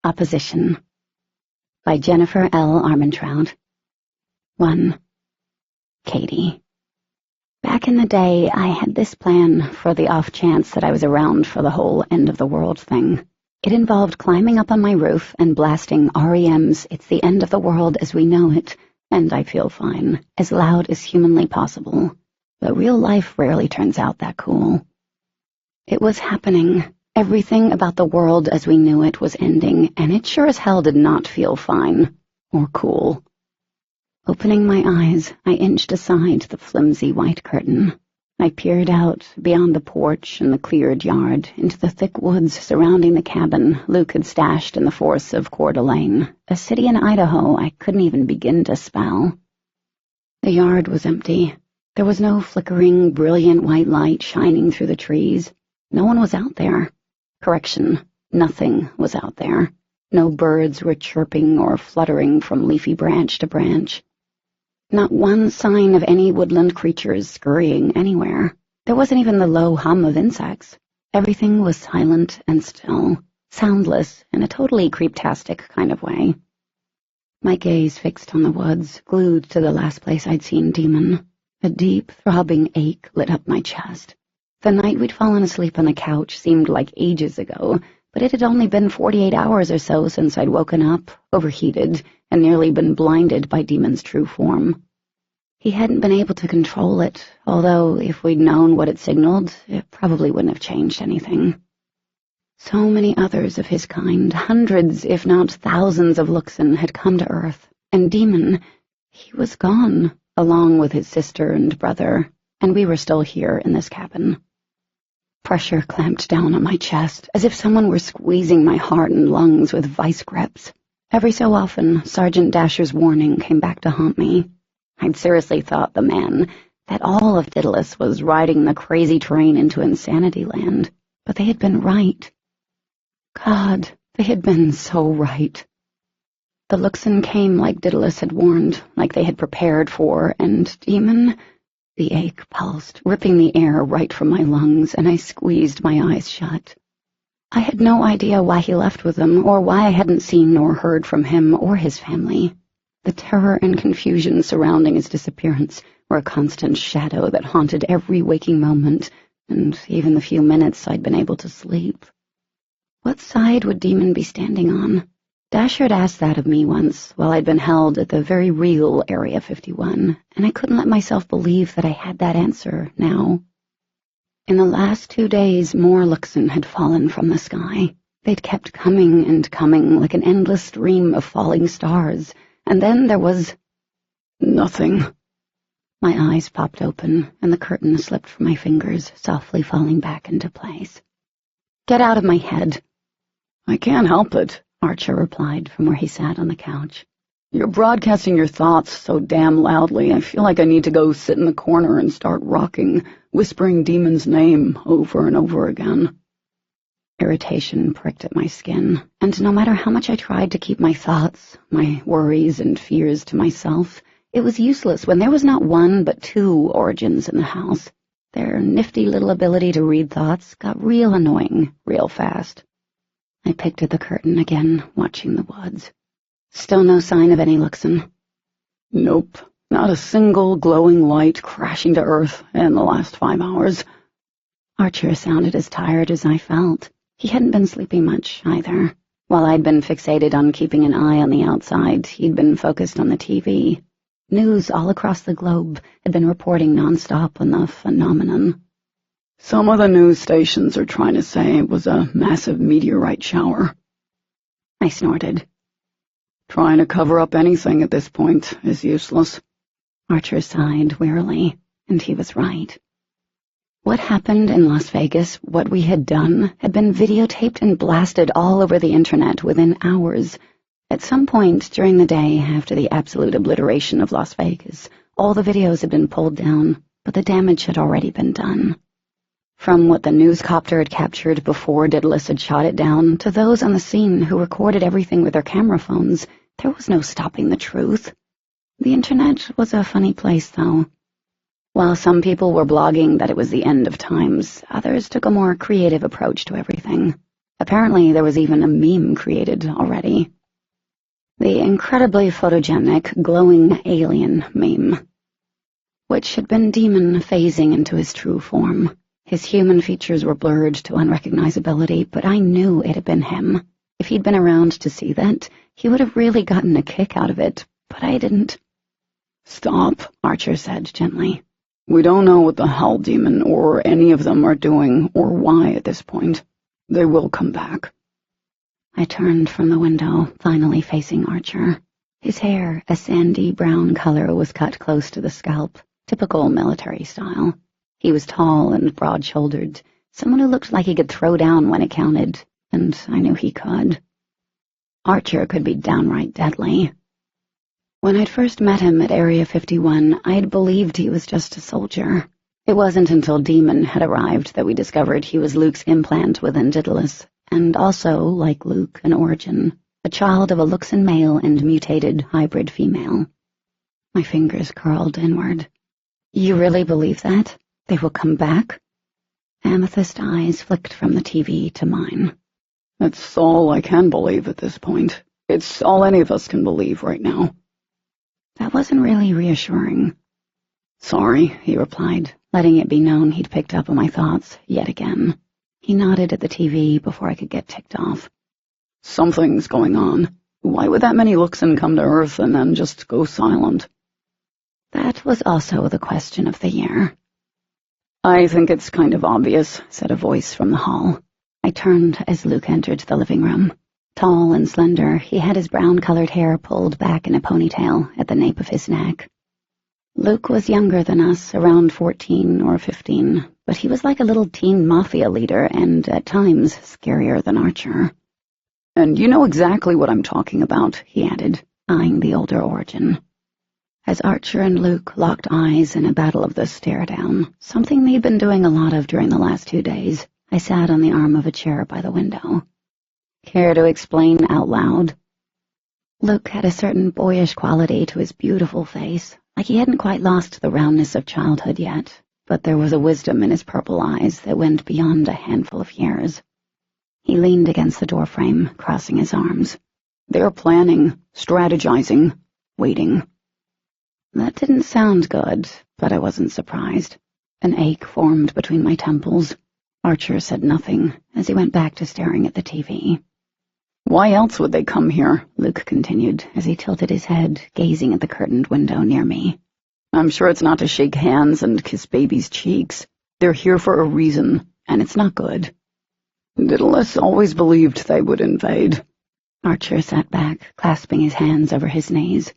Opposition by Jennifer L. Armentrout. 1. Katie. Back in the day, I had this plan for the off chance that I was around for the whole end of the world thing. It involved climbing up on my roof and blasting REM's "It's the End of the World as We Know It," and I feel fine, as loud as humanly possible. But real life rarely turns out that cool. It was happening. Everything about the world as we knew it was ending, and it sure as hell did not feel fine or cool. Opening my eyes, I inched aside the flimsy white curtain. I peered out, beyond the porch and the cleared yard, into the thick woods surrounding the cabin Luke had stashed in the forests of Coeur d'Alene, a city in Idaho I couldn't even begin to spell. The yard was empty. There was no flickering, brilliant white light shining through the trees. No one was out there. Correction, nothing was out there. No birds were chirping or fluttering from leafy branch to branch. Not one sign of any woodland creatures scurrying anywhere. There wasn't even the low hum of insects. Everything was silent and still, soundless in a totally creeptastic kind of way. My gaze fixed on the woods, glued to the last place I'd seen Demon. A deep, throbbing ache lit up my chest. The night we'd fallen asleep on the couch seemed like ages ago, but it had only been 48 hours or so since I'd woken up, overheated, and nearly been blinded by Demon's true form. He hadn't been able to control it, although if we'd known what it signaled, it probably wouldn't have changed anything. So many others of his kind, hundreds, if not thousands of Luxon had come to Earth, and Demon, he was gone, along with his sister and brother, and we were still here in this cabin. Pressure clamped down on my chest, as if someone were squeezing my heart and lungs with vice grips. Every so often, Sergeant Dasher's warning came back to haunt me. I'd seriously thought the man, that all of Daedalus was riding the crazy train into insanity land, but they had been right. God, they had been so right. The Luxon came like Daedalus had warned, like they had prepared for, and Demon... The ache pulsed, ripping the air right from my lungs, and I squeezed my eyes shut. I had no idea why he left with them, or why I hadn't seen nor heard from him or his family. The terror and confusion surrounding his disappearance were a constant shadow that haunted every waking moment, and even the few minutes I'd been able to sleep. What side would Demon be standing on? Dasher had asked that of me once, while I'd been held at the very real Area 51, and I couldn't let myself believe that I had that answer now. In the last 2 days, more Luxon had fallen from the sky. They'd kept coming and coming like an endless stream of falling stars, and then there was... nothing. My eyes popped open, and the curtain slipped from my fingers, softly falling back into place. Get out of my head. I can't help it, Archer replied from where he sat on the couch. You're broadcasting your thoughts so damn loudly, I feel like I need to go sit in the corner and start rocking, whispering Demon's name over and over again. Irritation pricked at my skin, and no matter how much I tried to keep my thoughts, my worries and fears to myself, it was useless when there was not one but 2 Origins in the house. Their nifty little ability to read thoughts got real annoying real fast. I picked at the curtain again, watching the woods. Still no sign of any Luxon. Nope, not a single glowing light crashing to Earth in the last 5 hours. Archer sounded as tired as I felt. He hadn't been sleeping much, either. While I'd been fixated on keeping an eye on the outside, he'd been focused on the TV. News all across the globe had been reporting nonstop on the phenomenon. Some of the news stations are trying to say it was a massive meteorite shower. I snorted. Trying to cover up anything at this point is useless. Archer sighed wearily, and he was right. What happened in Las Vegas, what we had done, had been videotaped and blasted all over the internet within hours. At some point during the day after the absolute obliteration of Las Vegas, all the videos had been pulled down, but the damage had already been done. From what the newscopter had captured before Daedalus had shot it down, to those on the scene who recorded everything with their camera phones, there was no stopping the truth. The internet was a funny place, though. While some people were blogging that it was the end of times, others took a more creative approach to everything. Apparently there was even a meme created already. The incredibly photogenic, glowing alien meme, which had been Demon phasing into his true form. His human features were blurred to unrecognizability, but I knew it had been him. If he'd been around to see that, he would have really gotten a kick out of it, but I didn't. "Stop," Archer said gently. "We don't know what the hell Demon or any of them are doing or why at this point. They will come back." I turned from the window, finally facing Archer. His hair, a sandy brown color, was cut close to the scalp, typical military style. He was tall and broad-shouldered, someone who looked like he could throw down when it counted, and I knew he could. Archer could be downright deadly. When I'd first met him at Area 51, I had believed he was just a soldier. It wasn't until Demon had arrived that we discovered he was Luke's implant within Daedalus, and also, like Luke, an origin, a child of a Luxan male and mutated hybrid female. My fingers curled inward. "You really believe that? They will come back?" Amethyst eyes flicked from the TV to mine. "That's all I can believe at this point. It's all any of us can believe right now." That wasn't really reassuring. "Sorry," he replied, letting it be known he'd picked up on my thoughts yet again. He nodded at the TV before I could get ticked off. "Something's going on. Why would that many Luxan come to Earth and then just go silent?" That was also the question of the year. "I think it's kind of obvious," said a voice from the hall. I turned as Luke entered the living room. Tall and slender, he had his brown-colored hair pulled back in a ponytail at the nape of his neck. Luke was younger than us, around 14 or 15, but he was like a little teen mafia leader and, at times, scarier than Archer. "And you know exactly what I'm talking about," he added, eyeing the older origin. As Archer and Luke locked eyes in a battle of the stare-down, something they'd been doing a lot of during the last 2 days, I sat on the arm of a chair by the window. "Care to explain out loud?" Luke had a certain boyish quality to his beautiful face, like he hadn't quite lost the roundness of childhood yet, but there was a wisdom in his purple eyes that went beyond a handful of years. He leaned against the doorframe, crossing his arms. "They're planning, strategizing, waiting." That didn't sound good, but I wasn't surprised. An ache formed between my temples. Archer said nothing as he went back to staring at the TV. "Why else would they come here?" Luke continued as he tilted his head, gazing at the curtained window near me. "I'm sure it's not to shake hands and kiss babies' cheeks. They're here for a reason, and it's not good. Daedalus always believed they would invade." Archer sat back, clasping his hands over his knees.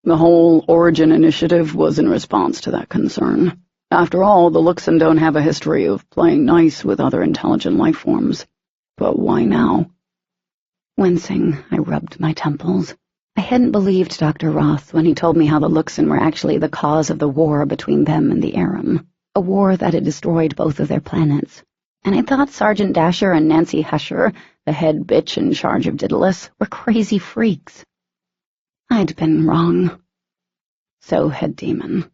"The whole Origin initiative was in response to that concern. After all, the Luxan don't have a history of playing nice with other intelligent life forms. But why now?" Wincing, I rubbed my temples. I hadn't believed Dr. Roth when he told me how the Luxan were actually the cause of the war between them and the Aram, a war that had destroyed both of their planets. And I thought Sergeant Dasher and Nancy Husher, the head bitch in charge of Daedalus, were crazy freaks. I'd been wrong. So had Demon.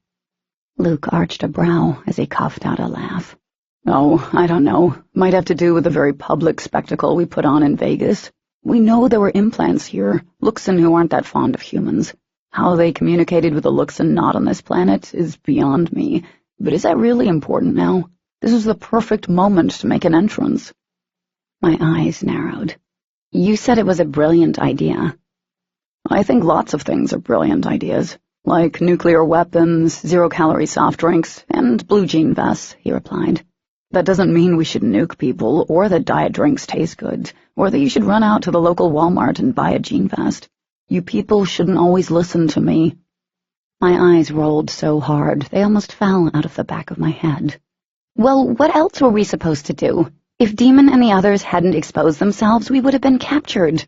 Luke arched a brow as he coughed out a laugh. "Oh, I don't know. Might have to do with the very public spectacle we put on in Vegas. We know there were implants here, Luxan who aren't that fond of humans. How they communicated with the Luxan not on this planet is beyond me. But is that really important now? This is the perfect moment to make an entrance." My eyes narrowed. "You said it was a brilliant idea." "I think lots of things are brilliant ideas, like nuclear weapons, zero-calorie soft drinks, and blue jean vests," he replied. "That doesn't mean we should nuke people, or that diet drinks taste good, or that you should run out to the local Walmart and buy a jean vest. You people shouldn't always listen to me." My eyes rolled so hard they almost fell out of the back of my head. "Well, what else were we supposed to do? If Demon and the others hadn't exposed themselves, we would have been captured."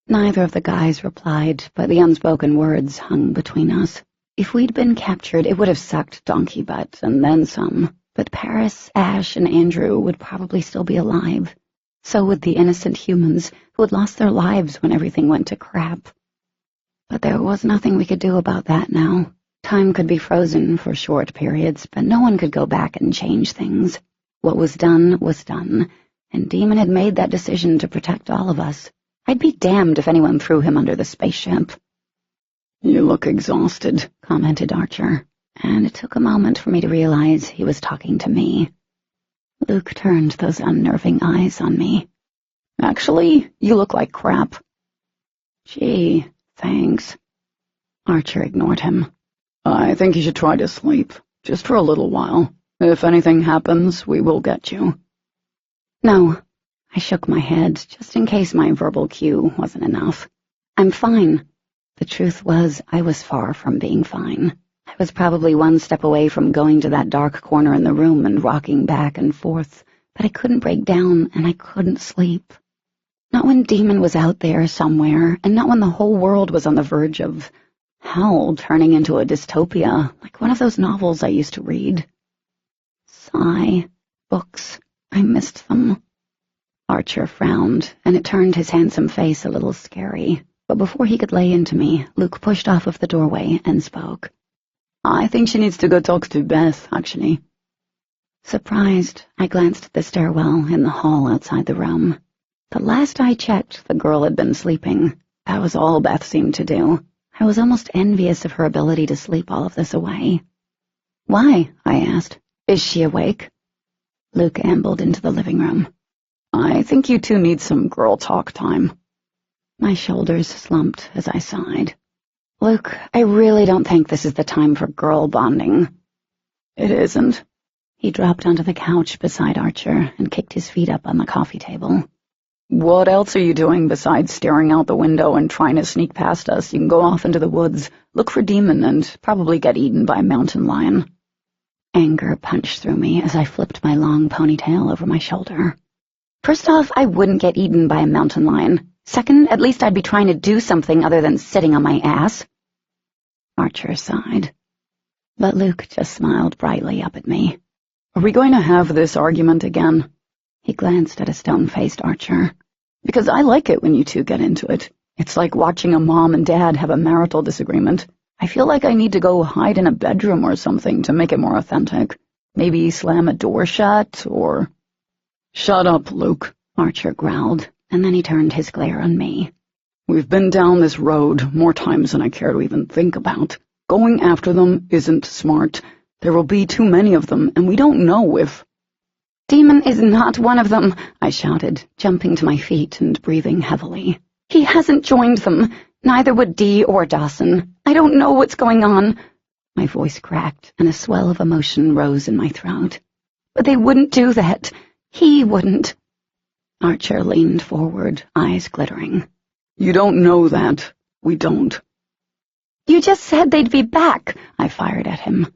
Neither of the guys replied, but the unspoken words hung between us. If we'd been captured, it would have sucked donkey butt, and then some. But Paris, Ash, and Andrew would probably still be alive. So would the innocent humans who had lost their lives when everything went to crap. But there was nothing we could do about that now. Time could be frozen for short periods, but no one could go back and change things. What was done, and Demon had made that decision to protect all of us. I'd be damned if anyone threw him under the spaceship. "You look exhausted," commented Archer, and it took a moment for me to realize he was talking to me. Luke turned those unnerving eyes on me. "Actually, you look like crap." "Gee, thanks." Archer ignored him. "I think you should try to sleep, just for a little while. If anything happens, we will get you." "No." I shook my head, just in case my verbal cue wasn't enough. "I'm fine." The truth was, I was far from being fine. I was probably one step away from going to that dark corner in the room and rocking back and forth, but I couldn't break down and I couldn't sleep. Not when Demon was out there somewhere, and not when the whole world was on the verge of hell turning into a dystopia, like one of those novels I used to read. Sigh. Books. I missed them. Archer frowned, and it turned his handsome face a little scary. But before he could lay into me, Luke pushed off of the doorway and spoke. "I think she needs to go talk to Beth, actually." Surprised, I glanced at the stairwell in the hall outside the room. The last I checked, the girl had been sleeping. That was all Beth seemed to do. I was almost envious of her ability to sleep all of this away. "Why?" I asked. "Is she awake?" Luke ambled into the living room. "I think you two need some girl talk time." My shoulders slumped as I sighed. "Luke, I really don't think this is the time for girl bonding." "It isn't?" He dropped onto the couch beside Archer and kicked his feet up on the coffee table. "What else are you doing besides staring out the window and trying to sneak past us? You can go off into the woods, look for Demon, and probably get eaten by a mountain lion." Anger punched through me as I flipped my long ponytail over my shoulder. First off, I wouldn't get eaten by a mountain lion. Second, at least I'd be trying to do something other than sitting on my ass. Archer sighed. But Luke just smiled brightly up at me. "Are we going to have this argument again?" He glanced at a stone-faced Archer. "Because I like it when you two get into it. It's like watching a mom and dad have a marital disagreement. I feel like I need to go hide in a bedroom or something to make it more authentic. Maybe slam a door shut, or—" "Shut up, Luke," Archer growled, and then he turned his glare on me. "We've been down this road more times than I care to even think about. Going after them isn't smart. There will be too many of them, and we don't know if—" "Demon is not one of them," I shouted, jumping to my feet and breathing heavily. "He hasn't joined them. Neither would Dee or Dawson. I don't know what's going on." My voice cracked, and a swell of emotion rose in my throat. "But they wouldn't do that. He wouldn't." Archer leaned forward, eyes glittering. "You don't know that. We don't." "You just said they'd be back," I fired at him.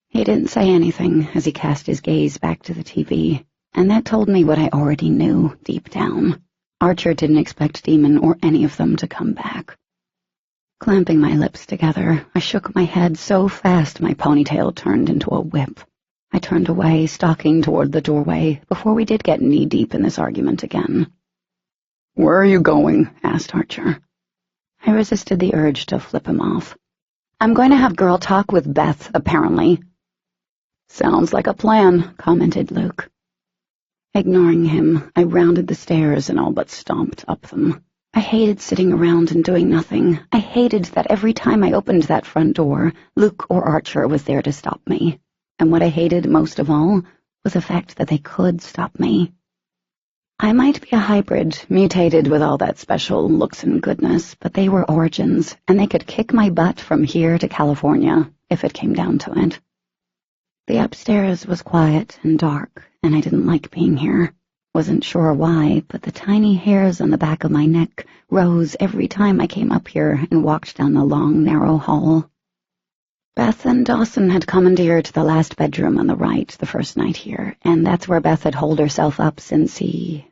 He didn't say anything as he cast his gaze back to the TV, and that told me what I already knew deep down. Archer didn't expect Demon or any of them to come back. Clamping my lips together, I shook my head so fast my ponytail turned into a whip. I turned away, stalking toward the doorway, before we did get knee-deep in this argument again. "Where are you going?" asked Archer. I resisted the urge to flip him off. "I'm going to have girl talk with Beth, apparently." "Sounds like a plan," commented Luke. Ignoring him, I rounded the stairs and all but stomped up them. I hated sitting around and doing nothing. I hated that every time I opened that front door, Luke or Archer was there to stop me. And what I hated most of all was the fact that they could stop me. I might be a hybrid, mutated with all that special looks and goodness, but they were origins, and they could kick my butt from here to California, if it came down to it. The upstairs was quiet and dark, and I didn't like being here. Wasn't sure why, but the tiny hairs on the back of my neck rose every time I came up here and walked down the long, narrow hall. Beth and Dawson had commandeered the last bedroom on the right the first night here, and that's where Beth had holed herself up since he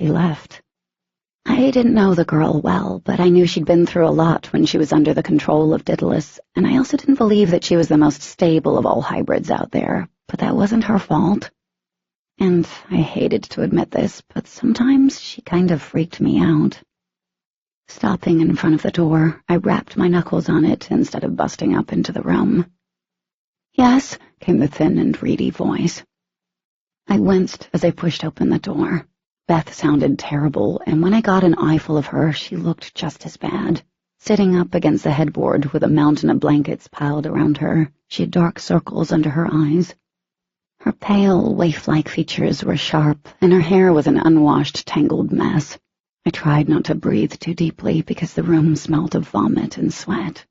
left. I didn't know the girl well, but I knew she'd been through a lot when she was under the control of Daedalus, and I also didn't believe that she was the most stable of all hybrids out there, but that wasn't her fault. And I hated to admit this, but sometimes she kind of freaked me out. Stopping in front of the door, I rapped my knuckles on it instead of busting up into the room. "Yes," came the thin and reedy voice. I winced as I pushed open the door. Beth sounded terrible, and when I got an eyeful of her, she looked just as bad. Sitting up against the headboard with a mountain of blankets piled around her, she had dark circles under her eyes. Her pale, waif-like features were sharp, and her hair was an unwashed, tangled mess. I tried not to breathe too deeply because the room smelled of vomit and sweat.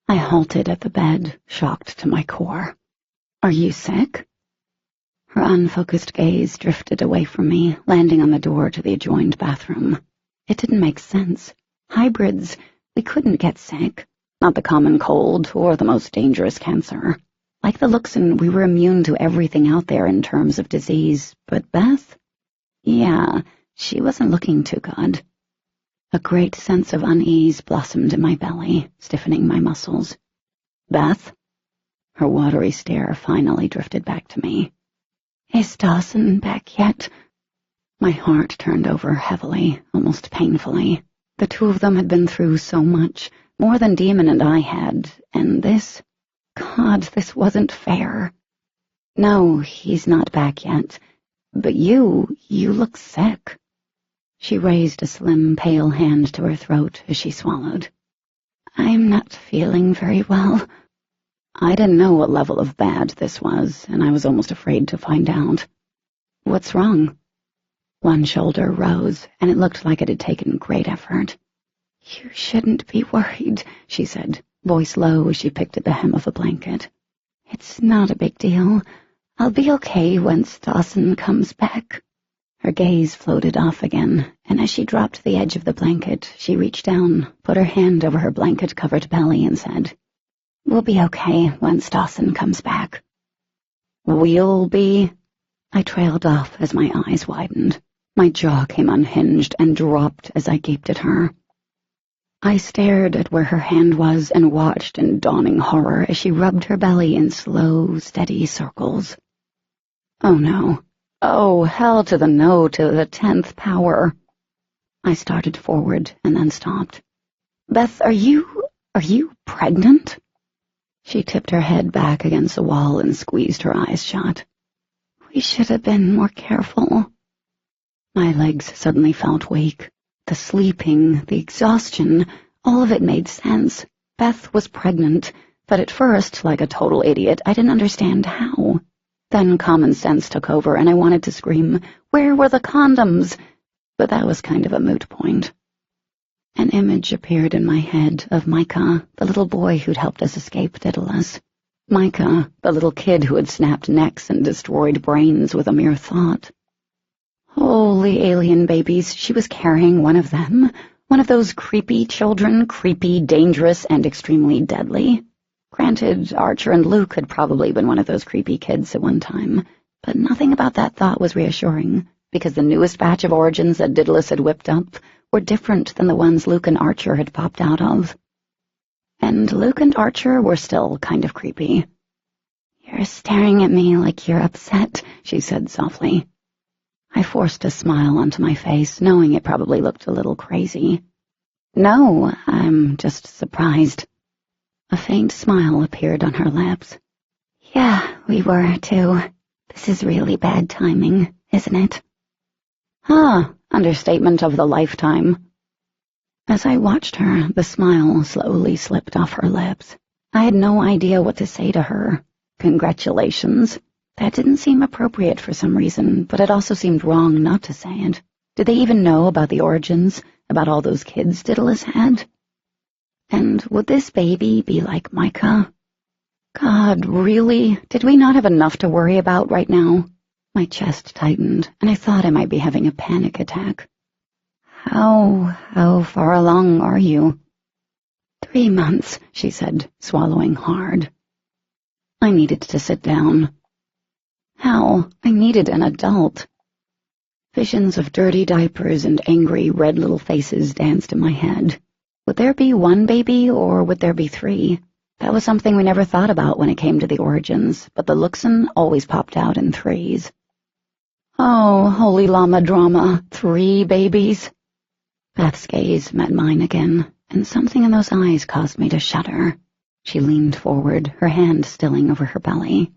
I halted at the bed, shocked to my core. "Are you sick?" Her unfocused gaze drifted away from me, landing on the door to the adjoined bathroom. It didn't make sense. Hybrids, we couldn't get sick. Not the common cold or the most dangerous cancer. Like the Luxon, we were immune to everything out there in terms of disease, but Beth? Yeah, she wasn't looking too good. A great sense of unease blossomed in my belly, stiffening my muscles. "Beth?" Her watery stare finally drifted back to me. "Is Dawson back yet?" My heart turned over heavily, almost painfully. The two of them had been through so much, more than Demon and I had, and this... God, this wasn't fair. "No, he's not back yet. But you look sick." She raised a slim, pale hand to her throat as she swallowed. "I'm not feeling very well." I didn't know what level of bad this was, and I was almost afraid to find out. "What's wrong?" One shoulder rose, and it looked like it had taken great effort. "You shouldn't be worried," she said, voice low as she picked at the hem of a blanket. "It's not a big deal. I'll be okay once Dawson comes back." Her gaze floated off again, and as she dropped the edge of the blanket, she reached down, put her hand over her blanket-covered belly, and said, "We'll be okay once Dawson comes back." "We'll be—" I trailed off as my eyes widened. My jaw came unhinged and dropped as I gaped at her. I stared at where her hand was and watched in dawning horror as she rubbed her belly in slow, steady circles. Oh no. Oh, hell to the no to the 10th power. I started forward and then stopped. "Beth, are you pregnant?" She tipped her head back against the wall and squeezed her eyes shut. "We should have been more careful." My legs suddenly felt weak. The sleeping, the exhaustion, all of it made sense. Beth was pregnant, but at first, like a total idiot, I didn't understand how. Then common sense took over, and I wanted to scream, "Where were the condoms?" But that was kind of a moot point. An image appeared in my head of Micah, the little boy who'd helped us escape Daedalus. Micah, the little kid who had snapped necks and destroyed brains with a mere thought. Holy alien babies, she was carrying one of them, one of those creepy children, creepy, dangerous, and extremely deadly. Granted, Archer and Luke had probably been one of those creepy kids at one time, but nothing about that thought was reassuring, because the newest batch of origins that Daedalus had whipped up were different than the ones Luke and Archer had popped out of. And Luke and Archer were still kind of creepy. "You're staring at me like you're upset," she said softly. I forced a smile onto my face, knowing it probably looked a little crazy. "No, I'm just surprised." A faint smile appeared on her lips. "Yeah, we were, too. This is really bad timing, isn't it?" "Ah, understatement of the lifetime." As I watched her, the smile slowly slipped off her lips. I had no idea what to say to her. Congratulations. That didn't seem appropriate for some reason, but it also seemed wrong not to say it. Did they even know about the origins, about all those kids Daedalus had? And would this baby be like Micah? God, really? Did we not have enough to worry about right now? My chest tightened, and I thought I might be having a panic attack. How far along are you?" 3 months, she said, swallowing hard. I needed to sit down. Hell, I needed an adult. Visions of dirty diapers and angry red little faces danced in my head. Would there be 1 baby, or would there be 3? That was something we never thought about when it came to the origins, but the Luxon always popped out in 3s. Oh, holy llama drama, 3 babies. Beth's gaze met mine again, and something in those eyes caused me to shudder. She leaned forward, her hand stilling over her belly.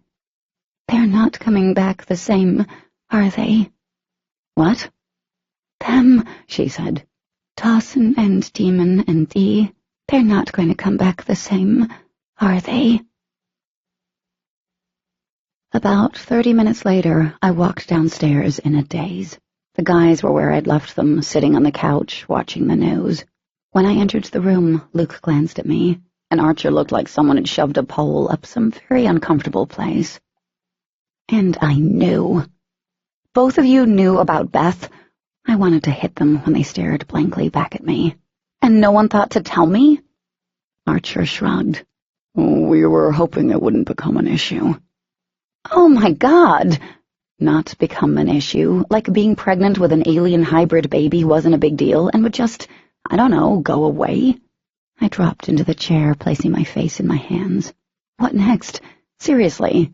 They're not coming back the same, are they? What? Them, she said. Dawson and Demon and Dee, they're not going to come back the same, are they? About 30 minutes later, I walked downstairs in a daze. The guys were where I'd left them, sitting on the couch, watching the news. When I entered the room, Luke glanced at me, and Archer looked like someone had shoved a pole up some very uncomfortable place. And I knew. Both of you knew about Beth. I wanted to hit them when they stared blankly back at me. And no one thought to tell me? Archer shrugged. We were hoping it wouldn't become an issue. Oh my God! Not become an issue, like being pregnant with an alien hybrid baby wasn't a big deal and would just, I don't know, go away. I dropped into the chair, placing my face in my hands. What next? Seriously.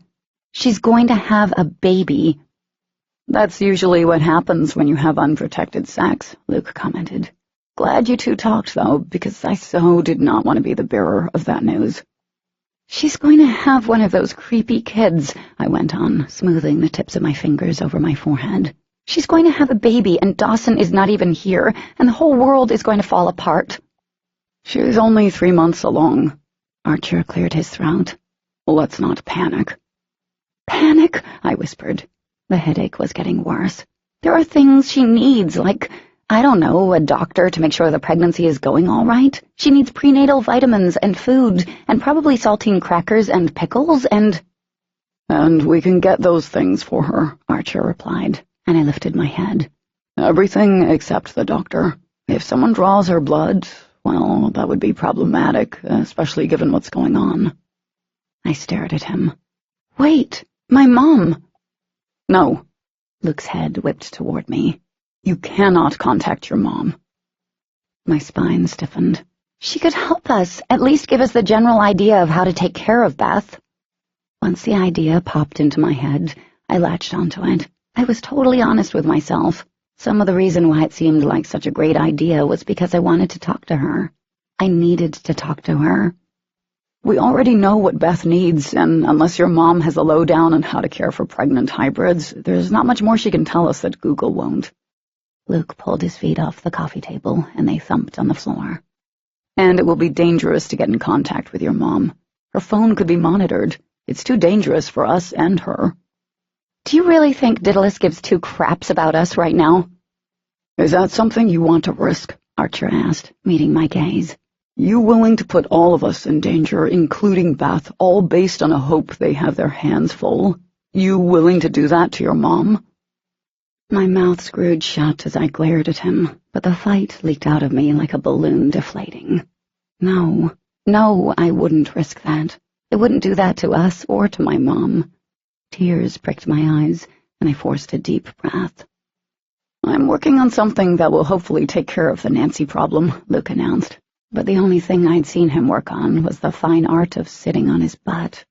She's going to have a baby. That's usually what happens when you have unprotected sex, Luke commented. Glad you two talked, though, because I so did not want to be the bearer of that news. She's going to have one of those creepy kids, I went on, smoothing the tips of my fingers over my forehead. She's going to have a baby, and Dawson is not even here, and the whole world is going to fall apart. She's only 3 months along. Archer cleared his throat. Let's not panic. Panic? I whispered. The headache was getting worse. There are things she needs, like, I don't know, a doctor to make sure the pregnancy is going all right. She needs prenatal vitamins and food, and probably saltine crackers and pickles and... And we can get those things for her, Archer replied, and I lifted my head. Everything except the doctor. If someone draws her blood, well, that would be problematic, especially given what's going on. I stared at him. Wait, my mom! No. Luke's head whipped toward me. You cannot contact your mom. My spine stiffened. She could help us, at least give us the general idea of how to take care of Beth. Once the idea popped into my head, I latched onto it. I was totally honest with myself. Some of the reason why it seemed like such a great idea was because I wanted to talk to her. I needed to talk to her. We already know what Beth needs, and unless your mom has a lowdown on how to care for pregnant hybrids, there's not much more she can tell us that Google won't. Luke pulled his feet off the coffee table, and they thumped on the floor. And it will be dangerous to get in contact with your mom. Her phone could be monitored. It's too dangerous for us and her. Do you really think Daedalus gives two craps about us right now? Is that something you want to risk? Archer asked, meeting my gaze. You willing to put all of us in danger, including Beth, all based on a hope they have their hands full? You willing to do that to your mom? My mouth screwed shut as I glared at him, but the fight leaked out of me like a balloon deflating. No, I wouldn't risk that. I wouldn't do that to us or to my mom. Tears pricked my eyes, and I forced a deep breath. I'm working on something that will hopefully take care of the Nancy problem, Luke announced. But the only thing I'd seen him work on was the fine art of sitting on his butt.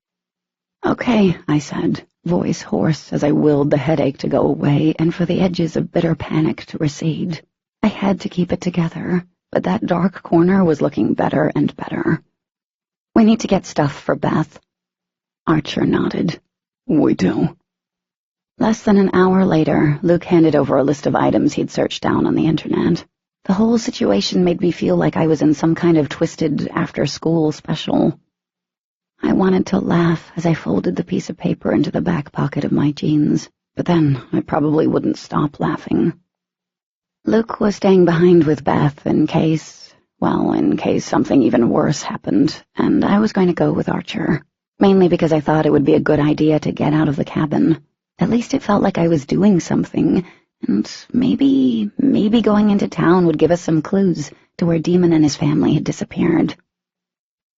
Okay, I said, voice hoarse as I willed the headache to go away and for the edges of bitter panic to recede. I had to keep it together, but that dark corner was looking better and better. We need to get stuff for Beth. Archer nodded. We do. Less than an hour later, Luke handed over a list of items he'd searched down on the internet. The whole situation made me feel like I was in some kind of twisted after-school special. I wanted to laugh as I folded the piece of paper into the back pocket of my jeans, but then I probably wouldn't stop laughing. Luke was staying behind with Beth in case something even worse happened, and I was going to go with Archer, mainly because I thought it would be a good idea to get out of the cabin. At least it felt like I was doing something, and maybe going into town would give us some clues to where Demon and his family had disappeared.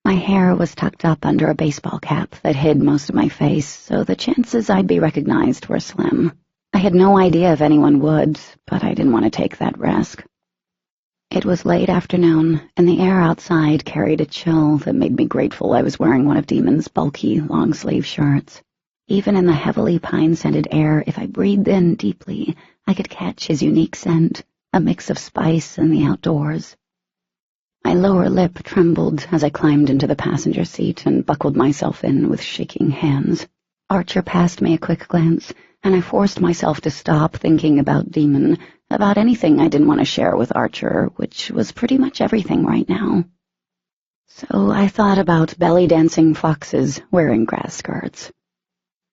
My hair was tucked up under a baseball cap that hid most of my face, so the chances I'd be recognized were slim. I had no idea if anyone would, but I didn't want to take that risk. It was late afternoon, and the air outside carried a chill that made me grateful I was wearing one of Demon's bulky, long-sleeve shirts. Even in the heavily pine-scented air, if I breathed in deeply, I could catch his unique scent, a mix of spice and the outdoors. My lower lip trembled as I climbed into the passenger seat and buckled myself in with shaking hands. Archer passed me a quick glance, and I forced myself to stop thinking about Demon, about anything I didn't want to share with Archer, which was pretty much everything right now. So I thought about belly-dancing foxes wearing grass skirts.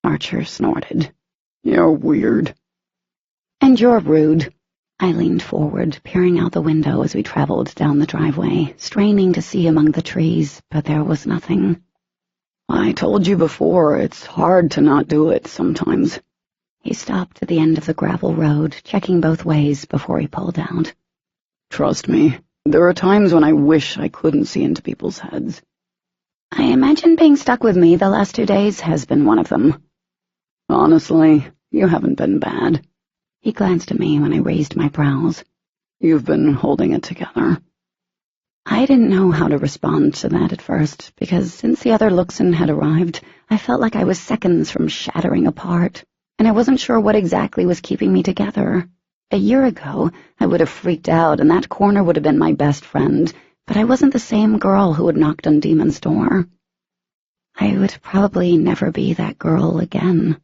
Archer snorted. You're weird. And you're rude. I leaned forward, peering out the window as we traveled down the driveway, straining to see among the trees, but there was nothing. I told you before, it's hard to not do it sometimes. He stopped at the end of the gravel road, checking both ways before he pulled out. Trust me, there are times when I wish I couldn't see into people's heads. I imagine being stuck with me the last 2 days has been one of them. Honestly, you haven't been bad. He glanced at me when I raised my brows. You've been holding it together. I didn't know how to respond to that at first, because since the other Luxon had arrived, I felt like I was seconds from shattering apart, and I wasn't sure what exactly was keeping me together. A year ago, I would have freaked out, and that corner would have been my best friend, but I wasn't the same girl who had knocked on Demon's door. I would probably never be that girl again.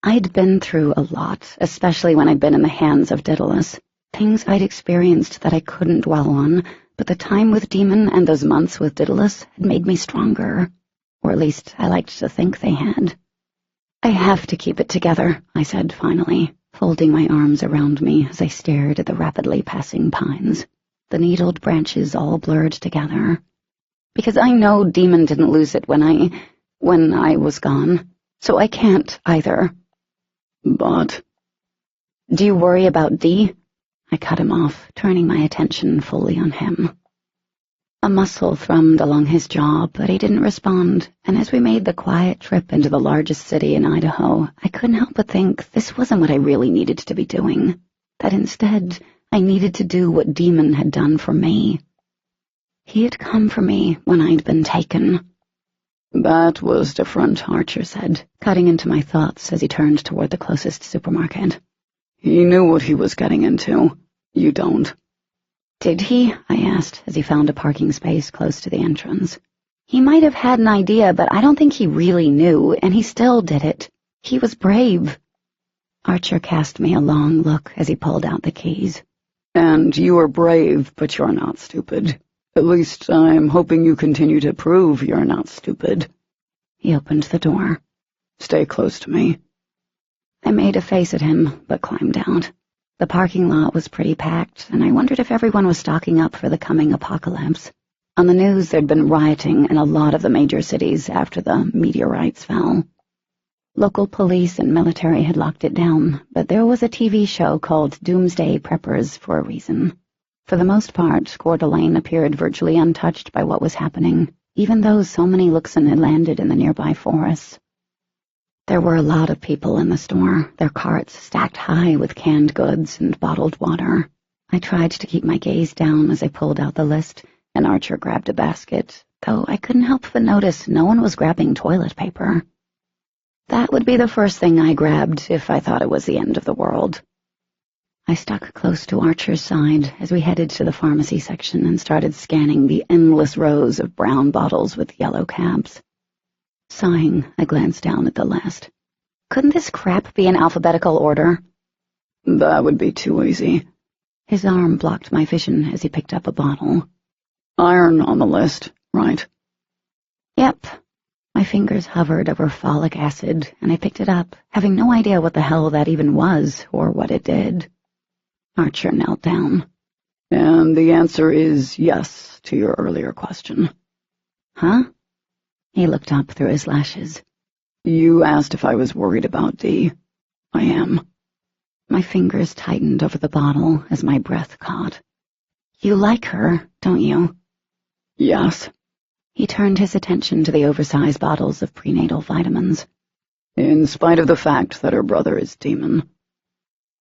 I'd been through a lot, especially when I'd been in the hands of Daedalus. Things I'd experienced that I couldn't dwell on, but the time with Demon and those months with Daedalus had made me stronger. Or at least I liked to think they had. I have to keep it together, I said finally, folding my arms around me as I stared at the rapidly passing pines, the needled branches all blurred together. Because I know Demon didn't lose it when I was gone, so I can't either. But... Do you worry about Dee? I cut him off, turning my attention fully on him. A muscle thrummed along his jaw, but he didn't respond, and as we made the quiet trip into the largest city in Idaho, I couldn't help but think this wasn't what I really needed to be doing, that instead I needed to do what Demon had done for me. He had come for me when I'd been taken. That was different, Archer said, cutting into my thoughts as he turned toward the closest supermarket. He knew what he was getting into. You don't. Did he? I asked as he found a parking space close to the entrance. He might have had an idea, but I don't think he really knew, and he still did it. He was brave. Archer cast me a long look as he pulled out the keys. And you are brave, but you're not stupid. At least I'm hoping you continue to prove you're not stupid. He opened the door. Stay close to me. I made a face at him, but climbed out. The parking lot was pretty packed, and I wondered if everyone was stocking up for the coming apocalypse. On the news, there'd been rioting in a lot of the major cities after the meteorites fell. Local police and military had locked it down, but there was a TV show called Doomsday Preppers for a reason. For the most part, Coeur d'Alene appeared virtually untouched by what was happening, even though so many Luxon had landed in the nearby forests. There were a lot of people in the store, their carts stacked high with canned goods and bottled water. I tried to keep my gaze down as I pulled out the list, and Archer grabbed a basket, though I couldn't help but notice no one was grabbing toilet paper. That would be the first thing I grabbed if I thought it was the end of the world. I stuck close to Archer's side as we headed to the pharmacy section and started scanning the endless rows of brown bottles with yellow caps. Sighing, I glanced down at the list. Couldn't this crap be in alphabetical order? That would be too easy. His arm blocked my vision as he picked up a bottle. Iron on the list, right? Yep. My fingers hovered over folic acid, and I picked it up, having no idea what the hell that even was or what it did. Archer knelt down. And the answer is yes to your earlier question. Huh? He looked up through his lashes. You asked if I was worried about Dee. I am. My fingers tightened over the bottle as my breath caught. You like her, don't you? Yes. He turned his attention to the oversized bottles of prenatal vitamins. In spite of the fact that her brother is Demon.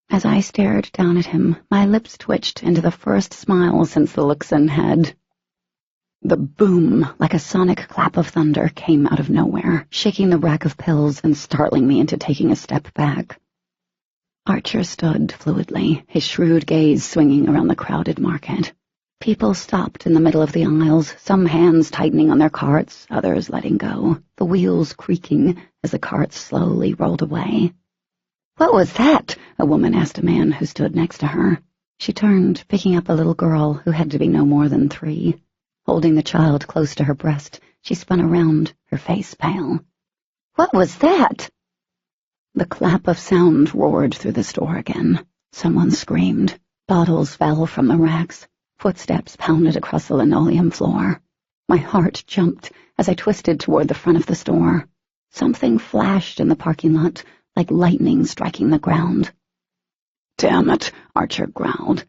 As I stared down at him, my lips twitched into the first smile since the Luxon had. The boom, like a sonic clap of thunder, came out of nowhere, shaking the rack of pills and startling me into taking a step back. Archer stood fluidly, his shrewd gaze swinging around the crowded market. People stopped in the middle of the aisles, some hands tightening on their carts, others letting go, the wheels creaking as the carts slowly rolled away. "What was that?" a woman asked a man who stood next to her. She turned, picking up a little girl who had to be no more than 3. Holding the child close to her breast, she spun around, her face pale. "What was that?" The clap of sound roared through the store again. Someone screamed. Bottles fell from the racks. Footsteps pounded across the linoleum floor. My heart jumped as I twisted toward the front of the store. Something flashed in the parking lot, like lightning striking the ground. "Damn it," Archer growled.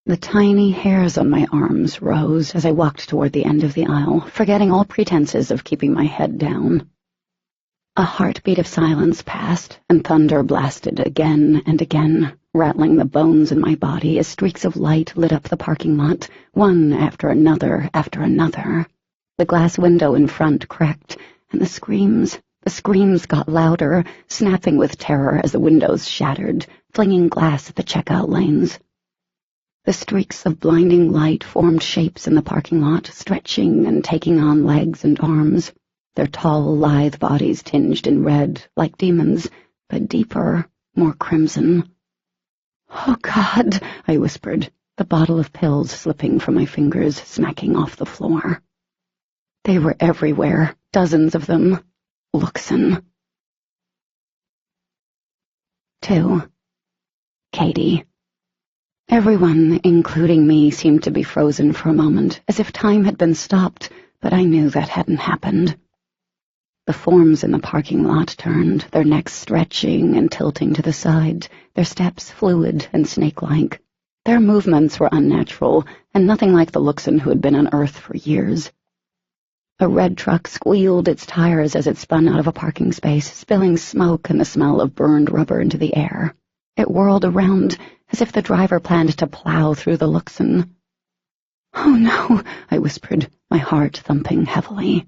The tiny hairs on my arms rose as I walked toward the end of the aisle, forgetting all pretenses of keeping my head down. A heartbeat of silence passed, and thunder blasted again and again, rattling the bones in my body as streaks of light lit up the parking lot, one after another after another. The glass window in front cracked, and the screams got louder, snapping with terror as the windows shattered, flinging glass at the checkout lanes. The streaks of blinding light formed shapes in the parking lot, stretching and taking on legs and arms. Their tall, lithe bodies tinged in red, like demons, but deeper, more crimson. "Oh, God," I whispered, the bottle of pills slipping from my fingers, smacking off the floor. They were everywhere, dozens of them. Luxon. 2. Katie. Everyone, including me, seemed to be frozen for a moment, as if time had been stopped, but I knew that hadn't happened. The forms in the parking lot turned, their necks stretching and tilting to the side, their steps fluid and snake-like. Their movements were unnatural, and nothing like the Luxon who had been on Earth for years. A red truck squealed its tires as it spun out of a parking space, spilling smoke and the smell of burned rubber into the air. It whirled around, as if the driver planned to plow through the Luxon. "Oh, no," I whispered, my heart thumping heavily.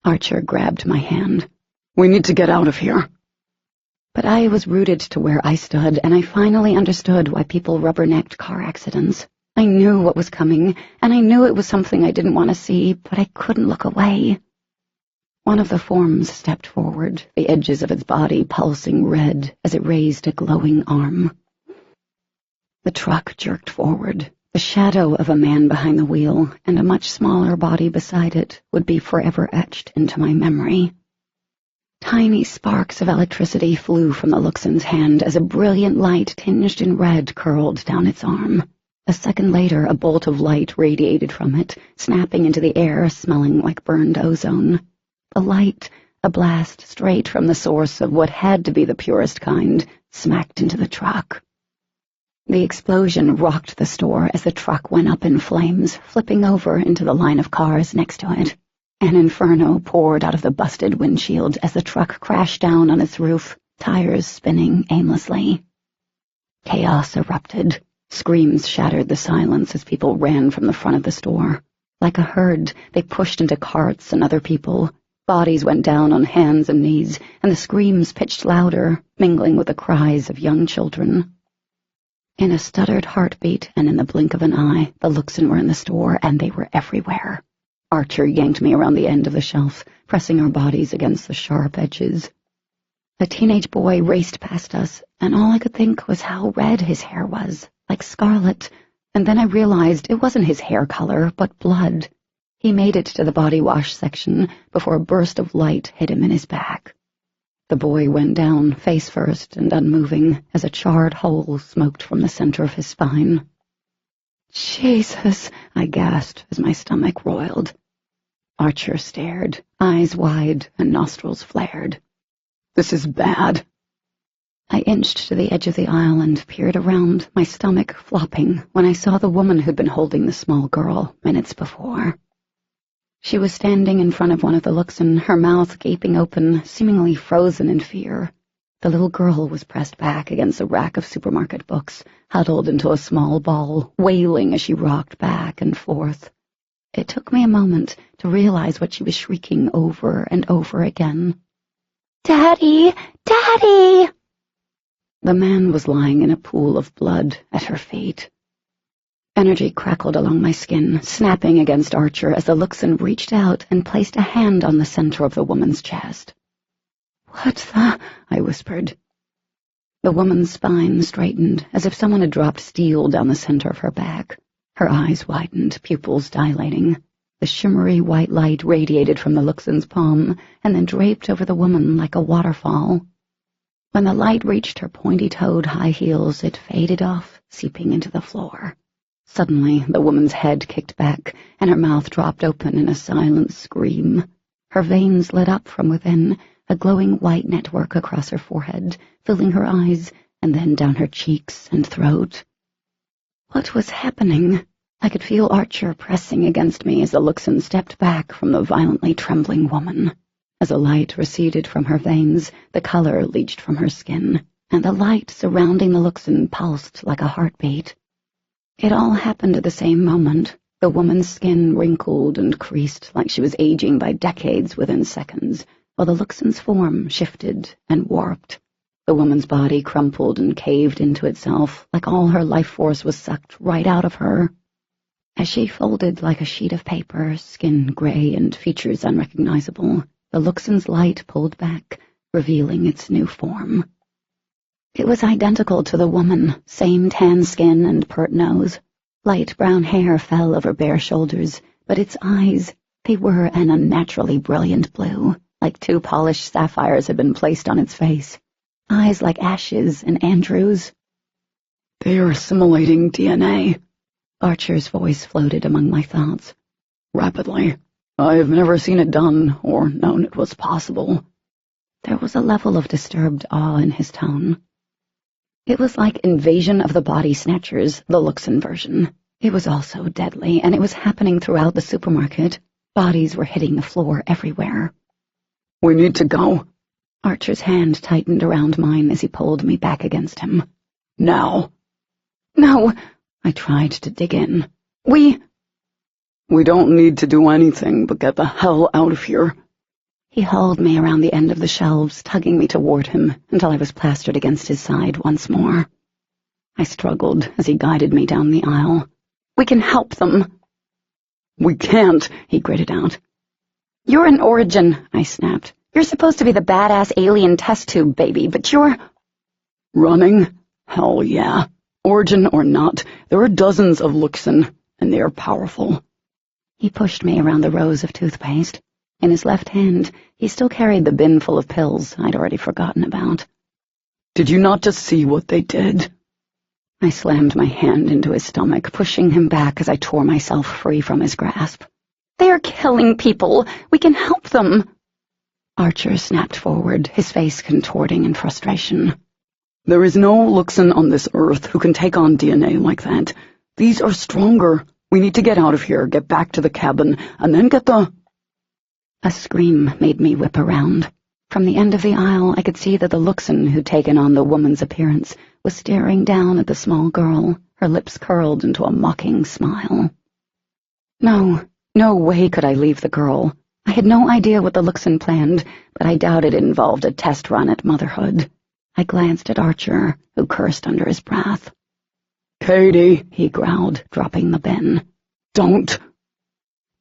Archer grabbed my hand. "We need to get out of here." But I was rooted to where I stood, and I finally understood why people rubbernecked car accidents. I knew what was coming, and I knew it was something I didn't want to see, but I couldn't look away. One of the forms stepped forward, the edges of its body pulsing red as it raised a glowing arm. The truck jerked forward. The shadow of a man behind the wheel, and a much smaller body beside it, would be forever etched into my memory. Tiny sparks of electricity flew from the Luxon's hand as a brilliant light tinged in red curled down its arm. A second later, a bolt of light radiated from it, snapping into the air, smelling like burned ozone. The light, a blast straight from the source of what had to be the purest kind, smacked into the truck. The explosion rocked the store as the truck went up in flames, flipping over into the line of cars next to it. An inferno poured out of the busted windshield as the truck crashed down on its roof, tires spinning aimlessly. Chaos erupted. Screams shattered the silence as people ran from the front of the store. Like a herd, they pushed into carts and other people. Bodies went down on hands and knees, and the screams pitched louder, mingling with the cries of young children. In a stuttered heartbeat and in the blink of an eye, the Luxon were in the store, and they were everywhere. Archer yanked me around the end of the shelf, pressing our bodies against the sharp edges. A teenage boy raced past us, and all I could think was how red his hair was, like scarlet, and then I realized it wasn't his hair color, but blood. He made it to the body wash section before a burst of light hit him in his back. The boy went down, face first and unmoving, as a charred hole smoked from the center of his spine. "Jesus," I gasped as my stomach roiled. Archer stared, eyes wide and nostrils flared. "This is bad." I inched to the edge of the aisle and peered around, my stomach flopping, when I saw the woman who'd been holding the small girl minutes before. She was standing in front of one of the Luxon, her mouth gaping open, seemingly frozen in fear. The little girl was pressed back against a rack of supermarket books, huddled into a small ball, wailing as she rocked back and forth. It took me a moment to realize what she was shrieking over and over again. "Daddy! Daddy!" The man was lying in a pool of blood at her feet. Energy crackled along my skin, snapping against Archer as the Luxon reached out and placed a hand on the center of the woman's chest. "What the?" I whispered. The woman's spine straightened, as if someone had dropped steel down the center of her back. Her eyes widened, pupils dilating. The shimmery white light radiated from the Luxon's palm and then draped over the woman like a waterfall. When the light reached her pointy-toed high heels, it faded off, seeping into the floor. Suddenly, the woman's head kicked back, and her mouth dropped open in a silent scream. Her veins lit up from within, a glowing white network across her forehead, filling her eyes, and then down her cheeks and throat. What was happening? I could feel Archer pressing against me as the Luxon stepped back from the violently trembling woman. As the light receded from her veins, the color leached from her skin, and the light surrounding the Luxon pulsed like a heartbeat. It all happened at the same moment. The woman's skin wrinkled and creased like she was aging by decades within seconds, while the Luxon's form shifted and warped. The woman's body crumpled and caved into itself, like all her life force was sucked right out of her. As she folded like a sheet of paper, skin gray and features unrecognizable, the Luxon's light pulled back, revealing its new form. It was identical to the woman, same tan skin and pert nose. Light brown hair fell over bare shoulders, but its eyes, they were an unnaturally brilliant blue, like 2 polished sapphires had been placed on its face. Eyes like Ash's and Andrew's. "They are assimilating DNA." Archer's voice floated among my thoughts. "Rapidly. I have never seen it done, or known it was possible." There was a level of disturbed awe in his tone. It was like Invasion of the Body Snatchers, the Luxon version. It was also deadly, and it was happening throughout the supermarket. Bodies were hitting the floor everywhere. "We need to go." Archer's hand tightened around mine as he pulled me back against him. "Now." "No." I tried to dig in. We don't need to do anything but get the hell out of here." He hauled me around the end of the shelves, tugging me toward him until I was plastered against his side once more. I struggled as he guided me down the aisle. "We can help them." "We can't," he gritted out. "You're an Origin," I snapped. "You're supposed to be the badass alien test tube baby, but you're—" "Running? Hell yeah. Origin or not, there are dozens of Luxon, and they are powerful." He pushed me around the rows of toothpaste. In his left hand, he still carried the bin full of pills I'd already forgotten about. "Did you not just see what they did?" I slammed my hand into his stomach, pushing him back as I tore myself free from his grasp. "They are killing people. We can help them." Archer snapped forward, his face contorting in frustration. "There is no Luxon on this earth who can take on DNA like that. These are stronger. We need to get out of here, get back to the cabin, and then get the—" A scream made me whip around. From the end of the aisle, I could see that the Luxon who'd taken on the woman's appearance was staring down at the small girl, her lips curled into a mocking smile. No way could I leave the girl. I had no idea what the Luxon planned, but I doubted it involved a test run at motherhood. I glanced at Archer, who cursed under his breath. "Katie," he growled, dropping the bin. "Don't."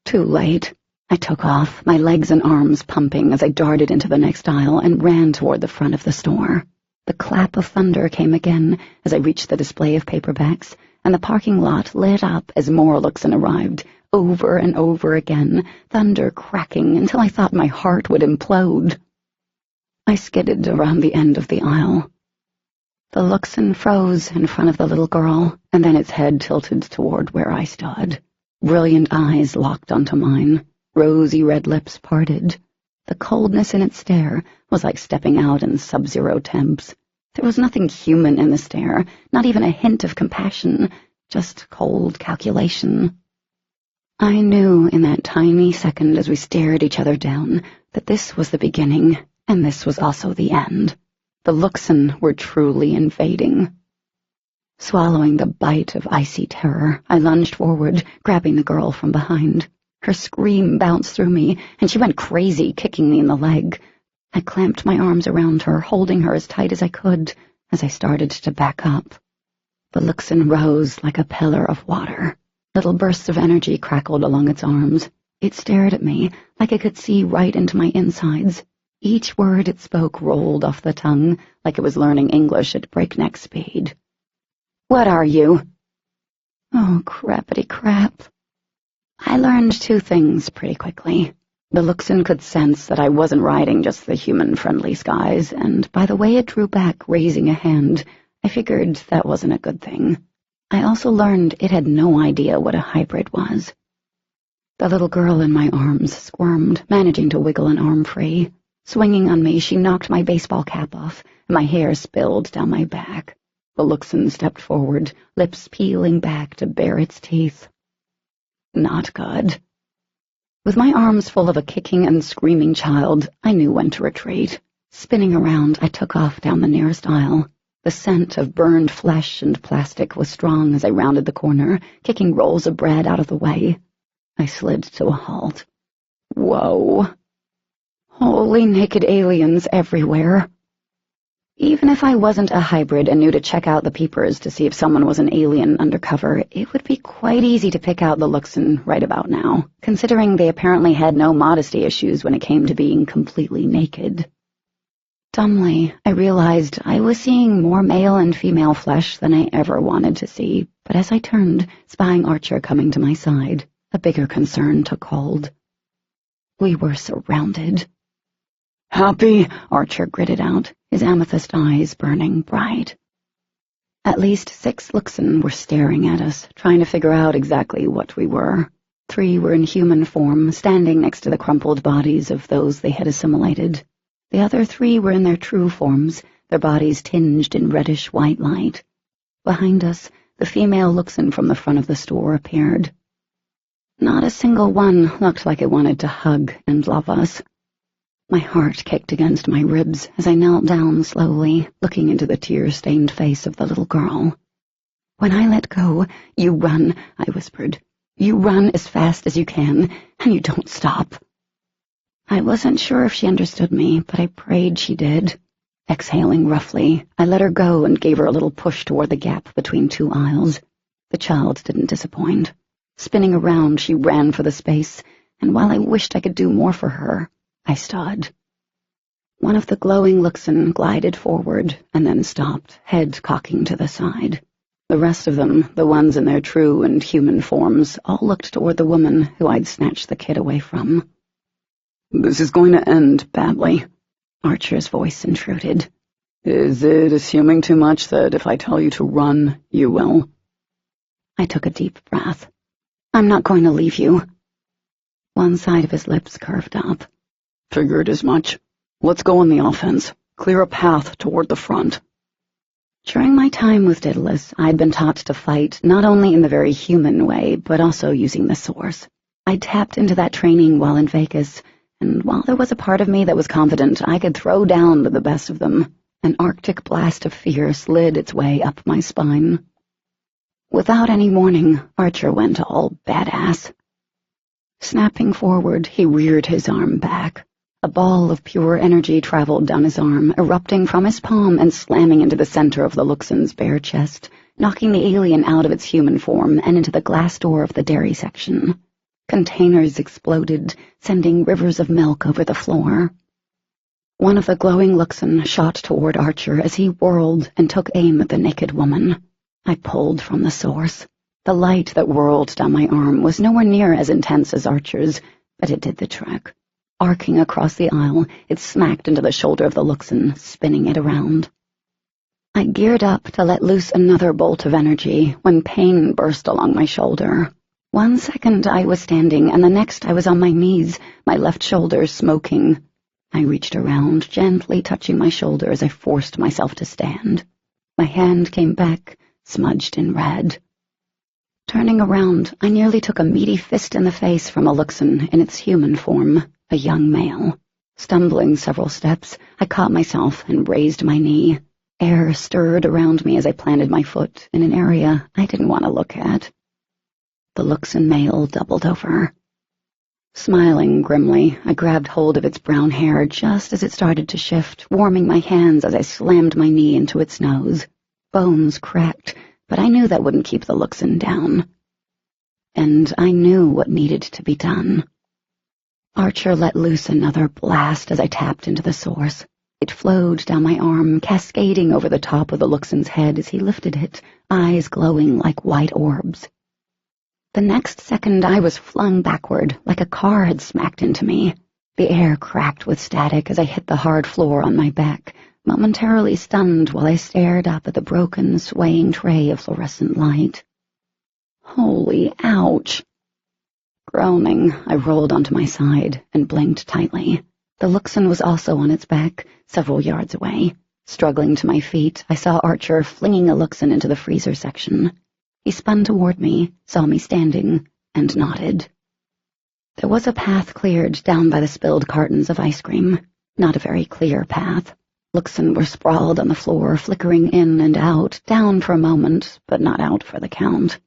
Too late. I took off, my legs and arms pumping as I darted into the next aisle and ran toward the front of the store. The clap of thunder came again as I reached the display of paperbacks, and the parking lot lit up as more Luxon arrived, over and over again, thunder cracking until I thought my heart would implode. I skidded around the end of the aisle. The Luxon froze in front of the little girl, and then its head tilted toward where I stood. Brilliant eyes locked onto mine. Rosy red lips parted. The coldness in its stare was like stepping out in sub-zero temps. There was nothing human in the stare, not even a hint of compassion, just cold calculation. I knew in that tiny second as we stared each other down that this was the beginning, and this was also the end. The Luxon were truly invading. Swallowing the bite of icy terror, I lunged forward, grabbing the girl from behind. Her scream bounced through me, and she went crazy, kicking me in the leg. I clamped my arms around her, holding her as tight as I could, as I started to back up. The Luxon rose like a pillar of water. Little bursts of energy crackled along its arms. It stared at me like it could see right into my insides. Each word it spoke rolled off the tongue like it was learning English at breakneck speed. "What are you?" Oh, crappity crap. I learned two things pretty quickly. The Luxon could sense that I wasn't riding just the human-friendly skies, and by the way it drew back, raising a hand, I figured that wasn't a good thing. I also learned it had no idea what a hybrid was. The little girl in my arms squirmed, managing to wiggle an arm free. Swinging on me, she knocked my baseball cap off, and my hair spilled down my back. The Luxon stepped forward, lips peeling back to bare its teeth. Not good. With my arms full of a kicking and screaming child, I knew when to retreat. Spinning around, I took off down the nearest aisle. The scent of burned flesh and plastic was strong as I rounded the corner, kicking rolls of bread out of the way. I slid to a halt. Whoa. Holy naked aliens everywhere. Even if I wasn't a hybrid and knew to check out the peepers to see if someone was an alien undercover, it would be quite easy to pick out the Luxon right about now, considering they apparently had no modesty issues when it came to being completely naked. Dumbly, I realized I was seeing more male and female flesh than I ever wanted to see, but as I turned, spying Archer coming to my side, a bigger concern took hold. We were surrounded. "Happy?" Archer gritted out, his amethyst eyes burning bright. At least 6 Luxon were staring at us, trying to figure out exactly what we were. 3 were in human form, standing next to the crumpled bodies of those they had assimilated. The other 3 were in their true forms, their bodies tinged in reddish-white light. Behind us, the female Luxon from the front of the store appeared. Not a single one looked like it wanted to hug and love us. My heart kicked against my ribs as I knelt down slowly, looking into the tear-stained face of the little girl. "When I let go, you run," I whispered. "You run as fast as you can, and you don't stop." I wasn't sure if she understood me, but I prayed she did. Exhaling roughly, I let her go and gave her a little push toward the gap between 2 aisles. The child didn't disappoint. Spinning around, she ran for the space, and while I wished I could do more for her, I stood. One of the glowing Luxon glided forward and then stopped, head cocking to the side. The rest of them, the ones in their true and human forms, all looked toward the woman who I'd snatched the kid away from. "This is going to end badly," Archer's voice intruded. "Is it assuming too much that if I tell you to run, you will?" I took a deep breath. "I'm not going to leave you." One side of his lips curved up. "Figured as much. Let's go on the offense. Clear a path toward the front." During my time with Daedalus, I'd been taught to fight not only in the very human way, but also using the Source. I tapped into that training while in Vegas, and while there was a part of me that was confident I could throw down to the best of them, an arctic blast of fear slid its way up my spine. Without any warning, Archer went all badass. Snapping forward, he reared his arm back. A ball of pure energy traveled down his arm, erupting from his palm and slamming into the center of the Luxon's bare chest, knocking the alien out of its human form and into the glass door of the dairy section. Containers exploded, sending rivers of milk over the floor. One of the glowing Luxon shot toward Archer as he whirled and took aim at the naked woman. I pulled from the Source. The light that whirled down my arm was nowhere near as intense as Archer's, but it did the trick. Arcing across the aisle, it smacked into the shoulder of the Luxon, spinning it around. I geared up to let loose another bolt of energy when pain burst along my shoulder. 1 second I was standing, and the next I was on my knees, my left shoulder smoking. I reached around, gently touching my shoulder as I forced myself to stand. My hand came back, smudged in red. Turning around, I nearly took a meaty fist in the face from a Luxon in its human form, a young male. Stumbling several steps, I caught myself and raised my knee. Air stirred around me as I planted my foot in an area I didn't want to look at. The Luxon male doubled over. Smiling grimly, I grabbed hold of its brown hair just as it started to shift, warming my hands as I slammed my knee into its nose. Bones cracked, but I knew that wouldn't keep the Luxon down. And I knew what needed to be done. Archer let loose another blast as I tapped into the source. It flowed down my arm, cascading over the top of the Luxon's head as he lifted it, eyes glowing like white orbs. The next second I was flung backward, like a car had smacked into me. The air cracked with static as I hit the hard floor on my back, momentarily stunned while I stared up at the broken, swaying tray of fluorescent light. Holy ouch! Groaning, I rolled onto my side and blinked tightly. The Luxon was also on its back, several yards away. Struggling to my feet, I saw Archer flinging a Luxon into the freezer section. He spun toward me, saw me standing, and nodded. There was a path cleared down by the spilled cartons of ice cream. Not a very clear path. Luxon were sprawled on the floor, flickering in and out, down for a moment, but not out for the count.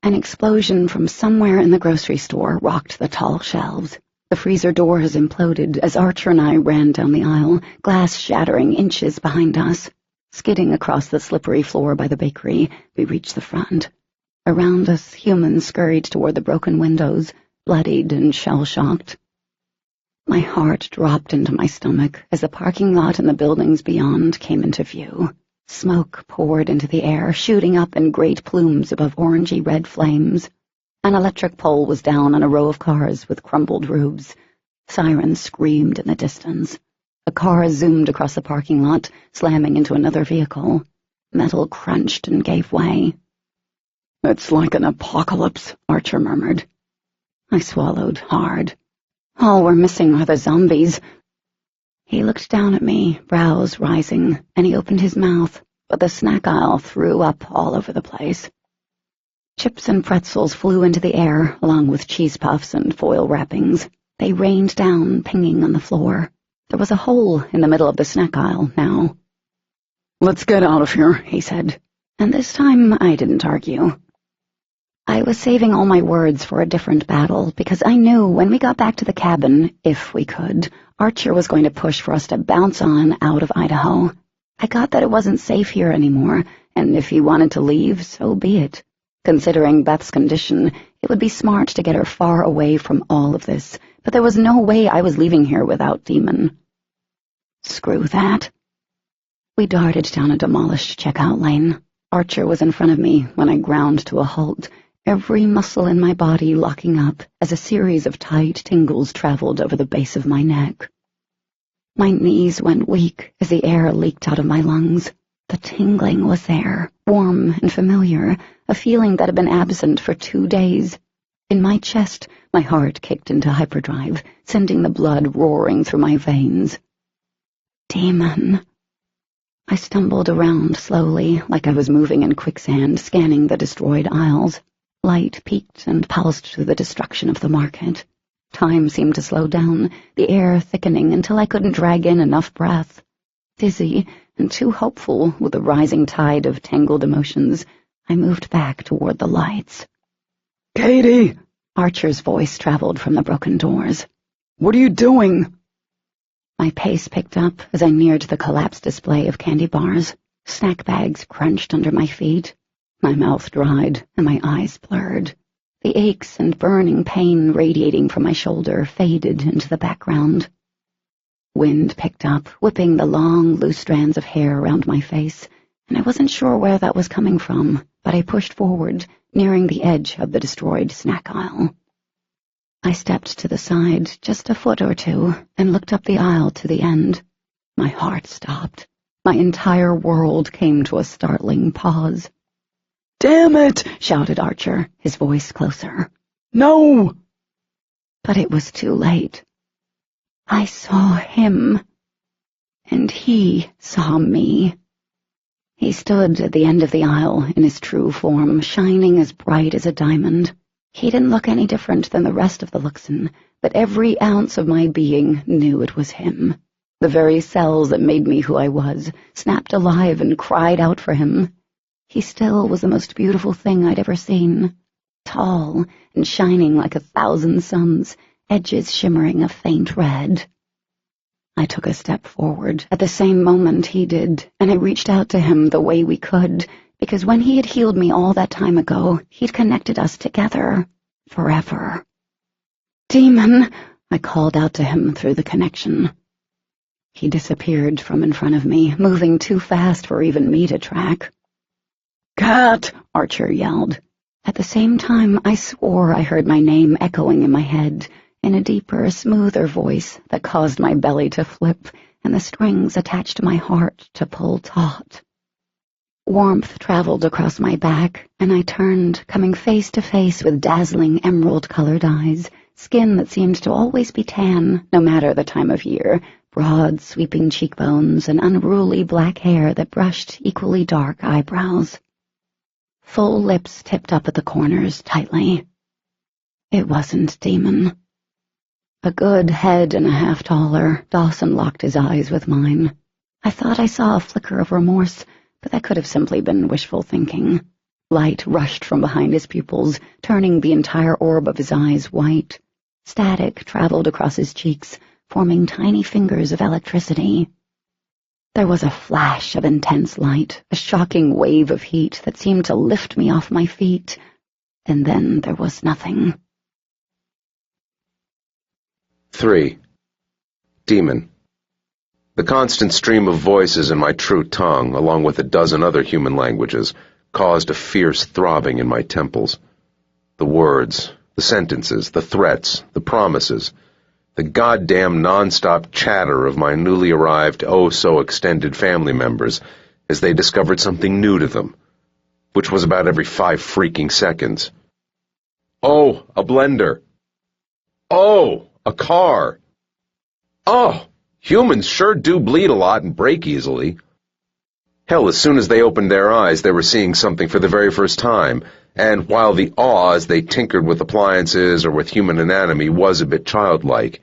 An explosion from somewhere in the grocery store rocked the tall shelves. The freezer doors imploded as Archer and I ran down the aisle, glass shattering inches behind us. Skidding across the slippery floor by the bakery, we reached the front. Around us, humans scurried toward the broken windows, bloodied and shell-shocked. My heart dropped into my stomach as the parking lot and the buildings beyond came into view. Smoke poured into the air, shooting up in great plumes above orangey-red flames. An electric pole was down on a row of cars with crumbled roofs. Sirens screamed in the distance. A car zoomed across the parking lot, slamming into another vehicle. Metal crunched and gave way. "It's like an apocalypse," Archer murmured. I swallowed hard. All we're missing are the zombies. He looked down at me, brows rising, and he opened his mouth, but the snack aisle threw up all over the place. Chips and pretzels flew into the air, along with cheese puffs and foil wrappings. They rained down, pinging on the floor. There was a hole in the middle of the snack aisle now. "Let's get out of here," he said. And this time I didn't argue. I was saving all my words for a different battle, because I knew when we got back to the cabin, if we could, Archer was going to push for us to bounce on out of Idaho. I got that it wasn't safe here anymore, and if he wanted to leave, so be it. Considering Beth's condition, it would be smart to get her far away from all of this, but there was no way I was leaving here without Demon. Screw that. We darted down a demolished checkout lane. Archer was in front of me when I ground to a halt, every muscle in my body locking up as a series of tight tingles traveled over the base of my neck. My knees went weak as the air leaked out of my lungs. The tingling was there, warm and familiar, a feeling that had been absent for 2 days. In my chest, my heart kicked into hyperdrive, sending the blood roaring through my veins. Demon. I stumbled around slowly, like I was moving in quicksand, scanning the destroyed aisles. Light peeked and pulsed through the destruction of the market. Time seemed to slow down, the air thickening until I couldn't drag in enough breath. Dizzy and too hopeful with the rising tide of tangled emotions, I moved back toward the lights. "Katie!" Archer's voice traveled from the broken doors. "What are you doing?" My pace picked up as I neared the collapsed display of candy bars. Snack bags crunched under my feet. My mouth dried and my eyes blurred. The aches and burning pain radiating from my shoulder faded into the background. Wind picked up, whipping the long, loose strands of hair around my face, and I wasn't sure where that was coming from, but I pushed forward, nearing the edge of the destroyed snack aisle. I stepped to the side just a foot or two and looked up the aisle to the end. My heart stopped. My entire world came to a startling pause. "Damn it!" shouted Archer, his voice closer. "No!" But it was too late. I saw him, and he saw me. He stood at the end of the aisle in his true form, shining as bright as a diamond. He didn't look any different than the rest of the Luxon, but every ounce of my being knew it was him. The very cells that made me who I was snapped alive and cried out for him. He still was the most beautiful thing I'd ever seen. Tall and shining like 1,000 suns, edges shimmering a faint red. I took a step forward at the same moment he did, and I reached out to him the way we could, because when he had healed me all that time ago, he'd connected us together forever. "Demon!" I called out to him through the connection. He disappeared from in front of me, moving too fast for even me to track. "Cat!" Archer yelled. At the same time, I swore I heard my name echoing in my head, in a deeper, smoother voice that caused my belly to flip and the strings attached to my heart to pull taut. Warmth traveled across my back, and I turned, coming face to face with dazzling emerald-colored eyes, skin that seemed to always be tan, no matter the time of year, broad, sweeping cheekbones, and unruly black hair that brushed equally dark eyebrows. Full lips tipped up at the corners tightly. It wasn't Demon. A good head and a half taller, Dawson locked his eyes with mine. I thought I saw a flicker of remorse, but that could have simply been wishful thinking. Light rushed from behind his pupils, turning the entire orb of his eyes white. Static traveled across his cheeks, forming tiny fingers of electricity. There was a flash of intense light, a shocking wave of heat that seemed to lift me off my feet, and then there was nothing. 3. Demon. The constant stream of voices in my true tongue, along with a dozen other human languages, caused a fierce throbbing in my temples. The words, the sentences, the threats, the promises, the goddamn non-stop chatter of my newly arrived, oh-so-extended family members as they discovered something new to them, which was about every 5 freaking seconds. "Oh, a blender. Oh, a car. Oh, humans sure do bleed a lot and break easily." Hell, as soon as they opened their eyes, they were seeing something for the very first time, and while the awe as they tinkered with appliances or with human anatomy was a bit childlike,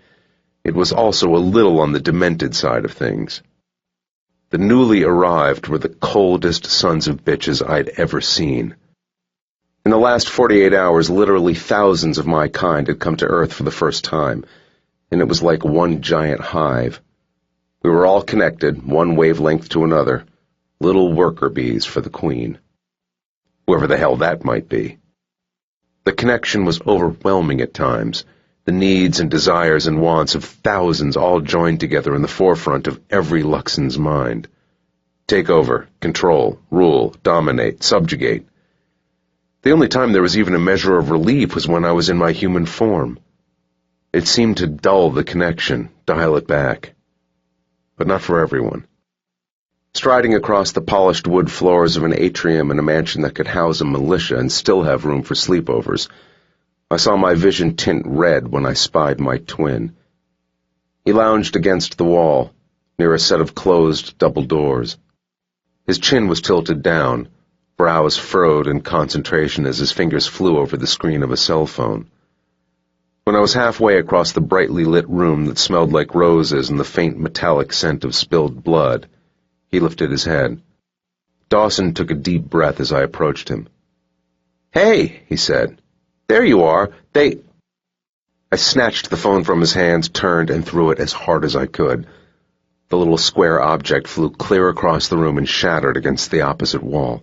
it was also a little on the demented side of things. The newly arrived were the coldest sons of bitches I'd ever seen. In the last 48 hours, literally thousands of my kind had come to Earth for the first time, and it was like one giant hive. We were all connected, one wavelength to another, little worker bees for the Queen. Whoever the hell that might be. The connection was overwhelming at times, the needs and desires and wants of thousands all joined together in the forefront of every Luxon's mind. Take over, control, rule, dominate, subjugate. The only time there was even a measure of relief was when I was in my human form. It seemed to dull the connection, dial it back. But not for everyone. Striding across the polished wood floors of an atrium in a mansion that could house a militia and still have room for sleepovers, I saw my vision tint red when I spied my twin. He lounged against the wall, near a set of closed double doors. His chin was tilted down, brows furrowed in concentration as his fingers flew over the screen of a cell phone. When I was halfway across the brightly lit room that smelled like roses and the faint metallic scent of spilled blood, he lifted his head. Dawson took a deep breath as I approached him. "Hey," he said. "There you are. I snatched the phone from his hands, turned, and threw it as hard as I could. The little square object flew clear across the room and shattered against the opposite wall.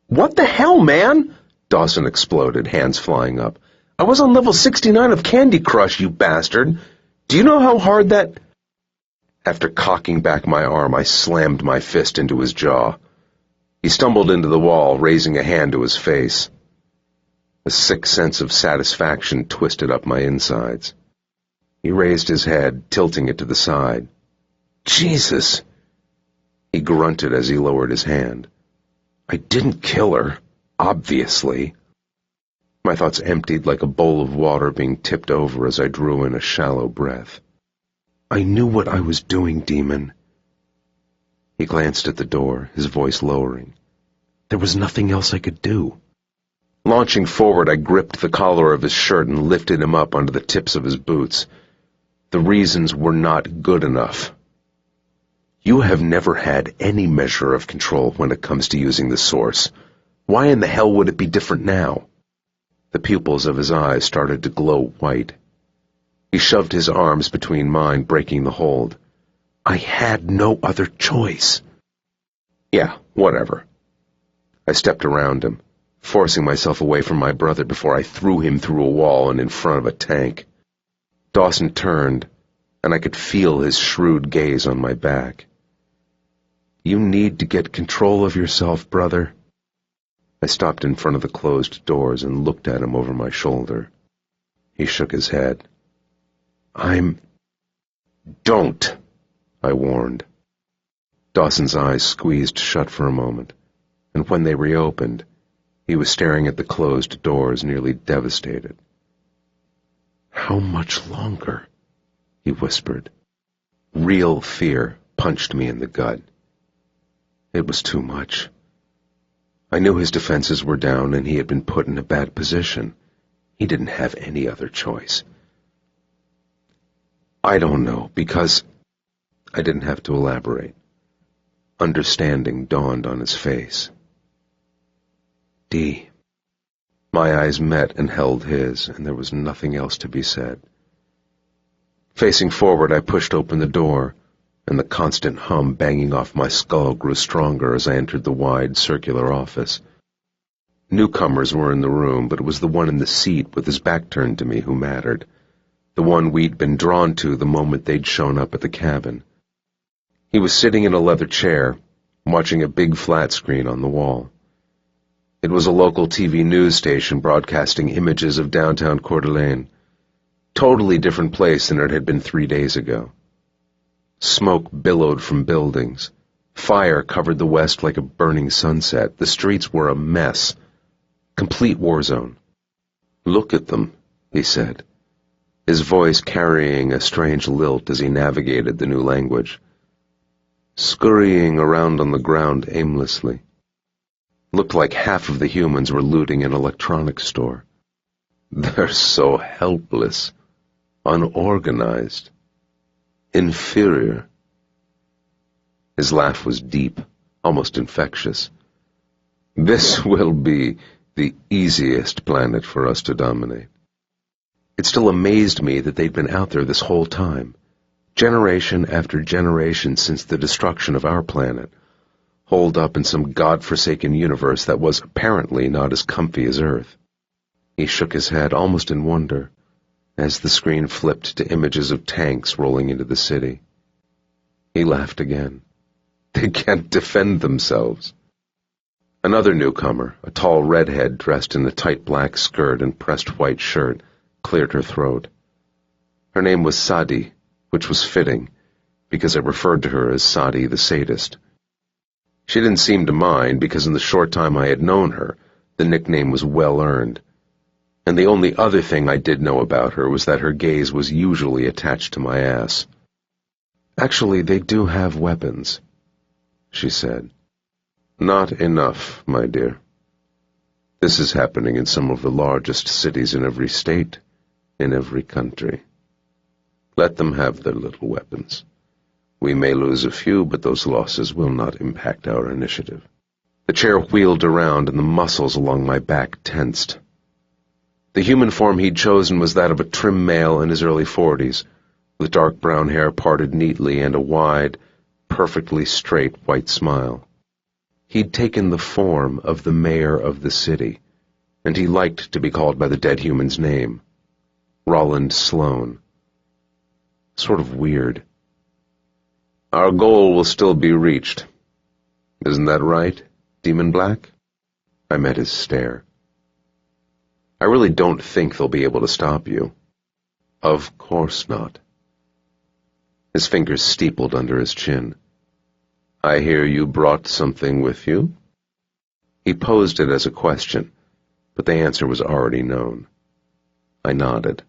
"What the hell, man?" Dawson exploded, hands flying up. "I was on level 69 of Candy Crush, you bastard. Do you know how hard that—" After cocking back my arm, I slammed my fist into his jaw. He stumbled into the wall, raising a hand to his face. A sick sense of satisfaction twisted up my insides. He raised his head, tilting it to the side. "Jesus!" He grunted as he lowered his hand. "I didn't kill her, obviously." My thoughts emptied like a bowl of water being tipped over as I drew in a shallow breath. "I knew what I was doing, Demon." He glanced at the door, his voice lowering. "There was nothing else I could do." Launching forward, I gripped the collar of his shirt and lifted him up onto the tips of his boots. The reasons were not good enough. "You have never had any measure of control when it comes to using the Source. Why in the hell would it be different now?" The pupils of his eyes started to glow white. He shoved his arms between mine, breaking the hold. I had no other choice. Yeah, whatever. I stepped around him, forcing myself away from my brother before I threw him through a wall and in front of a tank. Dawson turned, and I could feel his shrewd gaze on my back. You need to get control of yourself, brother. I stopped in front of the closed doors and looked at him over my shoulder. He shook his head. Don't, I warned. Dawson's eyes squeezed shut for a moment, and when they reopened, he was staring at the closed doors, nearly devastated. How much longer? He whispered. Real fear punched me in the gut. It was too much. I knew his defenses were down and he had been put in a bad position. He didn't have any other choice. I don't know, because I didn't have to elaborate. Understanding dawned on his face. Dee. My eyes met and held his, and there was nothing else to be said. Facing forward, I pushed open the door, and the constant hum banging off my skull grew stronger as I entered the wide, circular office. Newcomers were in the room, but it was the one in the seat with his back turned to me who mattered, the one we'd been drawn to the moment they'd shown up at the cabin. He was sitting in a leather chair, watching a big flat screen on the wall. It was a local TV news station broadcasting images of downtown Coeur d'Alene. Totally different place than it had been 3 days ago. Smoke billowed from buildings. Fire covered the west like a burning sunset. The streets were a mess. Complete war zone. Look at them, he said, his voice carrying a strange lilt as he navigated the new language. Scurrying around on the ground aimlessly. Looked like half of the humans were looting an electronics store. They're so helpless, unorganized, inferior. His laugh was deep, almost infectious. This will be the easiest planet for us to dominate. It still amazed me that they'd been out there this whole time, generation after generation since the destruction of our planet, holed up in some god-forsaken universe that was apparently not as comfy as Earth. He shook his head almost in wonder as the screen flipped to images of tanks rolling into the city. He laughed again. They can't defend themselves. Another newcomer, a tall redhead dressed in a tight black skirt and pressed white shirt, cleared her throat. Her name was Sadi, which was fitting, because I referred to her as Sadi the sadist. She didn't seem to mind because in the short time I had known her, the nickname was well earned. And the only other thing I did know about her was that her gaze was usually attached to my ass. Actually, they do have weapons, she said. Not enough, my dear. This is happening in some of the largest cities in every state, in every country. Let them have their little weapons. We may lose a few, but those losses will not impact our initiative. The chair wheeled around and the muscles along my back tensed. The human form he'd chosen was that of a trim male in his early 40s, with dark brown hair parted neatly and a wide, perfectly straight white smile. He'd taken the form of the mayor of the city, and he liked to be called by the dead human's name, Roland Sloane. Sort of weird. Our goal will still be reached. Isn't that right, Demon Black? I met his stare. I really don't think they'll be able to stop you. Of course not. His fingers steepled under his chin. I hear you brought something with you? He posed it as a question, but the answer was already known. I nodded.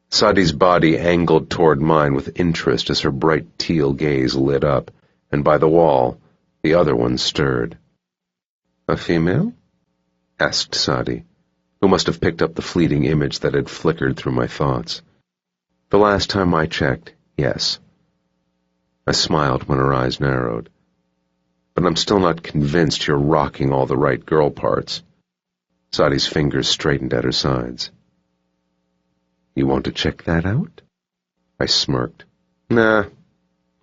Sadi's body angled toward mine with interest as her bright teal gaze lit up, and by the wall, the other one stirred. A female? Asked Sadi, who must have picked up the fleeting image that had flickered through my thoughts. The last time I checked, yes. I smiled when her eyes narrowed. But I'm still not convinced you're rocking all the right girl parts. Sadi's fingers straightened at her sides. You want to check that out? I smirked. Nah,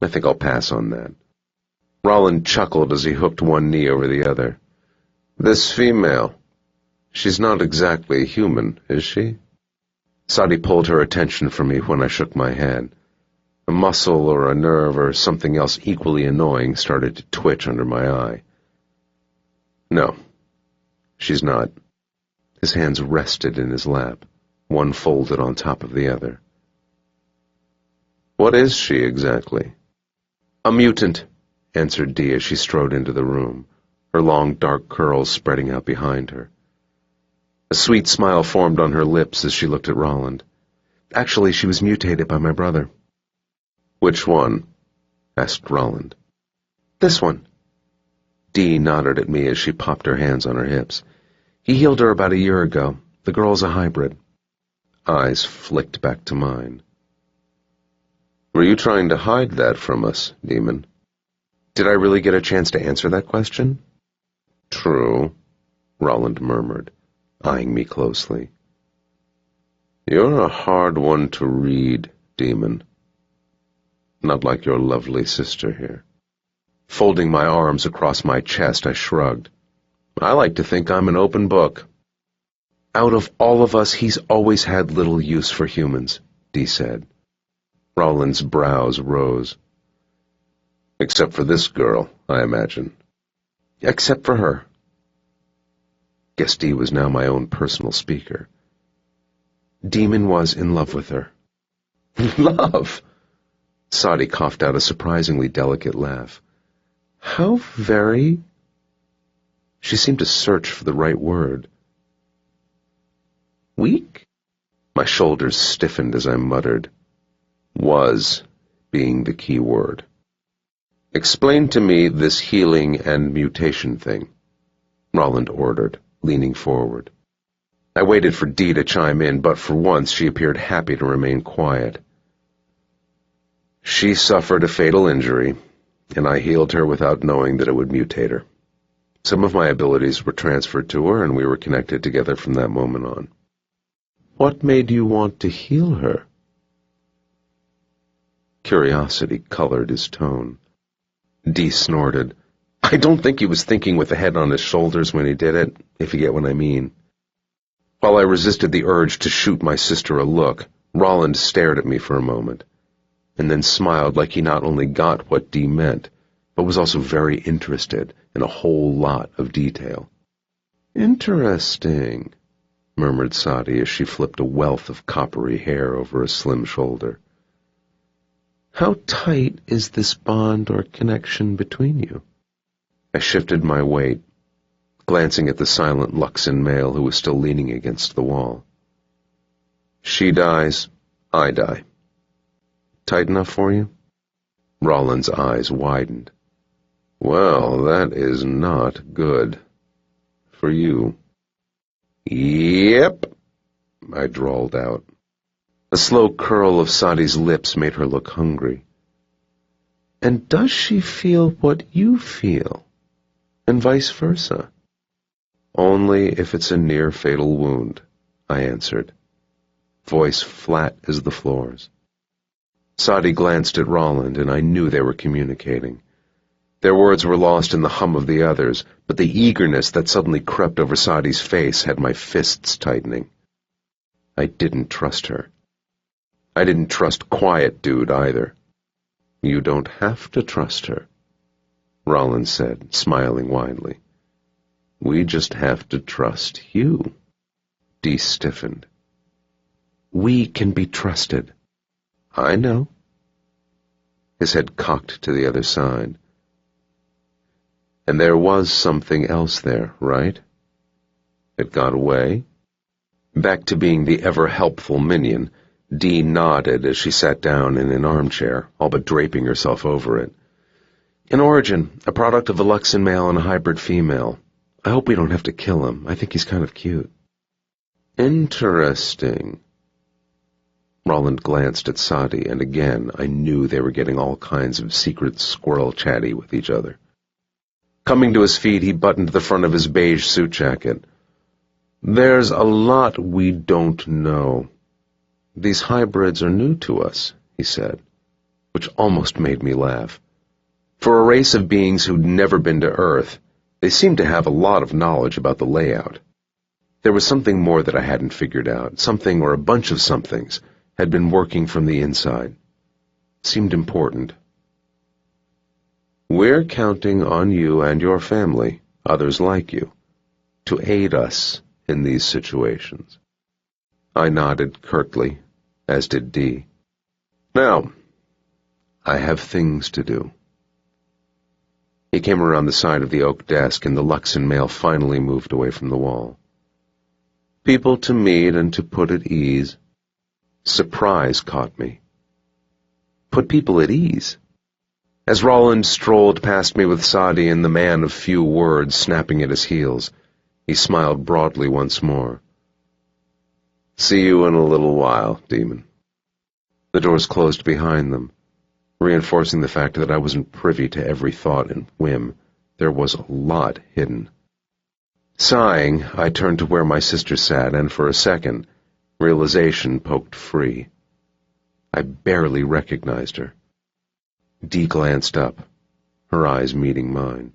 I think I'll pass on that. Roland chuckled as he hooked one knee over the other. This female, she's not exactly human, is she? Sadie pulled her attention from me when I shook my head. A muscle or a nerve or something else equally annoying started to twitch under my eye. No, she's not. His hands rested in his lap, one folded on top of the other. What is she exactly? A mutant, answered Dee as she strode into the room, her long dark curls spreading out behind her. A sweet smile formed on her lips as she looked at Roland. Actually, she was mutated by my brother. Which one? Asked Roland. This one. Dee nodded at me as she popped her hands on her hips. He healed her about a year ago. The girl's a hybrid. Eyes flicked back to mine. Were you trying to hide that from us, Demon? Did I really get a chance to answer that question? True, Roland murmured, eyeing me closely. You're a hard one to read, Demon. Not like your lovely sister here. Folding my arms across my chest, I shrugged. I like to think I'm an open book. Out of all of us, he's always had little use for humans, Dee said. Roland's brows rose. Except for this girl, I imagine. Except for her. Guess Dee was now my own personal speaker. Demon was in love with her. Love? Sadie coughed out a surprisingly delicate laugh. How very... She seemed to search for the right word. Weak? My shoulders stiffened as I muttered. Was being the key word. Explain to me this healing and mutation thing, Roland ordered, leaning forward. I waited for Dee to chime in, but for once she appeared happy to remain quiet. She suffered a fatal injury, and I healed her without knowing that it would mutate her. Some of my abilities were transferred to her, and we were connected together from that moment on. What made you want to heal her? Curiosity colored his tone. Dee snorted. I don't think he was thinking with the head on his shoulders when he did it, if you get what I mean. While I resisted the urge to shoot my sister a look, Roland stared at me for a moment, and then smiled like he not only got what Dee meant, but was also very interested in a whole lot of detail. Interesting, murmured Sadie as she flipped a wealth of coppery hair over a slim shoulder. How tight is this bond or connection between you? I shifted my weight, glancing at the silent Luxon male who was still leaning against the wall. She dies, I die. Tight enough for you? Roland's eyes widened. Well, that is not good. For you. Yep, I drawled out. A slow curl of Sadie's lips made her look hungry. And does she feel what you feel? And vice versa? Only if it's a near-fatal wound, I answered, voice flat as the floors. Sadie glanced at Roland, and I knew they were communicating. Their words were lost in the hum of the others, but the eagerness that suddenly crept over Sadie's face had my fists tightening. I didn't trust her. I didn't trust Quiet Dude either. You don't have to trust her, Roland said, smiling widely. We just have to trust you. Dee stiffened. We can be trusted. I know. His head cocked to the other side. And there was something else there, right? It got away? Back to being the ever-helpful minion, Dee nodded as she sat down in an armchair, all but draping herself over it. An origin, a product of a Luxon male and a hybrid female. I hope we don't have to kill him. I think he's kind of cute. Interesting. Roland glanced at Sadie, and again I knew they were getting all kinds of secret squirrel chatty with each other. Coming to his feet, he buttoned the front of his beige suit jacket. There's a lot we don't know. These hybrids are new to us, he said, which almost made me laugh. For a race of beings who'd never been to Earth, they seemed to have a lot of knowledge about the layout. There was something more that I hadn't figured out. Something, or a bunch of somethings, had been working from the inside. Seemed important. We're counting on you and your family, others like you, to aid us in these situations. I nodded curtly, as did Dee. Now, I have things to do. He came around the side of the oak desk, and the Luxon mail finally moved away from the wall. People to meet and to put at ease. Surprise caught me. Put people at ease? As Roland strolled past me with Sadi and the man of few words snapping at his heels, he smiled broadly once more. See you in a little while, Demon. The doors closed behind them, reinforcing the fact that I wasn't privy to every thought and whim. There was a lot hidden. Sighing, I turned to where my sister sat, and for a second, realization poked free. I barely recognized her. Dee glanced up, her eyes meeting mine.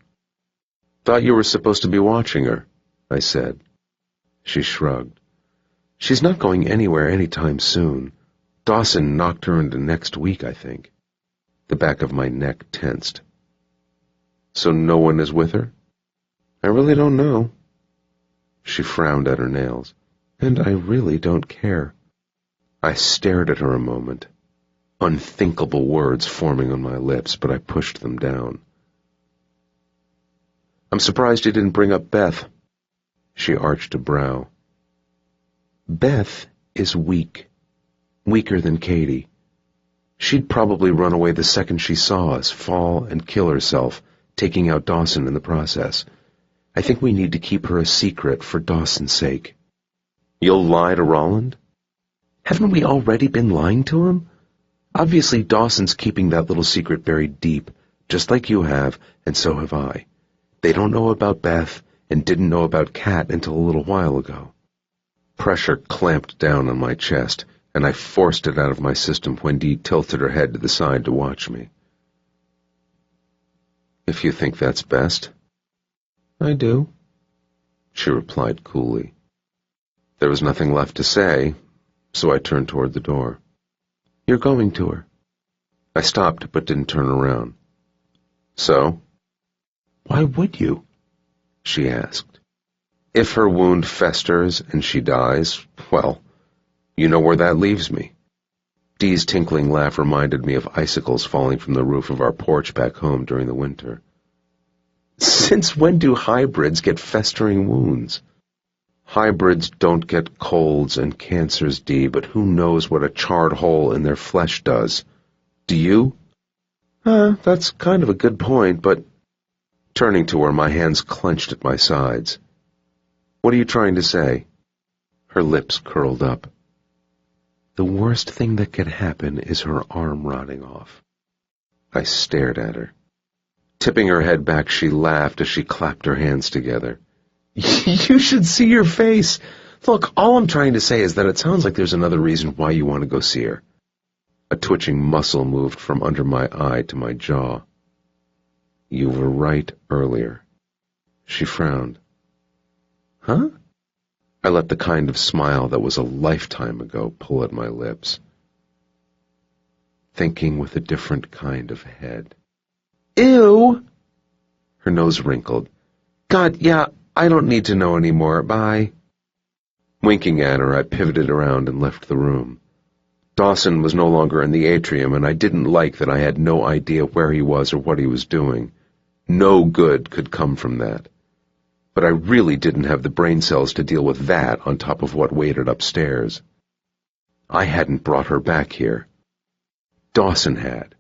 Thought you were supposed to be watching her, I said. She shrugged. She's not going anywhere anytime soon. Dawson knocked her into next week, I think. The back of my neck tensed. So no one is with her? I really don't know. She frowned at her nails. And I really don't care. I stared at her a moment, unthinkable words forming on my lips, but I pushed them down. I'm surprised you didn't bring up Beth. She arched a brow. Beth is weak. Weaker than Katie. She'd probably run away the second she saw us, fall and kill herself, taking out Dawson in the process. I think we need to keep her a secret for Dawson's sake. You'll lie to Roland? Haven't we already been lying to him? Obviously Dawson's keeping that little secret buried deep, just like you have, and so have I. They don't know about Beth, and didn't know about Kat until a little while ago. Pressure clamped down on my chest, and I forced it out of my system when Dee tilted her head to the side to watch me. If you think that's best. I do, she replied coolly. There was nothing left to say, so I turned toward the door. You're going to her. I stopped but didn't turn around. So? Why would you? She asked. If her wound festers and she dies, well, you know where that leaves me. Dee's tinkling laugh reminded me of icicles falling from the roof of our porch back home during the winter. Since when do hybrids get festering wounds? Hybrids don't get colds and cancers, Dee, but who knows what a charred hole in their flesh does? Do you? That's kind of a good point, but... Turning to her, my hands clenched at my sides. What are you trying to say? Her lips curled up. The worst thing that could happen is her arm rotting off. I stared at her. Tipping her head back, she laughed as she clapped her hands together. You should see your face. Look, all I'm trying to say is that it sounds like there's another reason why you want to go see her. A twitching muscle moved from under my eye to my jaw. You were right earlier. She frowned. Huh? I let the kind of smile that was a lifetime ago pull at my lips. Thinking with a different kind of head. Ew! Her nose wrinkled. God, yeah, I don't need to know anymore. Bye. Winking at her, I pivoted around and left the room. Dawson was no longer in the atrium, and I didn't like that I had no idea where he was or what he was doing. No good could come from that. But I really didn't have the brain cells to deal with that on top of what waited upstairs. I hadn't brought her back here. Dawson had.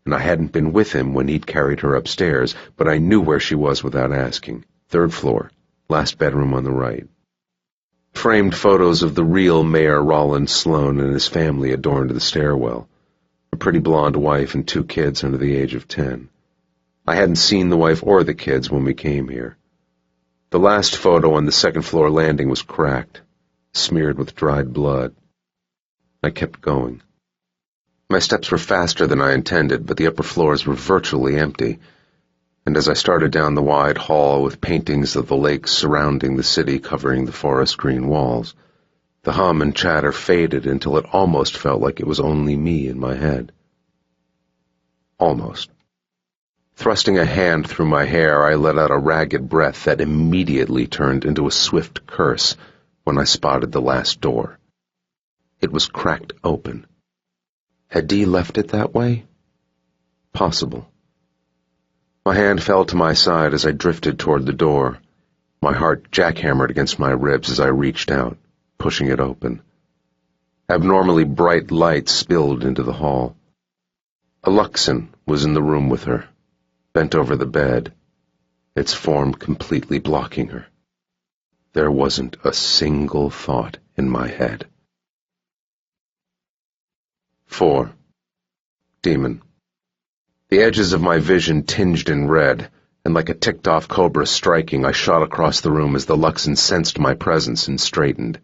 And I hadn't been with him when he'd carried her upstairs, but I knew where she was without asking. 3rd floor, last bedroom on the right. Framed photos of the real Mayor Roland Sloan and his family adorned the stairwell. A pretty blonde wife and 2 kids under the age of 10. I hadn't seen the wife or the kids when we came here. The last photo on the 2nd floor landing was cracked, smeared with dried blood. I kept going. My steps were faster than I intended, but the upper floors were virtually empty, and as I started down the wide hall with paintings of the lakes surrounding the city covering the forest green walls, the hum and chatter faded until it almost felt like it was only me in my head. Almost. Thrusting a hand through my hair, I let out a ragged breath that immediately turned into a swift curse when I spotted the last door. It was cracked open. Had Dee left it that way? Possible. My hand fell to my side as I drifted toward the door. My heart jackhammered against my ribs as I reached out, pushing it open. Abnormally bright light spilled into the hall. A Luxon was in the room with her, bent over the bed, its form completely blocking her. There wasn't a single thought in my head. 4. Demon. The edges of my vision tinged in red, and like a ticked-off cobra striking, I shot across the room as the Luxon sensed my presence and straightened.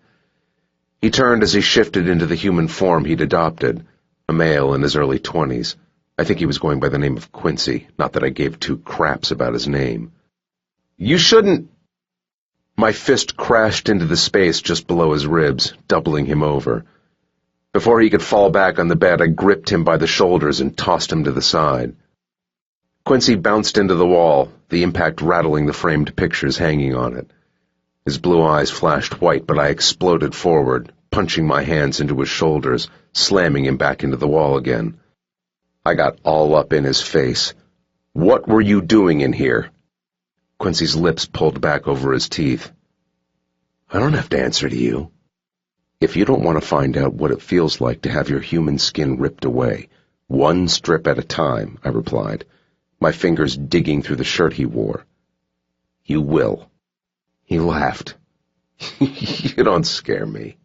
He turned as he shifted into the human form he'd adopted, a male in his early 20s. I think he was going by the name of Quincy, not that I gave two craps about his name. You shouldn't... My fist crashed into the space just below his ribs, doubling him over. Before he could fall back on the bed, I gripped him by the shoulders and tossed him to the side. Quincy bounced into the wall, the impact rattling the framed pictures hanging on it. His blue eyes flashed white, but I exploded forward, punching my hands into his shoulders, slamming him back into the wall again. I got all up in his face. What were you doing in here? Quincy's lips pulled back over his teeth. I don't have to answer to you. If you don't want to find out what it feels like to have your human skin ripped away, one strip at a time, I replied, my fingers digging through the shirt he wore. You will. He laughed. You don't scare me.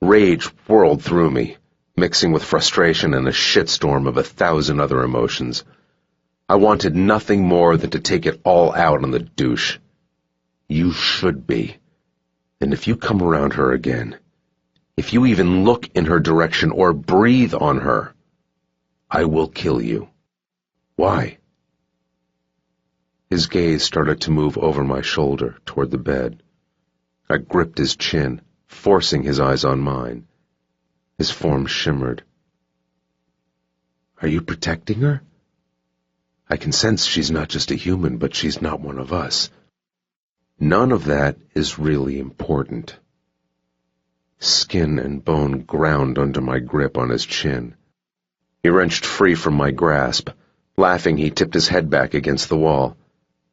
Rage whirled through me, mixing with frustration and a shitstorm of 1,000 other emotions. I wanted nothing more than to take it all out on the douche. You should be. And if you come around her again, if you even look in her direction or breathe on her, I will kill you. Why? His gaze started to move over my shoulder toward the bed. I gripped his chin, forcing his eyes on mine. His form shimmered. Are you protecting her? I can sense she's not just a human, but she's not one of us. None of that is really important. Skin and bone ground under my grip on his chin. He wrenched free from my grasp. Laughing, he tipped his head back against the wall.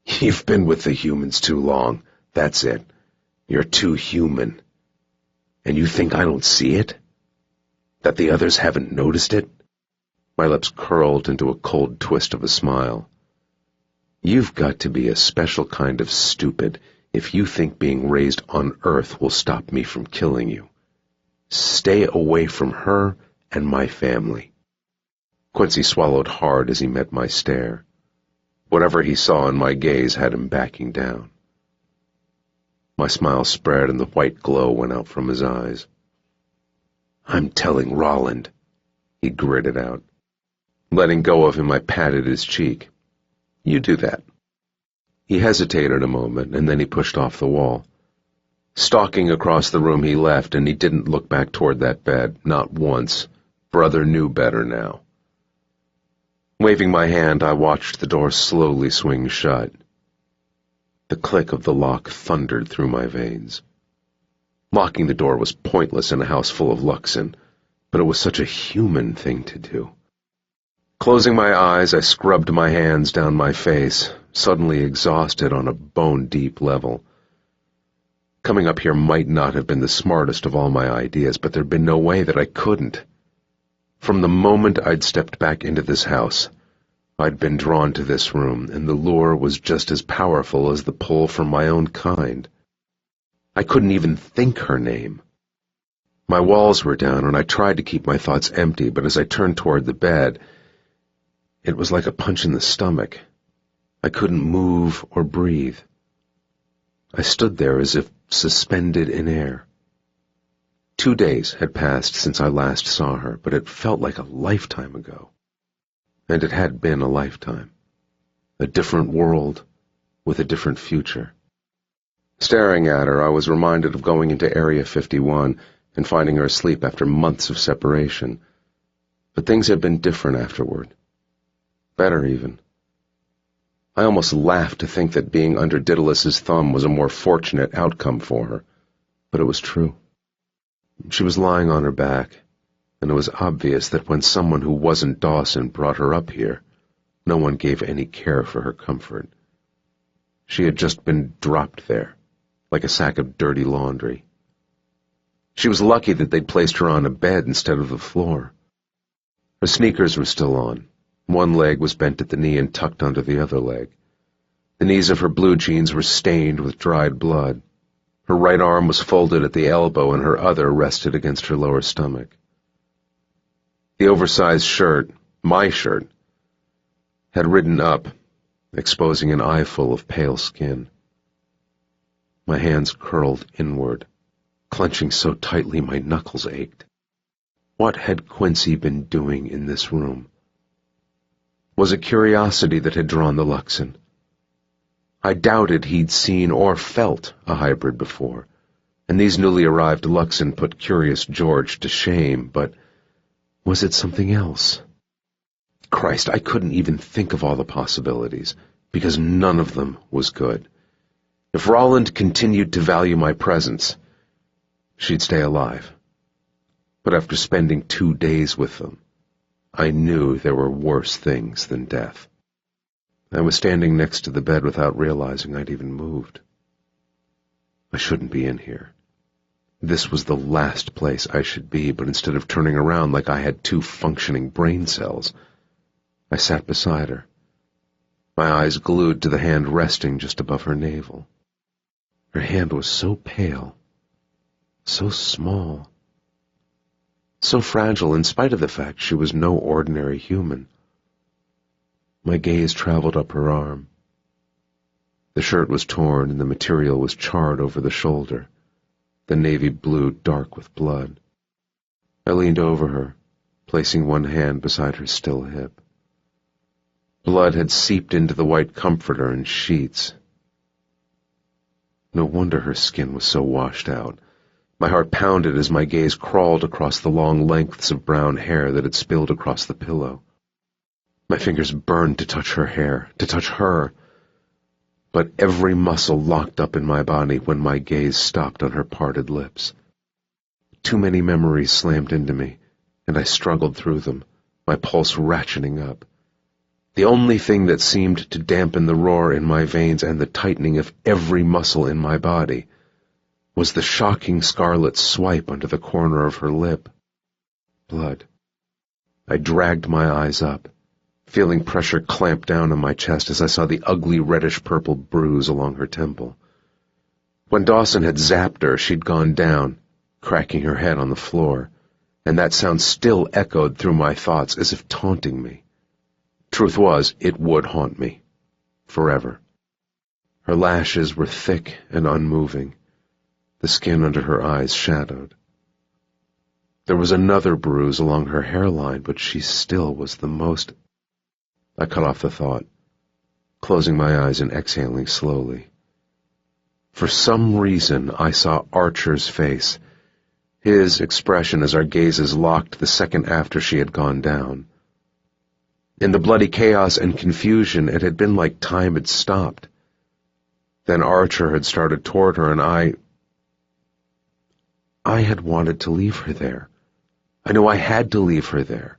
You've been with the humans too long. That's it. You're too human. And you think I don't see it? That the others haven't noticed it? My lips curled into a cold twist of a smile. You've got to be a special kind of stupid if you think being raised on Earth will stop me from killing you. Stay away from her and my family. Quincy swallowed hard as he met my stare. Whatever he saw in my gaze had him backing down. My smile spread and the white glow went out from his eyes. I'm telling Rolland, he gritted out. Letting go of him, I patted his cheek. You do that. He hesitated a moment, and then he pushed off the wall. Stalking across the room he left, and he didn't look back toward that bed, not once. Brother knew better now. Waving my hand, I watched the door slowly swing shut. The click of the lock thundered through my veins. Locking the door was pointless in a house full of Luxon, but it was such a human thing to do. Closing my eyes, I scrubbed my hands down my face, suddenly exhausted on a bone-deep level. Coming up here might not have been the smartest of all my ideas, but there'd been no way that I couldn't. From the moment I'd stepped back into this house, I'd been drawn to this room, and the lure was just as powerful as the pull from my own kind. I couldn't even think her name. My walls were down, and I tried to keep my thoughts empty, but as I turned toward the bed, it was like a punch in the stomach. I couldn't move or breathe. I stood there as if suspended in air. 2 days had passed since I last saw her, but it felt like a lifetime ago. And it had been a lifetime. A different world with a different future. Staring at her, I was reminded of going into Area 51 and finding her asleep after months of separation. But things had been different afterward. Better, even. I almost laughed to think that being under Daedalus's thumb was a more fortunate outcome for her, but it was true. She was lying on her back, and it was obvious that when someone who wasn't Dawson brought her up here, no one gave any care for her comfort. She had just been dropped there, like a sack of dirty laundry. She was lucky that they'd placed her on a bed instead of the floor. Her sneakers were still on. One leg was bent at the knee and tucked under the other leg. The knees of her blue jeans were stained with dried blood. Her right arm was folded at the elbow and her other rested against her lower stomach. The oversized shirt, my shirt, had ridden up, exposing an eyeful of pale skin. My hands curled inward, clenching so tightly my knuckles ached. What had Quincy been doing in this room? Was it curiosity that had drawn the Luxon? I doubted he'd seen or felt a hybrid before, and these newly arrived Luxon put Curious George to shame, but was it something else? Christ, I couldn't even think of all the possibilities, because none of them was good. If Rolland continued to value my presence, she'd stay alive. But after spending 2 days with them, I knew there were worse things than death. I was standing next to the bed without realizing I'd even moved. I shouldn't be in here. This was the last place I should be, but instead of turning around like I had 2 functioning brain cells, I sat beside her, my eyes glued to the hand resting just above her navel. Her hand was so pale, so small, so fragile in spite of the fact she was no ordinary human. My gaze traveled up her arm. The shirt was torn and the material was charred over the shoulder, the navy blue dark with blood. I leaned over her, placing one hand beside her still hip. Blood had seeped into the white comforter and sheets. No wonder her skin was so washed out. My heart pounded as my gaze crawled across the long lengths of brown hair that had spilled across the pillow. My fingers burned to touch her hair, to touch her, but every muscle locked up in my body when my gaze stopped on her parted lips. Too many memories slammed into me, and I struggled through them, my pulse ratcheting up. The only thing that seemed to dampen the roar in my veins and the tightening of every muscle in my body was the shocking scarlet swipe under the corner of her lip. Blood. I dragged my eyes up, feeling pressure clamp down on my chest as I saw the ugly reddish-purple bruise along her temple. When Dawson had zapped her, she'd gone down, cracking her head on the floor, and that sound still echoed through my thoughts as if taunting me. Truth was, it would haunt me. Forever. Her lashes were thick and unmoving, the skin under her eyes shadowed. There was another bruise along her hairline, but she still was the most... I cut off the thought, closing my eyes and exhaling slowly. For some reason, I saw Archer's face, his expression as our gazes locked the second after she had gone down. In the bloody chaos and confusion, it had been like time had stopped. Then Archer had started toward her, and I had wanted to leave her there. I knew I had to leave her there.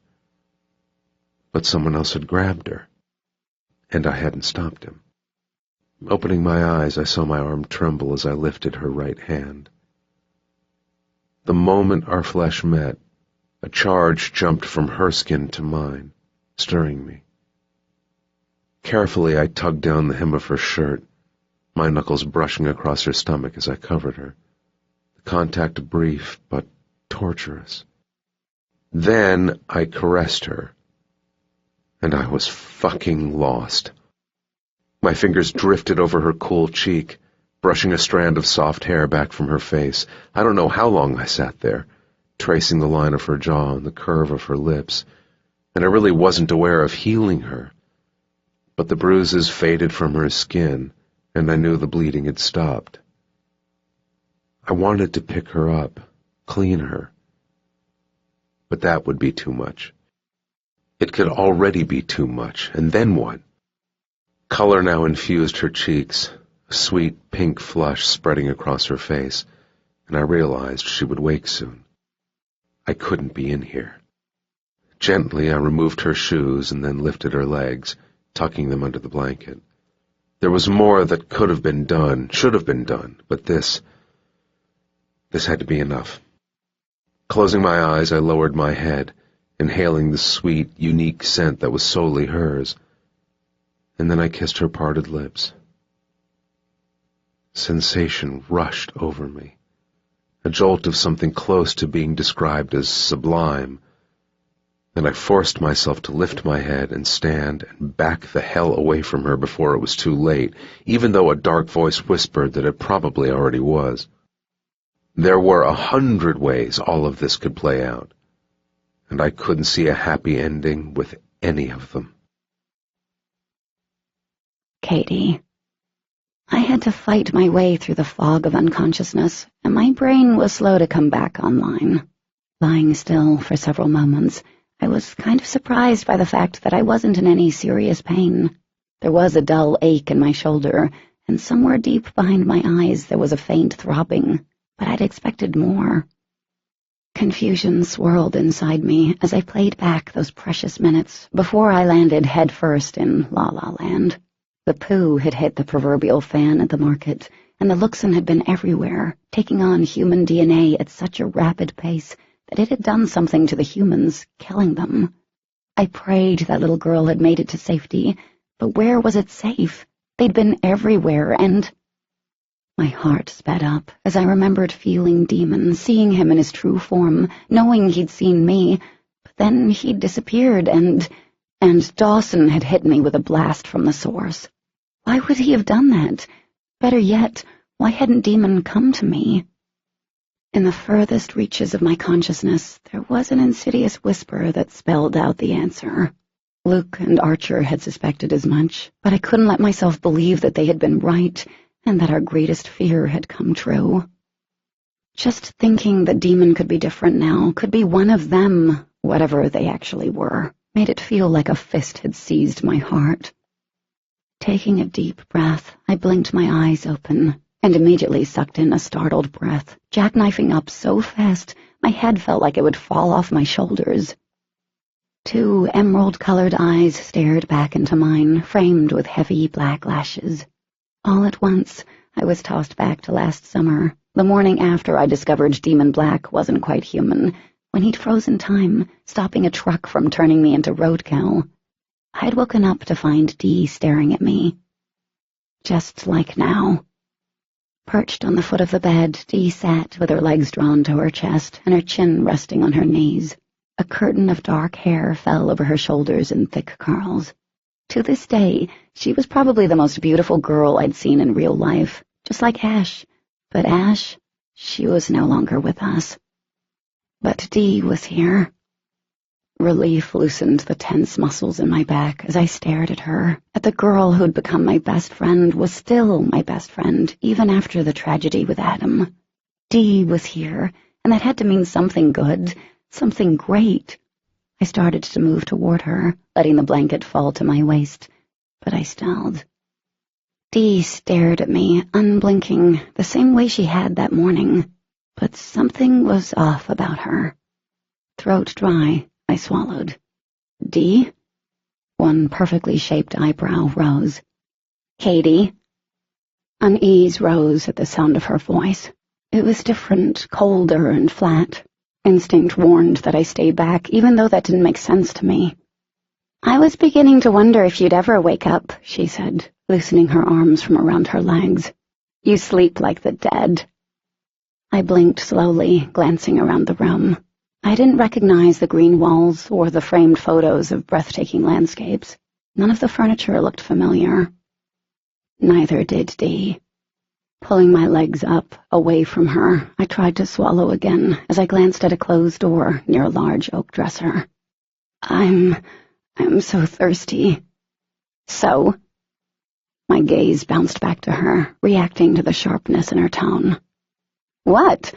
But someone else had grabbed her, and I hadn't stopped him. Opening my eyes, I saw my arm tremble as I lifted her right hand. The moment our flesh met, a charge jumped from her skin to mine, stirring me. Carefully, I tugged down the hem of her shirt, my knuckles brushing across her stomach as I covered her. The contact brief, but torturous. Then I caressed her, and I was fucking lost. My fingers drifted over her cool cheek, brushing a strand of soft hair back from her face. I don't know how long I sat there, tracing the line of her jaw and the curve of her lips, and I really wasn't aware of healing her. But the bruises faded from her skin, and I knew the bleeding had stopped. I wanted to pick her up, clean her. But that would be too much. It could already be too much, and then what? Color now infused her cheeks, a sweet pink flush spreading across her face, and I realized she would wake soon. I couldn't be in here. Gently, I removed her shoes and then lifted her legs, tucking them under the blanket. There was more that could have been done, should have been done, but this had to be enough. Closing my eyes, I lowered my head, inhaling the sweet, unique scent that was solely hers, and then I kissed her parted lips. Sensation rushed over me, a jolt of something close to being described as sublime, and I forced myself to lift my head and stand and back the hell away from her before it was too late, even though a dark voice whispered that it probably already was. There were 100 ways all of this could play out, and I couldn't see a happy ending with any of them. Katie. I had to fight my way through the fog of unconsciousness, and my brain was slow to come back online. Lying still for several moments, I was kind of surprised by the fact that I wasn't in any serious pain. There was a dull ache in my shoulder, and somewhere deep behind my eyes there was a faint throbbing, but I'd expected more. Confusion swirled inside me as I played back those precious minutes before I landed headfirst in La La Land. The poo had hit the proverbial fan at the market, and the Luxon had been everywhere, taking on human DNA at such a rapid pace that it had done something to the humans, killing them. I prayed that little girl had made it to safety, but where was it safe? They'd been everywhere, and... My heart sped up as I remembered feeling Demon, seeing him in his true form, knowing he'd seen me, but then he'd disappeared, and Dawson had hit me with a blast from the source. Why would he have done that? Better yet, why hadn't Demon come to me? In the furthest reaches of my consciousness, there was an insidious whisper that spelled out the answer. Luke and Archer had suspected as much, but I couldn't let myself believe that they had been right, and that our greatest fear had come true. Just thinking that Demon could be different now, could be one of them, whatever they actually were, made it feel like a fist had seized my heart. Taking a deep breath, I blinked my eyes open, and immediately sucked in a startled breath, jackknifing up so fast my head felt like it would fall off my shoulders. 2 emerald-colored eyes stared back into mine, framed with heavy black lashes. All at once, I was tossed back to last summer, the morning after I discovered Demon Black wasn't quite human, when he'd frozen time, stopping a truck from turning me into roadkill. I'd woken up to find Dee staring at me. Just like now. Perched on the foot of the bed, Dee sat with her legs drawn to her chest and her chin resting on her knees. A curtain of dark hair fell over her shoulders in thick curls. To this day, she was probably the most beautiful girl I'd seen in real life, just like Ash. But Ash, she was no longer with us. But Dee was here. Relief loosened the tense muscles in my back as I stared at her, at the girl who'd become my best friend, was still my best friend, even after the tragedy with Adam. Dee was here, and that had to mean something good, something great. I started to move toward her, letting the blanket fall to my waist, but I stalled. Dee stared at me, unblinking, the same way she had that morning, but something was off about her. Throat dry, I swallowed. Dee? One perfectly shaped eyebrow rose. Katie? Unease rose at the sound of her voice. It was different, colder and flat. Instinct warned that I stay back, even though that didn't make sense to me. I was beginning to wonder if you'd ever wake up, she said, loosening her arms from around her legs. You sleep like the dead. I blinked slowly, glancing around the room. I didn't recognize the green walls or the framed photos of breathtaking landscapes. None of the furniture looked familiar. Neither did Dee. Pulling my legs up, away from her, I tried to swallow again as I glanced at a closed door near a large oak dresser. I'm so thirsty. So? My gaze bounced back to her, reacting to the sharpness in her tone. What?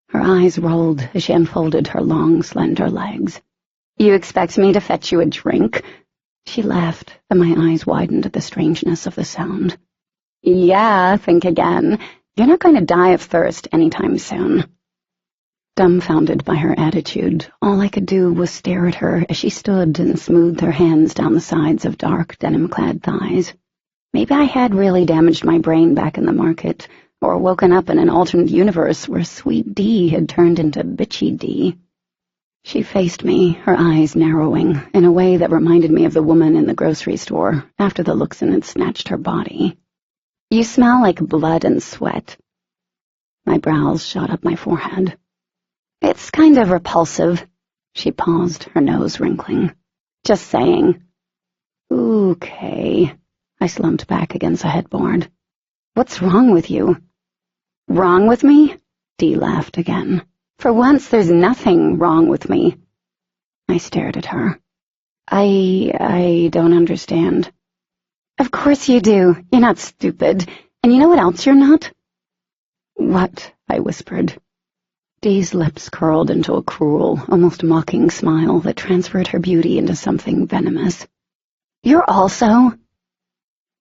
Her eyes rolled as she unfolded her long, slender legs. You expect me to fetch you a drink? She laughed, and my eyes widened at the strangeness of the sound. Yeah, think again. You're not going to die of thirst anytime soon. Dumbfounded by her attitude, all I could do was stare at her as she stood and smoothed her hands down the sides of dark, denim-clad thighs. Maybe I had really damaged my brain back in the market, or woken up in an alternate universe where sweet D had turned into bitchy D. She faced me, her eyes narrowing, in a way that reminded me of the woman in the grocery store after the Luxon had snatched her body. You smell like blood and sweat. My brows shot up my forehead. It's kind of repulsive. She paused, her nose wrinkling. Just saying. Okay. I slumped back against the headboard. What's wrong with you? Wrong with me? Dee laughed again. For once, there's nothing wrong with me. I stared at her. I don't understand. Of course you do. You're not stupid. And you know what else you're not? What? I whispered. Dee's lips curled into a cruel, almost mocking smile that transferred her beauty into something venomous. You're also...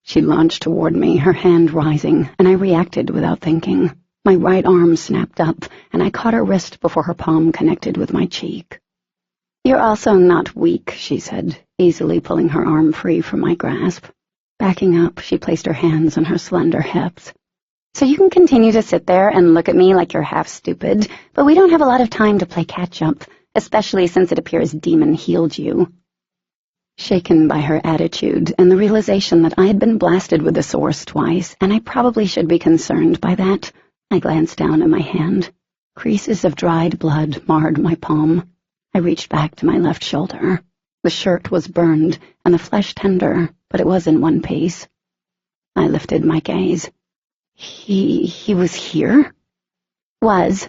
She launched toward me, her hand rising, and I reacted without thinking. My right arm snapped up, and I caught her wrist before her palm connected with my cheek. You're also not weak, she said, easily pulling her arm free from my grasp. Backing up, she placed her hands on her slender hips. So you can continue to sit there and look at me like you're half stupid, but we don't have a lot of time to play catch-up, especially since it appears Demon healed you. Shaken by her attitude and the realization that I had been blasted with the source twice, and I probably should be concerned by that, I glanced down at my hand. Creases of dried blood marred my palm. I reached back to my left shoulder. The shirt was burned, and the flesh tender, but it was in one piece. I lifted my gaze. He was here? Was.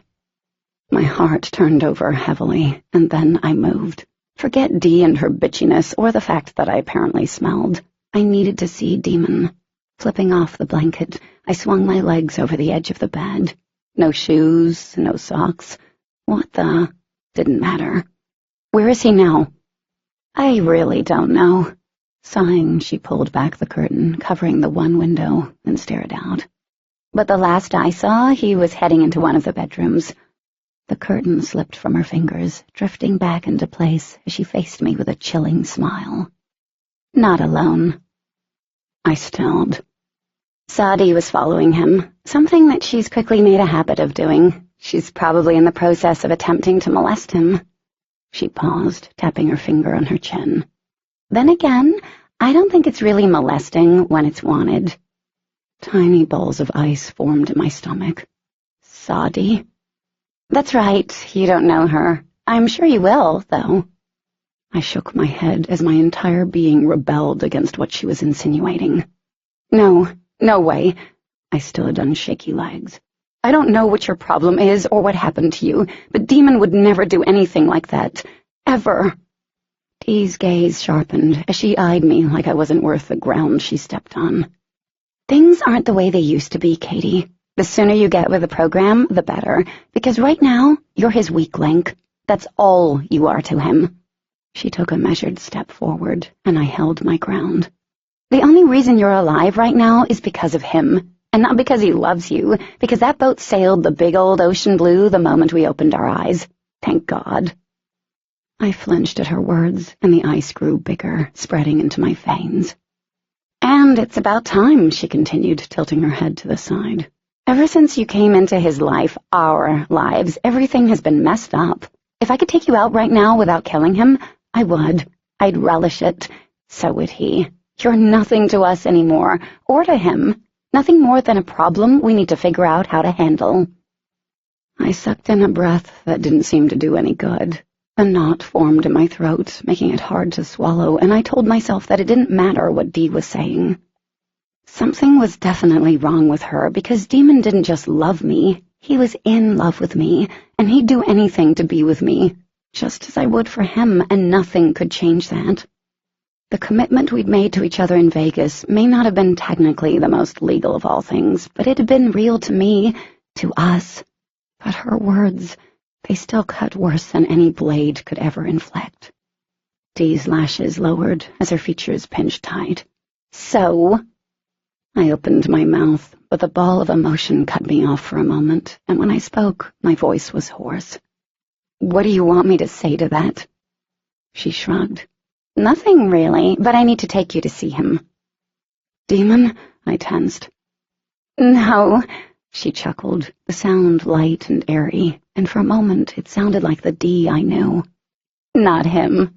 My heart turned over heavily, and then I moved. Forget Dee and her bitchiness, or the fact that I apparently smelled. I needed to see Demon. Flipping off the blanket, I swung my legs over the edge of the bed. No shoes, no socks. What the? Didn't matter. Where is he now? I really don't know. Sighing, she pulled back the curtain, covering the one window, and stared out. But the last I saw, he was heading into one of the bedrooms. The curtain slipped from her fingers, drifting back into place as she faced me with a chilling smile. Not alone. I stilled. Saadi was following him, something that she's quickly made a habit of doing. She's probably in the process of attempting to molest him. She paused, tapping her finger on her chin. Then again, I don't think it's really molesting when it's wanted. Tiny balls of ice formed in my stomach. Saadi? That's right, you don't know her. I'm sure you will, though. I shook my head as my entire being rebelled against what she was insinuating. No way. I stood on shaky legs. I don't know what your problem is or what happened to you, but Demon would never do anything like that. Ever. Dee's gaze sharpened as she eyed me like I wasn't worth the ground she stepped on. Things aren't the way they used to be, Katie. The sooner you get with the program, the better, because right now, you're his weak link. That's all you are to him. She took a measured step forward, and I held my ground. The only reason you're alive right now is because of him, and not because he loves you, because that boat sailed the big old ocean blue the moment we opened our eyes. Thank God. I flinched at her words, and the ice grew bigger, spreading into my veins. And it's about time, she continued, tilting her head to the side. Ever since you came into his life, our lives, everything has been messed up. If I could take you out right now without killing him, I would. I'd relish it. So would he. You're nothing to us anymore, or to him. Nothing more than a problem we need to figure out how to handle. I sucked in a breath that didn't seem to do any good. A knot formed in my throat, making it hard to swallow, and I told myself that it didn't matter what Dee was saying. Something was definitely wrong with her, because Demon didn't just love me, he was in love with me, and he'd do anything to be with me, just as I would for him, and nothing could change that. The commitment we'd made to each other in Vegas may not have been technically the most legal of all things, but it had been real to me, to us. But her words, they still cut worse than any blade could ever inflict. Dee's lashes lowered as her features pinched tight. So? I opened my mouth, but the ball of emotion cut me off for a moment, and when I spoke, my voice was hoarse. What do you want me to say to that? She shrugged. Nothing, really, but I need to take you to see him. Demon? I tensed. No, she chuckled, the sound light and airy, and for a moment it sounded like the Dee I knew. Not him.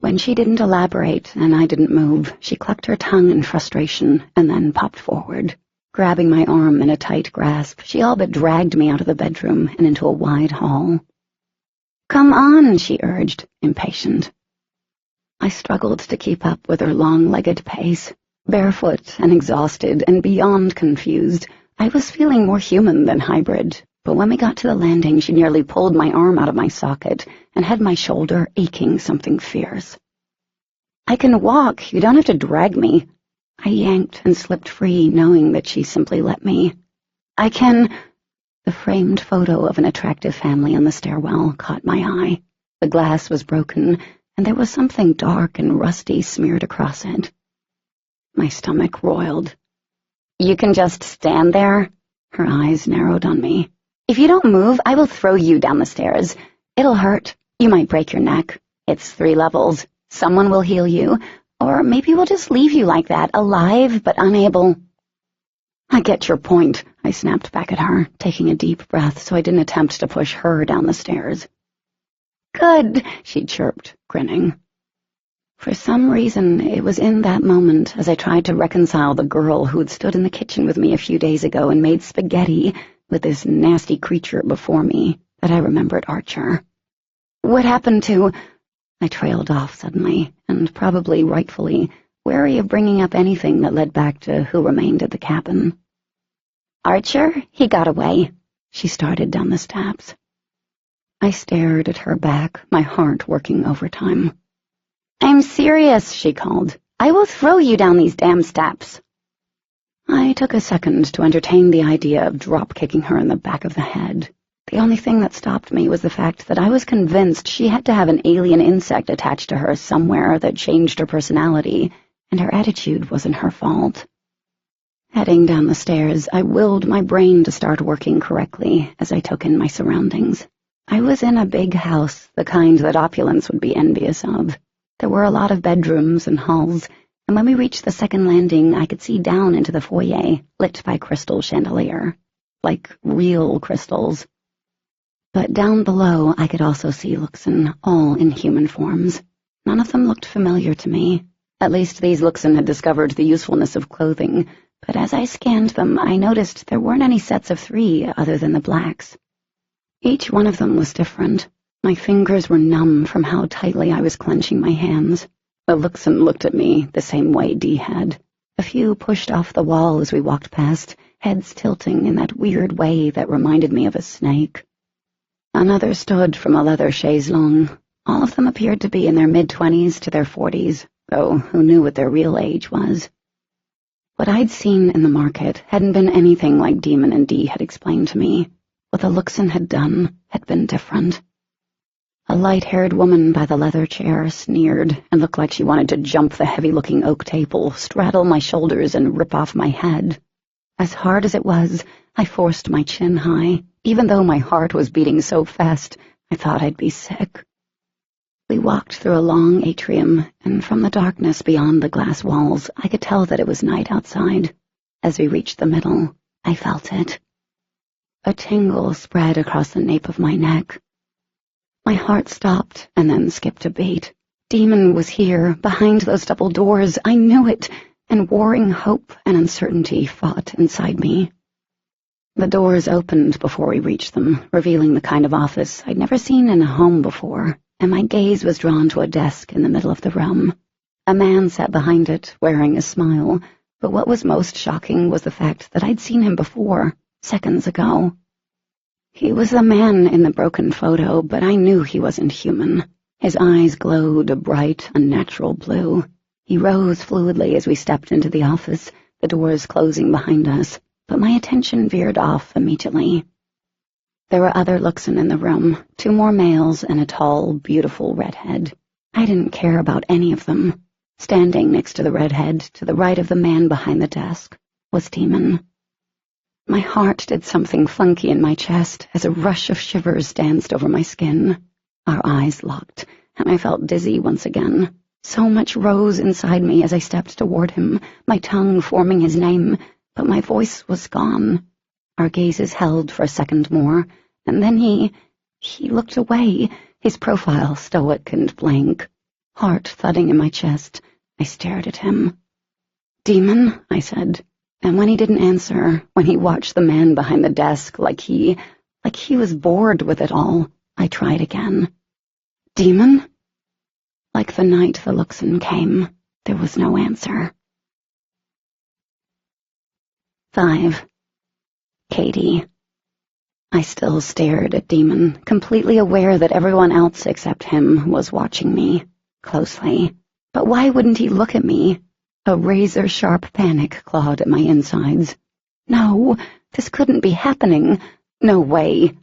When she didn't elaborate and I didn't move, she clucked her tongue in frustration and then popped forward. Grabbing my arm in a tight grasp, she all but dragged me out of the bedroom and into a wide hall. Come on, she urged, impatient. I struggled to keep up with her long-legged pace. Barefoot and exhausted and beyond confused, I was feeling more human than hybrid, but when we got to the landing she nearly pulled my arm out of my socket and had my shoulder aching something fierce. I can walk, you don't have to drag me. I yanked and slipped free, knowing that she simply let me. I can... The framed photo of an attractive family on the stairwell caught my eye. The glass was broken, and there was something dark and rusty smeared across it. My stomach roiled. You can just stand there? Her eyes narrowed on me. If you don't move, I will throw you down the stairs. It'll hurt. You might break your neck. It's 3 levels. Someone will heal you. Or maybe we'll just leave you like that, alive but unable. I get your point, I snapped back at her, taking a deep breath so I didn't attempt to push her down the stairs. Good, she chirped, grinning. For some reason, it was in that moment, as I tried to reconcile the girl who had stood in the kitchen with me a few days ago and made spaghetti with this nasty creature before me, that I remembered Archer. What happened to... I trailed off suddenly, and probably rightfully, wary of bringing up anything that led back to who remained at the cabin. Archer? He got away. She started down the steps. I stared at her back, my heart working overtime. I'm serious, she called. I will throw you down these damn steps. I took a second to entertain the idea of drop-kicking her in the back of the head. The only thing that stopped me was the fact that I was convinced she had to have an alien insect attached to her somewhere that changed her personality, and her attitude wasn't her fault. Heading down the stairs, I willed my brain to start working correctly as I took in my surroundings. I was in a big house, the kind that opulence would be envious of. There were a lot of bedrooms and halls, and when we reached the second landing, I could see down into the foyer, lit by crystal chandelier. Like real crystals. But down below, I could also see Luxon, all in human forms. None of them looked familiar to me. At least these Luxon had discovered the usefulness of clothing, but as I scanned them, I noticed there weren't any sets of 3 other than the blacks. Each one of them was different. My fingers were numb from how tightly I was clenching my hands. The Luxon looked at me the same way Dee had. A few pushed off the wall as we walked past, heads tilting in that weird way that reminded me of a snake. Another stood from a leather chaise longue. All of them appeared to be in their mid-20s to their 40s, though who knew what their real age was. What I'd seen in the market hadn't been anything like Demon and Dee had explained to me. What the Luxon had done had been different. A light-haired woman by the leather chair sneered and looked like she wanted to jump the heavy-looking oak table, straddle my shoulders, and rip off my head. As hard as it was, I forced my chin high, even though my heart was beating so fast I thought I'd be sick. We walked through a long atrium, and from the darkness beyond the glass walls, I could tell that it was night outside. As we reached the middle, I felt it. A tingle spread across the nape of my neck. My heart stopped and then skipped a beat. Demon was here, behind those double doors. I knew it, and warring hope and uncertainty fought inside me. The doors opened before we reached them, revealing the kind of office I'd never seen in a home before, and my gaze was drawn to a desk in the middle of the room. A man sat behind it, wearing a smile, But what was most shocking was the fact that I'd seen him before, seconds ago. He was the man in the broken photo, but I knew he wasn't human. His eyes glowed a bright, unnatural blue. He rose fluidly as we stepped into the office, the doors closing behind us, but my attention veered off immediately. There were other Luxon in the room, 2 more males and a tall, beautiful redhead. I didn't care about any of them. Standing next to the redhead, to the right of the man behind the desk, was Demon. My heart did something funky in my chest as a rush of shivers danced over my skin. Our eyes locked, and I felt dizzy once again. So much rose inside me as I stepped toward him, my tongue forming his name, but my voice was gone. Our gazes held for a second more, and then he looked away, his profile stoic and blank. Heart thudding in my chest, I stared at him. "Demon," I said, and when he didn't answer, when he watched the man behind the desk like he was bored with it all, I tried again. "Demon?" Like the night the Luxon came, there was no answer. 5. Katie. I still stared at Demon, completely aware that everyone else except him was watching me, closely. But why wouldn't he look at me? A razor-sharp panic clawed at my insides. No, this couldn't be happening. No way.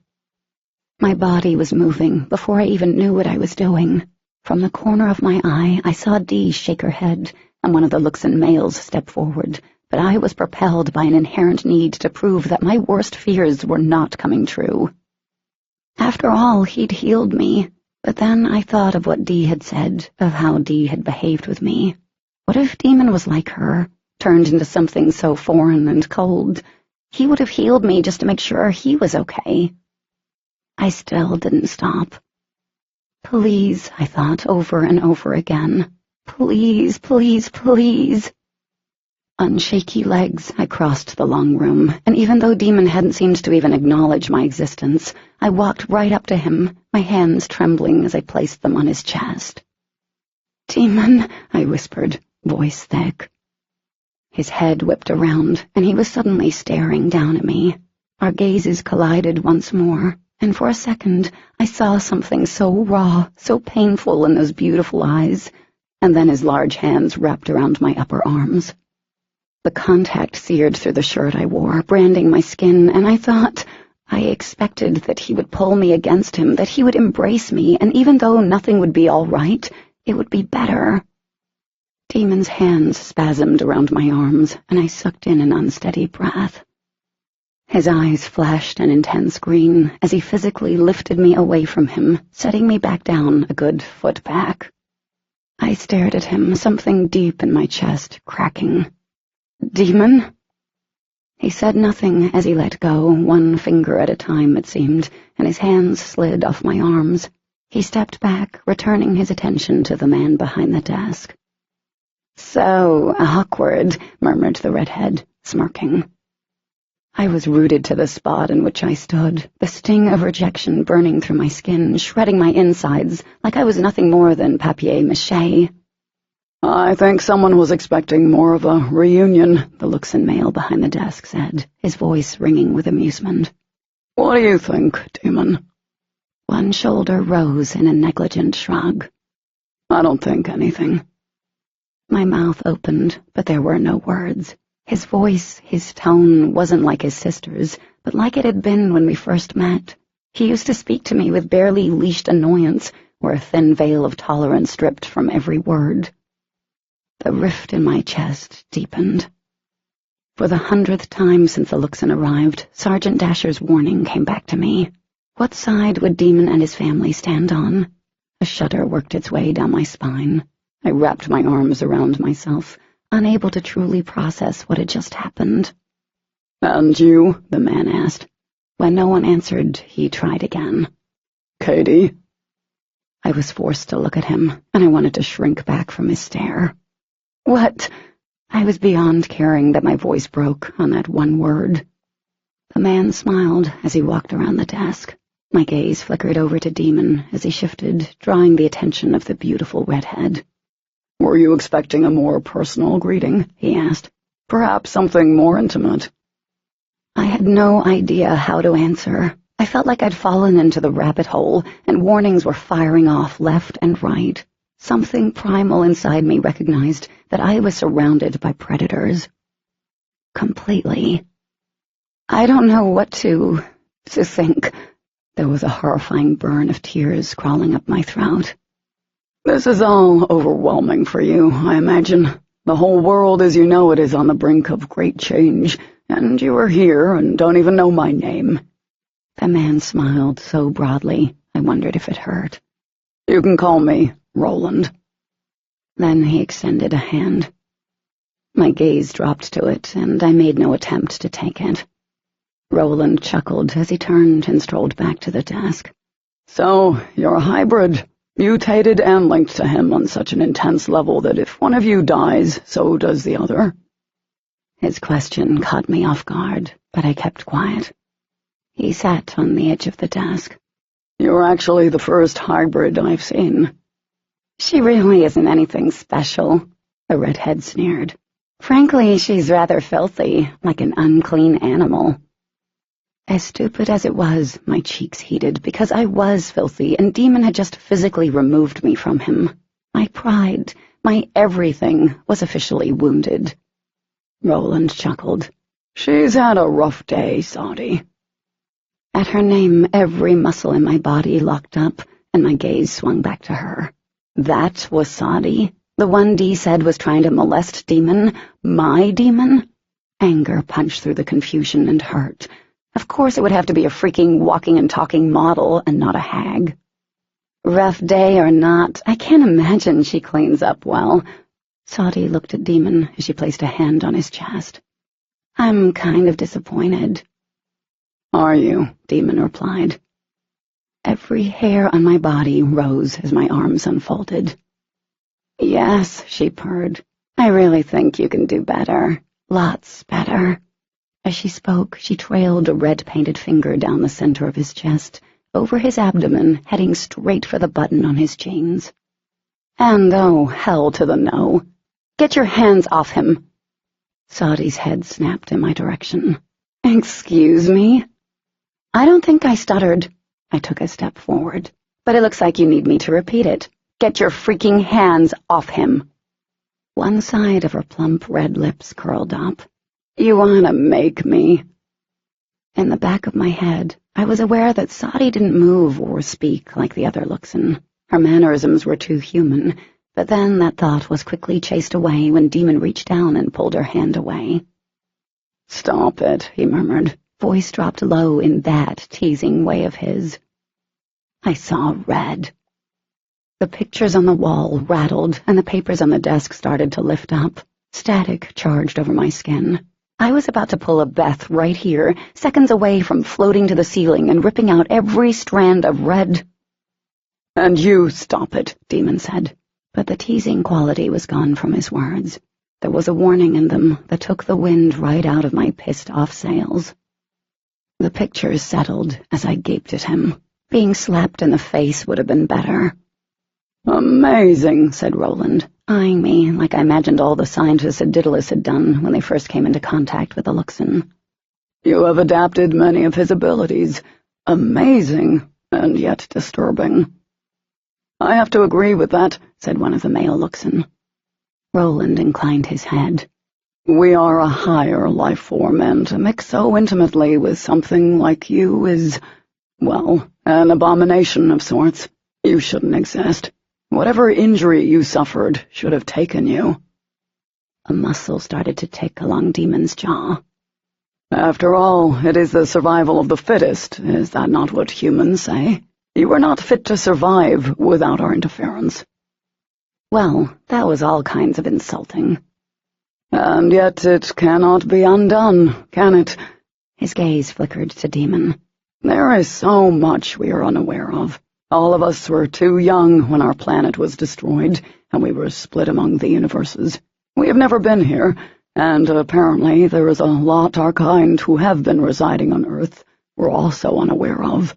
My body was moving before I even knew what I was doing. From the corner of my eye, I saw Dee shake her head, and one of the Luxon males step forward, but I was propelled by an inherent need to prove that my worst fears were not coming true. After all, he'd healed me, but then I thought of what Dee had said, of how Dee had behaved with me. What if Demon was like her, turned into something so foreign and cold? He would have healed me just to make sure he was okay. I still didn't stop. Please, I thought over and over again. Please, please, please. On shaky legs, I crossed the long room, and even though Demon hadn't seemed to even acknowledge my existence, I walked right up to him, my hands trembling as I placed them on his chest. "Demon," I whispered, voice thick. His head whipped around, and he was suddenly staring down at me. Our gazes collided once more, and for a second I saw something so raw, so painful in those beautiful eyes, and then his large hands wrapped around my upper arms. The contact seared through the shirt I wore, branding my skin, and I expected that he would pull me against him, that he would embrace me, and even though nothing would be all right, it would be better. Demon's hands spasmed around my arms, and I sucked in an unsteady breath. His eyes flashed an intense green as he physically lifted me away from him, setting me back down a good foot back. I stared at him, something deep in my chest cracking. "Demon?" He said nothing as he let go, one finger at a time, it seemed, and his hands slid off my arms. He stepped back, returning his attention to the man behind the desk. "So awkward," murmured the redhead, smirking. I was rooted to the spot in which I stood, the sting of rejection burning through my skin, shredding my insides, like I was nothing more than papier-mâché. "I think someone was expecting more of a reunion," the Luxon male behind the desk said, his voice ringing with amusement. "What do you think, Demon?" One shoulder rose in a negligent shrug. "I don't think anything." My mouth opened, but there were no words. His voice, his tone, wasn't like his sister's, but like it had been when we first met. He used to speak to me with barely leashed annoyance, or a thin veil of tolerance stripped from every word. The rift in my chest deepened. For the 100th time since the Luxon arrived, Sergeant Dasher's warning came back to me. What side would Demon and his family stand on? A shudder worked its way down my spine. I wrapped my arms around myself, unable to truly process what had just happened. "And you?" the man asked. When no one answered, he tried again. "Katie?" I was forced to look at him, and I wanted to shrink back from his stare. "What?" I was beyond caring that my voice broke on that one word. The man smiled as he walked around the desk. My gaze flickered over to Demon as he shifted, drawing the attention of the beautiful redhead. "Were you expecting a more personal greeting?" he asked. Perhaps something more intimate. I had no idea how to answer. I felt like I'd fallen into the rabbit hole, and warnings were firing off left and right. Something primal inside me recognized that I was surrounded by predators. Completely. I don't know what to think. There was a horrifying burn of tears crawling up my throat. This is all overwhelming for you, I imagine. The whole world as you know it is on the brink of great change, and you are here and don't even know my name. The man smiled so broadly, I wondered if it hurt. You can call me Roland. Then he extended a hand. My gaze dropped to it, and I made no attempt to take it. Roland chuckled as he turned and strolled back to the desk. So, you're a hybrid, mutated and linked to him on such an intense level that if one of you dies, so does the other. His question caught me off guard, but I kept quiet. He sat on the edge of the desk. You're actually the first hybrid I've seen. She really isn't anything special, the redhead sneered. Frankly, she's rather filthy, like an unclean animal. As stupid as it was, my cheeks heated because I was filthy and Demon had just physically removed me from him. My pride, my everything was officially wounded. Roland chuckled. She's had a rough day, Saudi. At her name, every muscle in my body locked up, and my gaze swung back to her. That was Saudi, the one Dee said was trying to molest Demon, my Demon? Anger punched through the confusion and hurt. Of course it would have to be a freaking walking and talking model and not a hag. Rough day or not, I can't imagine she cleans up well. Saudi looked at Demon as she placed a hand on his chest. I'm kind of disappointed. Are you? Demon replied. Every hair on my body rose as my arms unfolded. Yes, she purred. I really think you can do better. Lots better. As she spoke, she trailed a red-painted finger down the center of his chest, over his abdomen, heading straight for the button on his jeans. And oh, hell to the no. Get your hands off him. Saudi's head snapped in my direction. Excuse me? I don't think I stuttered. I took a step forward. But it looks like you need me to repeat it. Get your freaking hands off him. One side of her plump red lips curled up. You want to make me? In the back of my head, I was aware that Saudi didn't move or speak like the other Luxon. Her mannerisms were too human, but then that thought was quickly chased away when Demon reached down and pulled her hand away. Stop it, he murmured. Voice dropped low in that teasing way of his. I saw red. The pictures on the wall rattled, and the papers on the desk started to lift up. Static charged over my skin. I was about to pull a Beth right here, seconds away from floating to the ceiling and ripping out every strand of red. And you stop it, Demon said. But the teasing quality was gone from his words. There was a warning in them that took the wind right out of my pissed-off sails. The pictures settled as I gaped at him. Being slapped in the face would have been better. Amazing, said Roland, eyeing me like I imagined all the scientists at Daedalus had done when they first came into contact with the Luxon. You have adapted many of his abilities. Amazing, and yet disturbing. I have to agree with that, said one of the male Luxon. Roland inclined his head. We are a higher life form, and to mix so intimately with something like you is, well, an abomination of sorts. You shouldn't exist. Whatever injury you suffered should have taken you. A muscle started to tick along Demon's jaw. After all, it is the survival of the fittest. Is that not what humans say? You are not fit to survive without our interference. Well, that was all kinds of insulting. And yet it cannot be undone, can it? His gaze flickered to Demon. There is so much we are unaware of. All of us were too young when our planet was destroyed, and we were split among the universes. We have never been here, and apparently there is a lot our kind who have been residing on Earth were also unaware of.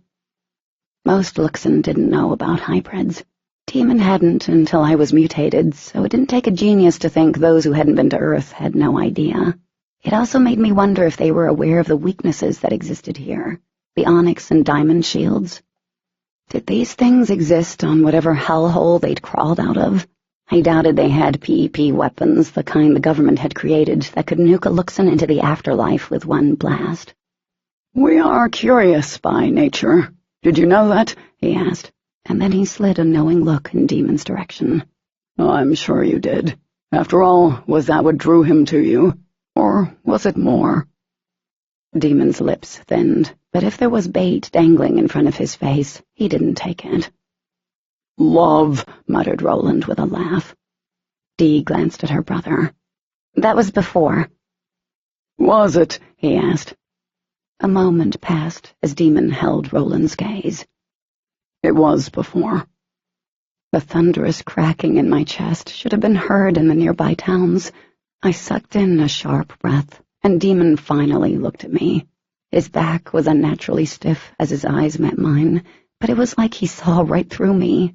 Most Luxon didn't know about hybrids. Demon hadn't until I was mutated, so it didn't take a genius to think those who hadn't been to Earth had no idea. It also made me wonder if they were aware of the weaknesses that existed here, the onyx and diamond shields. Did these things exist on whatever hellhole they'd crawled out of? I doubted they had PEP weapons, the kind the government had created, that could nuke a Luxon into the afterlife with one blast. "We are curious by nature. Did you know that?" he asked, and then he slid a knowing look in Demon's direction. "I'm sure you did. After all, was that what drew him to you? Or was it more?" Demon's lips thinned, but if there was bait dangling in front of his face, he didn't take it. "Love," muttered Roland with a laugh. Dee glanced at her brother. "That was before." "Was it?" he asked. A moment passed as Demon held Roland's gaze. "It was before." The thunderous cracking in my chest should have been heard in the nearby towns. I sucked in a sharp breath, and Demon finally looked at me. His back was unnaturally stiff as his eyes met mine, but it was like he saw right through me.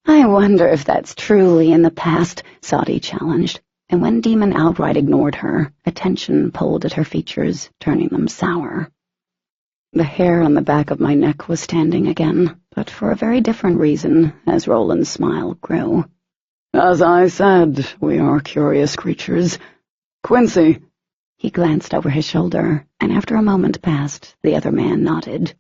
"I wonder if that's truly in the past," Saudi challenged, and when Demon outright ignored her, attention pulled at her features, turning them sour. The hair on the back of my neck was standing again, but for a very different reason, as Roland's smile grew. "As I said, we are curious creatures. Quincy." He glanced over his shoulder, and after a moment passed, the other man nodded.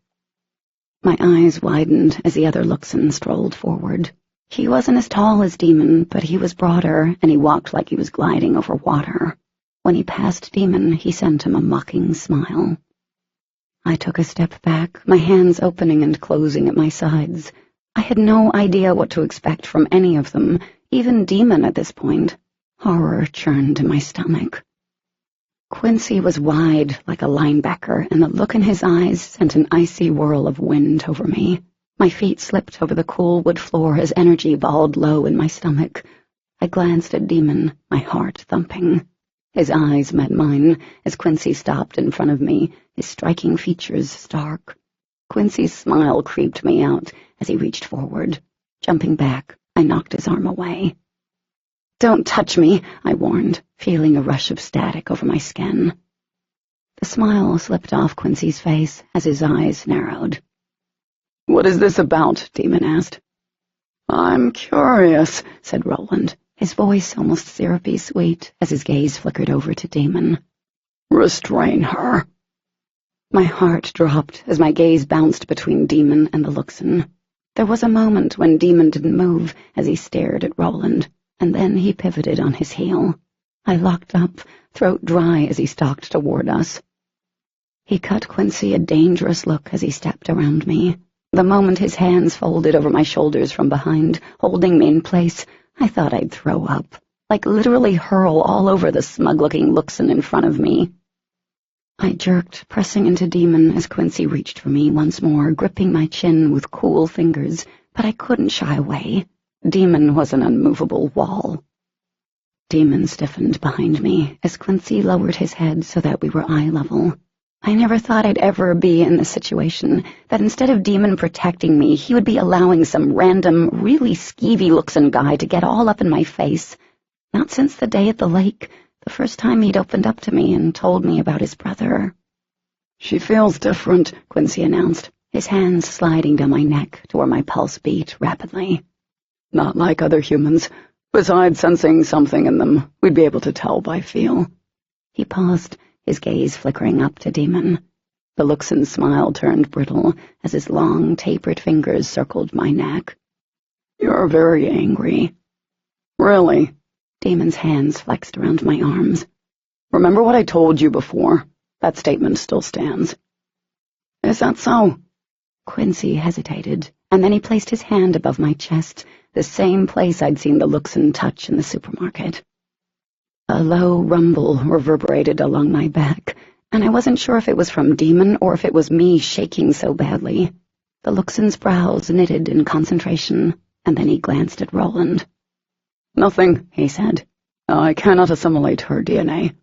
My eyes widened as the other Luxon strolled forward. He wasn't as tall as Demon, but he was broader, and he walked like he was gliding over water. When he passed Demon, he sent him a mocking smile. I took a step back, my hands opening and closing at my sides. I had no idea what to expect from any of them, even Demon at this point. Horror churned in my stomach. Quincy was wide, like a linebacker, and the look in his eyes sent an icy whirl of wind over me. My feet slipped over the cool wood floor as energy balled low in my stomach. I glanced at Demon, my heart thumping. His eyes met mine as Quincy stopped in front of me, his striking features stark. Quincy's smile creeped me out as he reached forward. Jumping back, I knocked his arm away. "Don't touch me," I warned, feeling a rush of static over my skin. The smile slipped off Quincy's face as his eyes narrowed. "What is this about?" Demon asked. "I'm curious," said Roland, his voice almost syrupy sweet as his gaze flickered over to Demon. "Restrain her." My heart dropped as my gaze bounced between Demon and the Luxon. There was a moment when Demon didn't move as he stared at Roland, and then he pivoted on his heel. I locked up, throat dry as he stalked toward us. He cut Quincy a dangerous look as he stepped around me. The moment his hands folded over my shoulders from behind, holding me in place, I thought I'd throw up, like literally hurl all over the smug-looking Luxon in front of me. I jerked, pressing into Demon as Quincy reached for me once more, gripping my chin with cool fingers, but I couldn't shy away. Demon was an unmovable wall. Demon stiffened behind me as Quincy lowered his head so that we were eye level. I never thought I'd ever be in this situation, that instead of Demon protecting me, he would be allowing some random, really skeevy Luxon guy to get all up in my face. Not since the day at the lake, the first time he'd opened up to me and told me about his brother. "She feels different," Quincy announced, his hands sliding down my neck to where my pulse beat rapidly. "Not like other humans. Besides sensing something in them, we'd be able to tell by feel." He paused, his gaze flickering up to Demon. The Luxon's smile turned brittle as his long, tapered fingers circled my neck. "You're very angry." "Really?" Demon's hands flexed around my arms. "Remember what I told you before? That statement still stands." "Is that so?" Quincy hesitated, and then he placed his hand above my chest, the same place I'd seen the Luxon touch in the supermarket. A low rumble reverberated along my back, and I wasn't sure if it was from Demon or if it was me shaking so badly. The Luxon's brows knitted in concentration, and then he glanced at Roland. "Nothing," he said. "I cannot assimilate her DNA."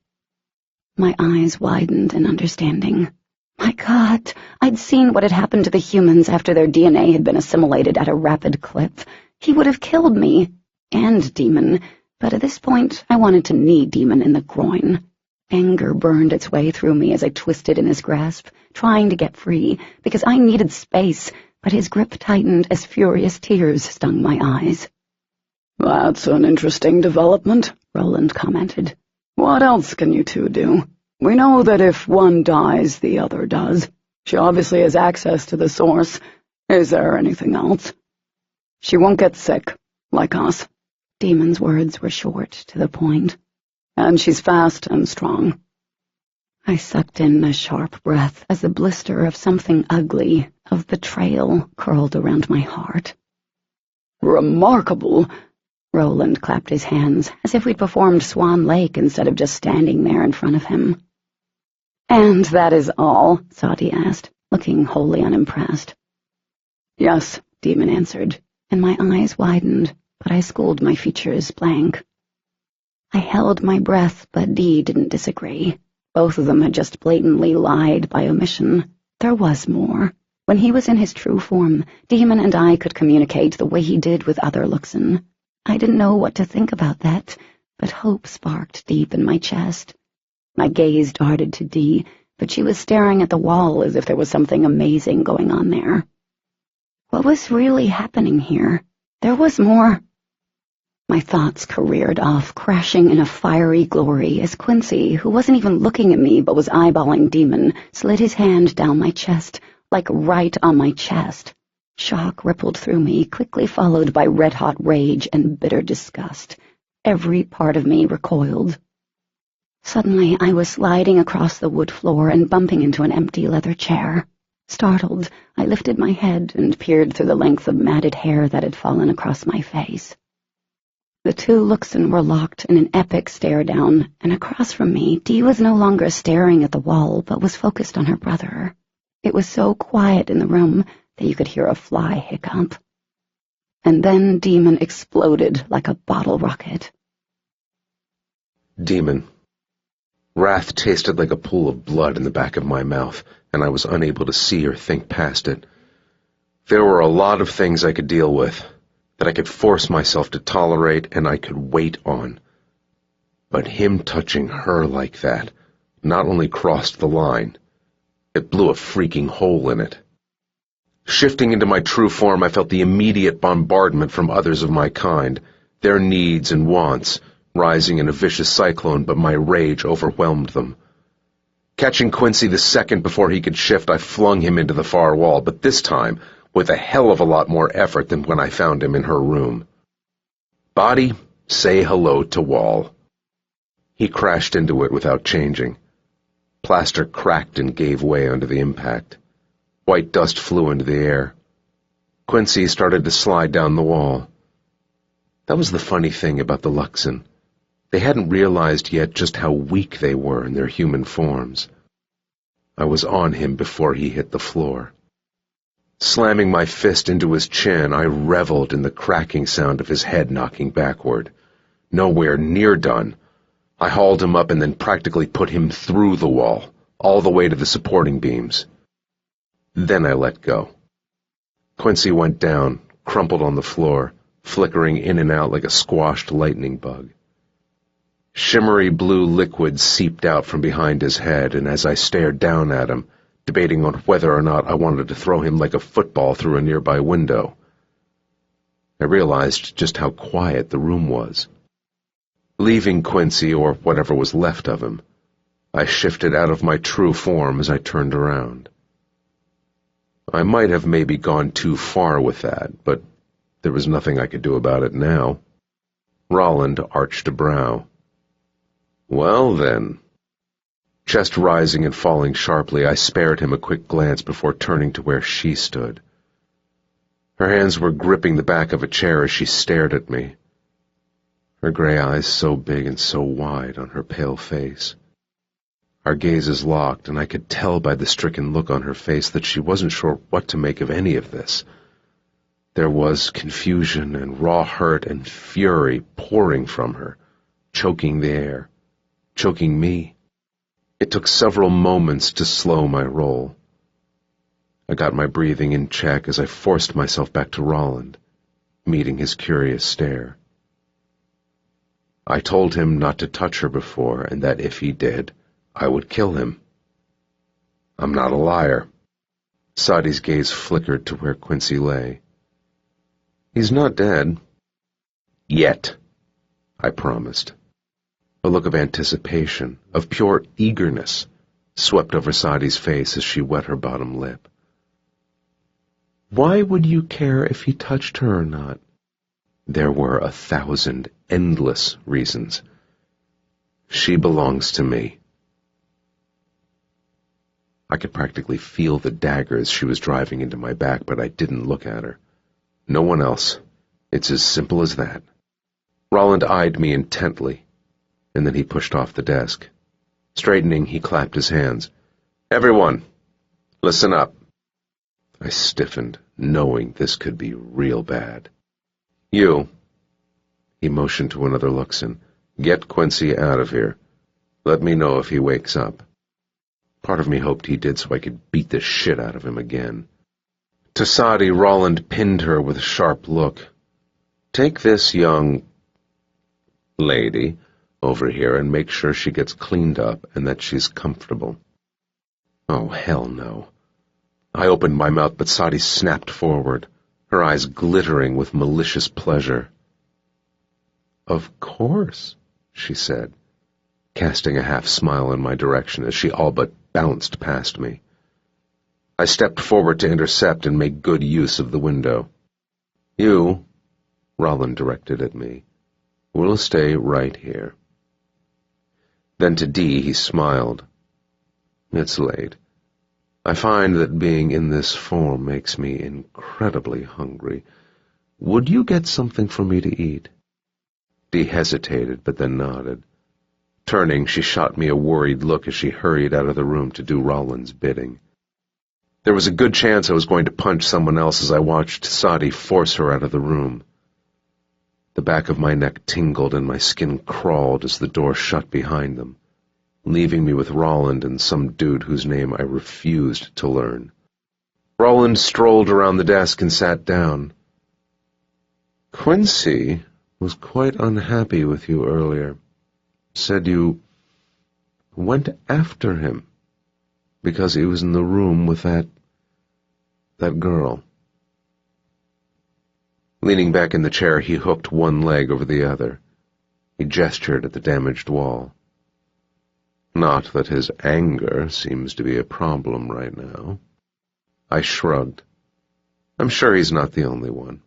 My eyes widened in understanding. My God, I'd seen what had happened to the humans after their DNA had been assimilated at a rapid clip. He would have killed me, and Demon, but at this point I wanted to knee Demon in the groin. Anger burned its way through me as I twisted in his grasp, trying to get free, because I needed space, but his grip tightened as furious tears stung my eyes. "That's an interesting development," Roland commented. "What else can you two do? We know that if one dies, the other does. She obviously has access to the source. Is there anything else? She won't get sick, like us." Demon's words were short, to the point. "And she's fast and strong." I sucked in a sharp breath as the blister of something ugly, of betrayal, curled around my heart. "Remarkable." Roland clapped his hands, as if we'd performed Swan Lake instead of just standing there in front of him. "And that is all?" Saudi asked, looking wholly unimpressed. "Yes," Demon answered, and my eyes widened, but I schooled my features blank. I held my breath, but Dee didn't disagree. Both of them had just blatantly lied by omission. There was more. When he was in his true form, Demon and I could communicate the way he did with other Luxon. I didn't know what to think about that, but hope sparked deep in my chest. My gaze darted to Dee, but she was staring at the wall as if there was something amazing going on there. What was really happening here? There was more. My thoughts careered off, crashing in a fiery glory as Quincy, who wasn't even looking at me but was eyeballing Demon, slid his hand down my chest, like right on my chest. Shock rippled through me, quickly followed by red-hot rage and bitter disgust. Every part of me recoiled. Suddenly, I was sliding across the wood floor and bumping into an empty leather chair. Startled, I lifted my head and peered through the length of matted hair that had fallen across my face. The two Luxon were locked in an epic stare-down, and across from me, Dee was no longer staring at the wall, but was focused on her brother. It was so quiet in the room that you could hear a fly hiccup. And then Demon exploded like a bottle rocket. Demon. Wrath tasted like a pool of blood in the back of my mouth, and I was unable to see or think past it. There were a lot of things I could deal with, that I could force myself to tolerate and I could wait on. But him touching her like that not only crossed the line, it blew a freaking hole in it. Shifting into my true form, I felt the immediate bombardment from others of my kind, their needs and wants, rising in a vicious cyclone, but my rage overwhelmed them. Catching Quincy the second before he could shift, I flung him into the far wall, but this time with a hell of a lot more effort than when I found him in her room. Body, say hello to wall. He crashed into it without changing. Plaster cracked and gave way under the impact. White dust flew into the air. Quincy started to slide down the wall. That was the funny thing about the Luxon. They hadn't realized yet just how weak they were in their human forms. I was on him before he hit the floor. Slamming my fist into his chin, I reveled in the cracking sound of his head knocking backward. Nowhere near done. I hauled him up and then practically put him through the wall, all the way to the supporting beams. Then I let go. Quincy went down, crumpled on the floor, flickering in and out like a squashed lightning bug. Shimmery blue liquid seeped out from behind his head, and as I stared down at him, debating on whether or not I wanted to throw him like a football through a nearby window, I realized just how quiet the room was. Leaving Quincy, or whatever was left of him, I shifted out of my true form as I turned around. I might have maybe gone too far with that, but there was nothing I could do about it now. Roland arched a brow. Well then. Chest rising and falling sharply, I spared him a quick glance before turning to where she stood. Her hands were gripping the back of a chair as she stared at me, her gray eyes so big and so wide on her pale face. Our gazes locked, and I could tell by the stricken look on her face that she wasn't sure what to make of any of this. There was confusion and raw hurt and fury pouring from her, choking the air, choking me. It took several moments to slow my roll. I got my breathing in check as I forced myself back to Roland, meeting his curious stare. I told him not to touch her before, and that if he did, I would kill him. I'm not a liar. Sadi's gaze flickered to where Quincy lay. He's not dead. Yet, I promised. A look of anticipation, of pure eagerness, swept over Sadi's face as she wet her bottom lip. Why would you care if he touched her or not? There were 1,000 endless reasons. She belongs to me. I could practically feel the daggers she was driving into my back, but I didn't look at her. No one else. It's as simple as that. Roland eyed me intently, and then he pushed off the desk. Straightening, he clapped his hands. Everyone, listen up. I stiffened, knowing this could be real bad. You, he motioned to another Luxon, get Quincy out of here. Let me know if he wakes up. Part of me hoped he did so I could beat the shit out of him again. To Sadi, Roland pinned her with a sharp look. Take this young lady over here and make sure she gets cleaned up and that she's comfortable. Oh, hell no. I opened my mouth, but Sadi snapped forward, her eyes glittering with malicious pleasure. Of course, she said, casting a half-smile in my direction as she all but bounced past me. I stepped forward to intercept and make good use of the window. You, Roland directed at me, will stay right here. Then to Dee he smiled. It's late. I find that being in this form makes me incredibly hungry. Would you get something for me to eat? Dee hesitated, but then nodded. Turning, she shot me a worried look as she hurried out of the room to do Roland's bidding. There was a good chance I was going to punch someone else as I watched Sadi force her out of the room. The back of my neck tingled and my skin crawled as the door shut behind them, leaving me with Roland and some dude whose name I refused to learn. Roland strolled around the desk and sat down. Quincy was quite unhappy with you earlier. Said you went after him because he was in the room with that girl. Leaning back in the chair, he hooked one leg over the other. He gestured at the damaged wall. Not that his anger seems to be a problem right now. I shrugged. I'm sure he's not the only one.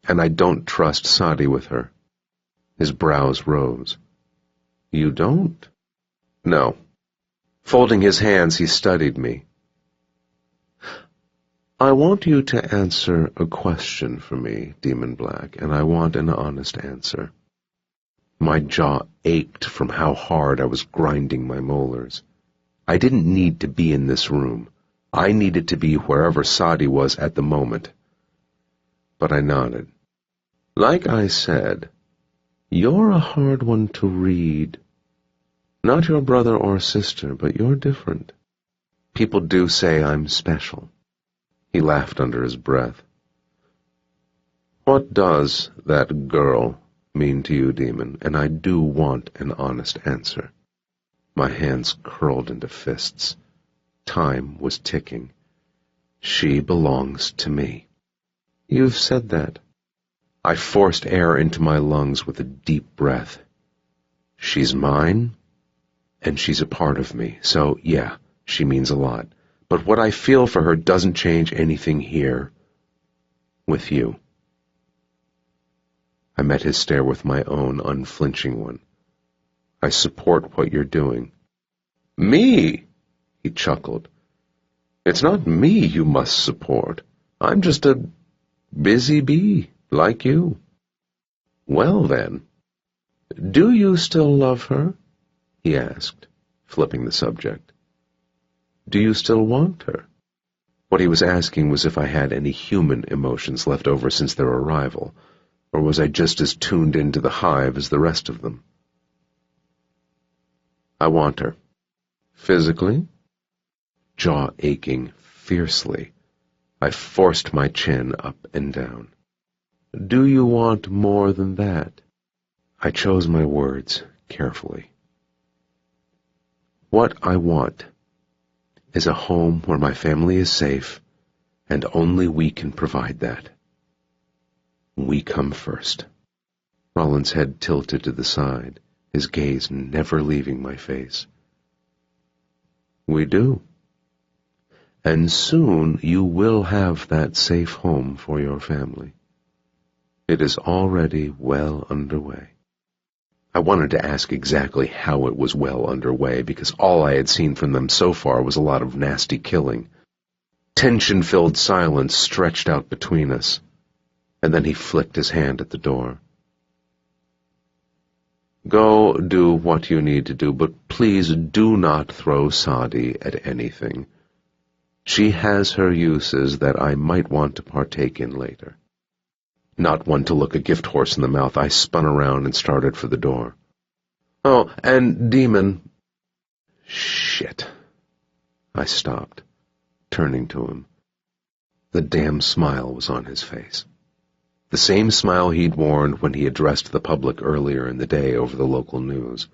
And I don't trust Sadi with her. His brows rose. You don't? No. Folding his hands, he studied me. I want you to answer a question for me, Demon Black, and I want an honest answer. My jaw ached from how hard I was grinding my molars. I didn't need to be in this room. I needed to be wherever Sadi was at the moment. But I nodded. Like I said, you're a hard one to read. Not your brother or sister, but you're different. People do say I'm special. He laughed under his breath. What does that girl mean to you, Demon? And I do want an honest answer. My hands curled into fists. Time was ticking. She belongs to me. You've said that. I forced air into my lungs with a deep breath. She's mine, and she's a part of me, so yeah, she means a lot. But what I feel for her doesn't change anything here with you. I met his stare with my own unflinching one. I support what you're doing. Me? He chuckled. It's not me you must support. I'm just a busy bee, like you. Well then, do you still love her? He asked, flipping the subject. Do you still want her? What he was asking was if I had any human emotions left over since their arrival, or was I just as tuned into the hive as the rest of them? I want her. Physically? Jaw aching fiercely, I forced my chin up and down. Do you want more than that? I chose my words carefully. What I want is a home where my family is safe, and only we can provide that. We come first. Rollins' head tilted to the side, his gaze never leaving my face. We do. And soon you will have that safe home for your family. It is already well underway. I wanted to ask exactly how it was well underway, because all I had seen from them so far was a lot of nasty killing. Tension-filled silence stretched out between us, and then he flicked his hand at the door. Go do what you need to do, but please do not throw Sadi at anything. She has her uses that I might want to partake in later. Not one to look a gift horse in the mouth, I spun around and started for the door. Oh, and Demon... Shit. I stopped, turning to him. The damn smile was on his face. The same smile he'd worn when he addressed the public earlier in the day over the local news.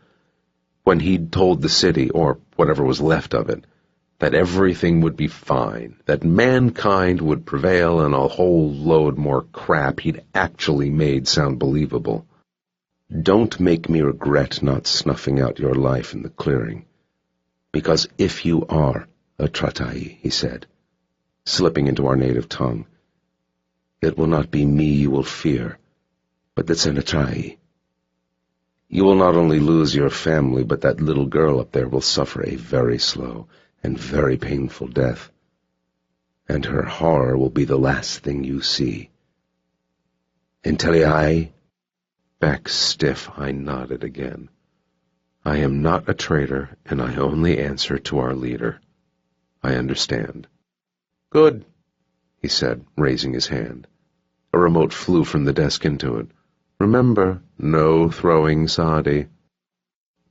When he'd told the city, or whatever was left of it, that everything would be fine, that mankind would prevail, and a whole load more crap he'd actually made sound believable. Don't make me regret not snuffing out your life in the clearing. Because if you are a Tratai, he said, slipping into our native tongue, it will not be me you will fear, but the Tsenatai. You will not only lose your family, but that little girl up there will suffer a very slow and very painful death, and her horror will be the last thing you see. Inteliai? Back stiff, I nodded again. I am not a traitor, and I only answer to our leader. I understand. Good, he said, raising his hand. A remote flew from the desk into it. Remember, no throwing Sadi.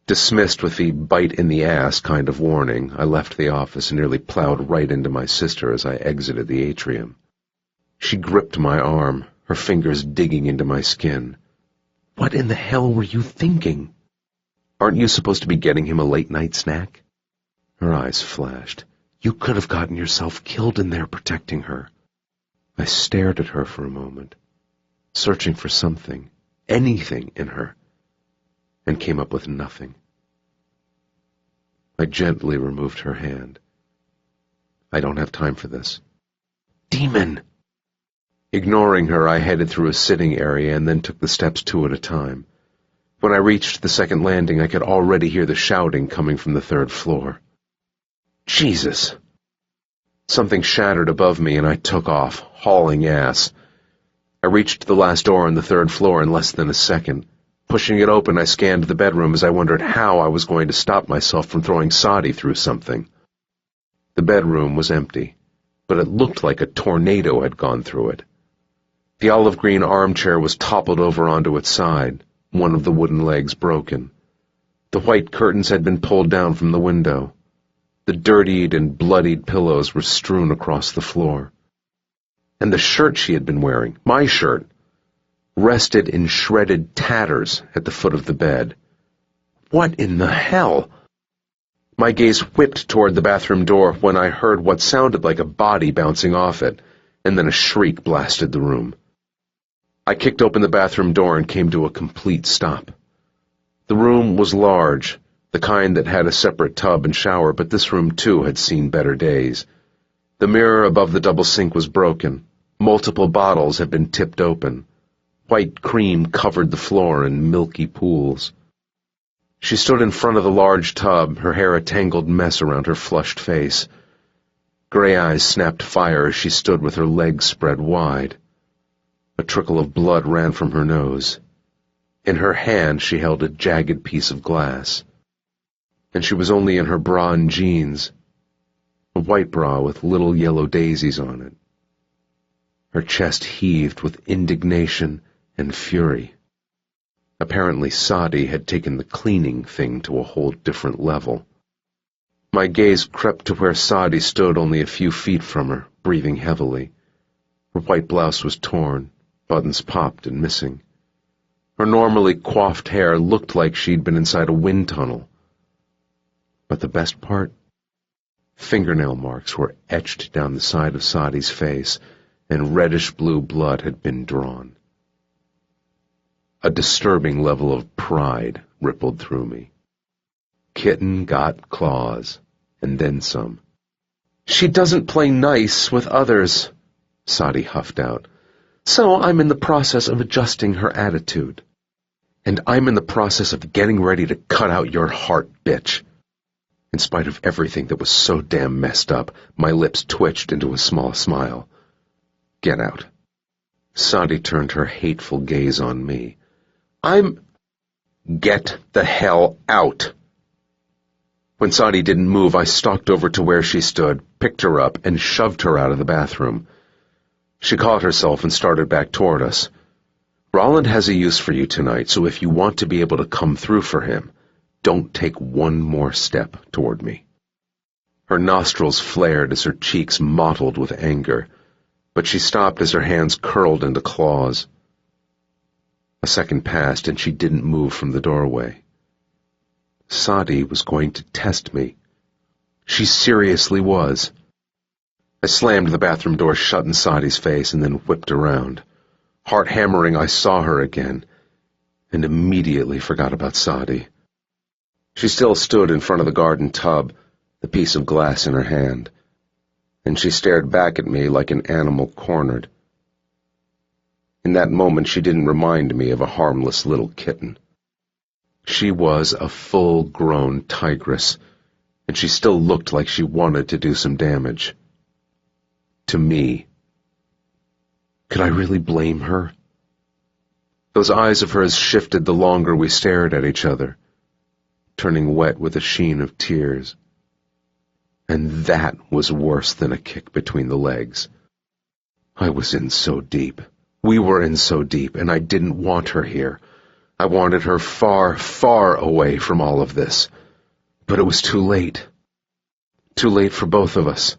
Dismissed with the bite-in-the-ass kind of warning, I left the office and nearly plowed right into my sister as I exited the atrium. She gripped my arm, her fingers digging into my skin. What in the hell were you thinking? Aren't you supposed to be getting him a late-night snack? Her eyes flashed. You could have gotten yourself killed in there protecting her. I stared at her for a moment, searching for something, anything in her, and came up with nothing. I gently removed her hand. I don't have time for this. Demon! Ignoring her, I headed through a sitting area and then took the steps two at a time. When I reached the second landing, I could already hear the shouting coming from the third floor. Jesus! Something shattered above me and I took off, hauling ass. I reached the last door on the third floor in less than a second. Pushing it open, I scanned the bedroom as I wondered how I was going to stop myself from throwing Sadi through something. The bedroom was empty, but it looked like a tornado had gone through it. The olive-green armchair was toppled over onto its side, one of the wooden legs broken. The white curtains had been pulled down from the window. The dirtied and bloodied pillows were strewn across the floor. And the shirt she had been wearing, my shirt, rested in shredded tatters at the foot of the bed. What in the hell? My gaze whipped toward the bathroom door when I heard what sounded like a body bouncing off it, and then a shriek blasted the room. I kicked open the bathroom door and came to a complete stop. The room was large, the kind that had a separate tub and shower, but this room too had seen better days. The mirror above the double sink was broken. Multiple bottles had been tipped open. White cream covered the floor in milky pools. She stood in front of the large tub, her hair a tangled mess around her flushed face. Gray eyes snapped fire as she stood with her legs spread wide. A trickle of blood ran from her nose. In her hand she held a jagged piece of glass. And she was only in her bra and jeans, a white bra with little yellow daisies on it. Her chest heaved with indignation and fury. Apparently Sadi had taken the cleaning thing to a whole different level. My gaze crept to where Sadi stood only a few feet from her, breathing heavily. Her white blouse was torn, buttons popped and missing. Her normally coiffed hair looked like she'd been inside a wind tunnel. But the best part? Fingernail marks were etched down the side of Sadi's face, and reddish-blue blood had been drawn. A disturbing level of pride rippled through me. Kitten got claws, and then some. "She doesn't play nice with others," Sadi huffed out. "So I'm in the process of adjusting her attitude. And I'm in the process of getting ready to cut out your heart, bitch." In spite of everything that was so damn messed up, my lips twitched into a small smile. "Get out." Sadi turned her hateful gaze on me. Get the hell out." When Sadi didn't move, I stalked over to where she stood, picked her up, and shoved her out of the bathroom. She caught herself and started back toward us. "Roland has a use for you tonight, so if you want to be able to come through for him, don't take one more step toward me." Her nostrils flared as her cheeks mottled with anger, but she stopped as her hands curled into claws. A second passed, and she didn't move from the doorway. Sadi was going to test me. She seriously was. I slammed the bathroom door shut in Sadi's face and then whipped around. Heart hammering, I saw her again, and immediately forgot about Sadi. She still stood in front of the garden tub, the piece of glass in her hand, and she stared back at me like an animal cornered. In that moment, she didn't remind me of a harmless little kitten. She was a full-grown tigress, and she still looked like she wanted to do some damage. To me. Could I really blame her? Those eyes of hers shifted the longer we stared at each other, turning wet with a sheen of tears. And that was worse than a kick between the legs. I was in so deep. We were in so deep, and I didn't want her here. I wanted her far, far away from all of this. But it was too late. Too late for both of us.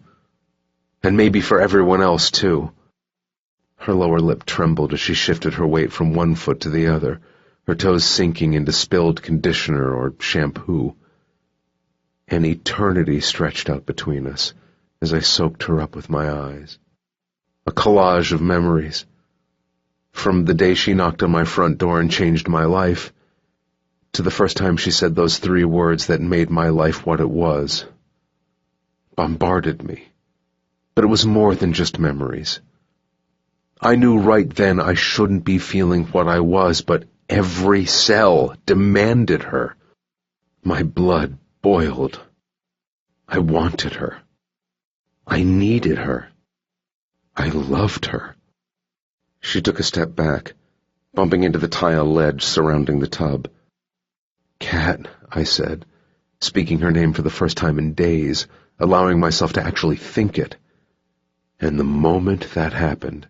And maybe for everyone else, too. Her lower lip trembled as she shifted her weight from one foot to the other, her toes sinking into spilled conditioner or shampoo. An eternity stretched out between us as I soaked her up with my eyes. A collage of memories. From the day she knocked on my front door and changed my life, to the first time she said those 3 words that made my life what it was. Bombarded me. But it was more than just memories. I knew right then I shouldn't be feeling what I was, but every cell demanded her. My blood boiled. I wanted her. I needed her. I loved her. She took a step back, bumping into the tile ledge surrounding the tub. "Cat," I said, speaking her name for the first time in days, allowing myself to actually think it. And the moment that happened,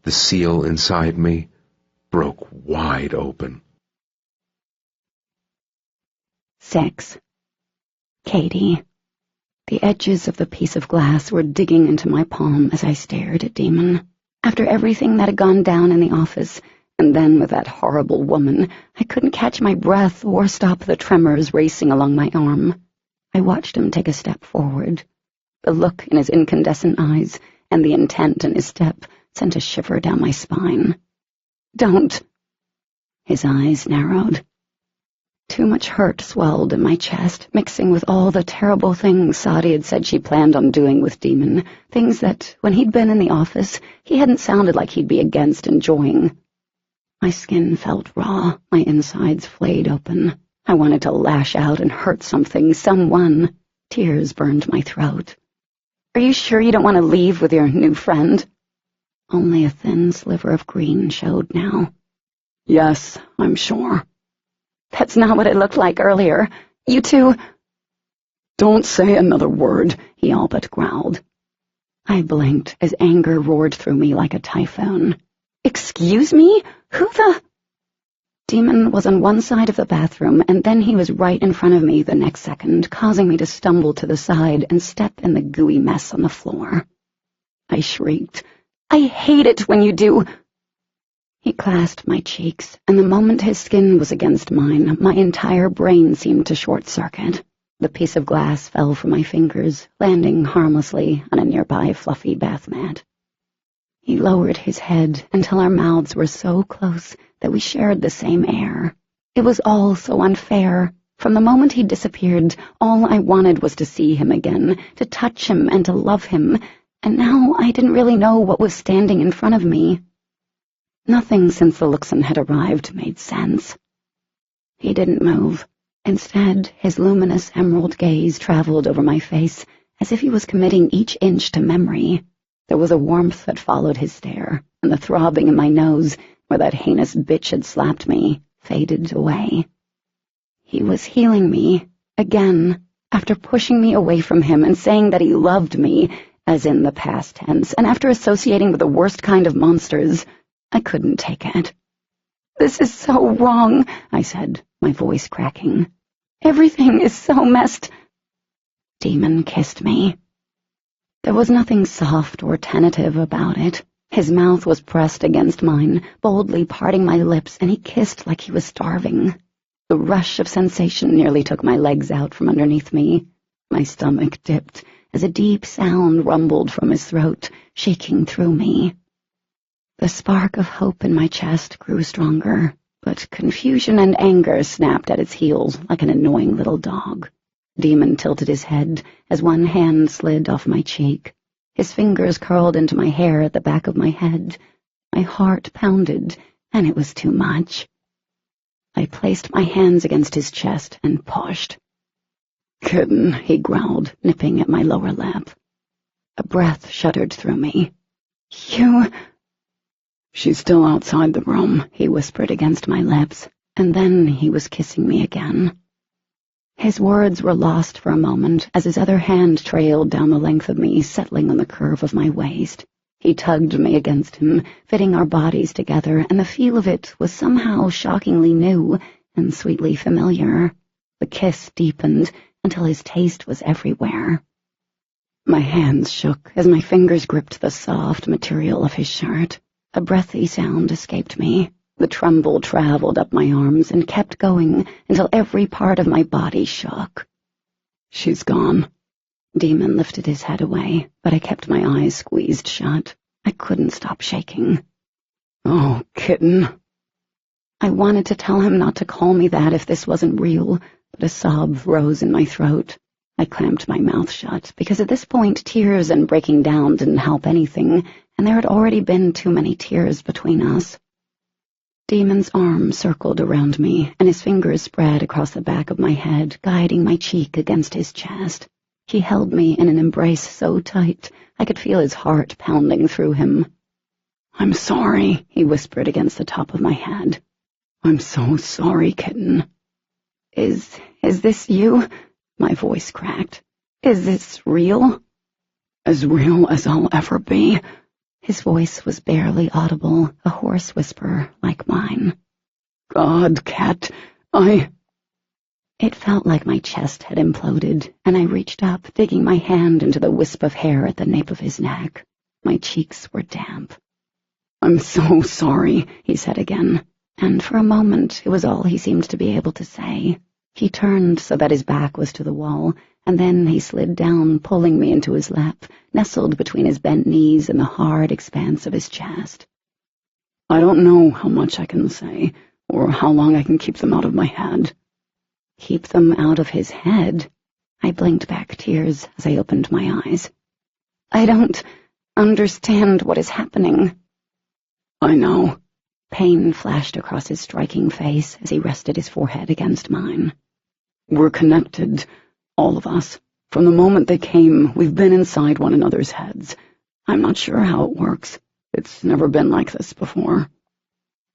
the seal inside me broke wide open. 6. Katie. The edges of the piece of glass were digging into my palm as I stared at Demon. After everything that had gone down in the office, and then with that horrible woman, I couldn't catch my breath or stop the tremors racing along my arm. I watched him take a step forward. The look in his incandescent eyes and the intent in his step sent a shiver down my spine. "Don't." His eyes narrowed. Too much hurt swelled in my chest, mixing with all the terrible things Sadi had said she planned on doing with Demon, things that, when he'd been in the office, he hadn't sounded like he'd be against enjoying. My skin felt raw, my insides flayed open. I wanted to lash out and hurt something, someone. Tears burned my throat. "Are you sure you don't want to leave with your new friend?" Only a thin sliver of green showed now. "Yes, I'm sure." "That's not what it looked like earlier. You two—" "Don't say another word," he all but growled. I blinked as anger roared through me like a typhoon. "Excuse me? Who the—" Demon was on one side of the bathroom, and then he was right in front of me the next second, causing me to stumble to the side and step in the gooey mess on the floor. I shrieked, "I hate it when you do—" He clasped my cheeks, and the moment his skin was against mine, my entire brain seemed to short-circuit. The piece of glass fell from my fingers, landing harmlessly on a nearby fluffy bath mat. He lowered his head until our mouths were so close that we shared the same air. It was all so unfair. From the moment he disappeared, all I wanted was to see him again, to touch him and to love him, and now I didn't really know what was standing in front of me. Nothing since the Luxon had arrived made sense. He didn't move. Instead, his luminous emerald gaze traveled over my face, as if he was committing each inch to memory. There was a warmth that followed his stare, and the throbbing in my nose, where that heinous bitch had slapped me, faded away. He was healing me, again, after pushing me away from him and saying that he loved me, as in the past tense, and after associating with the worst kind of monsters. I couldn't take it. "This is so wrong," I said, my voice cracking. "Everything is so messed." Demon kissed me. There was nothing soft or tentative about it. His mouth was pressed against mine, boldly parting my lips, and he kissed like he was starving. The rush of sensation nearly took my legs out from underneath me. My stomach dipped as a deep sound rumbled from his throat, shaking through me. The spark of hope in my chest grew stronger, but confusion and anger snapped at its heels like an annoying little dog. Demon tilted his head as one hand slid off my cheek. His fingers curled into my hair at the back of my head. My heart pounded, and it was too much. I placed my hands against his chest and pushed. "Kitten," he growled, nipping at my lower lip. A breath shuddered through me. "You—" "She's still outside the room," he whispered against my lips, and then he was kissing me again. His words were lost for a moment as his other hand trailed down the length of me, settling on the curve of my waist. He tugged me against him, fitting our bodies together, and the feel of it was somehow shockingly new and sweetly familiar. The kiss deepened until his taste was everywhere. My hands shook as my fingers gripped the soft material of his shirt. A breathy sound escaped me. The tremble traveled up my arms and kept going until every part of my body shook. "She's gone." Demon lifted his head away, but I kept my eyes squeezed shut. I couldn't stop shaking. "Oh, kitten." I wanted to tell him not to call me that if this wasn't real, but a sob rose in my throat. I clamped my mouth shut, because at this point tears and breaking down didn't help anything, and there had already been too many tears between us. Demon's arm circled around me, and his fingers spread across the back of my head, guiding my cheek against his chest. He held me in an embrace so tight I could feel his heart pounding through him. "I'm sorry," he whispered against the top of my head. "I'm so sorry, kitten." Is this you?" My voice cracked. "Is this real?" "As real as I'll ever be." His voice was barely audible, a hoarse whisper like mine. "God, Cat, It felt like my chest had imploded, and I reached up, digging my hand into the wisp of hair at the nape of his neck. My cheeks were damp. "I'm so sorry," he said again, and for a moment it was all he seemed to be able to say. He turned so that his back was to the wall, and then he slid down, pulling me into his lap, nestled between his bent knees and the hard expanse of his chest. "I don't know how much I can say, or how long I can keep them out of my head." Keep them out of his head? I blinked back tears as I opened my eyes. "I don't understand what is happening." "I know." Pain flashed across his striking face as he rested his forehead against mine. "We're connected, all of us. From the moment they came, we've been inside one another's heads. I'm not sure how it works. It's never been like this before.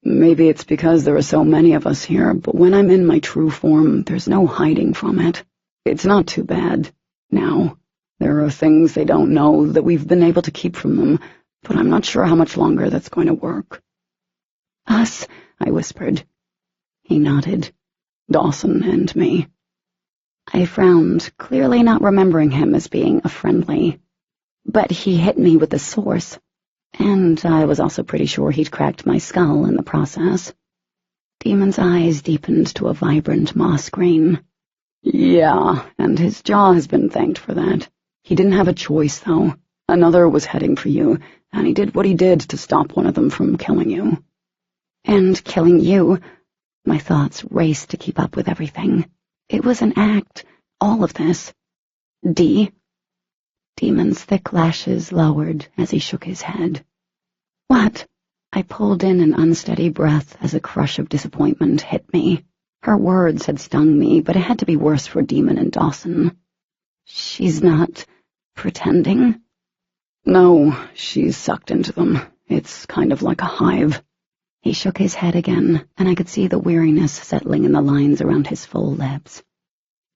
Maybe it's because there are so many of us here, but when I'm in my true form, there's no hiding from it. It's not too bad. Now, there are things they don't know that we've been able to keep from them, but I'm not sure how much longer that's going to work." "Us," I whispered. He nodded. "Dawson and me." I frowned, clearly not remembering him as being a friendly. "But he hit me with the source." And I was also pretty sure he'd cracked my skull in the process. Demon's eyes deepened to a vibrant moss green. Yeah, and his jaw has been thanked for that. He didn't have a choice, though. Another was heading for you, and he did what he did to stop one of them from killing you. And killing you. My thoughts raced to keep up with everything. It was an act, all of this. Demon's thick lashes lowered as he shook his head. What? I pulled in an unsteady breath as a crush of disappointment hit me. Her words had stung me, but it had to be worse for Demon and Dawson. She's not pretending? No, she's sucked into them. It's kind of like a hive. He shook his head again, and I could see the weariness settling in the lines around his full lips.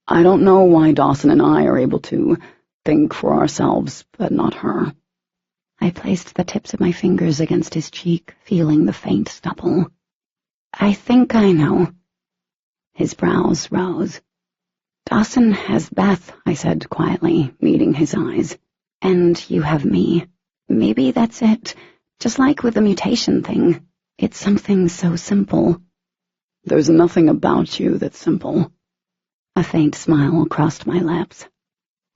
I don't know why Dawson and I are able to think for ourselves, but not her. I placed the tips of my fingers against his cheek, feeling the faint stubble. I think I know. His brows rose. Dawson has Beth, I said quietly, meeting his eyes. And you have me. Maybe that's it. Just like with the mutation thing. It's something so simple. There's nothing about you that's simple. A faint smile crossed my lips.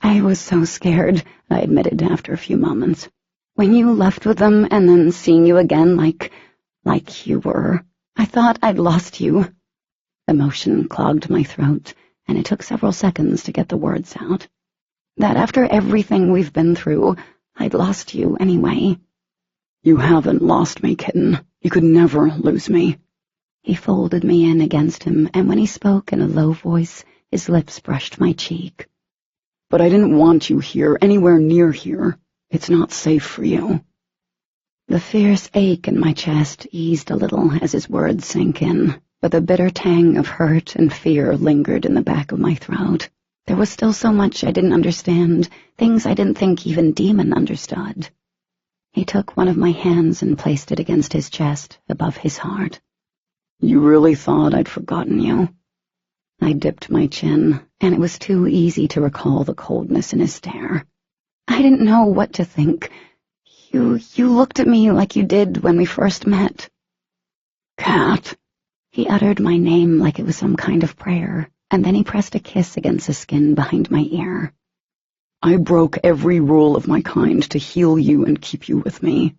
I was so scared, I admitted after a few moments. When you left with them and then seeing you again like you were, I thought I'd lost you. Emotion clogged my throat, and it took several seconds to get the words out. That after everything we've been through, I'd lost you anyway. You haven't lost me, kitten. You could never lose me. He folded me in against him, and when he spoke in a low voice, his lips brushed my cheek. But I didn't want you here, anywhere near here. It's not safe for you. The fierce ache in my chest eased a little as his words sank in, but the bitter tang of hurt and fear lingered in the back of my throat. There was still so much I didn't understand, things I didn't think even Demon understood. He took one of my hands and placed it against his chest, above his heart. You really thought I'd forgotten you? I dipped my chin, and it was too easy to recall the coldness in his stare. I didn't know what to think. You looked at me like you did when we first met. Cat. He uttered my name like it was some kind of prayer, and then he pressed a kiss against the skin behind my ear. I broke every rule of my kind to heal you and keep you with me.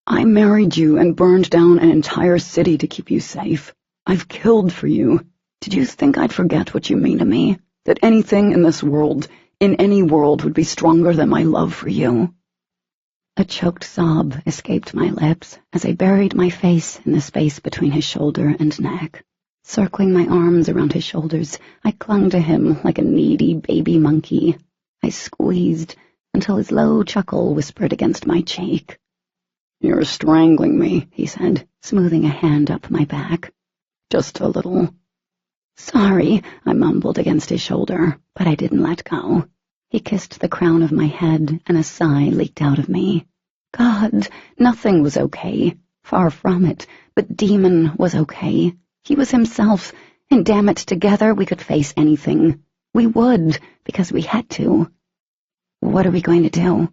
I married you and burned down an entire city to keep you safe. I've killed for you. Did you think I'd forget what you mean to me? That anything in this world, in any world, would be stronger than my love for you? A choked sob escaped my lips as I buried my face in the space between his shoulder and neck. Circling my arms around his shoulders, I clung to him like a needy baby monkey. I squeezed until his low chuckle whispered against my cheek. You're strangling me, he said, smoothing a hand up my back. Just a little. Sorry, I mumbled against his shoulder, but I didn't let go. He kissed the crown of my head, and a sigh leaked out of me. God, nothing was okay. Far from it, but Demon was okay. He was himself, and damn it, together we could face anything. We would, because we had to. What are we going to do?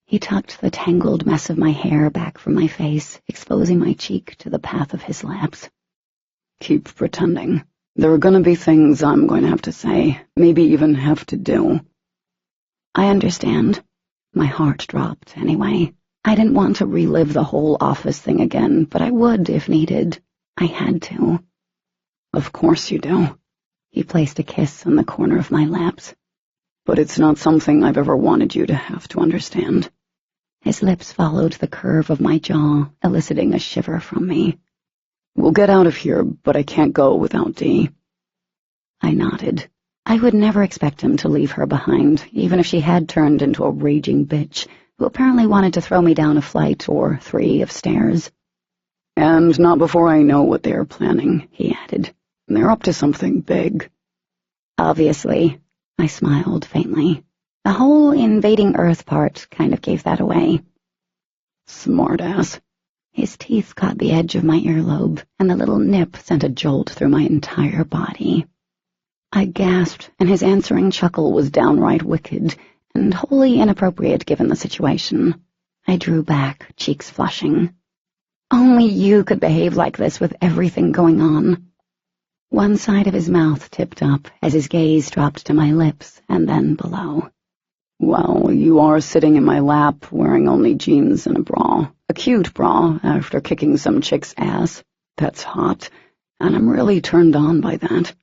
He tucked the tangled mess of my hair back from my face, exposing my cheek to the path of his lips. Keep pretending. There are going to be things I'm going to have to say, maybe even have to do. I understand. My heart dropped anyway. I didn't want to relive the whole office thing again, but I would if needed. I had to. Of course you do. He placed a kiss on the corner of my lips. But it's not something I've ever wanted you to have to understand. His lips followed the curve of my jaw, eliciting a shiver from me. We'll get out of here, but I can't go without Dee. I nodded. I would never expect him to leave her behind, even if she had turned into a raging bitch, who apparently wanted to throw me down a flight or 3 of stairs. And not before I know what they are planning, he added. They're up to something big. Obviously, I smiled faintly. The whole invading Earth part kind of gave that away. Smartass. His teeth caught the edge of my earlobe, and the little nip sent a jolt through my entire body. I gasped, and his answering chuckle was downright wicked, and wholly inappropriate given the situation. I drew back, cheeks flushing. Only you could behave like this with everything going on. One side of his mouth tipped up as his gaze dropped to my lips and then below. Well, you are sitting in my lap wearing only jeans and a bra. A cute bra after kicking some chick's ass. That's hot, and I'm really turned on by that.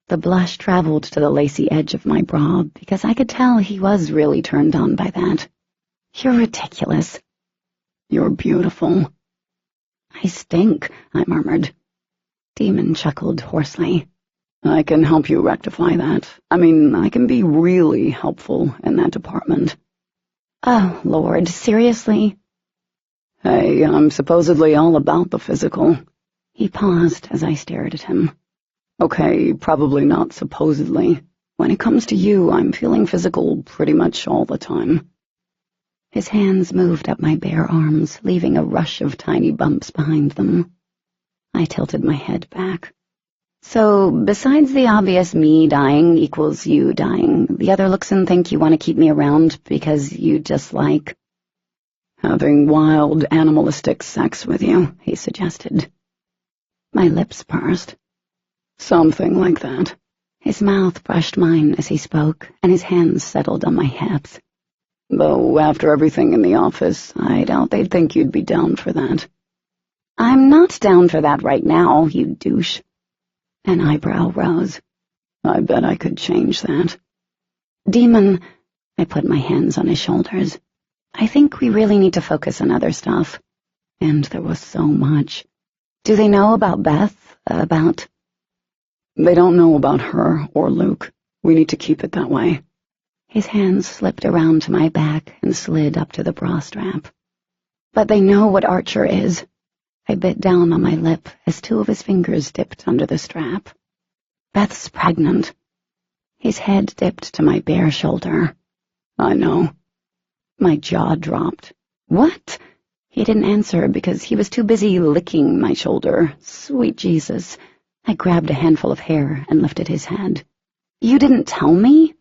The blush traveled to the lacy edge of my bra because I could tell he was really turned on by that. You're ridiculous. You're beautiful. I stink, I murmured. Demon chuckled hoarsely. I can help you rectify that. I mean, I can be really helpful in that department. Oh, Lord, seriously? Hey, I'm supposedly all about the physical. He paused as I stared at him. Okay, probably not supposedly. When it comes to you, I'm feeling physical pretty much all the time. His hands moved up my bare arms, leaving a rush of tiny bumps behind them. I tilted my head back. So, besides the obvious me dying equals you dying, the other Luxon think you want to keep me around because you just like... Having wild, animalistic sex with you, he suggested. My lips pursed. Something like that. His mouth brushed mine as he spoke, and his hands settled on my hips. Though, after everything in the office, I doubt they'd think you'd be down for that. I'm not down for that right now, you douche. An eyebrow rose. I bet I could change that. Demon, I put my hands on his shoulders. I think we really need to focus on other stuff. And there was so much. Do they know about Beth? They don't know about her or Luke. We need to keep it that way. His hands slipped around to my back and slid up to the bra strap. But they know what Archer is. I bit down on my lip as two of his fingers dipped under the strap. Beth's pregnant. His head dipped to my bare shoulder. I know. My jaw dropped. What? He didn't answer because he was too busy licking my shoulder. Sweet Jesus. I grabbed a handful of hair and lifted his head. You didn't tell me?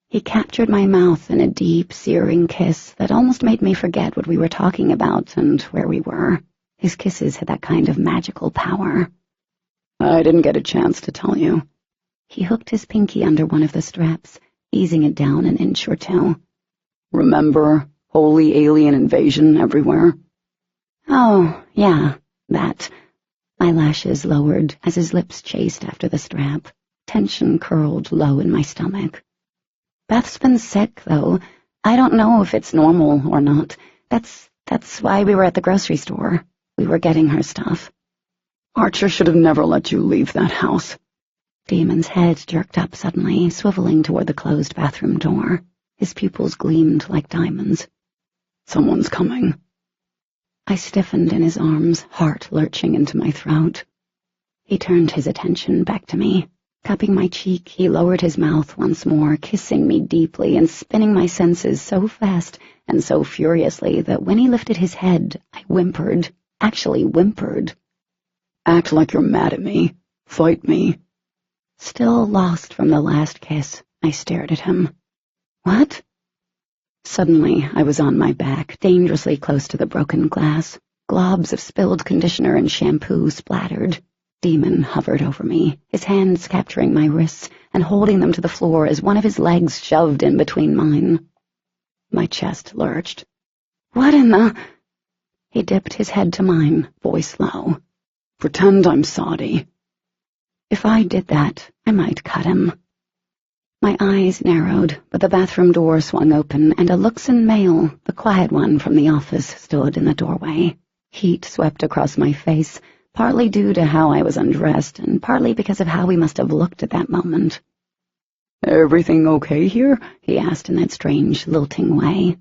He captured my mouth in a deep, searing kiss that almost made me forget what we were talking about and where we were. His kisses had that kind of magical power. I didn't get a chance to tell you. He hooked his pinky under one of the straps, easing it down an inch or two. Remember, holy alien invasion everywhere? Oh, yeah, that. My lashes lowered as his lips chased after the strap. Tension curled low in my stomach. Beth's been sick, though. I don't know if it's normal or not. That's why we were at the grocery store. We were getting her stuff. Archer should have never let you leave that house. Damon's head jerked up suddenly, swiveling toward the closed bathroom door. His pupils gleamed like diamonds. Someone's coming. I stiffened in his arms, heart lurching into my throat. He turned his attention back to me. Cupping my cheek, he lowered his mouth once more, kissing me deeply and spinning my senses so fast and so furiously that when he lifted his head, I whimpered, actually whimpered. Act like you're mad at me. Fight me. Still lost from the last kiss, I stared at him. What? Suddenly, I was on my back, dangerously close to the broken glass. Globs of spilled conditioner and shampoo splattered. Demon hovered over me, his hands capturing my wrists and holding them to the floor as one of his legs shoved in between mine. My chest lurched. What in the... He dipped his head to mine, voice low. Pretend I'm Saudi. If I did that, I might cut him. My eyes narrowed, but the bathroom door swung open, and a Luxon male, the quiet one from the office, stood in the doorway. Heat swept across my face, partly due to how I was undressed, and partly because of how we must have looked at that moment. Everything okay here? He asked in that strange, lilting way.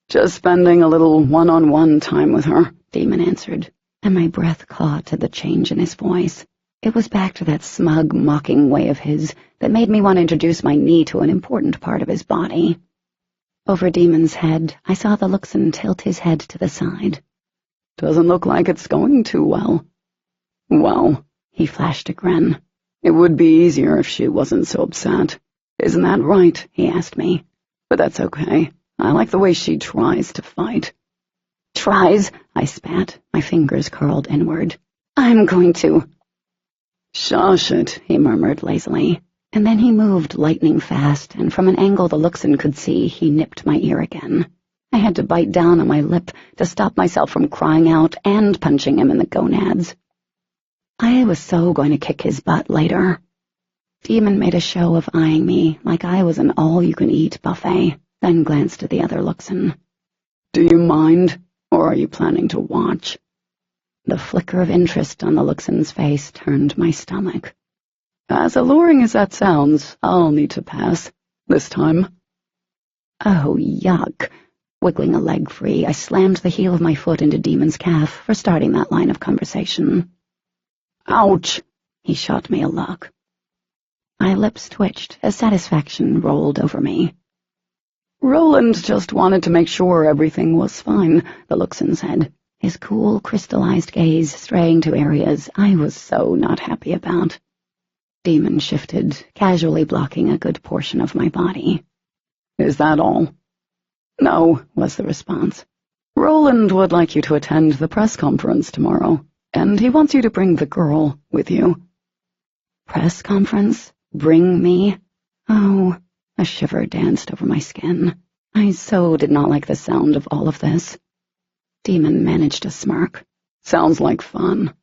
Just spending a little one-on-one time with her, Demon answered, and my breath caught at the change in his voice. It was back to that smug, mocking way of his that made me want to introduce my knee to an important part of his body. Over Demon's head, I saw the Luxon tilt his head to the side. Doesn't look like it's going too well. Well, he flashed a grin. It would be easier if she wasn't so upset. Isn't that right? He asked me. But that's okay. I like the way she tries to fight. Tries, I spat, my fingers curled inward. I'm going to. Shush it, He murmured lazily, and then he moved lightning fast, and from an angle the Luxon could see, he nipped my ear again. I had to bite down on my lip to stop myself from crying out and punching him in the gonads. I was so going to kick his butt later. Demon made a show of eyeing me like I was an all-you-can-eat buffet, then glanced at the other Luxon. Do you mind, or are you planning to watch? The flicker of interest on the Luxon's face turned my stomach. As alluring as that sounds, I'll need to pass. This time. Oh, yuck. Wiggling a leg free, I slammed the heel of my foot into Demon's calf for starting that line of conversation. Ouch! He shot me a look. My lips twitched as satisfaction rolled over me. Roland just wanted to make sure everything was fine, the Luxon said, his cool, crystallized gaze straying to areas I was so not happy about. Demon shifted, casually blocking a good portion of my body. Is that all? No, was the response. Roland would like you to attend the press conference tomorrow, and he wants you to bring the girl with you. Press conference? Bring me? Oh, a shiver danced over my skin. I so did not like the sound of all of this. Demon managed a smirk. Sounds like fun.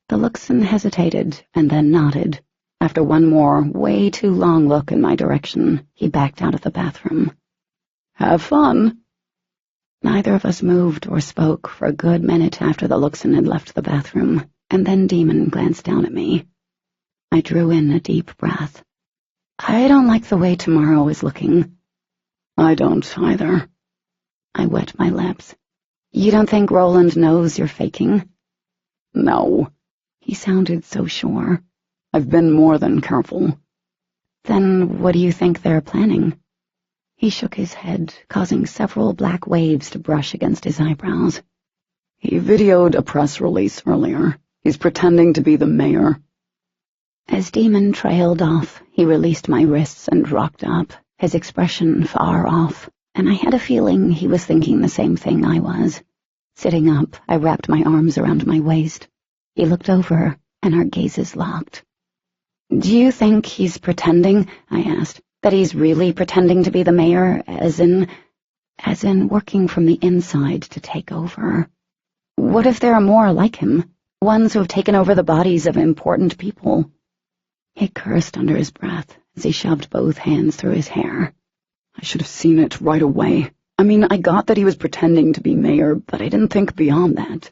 The Luxon hesitated and then nodded. After one more, way too long look in my direction, he backed out of the bathroom. Have fun. Neither of us moved or spoke for a good minute after the Luxon had left the bathroom, and then Demon glanced down at me. I drew in a deep breath. I don't like the way tomorrow is looking. I don't either. I wet my lips. You don't think Roland knows you're faking? No. He sounded so sure. I've been more than careful. Then what do you think they're planning? He shook his head, causing several black waves to brush against his eyebrows. He videoed a press release earlier. He's pretending to be the mayor. As Demon trailed off, he released my wrists and rocked up, his expression far off, and I had a feeling he was thinking the same thing I was. Sitting up, I wrapped my arms around my waist. He looked over, and our gazes locked. Do you think he's pretending, I asked, that he's really pretending to be the mayor, as in working from the inside to take over? What if there are more like him, ones who have taken over the bodies of important people? He cursed under his breath as he shoved both hands through his hair. I should have seen it right away. I mean, I got that he was pretending to be mayor, but I didn't think beyond that.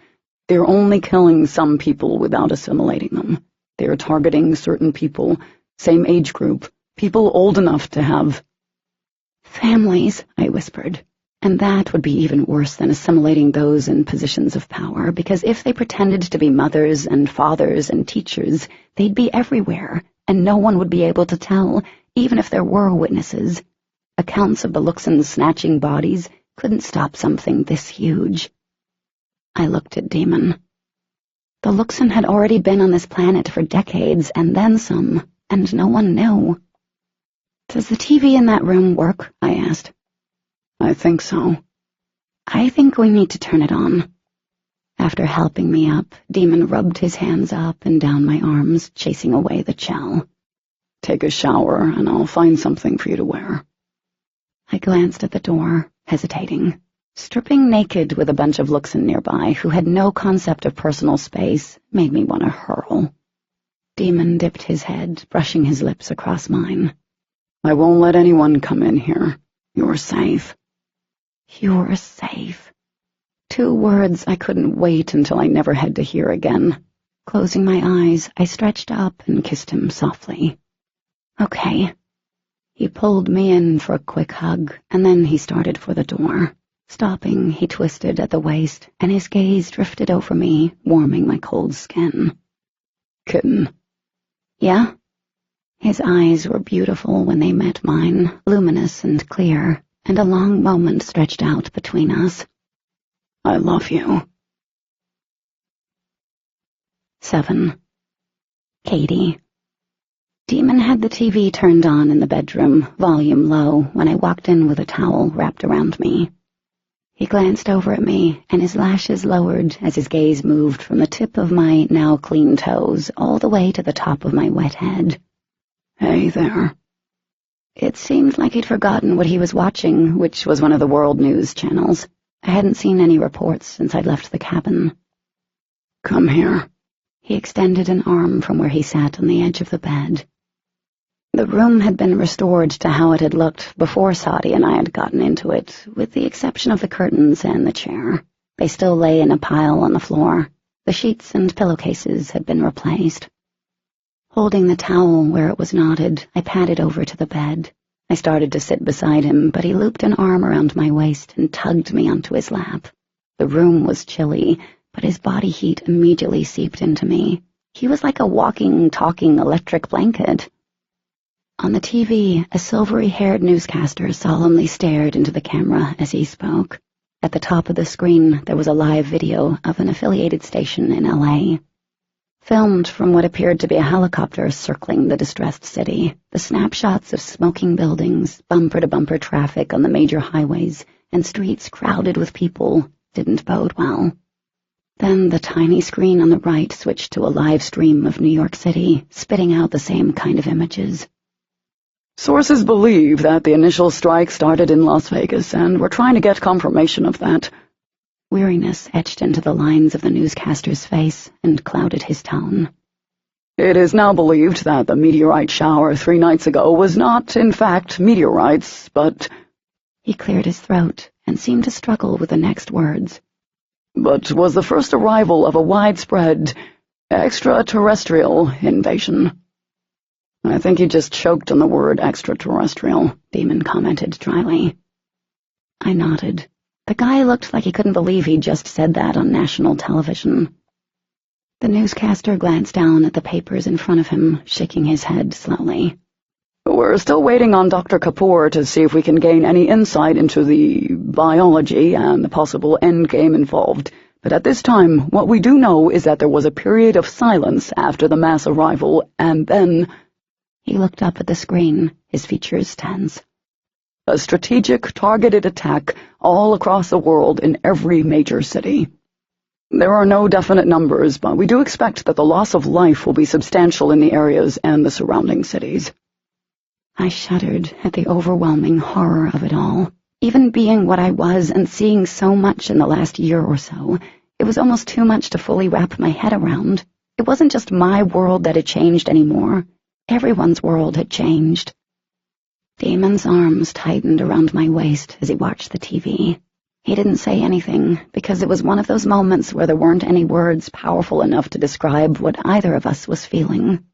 They're only killing some people without assimilating them. They're targeting certain people, same age group, people old enough to have families, I whispered. And that would be even worse than assimilating those in positions of power, because if they pretended to be mothers and fathers and teachers, they'd be everywhere, and no one would be able to tell, even if there were witnesses. Accounts of the Luxons snatching bodies couldn't stop something this huge. I looked at Demon. The Luxon had already been on this planet for decades, and then some, and no one knew. Does the TV in that room work? I asked. I think so. I think we need to turn it on. After helping me up, Demon rubbed his hands up and down my arms, chasing away the chill. Take a shower, and I'll find something for you to wear. I glanced at the door, hesitating. Stripping naked with a bunch of Luxon nearby who had no concept of personal space made me want to hurl. Demon dipped his head, brushing his lips across mine. I won't let anyone come in here. You're safe. You're safe. 2 words I couldn't wait until I never had to hear again. Closing my eyes, I stretched up and kissed him softly. Okay. He pulled me in for a quick hug, and then he started for the door. Stopping, he twisted at the waist, and his gaze drifted over me, warming my cold skin. Kitten. Yeah? His eyes were beautiful when they met mine, luminous and clear, and a long moment stretched out between us. I love you. 7. Katie. Demon had the TV turned on in the bedroom, volume low, when I walked in with a towel wrapped around me. He glanced over at me, and his lashes lowered as his gaze moved from the tip of my now clean toes all the way to the top of my wet head. Hey there. It seemed like he'd forgotten what he was watching, which was one of the world news channels. I hadn't seen any reports since I'd left the cabin. Come here. He extended an arm from where he sat on the edge of the bed. The room had been restored to how it had looked before Saudi and I had gotten into it, with the exception of the curtains and the chair. They still lay in a pile on the floor. The sheets and pillowcases had been replaced. Holding the towel where it was knotted, I padded over to the bed. I started to sit beside him, but he looped an arm around my waist and tugged me onto his lap. The room was chilly, but his body heat immediately seeped into me. He was like a walking, talking electric blanket. On the TV, a silvery-haired newscaster solemnly stared into the camera as he spoke. At the top of the screen, there was a live video of an affiliated station in LA. Filmed from what appeared to be a helicopter circling the distressed city, the snapshots of smoking buildings, bumper-to-bumper traffic on the major highways, and streets crowded with people didn't bode well. Then the tiny screen on the right switched to a live stream of New York City, spitting out the same kind of images. Sources believe that the initial strike started in Las Vegas, and we're trying to get confirmation of that. Weariness etched into the lines of the newscaster's face and clouded his tone. It is now believed that the meteorite shower 3 nights ago was not, in fact, meteorites, but— He cleared his throat and seemed to struggle with the next words. But was the first arrival of a widespread, extraterrestrial invasion. I think he just choked on the word extraterrestrial, Demon commented dryly. I nodded. The guy looked like he couldn't believe he'd just said that on national television. The newscaster glanced down at the papers in front of him, shaking his head slowly. We're still waiting on Dr. Kapoor to see if we can gain any insight into the biology and the possible endgame involved, but at this time, what we do know is that there was a period of silence after the mass arrival, and then— He looked up at the screen, his features tense. A strategic, targeted attack all across the world in every major city. There are no definite numbers, but we do expect that the loss of life will be substantial in the areas and the surrounding cities. I shuddered at the overwhelming horror of it all. Even being what I was and seeing so much in the last year or so, it was almost too much to fully wrap my head around. It wasn't just my world that had changed anymore. Everyone's world had changed. Damon's arms tightened around my waist as he watched the TV. He didn't say anything, because it was one of those moments where there weren't any words powerful enough to describe what either of us was feeling.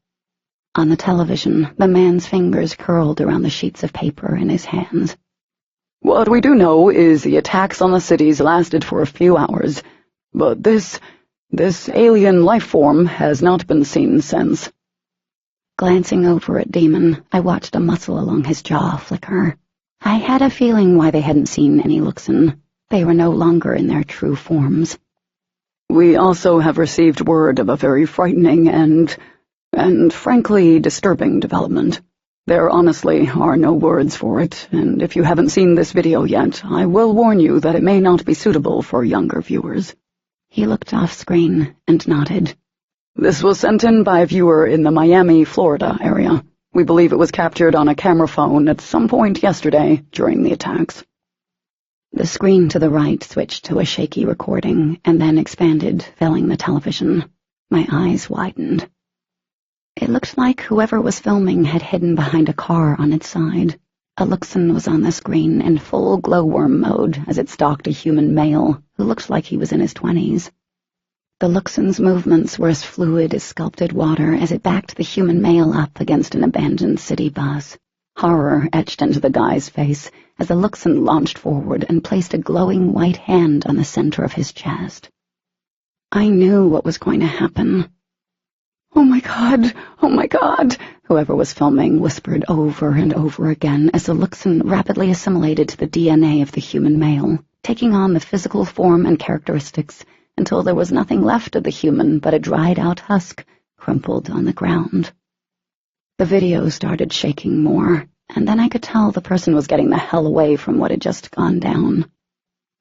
On the television, the man's fingers curled around the sheets of paper in his hands. What we do know is the attacks on the cities lasted for a few hours, but this alien life form has not been seen since. Glancing over at Damon, I watched a muscle along his jaw flicker. I had a feeling why they hadn't seen any Luxon. They were no longer in their true forms. We also have received word of a very frightening and frankly disturbing development. There honestly are no words for it, and if you haven't seen this video yet, I will warn you that it may not be suitable for younger viewers. He looked off screen and nodded. This was sent in by a viewer in the Miami, Florida area. We believe it was captured on a camera phone at some point yesterday during the attacks. The screen to the right switched to a shaky recording and then expanded, filling the television. My eyes widened. It looked like whoever was filming had hidden behind a car on its side. A Luxon was on the screen in full glowworm mode as it stalked a human male who looked like he was in his 20s. The Luxon's movements were as fluid as sculpted water as it backed the human male up against an abandoned city bus. Horror etched into the guy's face as the Luxon launched forward and placed a glowing white hand on the center of his chest. I knew what was going to happen. "Oh my God! Oh my God!" whoever was filming whispered over and over again as the Luxon rapidly assimilated to the DNA of the human male, taking on the physical form and characteristics until there was nothing left of the human but a dried-out husk crumpled on the ground. The video started shaking more, and then I could tell the person was getting the hell away from what had just gone down.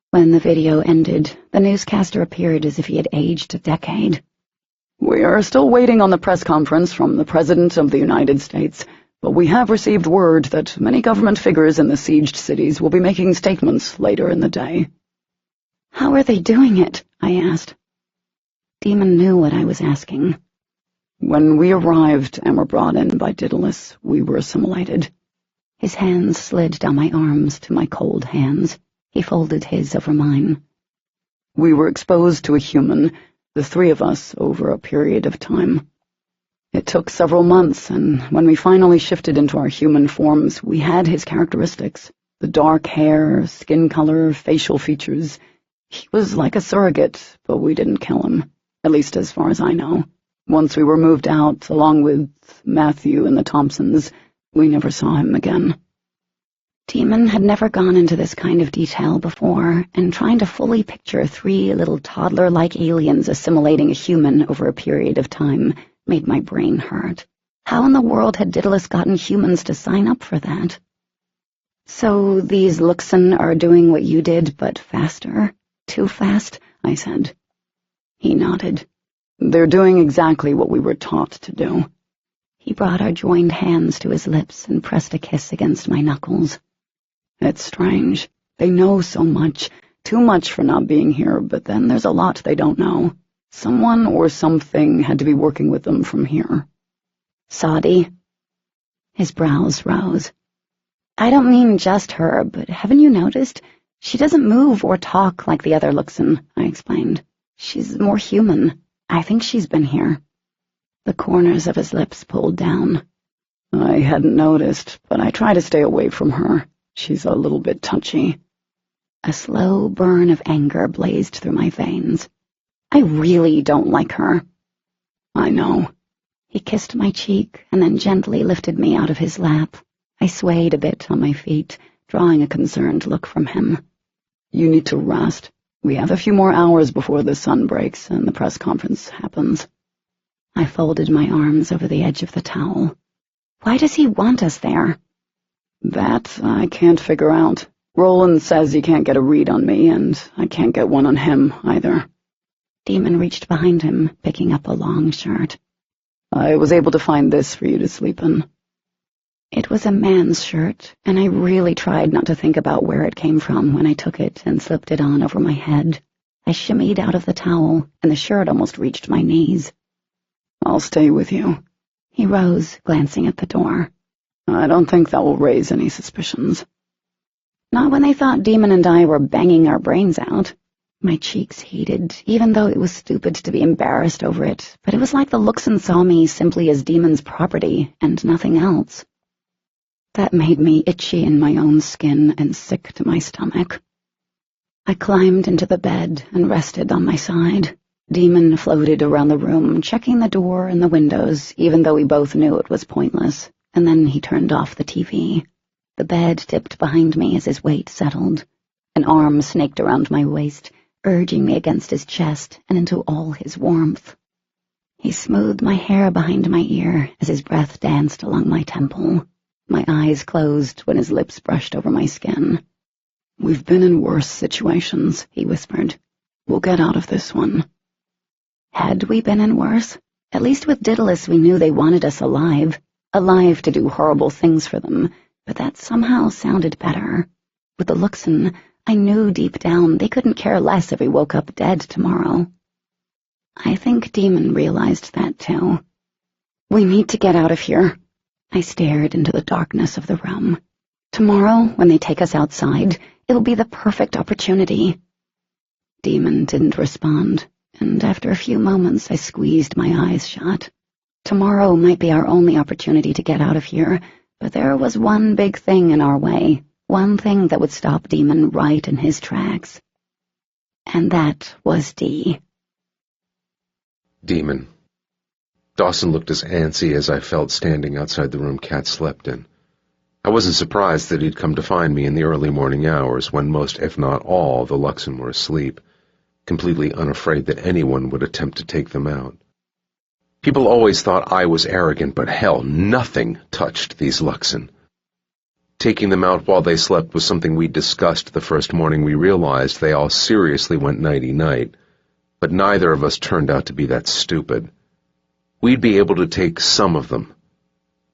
When the video ended, the newscaster appeared as if he had aged a decade. "We are still waiting on the press conference from the President of the United States, but we have received word that many government figures in the sieged cities will be making statements later in the day." "How are they doing it?" I asked. Demon knew what I was asking. "When we arrived and were brought in by Daedalus, we were assimilated." His hands slid down my arms to my cold hands. He folded his over mine. "We were exposed to a human, the three of us, over a period of time. It took several months, and when we finally shifted into our human forms, we had his characteristics. The dark hair, skin color, facial features. He was like a surrogate, but we didn't kill him, at least as far as I know. Once we were moved out, along with Matthew and the Thompsons, we never saw him again." Demon had never gone into this kind of detail before, and trying to fully picture 3 little toddler-like aliens assimilating a human over a period of time made my brain hurt. How in the world had Daedalus gotten humans to sign up for that? "So these Luxon are doing what you did, but faster? Too fast?" I said. He nodded. "They're doing exactly what we were taught to do." He brought our joined hands to his lips and pressed a kiss against my knuckles. "It's strange. They know so much, too much for not being here, but then there's a lot they don't know. Someone or something had to be working with them from here." "Saudi?" His brows rose. "I don't mean just her, but haven't you noticed? She doesn't move or talk like the other Luxon," I explained. "She's more human. I think she's been here." The corners of his lips pulled down. "I hadn't noticed, but I try to stay away from her. She's a little bit touchy." A slow burn of anger blazed through my veins. "I really don't like her." "I know." He kissed my cheek and then gently lifted me out of his lap. I swayed a bit on my feet, drawing a concerned look from him. "You need to rest. We have a few more hours before the sun breaks and the press conference happens." I folded my arms over the edge of the towel. "Why does he want us there?" "That I can't figure out. Roland says he can't get a read on me, and I can't get one on him, either." Demon reached behind him, picking up a long shirt. "I was able to find this for you to sleep in." It was a man's shirt, and I really tried not to think about where it came from when I took it and slipped it on over my head. I shimmied out of the towel, and the shirt almost reached my knees. "I'll stay with you." He rose, glancing at the door. "I don't think that will raise any suspicions." Not when they thought Demon and I were banging our brains out. My cheeks heated, even though it was stupid to be embarrassed over it, but it was like the Luxon saw me simply as Demon's property and nothing else. That made me itchy in my own skin and sick to my stomach. I climbed into the bed and rested on my side. Demon floated around the room, checking the door and the windows, even though we both knew it was pointless, and then he turned off the TV. The bed tipped behind me as his weight settled. An arm snaked around my waist, urging me against his chest and into all his warmth. He smoothed my hair behind my ear as his breath danced along my temple. My eyes closed when his lips brushed over my skin. "We've been in worse situations," he whispered. "We'll get out of this one." Had we been in worse? At least with Daedalus we knew they wanted us alive to do horrible things for them, but that somehow sounded better. With the Luxon, I knew deep down they couldn't care less if we woke up dead tomorrow. I think Demon realized that too. "We need to get out of here." I stared into the darkness of the room. "Tomorrow, when they take us outside, it'll be the perfect opportunity." Demon didn't respond, and after a few moments I squeezed my eyes shut. Tomorrow might be our only opportunity to get out of here, but there was one big thing in our way, one thing that would stop Demon right in his tracks. And that was D. Demon. Dawson looked as antsy as I felt standing outside the room Kat slept in. I wasn't surprised that he'd come to find me in the early morning hours when most, if not all, the Luxon were asleep, completely unafraid that anyone would attempt to take them out. People always thought I was arrogant, but hell, nothing touched these Luxon. Taking them out while they slept was something we discussed the first morning we realized they all seriously went nighty-night, but neither of us turned out to be that stupid. We'd be able to take some of them,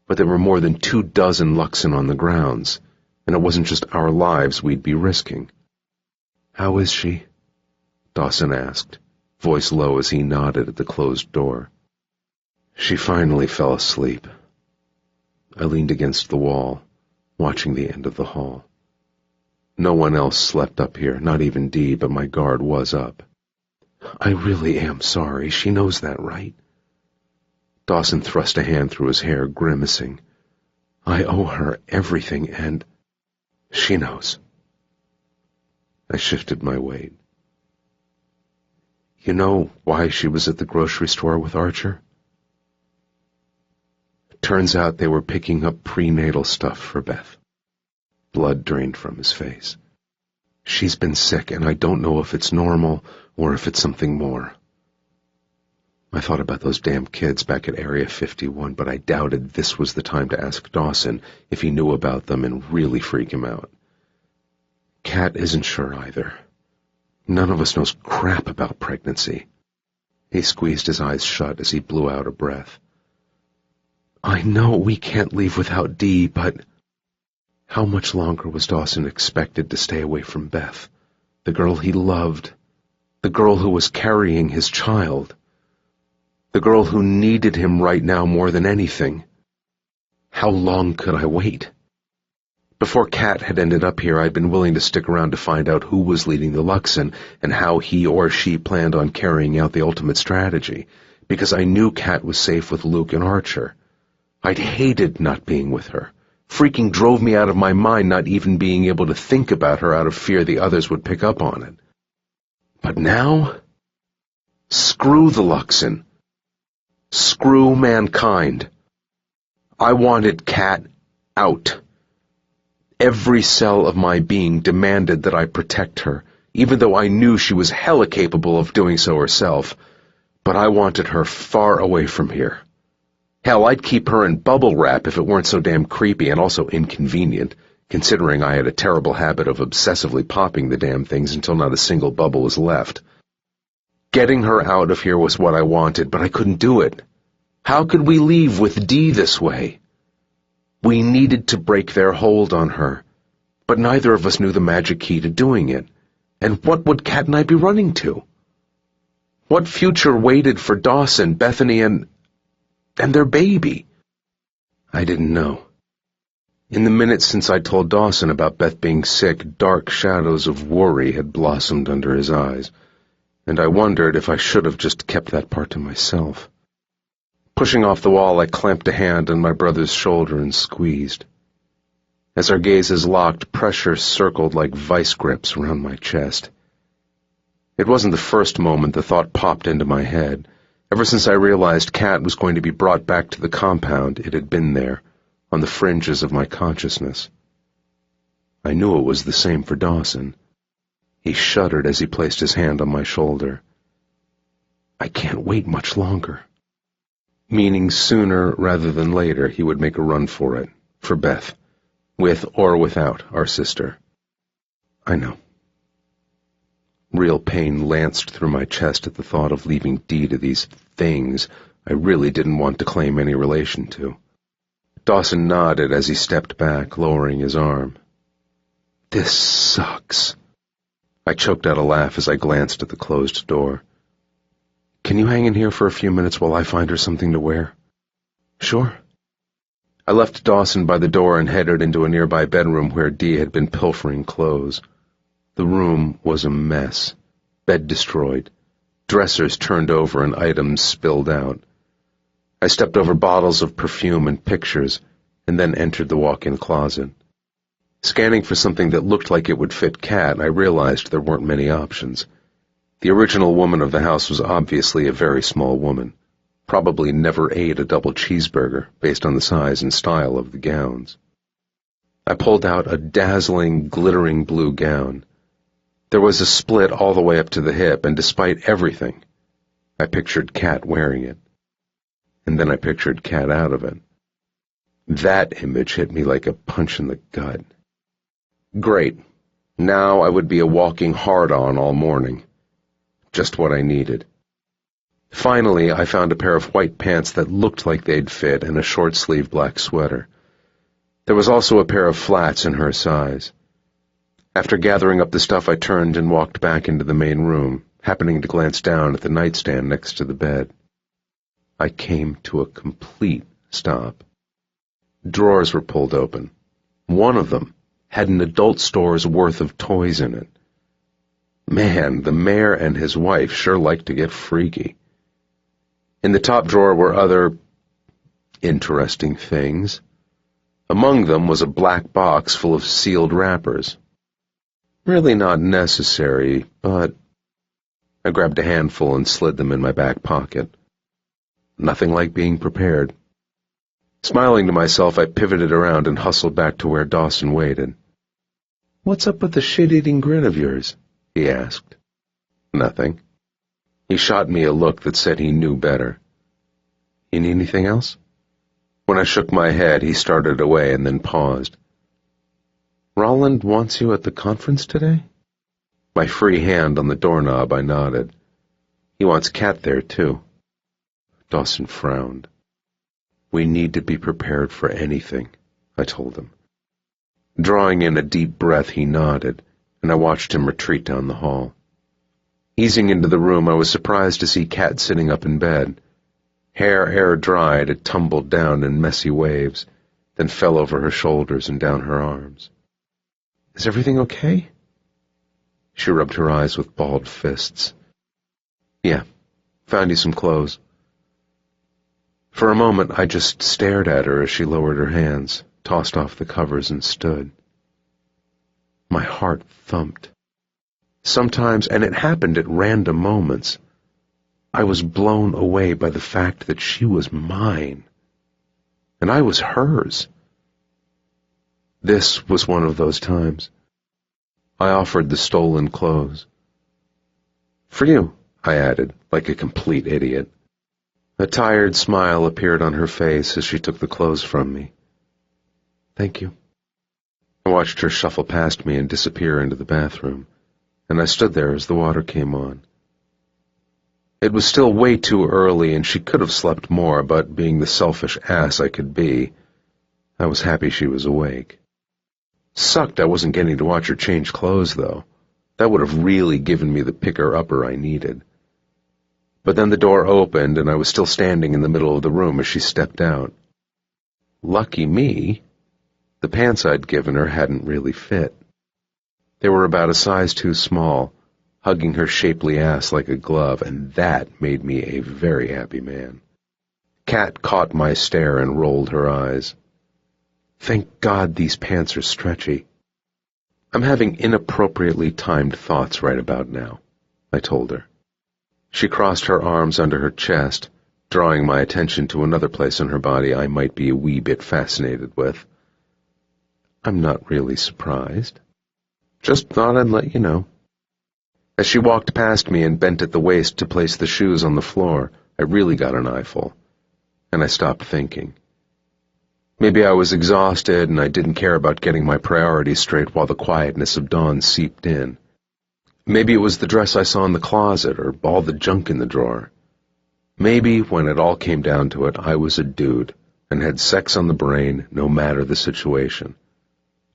but there were more than 24 Luxon on the grounds, and it wasn't just our lives we'd be risking. "How is she?" Dawson asked, voice low as he nodded at the closed door. She finally fell asleep. I leaned against the wall, watching the end of the hall. No one else slept up here, not even Dee, but my guard was up. "I really am sorry. She knows that, right?" Dawson thrust a hand through his hair, grimacing. "I owe her everything, and she knows." I shifted my weight. "You know why she was at the grocery store with Archer?" Turns out they were picking up prenatal stuff for Beth. Blood drained from his face. "She's been sick, and I don't know if it's normal or if it's something more." I thought about those damn kids back at Area 51, but I doubted this was the time to ask Dawson if he knew about them and really freak him out. Kat isn't sure either. None of us knows crap about pregnancy. He squeezed his eyes shut as he blew out a breath. "I know we can't leave without Dee, but..." How much longer was Dawson expected to stay away from Beth, the girl he loved, the girl who was carrying his child, the girl who needed him right now more than anything? How long could I wait? Before Kat had ended up here, I'd been willing to stick around to find out who was leading the Luxon and how he or she planned on carrying out the ultimate strategy, because I knew Kat was safe with Luke and Archer. I'd hated not being with her. Freaking drove me out of my mind not even being able to think about her out of fear the others would pick up on it. But now? Screw the Luxon. Screw mankind. I wanted Kat out. Every cell of my being demanded that I protect her, even though I knew she was hella capable of doing so herself. But I wanted her far away from here. Hell, I'd keep her in bubble wrap if it weren't so damn creepy and also inconvenient, considering I had a terrible habit of obsessively popping the damn things until not a single bubble was left. Getting her out of here was what I wanted, but I couldn't do it. How could we leave with Dee this way? We needed to break their hold on her, but neither of us knew the magic key to doing it. And what would Kat and I be running to? What future waited for Dawson, Bethany, and their baby? I didn't know. In the minutes since I told Dawson about Beth being sick, dark shadows of worry had blossomed under his eyes, and I wondered if I should have just kept that part to myself. Pushing off the wall, I clamped a hand on my brother's shoulder and squeezed. As our gazes locked, pressure circled like vice grips around my chest. It wasn't the first moment the thought popped into my head. Ever since I realized Kat was going to be brought back to the compound, it had been there, on the fringes of my consciousness. I knew it was the same for Dawson. He shuddered as he placed his hand on my shoulder. I can't wait much longer. Meaning sooner rather than later he would make a run for it, for Beth, with or without our sister. I know. Real pain lanced through my chest at the thought of leaving Dee to these things I really didn't want to claim any relation to. Dawson nodded as he stepped back, lowering his arm. This sucks. I choked out a laugh as I glanced at the closed door. Can you hang in here for a few minutes while I find her something to wear? Sure. I left Dawson by the door and headed into a nearby bedroom where Dee had been pilfering clothes. The room was a mess. Bed destroyed. Dressers turned over and items spilled out. I stepped over bottles of perfume and pictures, and then entered the walk-in closet. Scanning for something that looked like it would fit Kat, I realized there weren't many options. The original woman of the house was obviously a very small woman. Probably never ate a double cheeseburger, based on the size and style of the gowns. I pulled out a dazzling, glittering blue gown. There was a split all the way up to the hip, and despite everything, I pictured Kat wearing it. and then I pictured Kat out of it. That image hit me like a punch in the gut. Great. Now I would be a walking hard-on all morning. Just what I needed. Finally, I found a pair of white pants that looked like they'd fit and a short-sleeved black sweater. There was also a pair of flats in her size. After gathering up the stuff, I turned and walked back into the main room, happening to glance down at the nightstand next to the bed. I came to a complete stop. Drawers were pulled open. One of them had an adult store's worth of toys in it. Man, the mayor and his wife sure liked to get freaky. In the top drawer were other interesting things. Among them was a black box full of sealed wrappers. Really not necessary, but I grabbed a handful and slid them in my back pocket. Nothing like being prepared. Smiling to myself, I pivoted around and hustled back to where Dawson waited. "What's up with the shit-eating grin of yours?" he asked. "Nothing." He shot me a look that said he knew better. "You need anything else?" When I shook my head, he started away and then paused. "Roland wants you at the conference today?" My free hand on the doorknob, I nodded. "He wants Kat there, too." Dawson frowned. "We need to be prepared for anything," I told him. Drawing in a deep breath, he nodded, and I watched him retreat down the hall. Easing into the room, I was surprised to see Kat sitting up in bed. Hair air-dried, it tumbled down in messy waves, then fell over her shoulders and down her arms. "Is everything okay?" She rubbed her eyes with balled fists. "Yeah, found you some clothes." For a moment, I just stared at her as she lowered her hands, tossed off the covers, and stood. My heart thumped. Sometimes, and it happened at random moments, I was blown away by the fact that she was mine, and I was hers. This was one of those times. I offered the stolen clothes. "For you," I added, like a complete idiot. A tired smile appeared on her face as she took the clothes from me. "Thank you." I watched her shuffle past me and disappear into the bathroom, and I stood there as the water came on. It was still way too early, and she could have slept more, but being the selfish ass I could be, I was happy she was awake. Sucked I wasn't getting to watch her change clothes, though. That would have really given me the picker-upper I needed. But then the door opened, and I was still standing in the middle of the room as she stepped out. Lucky me, the pants I'd given her hadn't really fit. They were about a size too small, hugging her shapely ass like a glove, and that made me a very happy man. Kat caught my stare and rolled her eyes. "Thank God these pants are stretchy." "I'm having inappropriately timed thoughts right about now," I told her. She crossed her arms under her chest, drawing my attention to another place on her body I might be a wee bit fascinated with. "I'm not really surprised. Just thought I'd let you know." As she walked past me and bent at the waist to place the shoes on the floor, I really got an eyeful, and I stopped thinking. Maybe I was exhausted and I didn't care about getting my priorities straight while the quietness of dawn seeped in. Maybe it was the dress I saw in the closet or all the junk in the drawer. Maybe, when it all came down to it, I was a dude and had sex on the brain no matter the situation.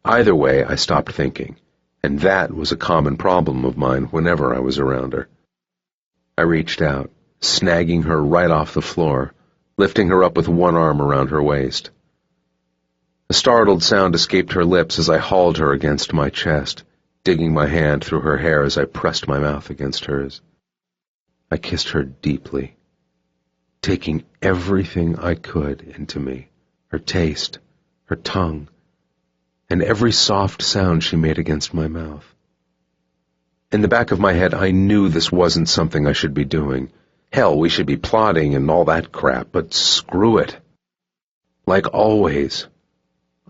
Either way, I stopped thinking, and that was a common problem of mine whenever I was around her. I reached out, snagging her right off the floor, lifting her up with one arm around her waist. A startled sound escaped her lips as I hauled her against my chest, digging my hand through her hair as I pressed my mouth against hers. I kissed her deeply, taking everything I could into me, her taste, her tongue, and every soft sound she made against my mouth. In the back of my head, I knew this wasn't something I should be doing. Hell, we should be plotting and all that crap, but screw it. Like always,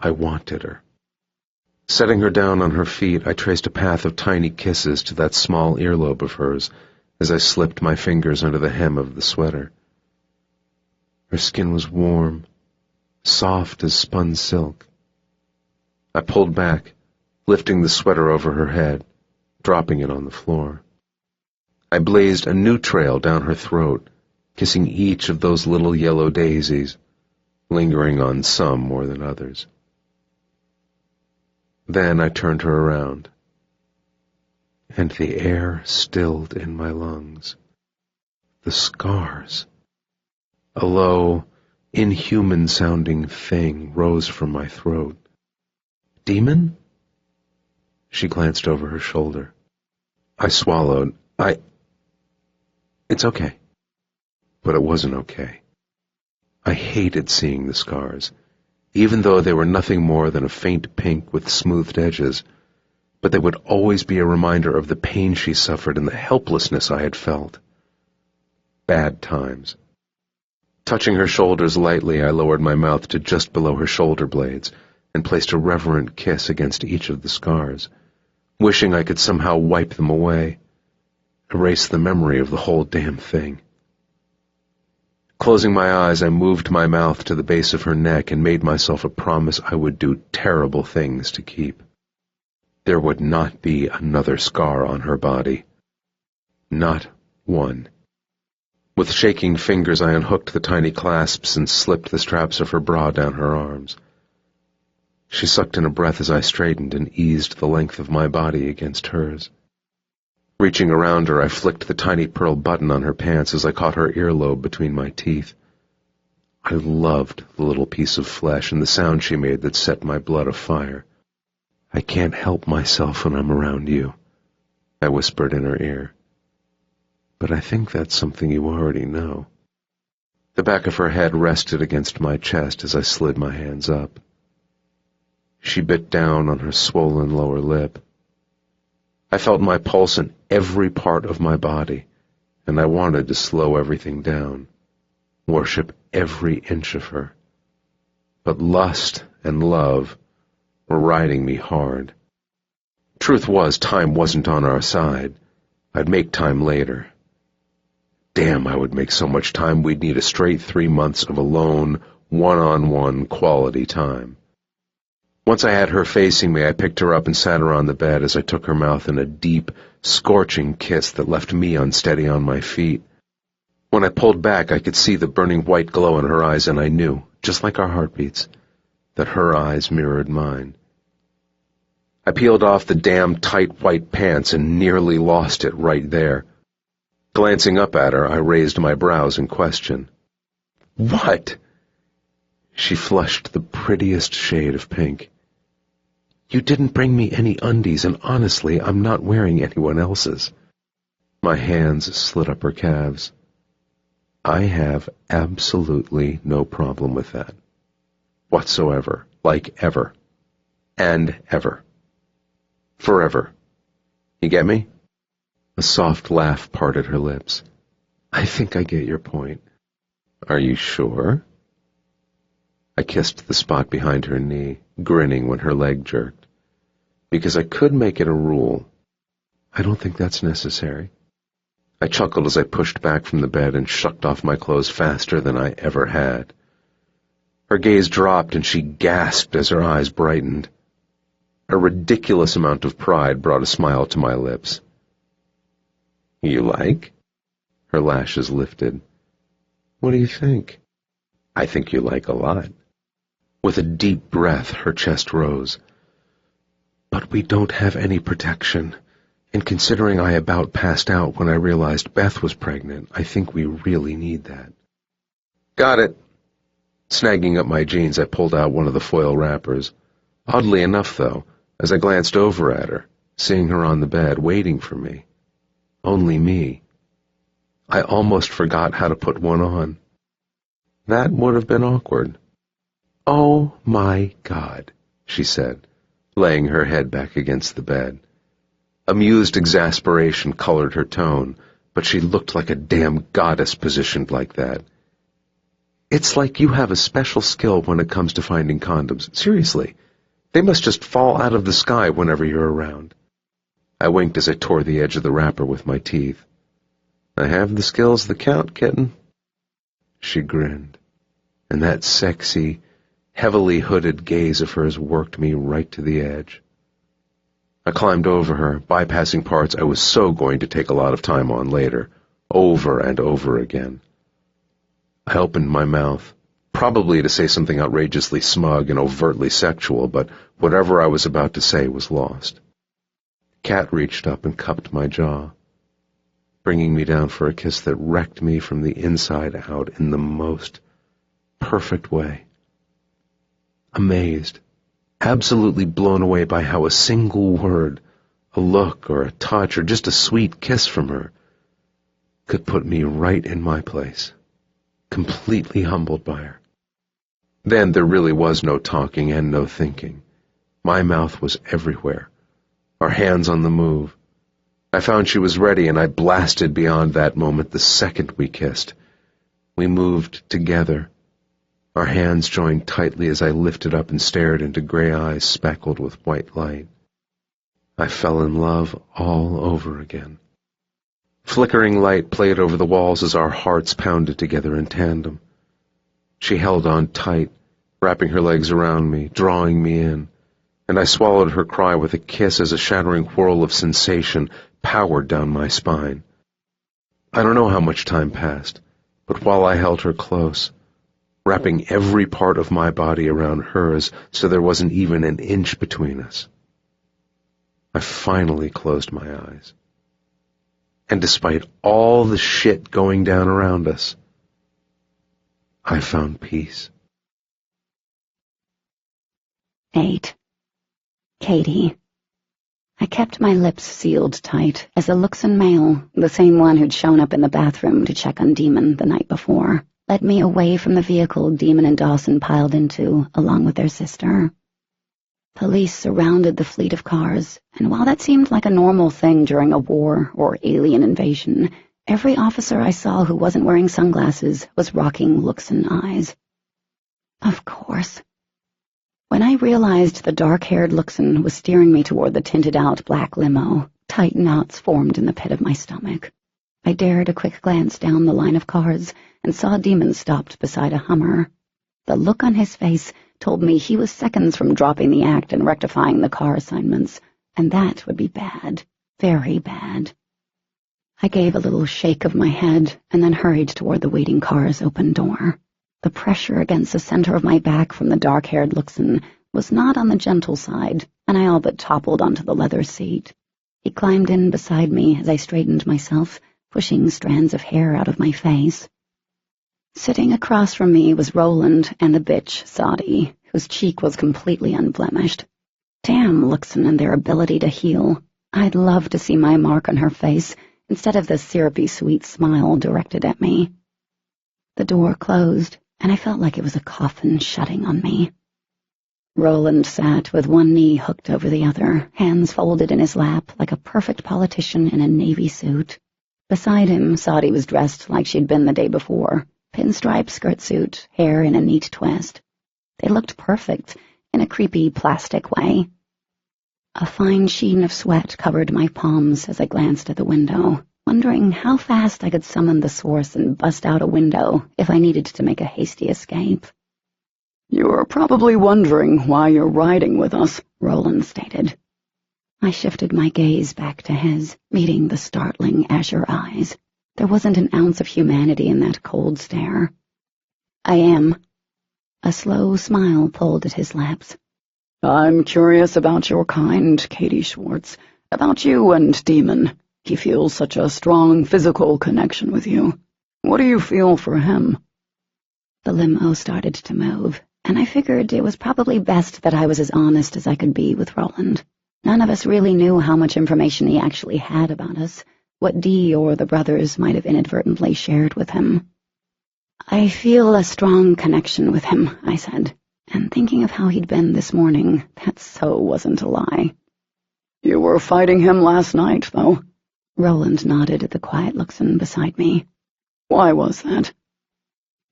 I wanted her. Setting her down on her feet, I traced a path of tiny kisses to that small earlobe of hers as I slipped my fingers under the hem of the sweater. Her skin was warm, soft as spun silk. I pulled back, lifting the sweater over her head, dropping it on the floor. I blazed a new trail down her throat, kissing each of those little yellow daisies, lingering on some more than others. Then I turned her around, and the air stilled in my lungs. The scars. A low, inhuman-sounding thing rose from my throat. Demon? She glanced over her shoulder. I swallowed. It's okay. But it wasn't okay. I hated seeing the scars, even though they were nothing more than a faint pink with smoothed edges, but they would always be a reminder of the pain she suffered and the helplessness I had felt. Bad times. Touching her shoulders lightly, I lowered my mouth to just below her shoulder blades and placed a reverent kiss against each of the scars, wishing I could somehow wipe them away, erase the memory of the whole damn thing. Closing my eyes, I moved my mouth to the base of her neck and made myself a promise I would do terrible things to keep. There would not be another scar on her body. Not one. With shaking fingers, I unhooked the tiny clasps and slipped the straps of her bra down her arms. She sucked in a breath as I straightened and eased the length of my body against hers. Reaching around her, I flicked the tiny pearl button on her pants as I caught her earlobe between my teeth. I loved the little piece of flesh and the sound she made that set my blood afire. I can't help myself when I'm around you, I whispered in her ear. But I think that's something you already know. The back of her head rested against my chest as I slid my hands up. She bit down on her swollen lower lip. I felt my pulse in every part of my body, and I wanted to slow everything down, worship every inch of her. But lust and love were riding me hard. Truth was, time wasn't on our side. I'd make time later. Damn, I would make so much time we'd need a straight 3 months of alone, one-on-one quality time. Once I had her facing me, I picked her up and sat her on the bed as I took her mouth in a deep, scorching kiss that left me unsteady on my feet. When I pulled back, I could see the burning white glow in her eyes, and I knew, just like our heartbeats, that her eyes mirrored mine. I peeled off the damn tight white pants and nearly lost it right there. Glancing up at her, I raised my brows in question. What? She flushed the prettiest shade of pink. You didn't bring me any undies, and honestly, I'm not wearing anyone else's. My hands slid up her calves. I have absolutely no problem with that. Whatsoever. Like ever. And ever. Forever. You get me? A soft laugh parted her lips. I think I get your point. Are you sure? I kissed the spot behind her knee, grinning when her leg jerked. Because I could make it a rule. I don't think that's necessary. I chuckled as I pushed back from the bed and shucked off my clothes faster than I ever had. Her gaze dropped and she gasped as her eyes brightened. A ridiculous amount of pride brought a smile to my lips. You like? Her lashes lifted. What do you think? I think you like a lot. With a deep breath, her chest rose. But we don't have any protection, and considering I about passed out when I realized Beth was pregnant, I think we really need that. Got it. Snagging up my jeans, I pulled out one of the foil wrappers. Oddly enough, though, as I glanced over at her, seeing her on the bed, waiting for me. Only me. I almost forgot how to put one on. That would have been awkward. Oh, my God, she said, laying her head back against the bed. Amused exasperation colored her tone, but she looked like a damn goddess positioned like that. It's like you have a special skill when it comes to finding condoms. Seriously, they must just fall out of the sky whenever you're around. I winked as I tore the edge of the wrapper with my teeth. I have the skills that count, kitten. She grinned. and that sexy, heavily hooded gaze of hers worked me right to the edge. I climbed over her, bypassing parts I was so going to take a lot of time on later, over and over again. I opened my mouth, probably to say something outrageously smug and overtly sexual, but whatever I was about to say was lost. Kat reached up and cupped my jaw, bringing me down for a kiss that wrecked me from the inside out in the most perfect way. Amazed, absolutely blown away by how a single word, a look or a touch or just a sweet kiss from her could put me right in my place, completely humbled by her. Then there really was no talking and no thinking. My mouth was everywhere, our hands on the move. I found she was ready, and I blasted beyond that moment the second we kissed. We moved together, our hands joined tightly as I lifted up and stared into gray eyes speckled with white light. I fell in love all over again. Flickering light played over the walls as our hearts pounded together in tandem. She held on tight, wrapping her legs around me, drawing me in, and I swallowed her cry with a kiss as a shattering whirl of sensation powered down my spine. I don't know how much time passed, but while I held her close, wrapping every part of my body around hers so there wasn't even an inch between us, I finally closed my eyes. And despite all the shit going down around us, I found peace. 8. Katie. I kept my lips sealed tight as the Luxon male, the same one who'd shown up in the bathroom to check on Demon the night before, led me away from the vehicle Demon and Dawson piled into, along with their sister. Police surrounded the fleet of cars, and while that seemed like a normal thing during a war or alien invasion, every officer I saw who wasn't wearing sunglasses was rocking Luxon eyes. Of course. When I realized the dark-haired Luxon was steering me toward the tinted-out black limo, tight knots formed in the pit of my stomach. I dared a quick glance down the line of cars and saw Demon stopped beside a Hummer. The look on his face told me he was seconds from dropping the act and rectifying the car assignments, and that would be bad, very bad. I gave a little shake of my head and then hurried toward the waiting car's open door. The pressure against the center of my back from the dark-haired Luxon was not on the gentle side, and I all but toppled onto the leather seat. He climbed in beside me as I straightened myself, pushing strands of hair out of my face. Sitting across from me was Roland and the bitch, Saudi, whose cheek was completely unblemished. Damn Luxon and their ability to heal. I'd love to see my mark on her face instead of the syrupy sweet smile directed at me. The door closed, and I felt like it was a coffin shutting on me. Roland sat with one knee hooked over the other, hands folded in his lap like a perfect politician in a navy suit. Beside him, Saudi was dressed like she'd been the day before, pinstripe skirt suit, hair in a neat twist. They looked perfect, in a creepy plastic way. A fine sheen of sweat covered my palms as I glanced at the window, wondering how fast I could summon the source and bust out a window if I needed to make a hasty escape. "You're probably wondering why you're riding with us," Roland stated. I shifted my gaze back to his, meeting the startling azure eyes. There wasn't an ounce of humanity in that cold stare. "I am." A slow smile pulled at his lips. "I'm curious about your kind, Katie Schwartz, about you and Demon. He feels such a strong physical connection with you. What do you feel for him?" The limo started to move, and I figured it was probably best that I was as honest as I could be with Roland. None of us really knew how much information he actually had about us, what Dee or the brothers might have inadvertently shared with him. "I feel a strong connection with him," I said, and thinking of how he'd been this morning, that so wasn't a lie. "You were fighting him last night, though." Roland nodded at the quiet Luxon beside me. "Why was that?"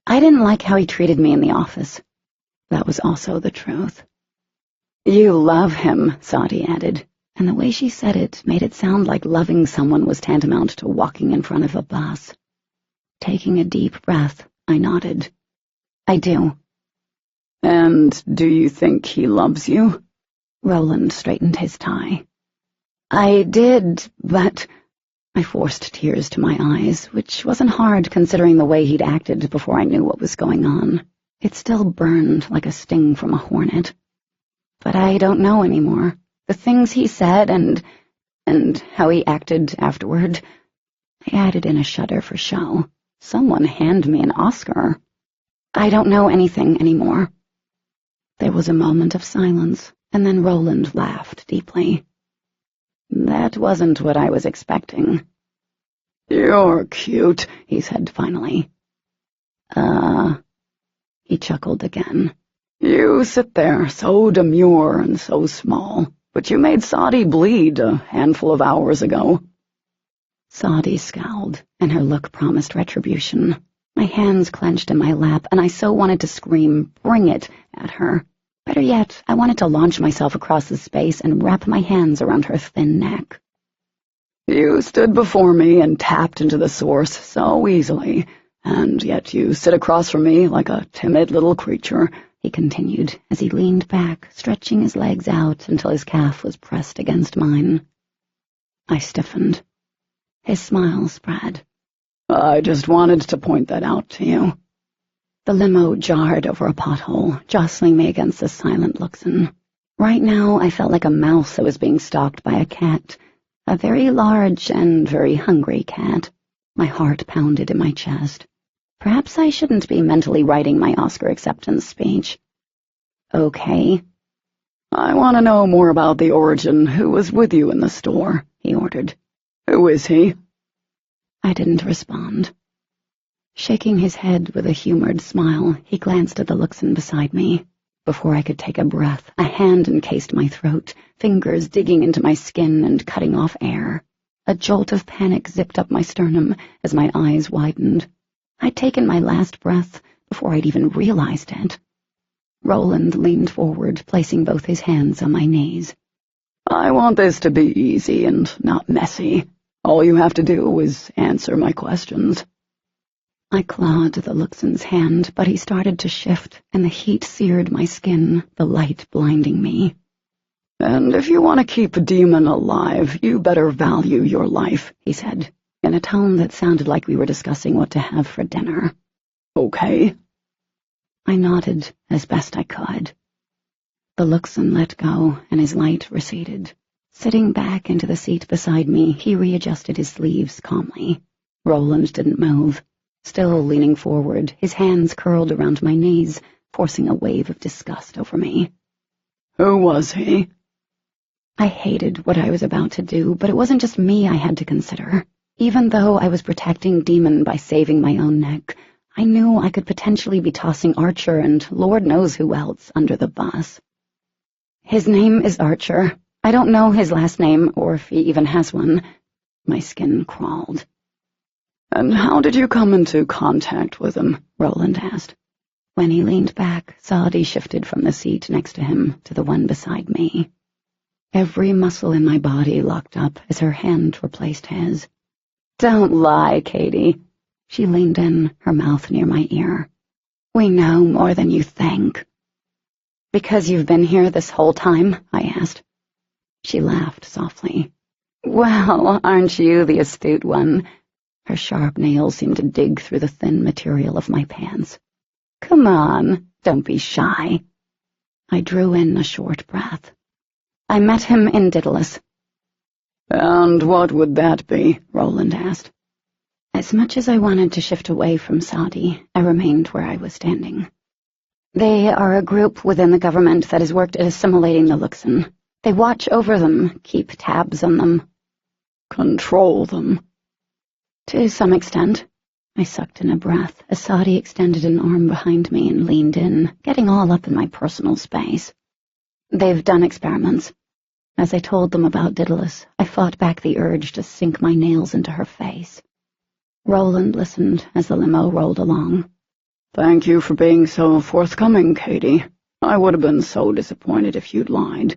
"I didn't like how he treated me in the office." That was also the truth. "You love him," Saudi added, and the way she said it made it sound like loving someone was tantamount to walking in front of a bus. Taking a deep breath, I nodded. I do. And do you think he loves you? Roland straightened his tie. I did, but... I forced tears to my eyes, which wasn't hard considering the way he'd acted before I knew what was going on. It still burned like a sting from a hornet. But I don't know anymore. The things he said and how he acted afterward. I added in a shudder for show. Someone hand me an Oscar. I don't know anything anymore. There was a moment of silence, and then Roland laughed deeply. That wasn't what I was expecting. You're cute, he said finally. He chuckled again. You sit there, so demure and so small, but you made Saudi bleed a handful of hours ago. Saudi scowled, and her look promised retribution. My hands clenched in my lap, and I so wanted to scream, "Bring it," at her. Better yet, I wanted to launch myself across the space and wrap my hands around her thin neck. You stood before me and tapped into the source so easily, and yet you sit across from me like a timid little creature, he continued as he leaned back, stretching his legs out until his calf was pressed against mine. I stiffened. His smile spread. I just wanted to point that out to you. The limo jarred over a pothole, jostling me against the silent Luxon. Right now, I felt like a mouse that was being stalked by a cat, a very large and very hungry cat. My heart pounded in my chest. Perhaps I shouldn't be mentally writing my Oscar acceptance speech. Okay. I want to know more about the origin who was with you in the store, he ordered. Who is he? I didn't respond. Shaking his head with a humored smile, he glanced at the Luxon beside me. Before I could take a breath, a hand encased my throat, fingers digging into my skin and cutting off air. A jolt of panic zipped up my sternum as my eyes widened. I'd taken my last breath before I'd even realized it. Roland leaned forward, placing both his hands on my knees. I want this to be easy and not messy. All you have to do is answer my questions. I clawed the Luxon's hand, but he started to shift, and the heat seared my skin, the light blinding me. And if you want to keep a demon alive, you better value your life, he said, in a tone that sounded like we were discussing what to have for dinner. Okay? I nodded as best I could. The Luxon let go, and his light receded. Sitting back into the seat beside me, he readjusted his sleeves calmly. Roland didn't move. Still leaning forward, his hands curled around my knees, forcing a wave of disgust over me. Who was he? I hated what I was about to do, but it wasn't just me I had to consider. Even though I was protecting Demon by saving my own neck, I knew I could potentially be tossing Archer and Lord knows who else under the bus. His name is Archer. I don't know his last name, or if he even has one. My skin crawled. And how did you come into contact with him? Roland asked. When he leaned back, Saudi shifted from the seat next to him to the one beside me. Every muscle in my body locked up as her hand replaced his. Don't lie, Katie. She leaned in, her mouth near my ear. We know more than you think. Because you've been here this whole time? I asked. She laughed softly. Well, aren't you the astute one? Her sharp nails seemed to dig through the thin material of my pants. Come on, don't be shy. I drew in a short breath. I met him in Daedalus. And what would that be? Roland asked. As much as I wanted to shift away from Saudi, I remained where I was standing. They are a group within the government that has worked at assimilating the Luxon. They watch over them, keep tabs on them. Control them. To some extent. I sucked in a breath as Saudi extended an arm behind me and leaned in, getting all up in my personal space. They've done experiments. As I told them about Daedalus, I fought back the urge to sink my nails into her face. Roland listened as the limo rolled along. Thank you for being so forthcoming, Katie. I would have been so disappointed if you'd lied.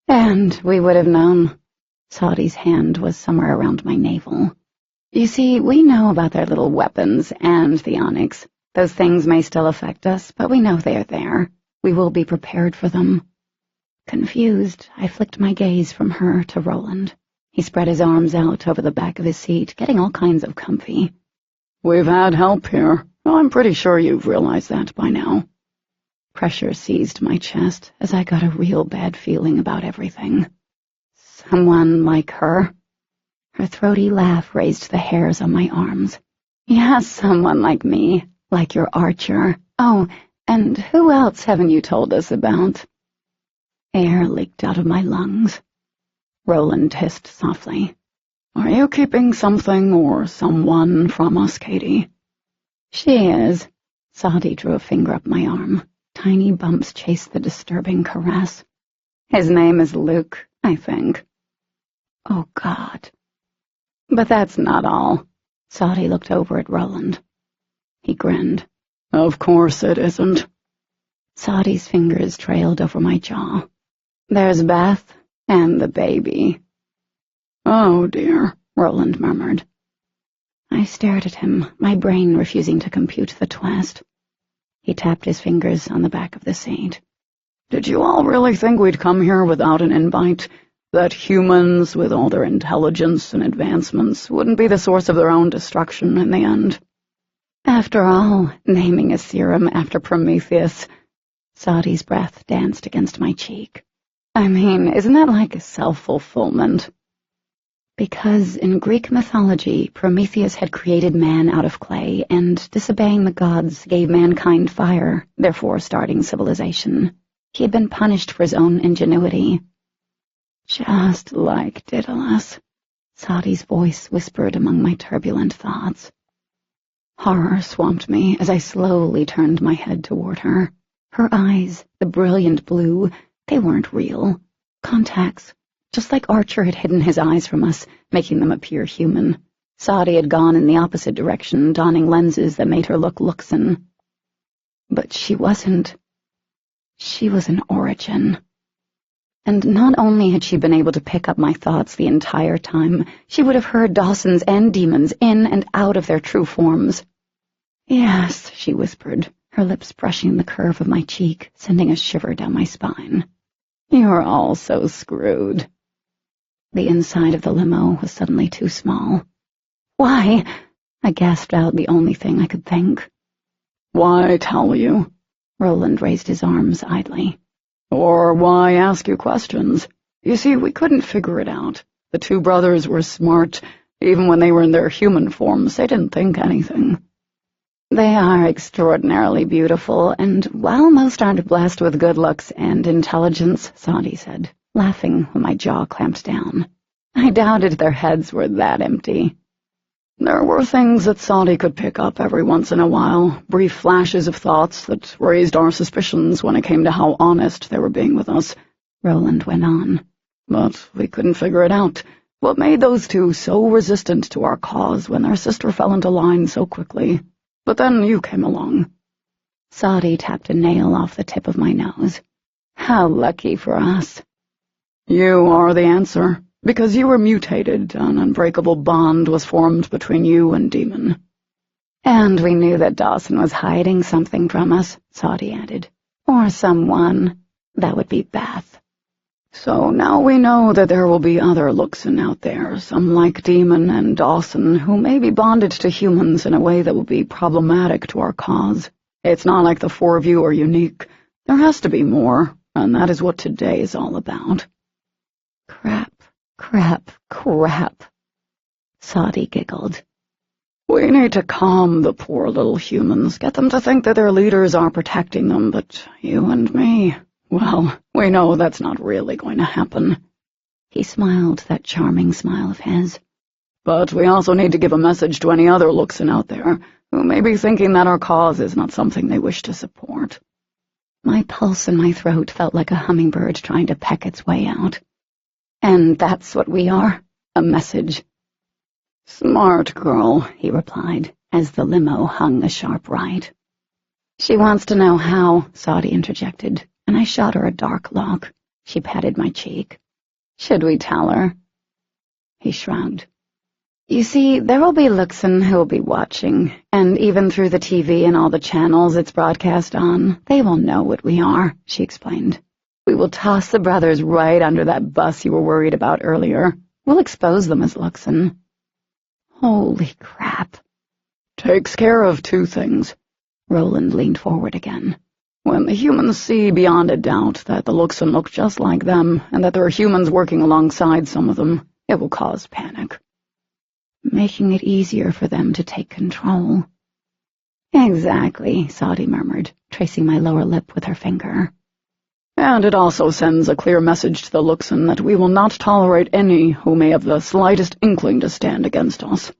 And we would have known. Saudi's hand was somewhere around my navel. You see, we know about their little weapons and the onyx. Those things may still affect us, but we know they are there. We will be prepared for them. Confused, I flicked my gaze from her to Roland. He spread his arms out over the back of his seat, getting all kinds of comfy. We've had help here. I'm pretty sure you've realized that by now. Pressure seized my chest as I got a real bad feeling about everything. Someone like her? Her throaty laugh raised the hairs on my arms. Yeah, someone like me, like your Archer. Oh, and who else haven't you told us about? Air leaked out of my lungs. Roland hissed softly. Are you keeping something or someone from us, Katie? She is. Saudi drew a finger up my arm. Tiny bumps chased the disturbing caress. His name is Luke, I think. Oh, God. But that's not all. Saudi looked over at Roland. He grinned. Of course it isn't. Saudi's fingers trailed over my jaw. There's Beth and the baby. Oh, dear, Roland murmured. I stared at him, my brain refusing to compute the twist. He tapped his fingers on the back of the seat. Did you all really think we'd come here without an invite? That humans, with all their intelligence and advancements, wouldn't be the source of their own destruction in the end? After all, naming a serum after Prometheus. Saudi's breath danced against my cheek. I mean, isn't that like self-fulfillment? Because in Greek mythology, Prometheus had created man out of clay, and disobeying the gods gave mankind fire, therefore starting civilization. He had been punished for his own ingenuity. Just like Daedalus, Saudi's voice whispered among my turbulent thoughts. Horror swamped me as I slowly turned my head toward her. Her eyes, the brilliant blue, they weren't real. Contacts. Just like Archer had hidden his eyes from us, making them appear human. Saudi had gone in the opposite direction, donning lenses that made her look luxen. But she wasn't. She was an origin. And not only had she been able to pick up my thoughts the entire time, she would have heard Dawson's and demons in and out of their true forms. Yes, she whispered, her lips brushing the curve of my cheek, sending a shiver down my spine. You're all so screwed. The inside of the limo was suddenly too small. Why? I gasped out the only thing I could think. Why tell you? Roland raised his arms idly. Or why ask you questions? You see, we couldn't figure it out. The two brothers were smart. Even when they were in their human forms, they didn't think anything. They are extraordinarily beautiful, and while most aren't blessed with good looks and intelligence, Saudi said, laughing when my jaw clamped down, I doubted their heads were that empty. There were things that Saudi could pick up every once in a while, brief flashes of thoughts that raised our suspicions when it came to how honest they were being with us, Roland went on. But we couldn't figure it out. What made those two so resistant to our cause when their sister fell into line so quickly? But then you came along. Saudi tapped a nail off the tip of my nose. How lucky for us. You are the answer. Because you were mutated, an unbreakable bond was formed between you and Demon. And we knew that Dawson was hiding something from us, Saudi added. Or someone. That would be Beth. So now we know that there will be other Luxon out there, some like Demon and Dawson, who may be bonded to humans in a way that will be problematic to our cause. It's not like the four of you are unique. There has to be more, and that is what today is all about. Crap. Crap, crap. Saudi giggled. We need to calm the poor little humans, get them to think that their leaders are protecting them, but you and me, well, we know that's not really going to happen. He smiled that charming smile of his. But we also need to give a message to any other Luxon out there who may be thinking that our cause is not something they wish to support. My pulse in my throat felt like a hummingbird trying to peck its way out. And that's what we are, a message. Smart girl, he replied, as the limo hung a sharp right. She wants to know how, Saudi interjected, and I shot her a dark look. She patted my cheek. Should we tell her? He shrugged. You see, there will be Luxon who will be watching, and even through the TV and all the channels it's broadcast on, they will know what we are, she explained. We will toss the brothers right under that bus you were worried about earlier. We'll expose them as Luxon. Holy crap. Takes care of two things. Roland leaned forward again. When the humans see beyond a doubt that the Luxon look just like them, and that there are humans working alongside some of them, it will cause panic. Making it easier for them to take control. Exactly, Saudi murmured, tracing my lower lip with her finger. And it also sends a clear message to the Luxon that we will not tolerate any who may have the slightest inkling to stand against us.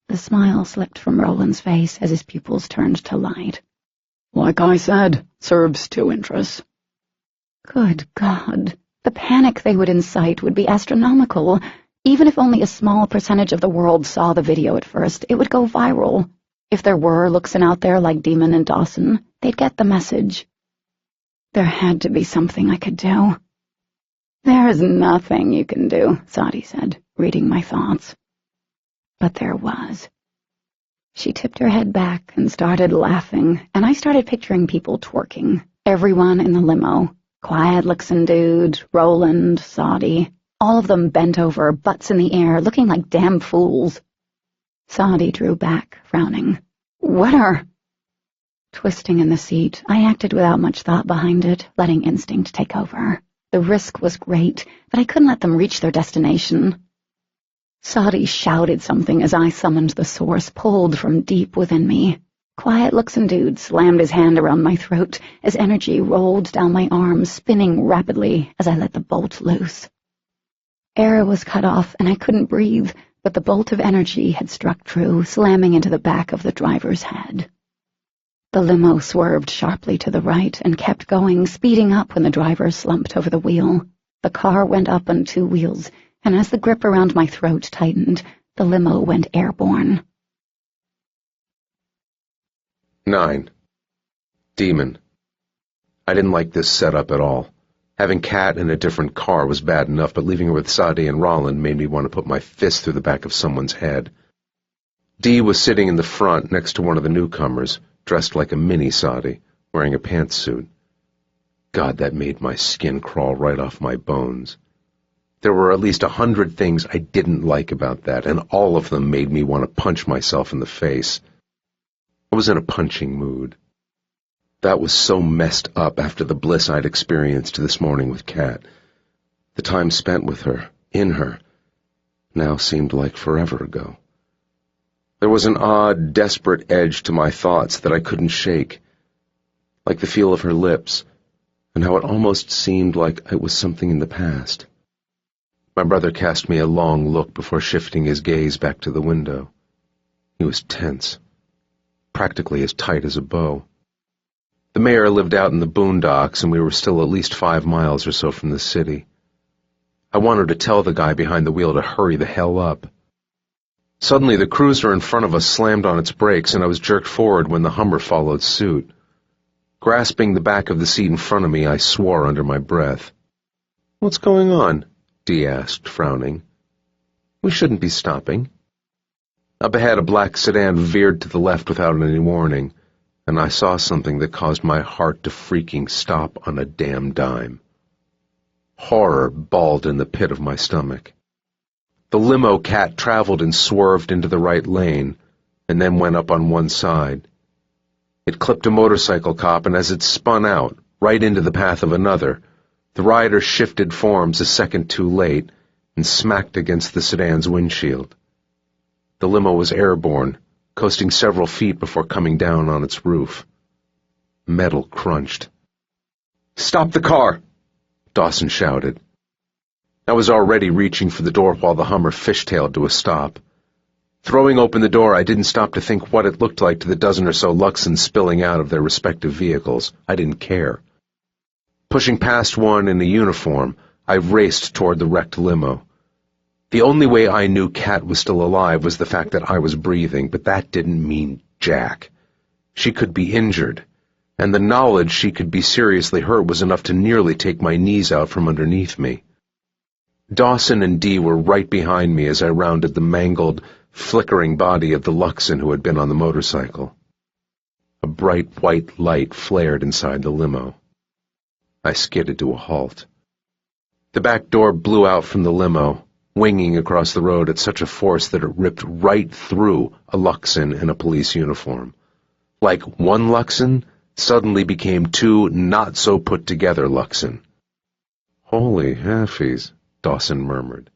The smile slipped from Roland's face as his pupils turned to light. Like I said, serves two interests. Good God, the panic they would incite would be astronomical. Even if only a small percentage of the world saw the video at first, it would go viral. If there were Luxon out there like Demon and Dawson, they'd get the message. There had to be something I could do. There is nothing you can do, Saudi said, reading my thoughts. But there was. She tipped her head back and started laughing, and I started picturing people twerking. Everyone in the limo. Quiet Luxon dude, Roland, Saudi. All of them bent over, butts in the air, looking like damn fools. Saudi drew back, frowning. What are... Twisting in the seat, I acted without much thought behind it, letting instinct take over. The risk was great, but I couldn't let them reach their destination. Saudi shouted something as I summoned the source pulled from deep within me. Quiet Luxon dude slammed his hand around my throat as energy rolled down my arm, spinning rapidly as I let the bolt loose. Air was cut off, and I couldn't breathe, but the bolt of energy had struck true, slamming into the back of the driver's head. The limo swerved sharply to the right and kept going, speeding up when the driver slumped over the wheel. The car went up on two wheels, and as the grip around my throat tightened, the limo went airborne. 9. Demon. I didn't like this setup at all. Having Kat in a different car was bad enough, but leaving her with Saudi and Roland made me want to put my fist through the back of someone's head. Dee was sitting in the front next to one of the newcomers, dressed like a mini Saudi, wearing a pantsuit. God, that made my skin crawl right off my bones. There were at least 100 things I didn't like about that, and all of them made me want to punch myself in the face. I was in a punching mood. That was so messed up after the bliss I'd experienced this morning with Kat. The time spent with her, in her, now seemed like forever ago. There was an odd, desperate edge to my thoughts that I couldn't shake, like the feel of her lips, and how it almost seemed like it was something in the past. My brother cast me a long look before shifting his gaze back to the window. He was tense, practically as tight as a bow. The mayor lived out in the boondocks, and we were still at least 5 miles or so from the city. I wanted to tell the guy behind the wheel to hurry the hell up. Suddenly, the cruiser in front of us slammed on its brakes, and I was jerked forward when the Hummer followed suit. Grasping the back of the seat in front of me, I swore under my breath. "What's going on?" Dee asked, frowning. "We shouldn't be stopping." Up ahead, a black sedan veered to the left without any warning, and I saw something that caused my heart to freaking stop on a damn dime. Horror balled in the pit of my stomach. The limo Cat traveled and swerved into the right lane, and then went up on one side. It clipped a motorcycle cop, and as it spun out, right into the path of another, the rider shifted forms a second too late and smacked against the sedan's windshield. The limo was airborne, coasting several feet before coming down on its roof. Metal crunched. "Stop the car!" Dawson shouted. I was already reaching for the door while the Hummer fishtailed to a stop. Throwing open the door, I didn't stop to think what it looked like to the dozen or so Luxons spilling out of their respective vehicles. I didn't care. Pushing past one in a uniform, I raced toward the wrecked limo. The only way I knew Kat was still alive was the fact that I was breathing, but that didn't mean jack. She could be injured, and the knowledge she could be seriously hurt was enough to nearly take my knees out from underneath me. Dawson and Dee were right behind me as I rounded the mangled, flickering body of the Luxon who had been on the motorcycle. A bright white light flared inside the limo. I skidded to a halt. The back door blew out from the limo, winging across the road at such a force that it ripped right through a Luxon in a police uniform. Like one Luxon suddenly became two not-so-put-together Luxon. "Holy heffies," Dawson murmured.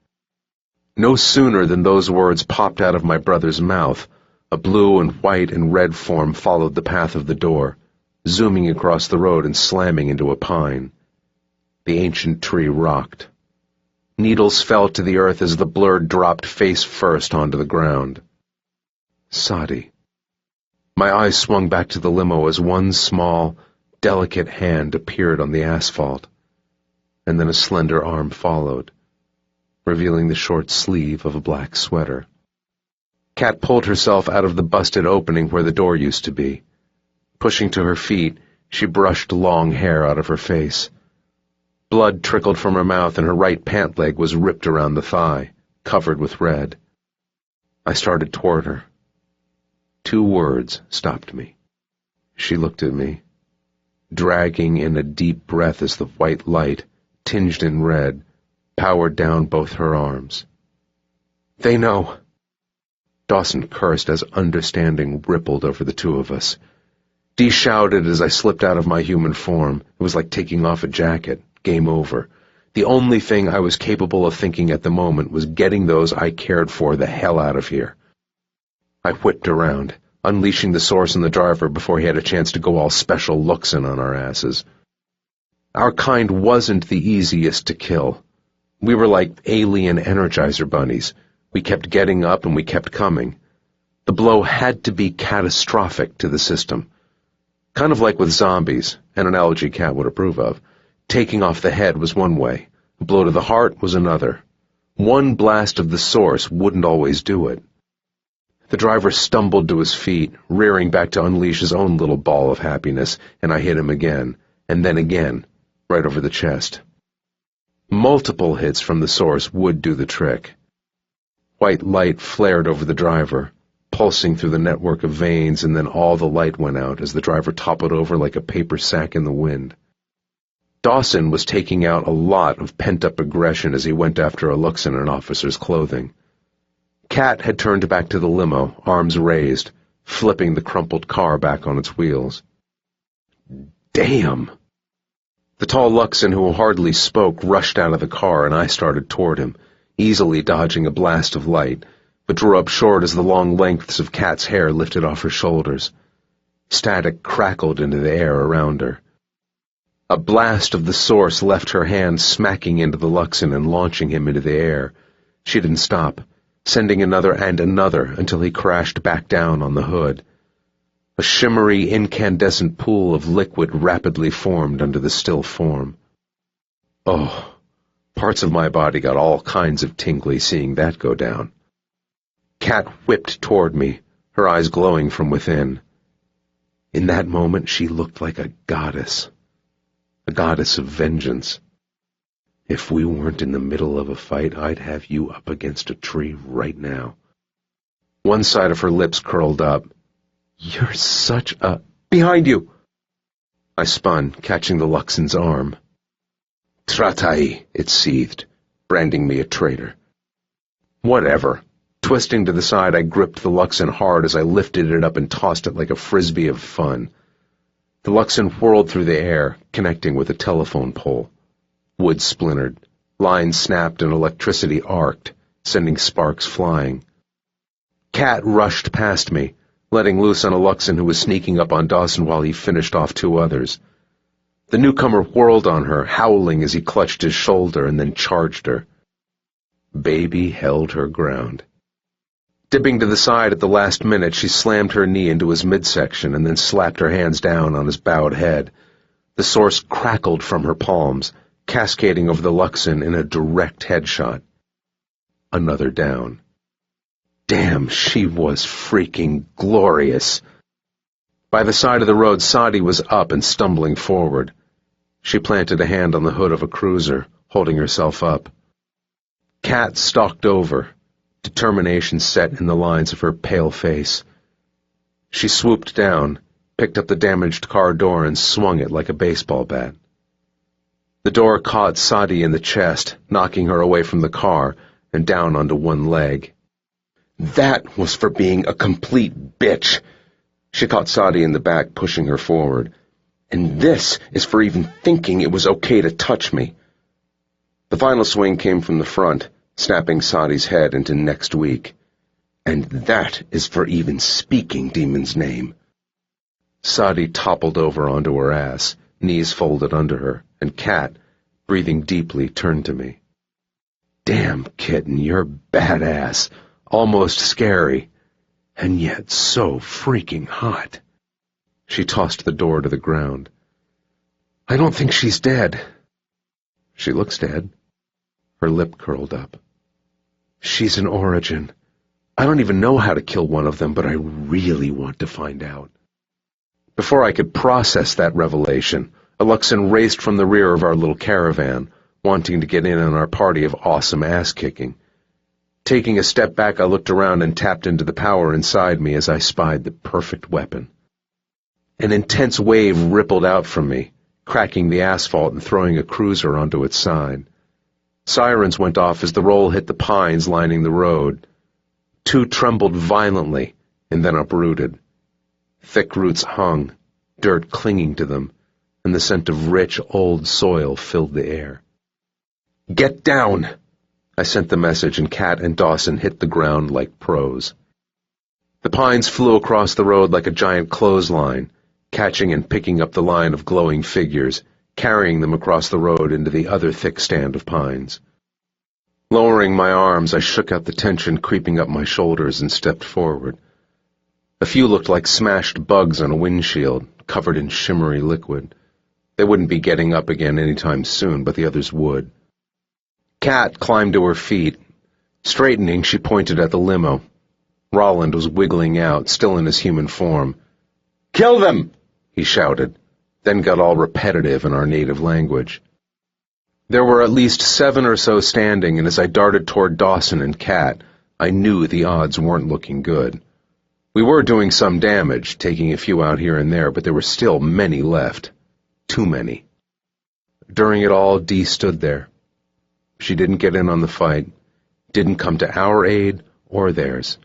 No sooner than those words popped out of my brother's mouth, a blue and white and red form followed the path of the door, zooming across the road and slamming into a pine. The ancient tree rocked. Needles fell to the earth as the blur dropped face first onto the ground. Sadi. My eyes swung back to the limo as one small, delicate hand appeared on the asphalt, and then a slender arm followed, revealing the short sleeve of a black sweater. Kat pulled herself out of the busted opening where the door used to be. Pushing to her feet, she brushed long hair out of her face. Blood trickled from her mouth and her right pant leg was ripped around the thigh, covered with red. I started toward her. 2 words stopped me. She looked at me, dragging in a deep breath as the white light, tinged in red, powered down both her arms. "They know." Dawson cursed as understanding rippled over the two of us. Dee shouted as I slipped out of my human form. It was like taking off a jacket. Game over. The only thing I was capable of thinking at the moment was getting those I cared for the hell out of here. I whipped around, unleashing the source on the driver before he had a chance to go all special Luxon on our asses. Our kind wasn't the easiest to kill. We were like alien Energizer bunnies. We kept getting up and we kept coming. The blow had to be catastrophic to the system. Kind of like with zombies, an analogy Kat would approve of. Taking off the head was one way. A blow to the heart was another. One blast of the source wouldn't always do it. The driver stumbled to his feet, rearing back to unleash his own little ball of happiness, and I hit him again, and then again, right over the chest. Multiple hits from the source would do the trick. White light flared over the driver, pulsing through the network of veins, and then all the light went out as the driver toppled over like a paper sack in the wind. Dawson was taking out a lot of pent-up aggression as he went after a Luxon in an officer's clothing. Kat had turned back to the limo, arms raised, flipping the crumpled car back on its wheels. Damn! The tall Luxon, who hardly spoke, rushed out of the car, and I started toward him, easily dodging a blast of light, but drew up short as the long lengths of Kat's hair lifted off her shoulders. Static crackled into the air around her. A blast of the source left her hand smacking into the Luxon and launching him into the air. She didn't stop, sending another and another until he crashed back down on the hood. A shimmery, incandescent pool of liquid rapidly formed under the still form. Oh, parts of my body got all kinds of tingly seeing that go down. Kat whipped toward me, her eyes glowing from within. In that moment, she looked like a goddess of vengeance. If we weren't in the middle of a fight, I'd have you up against a tree right now. One side of her lips curled up. You're such a... Behind you! I spun, catching the Luxon's arm. Tratai, it seethed, branding me a traitor. Whatever. Twisting to the side, I gripped the Luxon hard as I lifted it up and tossed it like a frisbee of fun. The Luxon whirled through the air, connecting with a telephone pole. Wood splintered, lines snapped and electricity arced, sending sparks flying. Kat rushed past me, letting loose on a Luxon who was sneaking up on Dawson while he finished off 2 others. The newcomer whirled on her, howling as he clutched his shoulder and then charged her. Baby held her ground. Dipping to the side at the last minute, she slammed her knee into his midsection and then slapped her hands down on his bowed head. The source crackled from her palms, cascading over the Luxon in a direct headshot. Another down. Damn, she was freaking glorious. By the side of the road, Sadi was up and stumbling forward. She planted a hand on the hood of a cruiser, holding herself up. Kat stalked over, determination set in the lines of her pale face. She swooped down, picked up the damaged car door and swung it like a baseball bat. The door caught Sadie in the chest, knocking her away from the car and down onto one leg. That was for being a complete bitch. She caught Sadie in the back, pushing her forward. And this is for even thinking it was okay to touch me. The final swing came from the front, snapping Sadie's head into next week. And that is for even speaking Demon's name. Sadie toppled over onto her ass, knees folded under her, and Kat, breathing deeply, turned to me. Damn, kitten, you're badass, almost scary, and yet so freaking hot. She tossed the door to the ground. I don't think she's dead. She looks dead. Her lip curled up. She's an origin. I don't even know how to kill one of them, but I really want to find out. Before I could process that revelation, a Luxon raced from the rear of our little caravan, wanting to get in on our party of awesome ass-kicking. Taking a step back, I looked around and tapped into the power inside me as I spied the perfect weapon. An intense wave rippled out from me, cracking the asphalt and throwing a cruiser onto its side. Sirens went off as the roll hit the pines lining the road. Two trembled violently and then uprooted. Thick roots hung, dirt clinging to them, and the scent of rich, old soil filled the air. Get down! I sent the message, and Kat and Dawson hit the ground like pros. The pines flew across the road like a giant clothesline, catching and picking up the line of glowing figures, carrying them across the road into the other thick stand of pines. Lowering my arms, I shook out the tension creeping up my shoulders and stepped forward. A few looked like smashed bugs on a windshield, covered in shimmery liquid. They wouldn't be getting up again anytime soon, but the others would. Kat climbed to her feet. Straightening, she pointed at the limo. Roland was wiggling out, still in his human form. "Kill them!" he shouted, then got all repetitive in our native language. There were at least 7 or so standing, and as I darted toward Dawson and Kat, I knew the odds weren't looking good. We were doing some damage, taking a few out here and there, but there were still many left. Too many. During it all, Dee stood there. She didn't get in on the fight, didn't come to our aid or theirs.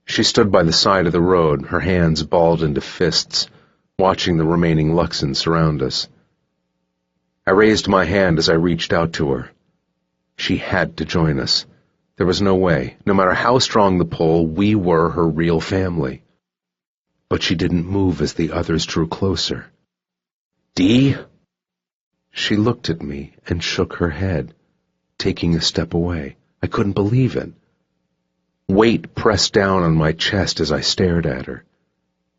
She stood by the side of the road, her hands balled into fists, watching the remaining Luxons surround us. I raised my hand as I reached out to her. She had to join us. There was no way. No matter how strong the pull, we were her real family. But she didn't move as the others drew closer. "Dee?" She looked at me and shook her head, taking a step away. I couldn't believe it. Weight pressed down on my chest as I stared at her.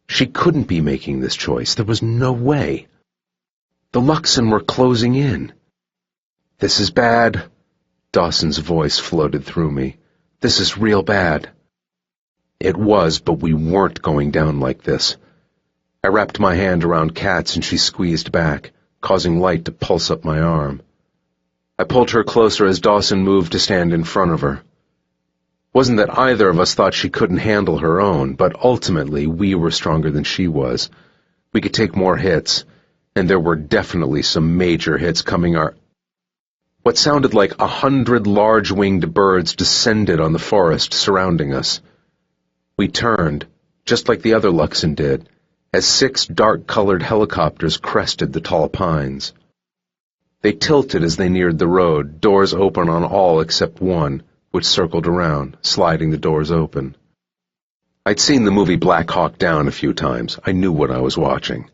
She couldn't be making this choice. There was no way. The Luxon were closing in. "This is bad." Dawson's voice floated through me. "This is real bad." It was, but we weren't going down like this. I wrapped my hand around Kat's and she squeezed back, causing light to pulse up my arm. I pulled her closer as Dawson moved to stand in front of her. Wasn't that either of us thought she couldn't handle her own, but ultimately we were stronger than she was. We could take more hits, and there were definitely some major hits coming our... What sounded like 100 large-winged birds descended on the forest surrounding us. We turned, just like the other Luxon did, as 6 dark-colored helicopters crested the tall pines. They tilted as they neared the road, doors open on all except one, which circled around, sliding the doors open. I'd seen the movie Black Hawk Down a few times. I knew what I was watching.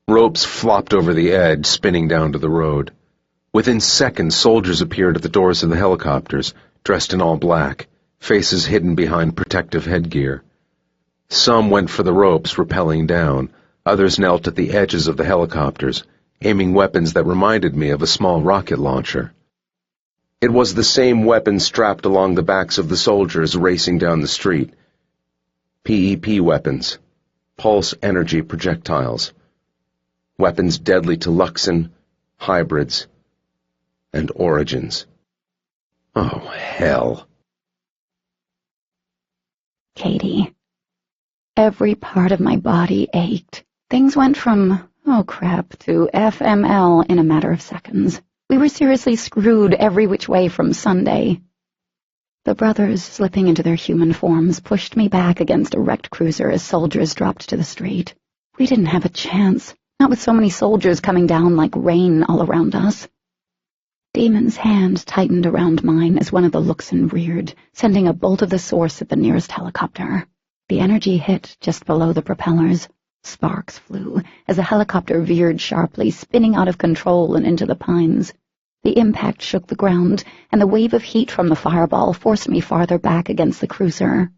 Ropes flopped over the edge, spinning down to the road. Within seconds, soldiers appeared at the doors of the helicopters, dressed in all black, faces hidden behind protective headgear. Some went for the ropes, rappelling down. Others knelt at the edges of the helicopters, aiming weapons that reminded me of a small rocket launcher. It was the same weapon strapped along the backs of the soldiers racing down the street. PEP weapons, pulse energy projectiles, weapons deadly to Luxon, hybrids, and origins. Oh, hell. Katie. Every part of my body ached. Things went from, oh crap, to FML in a matter of seconds. We were seriously screwed every which way from Sunday. The brothers, slipping into their human forms, pushed me back against a wrecked cruiser as soldiers dropped to the street. We didn't have a chance, not with so many soldiers coming down like rain all around us. Demon's hand tightened around mine as one of the Luxon reared, sending a bolt of the source at the nearest helicopter. The energy hit just below the propellers. Sparks flew as the helicopter veered sharply, spinning out of control and into the pines. The impact shook the ground, and the wave of heat from the fireball forced me farther back against the cruiser.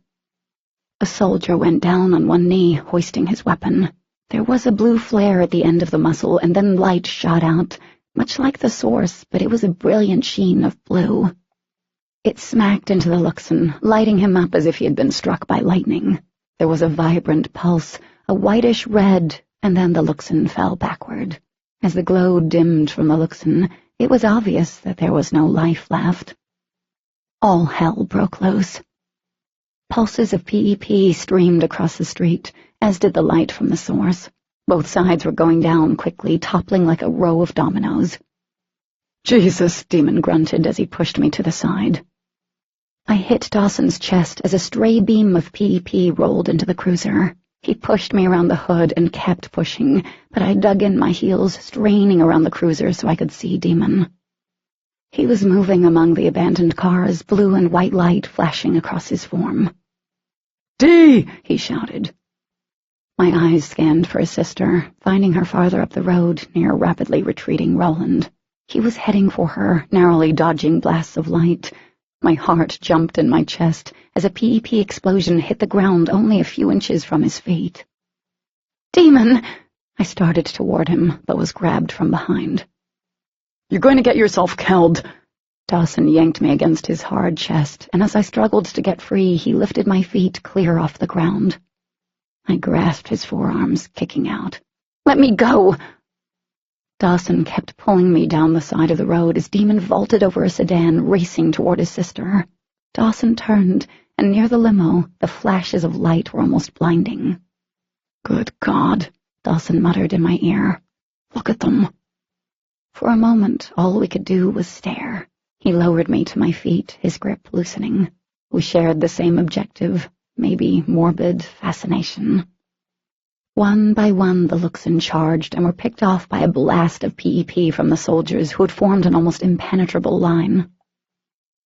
A soldier went down on one knee, hoisting his weapon. There was a blue flare at the end of the muzzle, and then light shot out, much like the source, but it was a brilliant sheen of blue. It smacked into the Luxon, lighting him up as if he had been struck by lightning. There was a vibrant pulse, a whitish red, and then the Luxon fell backward. As the glow dimmed from the Luxon, it was obvious that there was no life left. All hell broke loose. Pulses of PEP streamed across the street, as did the light from the source. Both sides were going down quickly, toppling like a row of dominoes. Jesus, Demon grunted as he pushed me to the side. I hit Dawson's chest as a stray beam of PEP rolled into the cruiser. He pushed me around the hood and kept pushing, but I dug in my heels, straining around the cruiser so I could see Demon. He was moving among the abandoned cars, blue and white light flashing across his form. "Dee!" he shouted. My eyes scanned for his sister, finding her farther up the road near rapidly retreating Roland. He was heading for her, narrowly dodging blasts of light. My heart jumped in my chest as a PEP explosion hit the ground only a few inches from his feet. "Demon!" I started toward him, but was grabbed from behind. "You're going to get yourself killed." Dawson yanked me against his hard chest, and as I struggled to get free, he lifted my feet clear off the ground. I grasped his forearms, kicking out. "Let me go!" Dawson kept pulling me down the side of the road as Demon vaulted over a sedan, racing toward his sister. Dawson turned, and near the limo, the flashes of light were almost blinding. "Good God," Dawson muttered in my ear. "Look at them." For a moment, all we could do was stare. He lowered me to my feet, his grip loosening. We shared the same objective, maybe morbid fascination. One by one the Luxon charged and were picked off by a blast of PEP from the soldiers who had formed an almost impenetrable line.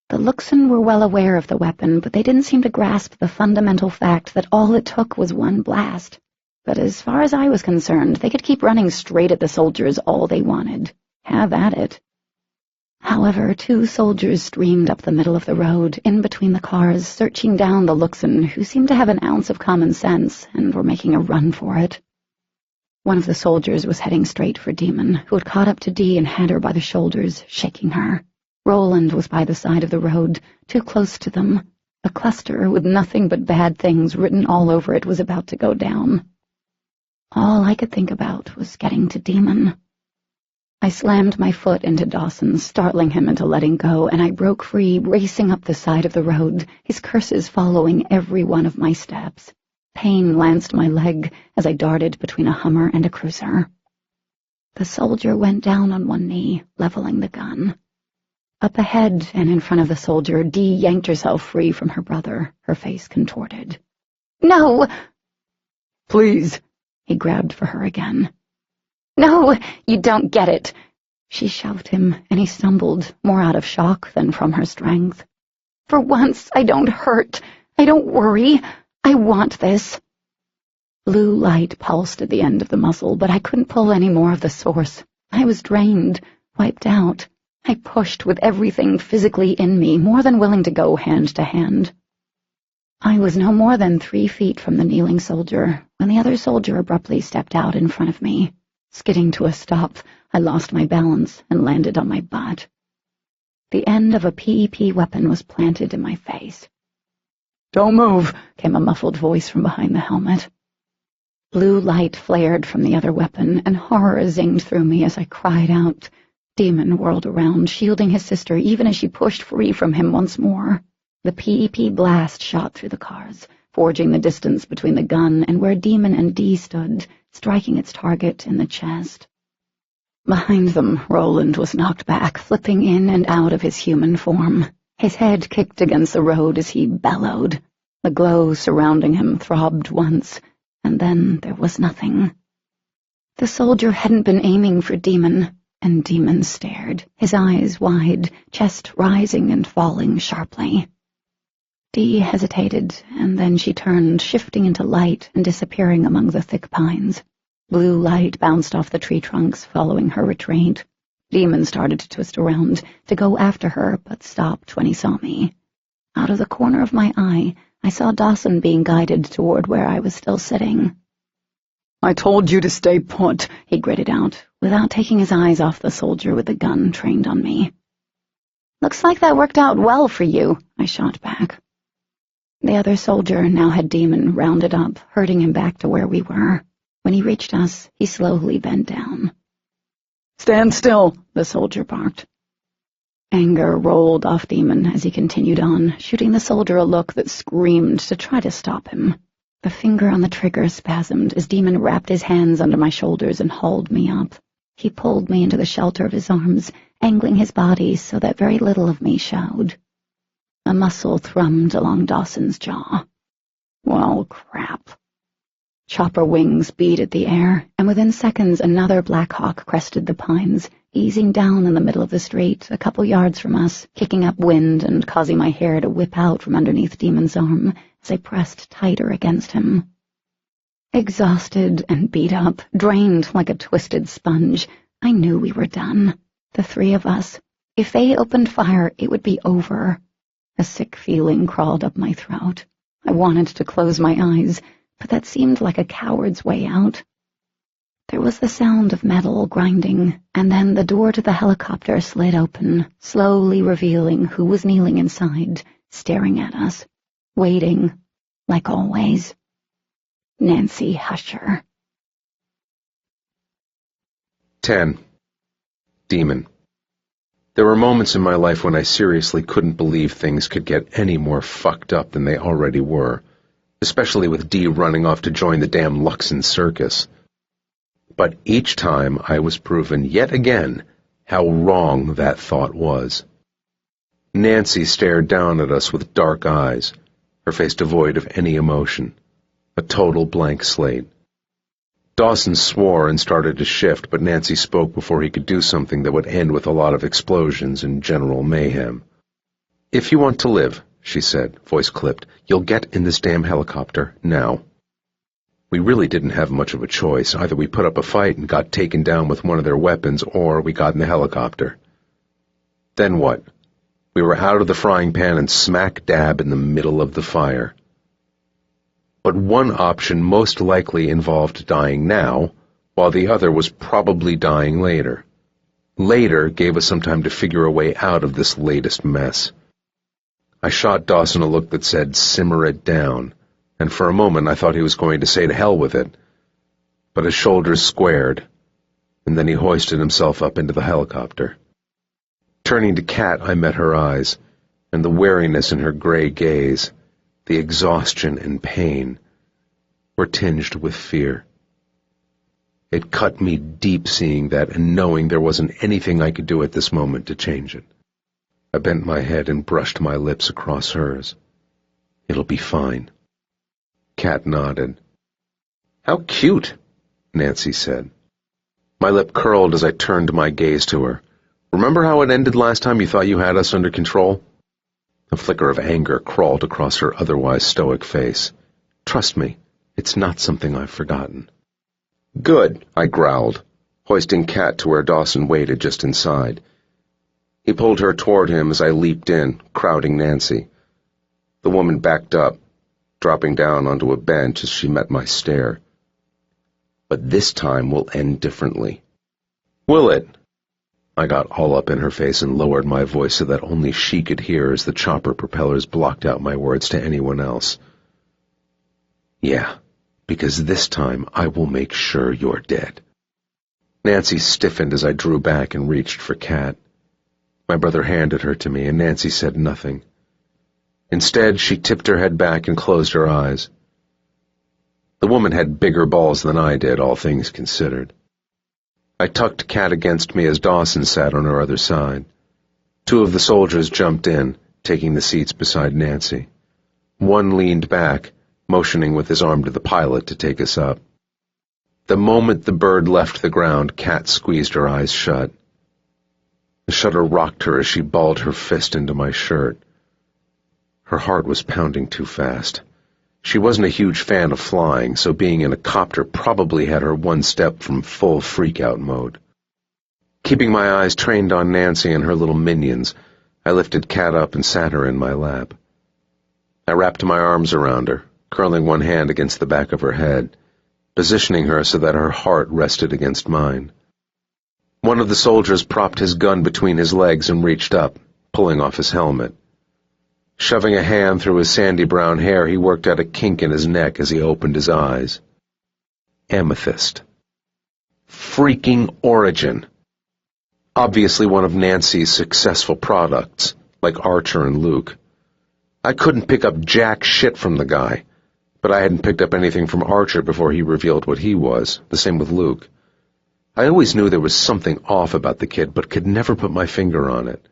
The Luxon were well aware of the weapon, but they didn't seem to grasp the fundamental fact that all it took was one blast. But as far as I was concerned, they could keep running straight at the soldiers all they wanted. Have at it. However, two soldiers streamed up the middle of the road, in between the cars, searching down the Luxon, who seemed to have an ounce of common sense, and were making a run for it. One of the soldiers was heading straight for Demon, who had caught up to Dee and had her by the shoulders, shaking her. Roland was by the side of the road, too close to them. A cluster with nothing but bad things written all over it was about to go down. All I could think about was getting to Demon. I slammed my foot into Dawson, startling him into letting go, and I broke free, racing up the side of the road, his curses following every one of my steps. Pain lanced my leg as I darted between a Hummer and a cruiser. The soldier went down on one knee, leveling the gun. Up ahead and in front of the soldier, Dee yanked herself free from her brother, her face contorted. "No!" "Please!" He grabbed for her again. "No, you don't get it." She shoved him, and he stumbled, more out of shock than from her strength. "For once, I don't hurt. I don't worry. I want this." Blue light pulsed at the end of the muzzle, but I couldn't pull any more of the source. I was drained, wiped out. I pushed with everything physically in me, more than willing to go hand to hand. I was no more than 3 feet from the kneeling soldier when the other soldier abruptly stepped out in front of me. Skidding to a stop, I lost my balance and landed on my butt. The end of a PEP weapon was planted in my face. "Don't move," came a muffled voice from behind the helmet. Blue light flared from the other weapon, and horror zinged through me as I cried out, Demon whirled around, shielding his sister even as she pushed free from him once more. The PEP blast shot through the cars, forging the distance between the gun and where Demon and Dee stood, striking its target in the chest. Behind them, Roland was knocked back, flipping in and out of his human form. His head kicked against the road as he bellowed. The glow surrounding him throbbed once, and then there was nothing. The soldier hadn't been aiming for Demon, and Demon stared, his eyes wide, chest rising and falling sharply. Dee hesitated, and then she turned, shifting into light and disappearing among the thick pines. Blue light bounced off the tree trunks, following her retreat. Demon started to twist around, to go after her, but stopped when he saw me. Out of the corner of my eye, I saw Dawson being guided toward where I was still sitting. "I told you to stay put," he gritted out, without taking his eyes off the soldier with the gun trained on me. "Looks like that worked out well for you," I shot back. The other soldier now had Demon rounded up, herding him back to where we were. When he reached us, he slowly bent down. "Stand still," the soldier barked. Anger rolled off Demon as he continued on, shooting the soldier a look that screamed to try to stop him. The finger on the trigger spasmed as Demon wrapped his hands under my shoulders and hauled me up. He pulled me into the shelter of his arms, angling his body so that very little of me showed. A muscle thrummed along Dawson's jaw. Well, crap. Chopper wings beat at the air, and within seconds another Black Hawk crested the pines, easing down in the middle of the street, a couple yards from us, kicking up wind and causing my hair to whip out from underneath Demon's arm as I pressed tighter against him. Exhausted and beat up, drained like a twisted sponge, I knew we were done. The three of us. If they opened fire, it would be over. A sick feeling crawled up my throat. I wanted to close my eyes, but that seemed like a coward's way out. There was the sound of metal grinding, and then the door to the helicopter slid open, slowly revealing who was kneeling inside, staring at us, waiting, like always. Nancy Husher. 10. Demon. There were moments in my life when I seriously couldn't believe things could get any more fucked up than they already were, especially with Dee running off to join the damn Luxon circus. But each time I was proven yet again how wrong that thought was. Nancy stared down at us with dark eyes, her face devoid of any emotion, a total blank slate. Dawson swore and started to shift, but Nancy spoke before he could do something that would end with a lot of explosions and general mayhem. "If you want to live," she said, voice clipped, "you'll get in this damn helicopter, now." We really didn't have much of a choice. Either we put up a fight and got taken down with one of their weapons, or we got in the helicopter. Then what? We were out of the frying pan and smack dab in the middle of the fire. But one option most likely involved dying now, while the other was probably dying later. Later gave us some time to figure a way out of this latest mess. I shot Dawson a look that said, "Simmer it down," and for a moment I thought he was going to say to hell with it. But his shoulders squared, and then he hoisted himself up into the helicopter. Turning to Kat, I met her eyes, and the wariness in her gray gaze, the exhaustion and pain, were tinged with fear. It cut me deep seeing that and knowing there wasn't anything I could do at this moment to change it. I bent my head and brushed my lips across hers. "It'll be fine." Kat nodded. "How cute," Nancy said. My lip curled as I turned my gaze to her. "Remember how it ended last time you thought you had us under control?" A flicker of anger crawled across her otherwise stoic face. "Trust me, it's not something I've forgotten." "Good," I growled, hoisting Kat to where Dawson waited just inside. He pulled her toward him as I leaped in, crowding Nancy. The woman backed up, dropping down onto a bench as she met my stare. "But this time will end differently." "Will it?" I got all up in her face and lowered my voice so that only she could hear as the chopper propellers blocked out my words to anyone else. "Yeah, because this time I will make sure you're dead." Nancy stiffened as I drew back and reached for Kat. My brother handed her to me, and Nancy said nothing. Instead, she tipped her head back and closed her eyes. The woman had bigger balls than I did, all things considered. I tucked Kat against me as Dawson sat on her other side. Two of the soldiers jumped in, taking the seats beside Nancy. One leaned back, motioning with his arm to the pilot to take us up. The moment the bird left the ground, Kat squeezed her eyes shut. The shudder rocked her as she balled her fist into my shirt. Her heart was pounding too fast. She wasn't a huge fan of flying, so being in a copter probably had her one step from full freak-out mode. Keeping my eyes trained on Nancy and her little minions, I lifted Kat up and sat her in my lap. I wrapped my arms around her, curling one hand against the back of her head, positioning her so that her heart rested against mine. One of the soldiers propped his gun between his legs and reached up, pulling off his helmet. Shoving a hand through his sandy brown hair, he worked out a kink in his neck as he opened his eyes. Amethyst. Freaking Origin. Obviously one of Nancy's successful products, like Archer and Luke. I couldn't pick up jack shit from the guy, but I hadn't picked up anything from Archer before he revealed what he was, the same with Luke. I always knew there was something off about the kid, but could never put my finger on it.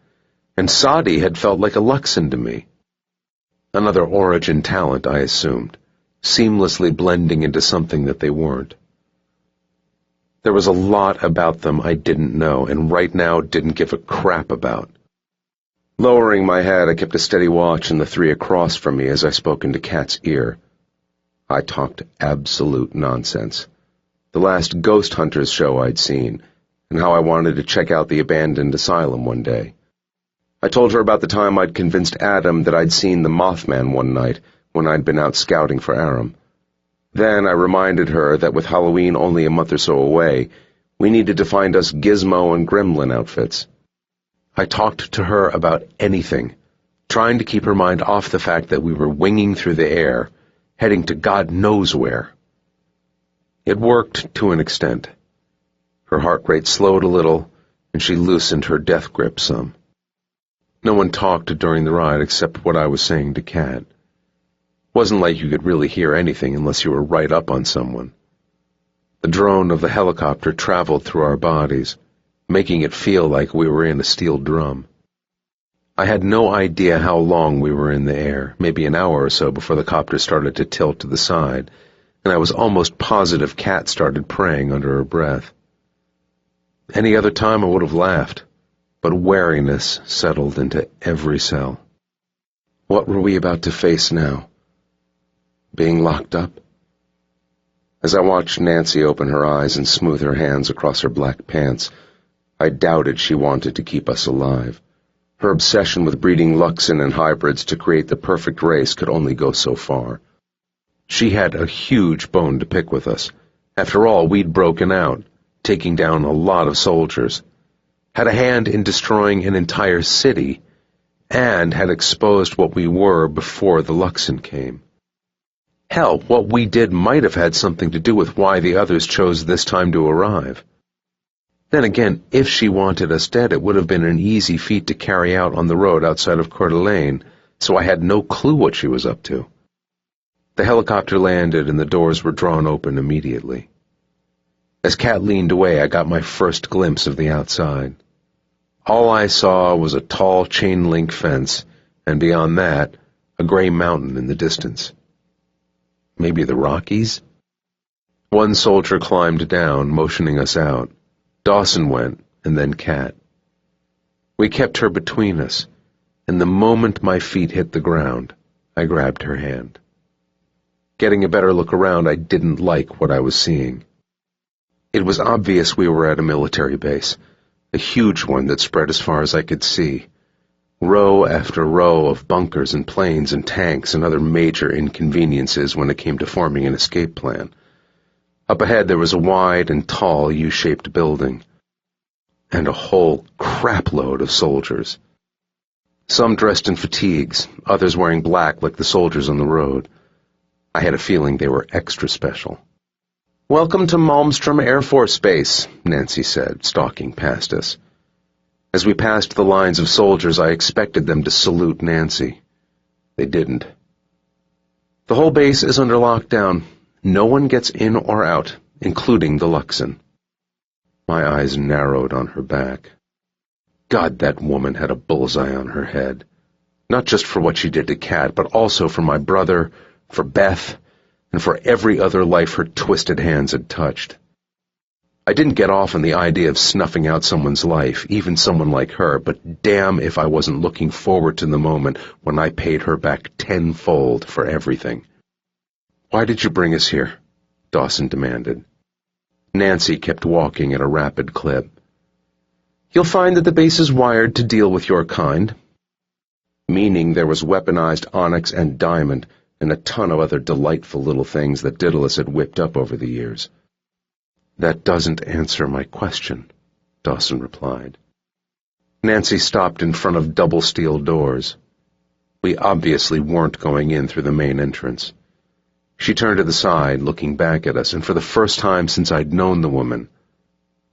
And Sadi had felt like a Luxon to me. Another Origin talent, I assumed, seamlessly blending into something that they weren't. There was a lot about them I didn't know, and right now didn't give a crap about. Lowering my head, I kept a steady watch on the three across from me as I spoke into Kat's ear. I talked absolute nonsense. The last Ghost Hunters show I'd seen, and how I wanted to check out the abandoned asylum one day. I told her about the time I'd convinced Adam that I'd seen the Mothman one night when I'd been out scouting for Aram. Then I reminded her that with Halloween only a month or so away, we needed to find us Gizmo and Gremlin outfits. I talked to her about anything, trying to keep her mind off the fact that we were winging through the air, heading to God knows where. It worked to an extent. Her heart rate slowed a little, and she loosened her death grip some. No one talked during the ride except what I was saying to Kat. Wasn't like you could really hear anything unless you were right up on someone. The drone of the helicopter traveled through our bodies, making it feel like we were in a steel drum. I had no idea how long we were in the air, maybe an hour or so before the copter started to tilt to the side, and I was almost positive Kat started praying under her breath. Any other time I would have laughed, but wariness settled into every cell. What were we about to face now? Being locked up? As I watched Nancy open her eyes and smooth her hands across her black pants, I doubted she wanted to keep us alive. Her obsession with breeding Luxon and hybrids to create the perfect race could only go so far. She had a huge bone to pick with us. After all, we'd broken out, taking down a lot of soldiers, had a hand in destroying an entire city, and had exposed what we were before the Luxon came. Hell, what we did might have had something to do with why the others chose this time to arrive. Then again, if she wanted us dead, it would have been an easy feat to carry out on the road outside of Coeur d'Alene, so I had no clue what she was up to. The helicopter landed and the doors were drawn open immediately. As Kat leaned away, I got my first glimpse of the outside. All I saw was a tall chain-link fence, and beyond that, a gray mountain in the distance. Maybe the Rockies? One soldier climbed down, motioning us out. Dawson went, and then Kat. We kept her between us, and the moment my feet hit the ground, I grabbed her hand. Getting a better look around, I didn't like what I was seeing. It was obvious we were at a military base, a huge one that spread as far as I could see. Row after row of bunkers and planes and tanks and other major inconveniences when it came to forming an escape plan. Up ahead there was a wide and tall U-shaped building, and a whole crapload of soldiers. Some dressed in fatigues, others wearing black like the soldiers on the road. I had a feeling they were extra special. "Welcome to Malmstrom Air Force Base," Nancy said, stalking past us. As we passed the lines of soldiers, I expected them to salute Nancy. They didn't. "The whole base is under lockdown. No one gets in or out, including the Luxon." My eyes narrowed on her back. God, that woman had a bullseye on her head. Not just for what she did to Kat, but also for my brother, for Beth, and for every other life her twisted hands had touched. I didn't get off on the idea of snuffing out someone's life, even someone like her, but damn if I wasn't looking forward to the moment when I paid her back tenfold for everything. "Why did you bring us here?" Dawson demanded. Nancy kept walking at a rapid clip. "You'll find that the base is wired to deal with your kind." Meaning there was weaponized onyx and diamond, and a ton of other delightful little things that Daedalus had whipped up over the years. "That doesn't answer my question," Dawson replied. Nancy stopped in front of double steel doors. We obviously weren't going in through the main entrance. She turned to the side, looking back at us, and for the first time since I'd known the woman,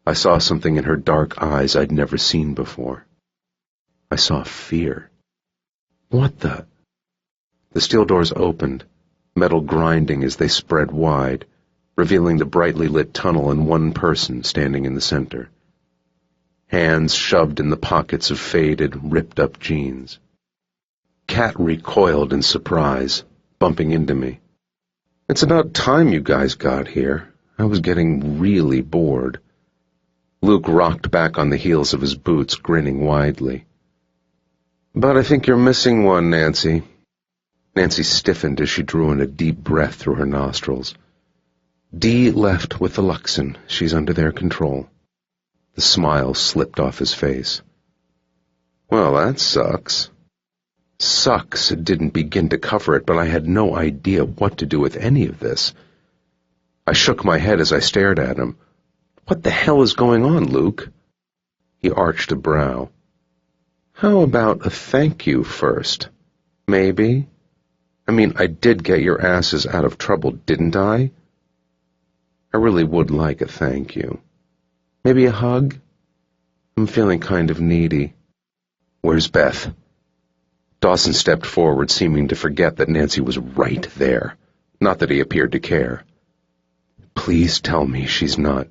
I saw something in her dark eyes I'd never seen before. I saw fear. "What the—" The steel doors opened, metal grinding as they spread wide, revealing the brightly lit tunnel and one person standing in the center. Hands shoved in the pockets of faded, ripped-up jeans. Kat recoiled in surprise, bumping into me. "It's about time you guys got here. I was getting really bored." Luke rocked back on the heels of his boots, grinning widely. "But I think you're missing one, Nancy." Nancy stiffened as she drew in a deep breath through her nostrils. "Dee left with the Luxon. She's under their control." The smile slipped off his face. "Well, that sucks." Sucks didn't begin to cover it, but I had no idea what to do with any of this. I shook my head as I stared at him. "What the hell is going on, Luke?" He arched a brow. "How about a thank you first? Maybe? I mean, I did get your asses out of trouble, didn't I? I really would like a thank you. Maybe a hug? I'm feeling kind of needy." "Where's Beth?" Dawson stepped forward, seeming to forget that Nancy was right there. Not that he appeared to care. "Please tell me she's not—"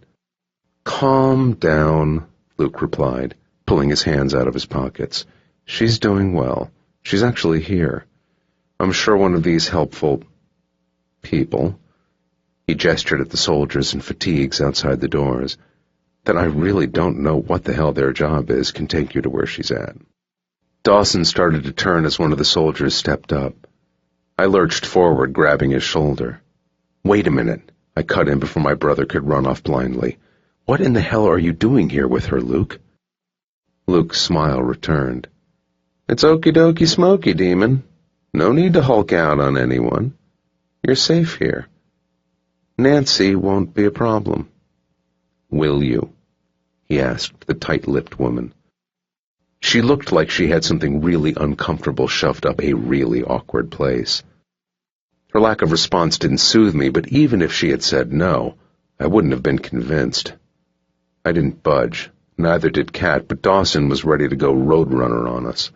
"Calm down," Luke replied, pulling his hands out of his pockets. "She's doing well. She's actually here. I'm sure one of these helpful people," he gestured at the soldiers in fatigues outside the doors, "that I really don't know what the hell their job is, can take you to where she's at." Dawson started to turn as one of the soldiers stepped up. I lurched forward, grabbing his shoulder. "Wait a minute," I cut in before my brother could run off blindly. "What in the hell are you doing here with her, Luke?" Luke's smile returned. "It's okie dokie smoky, demon. No need to hulk out on anyone. You're safe here. Nancy won't be a problem." "Will you?" he asked the tight-lipped woman. She looked like she had something really uncomfortable shoved up a really awkward place. Her lack of response didn't soothe me, but even if she had said no, I wouldn't have been convinced. I didn't budge. Neither did Kat, but Dawson was ready to go roadrunner on us.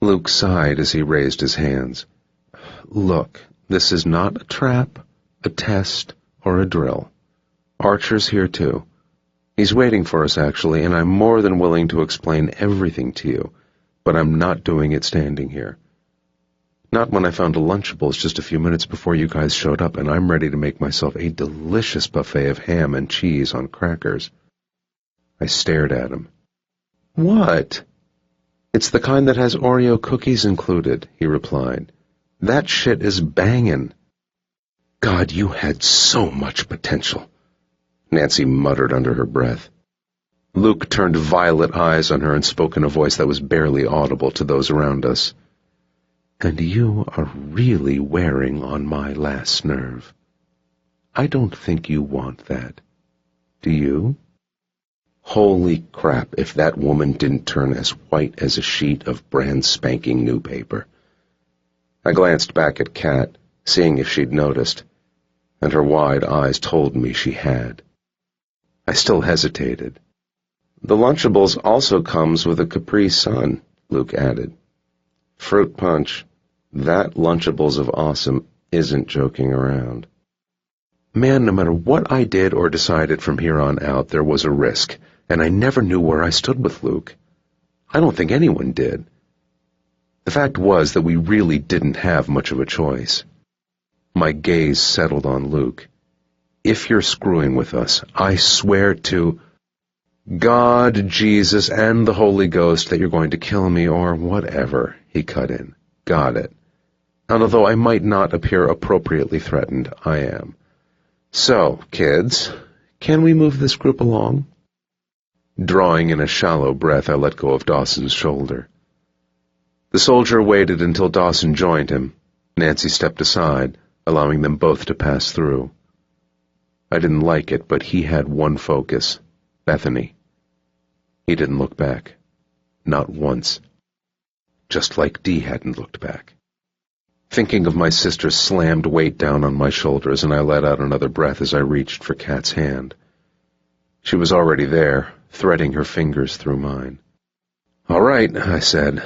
Luke sighed as he raised his hands. "Look, this is not a trap, a test, or a drill. Archer's here too. He's waiting for us, actually, and I'm more than willing to explain everything to you, but I'm not doing it standing here. Not when I found a Lunchables just a few minutes before you guys showed up, and I'm ready to make myself a delicious buffet of ham and cheese on crackers." I stared at him. "What?" "It's the kind that has Oreo cookies included," he replied. "That shit is bangin'." "God, you had so much potential," Nancy muttered under her breath. Luke turned violet eyes on her and spoke in a voice that was barely audible to those around us. "And you are really wearing on my last nerve. I don't think you want that. Do you?" Holy crap, if that woman didn't turn as white as a sheet of brand-spanking new paper. I glanced back at Kat, seeing if she'd noticed. and her wide eyes told me she had. I still hesitated. "The Lunchables also comes with a Capri Sun," Luke added. "Fruit punch. That Lunchables of awesome isn't joking around." Man, no matter what I did or decided from here on out, there was a risk, and I never knew where I stood with Luke. I don't think anyone did. The fact was that we really didn't have much of a choice. My gaze settled on Luke. "If you're screwing with us, I swear to God, Jesus, and the Holy Ghost that you're going to kill me or whatever," he cut in. "Got it. And although I might not appear appropriately threatened, I am. So, kids, can we move this group along?" Drawing in a shallow breath, I let go of Dawson's shoulder. The soldier waited until Dawson joined him. Nancy stepped aside, allowing them both to pass through. I didn't like it, but he had one focus: Bethany. He didn't look back. Not once. Just like Dee hadn't looked back. Thinking of my sister slammed weight down on my shoulders, and I let out another breath as I reached for Kat's hand. She was already there, threading her fingers through mine. "All right," I said.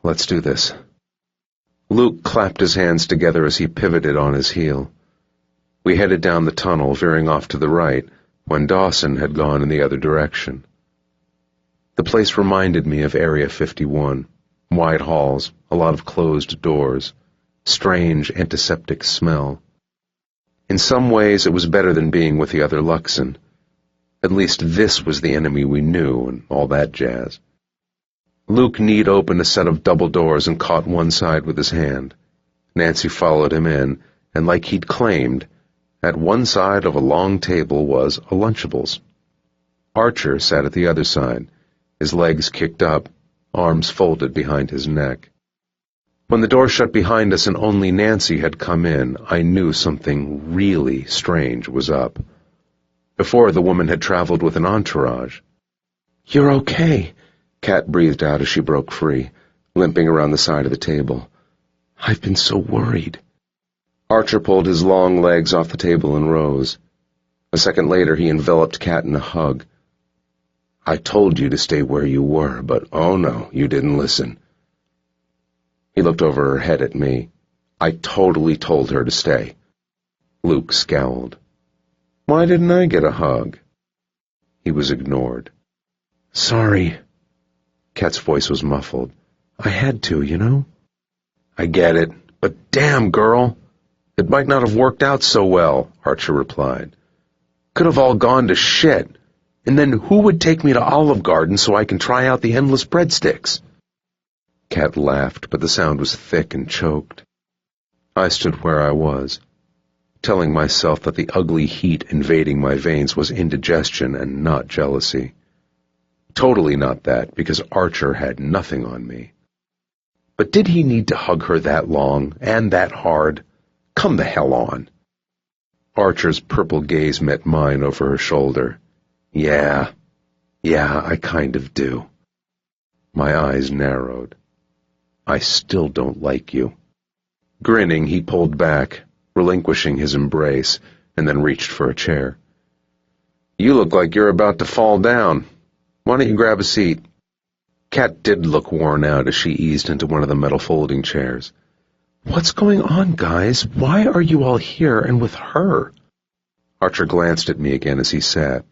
"Let's do this." Luke clapped his hands together as he pivoted on his heel. We headed down the tunnel, veering off to the right, when Dawson had gone in the other direction. The place reminded me of Area 51. Wide halls, a lot of closed doors, strange antiseptic smell. In some ways it was better than being with the other Luxon. At least this was the enemy we knew, and all that jazz. Luke kneed open a set of double doors and caught one side with his hand. Nancy followed him in, and like he'd claimed, at one side of a long table was a Lunchables. Archer sat at the other side, his legs kicked up, arms folded behind his neck. When the door shut behind us and only Nancy had come in, I knew something really strange was up. Before, the woman had traveled with an entourage. "You're okay," Kat breathed out as she broke free, limping around the side of the table. "I've been so worried." Archer pulled his long legs off the table and rose. A second later, he enveloped Kat in a hug. "I told you to stay where you were, but oh no, you didn't listen." He looked over her head at me. "I totally told her to stay." Luke scowled. "Why didn't I get a hug?" He was ignored. "Sorry." Kat's voice was muffled. "I had to, you know?" "I get it, but damn, girl. It might not have worked out so well," Archer replied. "Could have all gone to shit. And then who would take me to Olive Garden so I can try out the endless breadsticks?" Kat laughed, but the sound was thick and choked. I stood where I was, telling myself that the ugly heat invading my veins was indigestion and not jealousy. Totally not that, because Archer had nothing on me. But did he need to hug her that long and that hard? Come the hell on. Archer's purple gaze met mine over her shoulder. Yeah, I kind of do." My eyes narrowed. "I still don't like you." Grinning, he pulled back, relinquishing his embrace, and then reached for a chair. "You look like you're about to fall down. Why don't you grab a seat?" Kat did look worn out as she eased into one of the metal folding chairs. "What's going on, guys? Why are you all here and with her?" Archer glanced at me again as he sat.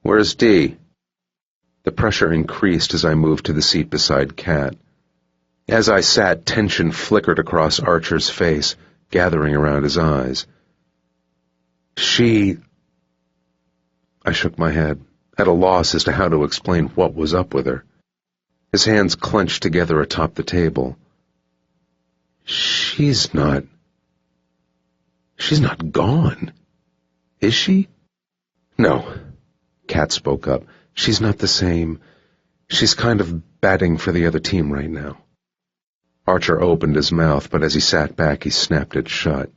"Where's Dee?" The pressure increased as I moved to the seat beside Kat. As I sat, tension flickered across Archer's face, gathering around his eyes. I shook my head, at a loss as to how to explain what was up with her. His hands clenched together atop the table. She's not gone, is she?" "No," Kat spoke up. "She's not the same. She's kind of batting for the other team right now." Archer opened his mouth, but as he sat back, he snapped it shut.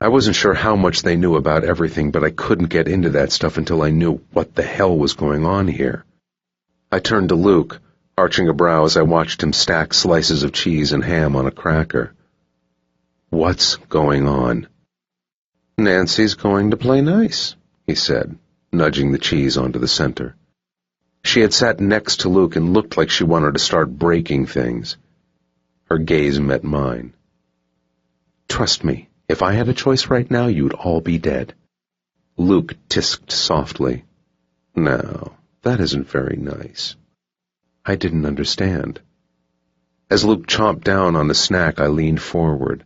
I wasn't sure how much they knew about everything, but I couldn't get into that stuff until I knew what the hell was going on here. I turned to Luke, arching a brow as I watched him stack slices of cheese and ham on a cracker. "What's going on?" Nancy's going to play nice, he said, nudging the cheese onto the center. She had sat next to Luke and looked like she wanted to start breaking things. Her gaze met mine. Trust me, if I had a choice right now, you'd all be dead. Luke tisked softly. No, that isn't very nice. I didn't understand. As Luke chomped down on the snack, I leaned forward.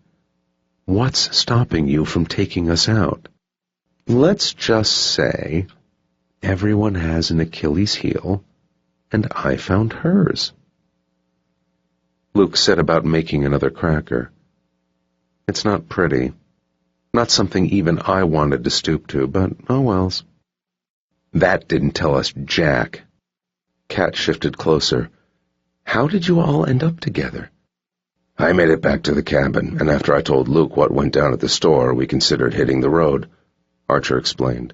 What's stopping you from taking us out? Let's just say everyone has an Achilles heel, and I found hers. Luke set about making another cracker. It's not pretty. Not something even I wanted to stoop to, but oh wells. That didn't tell us jack. Kat shifted closer. How did you all end up together? I made it back to the cabin, and after I told Luke what went down at the store, we considered hitting the road, Archer explained.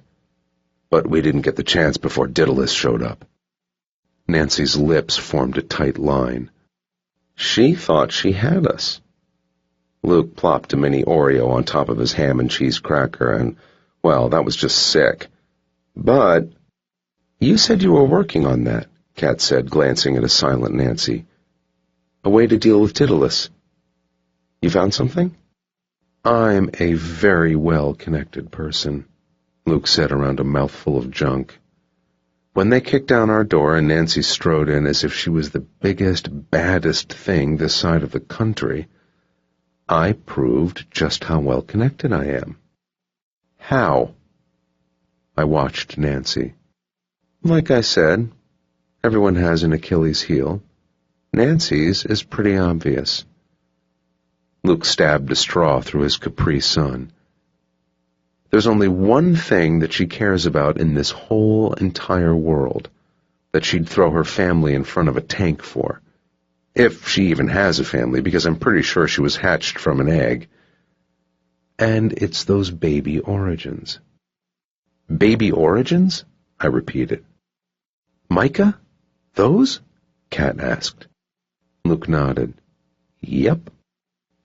But we didn't get the chance before Daedalus showed up. Nancy's lips formed a tight line. She thought she had us. Luke plopped a mini Oreo on top of his ham and cheese cracker, and, well, that was just sick. But you said you were working on that, Kat said, glancing at a silent Nancy. A way to deal with Daedalus. You found something? I'm a very well-connected person, Luke said around a mouthful of junk. When they kicked down our door and Nancy strode in as if she was the biggest, baddest thing this side of the country, I proved just how well-connected I am. How? I watched Nancy. Like I said, everyone has an Achilles heel. Nancy's is pretty obvious. Luke stabbed a straw through his Capri Sun. There's only one thing that she cares about in this whole entire world, that she'd throw her family in front of a tank for. If she even has a family, because I'm pretty sure she was hatched from an egg. And it's those baby origins. Baby origins? I repeated. Micah? Those? Kat asked. Luke nodded. Yep.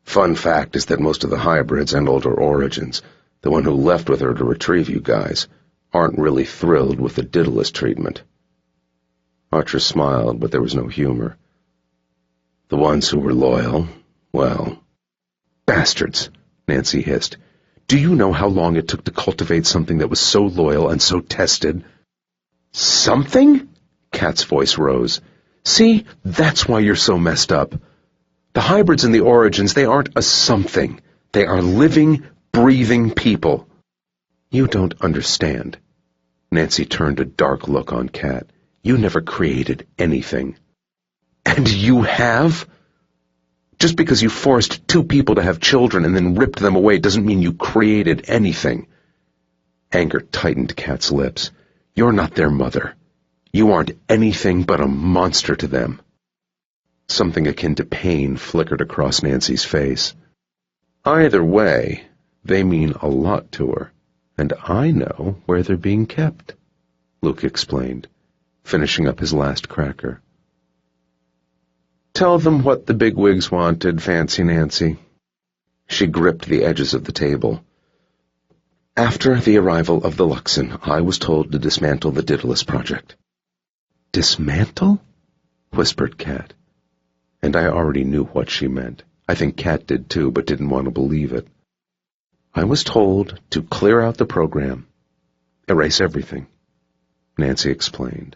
Fun fact is that most of the hybrids and older origins, the one who left with her to retrieve you guys, aren't really thrilled with the Daedalus treatment. Archer smiled, but there was no humor. The ones who were loyal, well... Bastards, Nancy hissed. Do you know how long it took to cultivate something that was so loyal and so tested? Something? Kat's voice rose. See, that's why you're so messed up. The hybrids and the origins, they aren't a something. They are living, breathing people. You don't understand. Nancy turned a dark look on Kat. You never created anything. And you have? Just because you forced two people to have children and then ripped them away doesn't mean you created anything. Anger tightened Kat's lips. You're not their mother. You aren't anything but a monster to them. Something akin to pain flickered across Nancy's face. Either way, they mean a lot to her, and I know where they're being kept, Luke explained, finishing up his last cracker. Tell them what the bigwigs wanted, Fancy Nancy. She gripped the edges of the table. After the arrival of the Luxon, I was told to dismantle the Daedalus project. Dismantle? Whispered Kat. And I already knew what she meant. I think Kat did too, but didn't want to believe it. I was told to clear out the program. Erase everything, Nancy explained.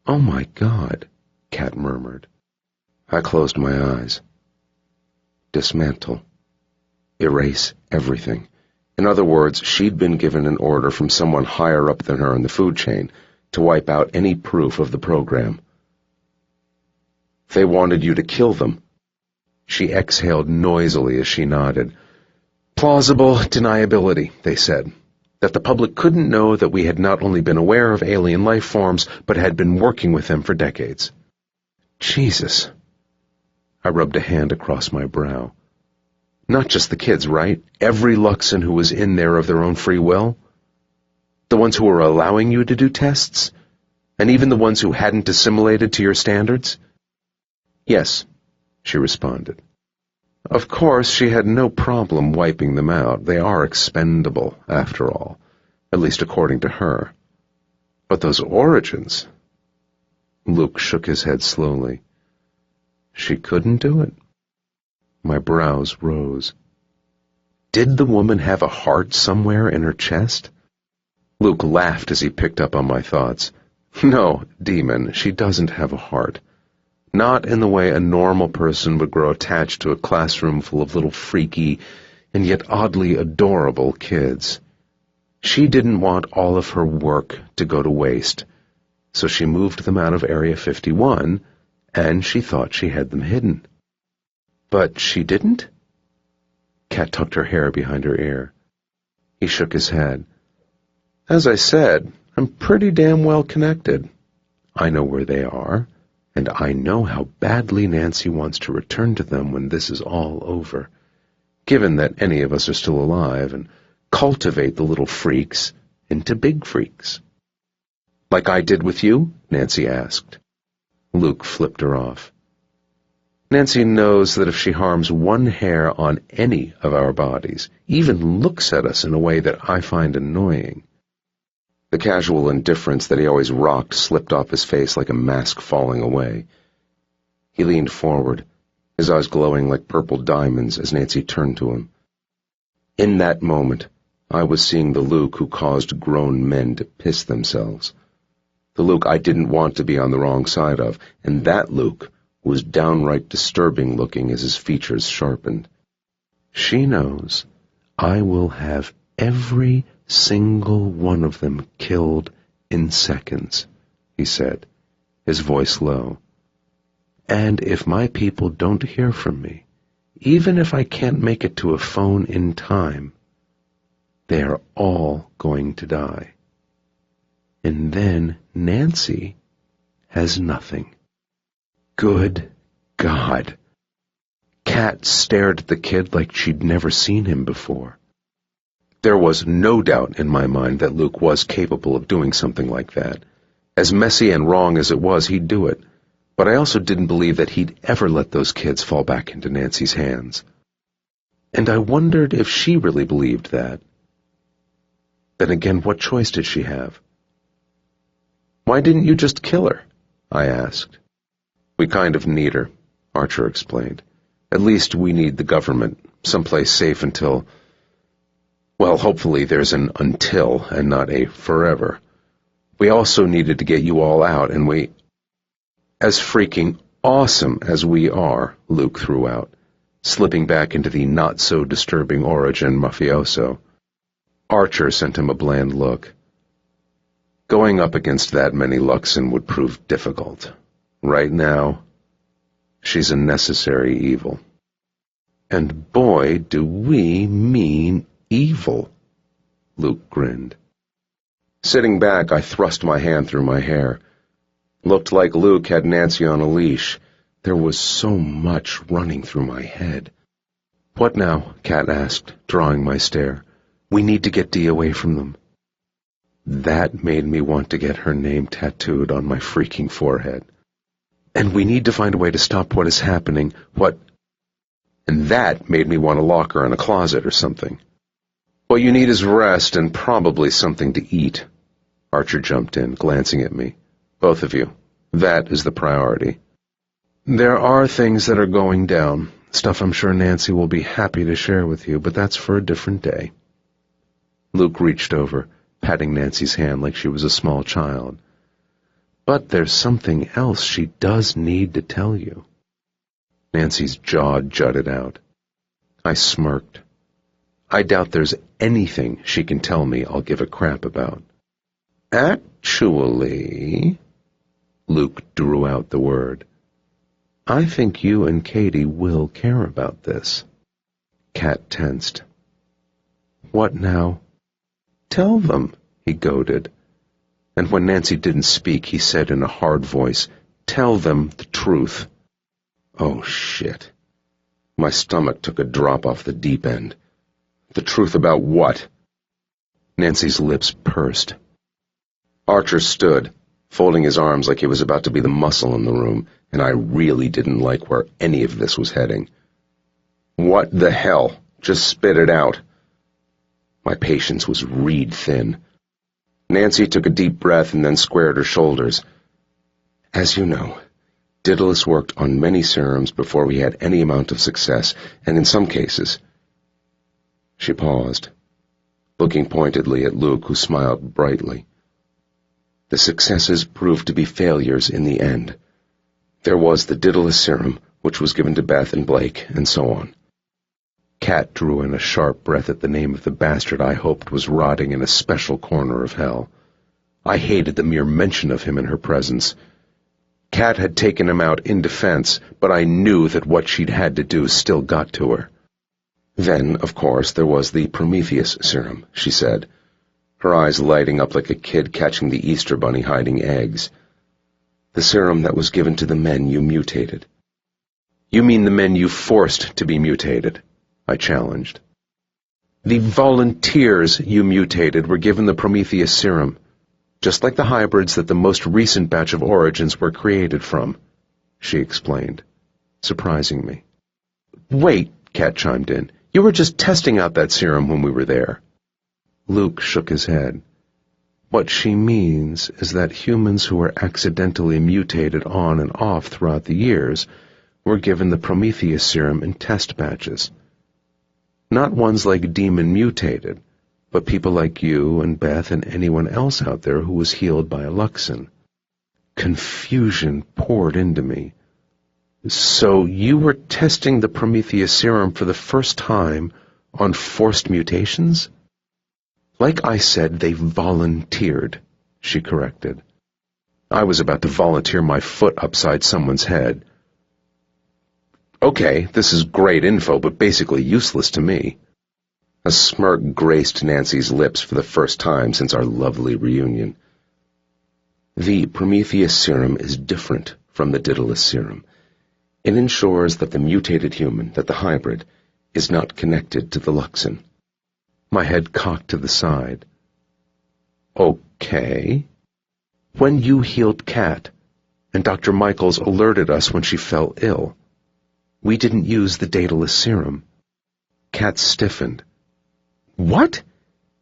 Oh my God, Kat murmured. I closed my eyes. Dismantle. Erase everything. In other words, she'd been given an order from someone higher up than her in the food chain to wipe out any proof of the program. They wanted you to kill them. She exhaled noisily as she nodded. Plausible deniability, they said. That the public couldn't know that we had not only been aware of alien life forms, but had been working with them for decades. Jesus. I rubbed a hand across my brow. Not just the kids, right? Every Luxon who was in there of their own free will? The ones who were allowing you to do tests? And even the ones who hadn't assimilated to your standards? Yes, she responded. Of course, she had no problem wiping them out. They are expendable, after all, at least according to her. But those origins... Luke shook his head slowly. She couldn't do it. My brows rose. Did the woman have a heart somewhere in her chest? Luke laughed as he picked up on my thoughts. No, Demon, she doesn't have a heart. Not in the way a normal person would grow attached to a classroom full of little freaky and yet oddly adorable kids. She didn't want all of her work to go to waste, so she moved them out of Area 51, and she thought she had them hidden. But she didn't? Kat tucked her hair behind her ear. He shook his head. As I said, I'm pretty damn well connected. I know where they are, and I know how badly Nancy wants to return to them when this is all over, given that any of us are still alive, and cultivate the little freaks into big freaks. Like I did with you? Nancy asked. Luke flipped her off. Nancy knows that if she harms one hair on any of our bodies, even looks at us in a way that I find annoying. The casual indifference that he always rocked slipped off his face like a mask falling away. He leaned forward, his eyes glowing like purple diamonds as Nancy turned to him. In that moment, I was seeing the Luke who caused grown men to piss themselves. The Luke I didn't want to be on the wrong side of, and that Luke was downright disturbing looking as his features sharpened. She knows I will have every single one of them killed in seconds, he said, his voice low. And if my people don't hear from me, even if I can't make it to a phone in time, they are all going to die. And then Nancy has nothing. Good God. Kat stared at the kid like she'd never seen him before. There was no doubt in my mind that Luke was capable of doing something like that. As messy and wrong as it was, he'd do it. But I also didn't believe that he'd ever let those kids fall back into Nancy's hands. And I wondered if she really believed that. Then again, what choice did she have? Why didn't you just kill her? I asked. We kind of need her, Archer explained. At least we need the government, someplace safe until... Well, hopefully there's an until and not a forever. We also needed to get you all out, and we... As freaking awesome as we are, Luke threw out, slipping back into the not-so-disturbing origin mafioso. Archer sent him a bland look. Going up against that many Luxon would prove difficult. Right now, she's a necessary evil. And boy, do we mean evil, Luke grinned. Sitting back, I thrust my hand through my hair. Looked like Luke had Nancy on a leash. There was so much running through my head. What now? Kat asked, drawing my stare. We need to get Dee away from them. That made me want to get her name tattooed on my freaking forehead. And we need to find a way to stop what is happening, And that made me want to lock her in a closet or something. What you need is rest and probably something to eat. Archer jumped in, glancing at me. Both of you. That is the priority. There are things that are going down, stuff I'm sure Nancy will be happy to share with you, but that's for a different day. Luke reached over, patting Nancy's hand like she was a small child. But there's something else she does need to tell you. Nancy's jaw jutted out. I smirked. I doubt there's anything she can tell me I'll give a crap about. Actually, Luke drew out the word, I think you and Katie will care about this. Kat tensed. What now? Tell them, he goaded. And when Nancy didn't speak, he said in a hard voice, Tell them the truth. Oh, shit. My stomach took a drop off the deep end. The truth about what? Nancy's lips pursed. Archer stood, folding his arms like he was about to be the muscle in the room, and I really didn't like where any of this was heading. What the hell? Just spit it out. My patience was reed thin. Nancy took a deep breath and then squared her shoulders. As you know, Daedalus worked on many serums before we had any amount of success, and in some cases... She paused, looking pointedly at Luke, who smiled brightly. The successes proved to be failures in the end. There was the Daedalus serum, which was given to Beth and Blake, and so on. Kat drew in a sharp breath at the name of the bastard I hoped was rotting in a special corner of hell. I hated the mere mention of him in her presence. Kat had taken him out in defense, but I knew that what she'd had to do still got to her. Then, of course, there was the Prometheus serum, she said, her eyes lighting up like a kid catching the Easter bunny hiding eggs. The serum that was given to the men you mutated. You mean the men you forced to be mutated? I challenged. The volunteers you mutated were given the Prometheus serum, just like the hybrids that the most recent batch of origins were created from, she explained, surprising me. Wait, Kat chimed in. You were just testing out that serum when we were there. Luke shook his head. What she means is that humans who were accidentally mutated on and off throughout the years were given the Prometheus serum in test batches. Not ones like Demon mutated, but people like you and Beth and anyone else out there who was healed by a Luxon. Confusion poured into me. So you were testing the Prometheus serum for the first time on forced mutations? Like I said, they volunteered, she corrected. I was about to volunteer my foot upside someone's head. Okay, this is great info, but basically useless to me. A smirk graced Nancy's lips for the first time since our lovely reunion. The Prometheus serum is different from the Daedalus serum. It ensures that the mutated human, that the hybrid, is not connected to the Luxon. My head cocked to the side. Okay. When you healed Kat, and Dr. Michaels alerted us when she fell ill, we didn't use the Daedalus serum. Kat stiffened. What?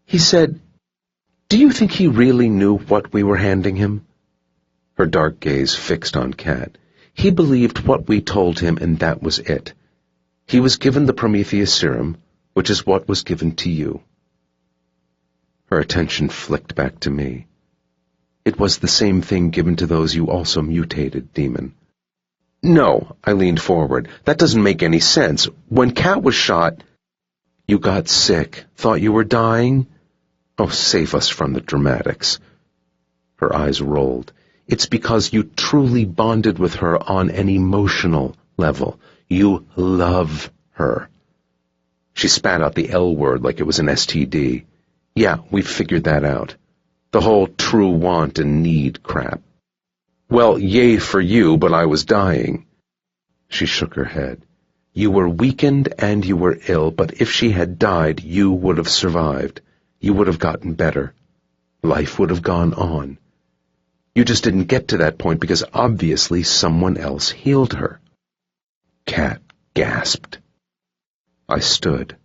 He said, do you think he really knew what we were handing him? Her dark gaze fixed on Kat. He believed what we told him, and that was it. He was given the Prometheus serum, which is what was given to you. Her attention flicked back to me. It was the same thing given to those you also mutated, Demon. No, I leaned forward. That doesn't make any sense. When Kat was shot... You got sick, thought you were dying? Oh, save us from the dramatics. Her eyes rolled. It's because you truly bonded with her on an emotional level. You love her. She spat out the L word like it was an STD. Yeah, we've figured that out. The whole true want and need crap. Well, yay for you, but I was dying. She shook her head. You were weakened and you were ill, but if she had died, you would have survived. You would have gotten better. Life would have gone on. You just didn't get to that point because obviously someone else healed her. Kat gasped. I stood.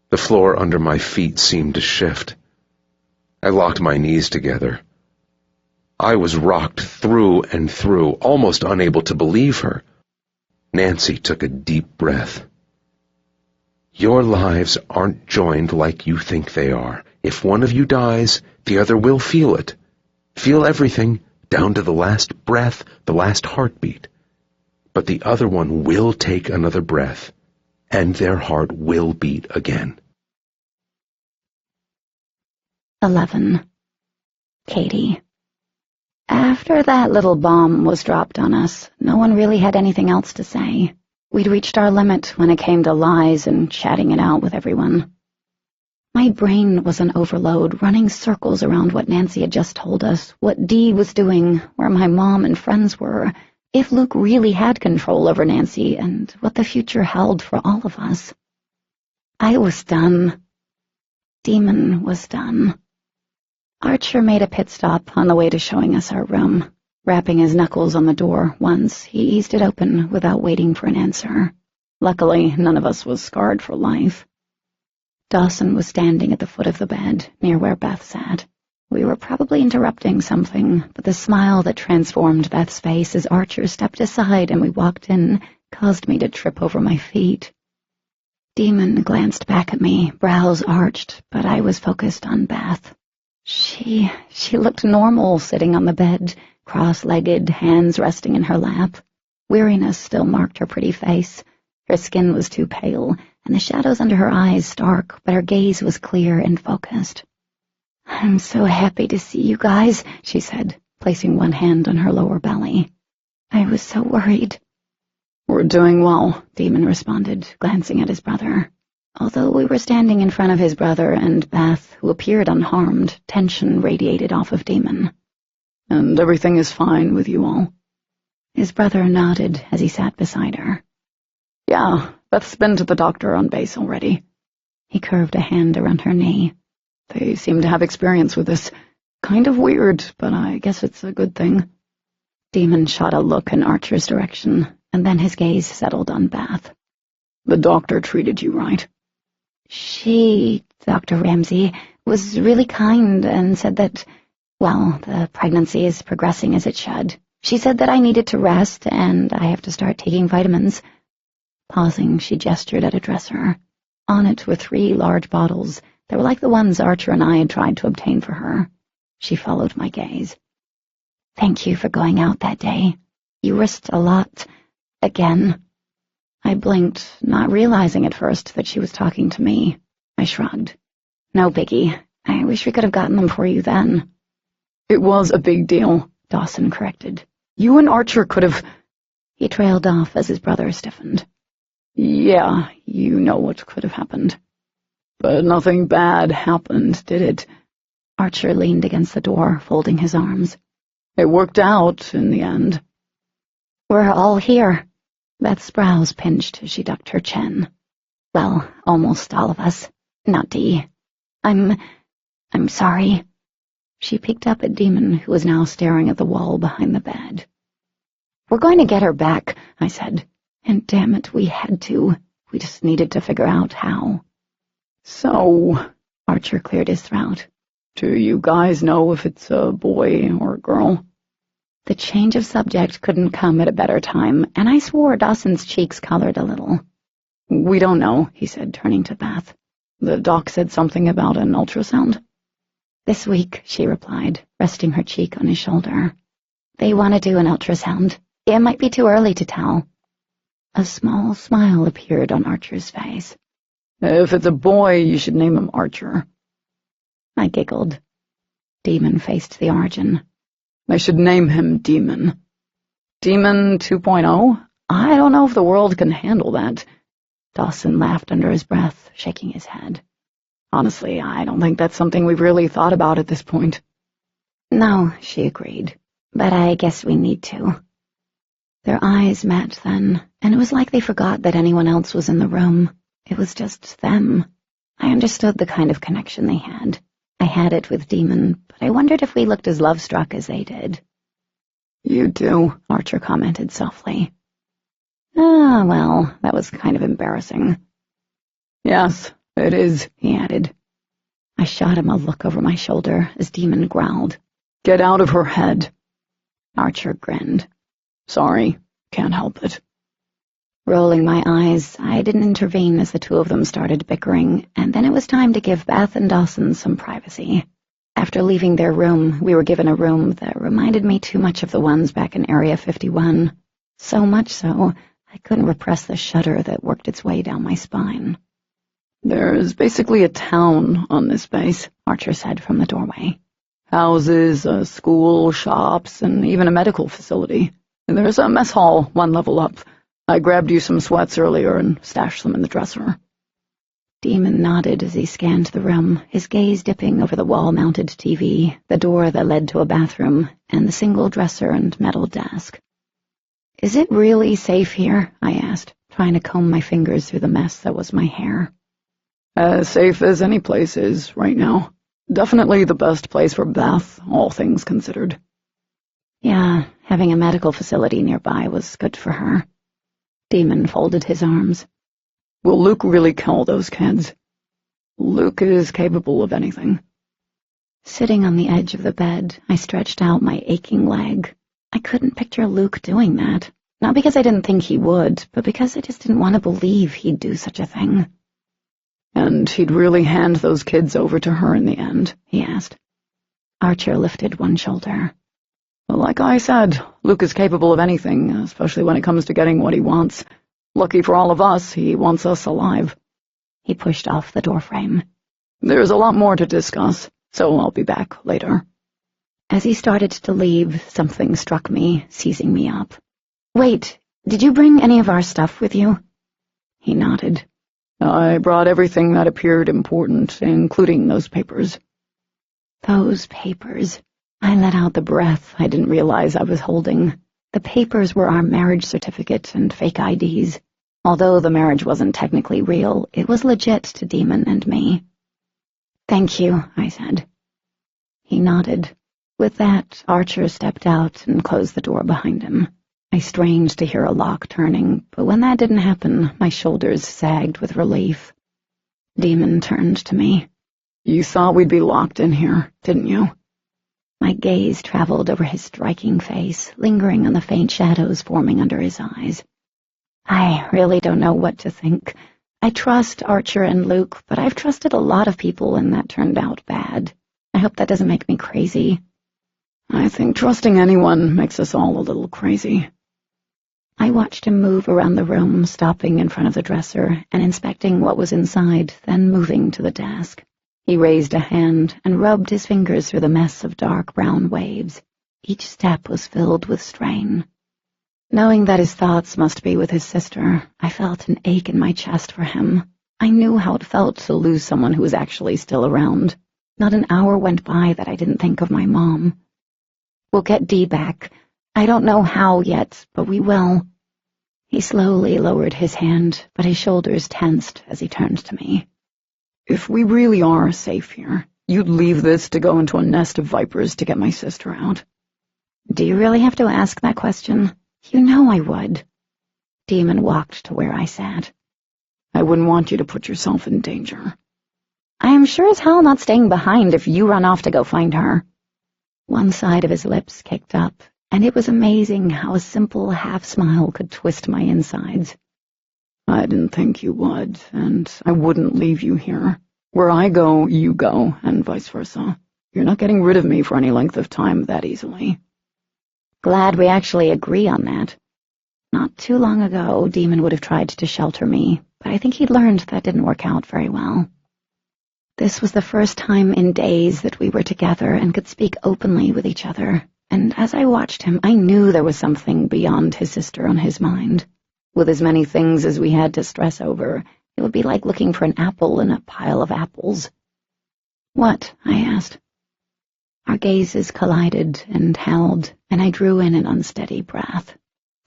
The floor under my feet seemed to shift. I locked my knees together. I was rocked through and through, almost unable to believe her. Nancy took a deep breath. Your lives aren't joined like you think they are. If one of you dies, the other will feel it. Feel everything, down to the last breath, the last heartbeat. But the other one will take another breath, and their heart will beat again. 11. Katie. After that little bomb was dropped on us, no one really had anything else to say. We'd reached our limit when it came to lies and chatting it out with everyone. My brain was an overload, running circles around what Nancy had just told us, what Dee was doing, where my mom and friends were, if Luke really had control over Nancy, and what the future held for all of us. I was done. Demon was done. Archer made a pit stop on the way to showing us our room, rapping his knuckles on the door once he eased it open without waiting for an answer. Luckily, none of us was scarred for life. Dawson was standing at the foot of the bed, near where Beth sat. We were probably interrupting something, but the smile that transformed Beth's face as Archer stepped aside and we walked in caused me to trip over my feet. Demon glanced back at me, brows arched, but I was focused on Beth. She looked normal sitting on the bed, cross-legged, hands resting in her lap. Weariness still marked her pretty face. Her skin was too pale, and the shadows under her eyes stark, but her gaze was clear and focused. "I'm so happy to see you guys," she said, placing one hand on her lower belly. "I was so worried." "We're doing well," Demon responded, glancing at his brother. Although we were standing in front of his brother and Beth, who appeared unharmed, tension radiated off of Demon. "And everything is fine with you all?" His brother nodded as he sat beside her. "Yeah, Beth's been to the doctor on base already." He curved a hand around her knee. "They seem to have experience with this. Kind of weird, but I guess it's a good thing." Demon shot a look in Archer's direction, and then his gaze settled on Beth. "The doctor treated you right?" She, Dr. Ramsey, was really kind and said that, well, the pregnancy is progressing as it should. She said that I needed to rest and I have to start taking vitamins." Pausing, she gestured at a dresser. On it were 3 large bottles. They were like the ones Archer and I had tried to obtain for her. She followed my gaze. "Thank you for going out that day. You risked a lot. Again." I blinked, not realizing at first that she was talking to me. I shrugged. "No biggie. I wish we could have gotten them for you then." "It was a big deal," Dawson corrected. "You and Archer could have—" He trailed off as his brother stiffened. "Yeah, you know what could have happened. But nothing bad happened, did it?" Archer leaned against the door, folding his arms. "It worked out in the end." "We're all here." Beth's brows pinched as she ducked her chin. "Well, almost all of us. Not Dee. I'm sorry." She peeked up at Demon, who was now staring at the wall behind the bed. "We're going to get her back," I said. And damn it, we had to. We just needed to figure out how. "So," Archer cleared his throat. "do you guys know if it's a boy or a girl?" The change of subject couldn't come at a better time, and I swore Dawson's cheeks colored a little. "We don't know," he said, turning to Beth. "The doc said something about an ultrasound?" "This week," she replied, resting her cheek on his shoulder. "They want to do an ultrasound. It might be too early to tell." A small smile appeared on Archer's face. "If it's a boy, you should name him Archer." I giggled. Demon faced the origin. "I should name him Demon. Demon 2.0? I don't know if the world can handle that." Dawson laughed under his breath, shaking his head. "Honestly, I don't think that's something we've really thought about at this point." "No," she agreed, "but I guess we need to." Their eyes met then, and it was like they forgot that anyone else was in the room. It was just them. I understood the kind of connection they had. I had it with Demon, but I wondered if we looked as love-struck as they did. "You do," Archer commented softly. "Ah, well, that was kind of embarrassing." "Yes, it is," he added. I shot him a look over my shoulder as Demon growled. "Get out of her head." Archer grinned. "Sorry, can't help it." Rolling my eyes, I didn't intervene as the two of them started bickering, and then it was time to give Beth and Dawson some privacy. After leaving their room, we were given a room that reminded me too much of the ones back in Area 51. So much so, I couldn't repress the shudder that worked its way down my spine. "There's basically a town on this base," Archer said from the doorway. "Houses, a school, shops, and even a medical facility. And there's a mess hall 1 level up. I grabbed you some sweats earlier and stashed them in the dresser." Demon nodded as he scanned the room, his gaze dipping over the wall-mounted TV, the door that led to a bathroom, and the single dresser and metal desk. "Is it really safe here?" I asked, trying to comb my fingers through the mess that was my hair. "As safe as any place is right now. Definitely the best place for Beth, all things considered." Yeah, having a medical facility nearby was good for her. Demon folded his arms. Will Luke really kill those kids? Luke is capable of anything. Sitting on the edge of the bed, I stretched out my aching leg. I couldn't picture Luke doing that. Not because I didn't think he would, but because I just didn't want to believe he'd do such a thing. And he'd really hand those kids over to her in the end, he asked. Archer lifted one shoulder. Well, like I said, Luke is capable of anything, especially when it comes to getting what he wants. Lucky for all of us, he wants us alive. He pushed off the doorframe. There's a lot more to discuss, so I'll be back later. As he started to leave, something struck me, seizing me up. Wait, did you bring any of our stuff with you? He nodded. I brought everything that appeared important, including those papers. Those papers. I let out the breath I didn't realize I was holding. The papers were our marriage certificate and fake IDs. Although the marriage wasn't technically real, it was legit to Demon and me. Thank you, I said. He nodded. With that, Archer stepped out and closed the door behind him. I strained to hear a lock turning, but when that didn't happen, my shoulders sagged with relief. Demon turned to me. You thought we'd be locked in here, didn't you? My gaze traveled over his striking face, lingering on the faint shadows forming under his eyes. I really don't know what to think. I trust Archer and Luke, but I've trusted a lot of people and that turned out bad. I hope that doesn't make me crazy. I think trusting anyone makes us all a little crazy. I watched him move around the room, stopping in front of the dresser and inspecting what was inside, then moving to the desk. He raised a hand and rubbed his fingers through the mess of dark brown waves. Each step was filled with strain. Knowing that his thoughts must be with his sister, I felt an ache in my chest for him. I knew how it felt to lose someone who was actually still around. Not an hour went by that I didn't think of my mom. We'll get Dee back. I don't know how yet, but we will. He slowly lowered his hand, but his shoulders tensed as he turned to me. If we really are safe here, you'd leave this to go into a nest of vipers to get my sister out. Do you really have to ask that question? You know I would. Demon walked to where I sat. I wouldn't want you to put yourself in danger. I am sure as hell not staying behind if you run off to go find her. One side of his lips kicked up, and it was amazing how a simple half-smile could twist my insides. I didn't think you would, and I wouldn't leave you here. Where I go, you go, and vice versa. You're not getting rid of me for any length of time that easily. Glad we actually agree on that. Not too long ago, Demon would have tried to shelter me, but I think he'd learned that didn't work out very well. This was the first time in days that we were together and could speak openly with each other, and as I watched him, I knew there was something beyond his sister on his mind. With as many things as we had to stress over, it would be like looking for an apple in a pile of apples. What? I asked. Our gazes collided and held, and I drew in an unsteady breath.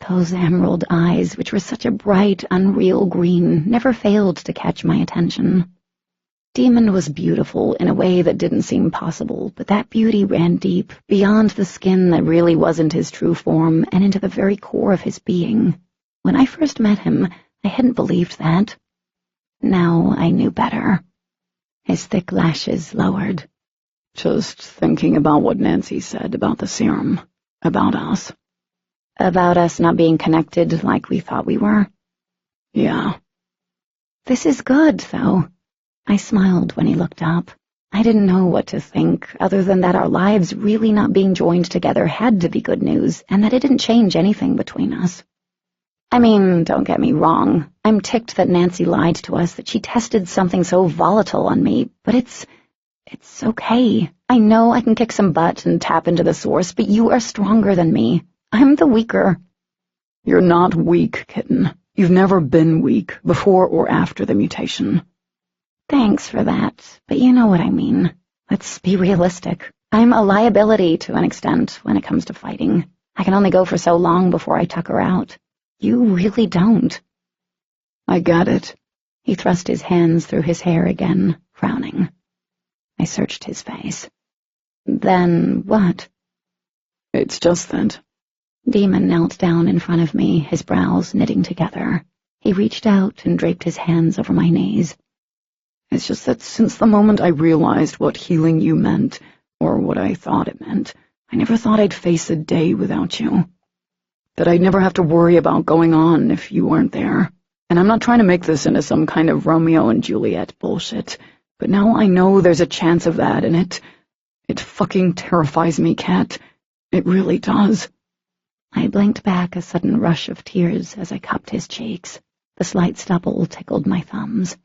Those emerald eyes, which were such a bright, unreal green, never failed to catch my attention. Demon was beautiful in a way that didn't seem possible, but that beauty ran deep, beyond the skin that really wasn't his true form, and into the very core of his being. When I first met him, I hadn't believed that. Now I knew better. His thick lashes lowered. Just thinking about what Nancy said about the serum, about us. About us not being connected like we thought we were? Yeah. This is good, though. I smiled when he looked up. I didn't know what to think, other than that our lives really not being joined together had to be good news, and that it didn't change anything between us. I mean, don't get me wrong. I'm ticked that Nancy lied to us, that she tested something so volatile on me, but it's okay. I know I can kick some butt and tap into the source, but you are stronger than me. I'm the weaker. You're not weak, kitten. You've never been weak, before or after the mutation. Thanks for that, but you know what I mean. Let's be realistic. I'm a liability to an extent when it comes to fighting. I can only go for so long before I tuck her out. You really don't. I get it. He thrust his hands through his hair again, frowning. I searched his face. Then what? It's just that. Demon knelt down in front of me, his brows knitting together. He reached out and draped his hands over my knees. It's just that since the moment I realized what healing you meant, or what I thought it meant, I never thought I'd face a day without you. That I'd never have to worry about going on if you weren't there. And I'm not trying to make this into some kind of Romeo and Juliet bullshit, but now I know there's a chance of that, and it fucking terrifies me, Kat. It really does. I blinked back a sudden rush of tears as I cupped his cheeks. The slight stubble tickled my thumbs.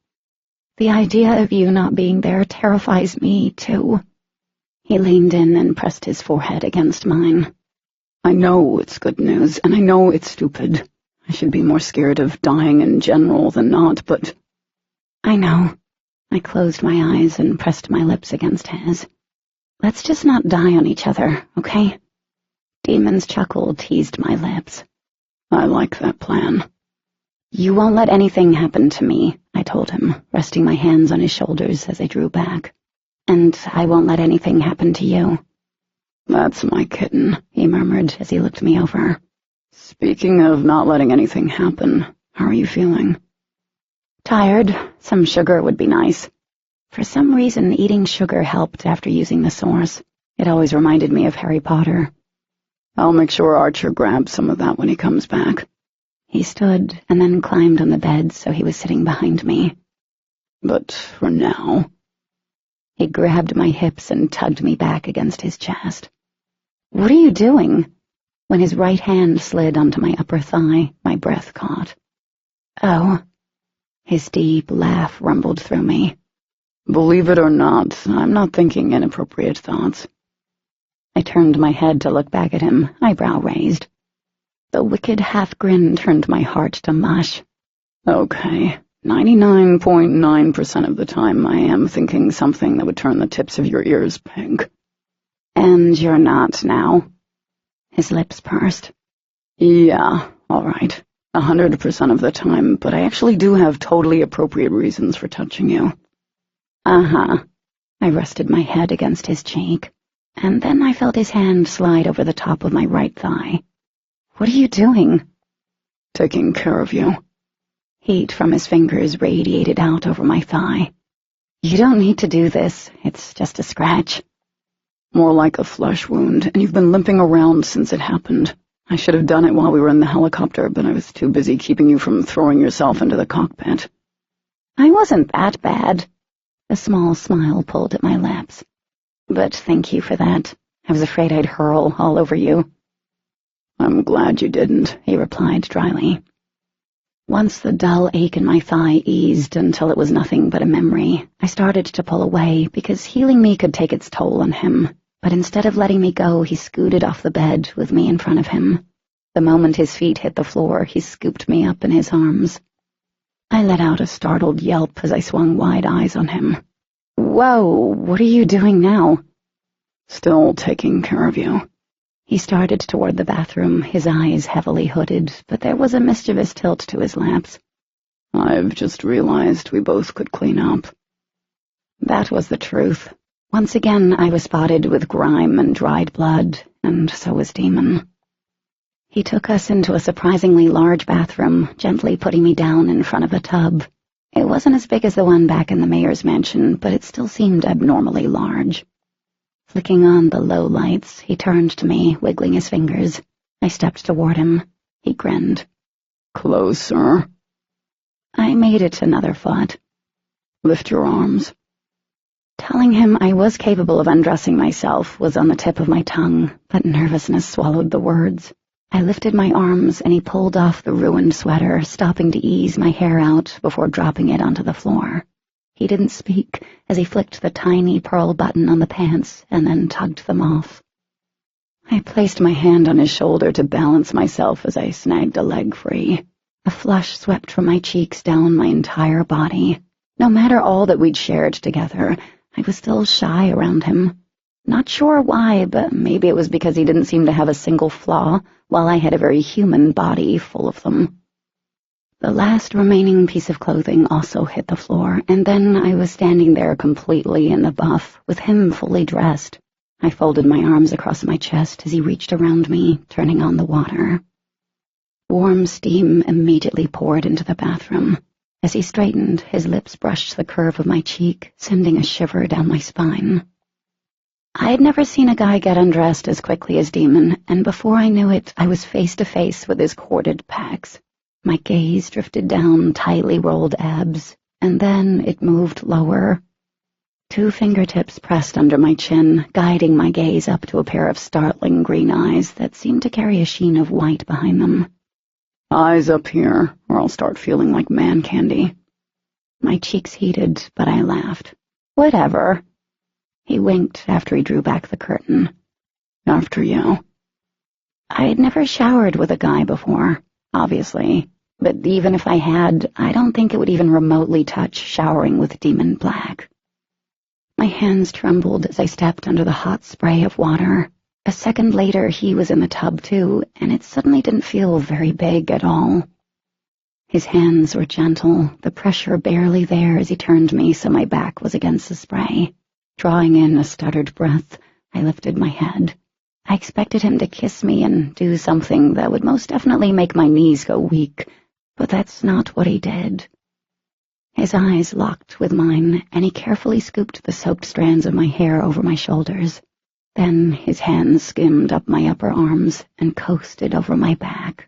The idea of you not being there terrifies me, too. He leaned in and pressed his forehead against mine. I know it's good news, and I know it's stupid. I should be more scared of dying in general than not, but... I know. I closed my eyes and pressed my lips against his. Let's just not die on each other, okay? Demon's chuckle teased my lips. I like that plan. You won't let anything happen to me, I told him, resting my hands on his shoulders as I drew back. And I won't let anything happen to you. That's my kitten, he murmured as he looked me over. Speaking of not letting anything happen, how are you feeling? Tired. Some sugar would be nice. For some reason, eating sugar helped after using the source. It always reminded me of Harry Potter. I'll make sure Archer grabs some of that when he comes back. He stood and then climbed on the bed so he was sitting behind me. But for now... He grabbed my hips and tugged me back against his chest. What are you doing? When his right hand slid onto my upper thigh, my breath caught. Oh. His deep laugh rumbled through me. Believe it or not, I'm not thinking inappropriate thoughts. I turned my head to look back at him, eyebrow raised. The wicked half-grin turned my heart to mush. Okay, 99.9% of the time I am thinking something that would turn the tips of your ears pink. And you're not now? His lips pursed. Yeah, all right. 100% of the time, but I actually do have totally appropriate reasons for touching you. Uh-huh. I rested my head against his cheek, and then I felt his hand slide over the top of my right thigh. What are you doing? Taking care of you. Heat from his fingers radiated out over my thigh. You don't need to do this. It's just a scratch. More like a flesh wound, and you've been limping around since it happened. I should have done it while we were in the helicopter, but I was too busy keeping you from throwing yourself into the cockpit. I wasn't that bad. A small smile pulled at my lips. But thank you for that. I was afraid I'd hurl all over you. I'm glad you didn't, he replied dryly. Once the dull ache in my thigh eased until it was nothing but a memory, I started to pull away because healing me could take its toll on him. But instead of letting me go, he scooted off the bed with me in front of him. The moment his feet hit the floor, he scooped me up in his arms. I let out a startled yelp as I swung wide eyes on him. Whoa, what are you doing now? Still taking care of you. He started toward the bathroom, his eyes heavily hooded, but there was a mischievous tilt to his lips. I've just realized we both could clean up. That was the truth. Once again, I was spotted with grime and dried blood, and so was Demon. He took us into a surprisingly large bathroom, gently putting me down in front of a tub. It wasn't as big as the one back in the mayor's mansion, but it still seemed abnormally large. Flicking on the low lights, he turned to me, wiggling his fingers. I stepped toward him. He grinned. Closer. I made it another foot. Lift your arms. Telling him I was capable of undressing myself was on the tip of my tongue, but nervousness swallowed the words. I lifted my arms and he pulled off the ruined sweater, stopping to ease my hair out before dropping it onto the floor. He didn't speak as he flicked the tiny pearl button on the pants and then tugged them off. I placed my hand on his shoulder to balance myself as I snagged a leg free. A flush swept from my cheeks down my entire body. No matter all that we'd shared together, I was still shy around him. Not sure why, but maybe it was because he didn't seem to have a single flaw, while I had a very human body full of them. The last remaining piece of clothing also hit the floor, and then I was standing there completely in the buff, with him fully dressed. I folded my arms across my chest as he reached around me, turning on the water. Warm steam immediately poured into the bathroom. As he straightened, his lips brushed the curve of my cheek, sending a shiver down my spine. I had never seen a guy get undressed as quickly as Demon, and before I knew it, I was face to face with his corded pecs. My gaze drifted down tightly rolled abs, and then it moved lower. 2 fingertips pressed under my chin, guiding my gaze up to a pair of startling green eyes that seemed to carry a sheen of white behind them. Eyes up here, or I'll start feeling like man candy. My cheeks heated, but I laughed. Whatever. He winked after he drew back the curtain. After you. I'd never showered with a guy before, obviously, but even if I had, I don't think it would even remotely touch showering with Demon Black. My hands trembled as I stepped under the hot spray of water. A second later, he was in the tub too, and it suddenly didn't feel very big at all. His hands were gentle, the pressure barely there as he turned me so my back was against the spray. Drawing in a stuttered breath, I lifted my head. I expected him to kiss me and do something that would most definitely make my knees go weak, but that's not what he did. His eyes locked with mine, and he carefully scooped the soaked strands of my hair over my shoulders. Then his hands skimmed up my upper arms and coasted over my back.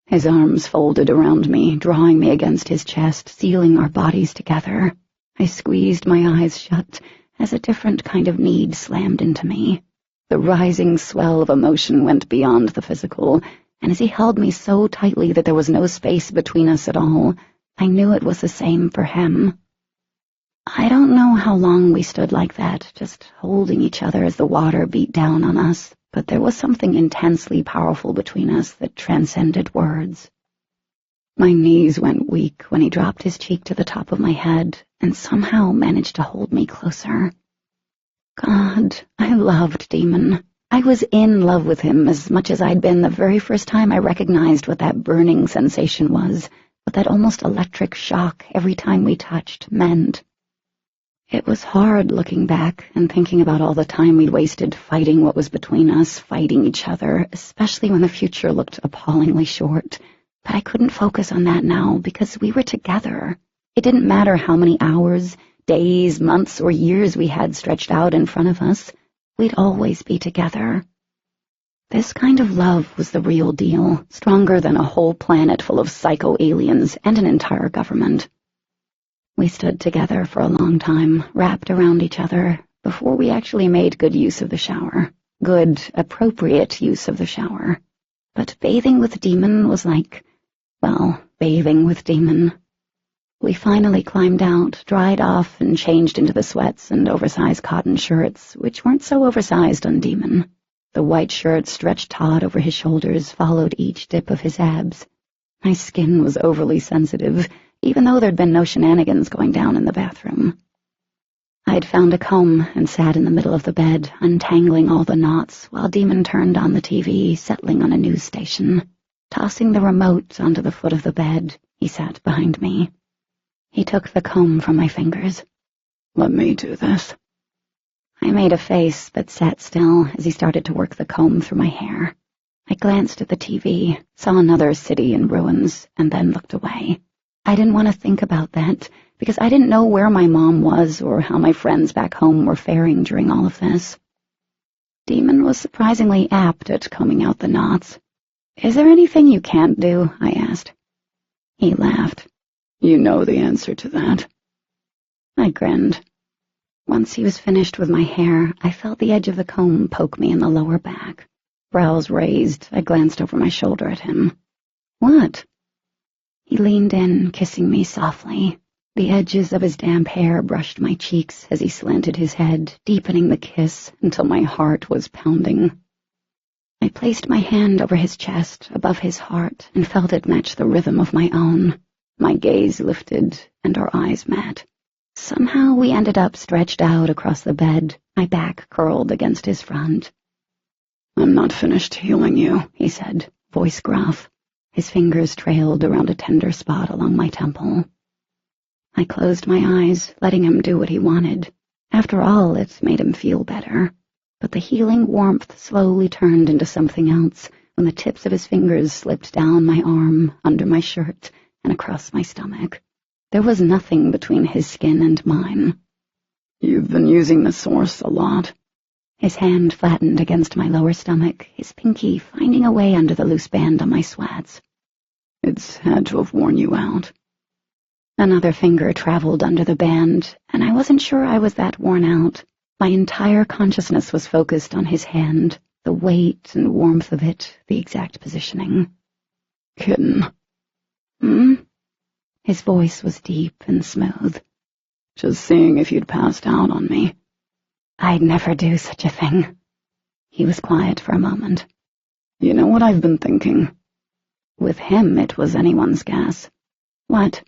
His arms folded around me, drawing me against his chest, sealing our bodies together. I squeezed my eyes shut as a different kind of need slammed into me. The rising swell of emotion went beyond the physical, and as he held me so tightly that there was no space between us at all, I knew it was the same for him. I don't know how long we stood like that, just holding each other as the water beat down on us, but there was something intensely powerful between us that transcended words. My knees went weak when he dropped his cheek to the top of my head and somehow managed to hold me closer. God, I loved Demon. I was in love with him as much as I'd been the very first time I recognized what that burning sensation was, what that almost electric shock every time we touched meant. It was hard looking back and thinking about all the time we'd wasted fighting what was between us, fighting each other, especially when the future looked appallingly short. But I couldn't focus on that now because we were together. It didn't matter how many hours, days, months, or years we had stretched out in front of us. We'd always be together. This kind of love was the real deal, stronger than a whole planet full of psycho-aliens and an entire government. We stood together for a long time, wrapped around each other, before we actually made good use of the shower. Good, appropriate use of the shower. But bathing with Demon was like, well, bathing with Demon. We finally climbed out, dried off, and changed into the sweats and oversized cotton shirts, which weren't so oversized on Demon. The white shirt stretched taut over his shoulders followed each dip of his abs. My skin was overly sensitive, even though there'd been no shenanigans going down in the bathroom. I'd found a comb and sat in the middle of the bed, untangling all the knots, while Demon turned on the TV, settling on a news station. Tossing the remote onto the foot of the bed, he sat behind me. He took the comb from my fingers. Let me do this. I made a face, but sat still as he started to work the comb through my hair. I glanced at the TV, saw another city in ruins, and then looked away. I didn't want to think about that, because I didn't know where my mom was or how my friends back home were faring during all of this. Demon was surprisingly apt at combing out the knots. "Is there anything you can't do?" I asked. He laughed. You know the answer to that. I grinned. Once he was finished with my hair, I felt the edge of the comb poke me in the lower back. Brows raised, I glanced over my shoulder at him. "What?" He leaned in, kissing me softly. The edges of his damp hair brushed my cheeks as he slanted his head, deepening the kiss until my heart was pounding. I placed my hand over his chest, above his heart, and felt it match the rhythm of my own. My gaze lifted, and our eyes met. Somehow we ended up stretched out across the bed, my back curled against his front. "I'm not finished healing you," he said, voice gruff. His fingers trailed around a tender spot along my temple. I closed my eyes, letting him do what he wanted. After all, it made him feel better. But the healing warmth slowly turned into something else, when the tips of his fingers slipped down my arm, under my shirt, and across my stomach. There was nothing between his skin and mine. You've been using the source a lot. His hand flattened against my lower stomach, his pinky finding a way under the loose band on my sweats. It's had to have worn you out. Another finger traveled under the band, and I wasn't sure I was that worn out. My entire consciousness was focused on his hand, the weight and warmth of it, the exact positioning. Kitten. His voice was deep and smooth. Just seeing if you'd passed out on me. I'd never do such a thing. He was quiet for a moment. You know what I've been thinking? With him, it was anyone's guess. What?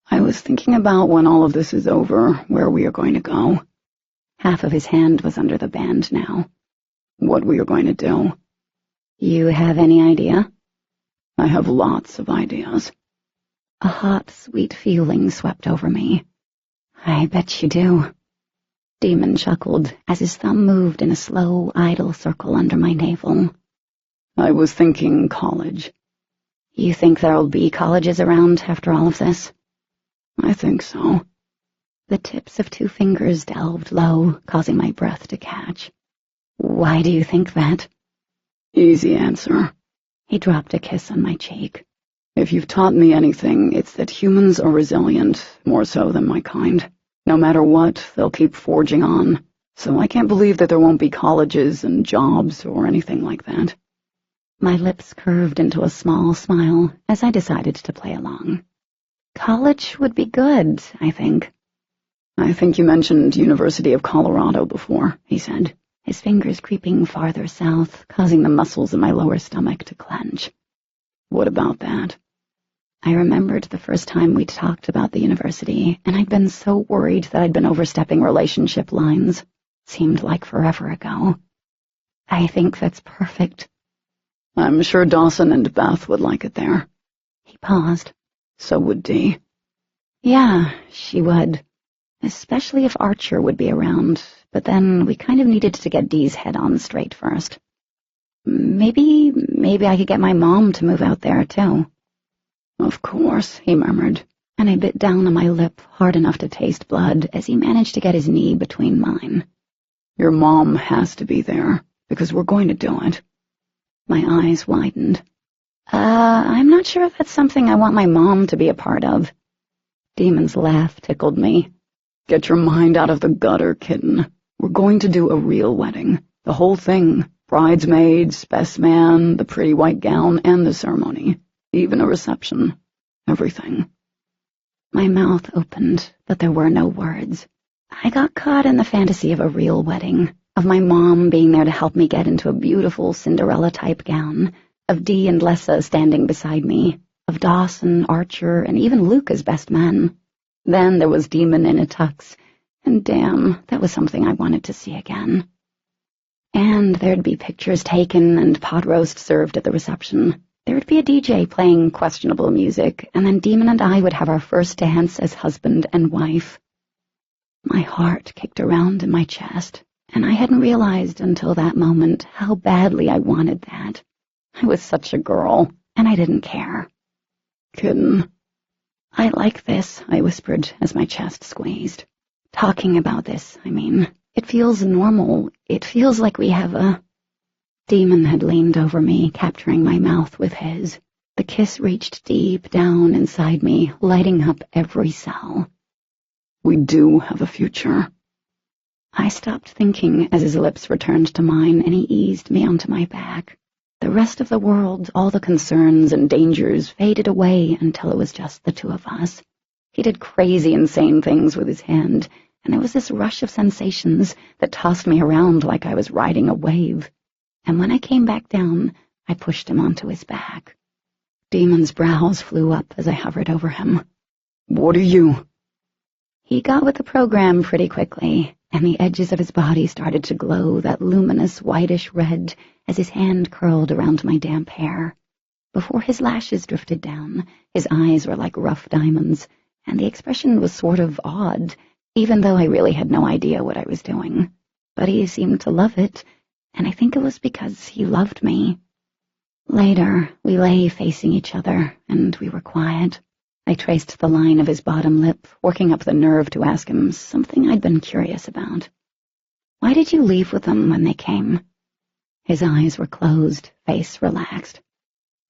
I was thinking about when all of this is over, where we are going to go. Half of his hand was under the band now. What we are going to do. You have any idea? I have lots of ideas. A hot, sweet feeling swept over me. I bet you do. Demon chuckled as his thumb moved in a slow, idle circle under my navel. I was thinking college. You think there'll be colleges around after all of this? I think so. The tips of 2 fingers delved low, causing my breath to catch. Why do you think that? Easy answer. He dropped a kiss on my cheek. If you've taught me anything, it's that humans are resilient, more so than my kind. No matter what, they'll keep forging on. So I can't believe that there won't be colleges and jobs or anything like that. My lips curved into a small smile as I decided to play along. College would be good, I think. I think you mentioned University of Colorado before, he said, his fingers creeping farther south, causing the muscles in my lower stomach to clench. What about that? I remembered the first time we'd talked about the university, and I'd been so worried that I'd been overstepping relationship lines. Seemed like forever ago. I think that's perfect. I'm sure Dawson and Beth would like it there. He paused. So would Dee. Yeah, she would. Especially if Archer would be around, but then we kind of needed to get Dee's head on straight first. Maybe I could get my mom to move out there, too. Of course, he murmured, and I bit down on my lip hard enough to taste blood as he managed to get his knee between mine. Your mom has to be there, because we're going to do it. My eyes widened. I'm not sure if that's something I want my mom to be a part of. Demon's laugh tickled me. Get your mind out of the gutter, kitten. We're going to do a real wedding. The whole thing. Bridesmaids, best man, the pretty white gown, and the ceremony. Even a reception. Everything. My mouth opened, but there were no words. I got caught in the fantasy of a real wedding, of my mom being there to help me get into a beautiful Cinderella-type gown, of Dee and Lessa standing beside me, of Dawson, Archer, and even Luke as best men. Then there was Demon in a tux, and damn, that was something I wanted to see again. And there'd be pictures taken and pot roast served at the reception. There would be a DJ playing questionable music, and then Demon and I would have our first dance as husband and wife. My heart kicked around in my chest, and I hadn't realized until that moment how badly I wanted that. I was such a girl, and I didn't care. Kitten. I like this, I whispered as my chest squeezed. Talking about this, I mean. It feels normal. It feels like we have a... Demon had leaned over me, capturing my mouth with his. The kiss reached deep down inside me, lighting up every cell. We do have a future. I stopped thinking as his lips returned to mine, and he eased me onto my back. The rest of the world, all the concerns and dangers, faded away until it was just the two of us. He did crazy, insane things with his hand, and there was this rush of sensations that tossed me around like I was riding a wave. And when I came back down, I pushed him onto his back. Demon's brows flew up as I hovered over him. What are you? He got with the program pretty quickly, and the edges of his body started to glow that luminous whitish red as his hand curled around my damp hair. Before his lashes drifted down, his eyes were like rough diamonds, and the expression was sort of odd, even though I really had no idea what I was doing. But he seemed to love it, and I think it was because he loved me. Later, we lay facing each other, and we were quiet. I traced the line of his bottom lip, working up the nerve to ask him something I'd been curious about. Why did you leave with them when they came? His eyes were closed, face relaxed.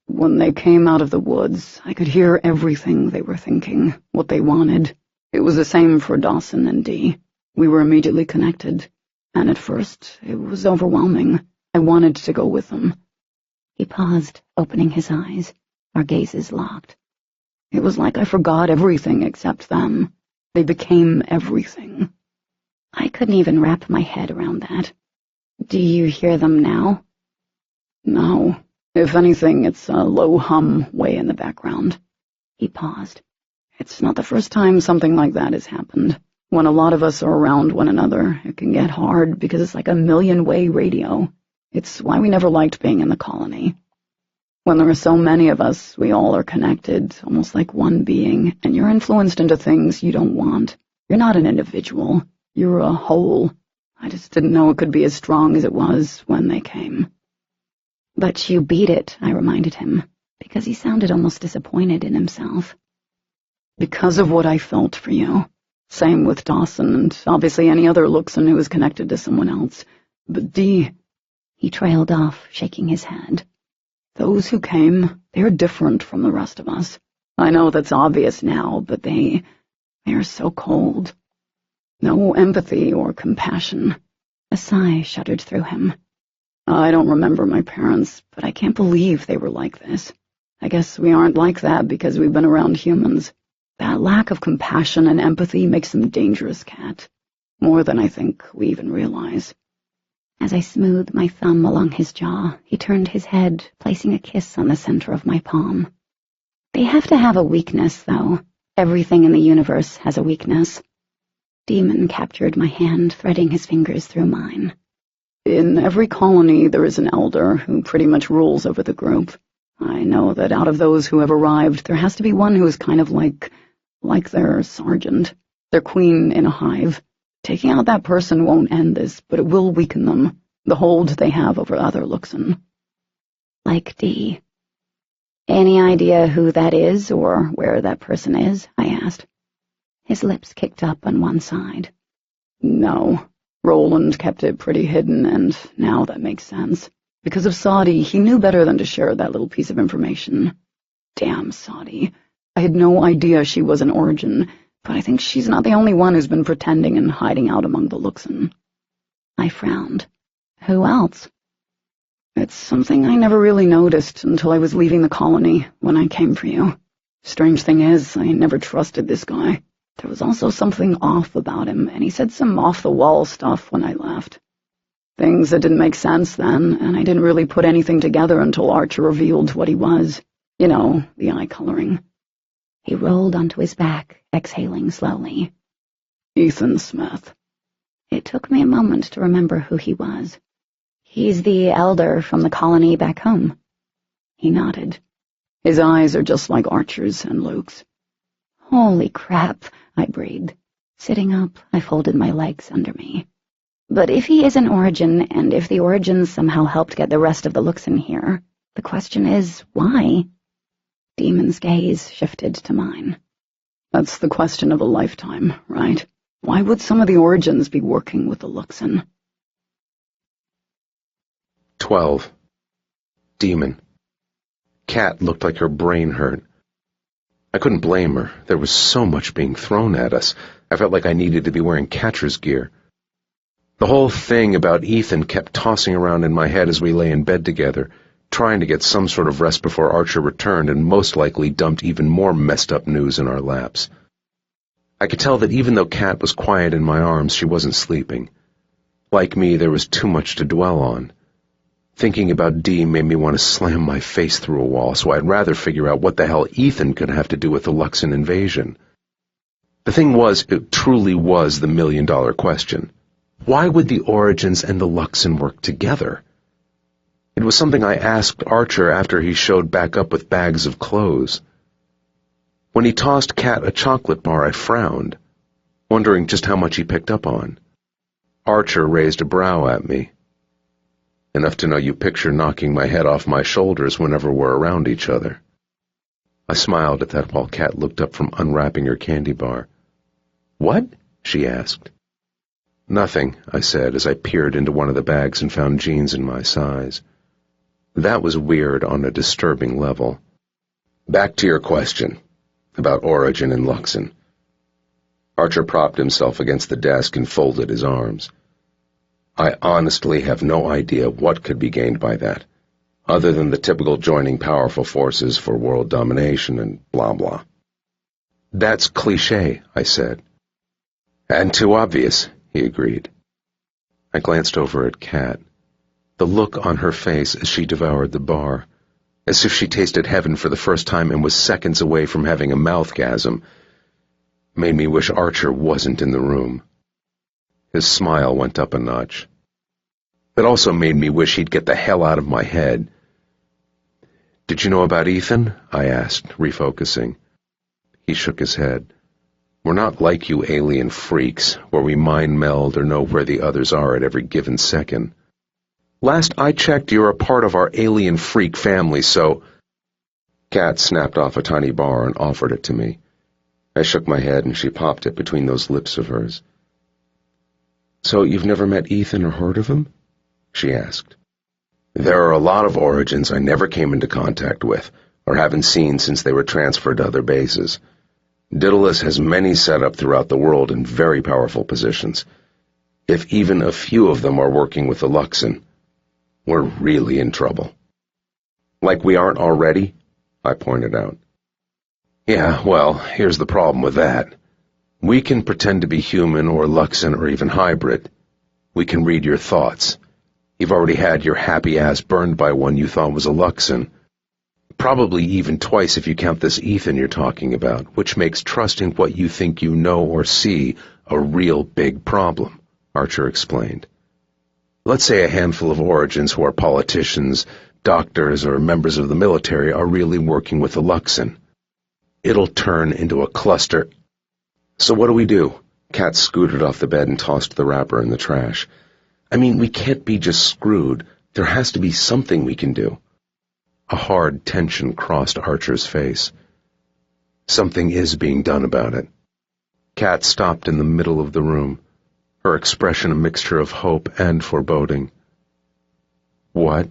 When they came out of the woods, I could hear everything they were thinking, what they wanted. It was the same for Dawson and Dee. We were immediately connected, and at first it was overwhelming. I wanted to go with them. He paused, opening his eyes. Our gazes locked. It was like I forgot everything except them. They became everything. I couldn't even wrap my head around that. Do you hear them now? No. If anything, it's a low hum way in the background. He paused. It's not the first time something like that has happened. When a lot of us are around one another, it can get hard because it's like a million-way radio. It's why we never liked being in the colony. When there are so many of us, we all are connected, almost like one being, and you're influenced into things you don't want. You're not an individual. You're a whole. I just didn't know it could be as strong as it was when they came. But you beat it, I reminded him, because he sounded almost disappointed in himself. Because of what I felt for you. Same with Dawson, and obviously any other Luxon who was connected to someone else. But Dee... He trailed off, shaking his head. Those who came, they're different from the rest of us. I know that's obvious now, but they are so cold. No empathy or compassion. A sigh shuddered through him. I don't remember my parents, but I can't believe they were like this. I guess we aren't like that because we've been around humans. That lack of compassion and empathy makes them dangerous, Kat. More than I think we even realize. As I smoothed my thumb along his jaw, he turned his head, placing a kiss on the center of my palm. They have to have a weakness, though. Everything in the universe has a weakness. Demon captured my hand, threading his fingers through mine. In every colony there is an elder who pretty much rules over the group. I know that out of those who have arrived, there has to be one who is kind of like their sergeant, their queen in a hive. Taking out that person won't end this, but it will weaken them, the hold they have over other Luxon. Like Dee. Any idea who that is or where that person is? I asked. His lips kicked up on one side. No. Roland kept it pretty hidden, and now that makes sense. Because of Saudi, he knew better than to share that little piece of information. Damn Saudi. I had no idea she was an Origin, but I think she's not the only one who's been pretending and hiding out among the Luxon. I frowned. Who else? It's something I never really noticed until I was leaving the colony when I came for you. Strange thing is, I never trusted this guy. There was also something off about him, and he said some off-the-wall stuff when I left. Things that didn't make sense then, and I didn't really put anything together until Archer revealed what he was. You know, the eye coloring. He rolled onto his back, exhaling slowly. Ethan Smith. It took me a moment to remember who he was. He's the elder from the colony back home. He nodded. His eyes are just like Archer's and Luke's. Holy crap, I breathed. Sitting up, I folded my legs under me. But if he is an Origin, and if the Origins somehow helped get the rest of the Luxon here, the question is, why? Demon's gaze shifted to mine. That's the question of a lifetime, right? Why would some of the Origins be working with the Luxon? 12. Demon. Kat looked like her brain hurt. I couldn't blame her. There was so much being thrown at us. I felt like I needed to be wearing catcher's gear. The whole thing about Ethan kept tossing around in my head as we lay in bed together, trying to get some sort of rest before Archer returned and most likely dumped even more messed-up news in our laps. I could tell that even though Kat was quiet in my arms, she wasn't sleeping. Like me, there was too much to dwell on. Thinking about Dee made me want to slam my face through a wall, so I'd rather figure out what the hell Ethan could have to do with the Luxon invasion. The thing was, it truly was the million-dollar question. Why would the Origins and the Luxon work together? It was something I asked Archer after he showed back up with bags of clothes. When he tossed Kat a chocolate bar, I frowned, wondering just how much he picked up on. Archer raised a brow at me. An enough to know you picture knocking my head off my shoulders whenever we're around each other." I smiled at that while Kat looked up from unwrapping her candy bar. "What?" she asked. "Nothing," I said as I peered into one of the bags and found jeans in my size. That was weird on a disturbing level. "Back to your question about Origin and Luxon." Archer propped himself against the desk and folded his arms. "I honestly have no idea what could be gained by that, other than the typical joining powerful forces for world domination and blah blah." "That's cliché," I said. "And too obvious," he agreed. I glanced over at Kat. The look on her face as she devoured the bar, as if she tasted heaven for the first time and was seconds away from having a mouthgasm, made me wish Archer wasn't in the room. His smile went up a notch. It also made me wish he'd get the hell out of my head. "Did you know about Ethan?" I asked, refocusing. He shook his head. "We're not like you alien freaks, where we mind meld or know where the others are at every given second. Last I checked, you're a part of our alien freak family, so—" Kat snapped off a tiny bar and offered it to me. I shook my head and she popped it between those lips of hers. "So you've never met Ethan or heard of him?" she asked. "There are a lot of Origins I never came into contact with, or haven't seen since they were transferred to other bases. Daedalus has many set up throughout the world in very powerful positions. If even a few of them are working with the Luxon, we're really in trouble." "Like we aren't already?" I pointed out. "Yeah, well, here's the problem with that. We can pretend to be human or Luxon or even hybrid. We can read your thoughts. You've already had your happy ass burned by one you thought was a Luxon. Probably even twice if you count this Ethan you're talking about, which makes trusting what you think you know or see a real big problem," Archer explained. "Let's say a handful of Origins who are politicians, doctors, or members of the military are really working with the Luxon. It'll turn into a cluster." "So what do we do?" Kat scooted off the bed and tossed the wrapper in the trash. "I mean, we can't be just screwed. There has to be something we can do." A hard tension crossed Archer's face. "Something is being done about it." Kat stopped in the middle of the room, her expression a mixture of hope and foreboding. "What?"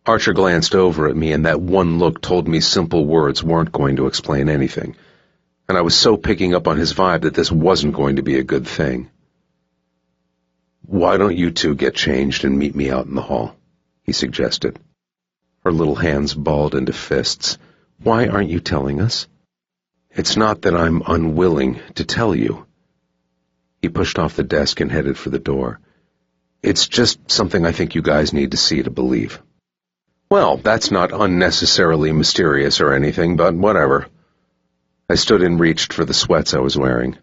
Archer glanced over at me, and that one look told me simple words weren't going to explain anything, and I was so picking up on his vibe that this wasn't going to be a good thing. "Why don't you two get changed and meet me out in the hall?" he suggested. Her little hands balled into fists. "Why aren't you telling us?" "It's not that I'm unwilling to tell you." He pushed off the desk and headed for the door. "It's just something I think you guys need to see to believe." "Well, that's not unnecessarily mysterious or anything, but whatever." I stood and reached for the sweats I was wearing.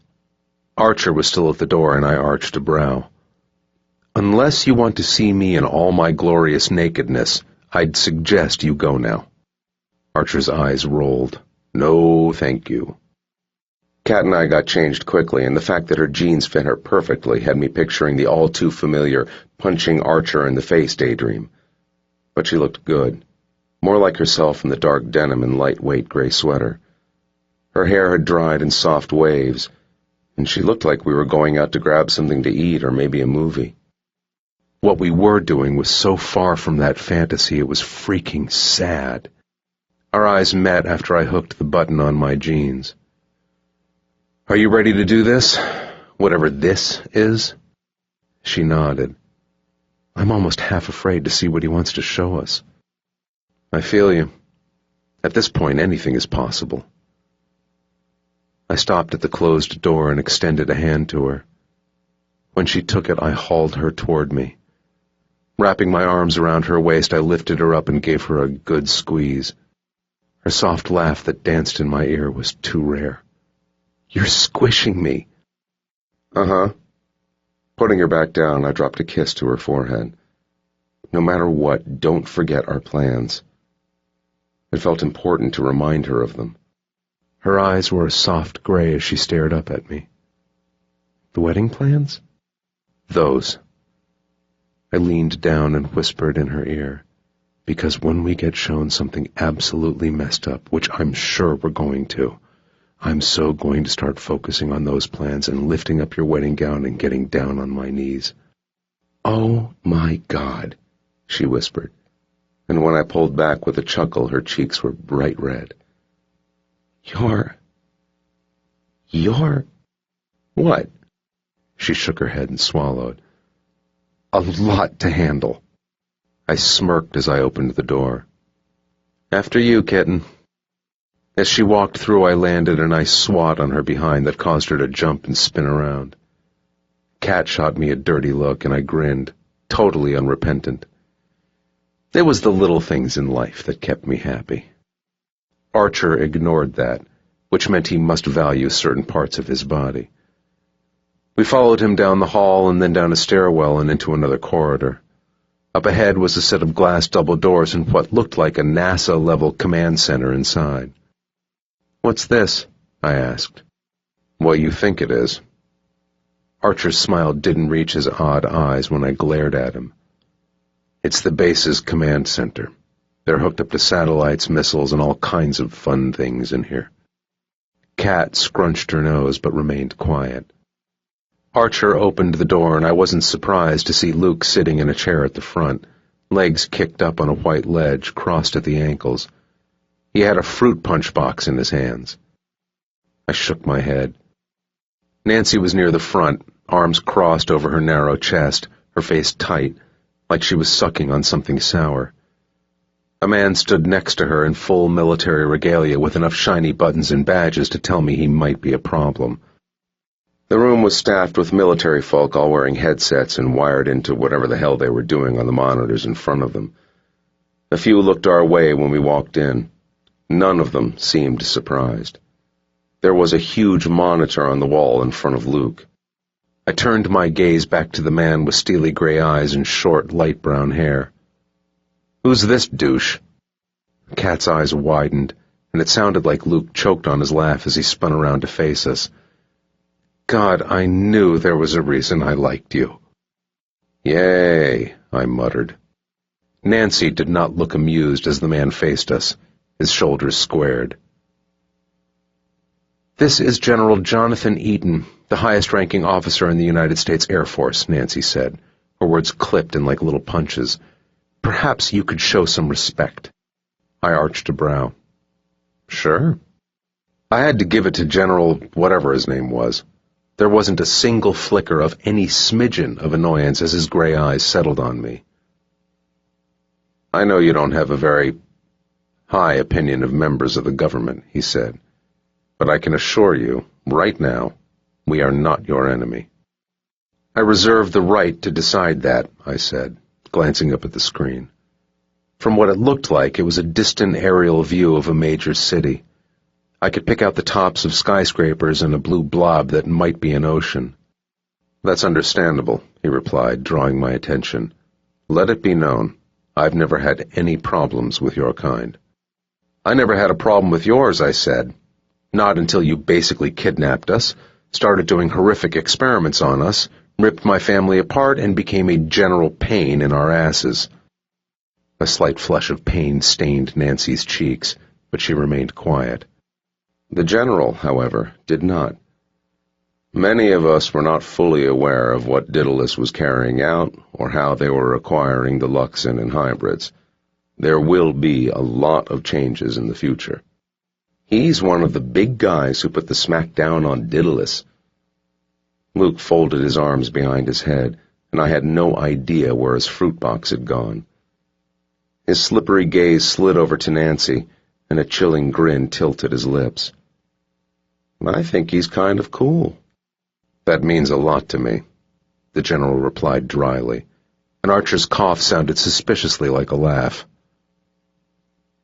Archer was still at the door, and I arched a brow. "Unless you want to see me in all my glorious nakedness, I'd suggest you go now." Archer's eyes rolled. "No, thank you." Kat and I got changed quickly, and the fact that her jeans fit her perfectly had me picturing the all-too-familiar punching Archer in the face daydream. But she looked good, more like herself in the dark denim and lightweight gray sweater. Her hair had dried in soft waves, and she looked like we were going out to grab something to eat or maybe a movie. What we were doing was so far from that fantasy it was freaking sad. Our eyes met after I hooked the button on my jeans. "Are you ready to do this? Whatever this is?" She nodded. I'm almost half afraid to see what he wants to show us. "I feel you. At this point, anything is possible." I stopped at the closed door and extended a hand to her. When she took it, I hauled her toward me. Wrapping my arms around her waist, I lifted her up and gave her a good squeeze. Her soft laugh that danced in my ear was too rare. "You're squishing me." "Uh-huh." Putting her back down, I dropped a kiss to her forehead. "No matter what, don't forget our plans." It felt important to remind her of them. Her eyes were a soft gray as she stared up at me. "The wedding plans?" "Those." I leaned down and whispered in her ear, "Because when we get shown something absolutely messed up, which I'm sure we're going to, I'm so going to start focusing on those plans and lifting up your wedding gown and getting down on my knees." "Oh, my God," she whispered, and when I pulled back with a chuckle, her cheeks were bright red. You're... What?" She shook her head and swallowed. "A lot to handle." I smirked as I opened the door. "After you, kitten." As she walked through, I landed a nice swat on her behind that caused her to jump and spin around. Kat shot me a dirty look, and I grinned, totally unrepentant. It was the little things in life that kept me happy. Archer ignored that, which meant he must value certain parts of his body. We followed him down the hall and then down a stairwell and into another corridor. Up ahead was a set of glass double doors and what looked like a NASA-level command center inside. "What's this?" I asked. "What you think it is." Archer's smile didn't reach his odd eyes when I glared at him. "It's the base's command center. They're hooked up to satellites, missiles, and all kinds of fun things in here." Kat scrunched her nose but remained quiet. Archer opened the door, and I wasn't surprised to see Luke sitting in a chair at the front, legs kicked up on a white ledge, crossed at the ankles. He had a fruit punch box in his hands. I shook my head. Nancy was near the front, arms crossed over her narrow chest, her face tight, like she was sucking on something sour. A man stood next to her in full military regalia with enough shiny buttons and badges to tell me he might be a problem. The room was staffed with military folk all wearing headsets and wired into whatever the hell they were doing on the monitors in front of them. A few looked our way when we walked in. None of them seemed surprised. There was a huge monitor on the wall in front of Luke. I turned my gaze back to the man with steely gray eyes and short, light brown hair. "Who's this douche?" Kat's eyes widened, and it sounded like Luke choked on his laugh as he spun around to face us. "God, I knew there was a reason I liked you." "Yay," I muttered. Nancy did not look amused as the man faced us, his shoulders squared. "This is General Jonathan Eaton, the highest-ranking officer in the United States Air Force," Nancy said, her words clipped in like little punches. "Perhaps you could show some respect." I arched a brow. "Sure." I had to give it to General whatever his name was. There wasn't a single flicker of any smidgen of annoyance as his gray eyes settled on me. "I know you don't have a very high opinion of members of the government," he said, "but I can assure you, right now, we are not your enemy." "I reserve the right to decide that," I said, glancing up at the screen. From what it looked like, it was a distant aerial view of a major city. I could pick out the tops of skyscrapers and a blue blob that might be an ocean. "That's understandable," he replied, drawing my attention. "Let it be known, I've never had any problems with your kind." "I never had a problem with yours," I said. "Not until you basically kidnapped us, started doing horrific experiments on us, ripped my family apart, and became a general pain in our asses." A slight flush of pain stained Nancy's cheeks, but she remained quiet. The general, however, did not. Many of us were not fully aware of what Daedalus was carrying out or how they were acquiring the Luxon and hybrids. There will be a lot of changes in the future. He's one of the big guys who put the smack down on Daedalus. Luke folded his arms behind his head, and I had no idea where his fruit box had gone. His slippery gaze slid over to Nancy, and a chilling grin tilted his lips. "I think he's kind of cool." "That means a lot to me," the general replied dryly, and Archer's cough sounded suspiciously like a laugh.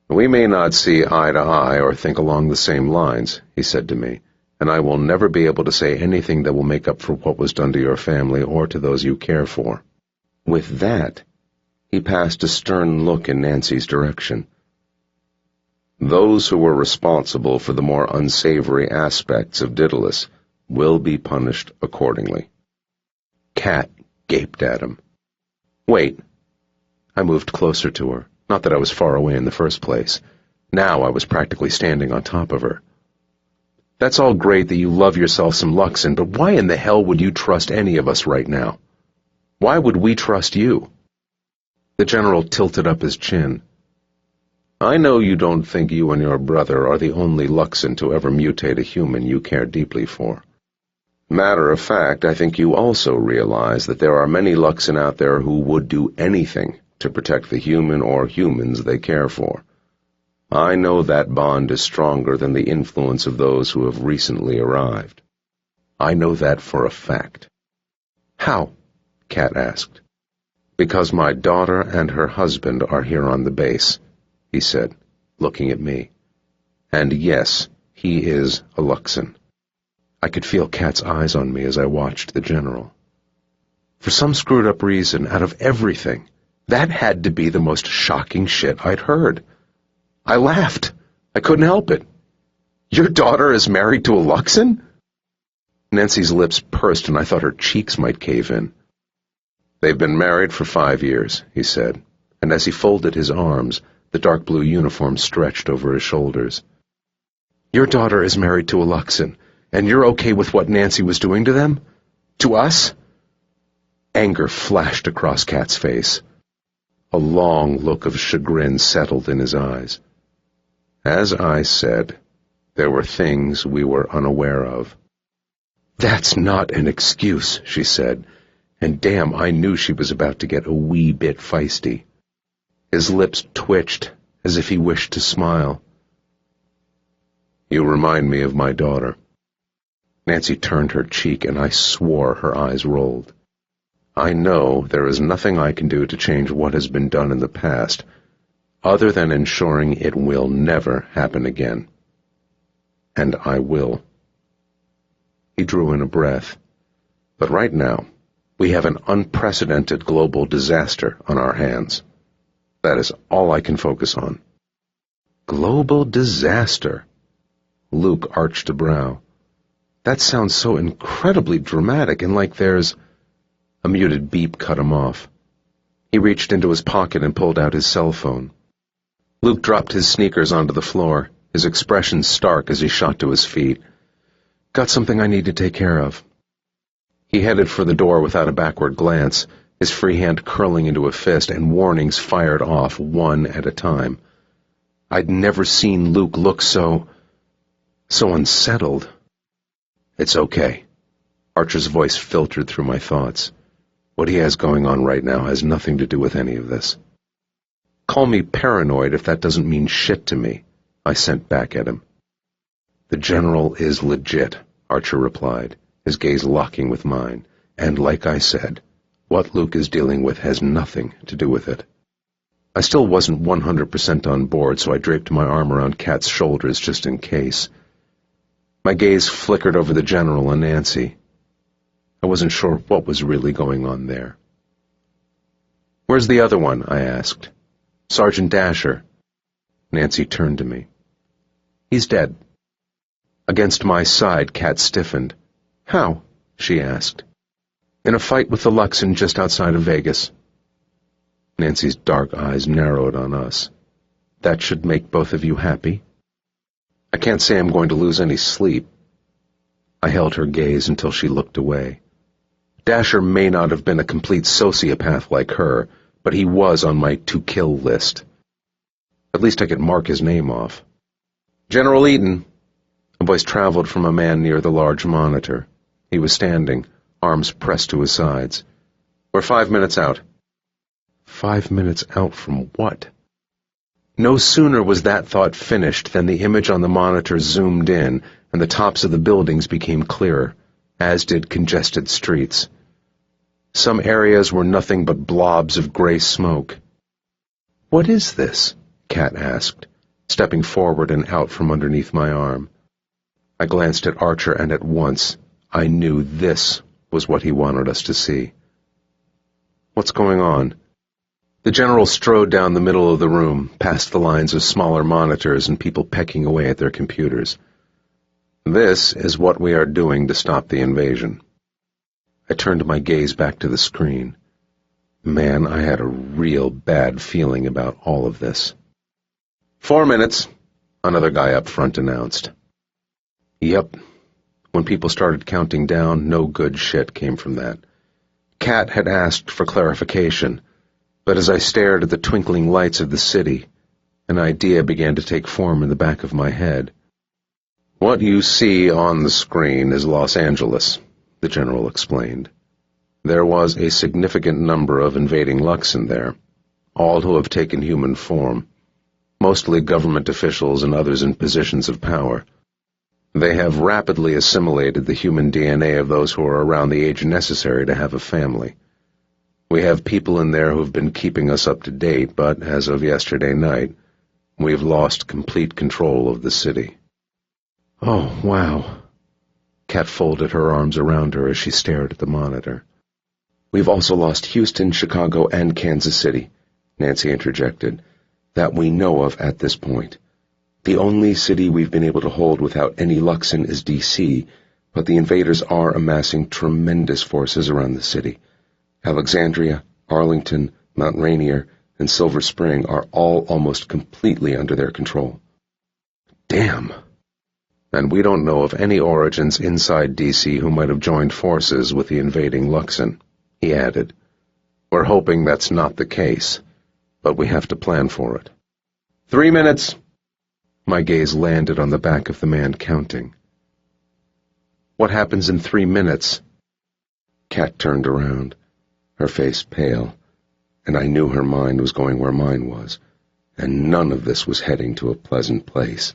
"We may not see eye to eye or think along the same lines," he said to me, "and I will never be able to say anything that will make up for what was done to your family or to those you care for." With that, he passed a stern look in Nancy's direction. "Those who were responsible for the more unsavory aspects of Daedalus will be punished accordingly." Kat gaped at him. Wait. I moved closer to her. Not that I was far away in the first place. Now I was practically standing on top of her. That's all great that you love yourself some Luxon, but why in the hell would you trust any of us right now? Why would we trust you? The general tilted up his chin. I know you don't think you and your brother are the only Luxon to ever mutate a human you care deeply for. Matter of fact, I think you also realize that there are many Luxon out there who would do anything to protect the human or humans they care for. I know that bond is stronger than the influence of those who have recently arrived. I know that for a fact. How? Kat asked. Because my daughter and her husband are here on the base, he said, looking at me. And yes, he is a Luxon. I could feel Kat's eyes on me as I watched the general. For some screwed-up reason, out of everything, that had to be the most shocking shit I'd heard. I laughed. I couldn't help it. Your daughter is married to a Luxon? Nancy's lips pursed and I thought her cheeks might cave in. They've been married for 5 years, he said, and as he folded his arms, the dark blue uniform stretched over his shoulders. Your daughter is married to a Luxon, and you're okay with what Nancy was doing to them? To us? Anger flashed across Kat's face. A long look of chagrin settled in his eyes. As I said, there were things we were unaware of. That's not an excuse, she said, and damn, I knew she was about to get a wee bit feisty. His lips twitched, as if he wished to smile. You remind me of my daughter. Nancy turned her cheek, and I swore her eyes rolled. I know there is nothing I can do to change what has been done in the past, other than ensuring it will never happen again. And I will. He drew in a breath. But right now, we have an unprecedented global disaster on our hands. That is all I can focus on. Global disaster? Luke arched a brow. That sounds so incredibly dramatic and like there's... A muted beep cut him off. He reached into his pocket and pulled out his cell phone. Luke dropped his sneakers onto the floor, his expression stark as he shot to his feet. Got something I need to take care of. He headed for the door without a backward glance, his free hand curling into a fist and warnings fired off one at a time. I'd never seen Luke look so unsettled. It's okay. Archer's voice filtered through my thoughts. What he has going on right now has nothing to do with any of this. Call me paranoid if that doesn't mean shit to me, I sent back at him. The general is legit, Archer replied, his gaze locking with mine, and like I said, what Luke is dealing with has nothing to do with it. I still wasn't 100% on board, so I draped my arm around Kat's shoulders just in case. My gaze flickered over the general and Nancy. I wasn't sure what was really going on there. Where's the other one? I asked. Sergeant Dasher. Nancy turned to me. He's dead. Against my side, Kat stiffened. How? She asked. In a fight with the Luxon just outside of Vegas. Nancy's dark eyes narrowed on us. That should make both of you happy? I can't say I'm going to lose any sleep. I held her gaze until she looked away. Dasher may not have been a complete sociopath like her, but he was on my to-kill list. At least I could mark his name off. General Eaton. A voice traveled from a man near the large monitor. He was standing, arms pressed to his sides. We're 5 minutes out. 5 minutes out from what? No sooner was that thought finished than the image on the monitor zoomed in, and the tops of the buildings became clearer, as did congested streets. Some areas were nothing but blobs of gray smoke. What is this? Kat asked, stepping forward and out from underneath my arm. I glanced at Archer, and at once I knew this was what he wanted us to see. What's going on? The general strode down the middle of the room, past the lines of smaller monitors and people pecking away at their computers. This is what we are doing to stop the invasion. I turned my gaze back to the screen. Man, I had a real bad feeling about all of this. 4 minutes, another guy up front announced. Yep. When people started counting down, no good shit came from that. Kat had asked for clarification, but as I stared at the twinkling lights of the city, an idea began to take form in the back of my head. What you see on the screen is Los Angeles, the general explained. There was a significant number of invading Luxon there, all who have taken human form, mostly government officials and others in positions of power. They have rapidly assimilated the human DNA of those who are around the age necessary to have a family. We have people in there who've been keeping us up to date, but as of yesterday night, we've lost complete control of the city. Oh, wow. Kat folded her arms around her as she stared at the monitor. We've also lost Houston, Chicago, and Kansas City, Nancy interjected, that we know of at this point. The only city we've been able to hold without any Luxon is D.C., but the invaders are amassing tremendous forces around the city. Alexandria, Arlington, Mount Rainier, and Silver Spring are all almost completely under their control. Damn! And we don't know of any origins inside D.C. who might have joined forces with the invading Luxon, he added. We're hoping that's not the case, but we have to plan for it. 3 minutes! My gaze landed on the back of the man counting. What happens in 3 minutes? Kat turned around, her face pale, and I knew her mind was going where mine was, and none of this was heading to a pleasant place.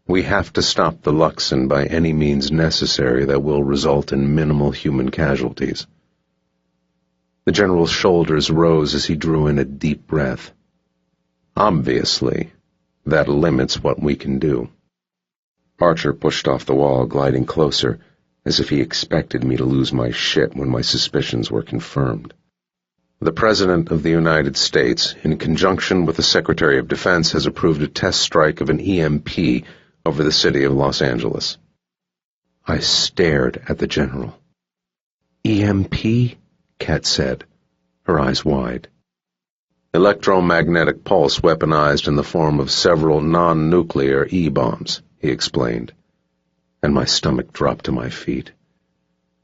We have to stop the Luxon by any means necessary that will result in minimal human casualties. The general's shoulders rose as he drew in a deep breath. Obviously, that limits what we can do. Archer pushed off the wall, gliding closer, as if he expected me to lose my shit when my suspicions were confirmed. The President of the United States, in conjunction with the Secretary of Defense, has approved a test strike of an EMP over the city of Los Angeles. I stared at the general. EMP? Kat said, her eyes wide. Electromagnetic pulse weaponized in the form of several non-nuclear E-bombs, he explained, and my stomach dropped to my feet.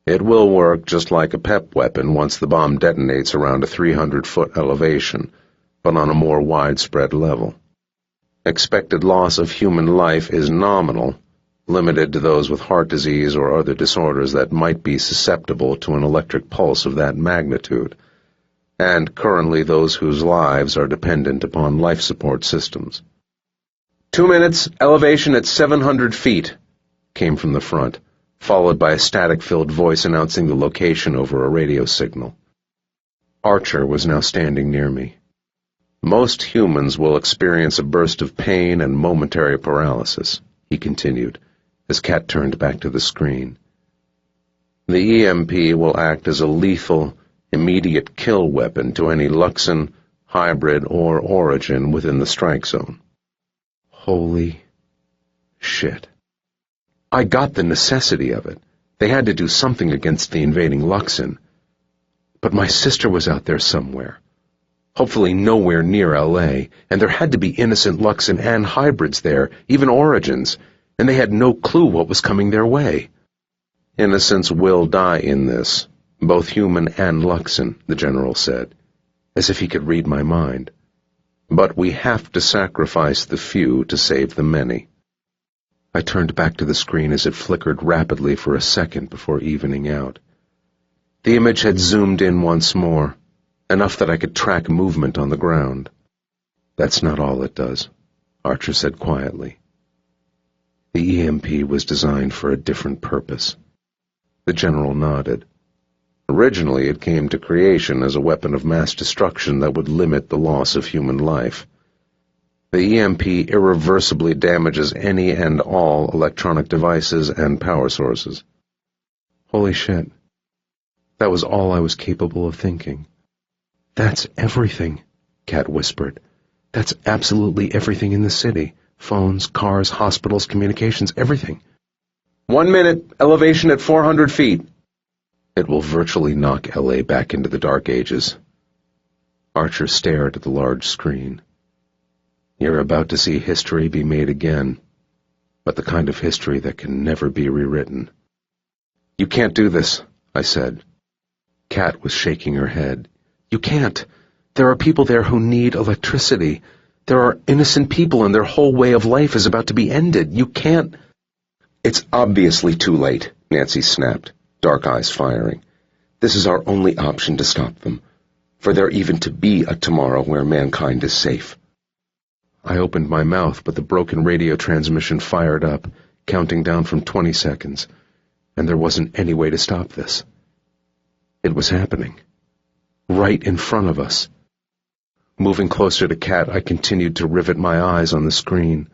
It will work just like a PEP weapon once the bomb detonates around a 300-foot elevation, but on a more widespread level. Expected loss of human life is nominal, limited to those with heart disease or other disorders that might be susceptible to an electric pulse of that magnitude, and currently those whose lives are dependent upon life support systems. 2 minutes, elevation at 700 feet, came from the front, followed by a static-filled voice announcing the location over a radio signal. Archer was now standing near me. Most humans will experience a burst of pain and momentary paralysis, he continued, as Kat turned back to the screen. The EMP will act as a lethal, immediate kill weapon to any Luxon, hybrid, or origin within the strike zone. Holy shit. I got the necessity of it. They had to do something against the invading Luxon. But my sister was out there somewhere. Hopefully nowhere near L.A., and there had to be innocent Luxon and hybrids there, even origins, and they had no clue what was coming their way. Innocents will die in this, both human and Luxon, the general said, as if he could read my mind. But we have to sacrifice the few to save the many. I turned back to the screen as it flickered rapidly for a second before evening out. The image had zoomed in once more, enough that I could track movement on the ground. That's not all it does, Archer said quietly. The EMP was designed for a different purpose. The general nodded. Originally, it came to creation as a weapon of mass destruction that would limit the loss of human life. The EMP irreversibly damages any and all electronic devices and power sources. Holy shit. That was all I was capable of thinking. That's everything, Kat whispered. That's absolutely everything in the city. Phones, cars, hospitals, communications, everything. 1 minute, elevation at 400 feet. It will virtually knock L.A. back into the Dark Ages, Archer stared at the large screen. You're about to see history be made again, but the kind of history that can never be rewritten. You can't do this, I said. Kat was shaking her head. You can't. There are people there who need electricity. There are innocent people and their whole way of life is about to be ended. You can't. It's obviously too late, Nancy snapped, dark eyes firing. This is our only option to stop them, for there even to be a tomorrow where mankind is safe. I opened my mouth, but the broken radio transmission fired up, counting down from 20 seconds, and there wasn't any way to stop this. It was happening. Right in front of us. Moving closer to Kat, I continued to rivet my eyes on the screen,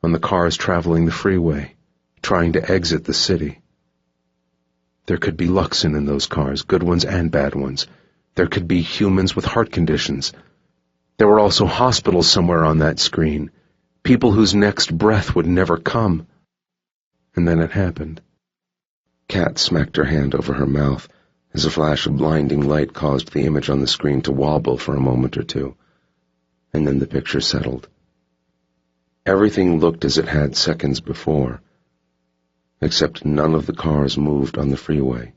on the cars traveling the freeway, trying to exit the city. There could be Luxon in those cars, good ones and bad ones. There could be humans with heart conditions. There were also hospitals somewhere on that screen, people whose next breath would never come. And then it happened. Kat smacked her hand over her mouth as a flash of blinding light caused the image on the screen to wobble for a moment or two, and then the picture settled. Everything looked as it had seconds before, except none of the cars moved on the freeway.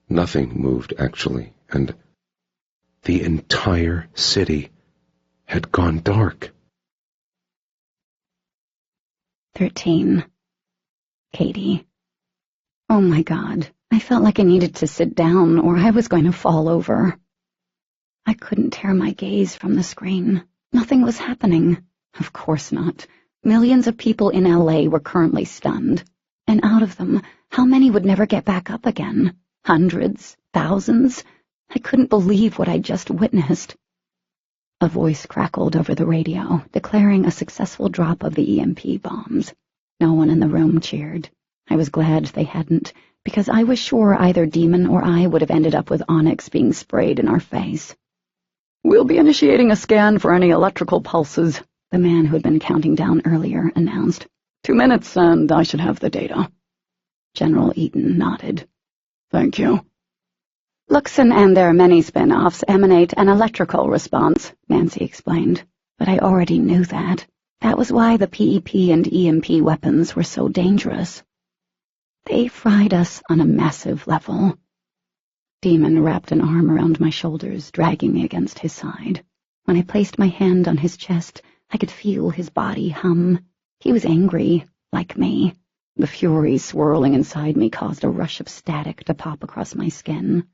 Nothing moved, actually, and the entire city had gone dark. 13. Katie. Oh my God, I felt like I needed to sit down or I was going to fall over. I couldn't tear my gaze from the screen. Nothing was happening. Of course not. Millions of people in LA were currently stunned. And out of them, how many would never get back up again? Hundreds? Thousands? I couldn't believe what I'd just witnessed. A voice crackled over the radio, declaring a successful drop of the EMP bombs. No one in the room cheered. I was glad they hadn't, because I was sure either Demon or I would have ended up with onyx being sprayed in our face. We'll be initiating a scan for any electrical pulses, the man who had been counting down earlier announced. 2 minutes, and I should have the data. General Eaton nodded. Thank you. Luxon and their many spin-offs emanate an electrical response, Nancy explained. But I already knew that. That was why the PEP and EMP weapons were so dangerous. They fried us on a massive level. Demon wrapped an arm around my shoulders, dragging me against his side. When I placed my hand on his chest, I could feel his body hum. He was angry, like me. The fury swirling inside me caused a rush of static to pop across my skin.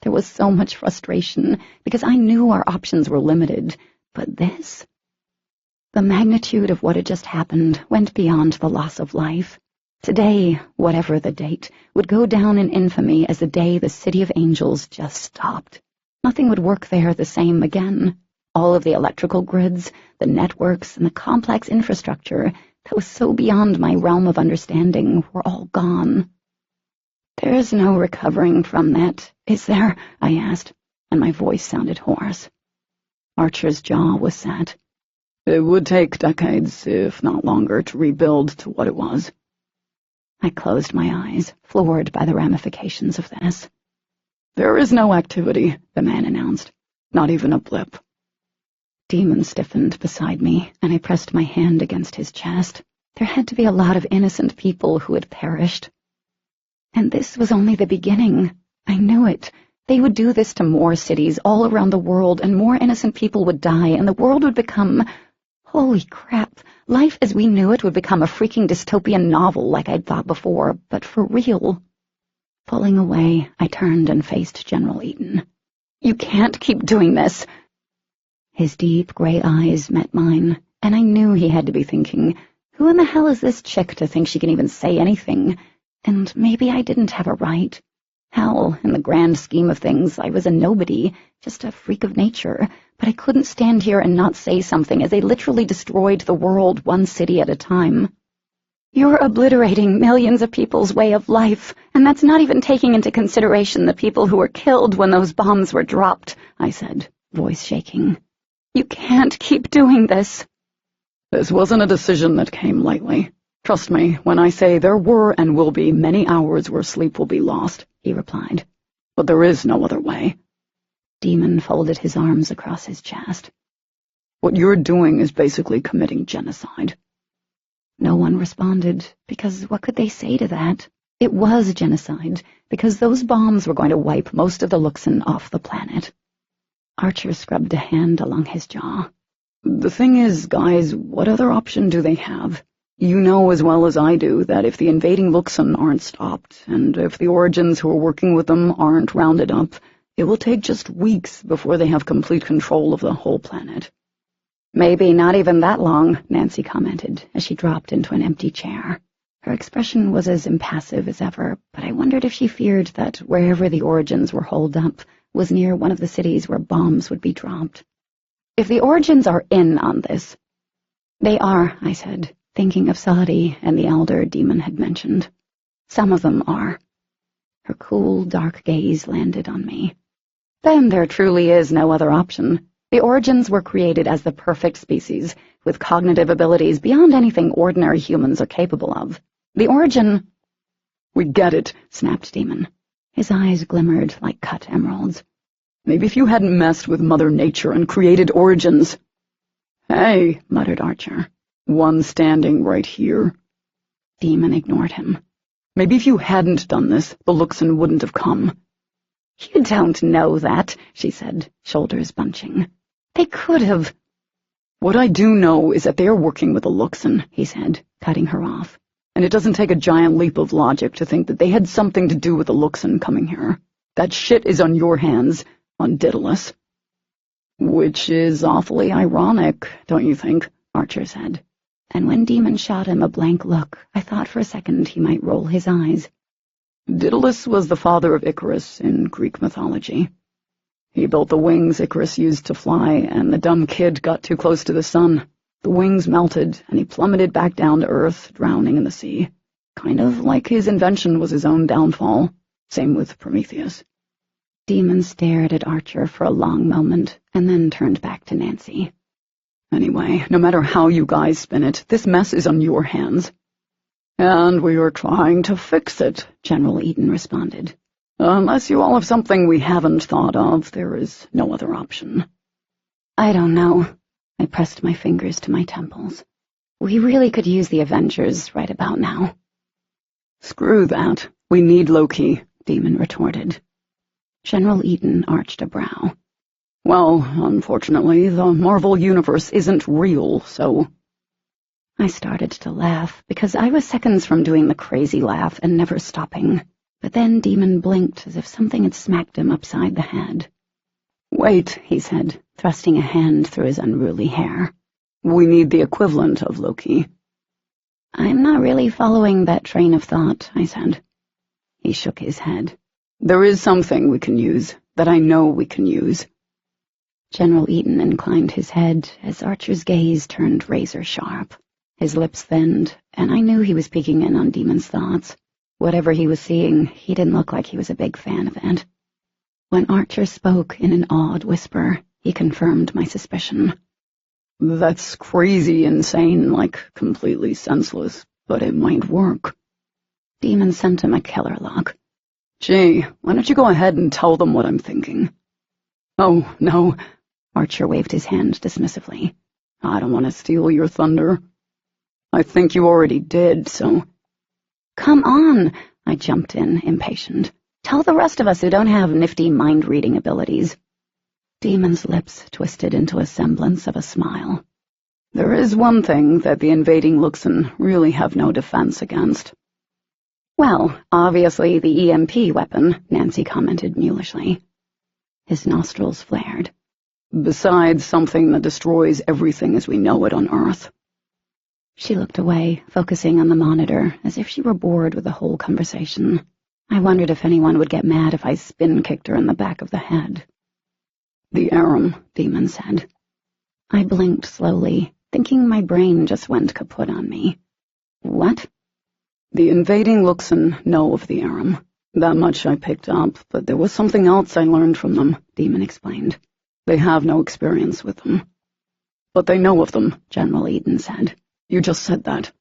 There was so much frustration, because I knew our options were limited. But this? The magnitude of what had just happened went beyond the loss of life. Today, whatever the date, would go down in infamy as the day the City of Angels just stopped. Nothing would work there the same again. All of the electrical grids, the networks, and the complex infrastructure that was so beyond my realm of understanding were all gone. "There's no recovering from that, is there?" I asked, and my voice sounded hoarse. Archer's jaw was set. It would take decades, if not longer, to rebuild to what it was. I closed my eyes, floored by the ramifications of this. There is no activity, the man announced. Not even a blip. Demon stiffened beside me, and I pressed my hand against his chest. There had to be a lot of innocent people who had perished. And this was only the beginning. I knew it. They would do this to more cities all around the world, and more innocent people would die, and the world would become... Holy crap, life as we knew it would become a freaking dystopian novel like I'd thought before, but for real. Pulling away, I turned and faced General Eaton. "You can't keep doing this." His deep gray eyes met mine, and I knew he had to be thinking, who in the hell is this chick to think she can even say anything? And maybe I didn't have a right. Hell, in the grand scheme of things, I was a nobody, just a freak of nature, but I couldn't stand here and not say something as they literally destroyed the world one city at a time. "You're obliterating millions of people's way of life, and that's not even taking into consideration the people who were killed when those bombs were dropped," I said, voice shaking. "You can't keep doing this." This wasn't a decision that came lightly. Trust me when I say there were and will be many hours where sleep will be lost, he replied. But there is no other way. Demon folded his arms across his chest. What you're doing is basically committing genocide. No one responded, because what could they say to that? It was genocide, because those bombs were going to wipe most of the Luxon off the planet. Archer scrubbed a hand along his jaw. The thing is, guys, what other option do they have? You know as well as I do that if the invading Luxon aren't stopped, and if the Origins who are working with them aren't rounded up, it will take just weeks before they have complete control of the whole planet. Maybe not even that long, Nancy commented as she dropped into an empty chair. Her expression was as impassive as ever, but I wondered if she feared that wherever the Origins were holed up was near one of the cities where bombs would be dropped. If the Origins are in on this— They are, I said, thinking of Saadi and the elder Demon had mentioned. Some of them are. Her cool, dark gaze landed on me. Then there truly is no other option. The Origins were created as the perfect species, with cognitive abilities beyond anything ordinary humans are capable of. The Origin— We get it, snapped Demon. His eyes glimmered like cut emeralds. Maybe if you hadn't messed with Mother Nature and created Origins— Hey, muttered Archer. One standing right here. Demon ignored him. Maybe if you hadn't done this, the Luxon wouldn't have come. You don't know that, she said, shoulders bunching. They could have— What I do know is that they are working with the Luxon, he said, cutting her off. And it doesn't take a giant leap of logic to think that they had something to do with the Luxon coming here. That shit is on your hands, on Daedalus. Which is awfully ironic, don't you think? Archer said. And when Demon shot him a blank look, I thought for a second he might roll his eyes. Daedalus was the father of Icarus in Greek mythology. He built the wings Icarus used to fly, and the dumb kid got too close to the sun. The wings melted, and he plummeted back down to Earth, drowning in the sea. Kind of like his invention was his own downfall. Same with Prometheus. Demon stared at Archer for a long moment, and then turned back to Nancy. Anyway, no matter how you guys spin it, this mess is on your hands. And we are trying to fix it, General Eden responded. Unless you all have something we haven't thought of, there is no other option. I don't know. I pressed my fingers to my temples. We really could use the Avengers right about now. Screw that. We need Loki, Demon retorted. General Eden arched a brow. Well, unfortunately, the Marvel Universe isn't real, so— I started to laugh, because I was seconds from doing the crazy laugh and never stopping. But then Demon blinked as if something had smacked him upside the head. Wait, he said, thrusting a hand through his unruly hair. We need the equivalent of Loki. I'm not really following that train of thought, I said. He shook his head. There is something we can use, that I know we can use. General Eden inclined his head as Archer's gaze turned razor-sharp. His lips thinned, and I knew he was peeking in on Demon's thoughts. Whatever he was seeing, he didn't look like he was a big fan of it. When Archer spoke in an awed whisper, he confirmed my suspicion. That's crazy, insane, like completely senseless, but it might work. Demon sent him a killer look. Gee, why don't you go ahead and tell them what I'm thinking? Oh, no. Archer waved his hand dismissively. I don't want to steal your thunder. I think you already did, so— Come on, I jumped in, impatient. Tell the rest of us who don't have nifty mind-reading abilities. Demon's lips twisted into a semblance of a smile. There is one thing that the invading Luxon really have no defense against. Well, obviously the EMP weapon, Nancy commented mulishly. His nostrils flared. Besides something that destroys everything as we know it on Earth. She looked away, focusing on the monitor, as if she were bored with the whole conversation. I wondered if anyone would get mad if I spin-kicked her in the back of the head. The Aram, Demon said. I blinked slowly, thinking my brain just went kaput on me. What? The invading Luxon know of the Aram. That much I picked up, but there was something else I learned from them, Demon explained. They have no experience with them. But they know of them, General Eden said. You just said that.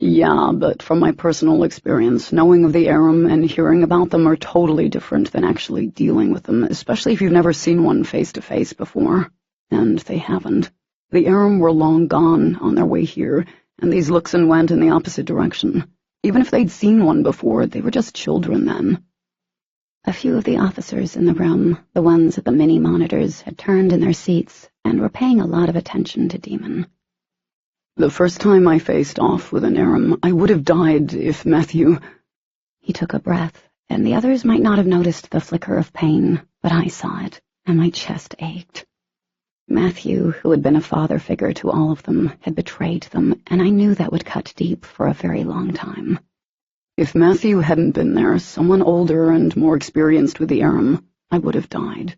Yeah, but from my personal experience, knowing of the Arum and hearing about them are totally different than actually dealing with them, especially if you've never seen one face-to-face before. And they haven't. The Arum were long gone on their way here, and these Luxon went in the opposite direction. Even if they'd seen one before, they were just children then. A few of the officers in the room, the ones at the mini-monitors, had turned in their seats and were paying a lot of attention to Demon. The first time I faced off with an Arum, I would have died if Matthew— He took a breath, and the others might not have noticed the flicker of pain, but I saw it, and my chest ached. Matthew, who had been a father figure to all of them, had betrayed them, and I knew that would cut deep for a very long time. If Matthew hadn't been there, someone older and more experienced with the Arum, I would have died.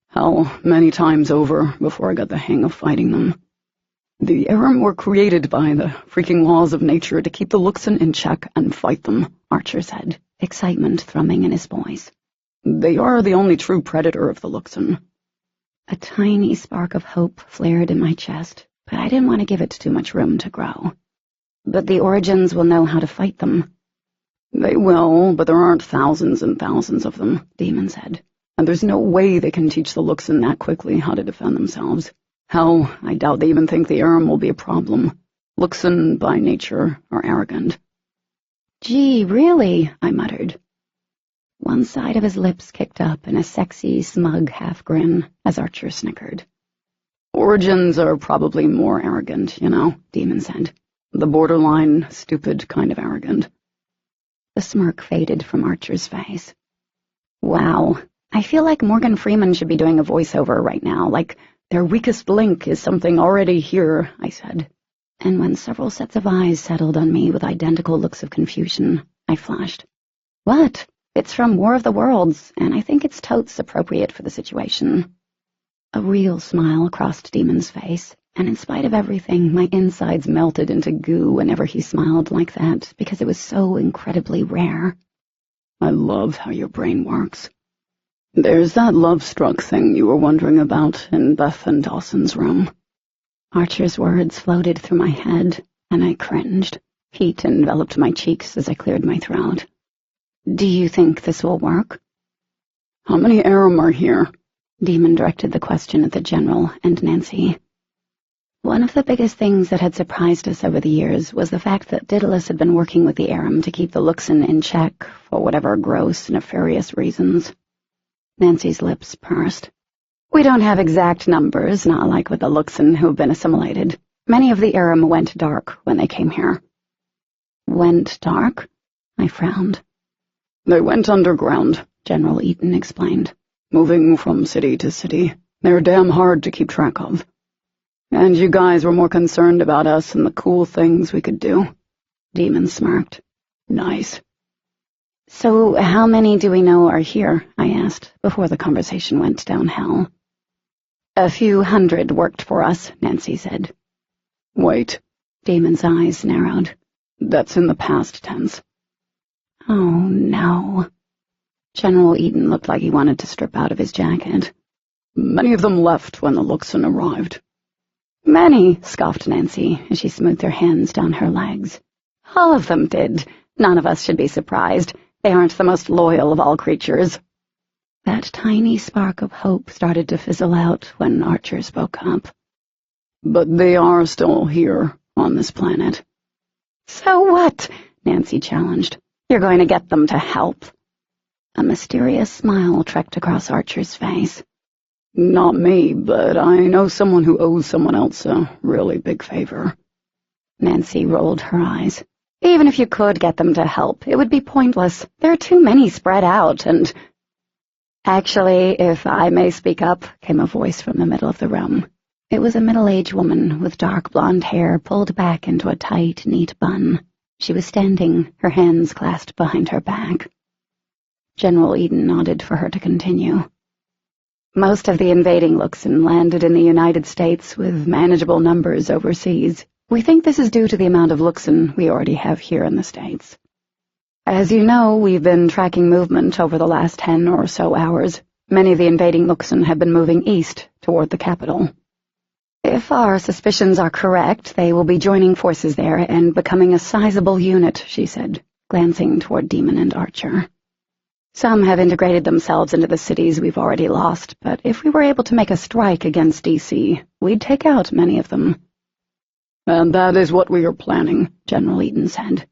Hell, many times over before I got the hang of fighting them. The Arum were created by the freaking laws of nature to keep the Luxon in check and fight them, Archer said, excitement thrumming in his voice. They are the only true predator of the Luxon. A tiny spark of hope flared in my chest, but I didn't want to give it too much room to grow. But the Origins will know how to fight them. They will, but there aren't thousands and thousands of them, Demon said. And there's no way they can teach the Luxon that quickly how to defend themselves. Hell, I doubt they even think the Arum will be a problem. Luxon, by nature, are arrogant. Gee, really? I muttered. One side of his lips kicked up in a sexy, smug half-grin as Archer snickered. Origins are probably more arrogant, you know, Demon said. The borderline, stupid kind of arrogant. The smirk faded from Archer's face. Wow, I feel like Morgan Freeman should be doing a voiceover right now, like, their weakest link is something already here, I said. And when several sets of eyes settled on me with identical looks of confusion, I flashed. What? It's from War of the Worlds, and I think it's totes appropriate for the situation. A real smile crossed Demon's face, and in spite of everything, my insides melted into goo whenever he smiled like that, because it was so incredibly rare. I love how your brain works. There's that love-struck thing you were wondering about in Beth and Dawson's room. Archer's words floated through my head, and I cringed. Heat enveloped my cheeks as I cleared my throat. Do you think this will work? How many Arum are here? Demon directed the question at the General and Nancy. One of the biggest things that had surprised us over the years was the fact that Daedalus had been working with the Arum to keep the Luxon in check for whatever gross, nefarious reasons. Nancy's lips pursed. We don't have exact numbers, not like with the Luxon who've been assimilated. Many of the Arum went dark when they came here. Went dark? I frowned. They went underground, General Eaton explained. Moving from city to city. They're damn hard to keep track of. And you guys were more concerned about us and the cool things we could do. Demon smirked. Nice. So how many do we know are here? I asked, before the conversation went downhill. A few hundred worked for us, Nancy said. Wait. Damon's eyes narrowed. That's in the past tense. Oh, no. General Eaton looked like he wanted to strip out of his jacket. Many of them left when the Luxon arrived. Many, scoffed Nancy, as she smoothed her hands down her legs. All of them did. None of us should be surprised. They aren't the most loyal of all creatures. That tiny spark of hope started to fizzle out when Archer spoke up. But they are still here, on this planet. So what? Nancy challenged. You're going to get them to help. A mysterious smile trekked across Archer's face. Not me, but I know someone who owes someone else a really big favor. Nancy rolled her eyes. Even if you could get them to help, it would be pointless. There are too many spread out, and— Actually, if I may speak up, came a voice from the middle of the room. It was a middle-aged woman with dark blonde hair pulled back into a tight, neat bun. She was standing, her hands clasped behind her back. General Eden nodded for her to continue. Most of the invading Luxon landed in the United States with manageable numbers overseas. We think this is due to the amount of Luxon we already have here in the States. As you know, we've been tracking movement over the last 10 or so hours. Many of the invading Luxon have been moving east toward the capital. If our suspicions are correct, they will be joining forces there and becoming a sizable unit, she said, glancing toward Demon and Archer. Some have integrated themselves into the cities we've already lost, but if we were able to make a strike against DC, we'd take out many of them. And that is what we are planning, General Eaton said.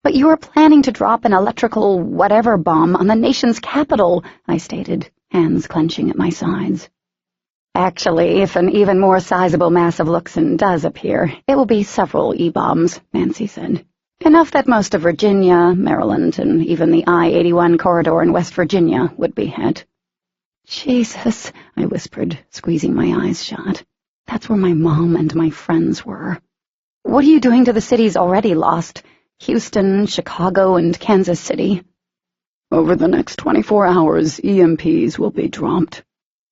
But you are planning to drop an electrical whatever bomb on the nation's capital, I stated, hands clenching at my sides. Actually, if an even more sizable mass of Luxon does appear, it will be several E-bombs, Nancy said. Enough that most of Virginia, Maryland, and even the I-81 corridor in West Virginia would be hit. Jesus, I whispered, squeezing my eyes shut. That's where my mom and my friends were. What are you doing to the cities already lost? Houston, Chicago, and Kansas City? Over the next 24 hours, EMPs will be dropped.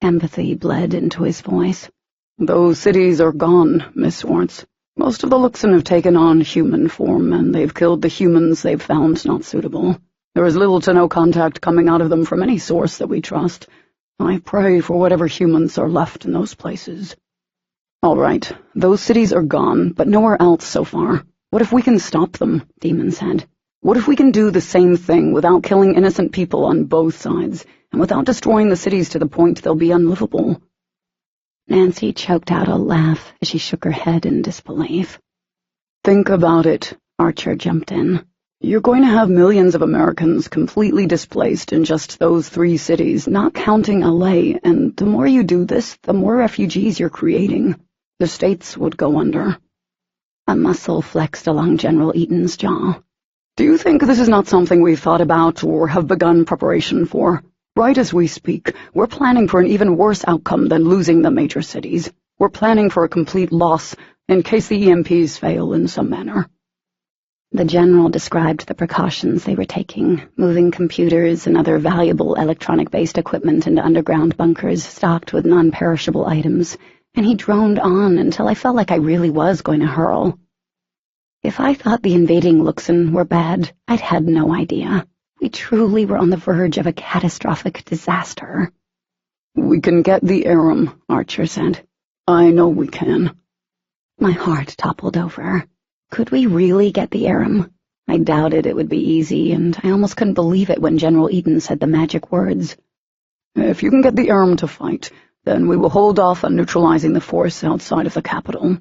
Empathy bled into his voice. Those cities are gone, Miss Swartz. Most of the Luxon have taken on human form, and they've killed the humans they've found not suitable. There is little to no contact coming out of them from any source that we trust. I pray for whatever humans are left in those places. All right, those cities are gone, but nowhere else so far. What if we can stop them? Demon said. What if we can do the same thing without killing innocent people on both sides, and without destroying the cities to the point they'll be unlivable? Nancy choked out a laugh as she shook her head in disbelief. Think about it, Archer jumped in. You're going to have millions of Americans completely displaced in just those 3 cities, not counting LA, and the more you do this, the more refugees you're creating. The states would go under. A muscle flexed along General Eaton's jaw. Do you think this is not something we've thought about or have begun preparation for? Right as we speak, we're planning for an even worse outcome than losing the major cities. We're planning for a complete loss in case the EMPs fail in some manner. The general described the precautions they were taking, moving computers and other valuable electronic-based equipment into underground bunkers stocked with non-perishable items, and he droned on until I felt like I really was going to hurl. If I thought the invading Luxon were bad, I'd had no idea. We truly were on the verge of a catastrophic disaster. We can get the Aram, Archer said. I know we can. My heart toppled over. Could we really get the Aram? I doubted it would be easy, and I almost couldn't believe it when General Eaton said the magic words. If you can get the Aram to fight, then we will hold off on neutralizing the force outside of the capital.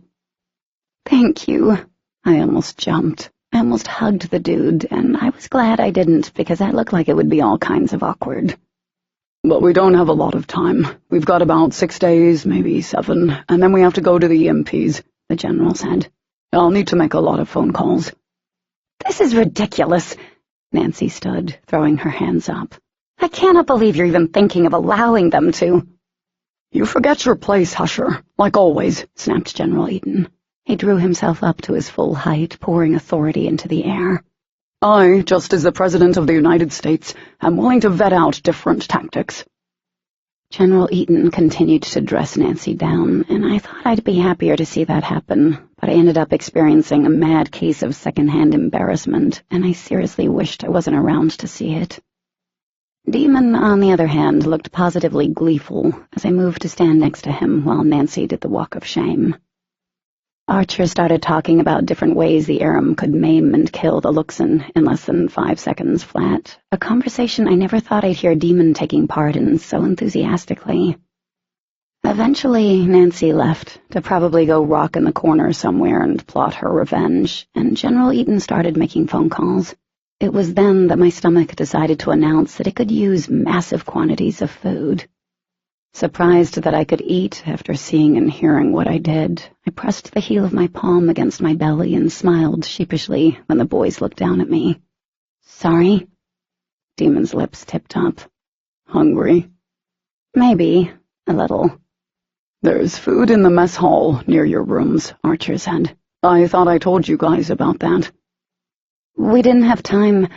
Thank you. I almost jumped. I almost hugged the dude, and I was glad I didn't, because that looked like it would be all kinds of awkward. But we don't have a lot of time. We've got about 6 days, maybe 7, and then we have to go to the EMPs, the general said. I'll need to make a lot of phone calls. This is ridiculous. Nancy stood, throwing her hands up. I cannot believe you're even thinking of allowing them to. You forget your place, Husher, like always, snapped General Eaton. He drew himself up to his full height, pouring authority into the air. I, just as the President of the United States, am willing to vet out different tactics. General Eaton continued to dress Nancy down, and I thought I'd be happier to see that happen, but I ended up experiencing a mad case of second-hand embarrassment, and I seriously wished I wasn't around to see it. Demon, on the other hand, looked positively gleeful as I moved to stand next to him while Nancy did the walk of shame. Archer started talking about different ways the Aram could maim and kill the Luxon in less than 5 seconds flat, a conversation I never thought I'd hear Demon taking part in so enthusiastically. Eventually, Nancy left, to probably go rock in the corner somewhere and plot her revenge, and General Eaton started making phone calls. It was then that my stomach decided to announce that it could use massive quantities of food. Surprised that I could eat after seeing and hearing what I did, I pressed the heel of my palm against my belly and smiled sheepishly when the boys looked down at me. Sorry? Demon's lips tipped up. Hungry? Maybe. A little. There's food in the mess hall near your rooms, Archer said. I thought I told you guys about that. We didn't have time.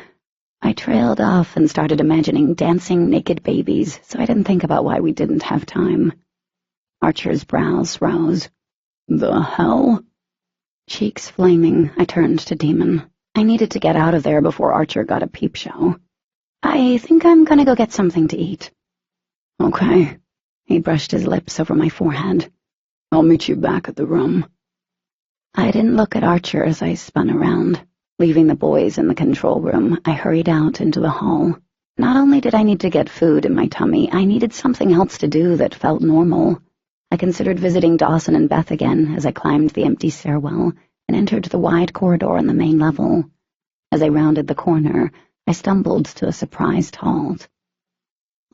I trailed off and started imagining dancing naked babies, so I didn't think about why we didn't have time. Archer's brows rose. The hell? Cheeks flaming, I turned to Demon. I needed to get out of there before Archer got a peep show. I think I'm gonna go get something to eat. Okay. He brushed his lips over my forehead. I'll meet you back at the room. I didn't look at Archer as I spun around. Leaving the boys in the control room, I hurried out into the hall. Not only did I need to get food in my tummy, I needed something else to do that felt normal. I considered visiting Dawson and Beth again as I climbed the empty stairwell and entered the wide corridor on the main level. As I rounded the corner, I stumbled to a surprised halt.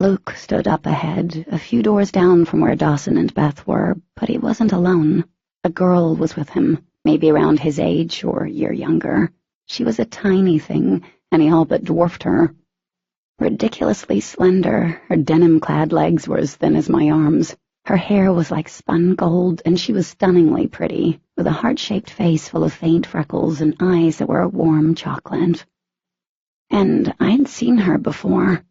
Luke stood up ahead, a few doors down from where Dawson and Beth were, but he wasn't alone. A girl was with him, maybe around his age or a year younger. She was a tiny thing, and he all but dwarfed her. Ridiculously slender, her denim-clad legs were as thin as my arms. Her hair was like spun gold, and she was stunningly pretty, with a heart-shaped face full of faint freckles and eyes that were a warm chocolate. And I'd seen her before.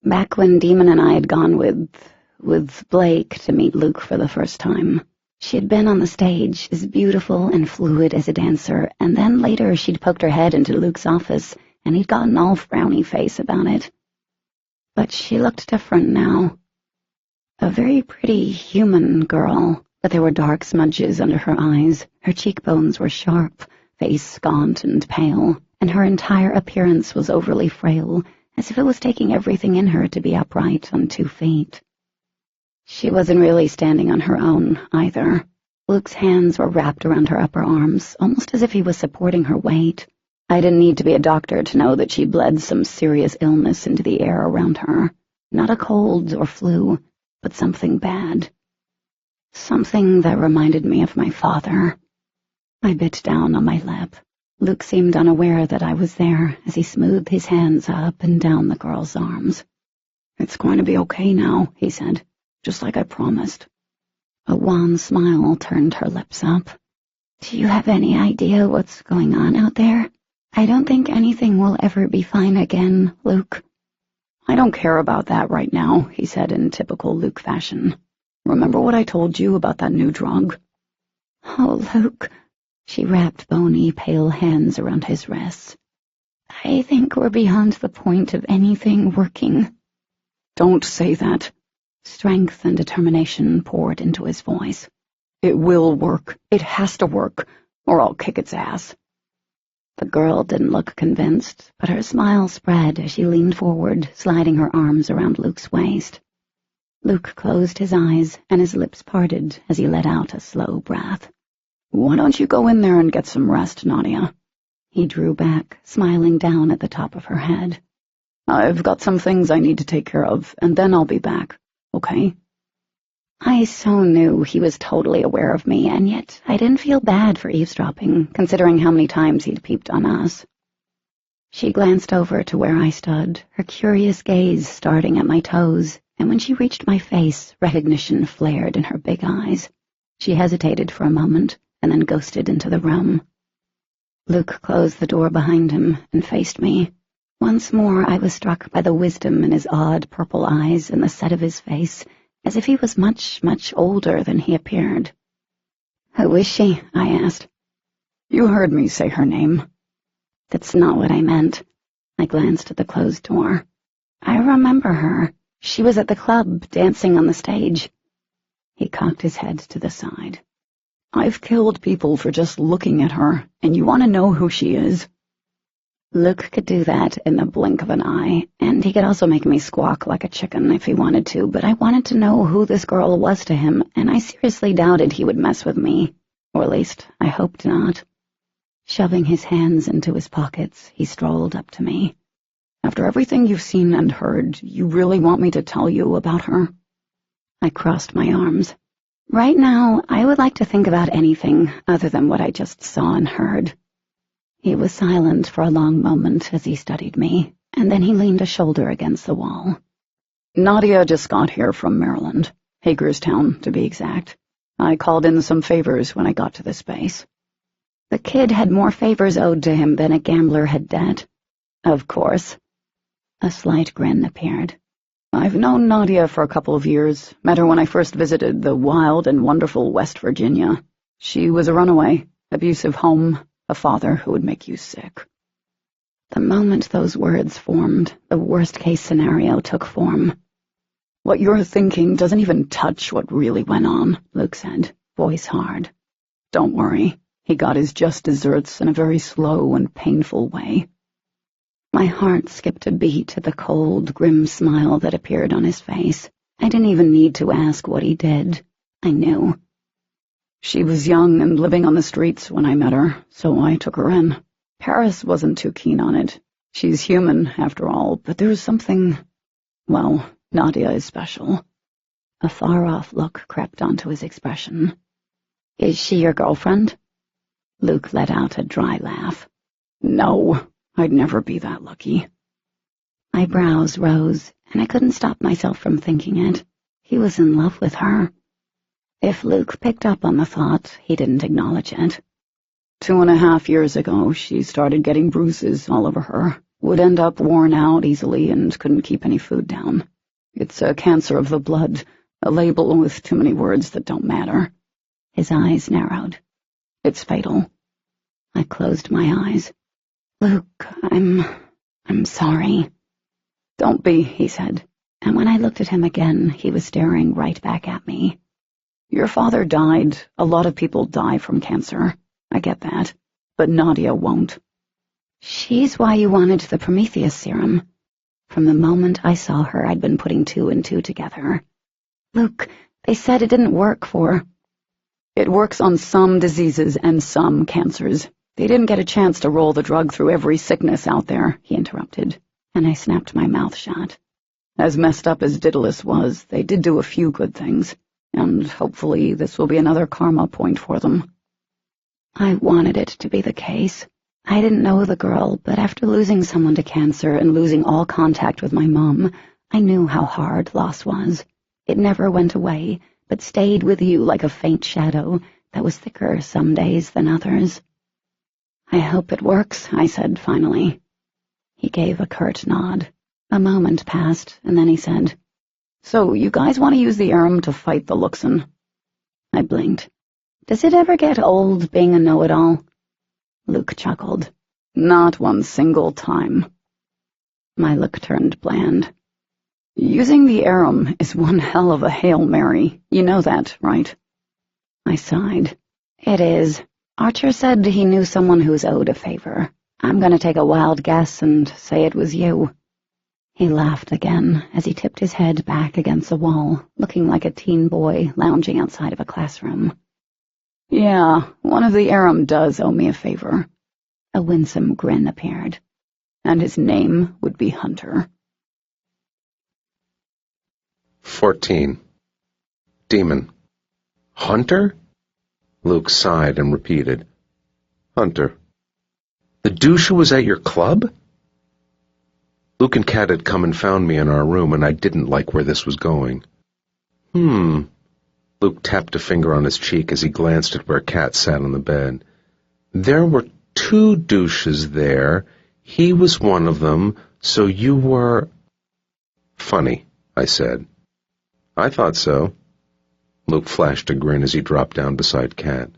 Back when Demon and I had gone with Blake to meet Luke for the first time. She had been on the stage, as beautiful and fluid as a dancer, and then later she'd poked her head into Luke's office, and he'd gotten all frowny face about it. But she looked different now. A very pretty human girl, but there were dark smudges under her eyes. Her cheekbones were sharp, face gaunt and pale, and her entire appearance was overly frail, as if it was taking everything in her to be upright on 2 feet. She wasn't really standing on her own, either. Luke's hands were wrapped around her upper arms, almost as if he was supporting her weight. I didn't need to be a doctor to know that she bled some serious illness into the air around her. Not a cold or flu, but something bad. Something that reminded me of my father. I bit down on my lip. Luke seemed unaware that I was there as he smoothed his hands up and down the girl's arms. "It's going to be okay now," he said, "just like I promised." A wan smile turned her lips up. "Do you have any idea what's going on out there? I don't think anything will ever be fine again, Luke." "I don't care about that right now," he said in typical Luke fashion. "Remember what I told you about that new drug?" "Oh, Luke." She wrapped bony, pale hands around his wrists. "I think we're beyond the point of anything working." "Don't say that." Strength and determination poured into his voice. "It will work. It has to work, or I'll kick its ass." The girl didn't look convinced, but her smile spread as she leaned forward, sliding her arms around Luke's waist. Luke closed his eyes, and his lips parted as he let out a slow breath. "Why don't you go in there and get some rest, Nadia?" He drew back, smiling down at the top of her head. "I've got some things I need to take care of, and then I'll be back, okay?" I so knew he was totally aware of me, and yet I didn't feel bad for eavesdropping, considering how many times he'd peeped on us. She glanced over to where I stood, her curious gaze starting at my toes, and when she reached my face, recognition flared in her big eyes. She hesitated for a moment, and then ghosted into the room. Luke closed the door behind him and faced me. Once more I was struck by the wisdom in his odd purple eyes and the set of his face, as if he was much, much older than he appeared. "Who is she?" I asked. "You heard me say her name." "That's not what I meant." I glanced at the closed door. "I remember her. She was at the club, dancing on the stage." He cocked his head to the side. "I've killed people for just looking at her, and you want to know who she is?" Luke could do that in the blink of an eye, and he could also make me squawk like a chicken if he wanted to, but I wanted to know who this girl was to him, and I seriously doubted he would mess with me, or at least I hoped not. Shoving his hands into his pockets, he strolled up to me. "After everything you've seen and heard, you really want me to tell you about her?" I crossed my arms. Right now, I would like to think about anything other than what I just saw and heard. He was silent for a long moment as he studied me, and then he leaned a shoulder against the wall. "Nadia just got here from Maryland, Hagerstown, to be exact. I called in some favors when I got to this base." The kid had more favors owed to him than a gambler had debt. "Of course." A slight grin appeared. "I've known Nadia for a couple of years. Met her when I first visited the wild and wonderful West Virginia. She was a runaway, abusive home, a father who would make you sick." The moment those words formed, the worst-case scenario took form. What you're thinking doesn't even touch what really went on, Luke said, voice hard. Don't worry, he got his just desserts in a very slow and painful way. My heart skipped a beat at the cold, grim smile that appeared on his face. I didn't even need to ask what he did. I knew. She was young and living on the streets when I met her, so I took her in. Paris wasn't too keen on it. She's human, after all, but there's something... Well, Nadia is special. A far-off look crept onto his expression. Is she your girlfriend? Luke let out a dry laugh. No, I'd never be that lucky. My brows rose, and I couldn't stop myself from thinking it. He was in love with her. If Luke picked up on the thought, he didn't acknowledge it. 2.5 years ago, she started getting bruises all over her, would end up worn out easily and couldn't keep any food down. It's a cancer of the blood, a label with too many words that don't matter. His eyes narrowed. It's fatal. I closed my eyes. Luke, I'm sorry. Don't be, he said, and when I looked at him again, he was staring right back at me. Your father died. A lot of people die from cancer. I get that. But Nadia won't. She's why you wanted the Prometheus serum. From the moment I saw her, I'd been putting 2 and 2 together. Luke, they said it didn't work for... It works on some diseases and some cancers. They didn't get a chance to roll the drug through every sickness out there, he interrupted, and I snapped my mouth shut. As messed up as Daedalus was, they did do a few good things, and hopefully this will be another karma point for them. I wanted it to be the case. I didn't know the girl, but after losing someone to cancer and losing all contact with my mom, I knew how hard loss was. It never went away, but stayed with you like a faint shadow that was thicker some days than others. I hope it works, I said finally. He gave a curt nod. A moment passed, and then he said, So you guys want to use the Arum to fight the Luxon? I blinked. Does it ever get old being a know-it-all? Luke chuckled. Not one single time. My look turned bland. Using the Arum is one hell of a Hail Mary. You know that, right? I sighed. It is. Archer said he knew someone who was owed a favor. I'm going to take a wild guess and say it was you. He laughed again as he tipped his head back against the wall, looking like a teen boy lounging outside of a classroom. Yeah, one of the Arum does owe me a favor. A winsome grin appeared. And his name would be Hunter. 14. Demon. Hunter? Luke sighed and repeated. Hunter. The douche who was at your club? Luke and Kat had come and found me in our room, and I didn't like where this was going. Luke tapped a finger on his cheek as he glanced at where Kat sat on the bed. There were 2 douches there. He was one of them, so you were... Funny, I said. I thought so. Luke flashed a grin as he dropped down beside Kat.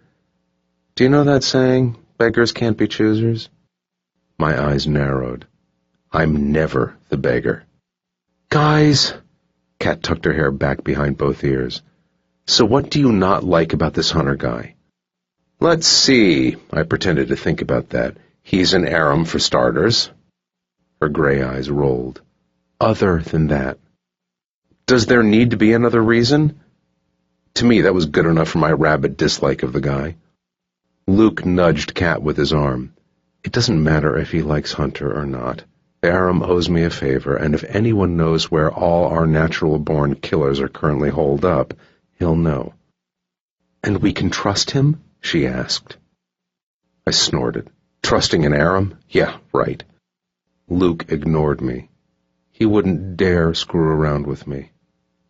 Do you know that saying, beggars can't be choosers? My eyes narrowed. I'm never the beggar. Guys, Kat tucked her hair back behind both ears. So what do you not like about this Hunter guy? Let's see, I pretended to think about that. He's an Arum for starters. Her gray eyes rolled. Other than that. Does there need to be another reason? To me, that was good enough for my rabid dislike of the guy. Luke nudged Kat with his arm. It doesn't matter if he likes Hunter or not. Arum owes me a favor, and if anyone knows where all our natural-born killers are currently holed up, he'll know. And we can trust him? She asked. I snorted. Trusting an Arum? Yeah, right. Luke ignored me. He wouldn't dare screw around with me.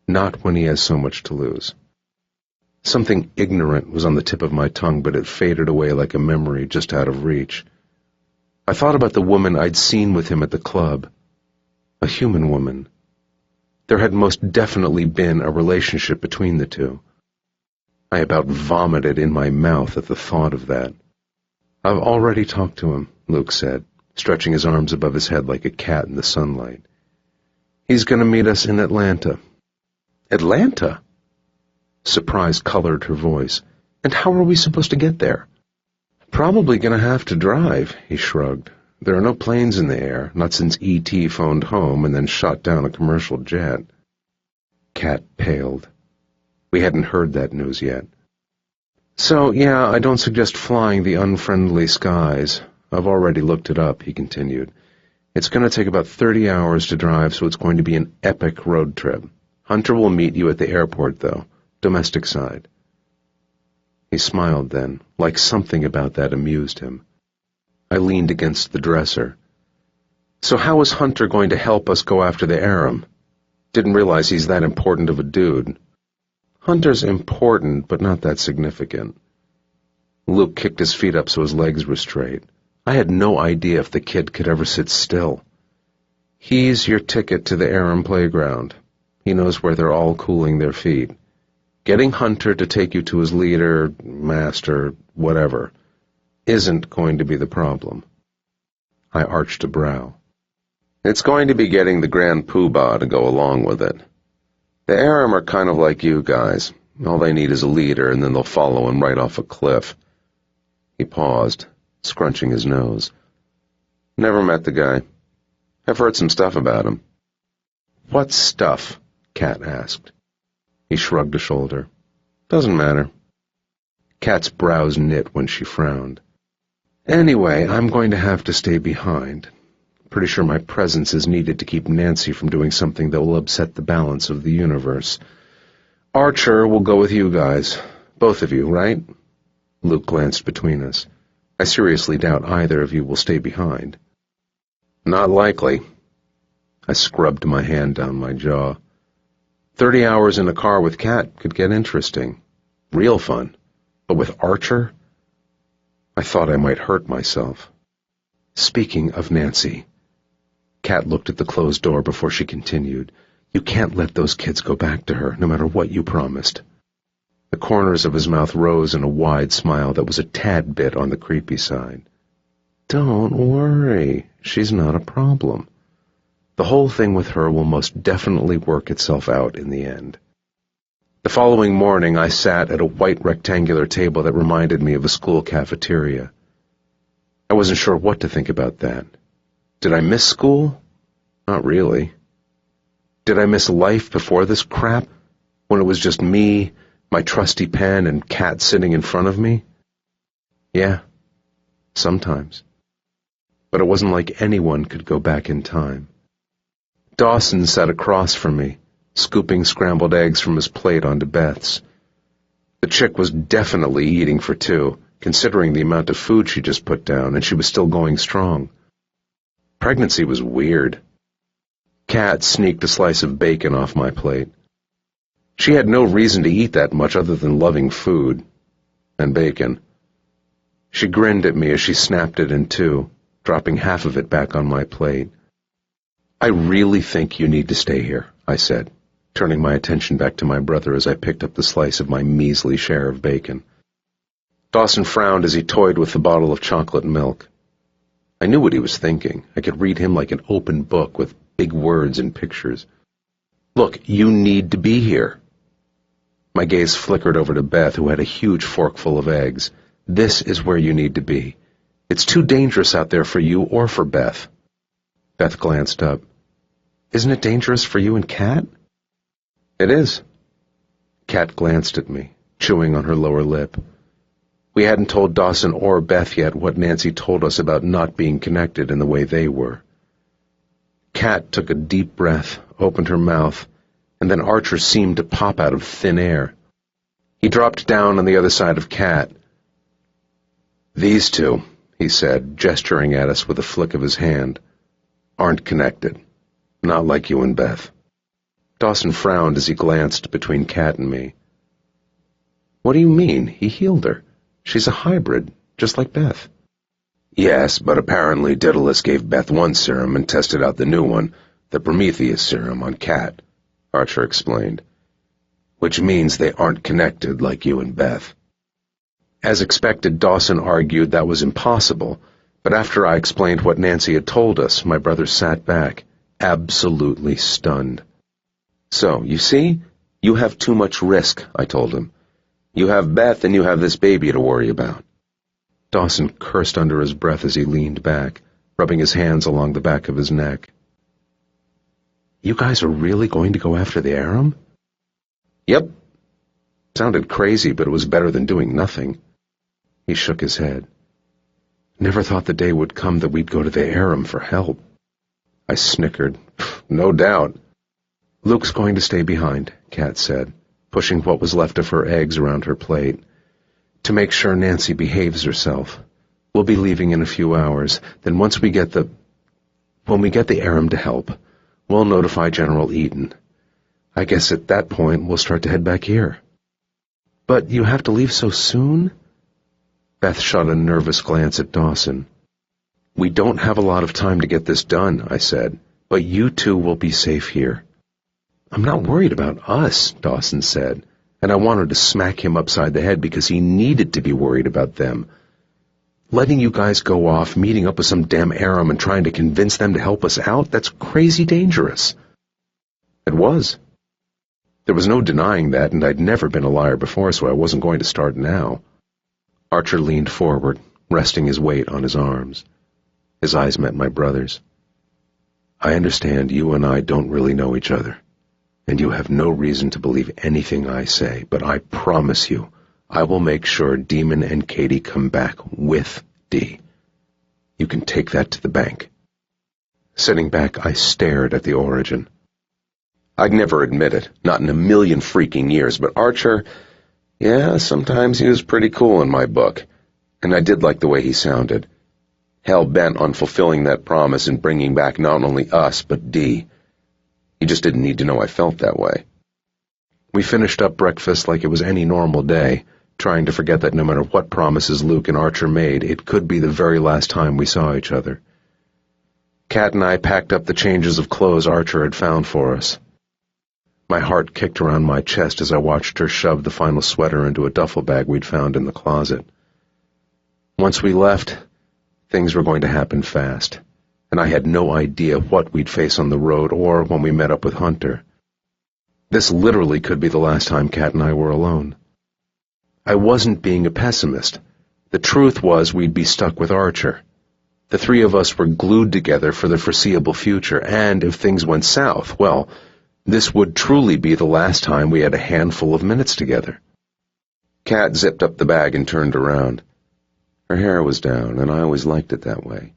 Not when he has so much to lose. Something ignorant was on the tip of my tongue, but it faded away like a memory just out of reach. I thought about the woman I'd seen with him at the club. A human woman. There had most definitely been a relationship between the two. I about vomited in my mouth at the thought of that. I've already talked to him, Luke said, stretching his arms above his head like a cat in the sunlight. He's going to meet us in Atlanta. Atlanta? Surprise colored her voice. And how are we supposed to get there? Probably gonna have to drive, he shrugged. There are no planes in the air, not since E.T. phoned home and then shot down a commercial jet. Kat paled. We hadn't heard that news yet. So, yeah, I don't suggest flying the unfriendly skies. I've already looked it up, he continued. It's going to take about 30 hours to drive, so it's going to be an epic road trip. Hunter will meet you at the airport, though, domestic side. He smiled then, like something about that amused him. I leaned against the dresser. So how is Hunter going to help us go after the Aram? Didn't realize he's that important of a dude. Hunter's important, but not that significant. Luke kicked his feet up so his legs were straight. I had no idea if the kid could ever sit still. He's your ticket to the Aram playground. He knows where they're all cooling their feet. Getting Hunter to take you to his leader, master, whatever, isn't going to be the problem. I arched a brow. It's going to be getting the Grand Poobah to go along with it. The Aram are kind of like you guys. All they need is a leader, and then they'll follow him right off a cliff. He paused, scrunching his nose. Never met the guy. I've heard some stuff about him. What stuff? Kat asked. He shrugged a shoulder. Doesn't matter. Kat's brows knit when she frowned. Anyway, I'm going to have to stay behind. Pretty sure my presence is needed to keep Nancy from doing something that will upset the balance of the universe. Archer will go with you guys. Both of you, right? Luke glanced between us. I seriously doubt either of you will stay behind. Not likely. I scrubbed my hand down my jaw. 30 hours in a car with Kat could get interesting. Real fun. But with Archer? I thought I might hurt myself. Speaking of Nancy. Kat looked at the closed door before she continued. You can't let those kids go back to her, no matter what you promised. The corners of his mouth rose in a wide smile that was a tad bit on the creepy side. Don't worry, she's not a problem. The whole thing with her will most definitely work itself out in the end. The following morning I sat at a white rectangular table that reminded me of a school cafeteria. I wasn't sure what to think about that. Did I miss school? Not really. Did I miss life before this crap, when it was just me, my trusty pen, and Kat sitting in front of me? Yeah, sometimes. But it wasn't like anyone could go back in time. Dawson sat across from me, scooping scrambled eggs from his plate onto Beth's. The chick was definitely eating for two, considering the amount of food she just put down, and she was still going strong. Pregnancy was weird. Kat sneaked a slice of bacon off my plate. She had no reason to eat that much other than loving food and bacon. She grinned at me as she snapped it in two, dropping half of it back on my plate. I really think you need to stay here, I said, turning my attention back to my brother as I picked up the slice of my measly share of bacon. Dawson frowned as he toyed with the bottle of chocolate milk. I knew what he was thinking. I could read him like an open book with big words and pictures. Look, you need to be here. My gaze flickered over to Beth, who had a huge fork full of eggs. This is where you need to be. It's too dangerous out there for you or for Beth. Beth glanced up. Isn't it dangerous for you and Kat? It is. Kat glanced at me, chewing on her lower lip. We hadn't told Dawson or Beth yet what Nancy told us about not being connected in the way they were. Kat took a deep breath, opened her mouth, and then Archer seemed to pop out of thin air. He dropped down on the other side of Kat. These two, he said, gesturing at us with a flick of his hand, aren't connected. Not like you and Beth. Dawson frowned as he glanced between Kat and me. What do you mean? He healed her. She's a hybrid, just like Beth. Yes, but apparently Daedalus gave Beth one serum and tested out the new one, the Prometheus serum, on Kat, Archer explained. Which means they aren't connected like you and Beth. As expected, Dawson argued that was impossible, but after I explained what Nancy had told us, my brother sat back, absolutely stunned. So, you see, You have too much risk, I told him. You have Beth and you have this baby to worry about. Dawson cursed under his breath as he leaned back, rubbing his hands along the back of his neck. You guys are really going to go after the Aram? Yep. Sounded crazy, but it was better than doing nothing. He shook his head. Never thought the day would come that we'd go to the Aram for help. I snickered. No doubt. Luke's going to stay behind, Kat said, pushing what was left of her eggs around her plate. To make sure Nancy behaves herself. We'll be leaving in a few hours. Then when we get the Aram to help, we'll notify General Eaton. I guess at that point we'll start to head back here. But you have to leave so soon? Beth shot a nervous glance at Dawson. We don't have a lot of time to get this done, I said, but you two will be safe here. I'm not worried about us, Dawson said, and I wanted to smack him upside the head because he needed to be worried about them. Letting you guys go off, meeting up with some damn Aram and trying to convince them to help us out, that's crazy dangerous. It was. There was no denying that, and I'd never been a liar before, so I wasn't going to start now. Archer leaned forward, resting his weight on his arms. His eyes met my brother's. I understand you and I don't really know each other, and you have no reason to believe anything I say, but I promise you, I will make sure Demon and Katie come back with Dee. You can take that to the bank. Sitting back, I stared at the Origin. I'd never admit it, not in a million freaking years, but Archer, yeah, sometimes he was pretty cool in my book, and I did like the way he sounded. Hell-bent on fulfilling that promise and bringing back not only us, but Dee. He just didn't need to know I felt that way. We finished up breakfast like it was any normal day, trying to forget that no matter what promises Luke and Archer made, it could be the very last time we saw each other. Kat and I packed up the changes of clothes Archer had found for us. My heart kicked around my chest as I watched her shove the final sweater into a duffel bag we'd found in the closet. Once we left, things were going to happen fast, and I had no idea what we'd face on the road or when we met up with Hunter. This literally could be the last time Kat and I were alone. I wasn't being a pessimist. The truth was we'd be stuck with Archer. The three of us were glued together for the foreseeable future, and if things went south, well, this would truly be the last time we had a handful of minutes together. Kat zipped up the bag and turned around. Her hair was down, and I always liked it that way.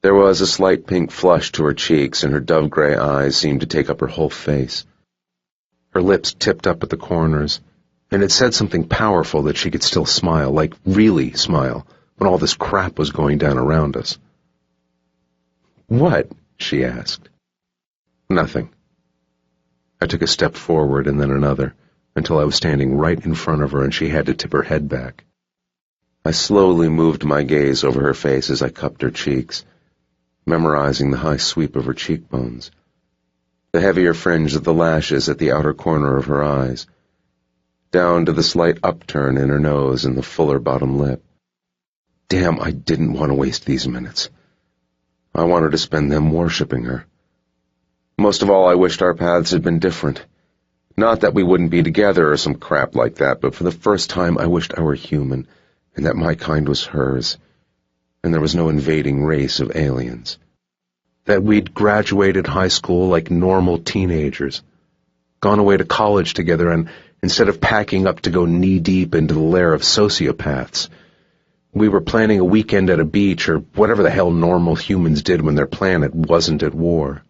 There was a slight pink flush to her cheeks, and her dove-gray eyes seemed to take up her whole face. Her lips tipped up at the corners, and it said something powerful that she could still smile, like really smile, when all this crap was going down around us. "What?" she asked. "Nothing." I took a step forward and then another, until I was standing right in front of her and she had to tip her head back. I slowly moved my gaze over her face as I cupped her cheeks, memorizing the high sweep of her cheekbones, the heavier fringe of the lashes at the outer corner of her eyes, down to the slight upturn in her nose and the fuller bottom lip. Damn, I didn't want to waste these minutes. I wanted to spend them worshipping her. Most of all, I wished our paths had been different. Not that we wouldn't be together or some crap like that, but for the first time I wished I were human, and that my kind was hers, and there was no invading race of aliens. That we'd graduated high school like normal teenagers, gone away to college together, and instead of packing up to go knee-deep into the lair of sociopaths, we were planning a weekend at a beach or whatever the hell normal humans did when their planet wasn't at war.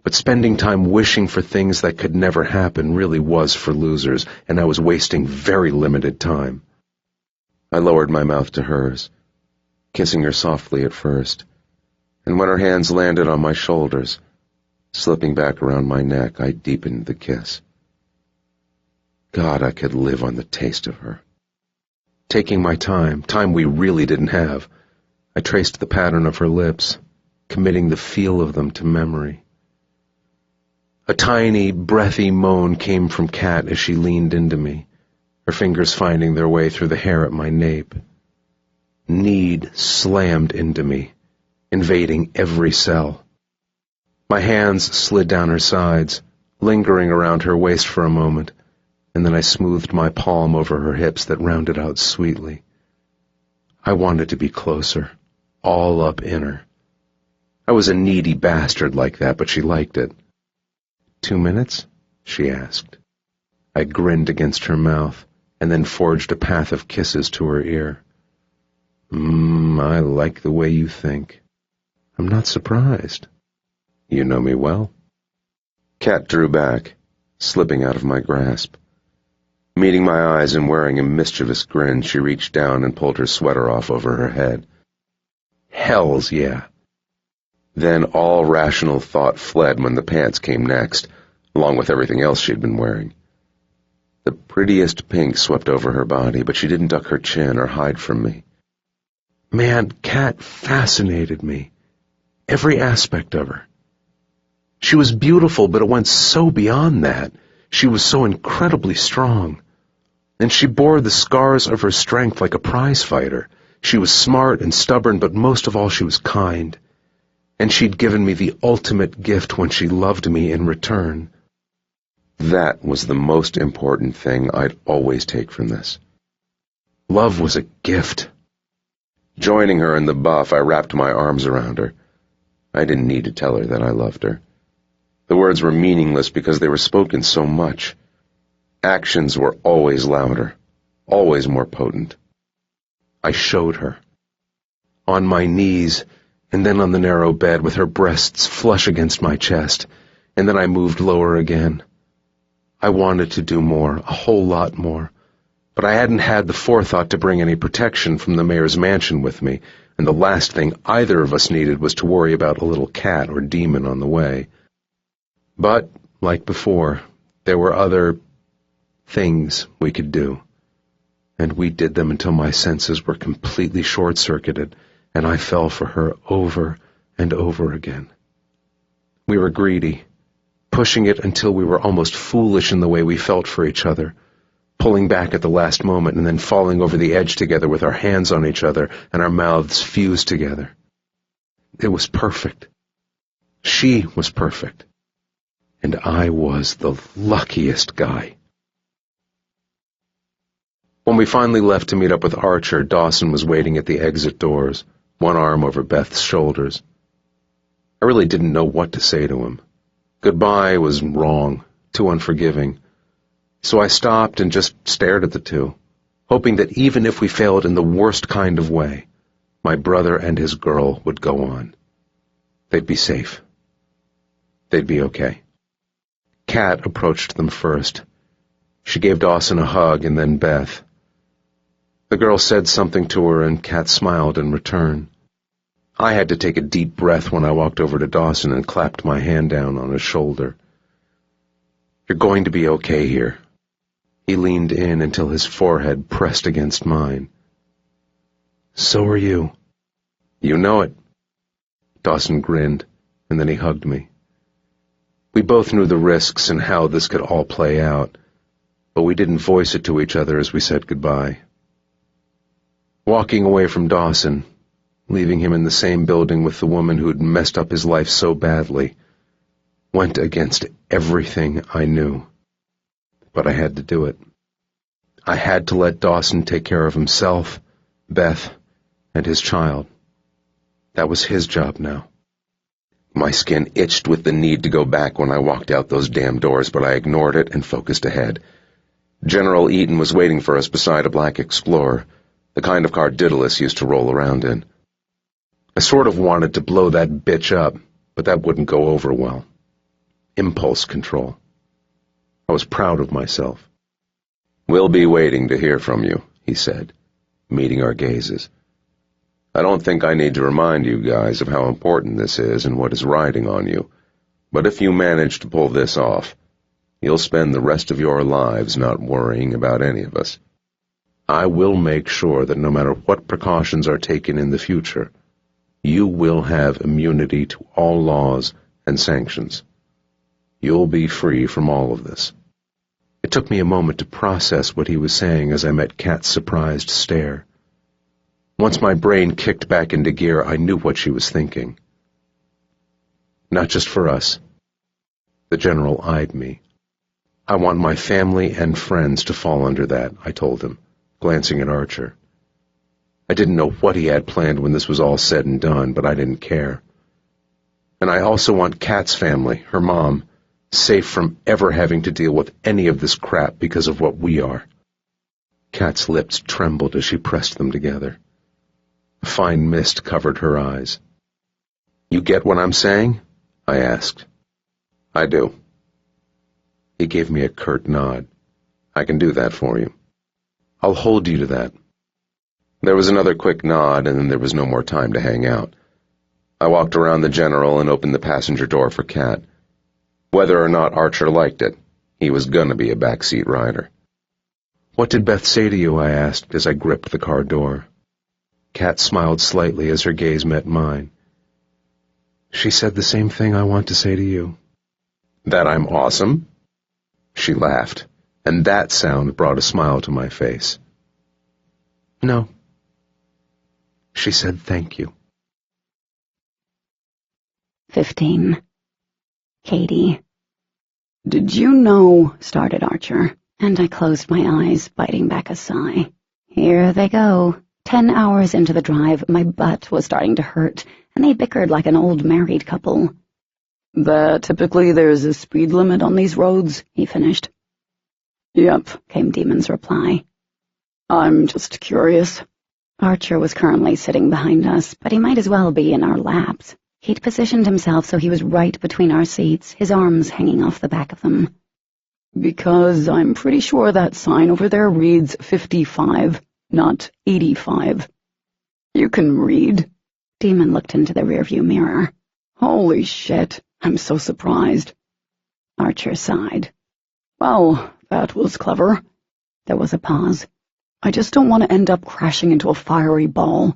But spending time wishing for things that could never happen really was for losers, and I was wasting very limited time. I lowered my mouth to hers, kissing her softly at first, and when her hands landed on my shoulders, slipping back around my neck, I deepened the kiss. God, I could live on the taste of her. Taking my time we really didn't have, I traced the pattern of her lips, committing the feel of them to memory. A tiny, breathy moan came from Kat as she leaned into me, her fingers finding their way through the hair at my nape. Need slammed into me, invading every cell. My hands slid down her sides, lingering around her waist for a moment, and then I smoothed my palm over her hips that rounded out sweetly. I wanted to be closer, all up in her. I was a needy bastard like that, but she liked it. 2 minutes? She asked. I grinned against her mouth, and then forged a path of kisses to her ear. I like the way you think. I'm not surprised. You know me well. Kat drew back, slipping out of my grasp. Meeting my eyes and wearing a mischievous grin, she reached down and pulled her sweater off over her head. Hells yeah. Then all rational thought fled when the pants came next, along with everything else she'd been wearing. The prettiest pink swept over her body, but she didn't duck her chin or hide from me. Man, Kat fascinated me. Every aspect of her. She was beautiful, but it went so beyond that. She was so incredibly strong. And she bore the scars of her strength like a prize fighter. She was smart and stubborn, but most of all she was kind. And she'd given me the ultimate gift when she loved me in return. That was the most important thing I'd always take from this. Love was a gift. Joining her in the buff, I wrapped my arms around her. I didn't need to tell her that I loved her. The words were meaningless because they were spoken so much. Actions were always louder, always more potent. I showed her. On my knees, and then on the narrow bed with her breasts flush against my chest, and then I moved lower again. I wanted to do more, a whole lot more, but I hadn't had the forethought to bring any protection from the mayor's mansion with me, and the last thing either of us needed was to worry about a little cat or demon on the way. But, like before, there were other things we could do, and we did them until my senses were completely short-circuited, and I fell for her over and over again. We were greedy, pushing it until we were almost foolish in the way we felt for each other, pulling back at the last moment and then falling over the edge together with our hands on each other and our mouths fused together. It was perfect. She was perfect. And I was the luckiest guy. When we finally left to meet up with Archer, Dawson was waiting at the exit doors, one arm over Beth's shoulders. I really didn't know what to say to him. Goodbye was wrong, too unforgiving. So I stopped and just stared at the two, hoping that even if we failed in the worst kind of way, my brother and his girl would go on. They'd be safe. They'd be okay. Kat approached them first. She gave Dawson a hug and then Beth. The girl said something to her and Kat smiled in return. I had to take a deep breath when I walked over to Dawson and clapped my hand down on his shoulder. You're going to be okay here. He leaned in until his forehead pressed against mine. So are you. You know it. Dawson grinned, and then he hugged me. We both knew the risks and how this could all play out, but we didn't voice it to each other as we said goodbye. Walking away from Dawson, leaving him in the same building with the woman who'd messed up his life so badly, went against everything I knew. But I had to do it. I had to let Dawson take care of himself, Beth, and his child. That was his job now. My skin itched with the need to go back when I walked out those damn doors, but I ignored it and focused ahead. General Eaton was waiting for us beside a black Explorer, the kind of car Daedalus used to roll around in. I sort of wanted to blow that bitch up, but that wouldn't go over well. Impulse control. I was proud of myself. We'll be waiting to hear from you, he said, meeting our gazes. I don't think I need to remind you guys of how important this is and what is riding on you, but if you manage to pull this off, you'll spend the rest of your lives not worrying about any of us. I will make sure that no matter what precautions are taken in the future, you will have immunity to all laws and sanctions. You'll be free from all of this. It took me a moment to process what he was saying as I met Kat's surprised stare. Once my brain kicked back into gear, I knew what she was thinking. Not just for us. The general eyed me. I want my family and friends to fall under that, I told him, glancing at Archer. I didn't know what he had planned when this was all said and done, but I didn't care. And I also want Kat's family, her mom, safe from ever having to deal with any of this crap because of what we are. Kat's lips trembled as she pressed them together. A fine mist covered her eyes. You get what I'm saying? I asked. I do. He gave me a curt nod. I can do that for you. I'll hold you to that. There was another quick nod, and then there was no more time to hang out. I walked around the general and opened the passenger door for Kat. Whether or not Archer liked it, he was gonna be a backseat rider. What did Beth say to you? I asked as I gripped the car door. Kat smiled slightly as her gaze met mine. She said the same thing I want to say to you. That I'm awesome? She laughed, and that sound brought a smile to my face. No. She said thank you. 15. Katie. Did you know, started Archer, and I closed my eyes, biting back a sigh. Here they go. 10 hours into the drive, my butt was starting to hurt, and they bickered like an old married couple. that typically there's a speed limit on these roads? He finished. Yep, Came Demon's reply. I'm just curious. Archer was currently sitting behind us, but he might as well be in our laps. He'd positioned himself so he was right between our seats, his arms hanging off the back of them. Because I'm pretty sure that sign over there reads 55, not 85. You can read. Demon looked into the rearview mirror. Holy shit, I'm so surprised. Archer sighed. Well, that was clever. There was a pause. I just don't want to end up crashing into a fiery ball.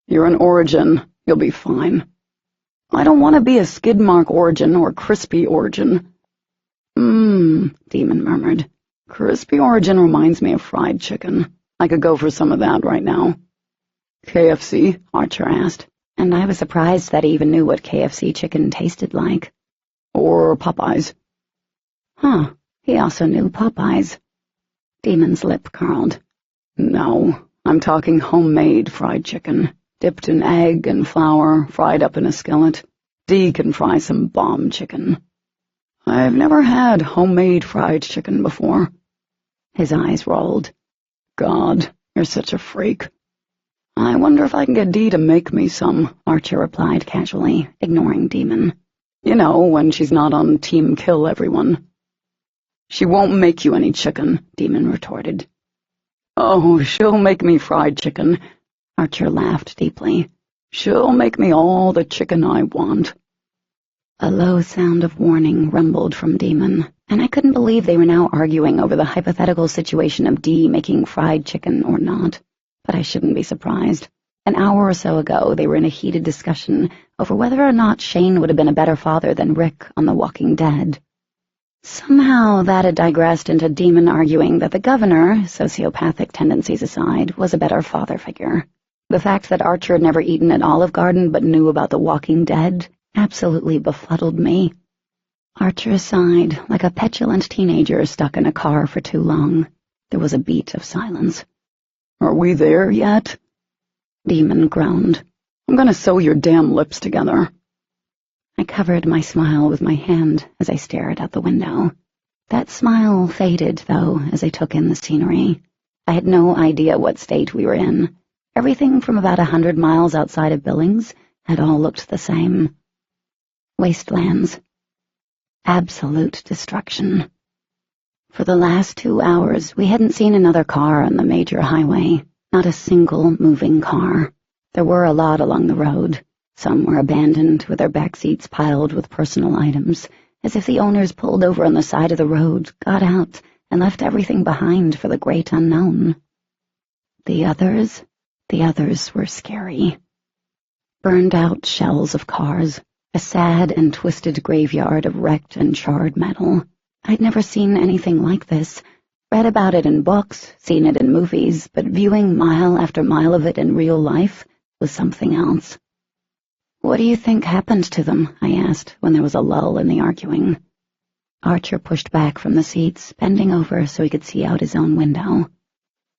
You're an Origin. You'll be fine. I don't want to be a skid mark Origin or crispy Origin. Demon murmured. Crispy Origin reminds me of fried chicken. I could go for some of that right now. KFC? Archer asked, and I was surprised that he even knew what KFC chicken tasted like. Or Popeyes. Huh, he also knew Popeyes. Demon's lip curled. No, I'm talking homemade fried chicken, dipped in egg and flour, fried up in a skillet. D can fry some bomb chicken. I've never had homemade fried chicken before. His eyes rolled. God, you're such a freak. I wonder if I can get D to make me some, Archer replied casually, ignoring Demon. You know, when she's not on Team Kill Everyone. She won't make you any chicken, Demon retorted. Oh, she'll make me fried chicken. Archer laughed deeply. She'll make me all the chicken I want. A low sound of warning rumbled from Demon, and I couldn't believe they were now arguing over the hypothetical situation of D making fried chicken or not. But I shouldn't be surprised. An hour or so ago, they were in a heated discussion over whether or not Shane would have been a better father than Rick on The Walking Dead. Somehow that had digressed into Demon arguing that the governor, sociopathic tendencies aside, was a better father figure. The fact that Archer had never eaten at Olive Garden but knew about The Walking Dead absolutely befuddled me. Archer sighed like a petulant teenager stuck in a car for too long. There was a beat of silence. Are we there yet? Demon groaned. I'm gonna sew your damn lips together. I covered my smile with my hand as I stared out the window. That smile faded, though, as I took in the scenery. I had no idea what state we were in. Everything from about 100 miles outside of Billings had all looked the same. Wastelands. Absolute destruction. For the last 2 hours, we hadn't seen another car on the major highway. Not a single moving car. There were a lot along the road. Some were abandoned, with their back seats piled with personal items, as if the owners pulled over on the side of the road, got out, and left everything behind for the great unknown. The others were scary. Burned-out shells of cars, a sad and twisted graveyard of wrecked and charred metal. I'd never seen anything like this, read about it in books, seen it in movies, but viewing mile after mile of it in real life was something else. What do you think happened to them? I asked, when there was a lull in the arguing. Archer pushed back from the seats, bending over so he could see out his own window.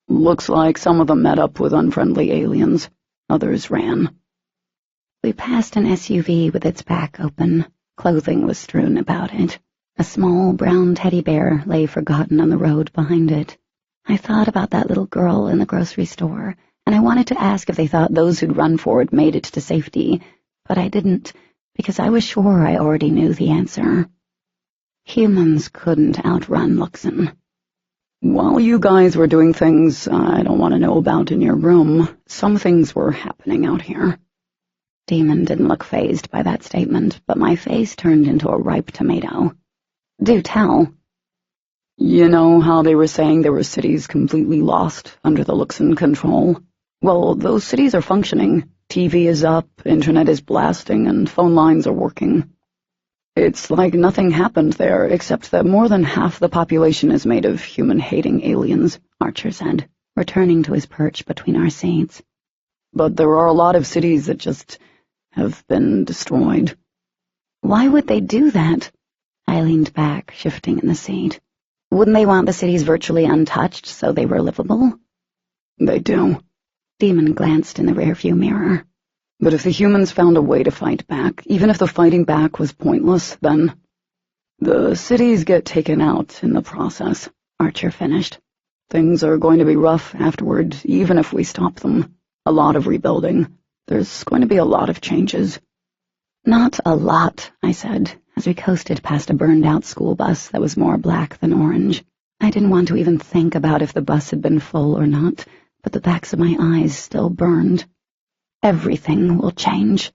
Looks like some of them met up with unfriendly aliens. Others ran. We passed an SUV with its back open. Clothing was strewn about it. A small brown teddy bear lay forgotten on the road behind it. I thought about that little girl in the grocery store, and I wanted to ask if they thought those who'd run for it made it to safety, but I didn't, because I was sure I already knew the answer. Humans couldn't outrun Luxon. While you guys were doing things I don't want to know about in your room, some things were happening out here. Demon didn't look fazed by that statement, but my face turned into a ripe tomato. Do tell. You know how they were saying there were cities completely lost under the Luxon control? Well, those cities are functioning. TV is up, internet is blasting, and phone lines are working. It's like nothing happened there, except that more than half the population is made of human-hating aliens, Archer said, returning to his perch between our seats. But there are a lot of cities that just have been destroyed. Why would they do that? I leaned back, shifting in the seat. Wouldn't they want the cities virtually untouched so they were livable? They do. Demon glanced in the rearview mirror. But if the humans found a way to fight back, even if the fighting back was pointless, then the cities get taken out in the process, Archer finished. Things are going to be rough afterward, even if we stop them. A lot of rebuilding. There's going to be a lot of changes. Not a lot, I said, as we coasted past a burned-out school bus that was more black than orange. I didn't want to even think about if the bus had been full or not, but the backs of my eyes still burned. Everything will change.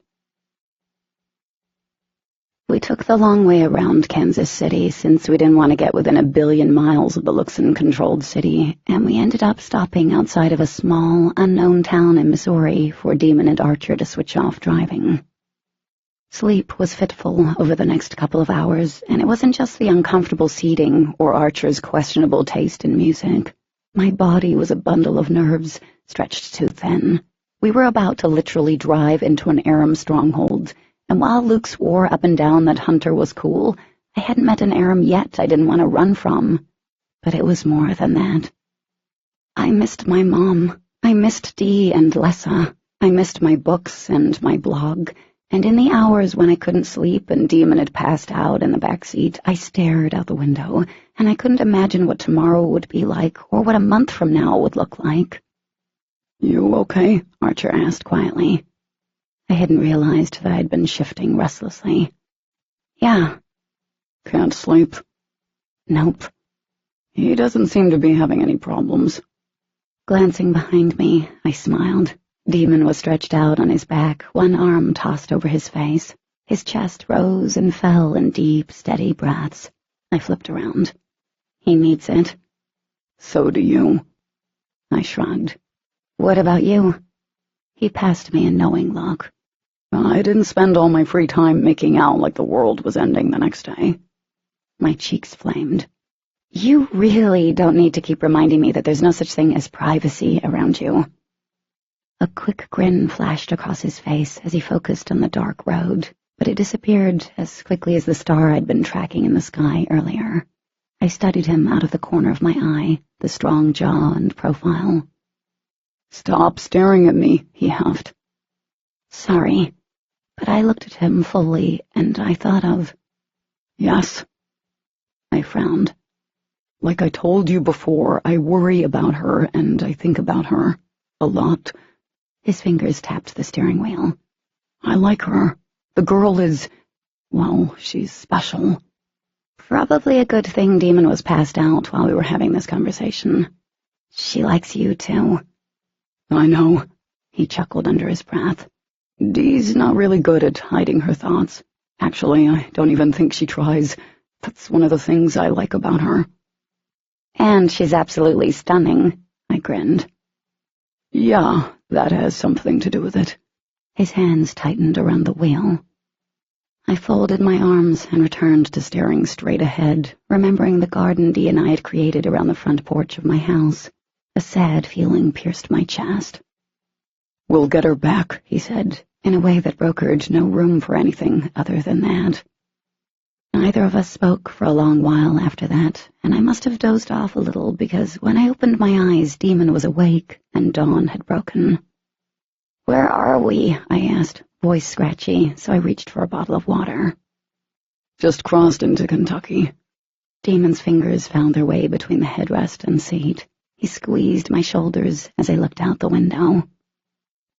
We took the long way around Kansas City since we didn't want to get within 1 billion miles of the Luxon-controlled city, and we ended up stopping outside of a small, unknown town in Missouri for Demon and Archer to switch off driving. Sleep was fitful over the next couple of hours, and it wasn't just the uncomfortable seating or Archer's questionable taste in music. My body was a bundle of nerves, stretched too thin. We were about to literally drive into an Aram stronghold, and while Luke swore up and down that Hunter was cool, I hadn't met an Aram yet I didn't want to run from. But it was more than that. I missed my mom. I missed Dee and Lessa. I missed my books and my blog, and in the hours when I couldn't sleep and Demon had passed out in the back seat, I stared out the window, and I couldn't imagine what tomorrow would be like or what a month from now would look like. You okay? Archer asked quietly. I hadn't realized that I'd been shifting restlessly. Yeah. Can't sleep? Nope. He doesn't seem to be having any problems. Glancing behind me, I smiled. Demon was stretched out on his back, one arm tossed over his face. His chest rose and fell in deep, steady breaths. I flipped around. He needs it. So do you. I shrugged. What about you? He passed me a knowing look. I didn't spend all my free time making out like the world was ending the next day. My cheeks flamed. You really don't need to keep reminding me that there's no such thing as privacy around you. A quick grin flashed across his face as he focused on the dark road, but it disappeared as quickly as the star I'd been tracking in the sky earlier. I studied him out of the corner of my eye, the strong jaw and profile. Stop staring at me, he huffed. Sorry, but I looked at him fully, and I thought of... Yes. I frowned. Like I told you before, I worry about her, and I think about her. A lot. His fingers tapped the steering wheel. I like her. The girl is... well, she's special. Probably a good thing Demon was passed out while we were having this conversation. She likes you, too. I know, he chuckled under his breath. Dee's not really good at hiding her thoughts. Actually, I don't even think she tries. That's one of the things I like about her. And she's absolutely stunning, I grinned. Yeah, that has something to do with it. His hands tightened around the wheel. I folded my arms and returned to staring straight ahead, remembering the garden Dee and I had created around the front porch of my house. A sad feeling pierced my chest. We'll get her back, he said, in a way that brokered no room for anything other than that. Neither of us spoke for a long while after that, and I must have dozed off a little because when I opened my eyes, Demon was awake and dawn had broken. "Where are we?" I asked, voice scratchy, so I reached for a bottle of water. "Just crossed into Kentucky." Demon's fingers found their way between the headrest and seat. He squeezed my shoulders as I looked out the window.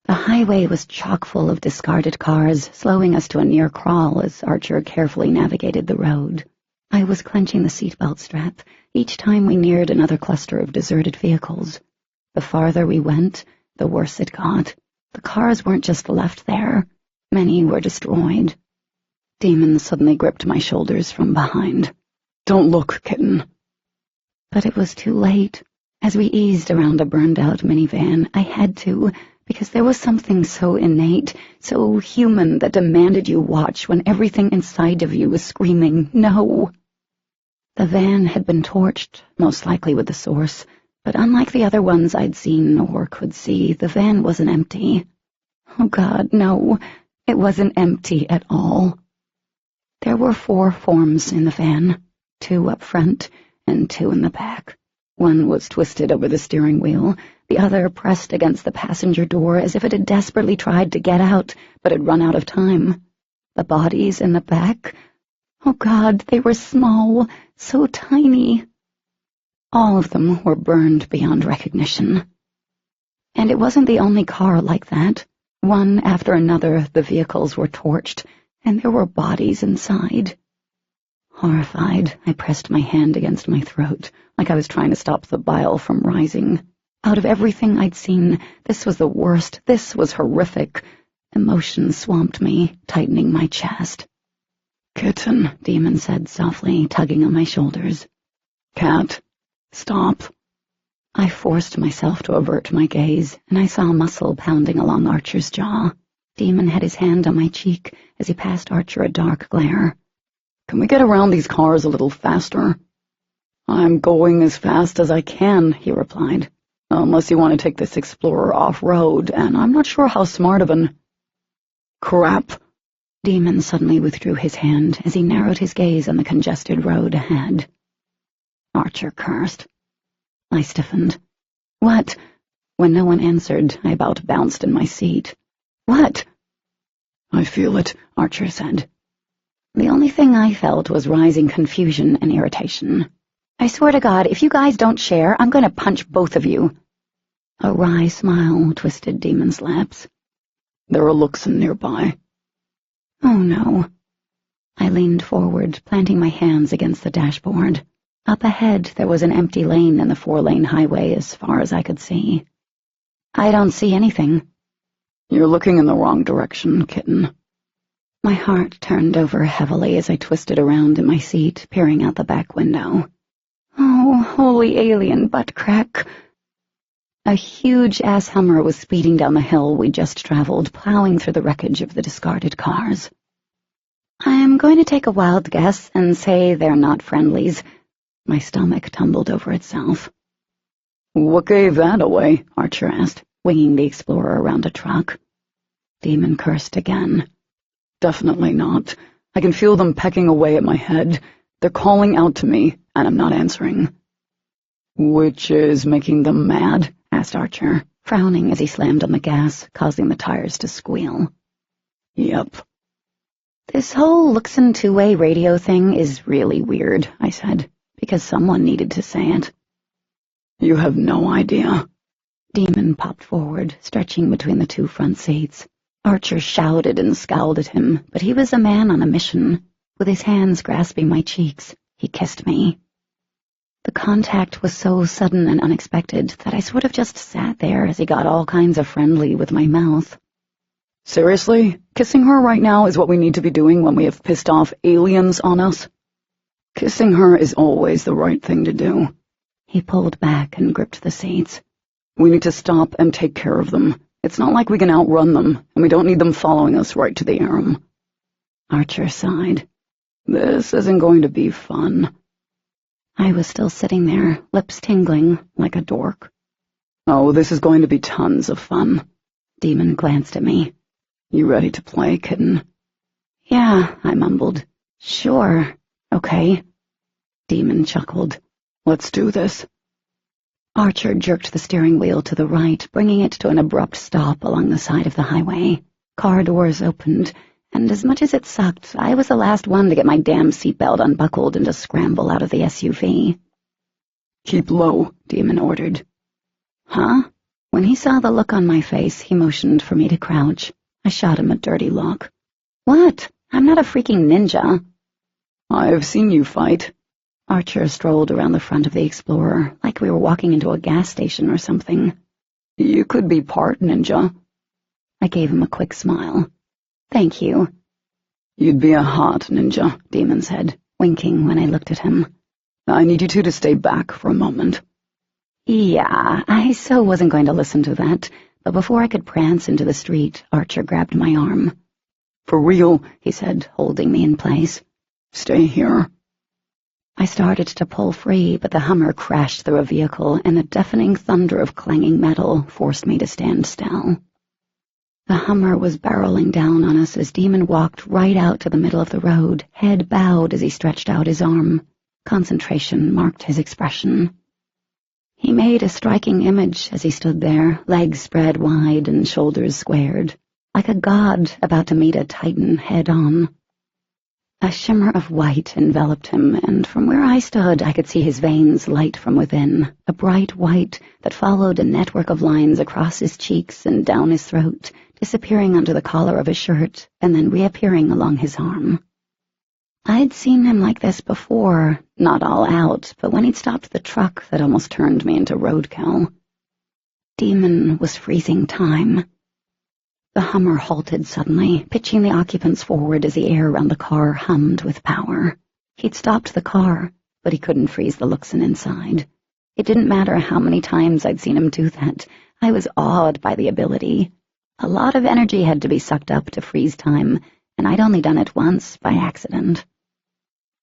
The highway was chock full of discarded cars, slowing us to a near crawl as Archer carefully navigated the road. I was clenching the seatbelt strap each time we neared another cluster of deserted vehicles. The farther we went, the worse it got. The cars weren't just left there. Many were destroyed. Demon suddenly gripped my shoulders from behind. "Don't look, kitten." But it was too late. As we eased around a burned-out minivan, I had to, because there was something so innate, so human that demanded you watch when everything inside of you was screaming, "No!" The van had been torched, most likely with the source, but unlike the other ones I'd seen or could see, the van wasn't empty. Oh God, no, it wasn't empty at all. There were 4 forms in the van, 2 up front and 2 in the back. One was twisted over the steering wheel, the other pressed against the passenger door as if it had desperately tried to get out, but had run out of time. The bodies in the back, oh God, they were small, so tiny. All of them were burned beyond recognition. And it wasn't the only car like that. One after another, the vehicles were torched, and there were bodies inside. Horrified, I pressed my hand against my throat, like I was trying to stop the bile from rising. Out of everything I'd seen, this was the worst, this was horrific. Emotion swamped me, tightening my chest. "Kitten," Demon said softly, tugging on my shoulders. "Cat, stop." I forced myself to avert my gaze, and I saw muscle pounding along Archer's jaw. Demon had his hand on my cheek as he passed Archer a dark glare. "Can we get around these cars a little faster?" "I'm going as fast as I can," he replied. "Unless you want to take this Explorer off-road, and I'm not sure how smart of an—" "Crap!" Demon suddenly withdrew his hand as he narrowed his gaze on the congested road ahead. Archer cursed. I stiffened. "What?" When no one answered, I about bounced in my seat. "What?" "I feel it," Archer said. The only thing I felt was rising confusion and irritation. "I swear to God, if you guys don't share, I'm going to punch both of you." A wry smile twisted Demon's lips. "There are Luxon nearby." Oh no. I leaned forward, planting my hands against the dashboard. Up ahead, there was an empty lane in the 4-lane highway as far as I could see. "I don't see anything." "You're looking in the wrong direction, kitten." My heart turned over heavily as I twisted around in my seat, peering out the back window. Oh, holy alien butt crack. A huge-ass Hummer was speeding down the hill we just traveled, plowing through the wreckage of the discarded cars. I'm going to take a wild guess and say they're not friendlies. My stomach tumbled over itself. "What gave that away?" Archer asked, winging the Explorer around a truck. Demon cursed again. "Definitely not. I can feel them pecking away at my head. They're calling out to me, and I'm not answering." "Which is making them mad?" asked Archer, frowning as he slammed on the gas, causing the tires to squeal. "Yep." "This whole Luxon two-way radio thing is really weird," I said, because someone needed to say it. "You have no idea." Demon popped forward, stretching between the 2 front seats. Archer shouted and scowled at him, but he was a man on a mission. With his hands grasping my cheeks, he kissed me. The contact was so sudden and unexpected that I sort of just sat there as he got all kinds of friendly with my mouth. "Seriously? Kissing her right now is what we need to be doing when we have pissed off aliens on us?" "Kissing her is always the right thing to do." He pulled back and gripped the seats. "We need to stop and take care of them. It's not like we can outrun them, and we don't need them following us right to the Aram." Archer sighed. "This isn't going to be fun." I was still sitting there, lips tingling, like a dork. "Oh, this is going to be tons of fun." Demon glanced at me. "You ready to play, kitten?" "Yeah," I mumbled. "Sure." Okay. Demon chuckled. Let's do this. Archer jerked the steering wheel to the right, bringing it to an abrupt stop along the side of the highway. Car doors opened, and as much as it sucked, I was the last one to get my damn seatbelt unbuckled and to scramble out of the SUV. Keep low, Demon ordered. Huh? When he saw the look on my face, he motioned for me to crouch. I shot him a dirty look. What? I'm not a freaking ninja. I've seen you fight. Archer strolled around the front of the Explorer, like we were walking into a gas station or something. You could be part ninja. I gave him a quick smile. Thank you. You'd be a hot ninja, Demon said, winking when I looked at him. I need you two to stay back for a moment. Yeah, I so wasn't going to listen to that, but before I could prance into the street, Archer grabbed my arm. For real, he said, holding me in place. Stay here. I started to pull free, but the Hummer crashed through a vehicle, and the deafening thunder of clanging metal forced me to stand still. The Hummer was barreling down on us as Demon walked right out to the middle of the road, head bowed as he stretched out his arm. Concentration marked his expression. He made a striking image as he stood there, legs spread wide and shoulders squared, like a god about to meet a titan head-on. A shimmer of white enveloped him, and from where I stood I could see his veins light from within, a bright white that followed a network of lines across his cheeks and down his throat, disappearing under the collar of his shirt and then reappearing along his arm. I'd seen him like this before, not all out, but when he'd stopped the truck that almost turned me into roadkill. Demon was freezing time. The Hummer halted suddenly, pitching the occupants forward as the air around the car hummed with power. He'd stopped the car, but he couldn't freeze the Luxon inside. It didn't matter how many times I'd seen him do that. I was awed by the ability. A lot of energy had to be sucked up to freeze time, and I'd only done it once by accident.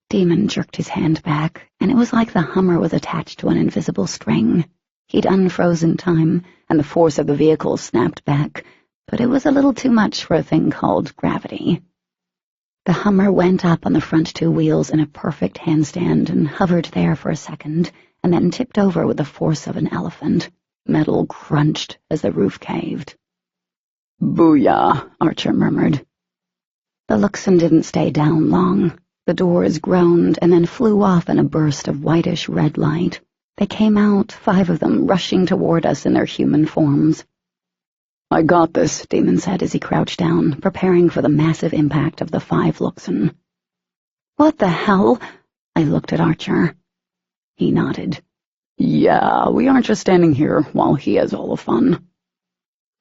Demon jerked his hand back, and it was like the Hummer was attached to an invisible string. He'd unfrozen time, and the force of the vehicle snapped back, but it was a little too much for a thing called gravity. The Hummer went up on the front two wheels in a perfect handstand and hovered there for a second, and then tipped over with the force of an elephant. Metal crunched as the roof caved. Booyah, Archer murmured. The Luxon didn't stay down long. The doors groaned and then flew off in a burst of whitish red light. They came out, 5 of them, rushing toward us in their human forms. I got this, Demon said as he crouched down, preparing for the massive impact of the 5 Luxon. What the hell? I looked at Archer. He nodded. Yeah, we aren't just standing here while he has all the fun.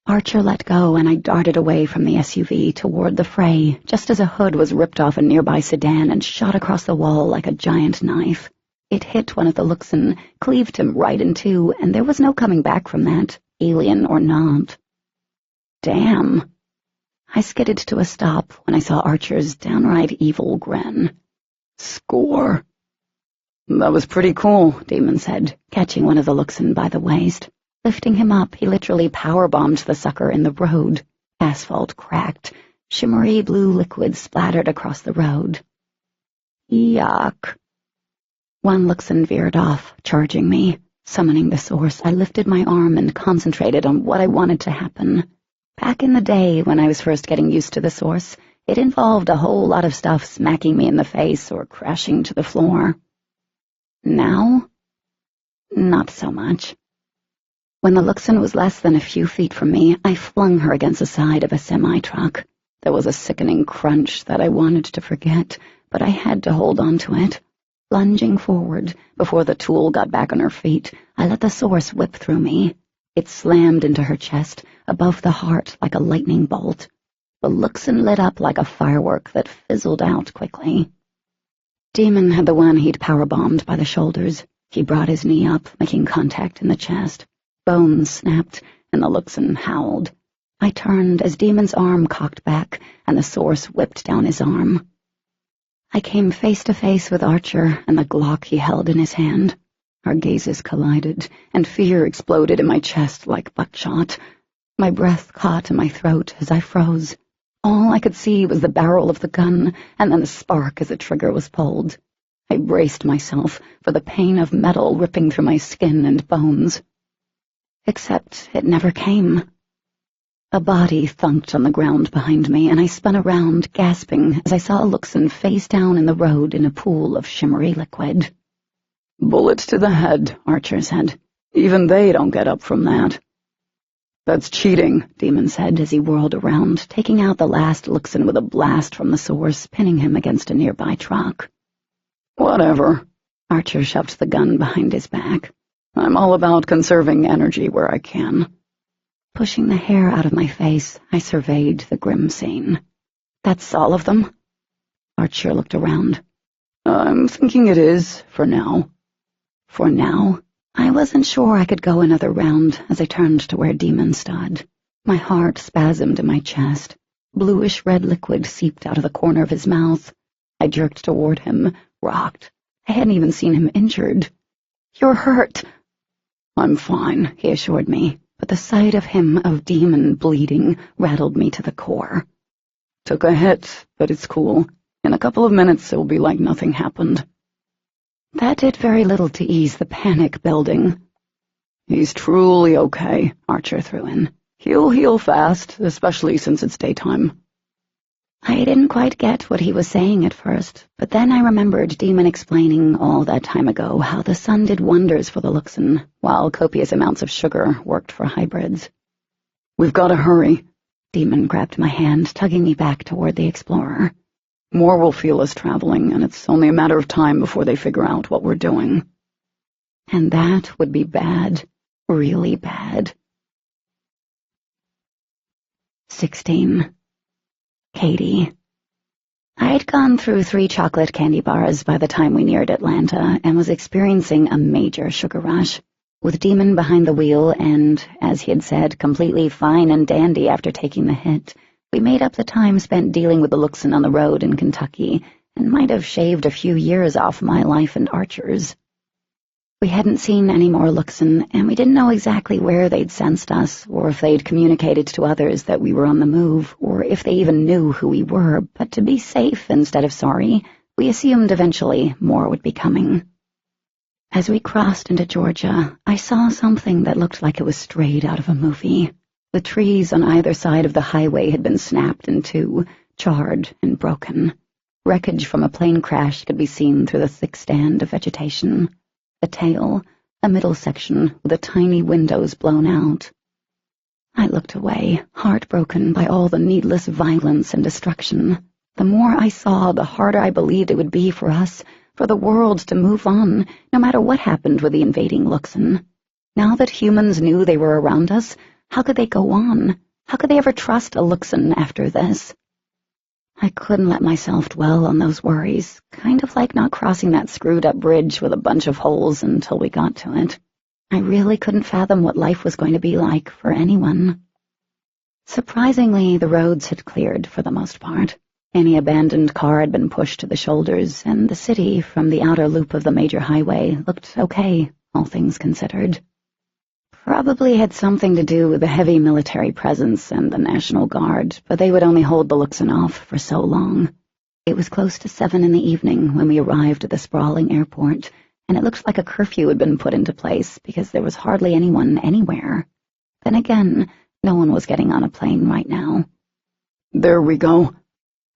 Archer let go, and I darted away from the SUV toward the fray, just as a hood was ripped off a nearby sedan and shot across the wall like a giant knife. It hit one of the Luxon, cleaved him right in two, and there was no coming back from that, alien or not. Damn. I skidded to a stop when I saw Archer's downright evil grin. Score. That was pretty cool, Demon said, catching one of the Luxon by the waist. Lifting him up, he literally power-bombed the sucker in the road. Asphalt cracked. Shimmery blue liquid splattered across the road. Yuck. One Luxon veered off, charging me. Summoning the source, I lifted my arm and concentrated on what I wanted to happen. Back in the day, when I was first getting used to the source, it involved a whole lot of stuff smacking me in the face or crashing to the floor. Now? Not so much. When the Luxon was less than a few feet from me, I flung her against the side of a semi-truck. There was a sickening crunch that I wanted to forget, but I had to hold on to it. Lunging forward, before the tool got back on her feet, I let the source whip through me. It slammed into her chest, above the heart like a lightning bolt. The Luxon lit up like a firework that fizzled out quickly. Demon had the one he'd power-bombed by the shoulders. He brought his knee up, making contact in the chest. Bones snapped, and the Luxon howled. I turned as Demon's arm cocked back, and the source whipped down his arm. I came face to face with Archer and the Glock he held in his hand. Our gazes collided, and fear exploded in my chest like buckshot. My breath caught in my throat as I froze. All I could see was the barrel of the gun, and then the spark as the trigger was pulled. I braced myself for the pain of metal ripping through my skin and bones. Except it never came. A body thunked on the ground behind me, and I spun around, gasping, as I saw a Luxon face down in the road in a pool of shimmery liquid. "Bullet to the head," Archer said. "Even they don't get up from that." "That's cheating," Demon said as he whirled around, taking out the last Luxon with a blast from the source, pinning him against a nearby truck. "Whatever." Archer shoved the gun behind his back. "I'm all about conserving energy where I can." Pushing the hair out of my face, I surveyed the grim scene. "That's all of them?" Archer looked around. "I'm thinking it is, for now." For now? I wasn't sure I could go another round as I turned to where Demon stood. My heart spasmed in my chest. Bluish-red liquid seeped out of the corner of his mouth. I jerked toward him, rocked. I hadn't even seen him injured. "You're hurt." "I'm fine," he assured me, but the sight of him, of Demon, bleeding, rattled me to the core. "Took a hit, but it's cool. In a couple of minutes, it'll be like nothing happened." That did very little to ease the panic building. "He's truly okay," Archer threw in. "He'll heal fast, especially since it's daytime." I didn't quite get what he was saying at first, but then I remembered Demon explaining all that time ago how the sun did wonders for the Luxon, while copious amounts of sugar worked for hybrids. "We've got to hurry." Demon grabbed my hand, tugging me back toward the Explorer. "More will feel us traveling, and it's only a matter of time before they figure out what we're doing." And that would be bad. Really bad. 16. Katie. I'd gone through 3 chocolate candy bars by the time we neared Atlanta and was experiencing a major sugar rush. With Demon behind the wheel and, as he had said, completely fine and dandy after taking the hit, we made up the time spent dealing with the Luxon on the road in Kentucky and might have shaved a few years off my life and Archer's. We hadn't seen any more Luxon, and we didn't know exactly where they'd sensed us, or if they'd communicated to others that we were on the move, or if they even knew who we were, but to be safe instead of sorry, we assumed eventually more would be coming. As we crossed into Georgia, I saw something that looked like it was straight out of a movie. The trees on either side of the highway had been snapped in two, charred and broken. Wreckage from a plane crash could be seen through the thick stand of vegetation. A tail, a middle section with the tiny windows blown out. I looked away, heartbroken by all the needless violence and destruction. The more I saw, the harder I believed it would be for us, for the world to move on, no matter what happened with the invading Luxon. Now that humans knew they were around us, how could they go on? How could they ever trust a Luxon after this? I couldn't let myself dwell on those worries, kind of like not crossing that screwed-up bridge with a bunch of holes until we got to it. I really couldn't fathom what life was going to be like for anyone. Surprisingly, the roads had cleared for the most part. Any abandoned car had been pushed to the shoulders, and the city, from the outer loop of the major highway, looked okay, all things considered. Probably had something to do with the heavy military presence and the National Guard, but they would only hold the Luxon off for so long. It was close to 7 in the evening when we arrived at the sprawling airport, and it looked like a curfew had been put into place because there was hardly anyone anywhere. Then again, no one was getting on a plane right now. "There we go."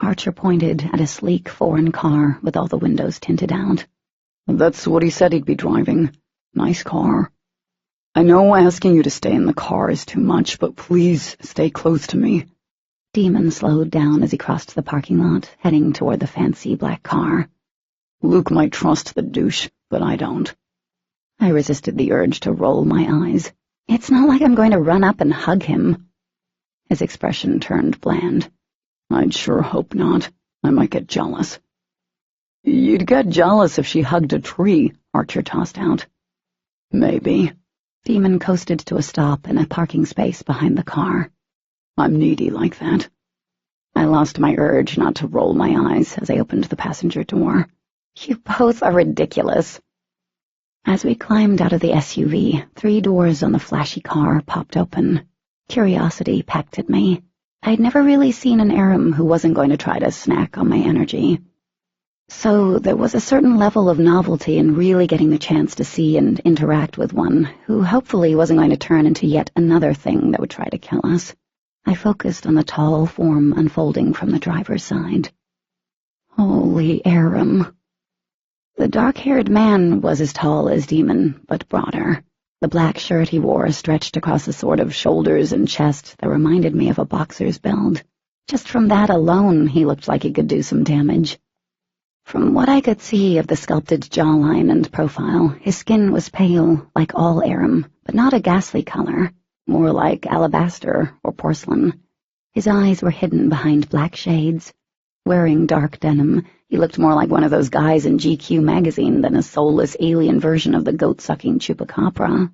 Archer pointed at a sleek foreign car with all the windows tinted out. "That's what he said he'd be driving. Nice car. I know asking you to stay in the car is too much, but please stay close to me." Demon slowed down as he crossed the parking lot, heading toward the fancy black car. "Luke might trust the douche, but I don't." I resisted the urge to roll my eyes. It's not like I'm going to run up and hug him. His expression turned bland. "I'd sure hope not. I might get jealous." "You'd get jealous if she hugged a tree," Archer tossed out. "Maybe." Demon coasted to a stop in a parking space behind the car. "I'm needy like that." I lost my urge not to roll my eyes as I opened the passenger door. You both are ridiculous. As we climbed out of the SUV, 3 doors on the flashy car popped open. Curiosity pecked at me. I'd never really seen an Aram who wasn't going to try to snack on my energy. So there was a certain level of novelty in really getting the chance to see and interact with one who hopefully wasn't going to turn into yet another thing that would try to kill us. I focused on the tall form unfolding from the driver's side. Holy Aram. The dark-haired man was as tall as Demon, but broader. The black shirt he wore stretched across a sort of shoulders and chest that reminded me of a boxer's build. Just from that alone, he looked like he could do some damage. From what I could see of the sculpted jawline and profile, his skin was pale, like all Aram, but not a ghastly color, more like alabaster or porcelain. His eyes were hidden behind black shades. Wearing dark denim, he looked more like one of those guys in GQ magazine than a soulless alien version of the goat-sucking chupacabra.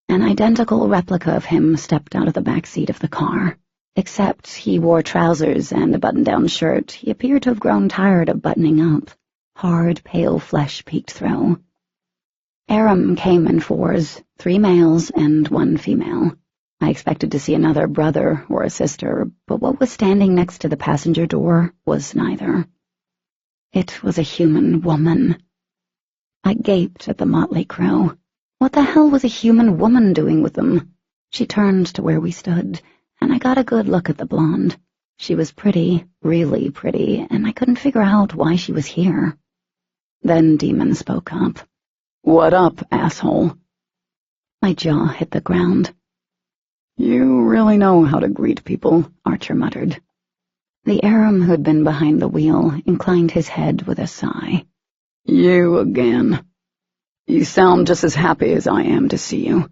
An identical replica of him stepped out of the back seat of the car. Except he wore trousers and a button-down shirt, he appeared to have grown tired of buttoning up. Hard, pale flesh peeked through. Aram came in 4s, 3 males and 1 female. I expected to see another brother or a sister, but what was standing next to the passenger door was neither. It was a human woman. I gaped at the motley crew. What the hell was a human woman doing with them? She turned to where we stood, and I got a good look at the blonde. She was pretty, really pretty, and I couldn't figure out why she was here. Then Demon spoke up. "What up, asshole?" My jaw hit the ground. "You really know how to greet people," Archer muttered. The Aram who'd been behind the wheel inclined his head with a sigh. "You again. You sound just as happy as I am to see you."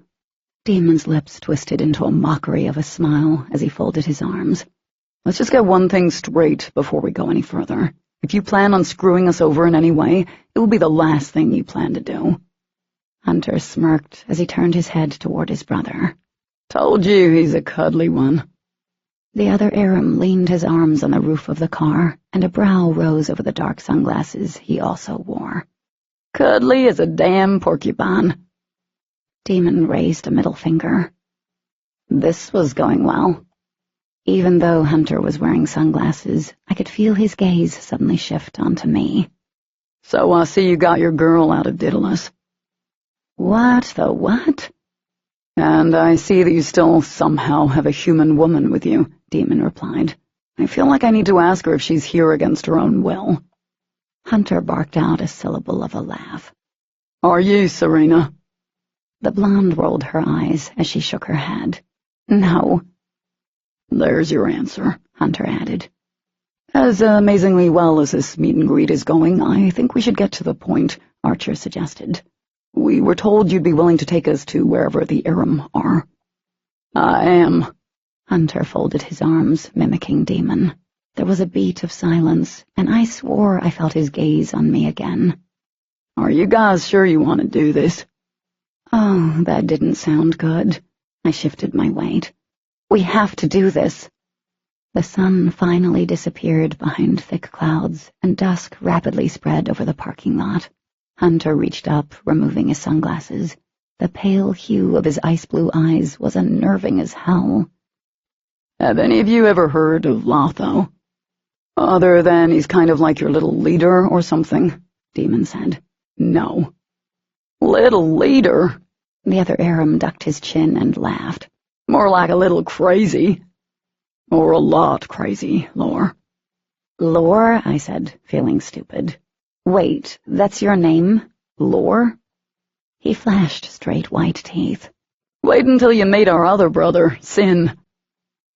Demon's lips twisted into a mockery of a smile as he folded his arms. "Let's just get one thing straight before we go any further. If you plan on screwing us over in any way, it will be the last thing you plan to do." Hunter smirked as he turned his head toward his brother. "Told you he's a cuddly one." The other Aram leaned his arms on the roof of the car, and a brow rose over the dark sunglasses he also wore. "Cuddly as a damn porcupine." Demon raised a middle finger. This was going well. Even though Hunter was wearing sunglasses, I could feel his gaze suddenly shift onto me. "So I see you got your girl out of Daedalus." What the what? "And I see that you still somehow have a human woman with you," Demon replied. "I feel like I need to ask her if she's here against her own will." Hunter barked out a syllable of a laugh. "Are you, Serena?" The blonde rolled her eyes as she shook her head. "No." "There's your answer," Hunter added. "As amazingly well as this meet and greet is going, I think we should get to the point," Archer suggested. "We were told you'd be willing to take us to wherever the Aram are." "I am." Hunter folded his arms, mimicking Demon. There was a beat of silence, and I swore I felt his gaze on me again. "Are you guys sure you want to do this?" Oh, that didn't sound good. I shifted my weight. "We have to do this." The sun finally disappeared behind thick clouds, and dusk rapidly spread over the parking lot. Hunter reached up, removing his sunglasses. The pale hue of his ice-blue eyes was unnerving as hell. "Have any of you ever heard of Lotho? Other than he's kind of like your little leader or something," Demon said. "No." "Little leader?" The other Aram ducked his chin and laughed. "More like a little crazy. Or a lot crazy, Lore." "Lore?" I said, feeling stupid. "Wait, that's your name? Lore?" He flashed straight white teeth. "Wait until you meet our other brother, Sin."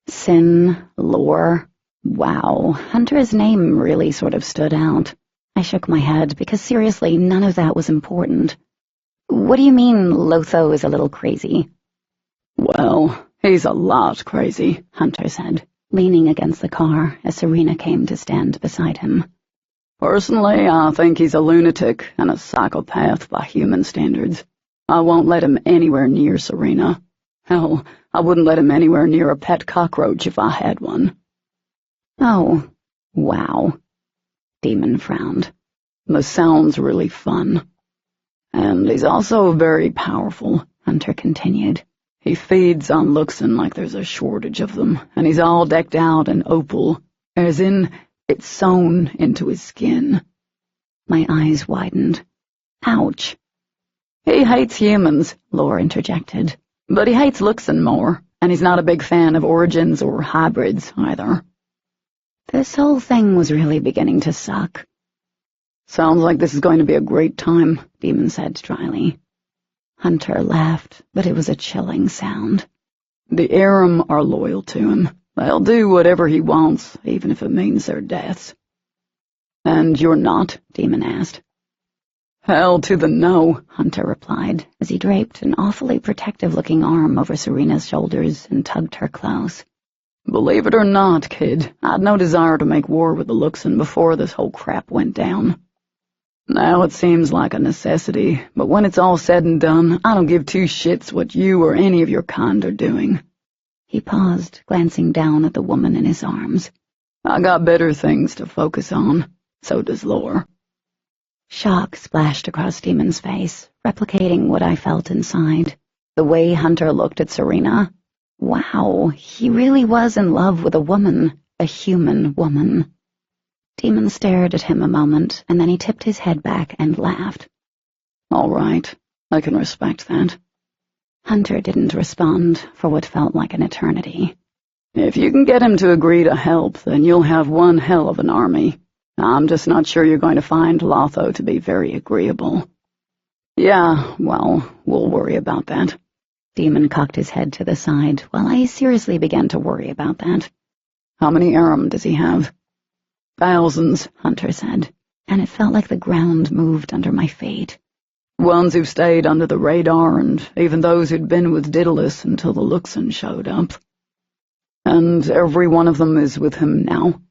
Sin, Lore. Wow, Hunter's name really sort of stood out. I shook my head because seriously, none of that was important. "What do you mean Lotho is a little crazy?" "Well, he's a lot crazy," Hunter said, leaning against the car as Serena came to stand beside him. "Personally, I think he's a lunatic and a psychopath by human standards. I won't let him anywhere near Serena. Hell, I wouldn't let him anywhere near a pet cockroach if I had one." "Oh, wow." Demon frowned. "This sounds really fun. And he's also very powerful," Hunter continued. "He feeds on Luxon like there's a shortage of them, and he's all decked out in opal, as in it's sewn into his skin. My eyes widened. Ouch. He hates humans, Lore interjected, but he hates Luxon more, and he's not a big fan of origins or hybrids either. This whole thing was really beginning to suck. Sounds like this is going to be a great time, Demon said dryly. Hunter laughed, but it was a chilling sound. The Aram are loyal to him. They'll do whatever he wants, even if it means their deaths. And you're not? Demon asked. Hell to the no, Hunter replied, as he draped an awfully protective-looking arm over Serena's shoulders and tugged her close. Believe it or not, kid, I'd no desire to make war with the Luxon before this whole crap went down. Now it seems like a necessity, but when it's all said and done, I don't give two shits what you or any of your kind are doing. He paused, glancing down at the woman in his arms. I got better things to focus on. So does Lore. Shock splashed across Demon's face, replicating what I felt inside. The way Hunter looked at Serena. Wow, he really was in love with a woman, a human woman. Demon stared at him a moment, and then he tipped his head back and laughed. All right, I can respect that. Hunter didn't respond for what felt like an eternity. If you can get him to agree to help, then you'll have one hell of an army. I'm just not sure you're going to find Lotho to be very agreeable. Yeah, well, we'll worry about that. Demon cocked his head to the side, while I seriously began to worry about that. How many Aram does he have? Thousands, Hunter said, and it felt like the ground moved under my feet. Ones who stayed under the radar, and even those who'd been with Daedalus until the Luxon showed up. And every one of them is with him now.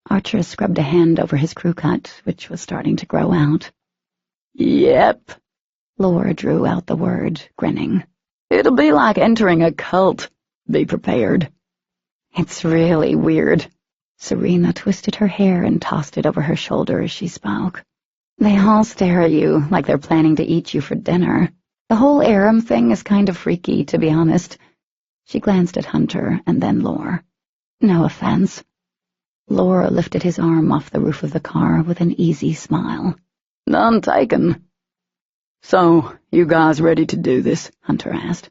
Archer scrubbed a hand over his crew cut, which was starting to grow out. Yep. Lore drew out the word, grinning. It'll be like entering a cult. Be prepared. It's really weird. Serena twisted her hair and tossed it over her shoulder as she spoke. They all stare at you like they're planning to eat you for dinner. The whole Aram thing is kind of freaky, to be honest. She glanced at Hunter and then Lore. No offense. Lore lifted his arm off the roof of the car with an easy smile. None taken. So, you guys ready to do this? Hunter asked.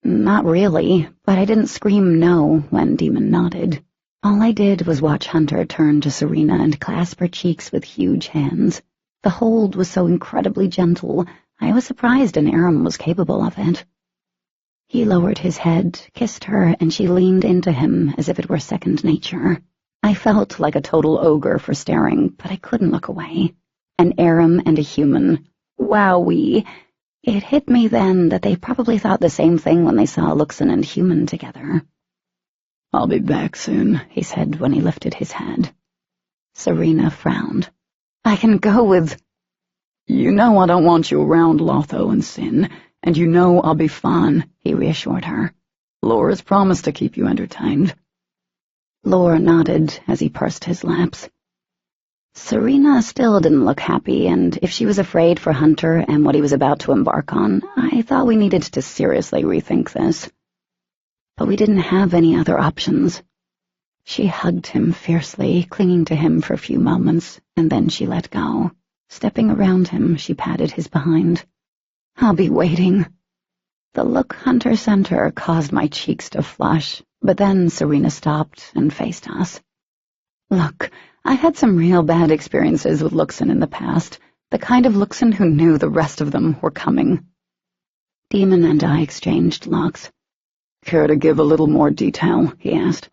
Not really, but I didn't scream no when Demon nodded. All I did was watch Hunter turn to Serena and clasp her cheeks with huge hands. The hold was so incredibly gentle, I was surprised an Aram was capable of it. He lowered his head, kissed her, and she leaned into him as if it were second nature. I felt like a total ogre for staring, but I couldn't look away. An Aram and a human. Wowee. It hit me then that they probably thought the same thing when they saw Luxon and human together. I'll be back soon, he said when he lifted his head. Serena frowned. I can go with... You know I don't want you around Lotho and Sin, and you know I'll be fine, he reassured her. Lore's promised to keep you entertained. Lore nodded as he pursed his lips. Serena still didn't look happy, and if she was afraid for Hunter and what he was about to embark on, I thought we needed to seriously rethink this. But we didn't have any other options. She hugged him fiercely, clinging to him for a few moments, and then she let go. Stepping around him, she patted his behind. I'll be waiting. The look Hunter sent her caused my cheeks to flush, but then Serena stopped and faced us. Look, I've had some real bad experiences with Luxon in the past, the kind of Luxon who knew the rest of them were coming. Demon and I exchanged looks. Care to give a little more detail? He asked.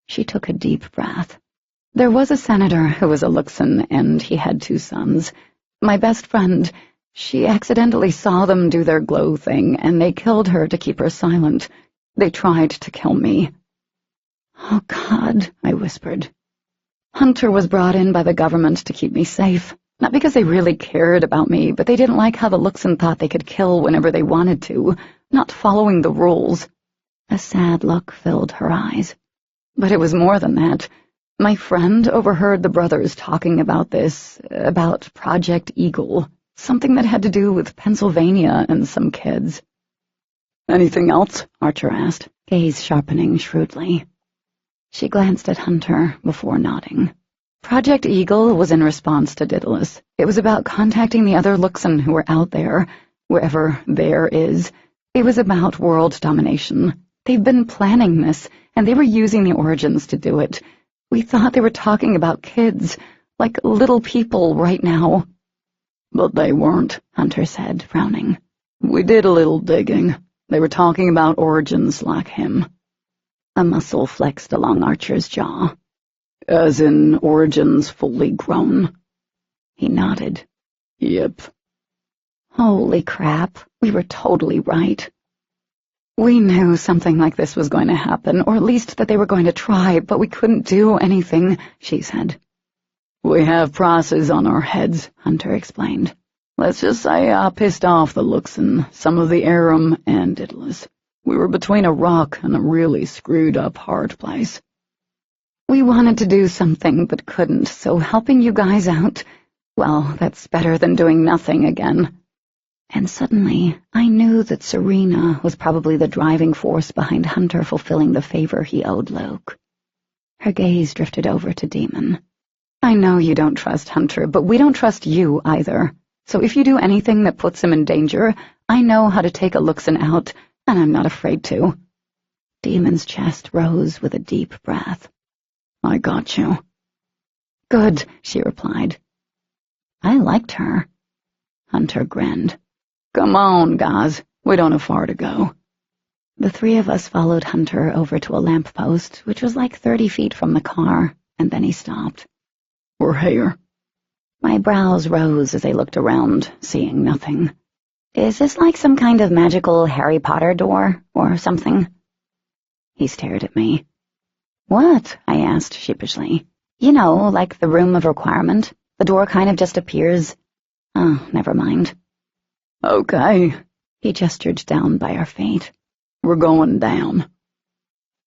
She took a deep breath. There was a senator who was a Luxon, and he had 2 sons. My best friend, she accidentally saw them do their glow thing, and they killed her to keep her silent. They tried to kill me. Oh, God, I whispered. Hunter was brought in by the government to keep me safe. Not because they really cared about me, but they didn't like how the Luxon thought they could kill whenever they wanted to, not following the rules. A sad look filled her eyes. But it was more than that. My friend overheard the brothers talking about this, about Project Eagle, something that had to do with Pennsylvania and some kids. Anything else? Archer asked, gaze sharpening shrewdly. She glanced at Hunter before nodding. Project Eagle was in response to Daedalus. It was about contacting the other Luxon who were out there, wherever there is. It was about world domination. They've been planning this, and they were using the Origins to do it. We thought they were talking about kids, like little people right now. But they weren't, Hunter said, frowning. We did a little digging. They were talking about Origins like him. A muscle flexed along Archer's jaw. As in Origins fully grown? He nodded. Yep. Holy crap, we were totally right. We knew something like this was going to happen, or at least that they were going to try, but we couldn't do anything, she said. We have prices on our heads, Hunter explained. Let's just say I pissed off the Luxon, some of the Aram, and Daedalus. We were between a rock and a really screwed-up hard place. We wanted to do something, but couldn't, so helping you guys out, well, that's better than doing nothing again. And suddenly, I knew that Serena was probably the driving force behind Hunter fulfilling the favor he owed Luke. Her gaze drifted over to Demon. I know you don't trust Hunter, but we don't trust you either. So if you do anything that puts him in danger, I know how to take a Luxon out, and I'm not afraid to. Demon's chest rose with a deep breath. I got you. Good, she replied. I liked her. Hunter grinned. Come on, guys. We don't have far to go. The three of us followed Hunter over to a lamppost, which was like 30 feet from the car, and then he stopped. We're here. My brows rose as I looked around, seeing nothing. Is this like some kind of magical Harry Potter door, or something? He stared at me. What? I asked sheepishly. You know, like the Room of Requirement. The door kind of just appears. Oh, never mind. Okay. He gestured down by our feet. We're going down.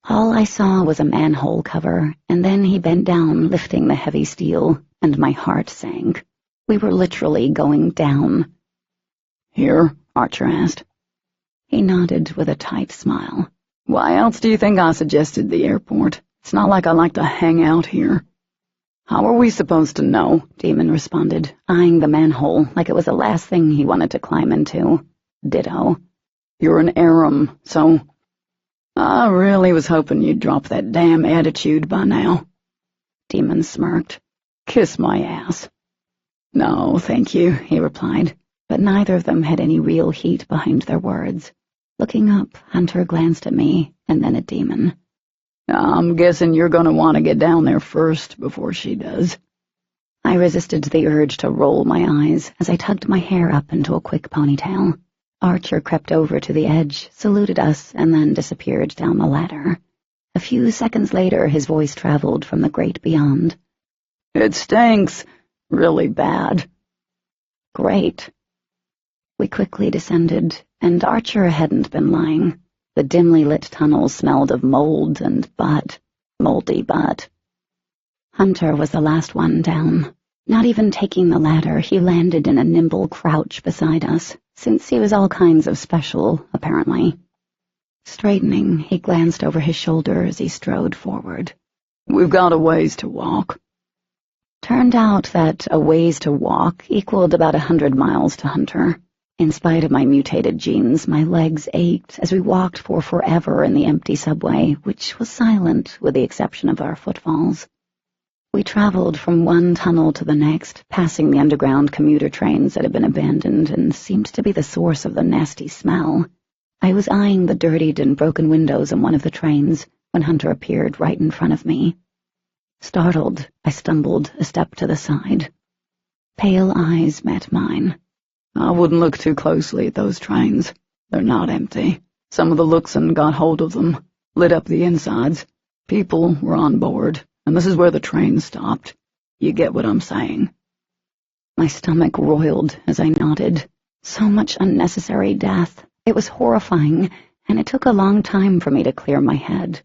All I saw was a manhole cover, and then he bent down, lifting the heavy steel, and my heart sank. We were literally going down. Here? Archer asked. He nodded with a tight smile. Why else do you think I suggested the airport? It's not like I like to hang out here. How are we supposed to know? Demon responded, eyeing the manhole like it was the last thing he wanted to climb into. Ditto. You're an Aram, so... I really was hoping you'd drop that damn attitude by now. Demon smirked. Kiss my ass. No, thank you, he replied, but neither of them had any real heat behind their words. Looking up, Hunter glanced at me, and then at Demon. I'm guessing you're going to want to get down there first before she does. I resisted the urge to roll my eyes as I tugged my hair up into a quick ponytail. Archer crept over to the edge, saluted us, and then disappeared down the ladder. A few seconds later, his voice traveled from the great beyond. It stinks. Really bad. Great. We quickly descended, and Archer hadn't been lying. The dimly lit tunnel smelled of mold and butt. Moldy butt. Hunter was the last one down. Not even taking the ladder, he landed in a nimble crouch beside us, since he was all kinds of special, apparently. Straightening, he glanced over his shoulder as he strode forward. We've got a ways to walk. Turned out that a ways to walk equaled about 100 miles to Hunter. In spite of my mutated genes, my legs ached as we walked for forever in the empty subway, which was silent with the exception of our footfalls. We traveled from one tunnel to the next, passing the underground commuter trains that had been abandoned and seemed to be the source of the nasty smell. I was eyeing the dirtied and broken windows in one of the trains when Hunter appeared right in front of me. Startled, I stumbled a step to the side. Pale eyes met mine. I wouldn't look too closely at those trains. They're not empty. Some of the Luxon got hold of them, lit up the insides. People were on board, and this is where the train stopped. You get what I'm saying. My stomach roiled as I nodded. So much unnecessary death. It was horrifying, and it took a long time for me to clear my head.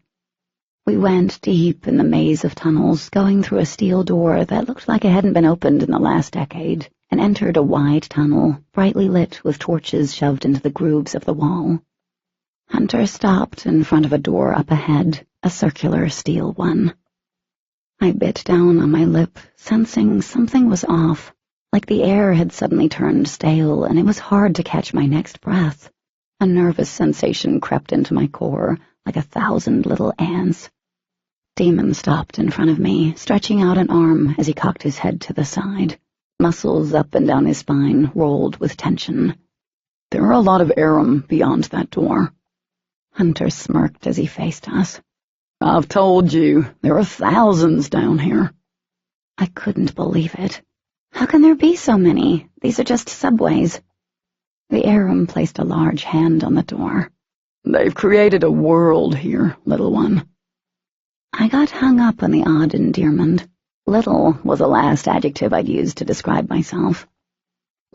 We went deep in the maze of tunnels, going through a steel door that looked like it hadn't been opened in the last decade, and entered a wide tunnel, brightly lit with torches shoved into the grooves of the wall. Hunter stopped in front of a door up ahead, a circular steel one. I bit down on my lip, sensing something was off, like the air had suddenly turned stale and it was hard to catch my next breath. A nervous sensation crept into my core, like 1,000 little ants. Demon stopped in front of me, stretching out an arm as he cocked his head to the side. Muscles up and down his spine rolled with tension. There are a lot of Aram beyond that door. Hunter smirked as he faced us. I've told you, there are thousands down here. I couldn't believe it. How can there be so many? These are just subways. The Aram placed a large hand on the door. They've created a world here, little one. I got hung up on the odd endearment. Little was the last adjective I'd used to describe myself.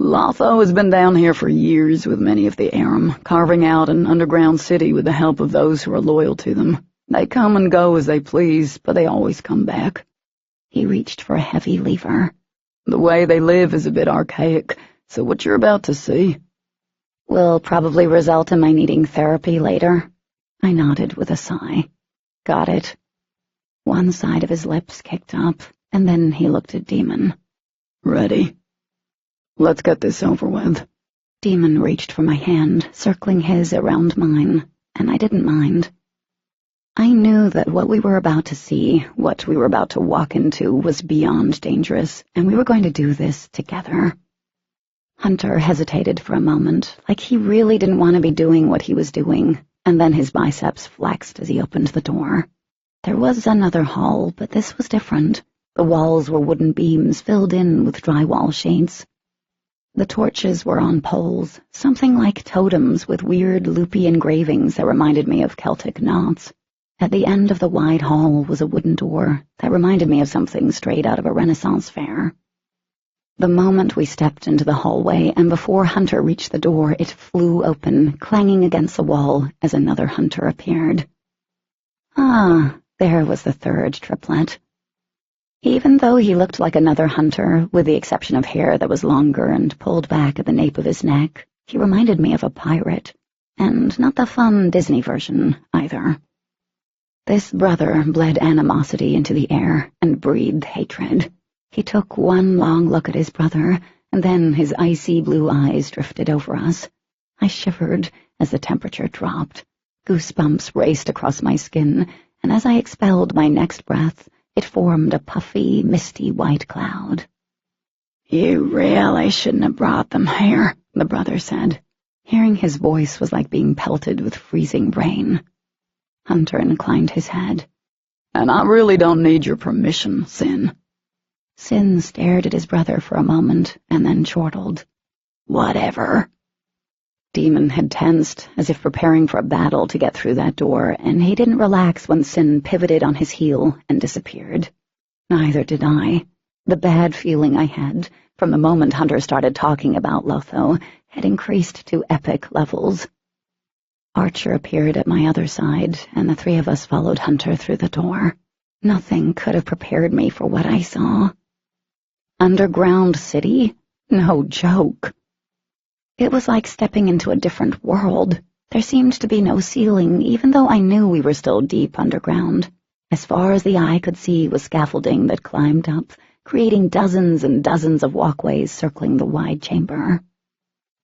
Lotho has been down here for years with many of the Aram, carving out an underground city with the help of those who are loyal to them. They come and go as they please, but they always come back. He reached for a heavy lever. The way they live is a bit archaic, so what you're about to see will probably result in my needing therapy later. I nodded with a sigh. Got it. One side of his lips kicked up, and then he looked at Demon. Ready? Let's get this over with. Demon reached for my hand, circling his around mine, and I didn't mind. I knew that what we were about to see, what we were about to walk into, was beyond dangerous, and we were going to do this together. Hunter hesitated for a moment, like he really didn't want to be doing what he was doing, and then his biceps flexed as he opened the door. There was another hall, but this was different. The walls were wooden beams filled in with drywall sheets. The torches were on poles, something like totems with weird loopy engravings that reminded me of Celtic knots. At the end of the wide hall was a wooden door that reminded me of something straight out of a Renaissance fair. The moment we stepped into the hallway, and before Hunter reached the door, it flew open, clanging against the wall as another Hunter appeared. Ah, there was the third triplet. Even though he looked like another Hunter, with the exception of hair that was longer and pulled back at the nape of his neck, he reminded me of a pirate, and not the fun Disney version, either. This brother bled animosity into the air and breathed hatred. He took one long look at his brother, and then his icy blue eyes drifted over us. I shivered as the temperature dropped. Goosebumps raced across my skin, and as I expelled my next breath, it formed a puffy, misty white cloud. You really shouldn't have brought them here, the brother said. Hearing his voice was like being pelted with freezing rain. Hunter inclined his head. And I really don't need your permission, Sin. Sin stared at his brother for a moment, and then chortled. Whatever. Demon had tensed, as if preparing for a battle to get through that door, and he didn't relax when Sin pivoted on his heel and disappeared. Neither did I. The bad feeling I had, from the moment Hunter started talking about Lotho, had increased to epic levels. Archer appeared at my other side, and the three of us followed Hunter through the door. Nothing could have prepared me for what I saw. Underground city? No joke. It was like stepping into a different world. There seemed to be no ceiling, even though I knew we were still deep underground. As far as the eye could see was scaffolding that climbed up, creating dozens and dozens of walkways circling the wide chamber.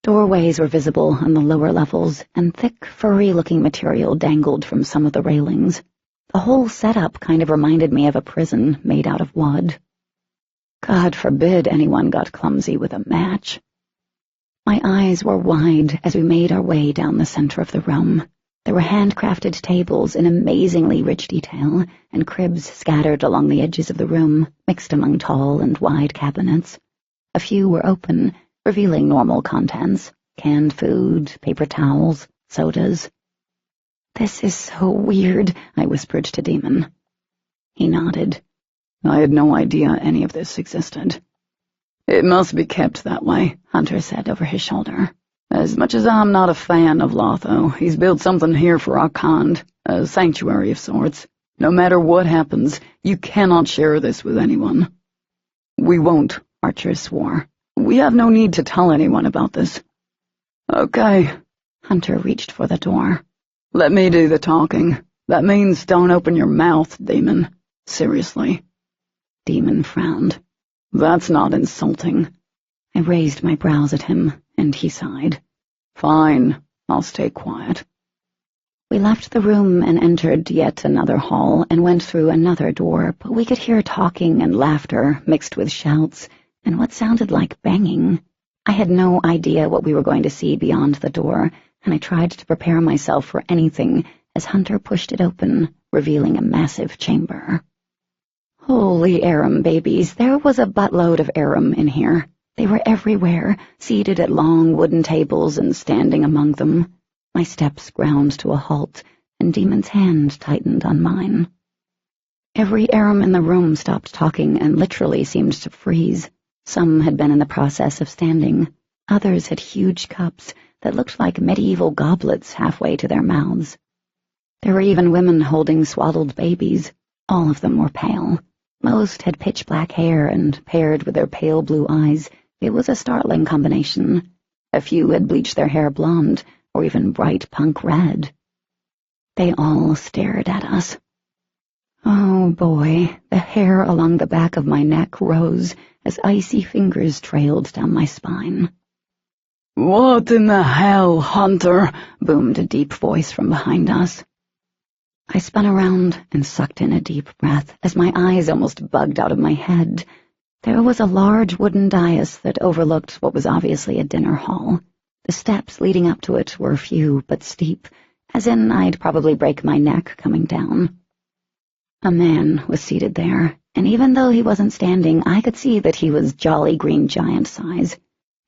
Doorways were visible on the lower levels, and thick, furry-looking material dangled from some of the railings. The whole setup kind of reminded me of a prison made out of wood. God forbid anyone got clumsy with a match. My eyes were wide as we made our way down the center of the room. There were handcrafted tables in amazingly rich detail, and cribs scattered along the edges of the room, mixed among tall and wide cabinets. A few were open, revealing normal contents, canned food, paper towels, sodas. "This is so weird," I whispered to Demon. He nodded. I had no idea any of this existed. It must be kept that way, Hunter said over his shoulder. As much as I'm not a fan of Lotho, he's built something here for our kind, a sanctuary of sorts. No matter what happens, you cannot share this with anyone. We won't, Archer swore. We have no need to tell anyone about this. Okay. Hunter reached for the door. Let me do the talking. That means don't open your mouth, Demon. Seriously. Demon frowned. That's not insulting. I raised my brows at him, and he sighed. Fine, I'll stay quiet. We left the room and entered yet another hall and went through another door, but we could hear talking and laughter mixed with shouts and what sounded like banging. I had no idea what we were going to see beyond the door, and I tried to prepare myself for anything as Hunter pushed it open, revealing a massive chamber. Holy Aram babies, there was a buttload of Aram in here. They were everywhere, seated at long wooden tables and standing among them. My steps ground to a halt, and Demon's hand tightened on mine. Every Aram in the room stopped talking and literally seemed to freeze. Some had been in the process of standing. Others had huge cups that looked like medieval goblets halfway to their mouths. There were even women holding swaddled babies. All of them were pale. Most had pitch-black hair, and paired with their pale blue eyes, it was a startling combination. A few had bleached their hair blonde, or even bright punk red. They all stared at us. Oh boy, the hair along the back of my neck rose as icy fingers trailed down my spine. "What in the hell, Hunter?" boomed a deep voice from behind us. I spun around and sucked in a deep breath as my eyes almost bugged out of my head. There was a large wooden dais that overlooked what was obviously a dinner hall. The steps leading up to it were few but steep, as in I'd probably break my neck coming down. A man was seated there, and even though he wasn't standing, I could see that he was jolly green giant size.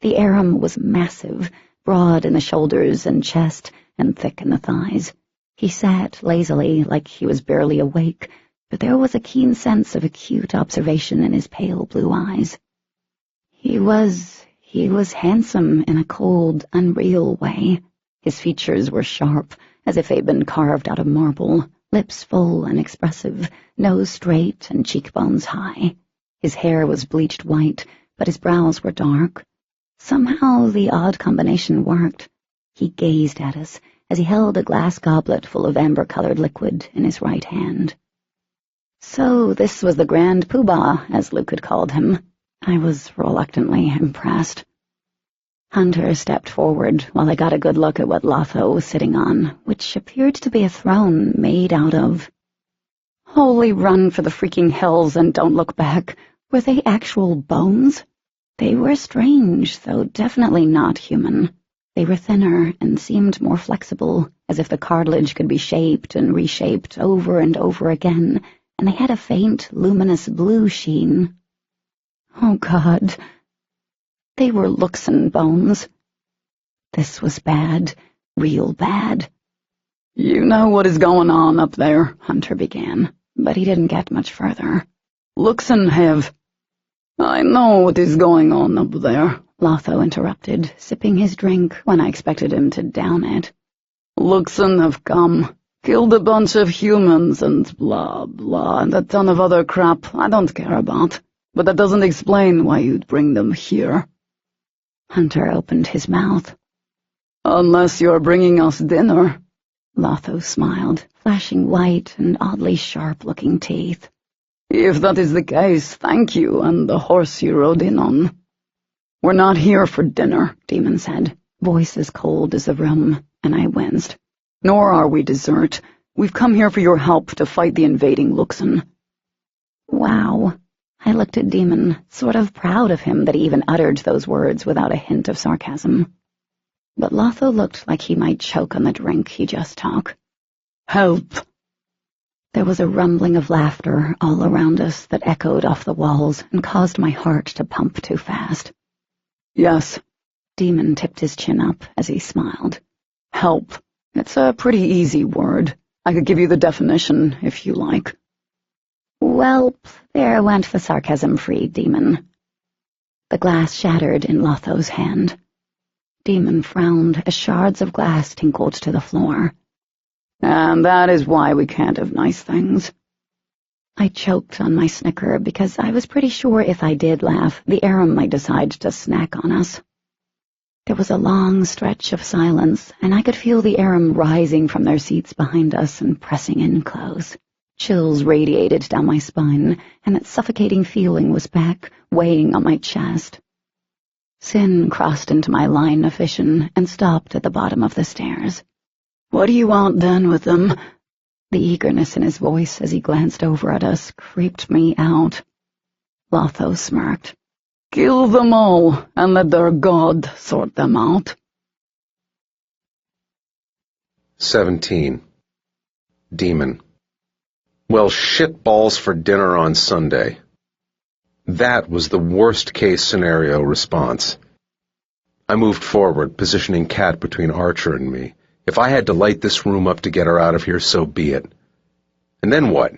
The Aram was massive, broad in the shoulders and chest, and thick in the thighs. He sat lazily, like he was barely awake, but there was a keen sense of acute observation in his pale blue eyes. He was handsome in a cold, unreal way. His features were sharp, as if they'd been carved out of marble, lips full and expressive, nose straight and cheekbones high. His hair was bleached white, but his brows were dark. Somehow the odd combination worked. He gazed at us as he held a glass goblet full of amber-colored liquid in his right hand. So this was the Grand Poobah, as Luke had called him. I was reluctantly impressed. Hunter stepped forward while I got a good look at what Lotho was sitting on, which appeared to be a throne made out of... Holy run for the freaking hills and don't look back. Were they actual bones? They were strange, though definitely not human. They were thinner and seemed more flexible, as if the cartilage could be shaped and reshaped over and over again, and they had a faint, luminous blue sheen. Oh, God. They were Luxon bones. This was bad, real bad. "You know what is going on up there," Hunter began, but he didn't get much further. "Luxon have—" "I know what is going on up there," Lotho interrupted, sipping his drink when I expected him to down it. "Luxon have come, killed a bunch of humans and blah, blah, and a ton of other crap I don't care about, but that doesn't explain why you'd bring them here." Hunter opened his mouth. "Unless you're bringing us dinner." Lotho smiled, flashing white and oddly sharp-looking teeth. "If that is the case, thank you, and the horse you rode in on." "We're not here for dinner," Demon said, voice as cold as the room, and I winced. "Nor are we dessert. We've come here for your help to fight the invading Luxon." Wow. I looked at Demon, sort of proud of him that he even uttered those words without a hint of sarcasm. But Lotho looked like he might choke on the drink he just took. "Help!" There was a rumbling of laughter all around us that echoed off the walls and caused my heart to pump too fast. "Yes." Demon tipped his chin up as he smiled. "Help. It's a pretty easy word. I could give you the definition if you like." Welp, there went the sarcasm-free Demon. The glass shattered in Lotho's hand. Demon frowned as shards of glass tinkled to the floor. "And that is why we can't have nice things." I choked on my snicker because I was pretty sure if I did laugh, the Aram might decide to snack on us. There was a long stretch of silence, and I could feel the Aram rising from their seats behind us and pressing in close. Chills radiated down my spine, and that suffocating feeling was back, weighing on my chest. Sin crossed into my line of vision and stopped at the bottom of the stairs. "What do you want done with them?" The eagerness in his voice as he glanced over at us creeped me out. Lotho smirked. "Kill them all, and let their god sort them out." 17. Demon. Well, shit balls for dinner on Sunday. That was the worst-case scenario response. I moved forward, positioning Kat between Archer and me. If I had to light this room up to get her out of here, so be it. And then what?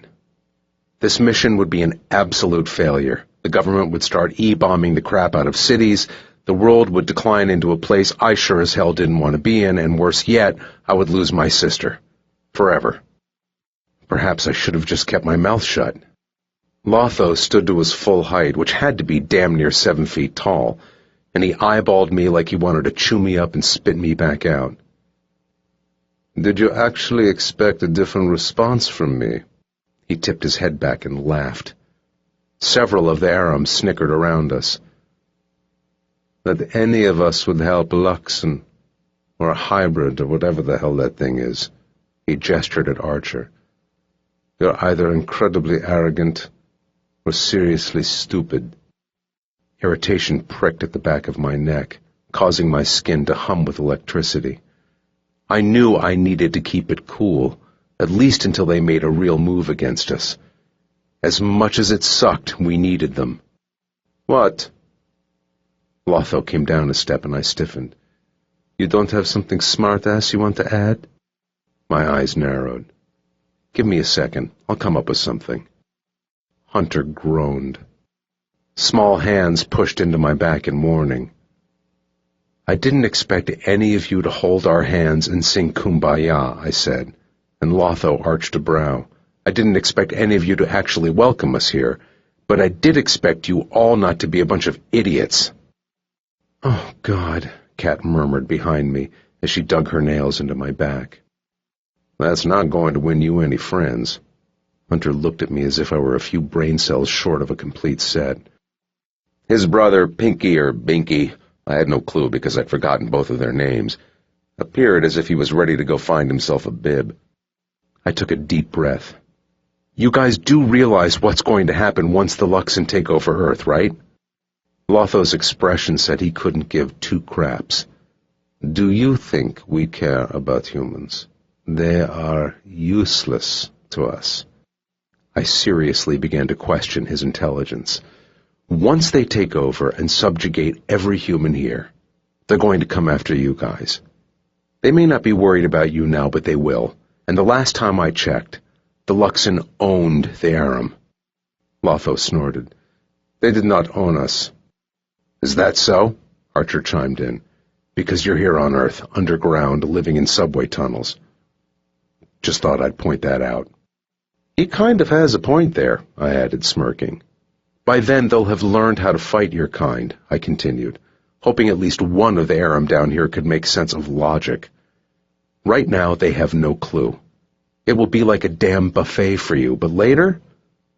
This mission would be an absolute failure. The government would start E-bombing the crap out of cities, the world would decline into a place I sure as hell didn't want to be in, and worse yet, I would lose my sister. Forever. Perhaps I should have just kept my mouth shut. Lotho stood to his full height, which had to be damn near 7 feet tall, and he eyeballed me like he wanted to chew me up and spit me back out. "Did you actually expect a different response from me?" He tipped his head back and laughed. Several of the Arams snickered around us. "That any of us would help Luxon, or a hybrid, or whatever the hell that thing is." He gestured at Archer. "You're either incredibly arrogant or seriously stupid." Irritation pricked at the back of my neck, causing my skin to hum with electricity. I knew I needed to keep it cool, at least until they made a real move against us. As much as it sucked, we needed them. "What?" Lotho came down a step and I stiffened. "You don't have something smart-ass you want to add?" My eyes narrowed. "Give me a second. I'll come up with something." Hunter groaned. Small hands pushed into my back in warning. "I didn't expect any of you to hold our hands and sing Kumbaya," I said, and Lotho arched a brow. "I didn't expect any of you to actually welcome us here, but I did expect you all not to be a bunch of idiots." "Oh, God," Kat murmured behind me as she dug her nails into my back. "That's not going to win you any friends." Hunter looked at me as if I were a few brain cells short of a complete set. His brother, Pinky or Binky, I had no clue because I'd forgotten both of their names, appeared as if he was ready to go find himself a bib. I took a deep breath. "You guys do realize what's going to happen once the Luxon take over Earth, right?" Lotho's expression said he couldn't give two craps. "Do you think we care about humans? They are useless to us." I seriously began to question his intelligence. Once they take over and subjugate every human here, they're going to come after you guys. They may not be worried about you now, but they will. And the last time I checked, the Luxon owned the Aram. Lotho snorted. "They did not own us." "Is that so?" Archer chimed in. "Because you're here on Earth, underground, living in subway tunnels." Just thought I'd point that out. "He kind of has a point there," I added, smirking. "By then they'll have learned how to fight your kind," I continued, hoping at least one of the Aram down here could make sense of logic. Right now they have no clue. It will be like a damn buffet for you, but later,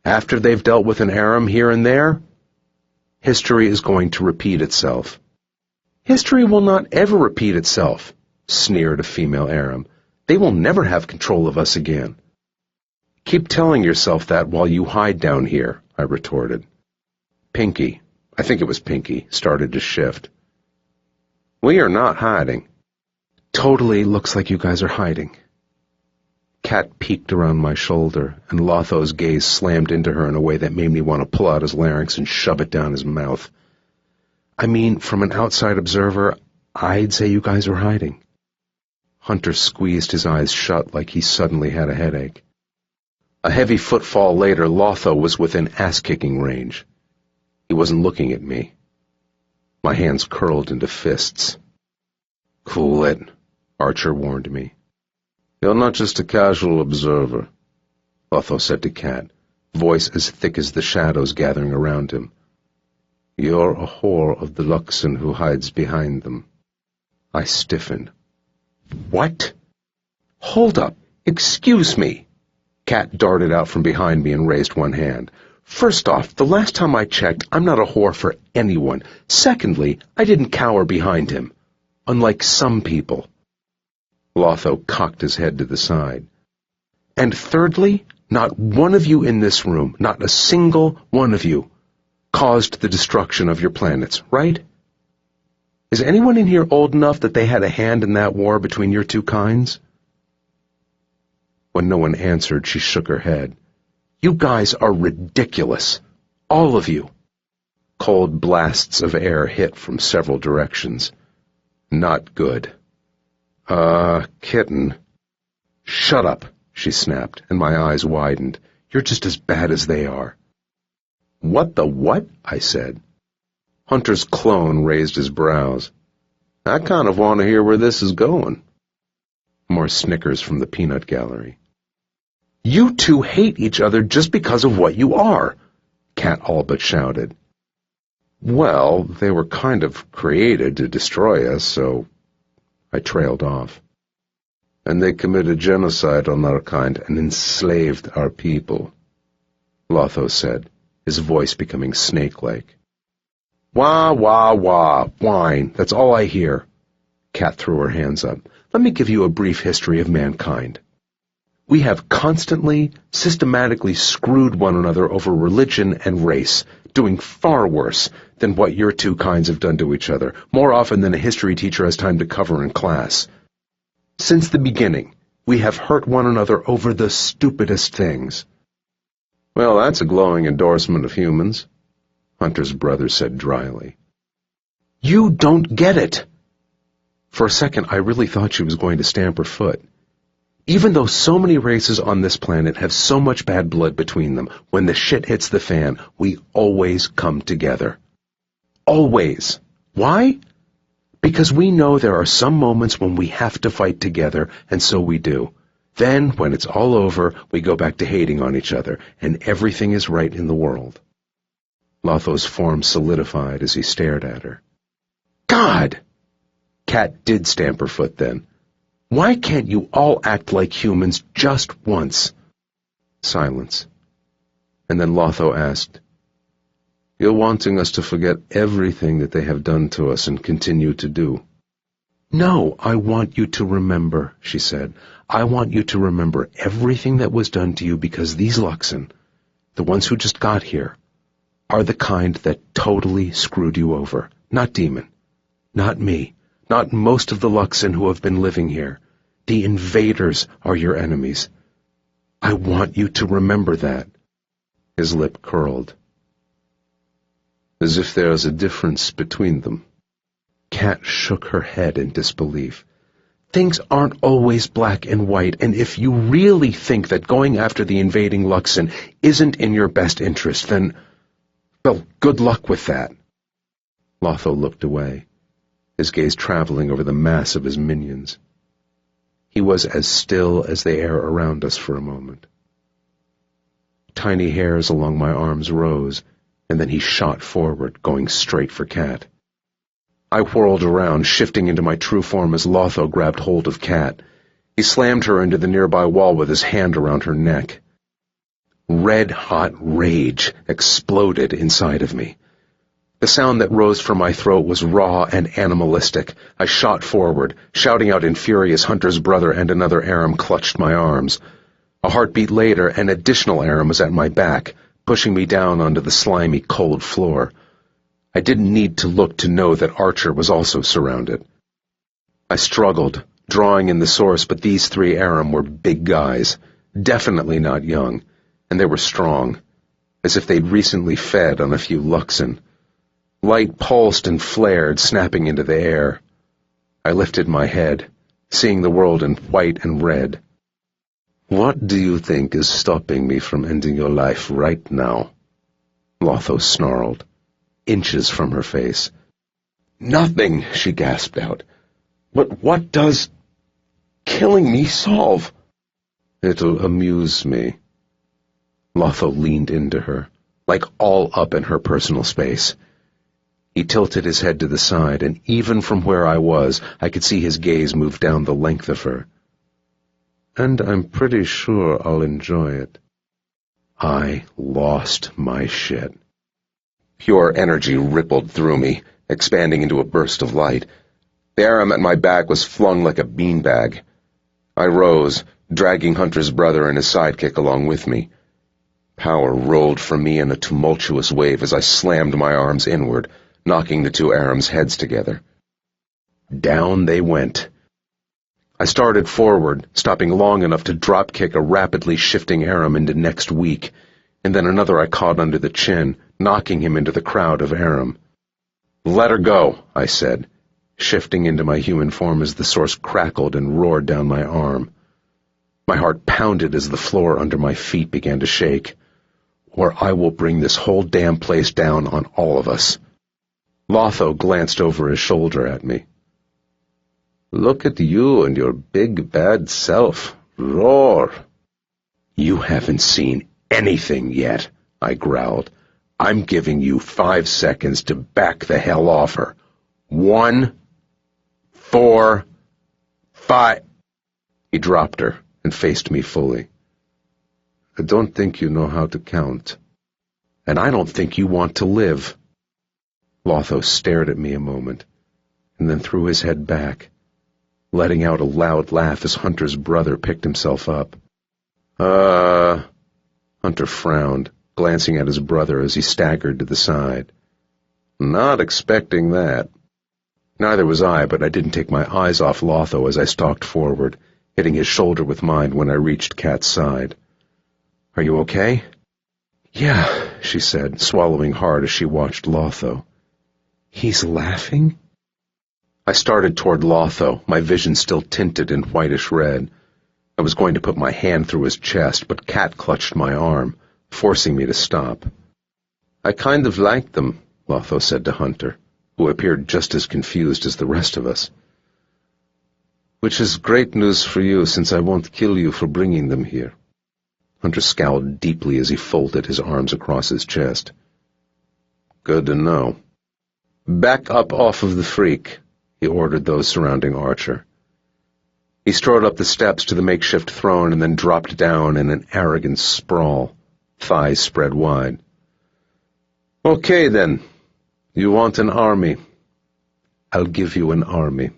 after they've dealt with an Aram here and there, history is going to repeat itself. "History will not ever repeat itself," sneered a female Aram. "They will never have control of us again." "Keep telling yourself that while you hide down here," I retorted. Pinky, I think it was Pinky, started to shift. "We are not hiding." "Totally looks like you guys are hiding." Kat peeked around my shoulder, and Lotho's gaze slammed into her in a way that made me want to pull out his larynx and shove it down his mouth. "I mean, from an outside observer, I'd say you guys were hiding." Hunter squeezed his eyes shut like he suddenly had a headache. A heavy footfall later, Lotho was within ass-kicking range. He wasn't looking at me. My hands curled into fists. "Cool it," Archer warned me. "You're not just a casual observer," Lotho said to Kat, voice as thick as the shadows gathering around him. "You're a whore of the Luxon who hides behind them." I stiffened. "What? Hold up. Excuse me." Kat darted out from behind me and raised one hand. First off, the last time I checked, I'm not a whore for anyone. Secondly, I didn't cower behind him. Unlike some people. Lotho cocked his head to the side. And thirdly, not one of you in this room, not a single one of you, caused the destruction of your planets, right? Is anyone in here old enough that they had a hand in that war between your two kinds? When no one answered, she shook her head. You guys are ridiculous. All of you. Cold blasts of air hit from several directions. Not good. Kitten. Shut up, she snapped, and my eyes widened. You're just as bad as they are. What the what? I said. Hunter's clone raised his brows. I kind of want to hear where this is going. More snickers from the peanut gallery. You two hate each other just because of what you are, Kat all but shouted. Well, they were kind of created to destroy us, so I trailed off. And they committed genocide on our kind and enslaved our people, Lotho said, his voice becoming snake-like. Wah, wah, wah, whine, that's all I hear. Kat threw her hands up. Let me give you a brief history of mankind. We have constantly, systematically screwed one another over religion and race, doing far worse than what your two kinds have done to each other, more often than a history teacher has time to cover in class. Since the beginning, we have hurt one another over the stupidest things. Well, that's a glowing endorsement of humans, Hunter's brother said dryly. You don't get it! For a second, I really thought she was going to stamp her foot. Even though so many races on this planet have so much bad blood between them, when the shit hits the fan, we always come together. Always. Why? Because we know there are some moments when we have to fight together, and so we do. Then, when it's all over, we go back to hating on each other, and everything is right in the world. Lotho's form solidified as he stared at her. God! Kat did stamp her foot then. Why can't you all act like humans just once? Silence. And then Lotho asked, You're wanting us to forget everything that they have done to us and continue to do. No, I want you to remember, she said. I want you to remember everything that was done to you because these Luxon, the ones who just got here, are the kind that totally screwed you over. Not Demon. Not me. Not most of the Luxon who have been living here. The invaders are your enemies. I want you to remember that. His lip curled. As if there is a difference between them. Kat shook her head in disbelief. Things aren't always black and white, and if you really think that going after the invading Luxon isn't in your best interest, then, well, good luck with that. Lotho looked away, his gaze traveling over the mass of his minions. He was as still as the air around us for a moment. Tiny hairs along my arms rose, and then he shot forward, going straight for Kat. I whirled around, shifting into my true form as Lotho grabbed hold of Kat. He slammed her into the nearby wall with his hand around her neck. Red-hot rage exploded inside of me. The sound that rose from my throat was raw and animalistic. I shot forward, shouting out in fury as Hunter's brother and another Aram clutched my arms. A heartbeat later, an additional Aram was at my back, pushing me down onto the slimy, cold floor. I didn't need to look to know that Archer was also surrounded. I struggled, drawing in the source, but these three Aram were big guys, definitely not young, and they were strong, as if they'd recently fed on a few Luxon. Light pulsed and flared, snapping into the air. I lifted my head, seeing the world in white and red. What do you think is stopping me from ending your life right now? Lotho snarled, inches from her face. Nothing, she gasped out. But what does killing me solve? It'll amuse me. Lotho leaned into her, like all up in her personal space. He tilted his head to the side, and even from where I was, I could see his gaze move down the length of her. and I'm pretty sure I'll enjoy it. I lost my shit. Pure energy rippled through me, expanding into a burst of light. The aram at my back was flung like a beanbag. I rose, dragging Hunter's brother and his sidekick along with me. Power rolled from me in a tumultuous wave as I slammed my arms inward, knocking the two arams' heads together. Down they went. I started forward, stopping long enough to drop-kick a rapidly shifting aram into next week, and then another I caught under the chin, knocking him into the crowd of aram. "Let her go," I said, shifting into my human form as the source crackled and roared down my arm. My heart pounded as the floor under my feet began to shake. "Or I will bring this whole damn place down on all of us." Lotho glanced over his shoulder at me. "Look at you and your big bad self. Roar." "You haven't seen anything yet," I growled. "I'm giving you 5 seconds to back the hell off her. 1, 4, 5. He dropped her and faced me fully. "I don't think you know how to count. And I don't think you want to live." Lotho stared at me a moment, and then threw his head back, letting out a loud laugh as Hunter's brother picked himself up. Hunter frowned, glancing at his brother as he staggered to the side. "Not expecting that." Neither was I, but I didn't take my eyes off Lotho as I stalked forward, hitting his shoulder with mine when I reached Kat's side. "Are you okay?" "Yeah," she said, swallowing hard as she watched Lotho. "He's laughing?" I started toward Lotho, my vision still tinted in whitish red. I was going to put my hand through his chest, but Kat clutched my arm, forcing me to stop. "I kind of like them," Lotho said to Hunter, who appeared just as confused as the rest of us. "Which is great news for you, since I won't kill you for bringing them here." Hunter scowled deeply as he folded his arms across his chest. "Good to know. Back up off of the freak," he ordered those surrounding Archer. He strode up the steps to the makeshift throne and then dropped down in an arrogant sprawl, thighs spread wide. "Okay, then. You want an army. I'll give you an army."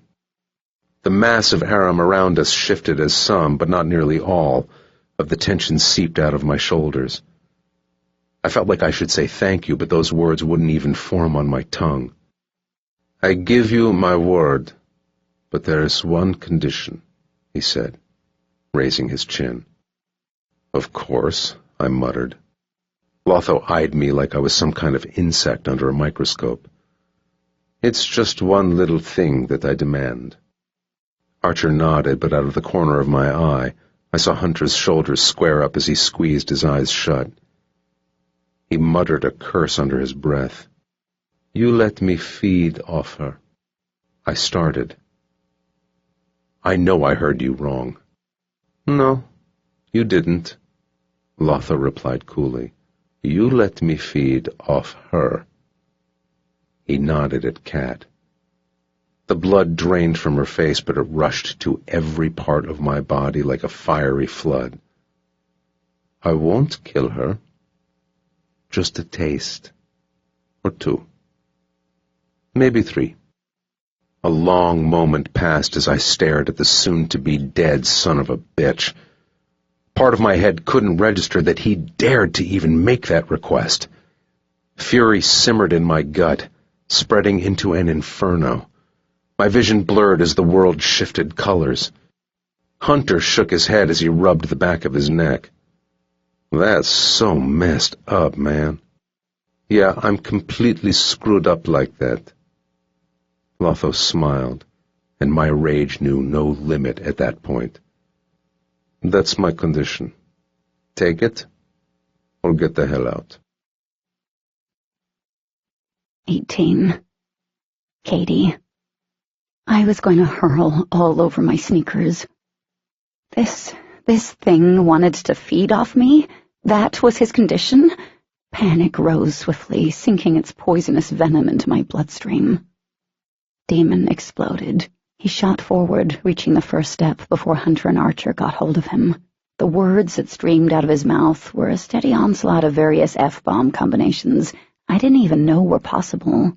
The mass of aram around us shifted as some, but not nearly all, of the tension seeped out of my shoulders. I felt like I should say thank you, but those words wouldn't even form on my tongue. "I give you my word, but there is one condition," he said, raising his chin. "Of course," I muttered. Lotho eyed me like I was some kind of insect under a microscope. "It's just one little thing that I demand." Archer nodded, but out of the corner of my eye, I saw Hunter's shoulders square up as he squeezed his eyes shut. He muttered a curse under his breath. "You let me feed off her." I started. "I know I heard you wrong." "No, you didn't," Lotho replied coolly. "You let me feed off her." He nodded at Kat. The blood drained from her face, but it rushed to every part of my body like a fiery flood. "I won't kill her. Just a taste. Or 2. Maybe 3. A long moment passed as I stared at the soon-to-be-dead son of a bitch. Part of my head couldn't register that he dared to even make that request. Fury simmered in my gut, spreading into an inferno. My vision blurred as the world shifted colors. Hunter shook his head as he rubbed the back of his neck. "That's so messed up, man. Yeah, I'm completely screwed up like that." Lotho smiled, and my rage knew no limit at that point. "That's my condition. Take it, or get the hell out." 18. Katie. I was going to hurl all over my sneakers. This thing wanted to feed off me? That was his condition? Panic rose swiftly, sinking its poisonous venom into my bloodstream. Demon exploded, He shot forward, reaching the first step before Hunter and Archer got hold of him. The words that streamed out of his mouth were a steady onslaught of various F-bomb combinations I didn't even know were possible.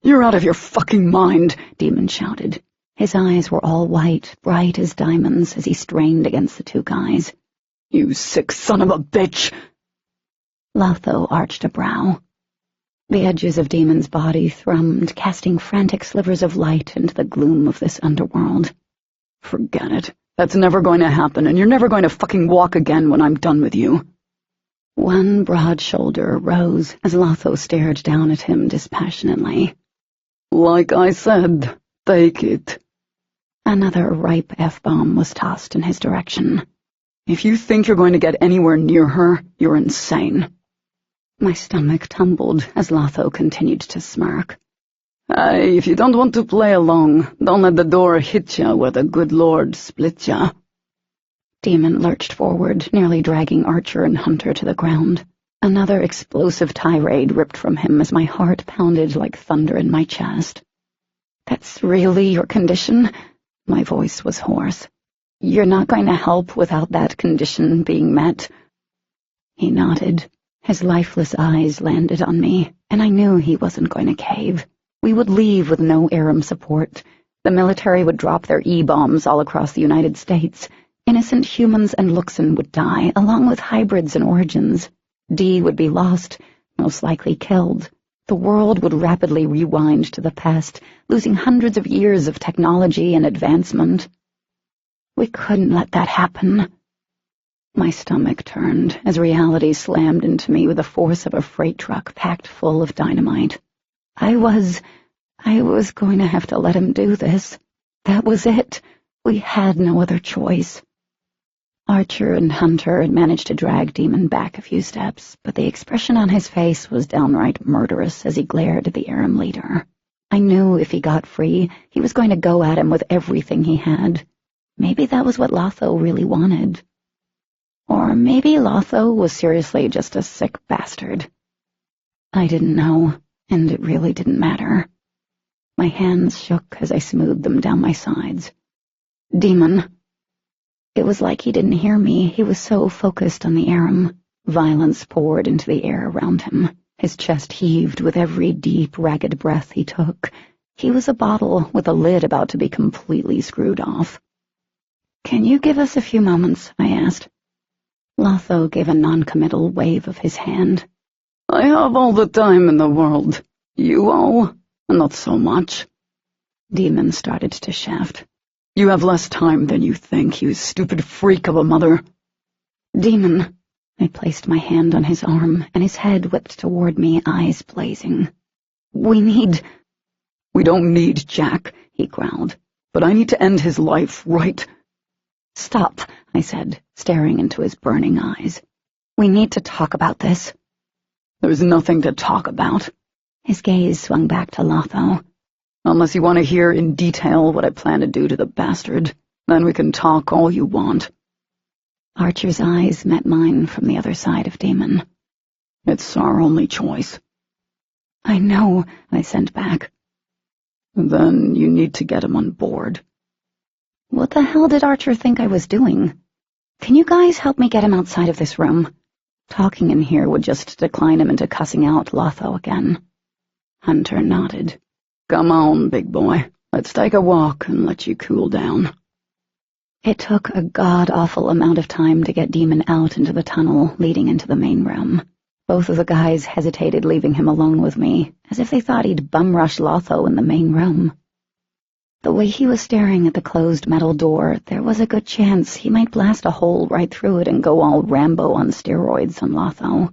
"You're out of your fucking mind," Demon shouted. His eyes were all white, bright as diamonds, as he strained against the two guys. "You sick son of a bitch!" Lotho arched a brow. The edges of Demon's body thrummed, casting frantic slivers of light into the gloom of this underworld. "Forget it. That's never going to happen, and you're never going to fucking walk again when I'm done with you." One broad shoulder rose as Lotho stared down at him dispassionately. "Like I said, take it." Another ripe F-bomb was tossed in his direction. "If you think you're going to get anywhere near her, you're insane." My stomach tumbled as Lotho continued to smirk. "Hey, if you don't want to play along, don't let the door hit ya where the good Lord split ya." Demon lurched forward, nearly dragging Archer and Hunter to the ground. Another explosive tirade ripped from him as my heart pounded like thunder in my chest. "That's really your condition?" My voice was hoarse. "You're not going to help without that condition being met?" He nodded. His lifeless eyes landed on me, and I knew he wasn't going to cave. We would leave with no Aram support. The military would drop their E-bombs all across the United States. Innocent humans and Luxon would die, along with hybrids and origins. D would be lost, most likely killed. The world would rapidly rewind to the past, losing hundreds of years of technology and advancement. We couldn't let that happen. My stomach turned as reality slammed into me with the force of a freight truck packed full of dynamite. I was going to have to let him do this. That was it. We had no other choice. Archer and Hunter had managed to drag Demon back a few steps, but the expression on his face was downright murderous as he glared at the Aram leader. I knew if he got free, he was going to go at him with everything he had. Maybe that was what Lotho really wanted. Or maybe Lotho was seriously just a sick bastard. I didn't know, and it really didn't matter. My hands shook as I smoothed them down my sides. "Demon." It was like he didn't hear me. He was so focused on the Aram. Violence poured into the air around him. His chest heaved with every deep, ragged breath he took. He was a bottle with a lid about to be completely screwed off. "Can you give us a few moments?" I asked. Lotho gave a non-committal wave of his hand. "I have all the time in the world. You all, not so much." Demon started to shaft. "You have less time than you think, you stupid freak of a mother." "Demon." I placed my hand on his arm, and his head whipped toward me, eyes blazing. We don't need Jack," he growled. "But I need to end his life, right?" "Stop," I said, staring into his burning eyes. "We need to talk about this." "There's nothing to talk about." His gaze swung back to Lotho. "Unless you want to hear in detail what I plan to do to the bastard, then we can talk all you want." Archer's eyes met mine from the other side of Demon. "It's our only choice." "I know," I sent back. "Then you need to get him on board." What the hell did Archer think I was doing? "Can you guys help me get him outside of this room?" Talking in here would just decline him into cussing out Lotho again. Hunter nodded. "Come on, big boy. Let's take a walk and let you cool down." It took a god-awful amount of time to get Demon out into the tunnel leading into the main room. Both of the guys hesitated leaving him alone with me, as if they thought he'd bum-rush Lotho in the main room. The way he was staring at the closed metal door, there was a good chance he might blast a hole right through it and go all Rambo on steroids on Lotho.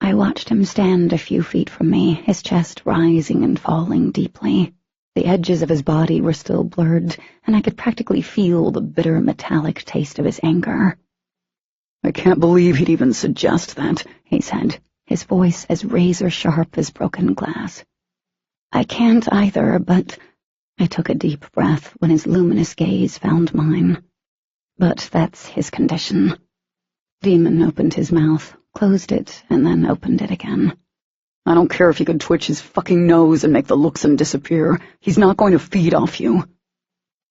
I watched him stand a few feet from me, his chest rising and falling deeply. The edges of his body were still blurred, and I could practically feel the bitter metallic taste of his anger. "I can't believe he'd even suggest that," he said, his voice as razor-sharp as broken glass. "I can't either, but—" I took a deep breath when his luminous gaze found mine. "But that's his condition." Demon opened his mouth, closed it, and then opened it again. "I don't care if he could twitch his fucking nose and make the Luxon disappear. He's not going to feed off you."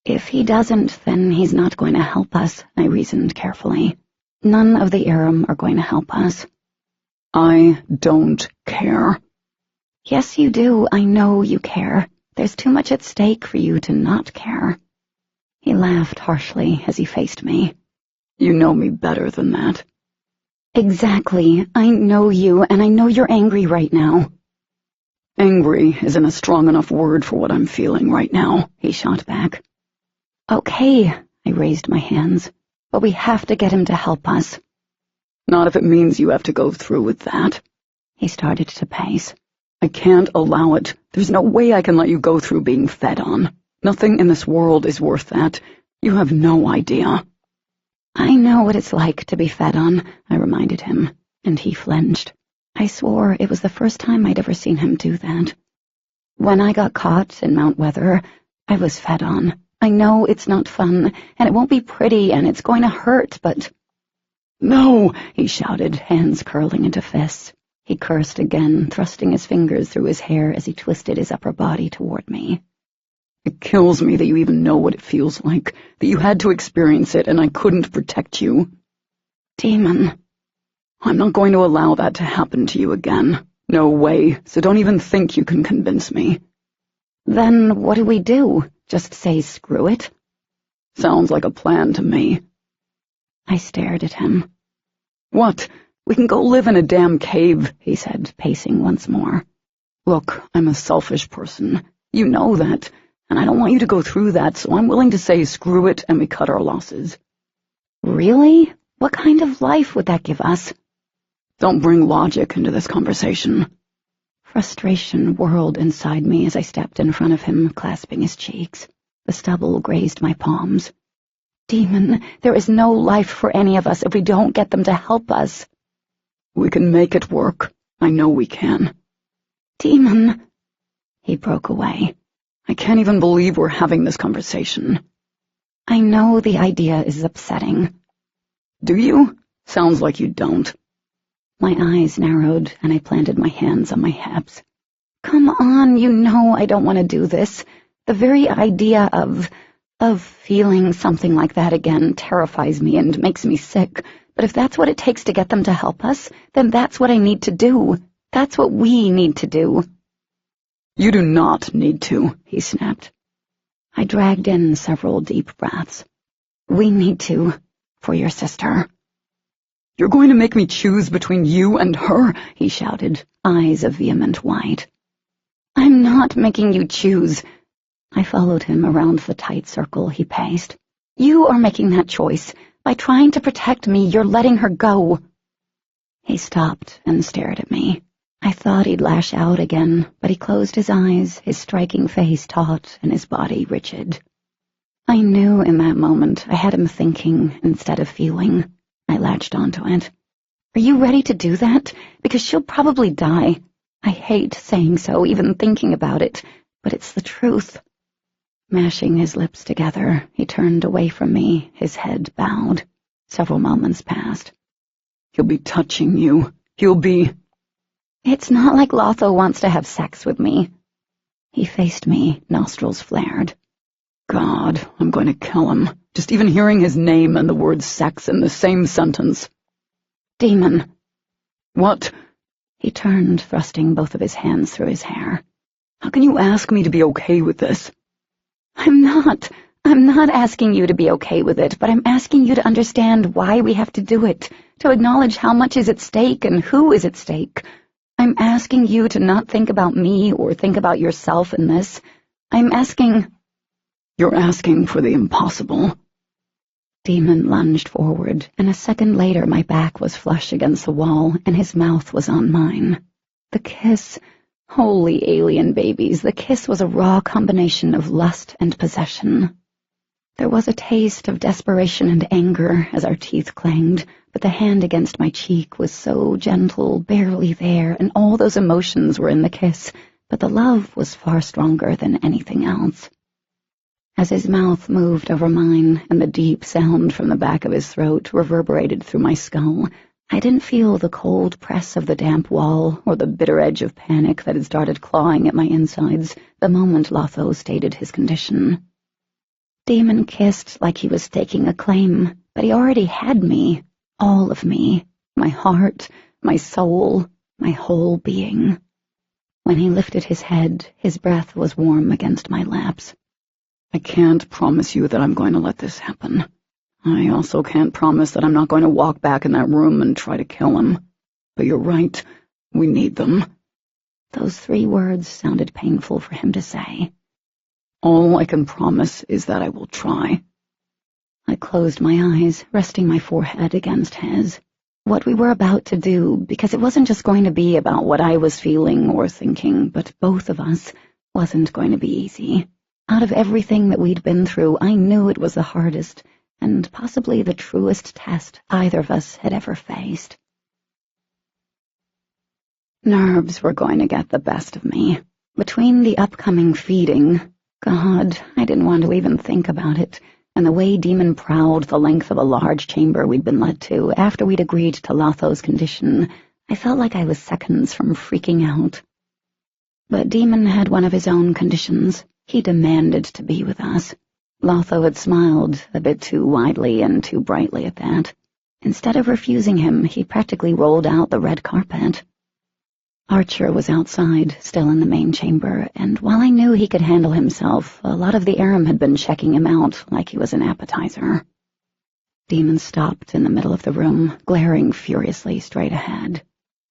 If he doesn't, then he's not going to help us, I reasoned carefully. None of the Aram are going to help us. I don't care. Yes, you do. I know you care. There's too much at stake for you to not care. He laughed harshly as he faced me. You know me better than that. Exactly. I know you, and I know you're angry right now. Angry isn't a strong enough word for what I'm feeling right now, he shot back. Okay, I raised my hands, but we have to get him to help us. Not if it means you have to go through with that. He started to pace. I can't allow it. There's no way I can let you go through being fed on. Nothing in this world is worth that. You have no idea. I know what it's like to be fed on, I reminded him, and he flinched. I swore it was the first time I'd ever seen him do that. When I got caught in Mount Weather, I was fed on. I know it's not fun, and it won't be pretty, and it's going to hurt, but— No, he shouted, hands curling into fists. He cursed again, thrusting his fingers through his hair as he twisted his upper body toward me. It kills me that you even know what it feels like, that you had to experience it and I couldn't protect you. Demon. I'm not going to allow that to happen to you again. No way, so don't even think you can convince me. Then what do we do? Just say screw it? Sounds like a plan to me. I stared at him. What? We can go live in a damn cave, he said, pacing once more. Look, I'm a selfish person. You know that, and I don't want you to go through that, so I'm willing to say screw it and we cut our losses. Really? What kind of life would that give us? Don't bring logic into this conversation. Frustration whirled inside me as I stepped in front of him, clasping his cheeks. The stubble grazed my palms. Demon, there is no life for any of us if we don't get them to help us. We can make it work. I know we can. Demon. He broke away. I can't even believe we're having this conversation. I know the idea is upsetting. Do you? Sounds like you don't. My eyes narrowed, and I planted my hands on my hips. Come on, you know I don't want to do this. The very idea of feeling something like that again terrifies me and makes me sick. But if that's what it takes to get them to help us, then that's what I need to do. That's what we need to do. You do not need to, he snapped. I dragged in several deep breaths. We need to, for your sister. You're going to make me choose between you and her, he shouted, eyes of vehement white. I'm not making you choose. I followed him around the tight circle he paced. You are making that choice. By trying to protect me, you're letting her go. He stopped and stared at me. I thought he'd lash out again, but he closed his eyes, his striking face taut and his body rigid. I knew in that moment I had him thinking instead of feeling. I latched onto it. Are you ready to do that? Because she'll probably die. I hate saying so, even thinking about it, but it's the truth. Mashing his lips together, he turned away from me, his head bowed. Several moments passed. He'll be touching you. He'll be— It's not like Lotho wants to have sex with me. He faced me, nostrils flared. God, I'm going to kill him. Just even hearing his name and the word sex in the same sentence. Demon. What? He turned, thrusting both of his hands through his hair. How can you ask me to be okay with this? I'm not asking you to be okay with it, but I'm asking you to understand why we have to do it, to acknowledge how much is at stake and who is at stake. I'm asking you to not think about me or think about yourself in this. I'm asking— You're asking for the impossible. Demon lunged forward, and a second later my back was flush against the wall, and his mouth was on mine. The kiss— Holy alien babies, the kiss was a raw combination of lust and possession. There was a taste of desperation and anger as our teeth clanged, but the hand against my cheek was so gentle, barely there, and all those emotions were in the kiss, but the love was far stronger than anything else. As his mouth moved over mine and the deep sound from the back of his throat reverberated through my skull, I didn't feel the cold press of the damp wall or the bitter edge of panic that had started clawing at my insides the moment Lotho stated his condition. Demon kissed like he was staking a claim, but he already had me, all of me, my heart, my soul, my whole being. When he lifted his head, his breath was warm against my laps. I can't promise you that I'm going to let this happen. I also can't promise that I'm not going to walk back in that room and try to kill him. But you're right, we need them. Those 3 words sounded painful for him to say. All I can promise is that I will try. I closed my eyes, resting my forehead against his. What we were about to do, because it wasn't just going to be about what I was feeling or thinking, but both of us, wasn't going to be easy. Out of everything that we'd been through, I knew it was the hardest, and possibly the truest test either of us had ever faced. Nerves were going to get the best of me. Between the upcoming feeding, God, I didn't want to even think about it, and the way Demon prowled the length of a large chamber we'd been led to after we'd agreed to Lotho's condition, I felt like I was seconds from freaking out. But Demon had one of his own conditions. He demanded to be with us. Lotho had smiled, a bit too widely and too brightly at that. Instead of refusing him, he practically rolled out the red carpet. Archer was outside, still in the main chamber, and while I knew he could handle himself, a lot of the Aram had been checking him out like he was an appetizer. Demon stopped in the middle of the room, glaring furiously straight ahead.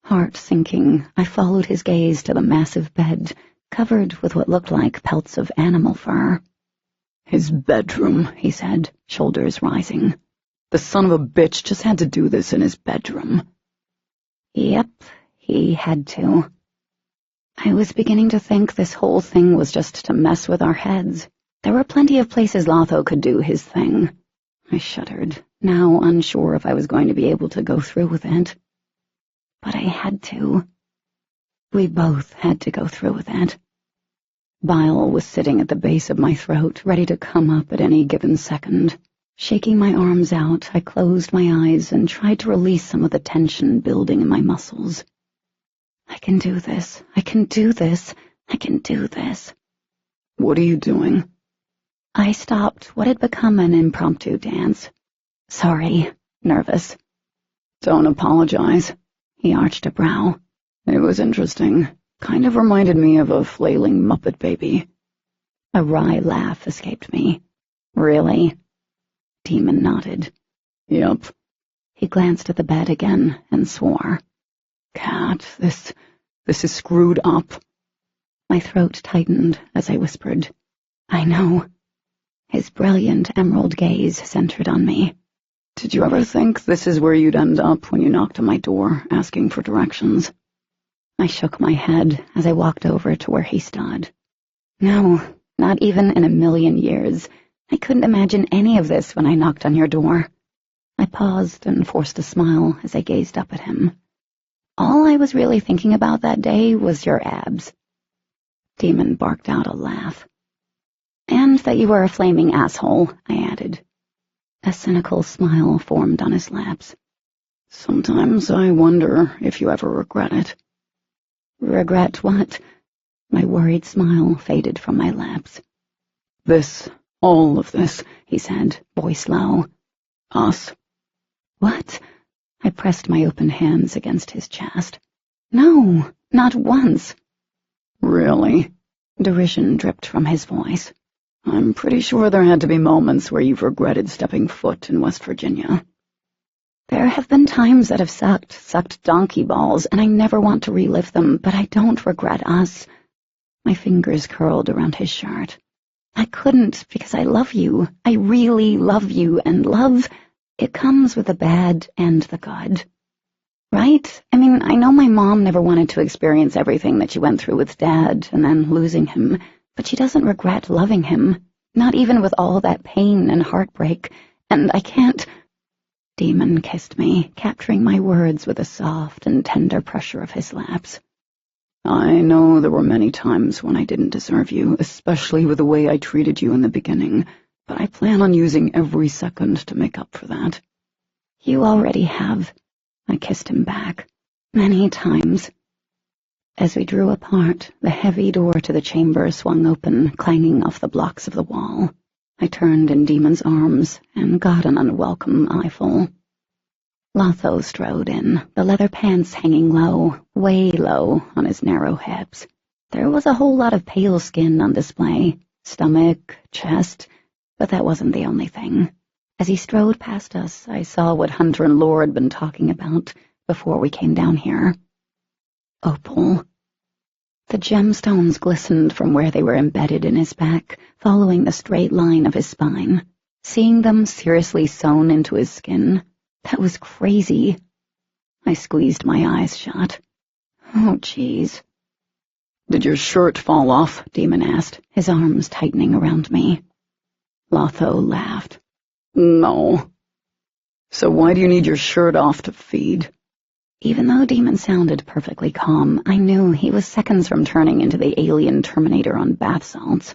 Heart sinking, I followed his gaze to the massive bed, covered with what looked like pelts of animal fur. His bedroom, he said, shoulders rising. The son of a bitch just had to do this in his bedroom. Yep. He had to. I was beginning to think this whole thing was just to mess with our heads. There were plenty of places Lotho could do his thing. I shuddered, now unsure if I was going to be able to go through with it. But I had to. We both had to go through with it. Bile was sitting at the base of my throat, ready to come up at any given second. Shaking my arms out, I closed my eyes and tried to release some of the tension building in my muscles. I can do this. I can do this. I can do this. What are you doing? I stopped what had become an impromptu dance. Sorry. Nervous. Don't apologize. He arched a brow. It was interesting. Kind of reminded me of a flailing Muppet baby. A wry laugh escaped me. Really? Demon nodded. Yep. He glanced at the bed again and swore. Cat, this is screwed up. My throat tightened as I whispered, I know. His brilliant emerald gaze centered on me. Did you ever think this is where you'd end up when you knocked on my door asking for directions? I shook my head as I walked over to where he stood. No, not even in a million years. I couldn't imagine any of this when I knocked on your door. I paused and forced a smile as I gazed up at him. All I was really thinking about that day was your abs. Demon barked out a laugh. And that you were a flaming asshole, I added. A cynical smile formed on his lips. Sometimes I wonder if you ever regret it. Regret what? My worried smile faded from my lips. This, all of this, he said, voice low. Us. What? I pressed my open hands against his chest. No, not once. Really? Derision dripped from his voice. I'm pretty sure there had to be moments where you've regretted stepping foot in West Virginia. There have been times that have sucked donkey balls, and I never want to relive them, but I don't regret us. My fingers curled around his shirt. I couldn't because I love you. I really love you, and love, it comes with the bad and the good. Right? I mean, I know my mom never wanted to experience everything that she went through with Dad and then losing him, but she doesn't regret loving him, not even with all that pain and heartbreak, and I can't— Demon kissed me, capturing my words with a soft and tender pressure of his lips. I know there were many times when I didn't deserve you, especially with the way I treated you in the beginning, but I plan on using every second to make up for that. You already have. I kissed him back. Many times. As we drew apart, the heavy door to the chamber swung open, clanging off the blocks of the wall. I turned in Demon's arms and got an unwelcome eyeful. Lotho strode in, the leather pants hanging low, way low, on his narrow hips. There was a whole lot of pale skin on display, stomach, chest, but that wasn't the only thing. As he strode past us, I saw what Hunter and Lore had been talking about before we came down here. Opal. The gemstones glistened from where they were embedded in his back, following the straight line of his spine. Seeing them seriously sewn into his skin, that was crazy. I squeezed my eyes shut. Oh, jeez. Did your shirt fall off? Demon asked, his arms tightening around me. Lotho laughed. No. So why do you need your shirt off to feed? Even though Demon sounded perfectly calm, I knew he was seconds from turning into the alien Terminator on bath salts.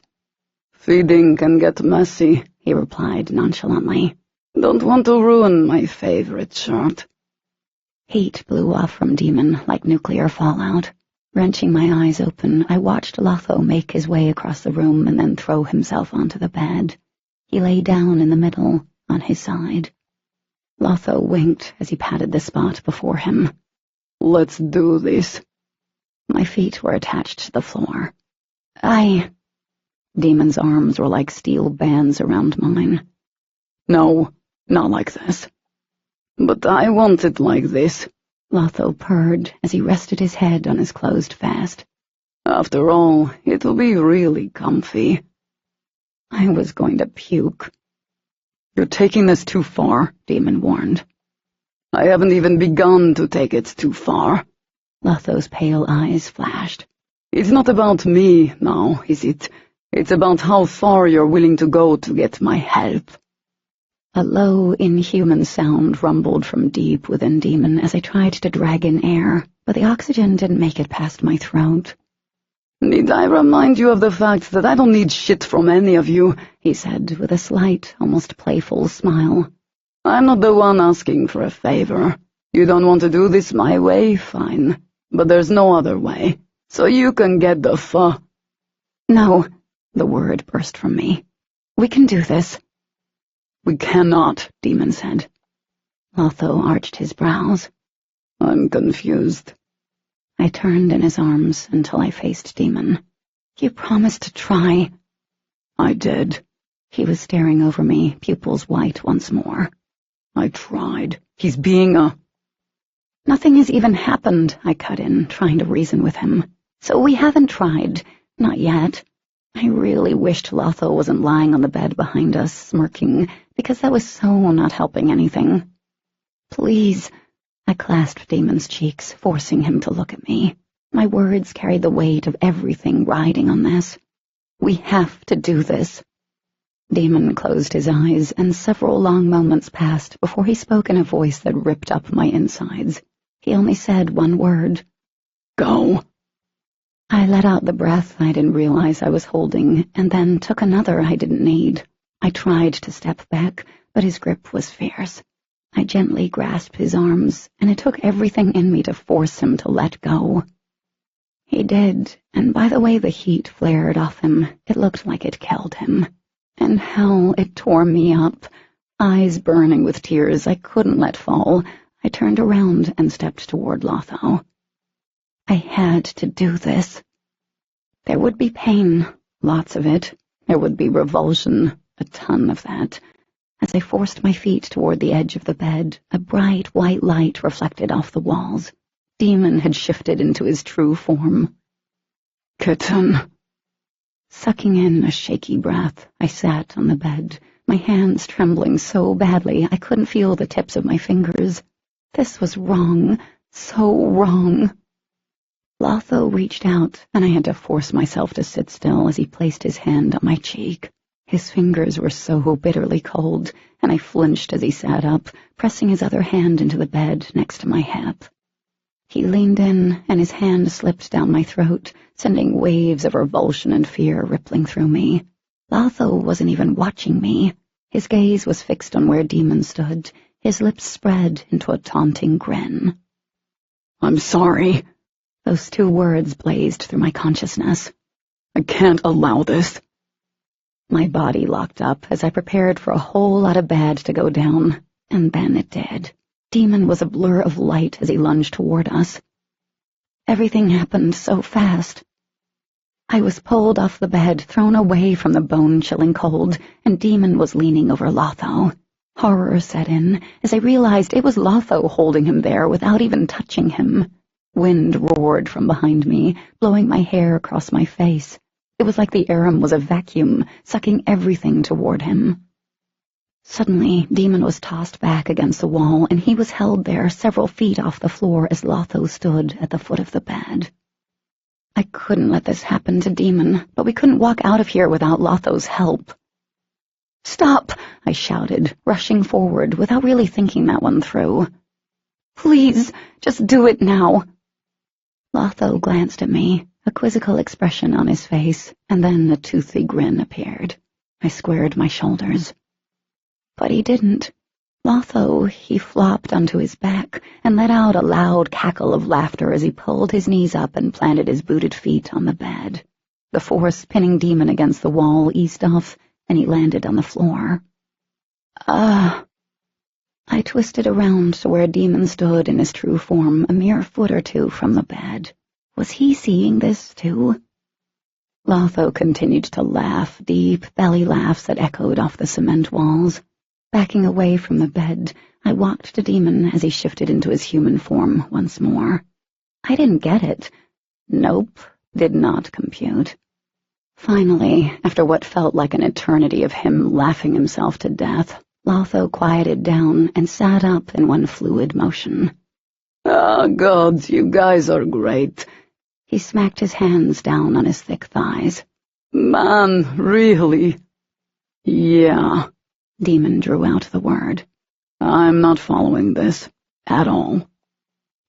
Feeding can get messy, he replied nonchalantly. Don't want to ruin my favorite shirt. Heat blew off from Demon like nuclear fallout. Wrenching my eyes open, I watched Lotho make his way across the room and then throw himself onto the bed. He lay down in the middle, on his side. Lotho winked as he patted the spot before him. Let's do this. My feet were attached to the floor. Demon's arms were like steel bands around mine. No, not like this. But I want it like this. Lotho purred as he rested his head on his closed fist. After all, it'll be really comfy. I was going to puke. You're taking this too far, Demon warned. I haven't even begun to take it too far. Lotho's pale eyes flashed. It's not about me now, is it? It's about how far you're willing to go to get my help. A low, inhuman sound rumbled from deep within Demon as I tried to drag in air, but the oxygen didn't make it past my throat. Need I remind you of the fact that I don't need shit from any of you, he said with a slight, almost playful smile. I'm not the one asking for a favor. You don't want to do this my way, fine. But there's no other way, so you can get the No, the word burst from me. We can do this. We cannot, Demon said. Lotho arched his brows. I'm confused. I turned in his arms until I faced Demon. You promised to try. I did. He was staring over me, pupils white once more. I tried. He's being a... Nothing has even happened, I cut in, trying to reason with him. So we haven't tried. Not yet. I really wished Lotho wasn't lying on the bed behind us, smirking, because that was so not helping anything. Please. I clasped Demon's cheeks, forcing him to look at me. My words carried the weight of everything riding on this. We have to do this. Demon closed his eyes, and several long moments passed before he spoke in a voice that ripped up my insides. He only said one word. Go. I let out the breath I didn't realize I was holding, and then took another I didn't need. I tried to step back, but his grip was fierce. I gently grasped his arms, and it took everything in me to force him to let go. He did, and by the way the heat flared off him, it looked like it killed him. And hell, it tore me up. Eyes burning with tears I couldn't let fall, I turned around and stepped toward Lotho. I had to do this. There would be pain, lots of it. There would be revulsion, a ton of that. As I forced my feet toward the edge of the bed, a bright white light reflected off the walls. Demon had shifted into his true form. Kitten. Sucking in a shaky breath, I sat on the bed, my hands trembling so badly I couldn't feel the tips of my fingers. This was wrong, so wrong. Lotho reached out, and I had to force myself to sit still as he placed his hand on my cheek. His fingers were so bitterly cold, and I flinched as he sat up, pressing his other hand into the bed next to my hip. He leaned in, and his hand slipped down my throat, sending waves of revulsion and fear rippling through me. Lotho wasn't even watching me. His gaze was fixed on where Demon stood, his lips spread into a taunting grin. I'm sorry. Those two words blazed through my consciousness. I can't allow this. My body locked up as I prepared for a whole lot of bad to go down, and then it did. Demon was a blur of light as he lunged toward us. Everything happened so fast. I was pulled off the bed, thrown away from the bone-chilling cold, and Demon was leaning over Lotho. Horror set in as I realized it was Lotho holding him there without even touching him. Wind roared from behind me, blowing my hair across my face. It was like the Aram was a vacuum, sucking everything toward him. Suddenly, Demon was tossed back against the wall, and he was held there several feet off the floor as Lotho stood at the foot of the bed. I couldn't let this happen to Demon, but we couldn't walk out of here without Lotho's help. "Stop!" I shouted, rushing forward without really thinking that one through. "Please, just do it now." Lotho glanced at me, a quizzical expression on his face, and then a toothy grin appeared. I squared my shoulders. But he didn't. Lotho, he flopped onto his back and let out a loud cackle of laughter as he pulled his knees up and planted his booted feet on the bed. The force pinning Demon against the wall eased off, and he landed on the floor. I twisted around to where Demon stood in his true form, a mere foot or two from the bed. Was he seeing this, too? Lotho continued to laugh, deep belly laughs that echoed off the cement walls. Backing away from the bed, I walked to Demon as he shifted into his human form once more. I didn't get it. Nope, did not compute. Finally, after what felt like an eternity of him laughing himself to death, Lotho quieted down and sat up in one fluid motion. "Ah, gods, you guys are great." He smacked his hands down on his thick thighs. "Man, really?" "Yeah." Demon drew out the word. "I'm not following this at all."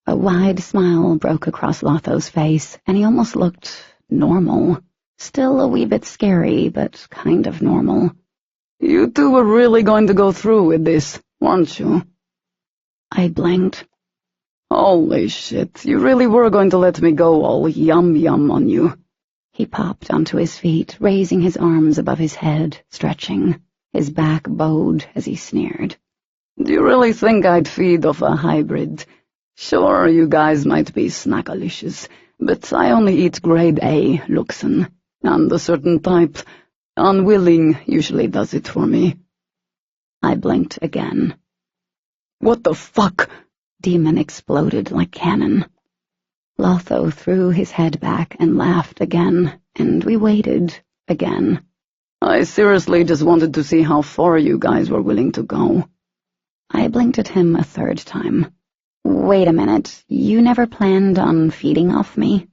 A wide smile broke across Lotho's face, and he almost looked normal. Still a wee bit scary, but kind of normal. "You two were really going to go through with this, weren't you?" I blinked. "Holy shit, you really were going to let me go all yum-yum on you." He popped onto his feet, raising his arms above his head, stretching. His back bowed as he sneered. "Do you really think I'd feed off a hybrid? Sure, you guys might be snackalicious, but I only eat grade A Luxon, and a certain type. Unwilling usually does it for me." I blinked again. "What the fuck?" Demon exploded like cannon. Lotho threw his head back and laughed again, and we waited again. "I seriously just wanted to see how far you guys were willing to go." I blinked at him a third time. "Wait a minute, you never planned on feeding off me?"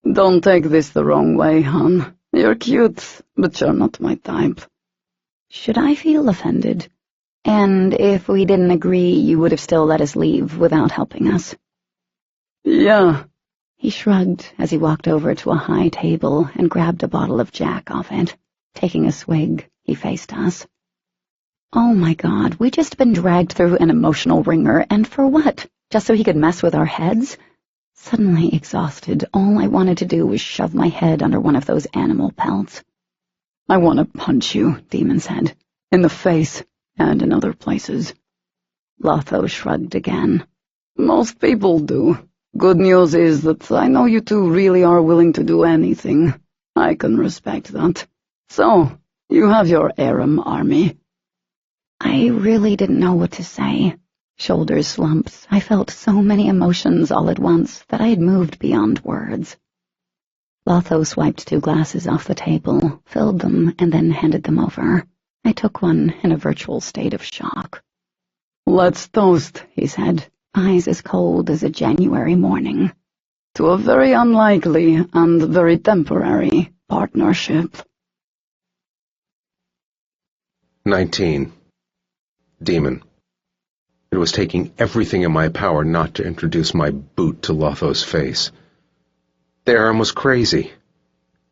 "Don't take this the wrong way, hon. You're cute, but you're not my type." Should I feel offended? And if we didn't agree, you would have still let us leave without helping us? "Yeah." He shrugged as he walked over to a high table and grabbed a bottle of Jack off it. Taking a swig, he faced us. Oh my God, we'd just been dragged through an emotional ringer, and for what? Just so he could mess with our heads? Suddenly exhausted, all I wanted to do was shove my head under one of those animal pelts. "I want to punch you," Demon said. "In the face, and in other places." Lotho shrugged again. "Most people do. Good news is that I know you two really are willing to do anything. I can respect that. So, you have your Aram army." I really didn't know what to say. Shoulders slumped. I felt so many emotions all at once that I had moved beyond words. Lotho swiped 2 glasses off the table, filled them, and then handed them over. I took one in a virtual state of shock. "Let's toast," he said, eyes as cold as a January morning. "To a very unlikely and very temporary partnership." 19. Demon. It was taking everything in my power not to introduce my boot to Lotho's face. The Aram was crazy.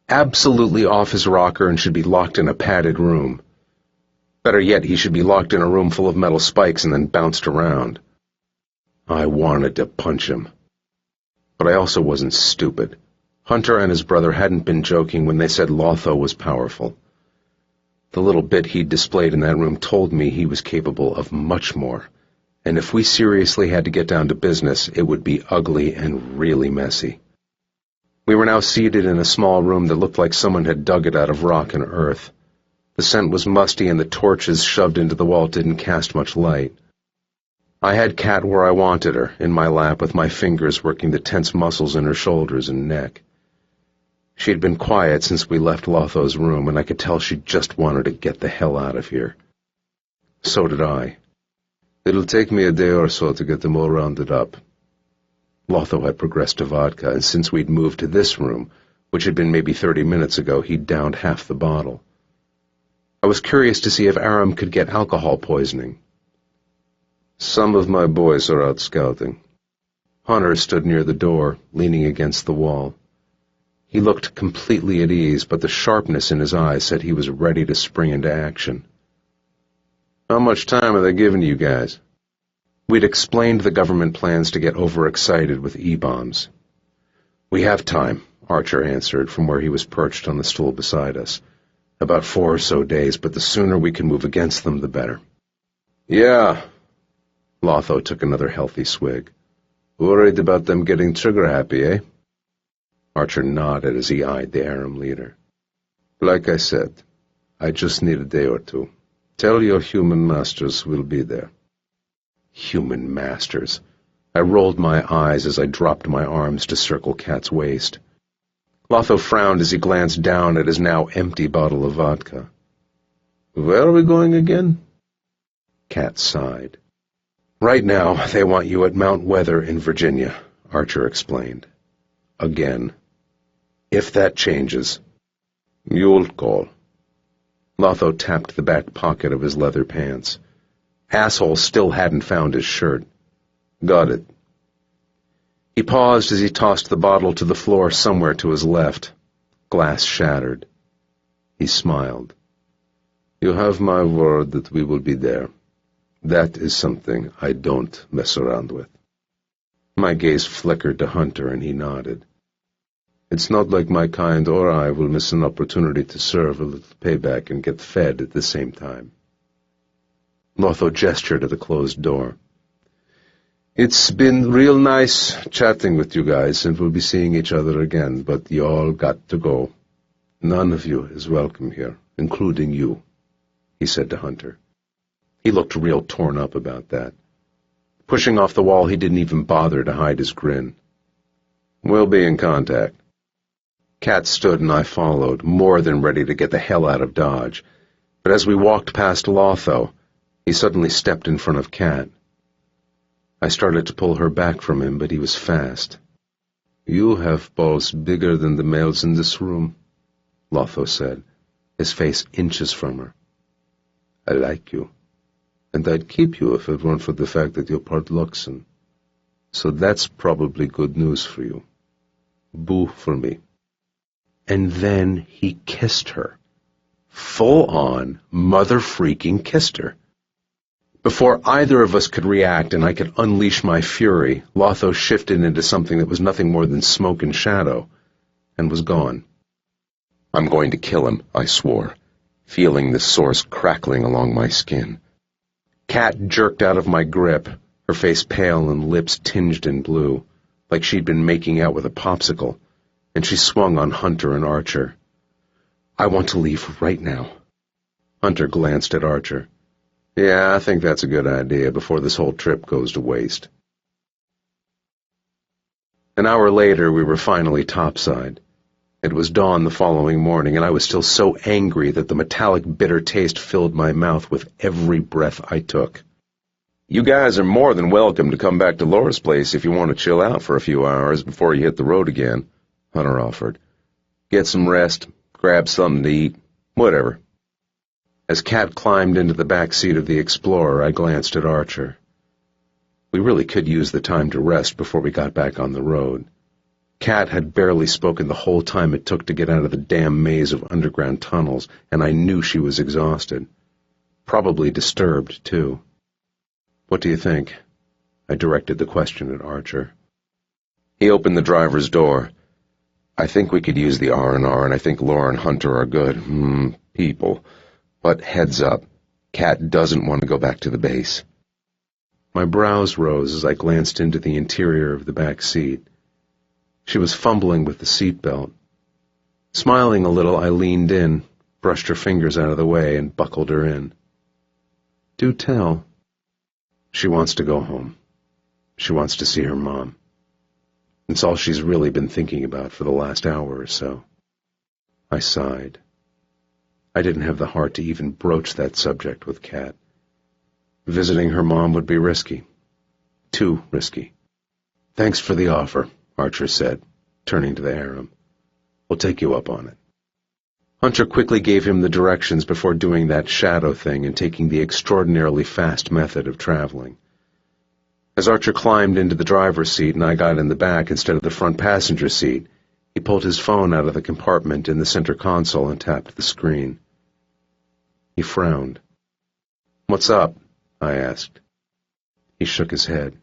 Absolutely off his rocker and should be locked in a padded room. Better yet, he should be locked in a room full of metal spikes and then bounced around. I wanted to punch him. But I also wasn't stupid. Hunter and his brother hadn't been joking when they said Lotho was powerful. The little bit he'd displayed in that room told me he was capable of much more, and if we seriously had to get down to business, it would be ugly and really messy. We were now seated in a small room that looked like someone had dug it out of rock and earth. The scent was musty and the torches shoved into the wall didn't cast much light. I had Kat where I wanted her, in my lap with my fingers working the tense muscles in her shoulders and neck. She had been quiet since we left Lotho's room, and I could tell she just wanted to get the hell out of here. So did I. It'll take me a day or so to get them all rounded up. Lotho had progressed to vodka, and since we'd moved to this room, which had been maybe 30 minutes ago, he'd downed half the bottle. I was curious to see if Aram could get alcohol poisoning. Some of my boys are out scouting. Hunter stood near the door, leaning against the wall. He looked completely at ease, but the sharpness in his eyes said he was ready to spring into action. How much time are they giving you guys? We'd explained the government plans to get overexcited with E-bombs. We have time, Archer answered from where he was perched on the stool beside us. About 4 or so days, but the sooner we can move against them, the better. Yeah. Lotho took another healthy swig. Worried about them getting trigger-happy, eh? Archer nodded as he eyed the Aram leader. Like I said, I just need a day or two. Tell your human masters we'll be there. Human masters. I rolled my eyes as I dropped my arms to circle Kat's waist. Lotho frowned as he glanced down at his now empty bottle of vodka. Where are we going again? Kat sighed. Right now, they want you at Mount Weather in Virginia, Archer explained. Again. If that changes, you'll call. Lotho tapped the back pocket of his leather pants. Asshole still hadn't found his shirt. Got it. He paused as he tossed the bottle to the floor somewhere to his left. Glass shattered. He smiled. You have my word that we will be there. That is something I don't mess around with. My gaze flickered to Hunter, and he nodded. It's not like my kind or I will miss an opportunity to serve a little payback and get fed at the same time. Lotho gestured at the closed door. It's been real nice chatting with you guys, and we'll be seeing each other again, but you all got to go. None of you is welcome here, including you, he said to Hunter. He looked real torn up about that. Pushing off the wall, he didn't even bother to hide his grin. We'll be in contact. Kat stood and I followed, more than ready to get the hell out of Dodge. But as we walked past Lotho, he suddenly stepped in front of Kat. I started to pull her back from him, but he was fast. You have balls bigger than the males in this room, Lotho said, his face inches from her. I like you, and I'd keep you if it weren't for the fact that you're part Luxon. So that's probably good news for you. Boo for me. And then he kissed her. Full-on, mother-freaking kissed her. Before either of us could react and I could unleash my fury, Lotho shifted into something that was nothing more than smoke and shadow, and was gone. I'm going to kill him, I swore, feeling the source crackling along my skin. Kat jerked out of my grip, her face pale and lips tinged in blue, like she'd been making out with a popsicle, and she swung on Hunter and Archer. I want to leave right now. Hunter glanced at Archer. Yeah, I think that's a good idea before this whole trip goes to waste. An hour later, we were finally topside. It was dawn the following morning, and I was still so angry that the metallic bitter taste filled my mouth with every breath I took. You guys are more than welcome to come back to Laura's place if you want to chill out for a few hours before you hit the road again, Hunter offered. Get some rest, grab something to eat, whatever. As Kat climbed into the back seat of the Explorer, I glanced at Archer. We really could use the time to rest before we got back on the road. Kat had barely spoken the whole time it took to get out of the damn maze of underground tunnels, and I knew she was exhausted. Probably disturbed, too. What do you think? I directed the question at Archer. He opened the driver's door. I think we could use the R&R, and I think Laura and Hunter are good, people. But heads up, Kat doesn't want to go back to the base. My brows rose as I glanced into the interior of the back seat. She was fumbling with the seatbelt. Smiling a little, I leaned in, brushed her fingers out of the way, and buckled her in. Do tell. She wants to go home. She wants to see her mom. It's all she's really been thinking about for the last hour or so. I sighed. I didn't have the heart to even broach that subject with Kat. Visiting her mom would be risky. Too risky. Thanks for the offer, Archer said, turning to the Aram. We'll take you up on it. Hunter quickly gave him the directions before doing that shadow thing and taking the extraordinarily fast method of traveling. As Archer climbed into the driver's seat and I got in the back instead of the front passenger seat, he pulled his phone out of the compartment in the center console and tapped the screen. He frowned. What's up? I asked. He shook his head.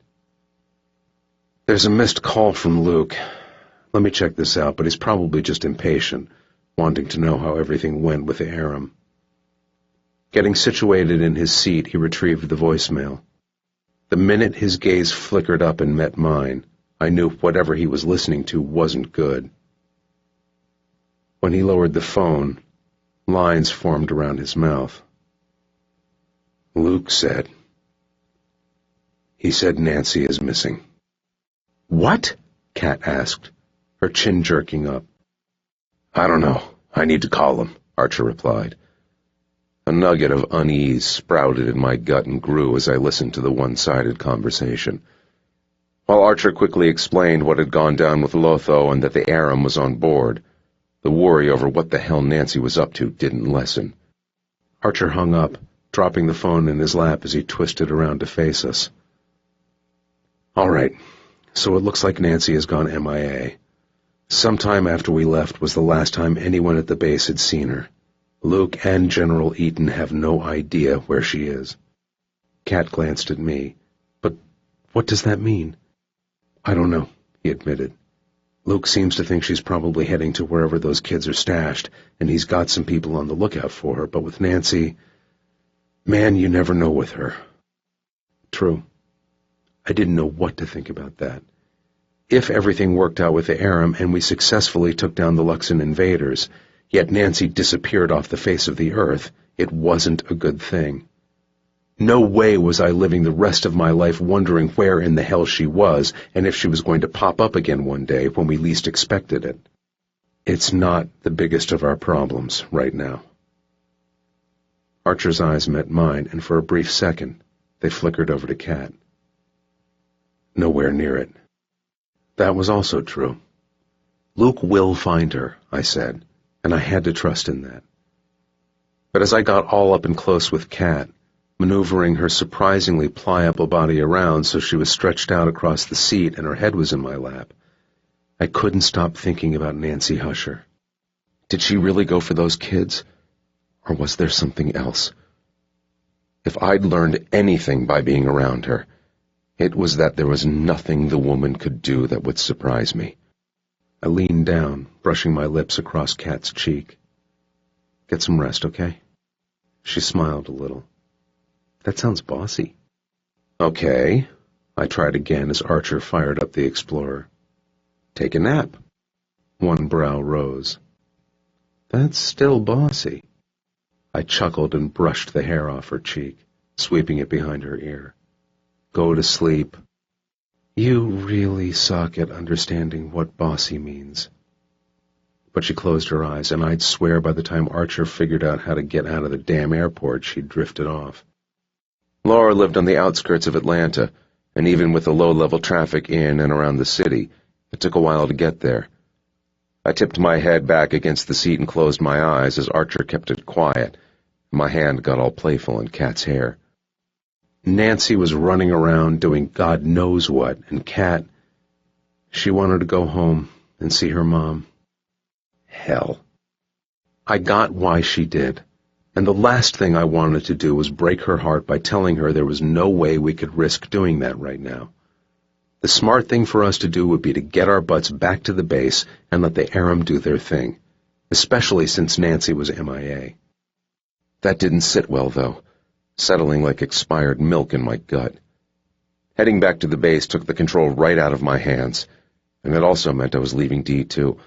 There's a missed call from Luke. Let me check this out, but he's probably just impatient, wanting to know how everything went with the Aram. Getting situated in his seat, he retrieved the voicemail. The minute his gaze flickered up and met mine, I knew whatever he was listening to wasn't good. When he lowered the phone, lines formed around his mouth. Luke said. He said Nancy is missing. What? Kat asked, her chin jerking up. I don't know. I need to call him, Archer replied. A nugget of unease sprouted in my gut and grew as I listened to the one-sided conversation. While Archer quickly explained what had gone down with Lotho and that the Aram was on board, the worry over what the hell Nancy was up to didn't lessen. Archer hung up, dropping the phone in his lap as he twisted around to face us. All right, so it looks like Nancy has gone MIA. Sometime after we left was the last time anyone at the base had seen her. Luke and General Eaton have no idea where she is. Kat glanced at me. But what does that mean? I don't know, he admitted. Luke seems to think she's probably heading to wherever those kids are stashed, and he's got some people on the lookout for her, but with Nancy, man, you never know with her. True. I didn't know what to think about that. If everything worked out with the Aram and we successfully took down the Luxon invaders, yet Nancy disappeared off the face of the earth, it wasn't a good thing. No way was I living the rest of my life wondering where in the hell she was and if she was going to pop up again one day when we least expected it. It's not the biggest of our problems right now. Archer's eyes met mine, and for a brief second, they flickered over to Kat. Nowhere near it. That was also true. Luke will find her, I said, and I had to trust in that. But as I got all up and close with Kat, maneuvering her surprisingly pliable body around so she was stretched out across the seat and her head was in my lap, I couldn't stop thinking about Nancy Husher. Did she really go for those kids? Or was there something else? If I'd learned anything by being around her, it was that there was nothing the woman could do that would surprise me. I leaned down, brushing my lips across Kat's cheek. Get some rest, okay? She smiled a little. That sounds bossy. Okay. I tried again as Archer fired up the Explorer. Take a nap. One brow rose. That's still bossy. I chuckled and brushed the hair off her cheek, sweeping it behind her ear. Go to sleep. You really suck at understanding what bossy means. But she closed her eyes, and I'd swear by the time Archer figured out how to get out of the damn airport, she'd drifted off. Laura lived on the outskirts of Atlanta, and even with the low-level traffic in and around the city, it took a while to get there. I tipped my head back against the seat and closed my eyes as Archer kept it quiet. My hand got all playful in Kat's hair. Nancy was running around doing God knows what, and Kat, she wanted to go home and see her mom. Hell. I got why she did, and the last thing I wanted to do was break her heart by telling her there was no way we could risk doing that right now. The smart thing for us to do would be to get our butts back to the base and let the Aram do their thing, especially since Nancy was MIA. That didn't sit well, though, settling like expired milk in my gut. Heading back to the base took the control right out of my hands, and that also meant I was leaving Dee to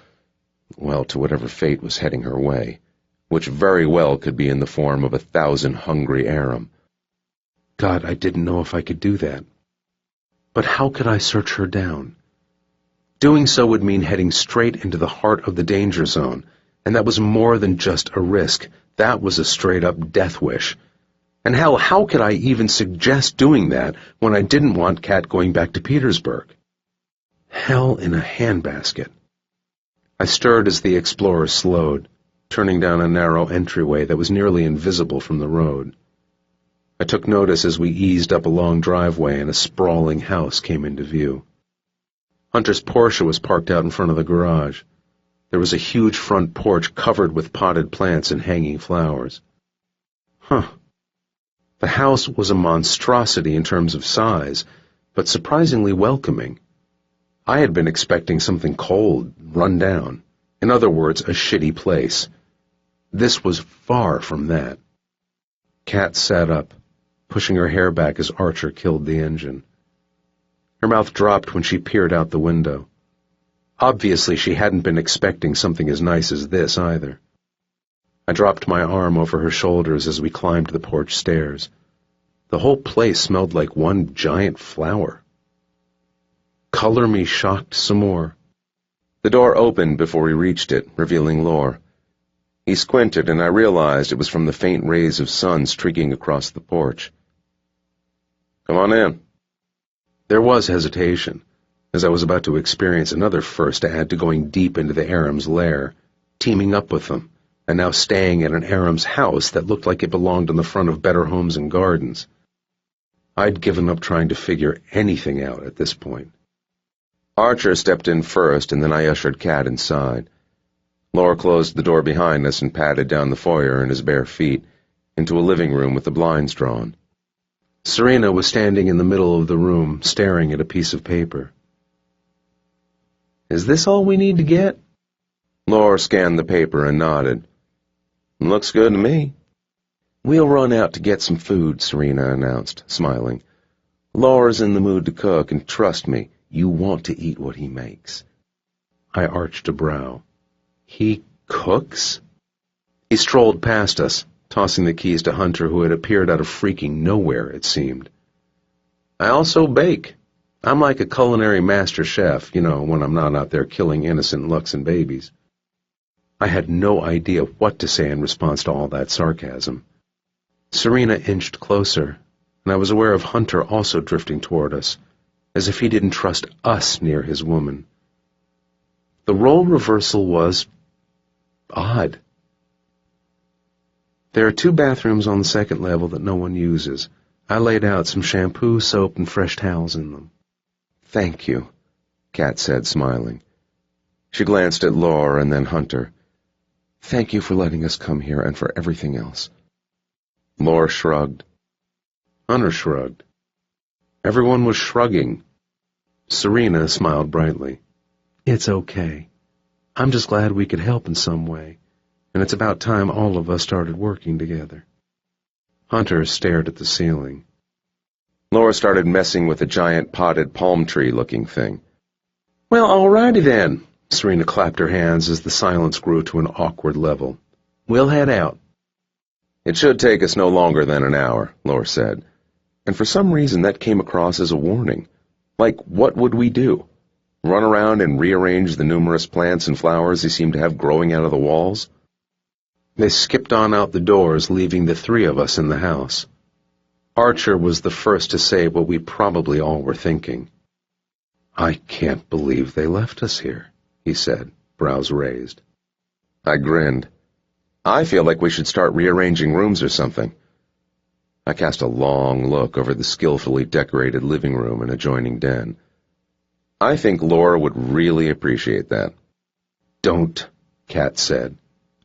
whatever fate was heading her way, which very well could be in the form of 1,000 hungry Aram. God, I didn't know if I could do that. But how could I search her down? Doing so would mean heading straight into the heart of the danger zone, and that was more than just a risk. That was a straight-up death wish. And hell, how could I even suggest doing that when I didn't want Kat going back to Petersburg? Hell in a handbasket. I stirred as the Explorer slowed, turning down a narrow entryway that was nearly invisible from the road. I took notice as we eased up a long driveway and a sprawling house came into view. Hunter's Porsche was parked out in front of the garage. There was a huge front porch covered with potted plants and hanging flowers. The house was a monstrosity in terms of size, but surprisingly welcoming. I had been expecting something cold, run down. In other words, a shitty place. This was far from that. Kat sat up, pushing her hair back as Archer killed the engine. Her mouth dropped when she peered out the window. Obviously, she hadn't been expecting something as nice as this, either. I dropped my arm over her shoulders as we climbed the porch stairs. The whole place smelled like one giant flower. Color me shocked some more. The door opened before we reached it, revealing Lore. He squinted, and I realized it was from the faint rays of sun streaking across the porch. Come on in. There was hesitation, as I was about to experience another first to add to going deep into the Aram's lair, teaming up with them, and now staying at an Aram's house that looked like it belonged on the front of Better Homes and Gardens. I'd given up trying to figure anything out at this point. Archer stepped in first, and then I ushered Kat inside. Lore closed the door behind us and padded down the foyer in his bare feet, into a living room with the blinds drawn. Serena was standing in the middle of the room, staring at a piece of paper. Is this all we need to get? Lore scanned the paper and nodded. Looks good to me. We'll run out to get some food, Serena announced, smiling. Lore's in the mood to cook, and trust me, you want to eat what he makes. I arched a brow. He cooks? He strolled past us, tossing the keys to Hunter, who had appeared out of freaking nowhere, it seemed. I also bake. I'm like a culinary master chef, when I'm not out there killing innocent Luxon babies. I had no idea what to say in response to all that sarcasm. Serena inched closer, and I was aware of Hunter also drifting toward us, as if he didn't trust us near his woman. The role reversal was odd. There are 2 bathrooms on the second level that no one uses. I laid out some shampoo, soap, and fresh towels in them. Thank you, Kat said, smiling. She glanced at Lore and then Hunter. Thank you for letting us come here and for everything else. Lore shrugged. Hunter shrugged. Everyone was shrugging. Serena smiled brightly. It's okay. I'm just glad we could help in some way, and it's about time all of us started working together. Hunter stared at the ceiling. Lore started messing with a giant potted palm tree-looking thing. Well, alrighty then. Serena clapped her hands as the silence grew to an awkward level. We'll head out. It should take us no longer than an hour, Lore said, and for some reason that came across as a warning. Like, what would we do? Run around and rearrange the numerous plants and flowers he seemed to have growing out of the walls? They skipped on out the doors, leaving the 3 of us in the house. Archer was the first to say what we probably all were thinking. I can't believe they left us here, he said, brows raised. I grinned. I feel like we should start rearranging rooms or something. I cast a long look over the skillfully decorated living room and adjoining den. I think Laura would really appreciate that. Don't, Kat said,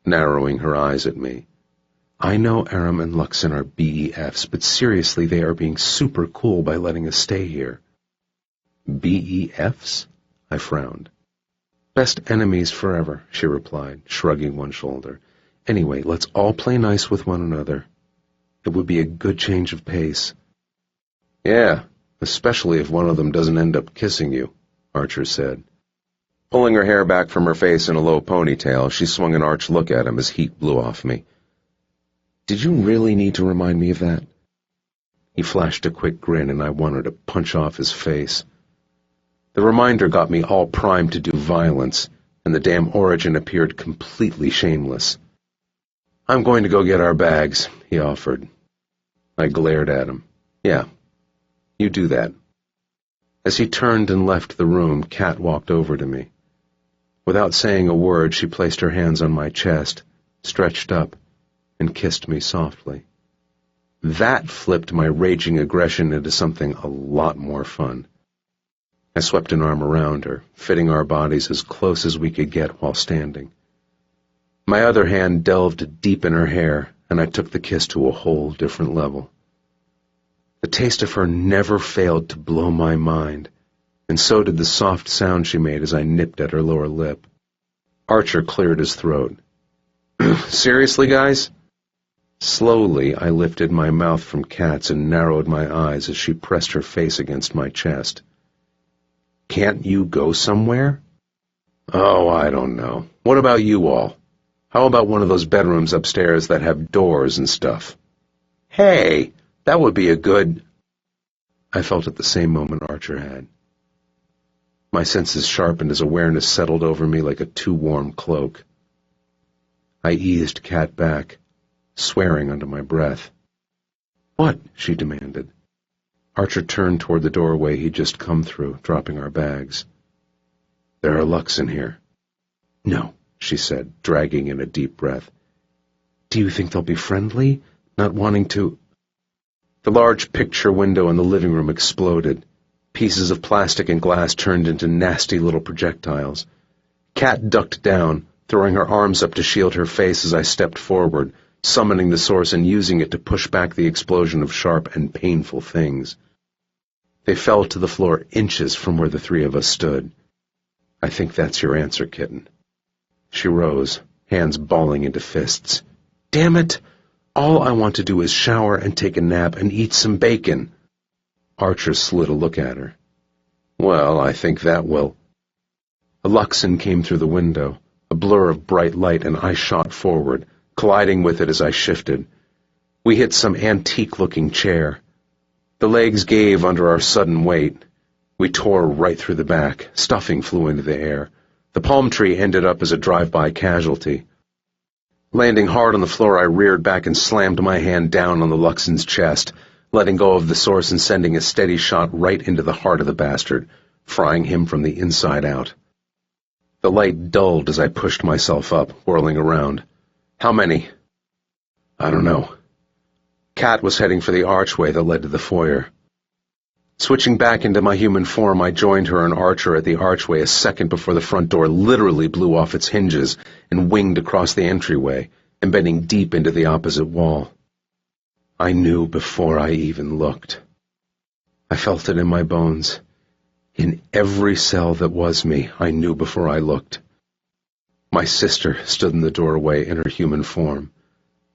narrowing her eyes at me. I know Aram and Luxon are BEFs, but seriously, they are being super cool by letting us stay here. BEFs? I frowned. Best enemies forever, she replied, shrugging one shoulder. Anyway, let's all play nice with one another. It would be a good change of pace. Yeah, especially if one of them doesn't end up kissing you, Archer said. Pulling her hair back from her face in a low ponytail, she swung an arch look at him as heat blew off me. Did you really need to remind me of that? He flashed a quick grin, and I wanted to punch off his face. The reminder got me all primed to do violence, and the damn origin appeared completely shameless. I'm going to go get our bags, he offered. I glared at him. Yeah, you do that. As he turned and left the room, Kat walked over to me. Without saying a word, she placed her hands on my chest, stretched up, and kissed me softly. That flipped my raging aggression into something a lot more fun. I swept an arm around her, fitting our bodies as close as we could get while standing. My other hand delved deep in her hair, and I took the kiss to a whole different level. The taste of her never failed to blow my mind, and so did the soft sound she made as I nipped at her lower lip. Archer cleared his throat. Seriously, guys? Slowly, I lifted my mouth from Kat's and narrowed my eyes as she pressed her face against my chest. Can't you go somewhere? Oh, I don't know. What about you all? How about one of those bedrooms upstairs that have doors and stuff? Hey, that would be a good... I felt at the same moment Archer had. My senses sharpened as awareness settled over me like a too-warm cloak. I eased Kat back, swearing under my breath. What? She demanded. Archer turned toward the doorway he'd just come through, dropping our bags. There are Lux in here. No, she said, dragging in a deep breath. Do you think they'll be friendly? Not wanting to... The large picture window in the living room exploded. Pieces of plastic and glass turned into nasty little projectiles. Kat ducked down, throwing her arms up to shield her face as I stepped forward, summoning the source and using it to push back the explosion of sharp and painful things. They fell to the floor inches from where the three of us stood. I think that's your answer, kitten. She rose, hands balling into fists. Damn it! All I want to do is shower and take a nap and eat some bacon. Archer slid a look at her. Well, I think that will... A Luxon came through the window, a blur of bright light, and I shot forward, colliding with it as I shifted. We hit some antique-looking chair. The legs gave under our sudden weight. We tore right through the back. Stuffing flew into the air. The palm tree ended up as a drive-by casualty. Landing hard on the floor, I reared back and slammed my hand down on the Luxon's chest, letting go of the source and sending a steady shot right into the heart of the bastard, frying him from the inside out. The light dulled as I pushed myself up, whirling around. How many? I don't know. Kat was heading for the archway that led to the foyer. Switching back into my human form, I joined her and Archer at the archway a second before the front door literally blew off its hinges and winged across the entryway, embedding deep into the opposite wall. I knew before I even looked. I felt it in my bones. In every cell that was me, I knew before I looked. My sister stood in the doorway in her human form,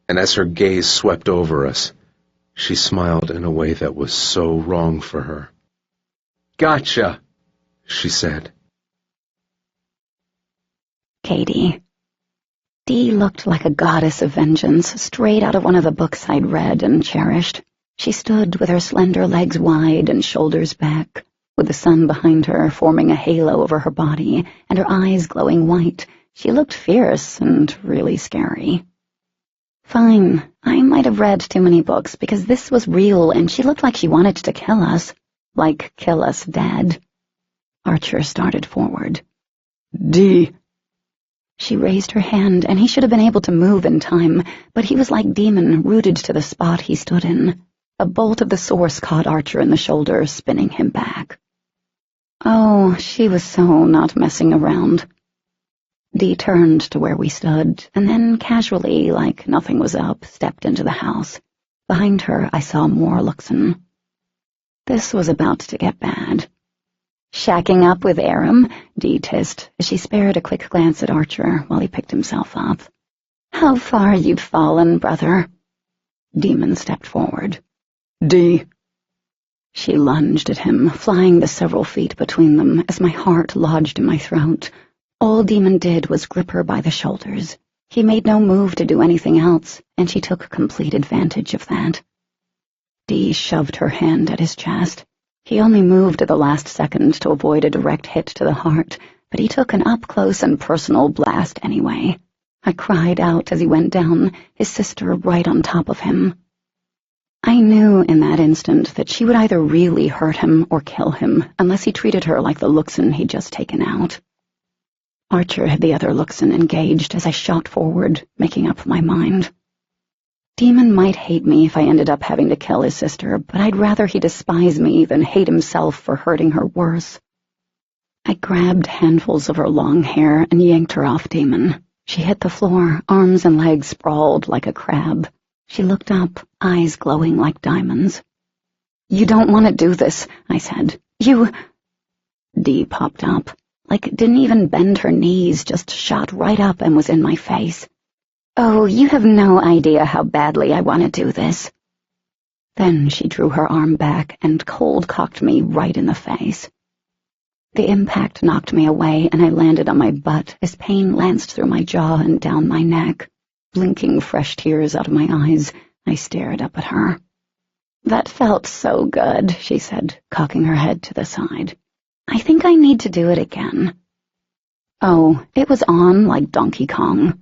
and as her gaze swept over us, she smiled in a way that was so wrong for her. Gotcha, she said. Katie. Dee looked like a goddess of vengeance, straight out of one of the books I'd read and cherished. She stood with her slender legs wide and shoulders back, with the sun behind her forming a halo over her body and her eyes glowing white. She looked fierce and really scary. Fine, I might have read too many books because this was real and she looked like she wanted to kill us. Like kill us dead. Archer started forward. Dee. She raised her hand and he should have been able to move in time, but he was like Demon, rooted to the spot he stood in. A bolt of the source caught Archer in the shoulder, spinning him back. Oh, she was so not messing around. Dee turned to where we stood, and then casually, like nothing was up, stepped into the house. Behind her, I saw more Luxon. This was about to get bad. Shacking up with Aram, Dee hissed, as she spared a quick glance at Archer while he picked himself up. How far you've fallen, brother. Demon stepped forward. Dee. She lunged at him, flying the several feet between them as my heart lodged in my throat. All Demon did was grip her by the shoulders. He made no move to do anything else, and she took complete advantage of that. Dee shoved her hand at his chest. He only moved at the last second to avoid a direct hit to the heart, but he took an up-close and personal blast anyway. I cried out as he went down, his sister right on top of him. I knew in that instant that she would either really hurt him or kill him unless he treated her like the Luxon he'd just taken out. Archer had the other Luxon engaged as I shot forward, making up my mind. Demon might hate me if I ended up having to kill his sister, but I'd rather he despise me than hate himself for hurting her worse. I grabbed handfuls of her long hair and yanked her off Demon. She hit the floor, arms and legs sprawled like a crab. She looked up, eyes glowing like diamonds. "You don't want to do this," I said. "You—" Dee popped up, didn't even bend her knees, just shot right up and was in my face. "Oh, you have no idea how badly I want to do this." Then she drew her arm back and cold-cocked me right in the face. The impact knocked me away, and I landed on my butt as pain lanced through my jaw and down my neck. Blinking fresh tears out of my eyes, I stared up at her. "That felt so good," she said, cocking her head to the side. "I think I need to do it again." Oh, it was on like Donkey Kong.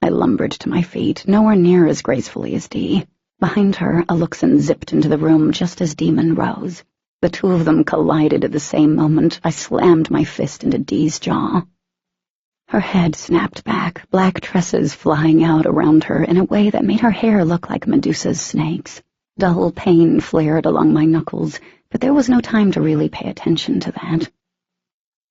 I lumbered to my feet, nowhere near as gracefully as Dee. Behind her, a Luxon zipped into the room just as Demon rose. The two of them collided at the same moment. I slammed my fist into Dee's jaw. Her head snapped back, black tresses flying out around her in a way that made her hair look like Medusa's snakes. Dull pain flared along my knuckles, but there was no time to really pay attention to that.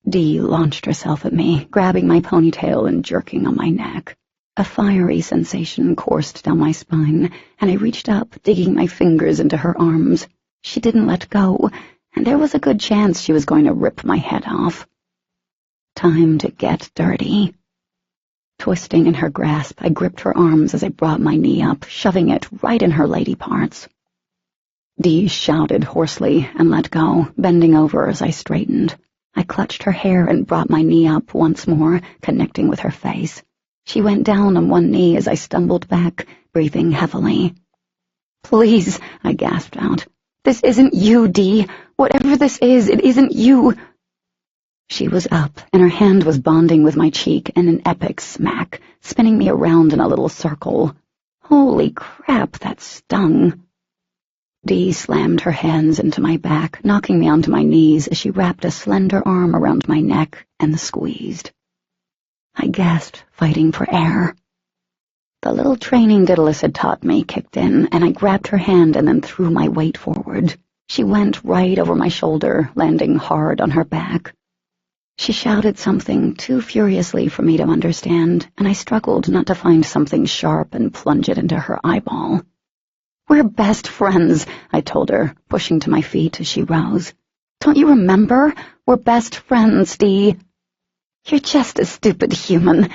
Dee launched herself at me, grabbing my ponytail and jerking on my neck. A fiery sensation coursed down my spine, and I reached up, digging my fingers into her arms. She didn't let go, and there was a good chance she was going to rip my head off. Time to get dirty. Twisting in her grasp, I gripped her arms as I brought my knee up, shoving it right in her lady parts. Dee shouted hoarsely and let go, bending over as I straightened. I clutched her hair and brought my knee up once more, connecting with her face. She went down on one knee as I stumbled back, breathing heavily. "Please," I gasped out. "This isn't you, Dee. Whatever this is, it isn't you." She was up, and her hand was bonding with my cheek in an epic smack, spinning me around in a little circle. Holy crap, that stung. Dee slammed her hands into my back, knocking me onto my knees as she wrapped a slender arm around my neck and squeezed. I gasped, fighting for air. The little training Daedalus had taught me kicked in, and I grabbed her hand and then threw my weight forward. She went right over my shoulder, landing hard on her back. She shouted something too furiously for me to understand, and I struggled not to find something sharp and plunge it into her eyeball. "We're best friends," I told her, pushing to my feet as she rose. "Don't you remember? We're best friends, Dee." "You're just a stupid human."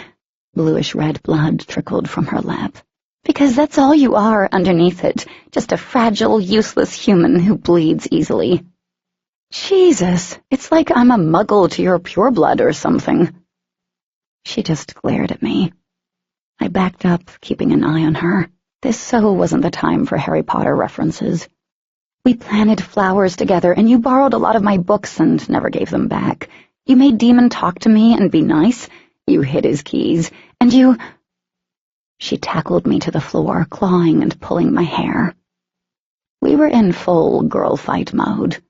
Bluish-red blood trickled from her lip. "Because that's all you are underneath it, just a fragile, useless human who bleeds easily." "Jesus, it's like I'm a muggle to your pureblood or something." She just glared at me. I backed up, keeping an eye on her. This so wasn't the time for Harry Potter references. "We planted flowers together, and you borrowed a lot of my books and never gave them back. You made Demon talk to me and be nice. You hid his keys, and you—" She tackled me to the floor, clawing and pulling my hair. We were in full girl fight mode.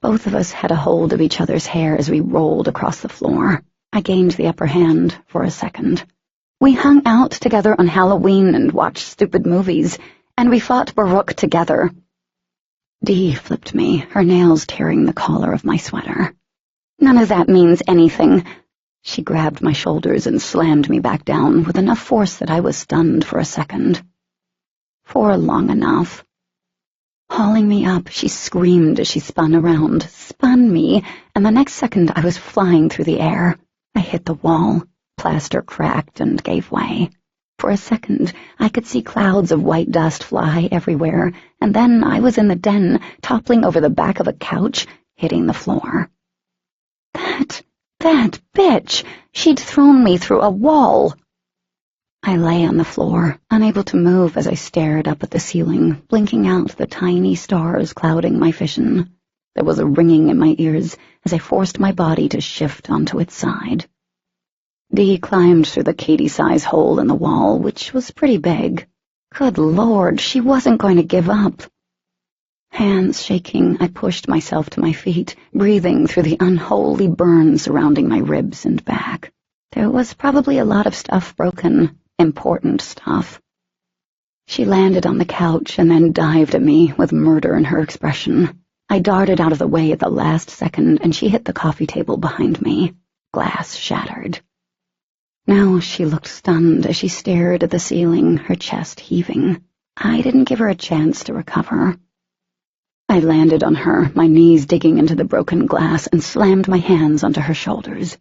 Both of us had a hold of each other's hair as we rolled across the floor. I gained the upper hand for a second. "We hung out together on Halloween and watched stupid movies, and we fought Baruch together." Dee flipped me, her nails tearing the collar of my sweater. "None of that means anything." She grabbed my shoulders and slammed me back down with enough force that I was stunned for a second. For long enough. Hauling me up, she screamed as she spun around, spun me, and the next second I was flying through the air. I hit the wall. Plaster cracked and gave way. For a second, I could see clouds of white dust fly everywhere, and then I was in the den, toppling over the back of a couch, hitting the floor. That bitch! She'd thrown me through a wall! I lay on the floor, unable to move as I stared up at the ceiling, blinking out the tiny stars clouding my vision. There was a ringing in my ears as I forced my body to shift onto its side. Dee climbed through the Katie-size hole in the wall, which was pretty big. Good Lord, she wasn't going to give up. Hands shaking, I pushed myself to my feet, breathing through the unholy burn surrounding my ribs and back. There was probably a lot of stuff broken, important stuff. She landed on the couch and then dived at me with murder in her expression. I darted out of the way at the last second, and she hit the coffee table behind me. Glass shattered. Now she looked stunned as she stared at the ceiling, her chest heaving. I didn't give her a chance to recover. I landed on her, my knees digging into the broken glass, and slammed my hands onto her shoulders.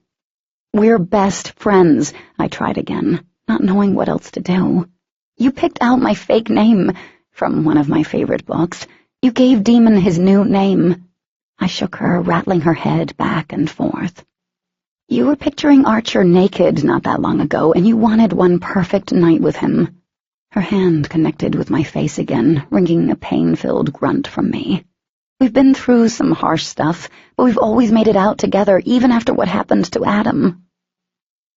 "We're best friends," I tried again, not knowing what else to do. "You picked out my fake name from one of my favorite books. You gave Demon his new name." I shook her, rattling her head back and forth. "You were picturing Archer naked not that long ago, and you wanted one perfect night with him." Her hand connected with my face again, wringing a pain-filled grunt from me. "We've been through some harsh stuff, but we've always made it out together, even after what happened to Adam."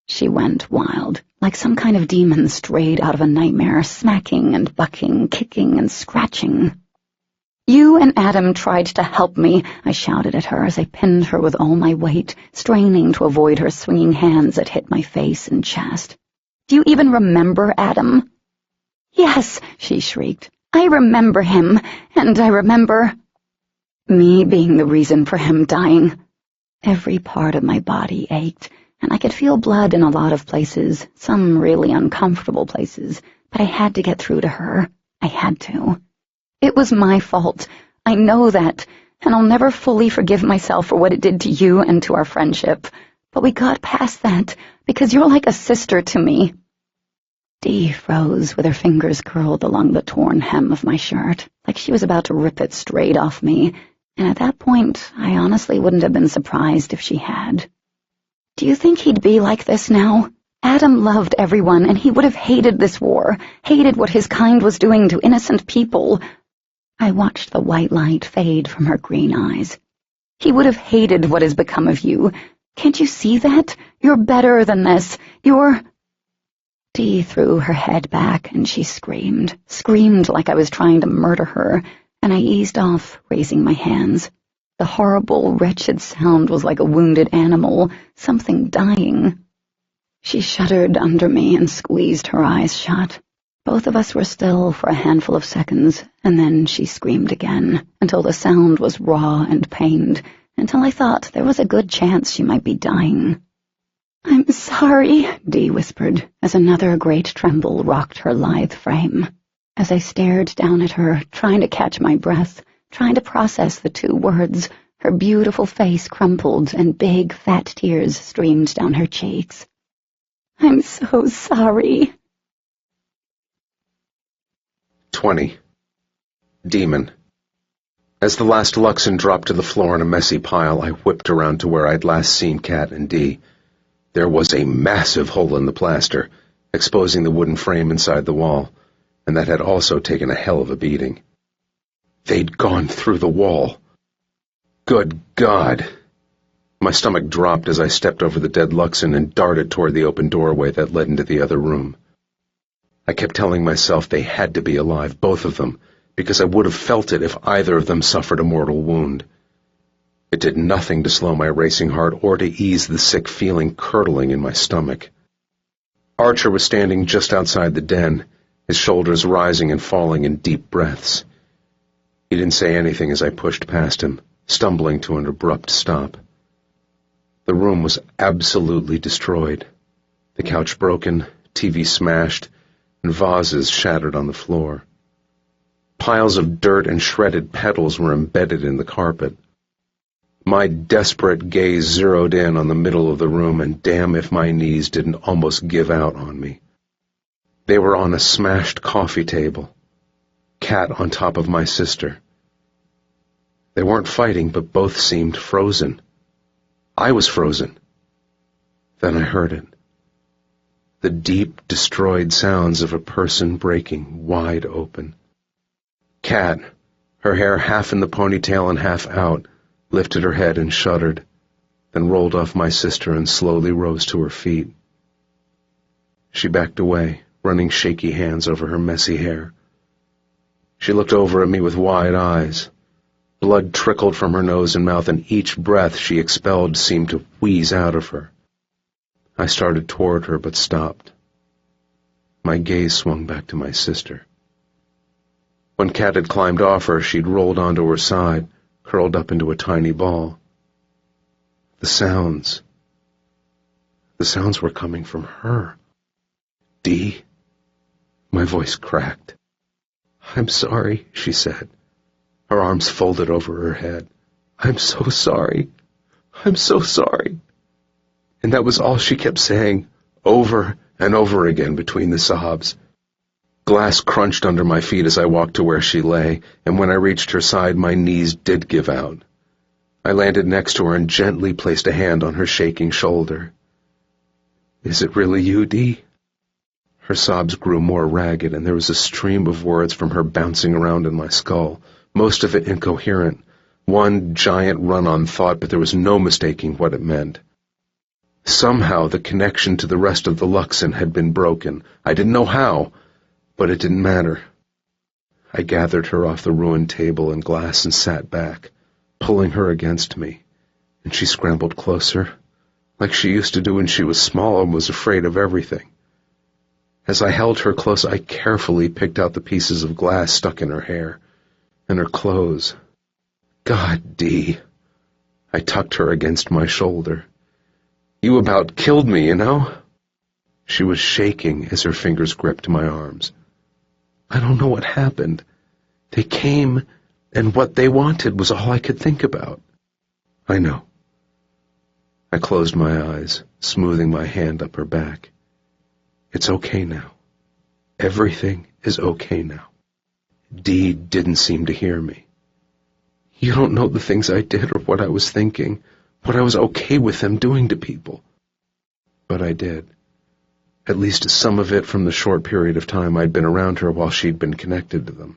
She went wild, like some kind of demon strayed out of a nightmare, smacking and bucking, kicking and scratching. "You and Adam tried to help me," I shouted at her as I pinned her with all my weight, straining to avoid her swinging hands that hit my face and chest. "Do you even remember Adam?" "Yes," she shrieked. "I remember him, and I remember me being the reason for him dying." Every part of my body ached, and I could feel blood in a lot of places, some really uncomfortable places, but I had to get through to her. I had to. "It was my fault. I know that, and I'll never fully forgive myself for what it did to you and to our friendship. But we got past that, because you're like a sister to me." Dee froze with her fingers curled along the torn hem of my shirt, like she was about to rip it straight off me, and at that point I honestly wouldn't have been surprised if she had. "Do you think he'd be like this now? Adam loved everyone, and he would have hated this war, hated what his kind was doing to innocent people." I watched the white light fade from her green eyes. "He would have hated what has become of you. Can't you see that? You're better than this. You're—" Dee threw her head back, and she screamed like I was trying to murder her, and I eased off, raising my hands. The horrible, wretched sound was like a wounded animal, something dying. She shuddered under me and squeezed her eyes shut. Both of us were still for a handful of seconds, and then she screamed again, until the sound was raw and pained, until I thought there was a good chance she might be dying. "I'm sorry," Dee whispered, as another great tremble rocked her lithe frame. As I stared down at her, trying to catch my breath, trying to process the two words, her beautiful face crumpled and big, fat tears streamed down her cheeks. "I'm so sorry." 20. Demon. As the last Luxon dropped to the floor in a messy pile, I whipped around to where I'd last seen Kat and Dee. There was a massive hole in the plaster, exposing the wooden frame inside the wall, and that had also taken a hell of a beating. They'd gone through the wall. Good God! My stomach dropped as I stepped over the dead Luxon and darted toward the open doorway that led into the other room. I kept telling myself they had to be alive, both of them, because I would have felt it if either of them suffered a mortal wound. It did nothing to slow my racing heart or to ease the sick feeling curdling in my stomach. Archer was standing just outside the den, his shoulders rising and falling in deep breaths. He didn't say anything as I pushed past him, stumbling to an abrupt stop. The room was absolutely destroyed. The couch broken, TV smashed, and vases shattered on the floor. Piles of dirt and shredded petals were embedded in the carpet. My desperate gaze zeroed in on the middle of the room, and damn if my knees didn't almost give out on me. They were on a smashed coffee table. Cat on top of my sister. They weren't fighting, but both seemed frozen. I was frozen. Then I heard it. The deep, destroyed sounds of a person breaking wide open. Cat, her hair half in the ponytail and half out, lifted her head and shuddered, then rolled off my sister and slowly rose to her feet. She backed away, running shaky hands over her messy hair. She looked over at me with wide eyes. Blood trickled from her nose and mouth, and each breath she expelled seemed to wheeze out of her. I started toward her, but stopped. My gaze swung back to my sister. When Cat had climbed off her, she'd rolled onto her side, curled up into a tiny ball. The sounds were coming from her. Dee. My voice cracked. "I'm sorry," she said, her arms folded over her head. "I'm so sorry. I'm so sorry." And that was all she kept saying, over and over again between the sobs. Glass crunched under my feet as I walked to where she lay, and when I reached her side, my knees did give out. I landed next to her and gently placed a hand on her shaking shoulder. "Is it really you, Dee?" Her sobs grew more ragged, and there was a stream of words from her bouncing around in my skull, most of it incoherent, one giant run-on thought, but there was no mistaking what it meant. Somehow the connection to the rest of the Luxon had been broken. I didn't know how, but it didn't matter. I gathered her off the ruined table and glass and sat back, pulling her against me, and she scrambled closer, like she used to do when she was small and was afraid of everything. As I held her close, I carefully picked out the pieces of glass stuck in her hair, and her clothes. "God, Dee." I tucked her against my shoulder. "You about killed me, you know?" She was shaking as her fingers gripped my arms. "I don't know what happened. They came, and what they wanted was all I could think about." "I know." I closed my eyes, smoothing my hand up her back. "It's okay now. Everything is okay now." Dee didn't seem to hear me. "You don't know the things I did or what I was thinking, what I was okay with them doing to people." But I did. At least some of it from the short period of time I'd been around her while she'd been connected to them.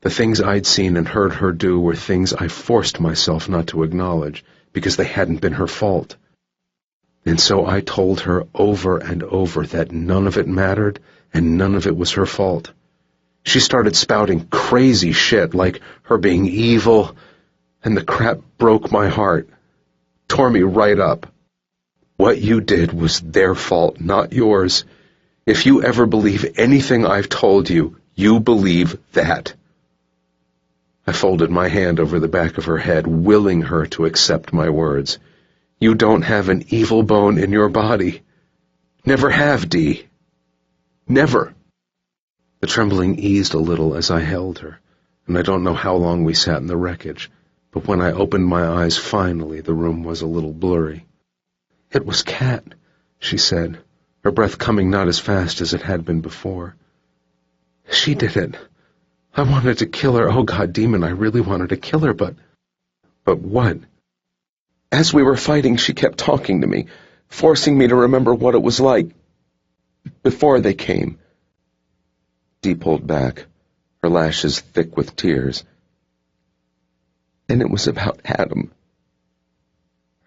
The things I'd seen and heard her do were things I forced myself not to acknowledge because they hadn't been her fault. And so I told her over and over that none of it mattered and none of it was her fault. She started spouting crazy shit like her being evil, and the crap broke my heart, tore me right up. "What you did was their fault, not yours. If you ever believe anything I've told you, you believe that." I folded my hand over the back of her head, willing her to accept my words. "You don't have an evil bone in your body. Never have, Dee. Never." The trembling eased a little as I held her, and I don't know how long we sat in the wreckage, but when I opened my eyes finally, the room was a little blurry. "It was Cat," she said, her breath coming not as fast as it had been before. "She did it. I wanted to kill her. Oh, God, Demon, I really wanted to kill her, but..." "But what?" "As we were fighting, she kept talking to me, forcing me to remember what it was like before they came." Dee pulled back, her lashes thick with tears. "And it was about Adam."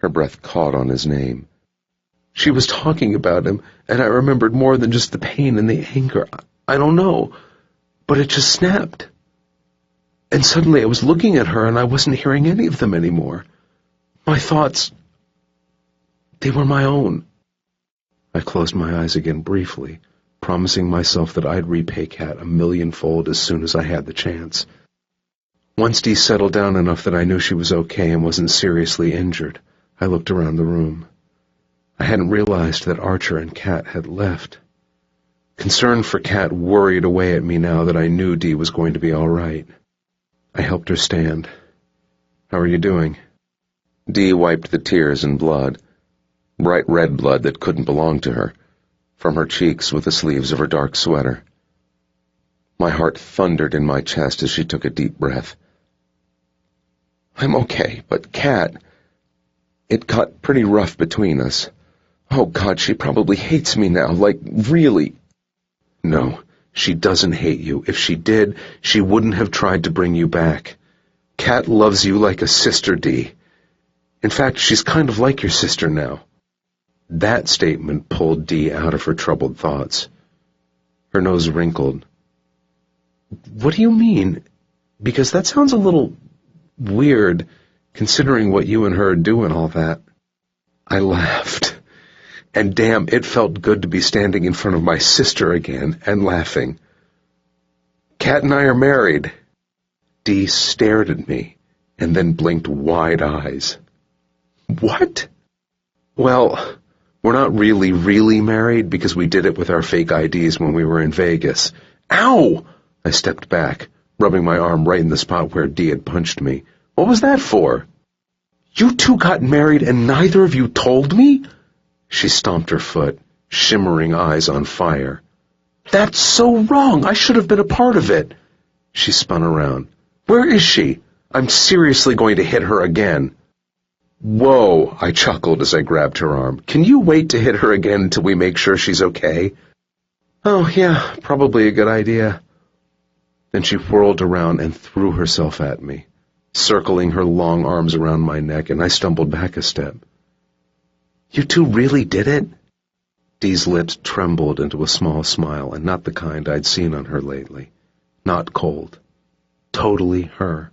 Her breath caught on his name. "She was talking about him, and I remembered more than just the pain and the anger. I don't know, but it just snapped. And suddenly I was looking at her, and I wasn't hearing any of them anymore. My thoughts, they were my own." I closed my eyes again briefly, promising myself that I'd repay Cat 1,000,000-fold as soon as I had the chance. Once Dee settled down enough that I knew she was okay and wasn't seriously injured, I looked around the room. I hadn't realized that Archer and Cat had left. Concern for Cat worried away at me now that I knew Dee was going to be all right. I helped her stand. "How are you doing?" Dee wiped the tears and blood, bright red blood that couldn't belong to her. from her cheeks with the sleeves of her dark sweater. My heart thundered in my chest as she took a deep breath. I'm okay, but Kat, it got pretty rough between us. Oh God, she probably hates me now, like really. No, she doesn't hate you. If she did, she wouldn't have tried to bring you back. Kat loves you like a sister, Dee. In fact, she's kind of like your sister now. That statement pulled Dee out of her troubled thoughts. Her nose wrinkled. What do you mean? Because that sounds a little weird, considering what you and her do and all that. I laughed. And damn, it felt good to be standing in front of my sister again and laughing. Kat and I are married. Dee stared at me and then blinked wide eyes. What? Well, we're not really married because we did it with our fake IDs when we were in Vegas. Ow! I stepped back, rubbing my arm right in the spot where Dee had punched me. What was that for? You two got married and neither of you told me? She stomped her foot, shimmering eyes on fire. That's so wrong. I should have been a part of it. She spun around. Where is she? I'm seriously going to hit her again. Whoa, I chuckled as I grabbed her arm. Can you wait to hit her again until we make sure she's okay? Oh, yeah, probably a good idea. Then she whirled around and threw herself at me, circling her long arms around my neck, and I stumbled back a step. You two really did it? Dee's lips trembled into a small smile, and not the kind I'd seen on her lately. Not cold. Totally her.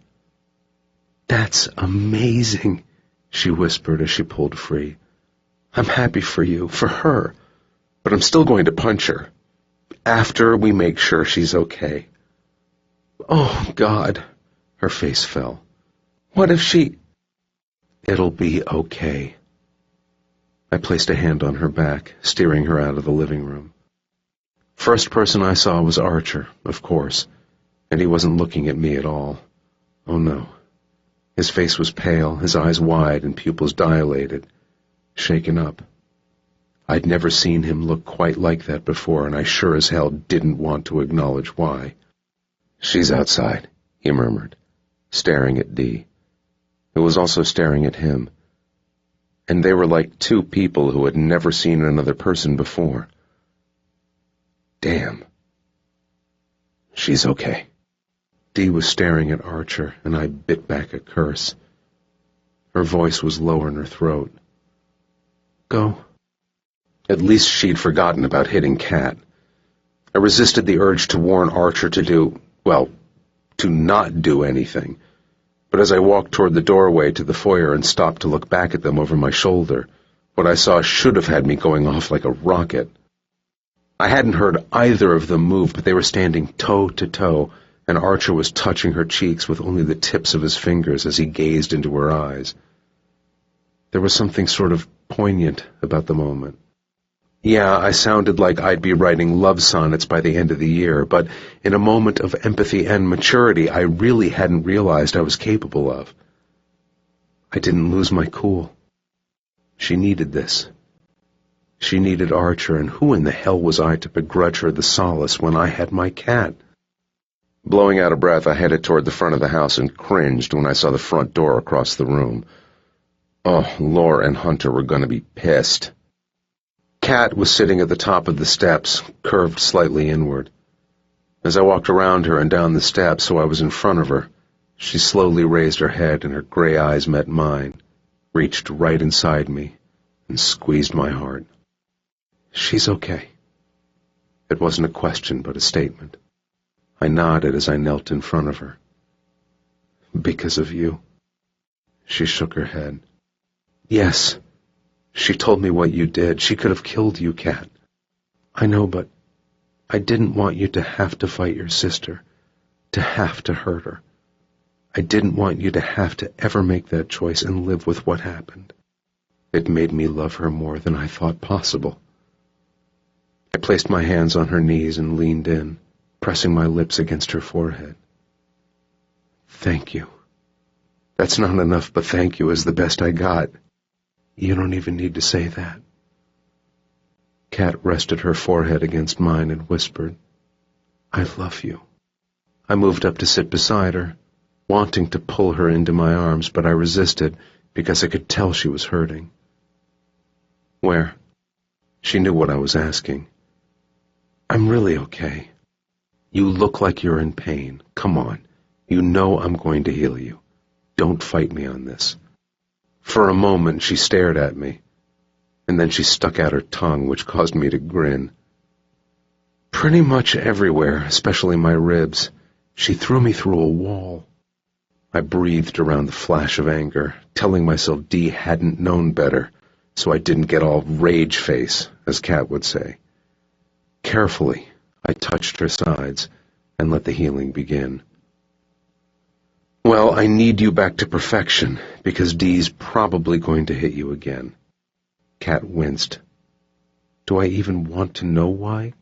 That's amazing, she whispered as she pulled free. I'm happy for you, for her, but I'm still going to punch her. After we make sure she's okay. Oh, God. Her face fell. What if she... It'll be okay. I placed a hand on her back, steering her out of the living room. First person I saw was Archer, of course, and he wasn't looking at me at all. Oh, no. His face was pale, his eyes wide and pupils dilated, shaken up. I'd never seen him look quite like that before, and I sure as hell didn't want to acknowledge why. She's outside, he murmured, staring at Dee, who was also staring at him. And they were like two people who had never seen another person before. Damn. She's okay. Dee was staring at Archer, and I bit back a curse. Her voice was lower in her throat. Go. At least she'd forgotten about hitting Kat. I resisted the urge to warn Archer to not do anything. But as I walked toward the doorway to the foyer and stopped to look back at them over my shoulder, what I saw should have had me going off like a rocket. I hadn't heard either of them move, but they were standing toe to toe, and Archer was touching her cheeks with only the tips of his fingers as he gazed into her eyes. There was something sort of poignant about the moment. Yeah, I sounded like I'd be writing love sonnets by the end of the year, but in a moment of empathy and maturity I really hadn't realized I was capable of. I didn't lose my cool. She needed this. She needed Archer, and who in the hell was I to begrudge her the solace when I had my cat? Blowing out of breath, I headed toward the front of the house and cringed when I saw the front door across the room. Oh, Laura and Hunter were going to be pissed. Kat was sitting at the top of the steps, curved slightly inward. As I walked around her and down the steps so I was in front of her, she slowly raised her head and her gray eyes met mine, reached right inside me, and squeezed my heart. She's okay. It wasn't a question but a statement. I nodded as I knelt in front of her. Because of you. She shook her head. Yes. She told me what you did. She could have killed you, Kat. I know, but I didn't want you to have to fight your sister, to have to hurt her. I didn't want you to have to ever make that choice and live with what happened. It made me love her more than I thought possible. I placed my hands on her knees and leaned in, pressing my lips against her forehead. Thank you. That's not enough, but thank you is the best I got. You don't even need to say that. Kat rested her forehead against mine and whispered, "I love you." I moved up to sit beside her, wanting to pull her into my arms, but I resisted because I could tell she was hurting. "Where?" She knew what I was asking. "I'm really okay." "You look like you're in pain. Come on. You know I'm going to heal you. Don't fight me on this." For a moment she stared at me, and then she stuck out her tongue, which caused me to grin. "Pretty much everywhere, especially my ribs. She threw me through a wall." I breathed around the flash of anger, telling myself Dee hadn't known better, so I didn't get all rage face, as Kat would say. Carefully, I touched her sides and let the healing begin. "Well, I need you back to perfection, because Dee's probably going to hit you again." Kat winced. "Do I even want to know why?"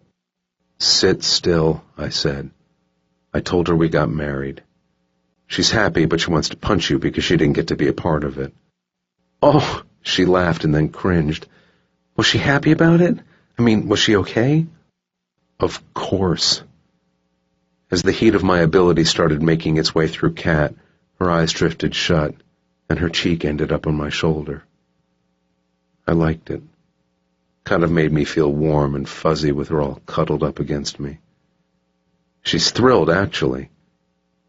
"Sit still," I said. "I told her we got married. She's happy, but she wants to punch you because she didn't get to be a part of it." "Oh," she laughed and then cringed. "Was she happy about it? I mean, was she okay?" "Of course." As the heat of my ability started making its way through Kat, her eyes drifted shut, and her cheek ended up on my shoulder. I liked it. Kind of made me feel warm and fuzzy with her all cuddled up against me. "She's thrilled, actually.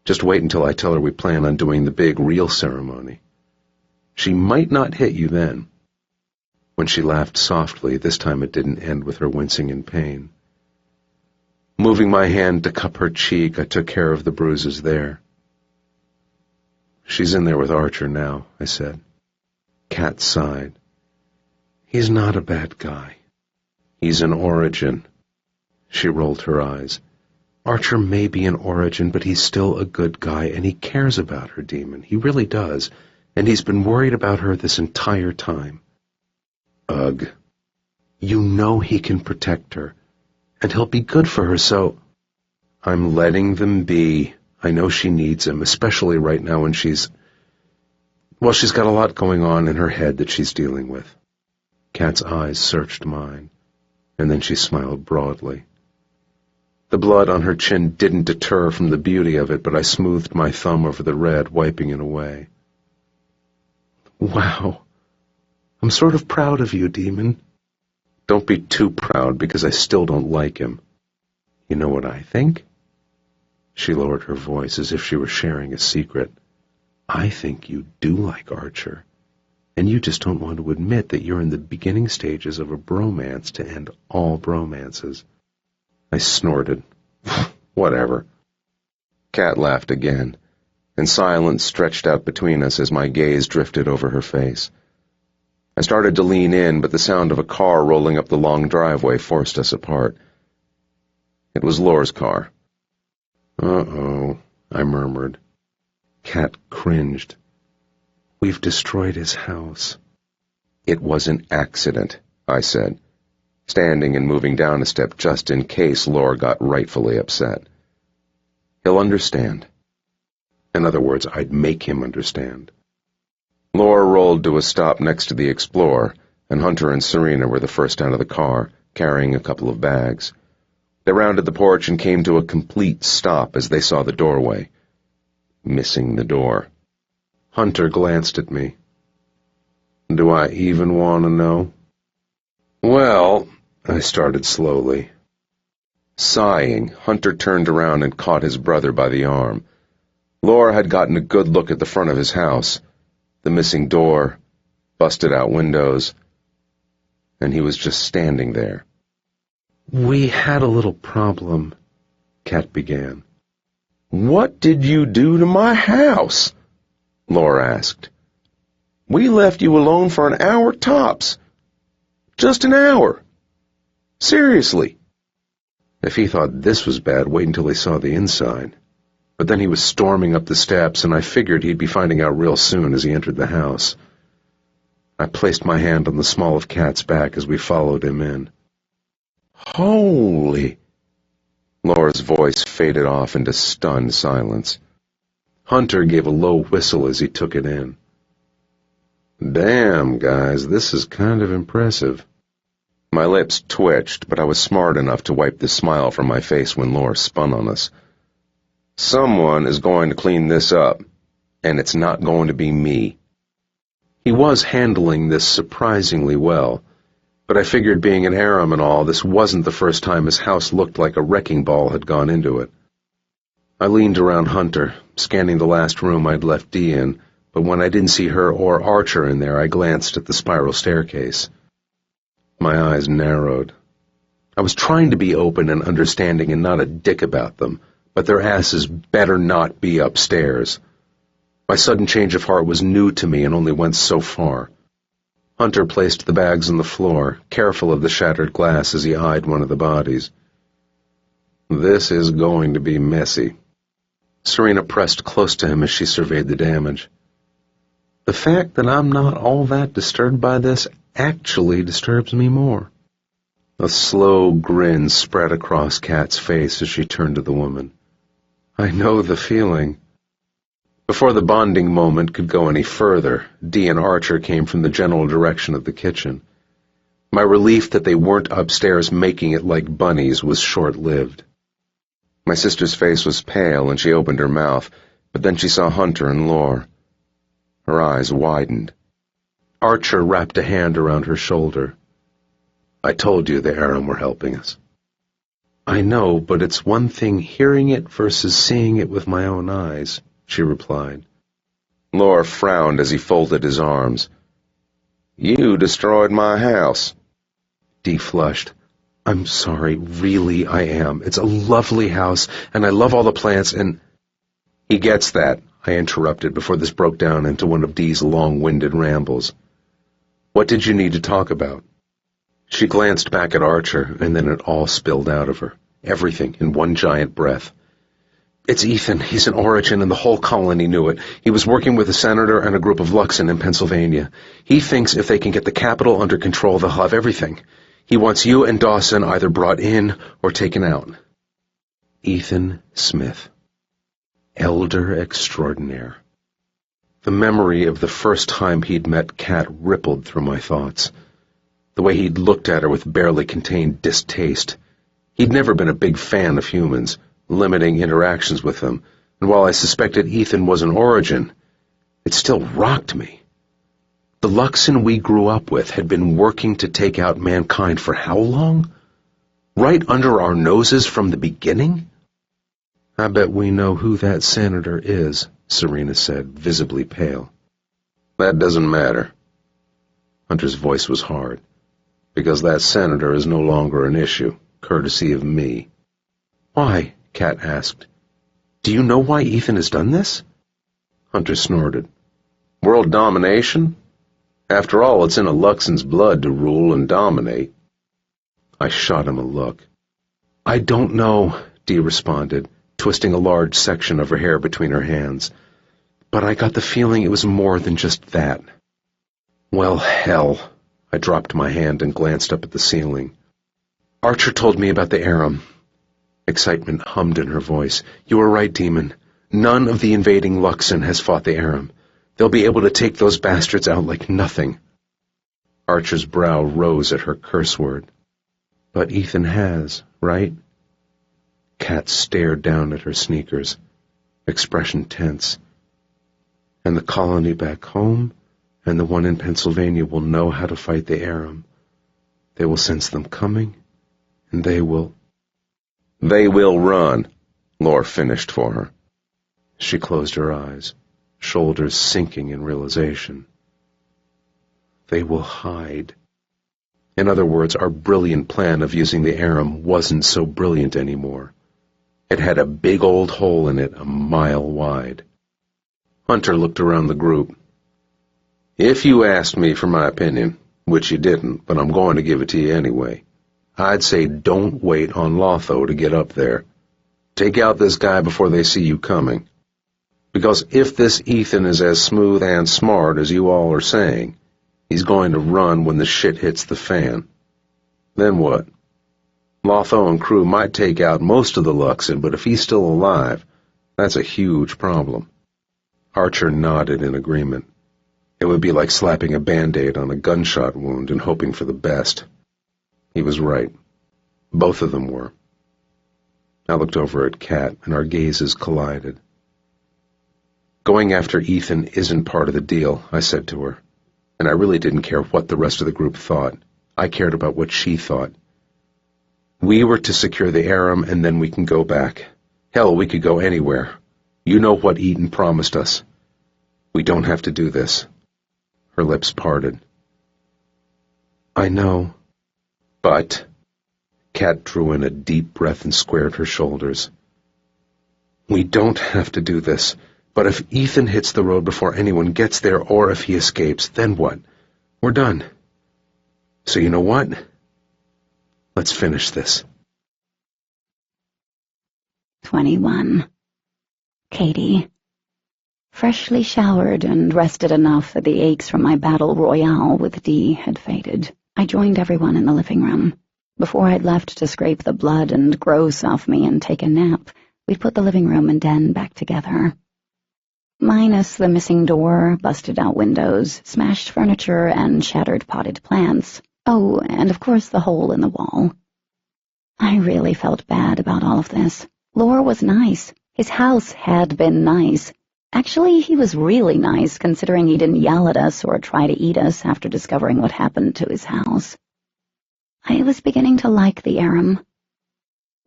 Just wait until I tell her we plan on doing the big real ceremony. She might not hit you then." When she laughed softly, this time it didn't end with her wincing in pain. Moving my hand to cup her cheek, I took care of the bruises there. "She's in there with Archer now," I said. Kat sighed. "He's not a bad guy. He's an Origin." She rolled her eyes. "Archer may be an Origin, but he's still a good guy, and he cares about her, Demon. He really does, and he's been worried about her this entire time." "Ugh." "You know he can protect her, and he'll be good for her, so—" "I'm letting them be. I know she needs him, especially right now when she's got a lot going on in her head that she's dealing with." Kat's eyes searched mine, and then she smiled broadly. The blood on her chin didn't deter from the beauty of it, but I smoothed my thumb over the red, wiping it away. "Wow. I'm sort of proud of you, Demon." "Don't be too proud, because I still don't like him." "You know what I think?" She lowered her voice as if she were sharing a secret. "I think you do like Archer, and you just don't want to admit that you're in the beginning stages of a bromance to end all bromances." I snorted. "Whatever." Kat laughed again, and silence stretched out between us as my gaze drifted over her face. I started to lean in, but the sound of a car rolling up the long driveway forced us apart. It was Lore's car. "Uh-oh," I murmured. Kat cringed. "We've destroyed his house." "It was an accident," I said, standing and moving down a step just in case Lore got rightfully upset. "He'll understand." In other words, I'd make him understand. Lore rolled to a stop next to the Explorer, and Hunter and Serena were the first out of the car, carrying a couple of bags. They rounded the porch and came to a complete stop as they saw the doorway. Missing the door. Hunter glanced at me. "Do I even want to know?" "Well," I started slowly. Sighing, Hunter turned around and caught his brother by the arm. Lore had gotten a good look at the front of his house, the missing door, busted-out windows, and he was just standing there. "We had a little problem," Kat began. "What did you do to my house?" Lore asked. "We left you alone for an hour tops. Just an hour. Seriously." If he thought this was bad, wait until he saw the inside. But then he was storming up the steps, and I figured he'd be finding out real soon as he entered the house. I placed my hand on the small of Kat's back as we followed him in. "Holy!" Lore's voice faded off into stunned silence. Hunter gave a low whistle as he took it in. "Damn, guys, this is kind of impressive." My lips twitched, but I was smart enough to wipe the smile from my face when Laura spun on us. Someone is going to clean this up, and it's not going to be me. He was handling this surprisingly well, but I figured being an Aram and all, this wasn't the first time his house looked like a wrecking ball had gone into it. I leaned around Hunter, scanning the last room I'd left Dee in, but when I didn't see her or Archer in there, I glanced at the spiral staircase. My eyes narrowed. I was trying to be open and understanding and not a dick about them, but their asses better not be upstairs. My sudden change of heart was new to me and only went so far. Hunter placed the bags on the floor, careful of the shattered glass as he eyed one of the bodies. This is going to be messy. Serena pressed close to him as she surveyed the damage. The fact that I'm not all that disturbed by this actually disturbs me more. A slow grin spread across Kat's face as she turned to the woman. I know the feeling. Before the bonding moment could go any further, Dee and Archer came from the general direction of the kitchen. My relief that they weren't upstairs making it like bunnies was short-lived. My sister's face was pale and she opened her mouth, but then she saw Hunter and Lore. Her eyes widened. Archer wrapped a hand around her shoulder. I told you the Aram were helping us. I know, but it's one thing hearing it versus seeing it with my own eyes, she replied. Lore frowned as he folded his arms. You destroyed my house. Dee flushed. I'm sorry, really I am. It's a lovely house, and I love all the plants, and... He gets that, I interrupted before this broke down into one of Dee's long-winded rambles. What did you need to talk about? She glanced back at Archer, and then it all spilled out of her. Everything in one giant breath. It's Ethan. He's an Origin, and the whole colony knew it. He was working with a senator and a group of Luxon in Pennsylvania. He thinks if they can get the capital under control, they'll have everything. He wants you and Dawson either brought in or taken out. Ethan Smith. Elder extraordinaire. The memory of the first time he'd met Kat rippled through my thoughts. The way he'd looked at her with barely contained distaste. He'd never been a big fan of humans, limiting interactions with them, and while I suspected Ethan was an Origin, it still rocked me. The Luxon we grew up with had been working to take out mankind for how long? Right under our noses from the beginning? I bet we know who that senator is, Serena said, visibly pale. That doesn't matter. Hunter's voice was hard. Because that senator is no longer an issue, courtesy of me. Why? Kat asked. Do you know why Ethan has done this? Hunter snorted. World domination? After all, it's in a Luxon's blood to rule and dominate. I shot him a look. I don't know, Dee responded, twisting a large section of her hair between her hands. But I got the feeling it was more than just that. Well, hell. I dropped my hand and glanced up at the ceiling. Archer told me about the Aram. Excitement hummed in her voice. You were right, Demon. None of the invading Luxon has fought the Aram. They'll be able to take those bastards out like nothing. Archer's brow rose at her curse word. But Ethan has, right? Kat stared down at her sneakers, expression tense. And the colony back home and the one in Pennsylvania will know how to fight the Aram. They will sense them coming, and they will... They will run, Lore finished for her. She closed her eyes, shoulders sinking in realization. They will hide. In other words, our brilliant plan of using the Aram wasn't so brilliant anymore. It had a big old hole in it a mile wide. Hunter looked around the group. If you asked me for my opinion, which you didn't, but I'm going to give it to you anyway, I'd say don't wait on Lotho to get up there. Take out this guy before they see you coming. Because if this Ethan is as smooth and smart as you all are saying, he's going to run when the shit hits the fan. Then what? Lotho and crew might take out most of the Luxon, but if he's still alive, that's a huge problem. Archer nodded in agreement. It would be like slapping a Band-Aid on a gunshot wound and hoping for the best. He was right. Both of them were. I looked over at Kat, and our gazes collided. Going after Ethan isn't part of the deal, I said to her, and I really didn't care what the rest of the group thought. I cared about what she thought. We were to secure the Aram, and then we can go back. Hell, we could go anywhere. You know what Eaton promised us. We don't have to do this. Her lips parted. I know. But... Kat drew in a deep breath and squared her shoulders. We don't have to do this. But if Ethan hits the road before anyone gets there, or if he escapes, then what? We're done. So you know what? Let's finish this. 21. Katie. Freshly showered and rested enough that the aches from my battle royale with Dee had faded, I joined everyone in the living room. Before I'd left to scrape the blood and gross off me and take a nap, we'd put the living room and den back together. Minus the missing door, busted-out windows, smashed furniture, and shattered potted plants. Oh, and of course the hole in the wall. I really felt bad about all of this. Lore was nice. His house had been nice. Actually, he was really nice, considering he didn't yell at us or try to eat us after discovering what happened to his house. I was beginning to like the Aram.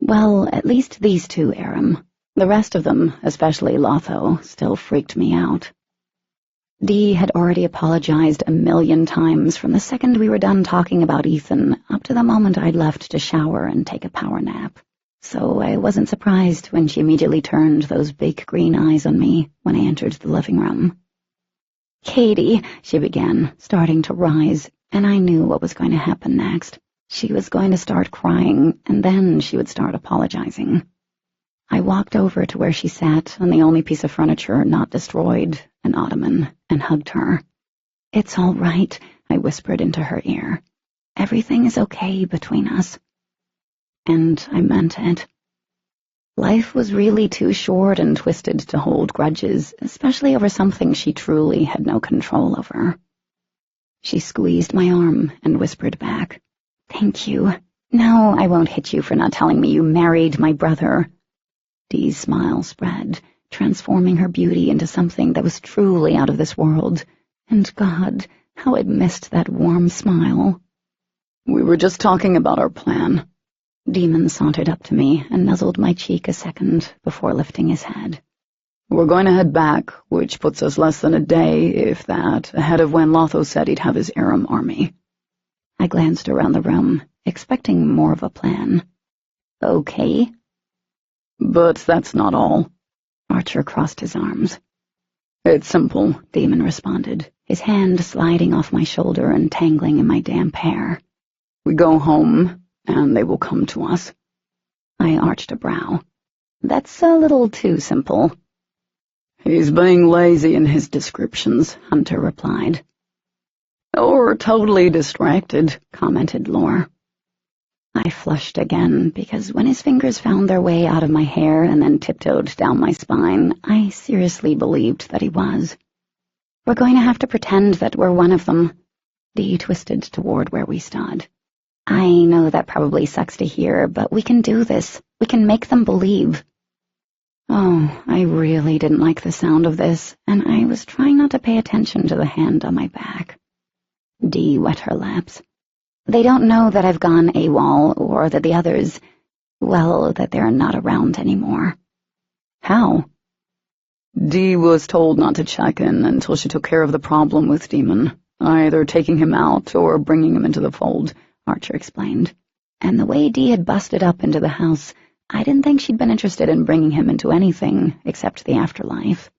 Well, at least these two Aram. The rest of them, especially Lotho, still freaked me out. Dee had already apologized 1,000,000 times from the second we were done talking about Ethan up to the moment I'd left to shower and take a power nap. So I wasn't surprised when she immediately turned those big green eyes on me when I entered the living room. Katie, she began, starting to rise, and I knew what was going to happen next. She was going to start crying, and then she would start apologizing. I walked over to where she sat on the only piece of furniture not destroyed, an ottoman, and hugged her. It's all right, I whispered into her ear. Everything is okay between us. And I meant it. Life was really too short and twisted to hold grudges, especially over something she truly had no control over. She squeezed my arm and whispered back, Thank you. No, I won't hit you for not telling me you married my brother. Dee's smile spread, transforming her beauty into something that was truly out of this world. And God, how I'd missed that warm smile. We were just talking about our plan. Demon sauntered up to me and nuzzled my cheek a second before lifting his head. We're going to head back, which puts us less than a day, if that, ahead of when Lotho said he'd have his Aram army. I glanced around the room, expecting more of a plan. Okay. But that's not all. Archer crossed his arms. It's simple, Demon responded, his hand sliding off my shoulder and tangling in my damp hair. We go home, and they will come to us. I arched a brow. That's a little too simple. He's being lazy in his descriptions, Hunter replied. Or totally distracted, commented Lore. I flushed again, because when his fingers found their way out of my hair and then tiptoed down my spine, I seriously believed that he was. We're going to have to pretend that we're one of them. Dee twisted toward where we stood. I know that probably sucks to hear, but we can do this. We can make them believe. Oh, I really didn't like the sound of this, and I was trying not to pay attention to the hand on my back. Dee wet her lips. They don't know that I've gone AWOL, or that the others, well, that they're not around anymore. How? Dee was told not to check in until she took care of the problem with Demon, either taking him out or bringing him into the fold, Archer explained. And the way Dee had busted up into the house, I didn't think she'd been interested in bringing him into anything except the afterlife.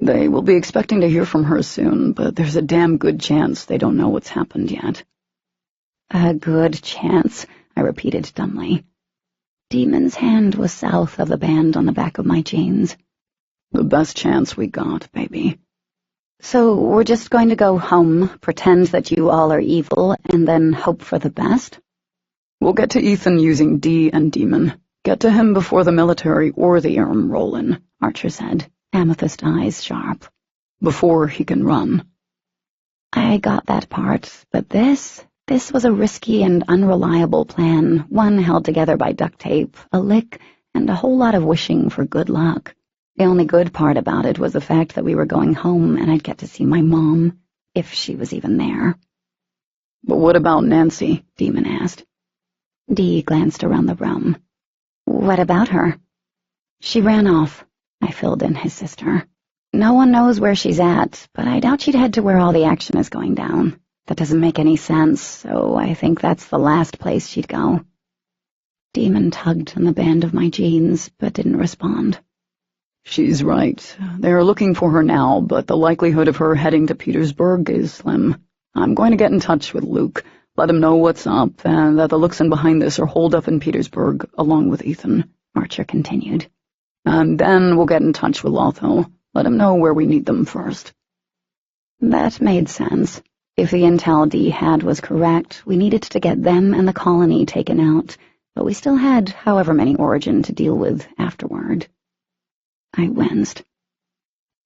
They will be expecting to hear from her soon, but there's a damn good chance they don't know what's happened yet. A good chance, I repeated dumbly. Demon's hand was south of the band on the back of my jeans. The best chance we got, baby. So we're just going to go home, pretend that you all are evil, and then hope for the best? We'll get to Ethan using Dee and Demon. Get to him before the military or the Aram roll in, Archer said, amethyst eyes sharp. Before he can run. I got that part, but this This was a risky and unreliable plan, one held together by duct tape, a lick, and a whole lot of wishing for good luck. The only good part about it was the fact that we were going home and I'd get to see my mom, if she was even there. But what about Nancy? Demon asked. Dee glanced around the room. What about her? She ran off, I filled in his sister. No one knows where she's at, but I doubt she'd head to where all the action is going down. That doesn't make any sense, so I think that's the last place she'd go. Demon tugged on the band of my jeans, but didn't respond. She's right. They're looking for her now, but the likelihood of her heading to Petersburg is slim. I'm going to get in touch with Luke, let him know what's up, and that the Luxon behind this are holed up in Petersburg, along with Ethan, Archer continued. And then we'll get in touch with Lotho, let him know where we need them first. That made sense. If the intel Dee had was correct, we needed to get them and the colony taken out, but we still had however many Origin to deal with afterward. I winced.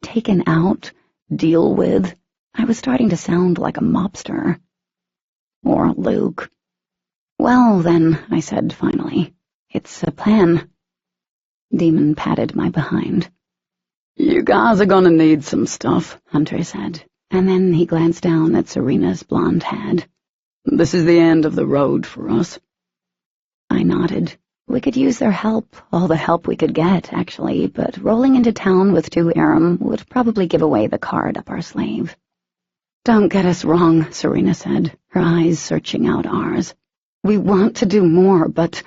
Taken out? Deal with? I was starting to sound like a mobster. Or Luke. Well, then, I said finally, it's a plan. Demon patted my behind. You guys are gonna need some stuff, Hunter said, and then he glanced down at Serena's blonde head. This is the end of the road for us. I nodded. We could use their help, all the help we could get, actually, but rolling into town with 2 Aram would probably give away the card up our sleeve. Don't get us wrong, Serena said, her eyes searching out ours. We want to do more, but...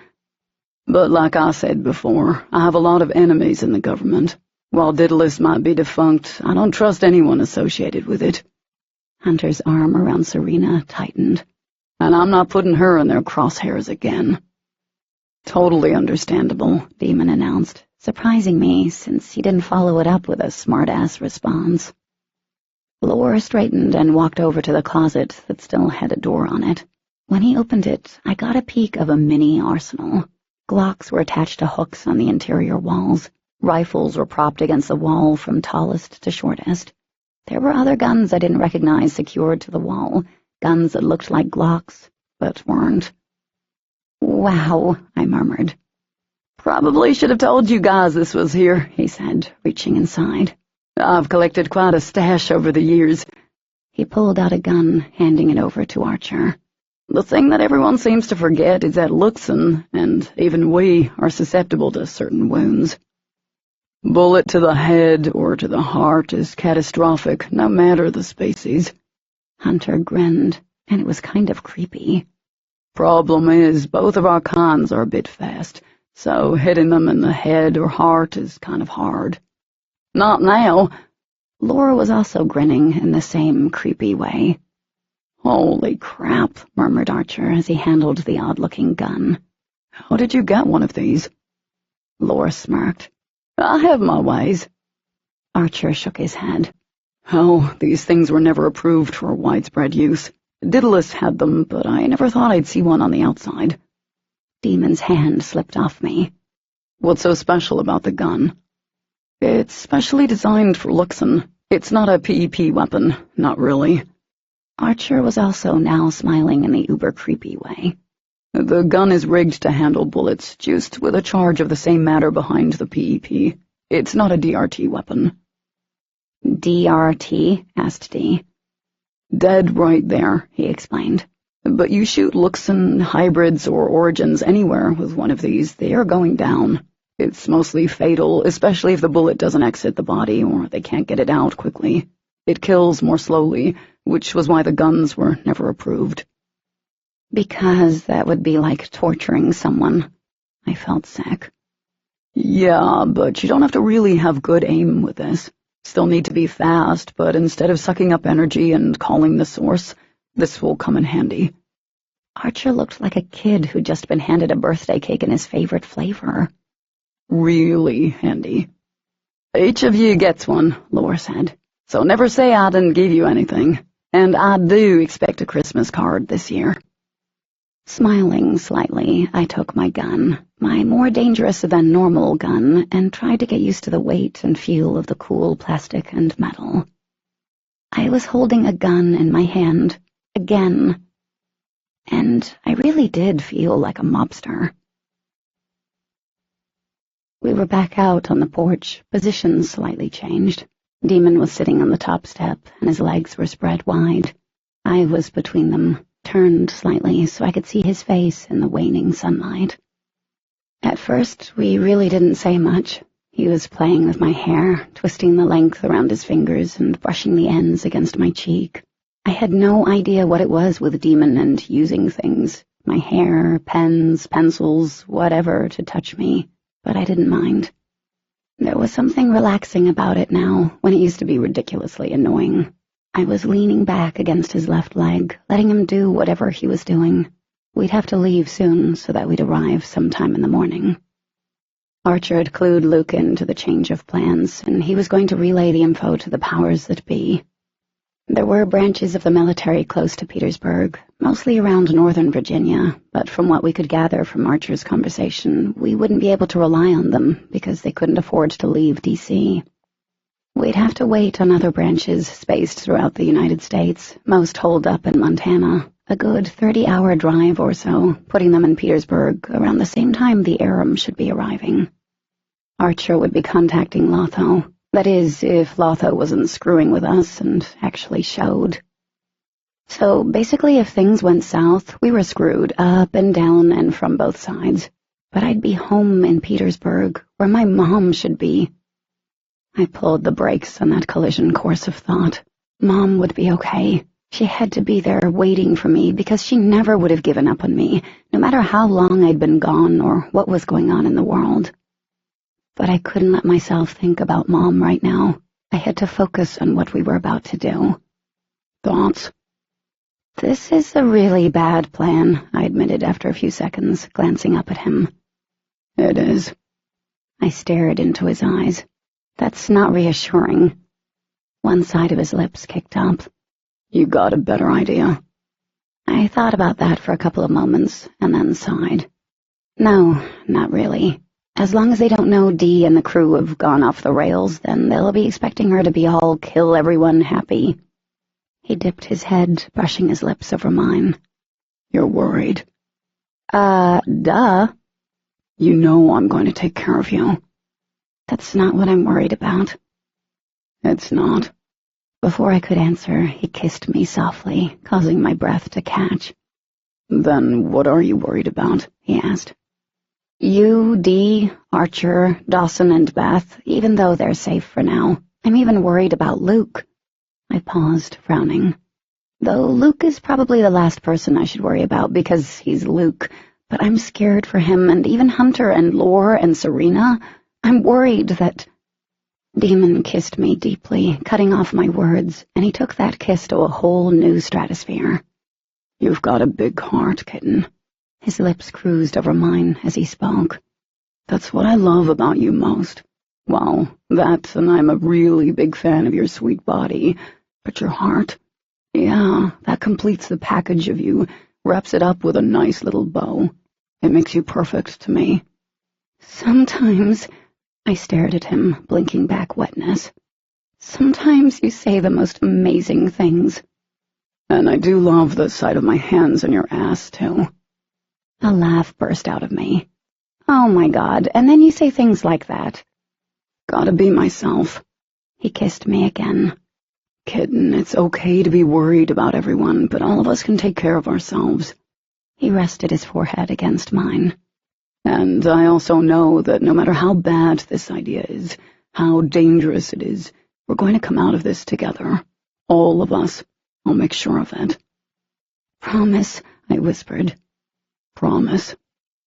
But like I said before, I have a lot of enemies in the government. While Daedalus might be defunct, I don't trust anyone associated with it. Hunter's arm around Serena tightened. And I'm not putting her in their crosshairs again. Totally understandable, Demon announced, surprising me since he didn't follow it up with a smart-ass response. Laura straightened and walked over to the closet that still had a door on it. When he opened it, I got a peek of a mini arsenal. Glocks were attached to hooks on the interior walls. Rifles were propped against the wall from tallest to shortest. There were other guns I didn't recognize secured to the wall, guns that looked like Glocks, but weren't. Wow, I murmured. Probably should have told you guys this was here, he said, reaching inside. I've collected quite a stash over the years. He pulled out a gun, handing it over to Archer. The thing that everyone seems to forget is that Luxon, and even we, are susceptible to certain wounds. Bullet to the head or to the heart is catastrophic, no matter the species. Hunter grinned, and it was kind of creepy. Problem is, both of our kinds are a bit fast, so hitting them in the head or heart is kind of hard. Not now. Laura was also grinning in the same creepy way. Holy crap, murmured Archer as he handled the odd-looking gun. How did you get one of these? Laura smirked. I have my ways. Archer shook his head. Oh, these things were never approved for widespread use. Daedalus had them, but I never thought I'd see one on the outside. Demon's hand slipped off me. What's so special about the gun? It's specially designed for Luxon. It's not a PEP weapon, not really. Archer was also now smiling in the uber-creepy way. The gun is rigged to handle bullets, juiced with a charge of the same matter behind the PEP. It's not a DRT weapon. DRT? Asked Dee. Dead right there, he explained. But you shoot Luxon, hybrids, or Origins anywhere with one of these, they are going down. It's mostly fatal, especially if the bullet doesn't exit the body or they can't get it out quickly. It kills more slowly, which was why the guns were never approved. Because that would be like torturing someone. I felt sick. Yeah, but you don't have to really have good aim with this. Still need to be fast, but instead of sucking up energy and calling the source, this will come in handy. Archer looked like a kid who'd just been handed a birthday cake in his favorite flavor. Really handy. Each of you gets one, Laura said. So never say I didn't give you anything. And I do expect a Christmas card this year. Smiling slightly, I took my gun, my more dangerous than normal gun, and tried to get used to the weight and feel of the cool plastic and metal. I was holding a gun in my hand, again. and I really did feel like a mobster. We were back out on the porch, positions slightly changed. Demon was sitting on the top step, and his legs were spread wide. I was between them, turned slightly so I could see his face in the waning sunlight. At first, we really didn't say much. He was playing with my hair, twisting the length around his fingers and brushing the ends against my cheek. I had no idea what it was with Demon and using things, my hair, pens, pencils, whatever, to touch me, but I didn't mind. There was something relaxing about it now, when it used to be ridiculously annoying. I was leaning back against his left leg, letting him do whatever he was doing. We'd have to leave soon so that we'd arrive sometime in the morning. Archer had clued Luke into the change of plans, and he was going to relay the info to the powers that be. There were branches of the military close to Petersburg, mostly around northern Virginia, but from what we could gather from Archer's conversation, we wouldn't be able to rely on them because they couldn't afford to leave D.C. We'd have to wait on other branches spaced throughout the United States, most holed up in Montana, a good 30-hour drive or so, putting them in Petersburg around the same time the Aram should be arriving. Archer would be contacting Lotho. That is, if Lotho wasn't screwing with us and actually showed. So basically, if things went south, we were screwed, up and down and from both sides. But I'd be home in Petersburg, where my mom should be. I pulled the brakes on that collision course of thought. Mom would be okay. She had to be there waiting for me because she never would have given up on me, no matter how long I'd been gone or what was going on in the world. But I couldn't let myself think about Mom right now. I had to focus on what we were about to do. Thoughts? This is a really bad plan, I admitted after a few seconds, glancing up at him. It is. I stared into his eyes. That's not reassuring. One side of his lips kicked up. You got a better idea. I thought about that for a couple of moments, and then sighed. No, not really. As long as they don't know Dee and the crew have gone off the rails, then they'll be expecting her to be all kill everyone happy. He dipped his head, brushing his lips over mine. You're worried. Duh. You know I'm going to take care of you. That's not what I'm worried about. It's not. Before I could answer, he kissed me softly, causing my breath to catch. Then what are you worried about? He asked. You, Dee, Archer, Dawson, and Beth, even though they're safe for now. I'm even worried about Luke. I paused, frowning. Though Luke is probably the last person I should worry about because he's Luke, but I'm scared for him and even Hunter and Lore and Serena. I'm worried that... Demon kissed me deeply, cutting off my words, and he took that kiss to a whole new stratosphere. You've got a big heart, kitten. His lips cruised over mine as he spoke. That's what I love about you most. Well, that, and I'm a really big fan of your sweet body. But your heart? Yeah, that completes the package of you, wraps it up with a nice little bow. It makes you perfect to me. Sometimes... I stared at him, blinking back wetness. Sometimes you say the most amazing things. And I do love the sight of my hands on your ass, too. A laugh burst out of me. Oh, my God, and then you say things like that. Gotta be myself. He kissed me again. Kitten, it's okay to be worried about everyone, but all of us can take care of ourselves. He rested his forehead against mine. And I also know that no matter how bad this idea is, how dangerous it is, we're going to come out of this together. All of us. I'll make sure of it. Promise, I whispered. Promise.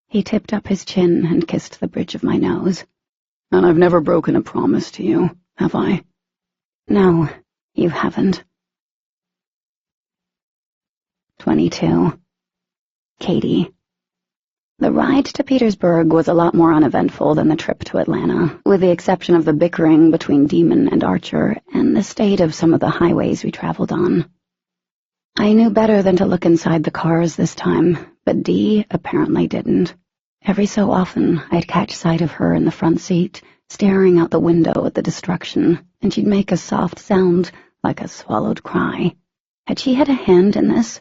He tipped up his chin and kissed the bridge of my nose. And I've never broken a promise to you, have I? No, you haven't. 22. Katie. The ride to Petersburg was a lot more uneventful than the trip to Atlanta, with the exception of the bickering between Demon and Archer and the state of some of the highways we traveled on. I knew better than to look inside the cars this time, but Dee apparently didn't. Every so often, I'd catch sight of her in the front seat, staring out the window at the destruction, and she'd make a soft sound, like a swallowed cry. Had she had a hand in this?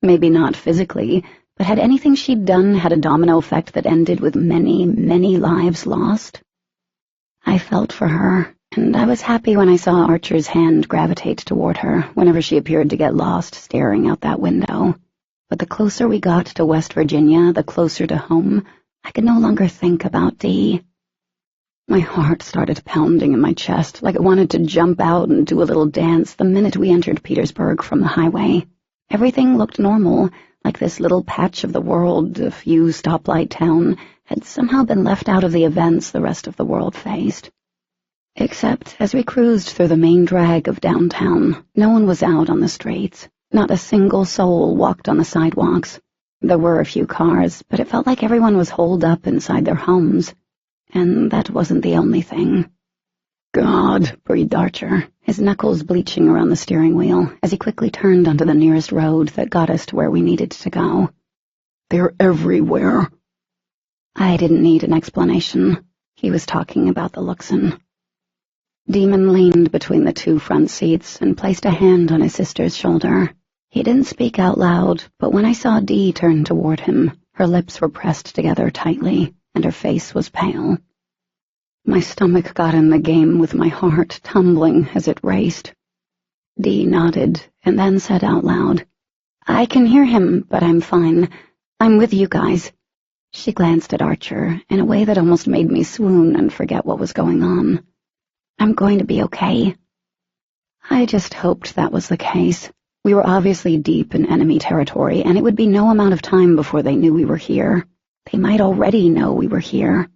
Maybe not physically, but had anything she'd done had a domino effect that ended with many, many lives lost? I felt for her, and I was happy when I saw Archer's hand gravitate toward her whenever she appeared to get lost staring out that window. But the closer we got to West Virginia, the closer to home, I could no longer think about Dee. My heart started pounding in my chest like it wanted to jump out and do a little dance the minute we entered Petersburg from the highway. Everything looked normal, like this little patch of the world, a few stoplight town, had somehow been left out of the events the rest of the world faced. Except as we cruised through the main drag of downtown, no one was out on the streets. Not a single soul walked on the sidewalks. There were a few cars, but it felt like everyone was holed up inside their homes. And that wasn't the only thing. God, breathed Archer, his knuckles bleaching around the steering wheel as he quickly turned onto the nearest road that got us to where we needed to go. They're everywhere. I didn't need an explanation. He was talking about the Luxon. Demon leaned between the two front seats and placed a hand on his sister's shoulder. He didn't speak out loud, but when I saw Dee turn toward him, her lips were pressed together tightly, and her face was pale. My stomach got in the game with my heart tumbling as it raced. Dee nodded, and then said out loud, "I can hear him, but I'm fine. I'm with you guys." She glanced at Archer in a way that almost made me swoon and forget what was going on. "I'm going to be okay." I just hoped that was the case. We were obviously deep in enemy territory, and it would be no amount of time before they knew we were here. They might already know we were here.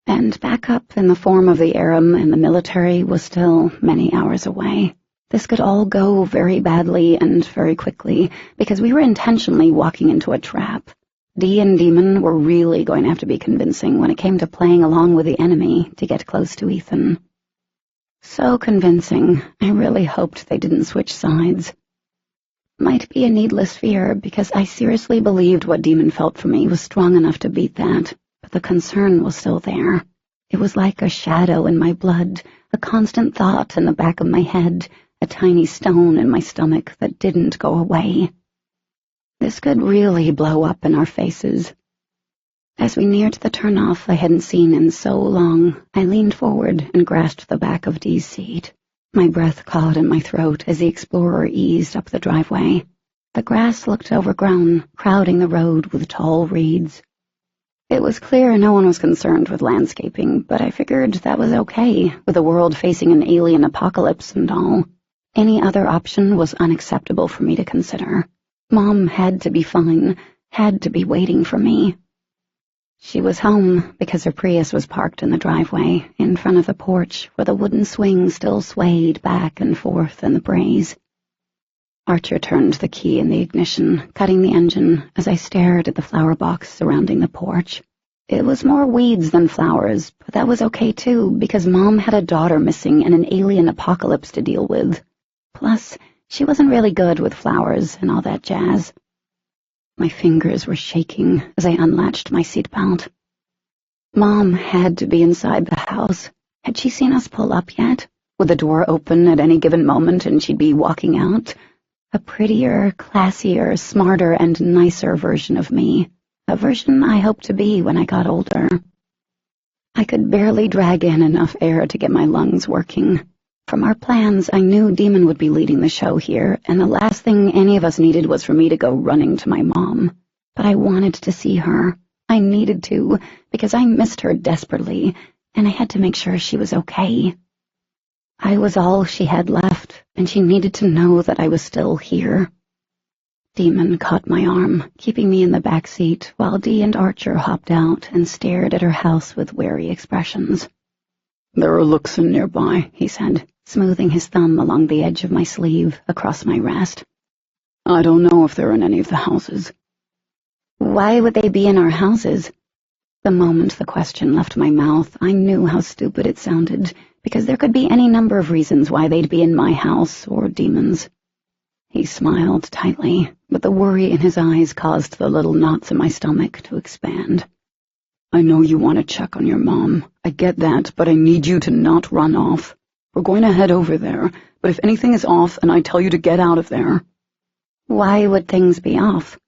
And backup in the form of the Aram and the military was still many hours away. This could all go very badly and very quickly, because we were intentionally walking into a trap. Dee and Demon were really going to have to be convincing when it came to playing along with the enemy to get close to Ethan. So convincing, I really hoped they didn't switch sides. Might be a needless fear, because I seriously believed what Demon felt for me was strong enough to beat that, but the concern was still there. It was like a shadow in my blood, a constant thought in the back of my head, a tiny stone in my stomach that didn't go away. This could really blow up in our faces. As we neared the turnoff I hadn't seen in so long, I leaned forward and grasped the back of Dee's seat. My breath caught in my throat as the Explorer eased up the driveway. The grass looked overgrown, crowding the road with tall reeds. It was clear no one was concerned with landscaping, but I figured that was okay, with the world facing an alien apocalypse and all. Any other option was unacceptable for me to consider. Mom had to be fine, had to be waiting for me. She was home because her Prius was parked in the driveway, in front of the porch, where the wooden swing still swayed back and forth in the breeze. Archer turned the key in the ignition, cutting the engine as I stared at the flower box surrounding the porch. It was more weeds than flowers, but that was okay too, because Mom had a daughter missing and an alien apocalypse to deal with. Plus, she wasn't really good with flowers and all that jazz. My fingers were shaking as I unlatched my seatbelt. Mom had to be inside the house. Had she seen us pull up yet? Would the door open at any given moment and she'd be walking out? A prettier, classier, smarter, and nicer version of me. A version I hoped to be when I got older. I could barely drag in enough air to get my lungs working. From our plans, I knew Demon would be leading the show here, and the last thing any of us needed was for me to go running to my mom. But I wanted to see her. I needed to, because I missed her desperately, and I had to make sure she was okay. I was all she had left, and she needed to know that I was still here. Demon caught my arm, keeping me in the back seat, while Dee and Archer hopped out and stared at her house with wary expressions. "There are Luxon nearby," he said, smoothing his thumb along the edge of my sleeve across my wrist. "I don't know if they're in any of the houses." "Why would they be in our houses?" The moment the question left my mouth, I knew how stupid it sounded, because there could be any number of reasons why they'd be in my house or Demon's. He smiled tightly, but the worry in his eyes caused the little knots in my stomach to expand. "I know you want to check on your mom. I get that, but I need you to not run off. We're going to head over there, but if anything is off and I tell you to get out of there..." Why would things be off?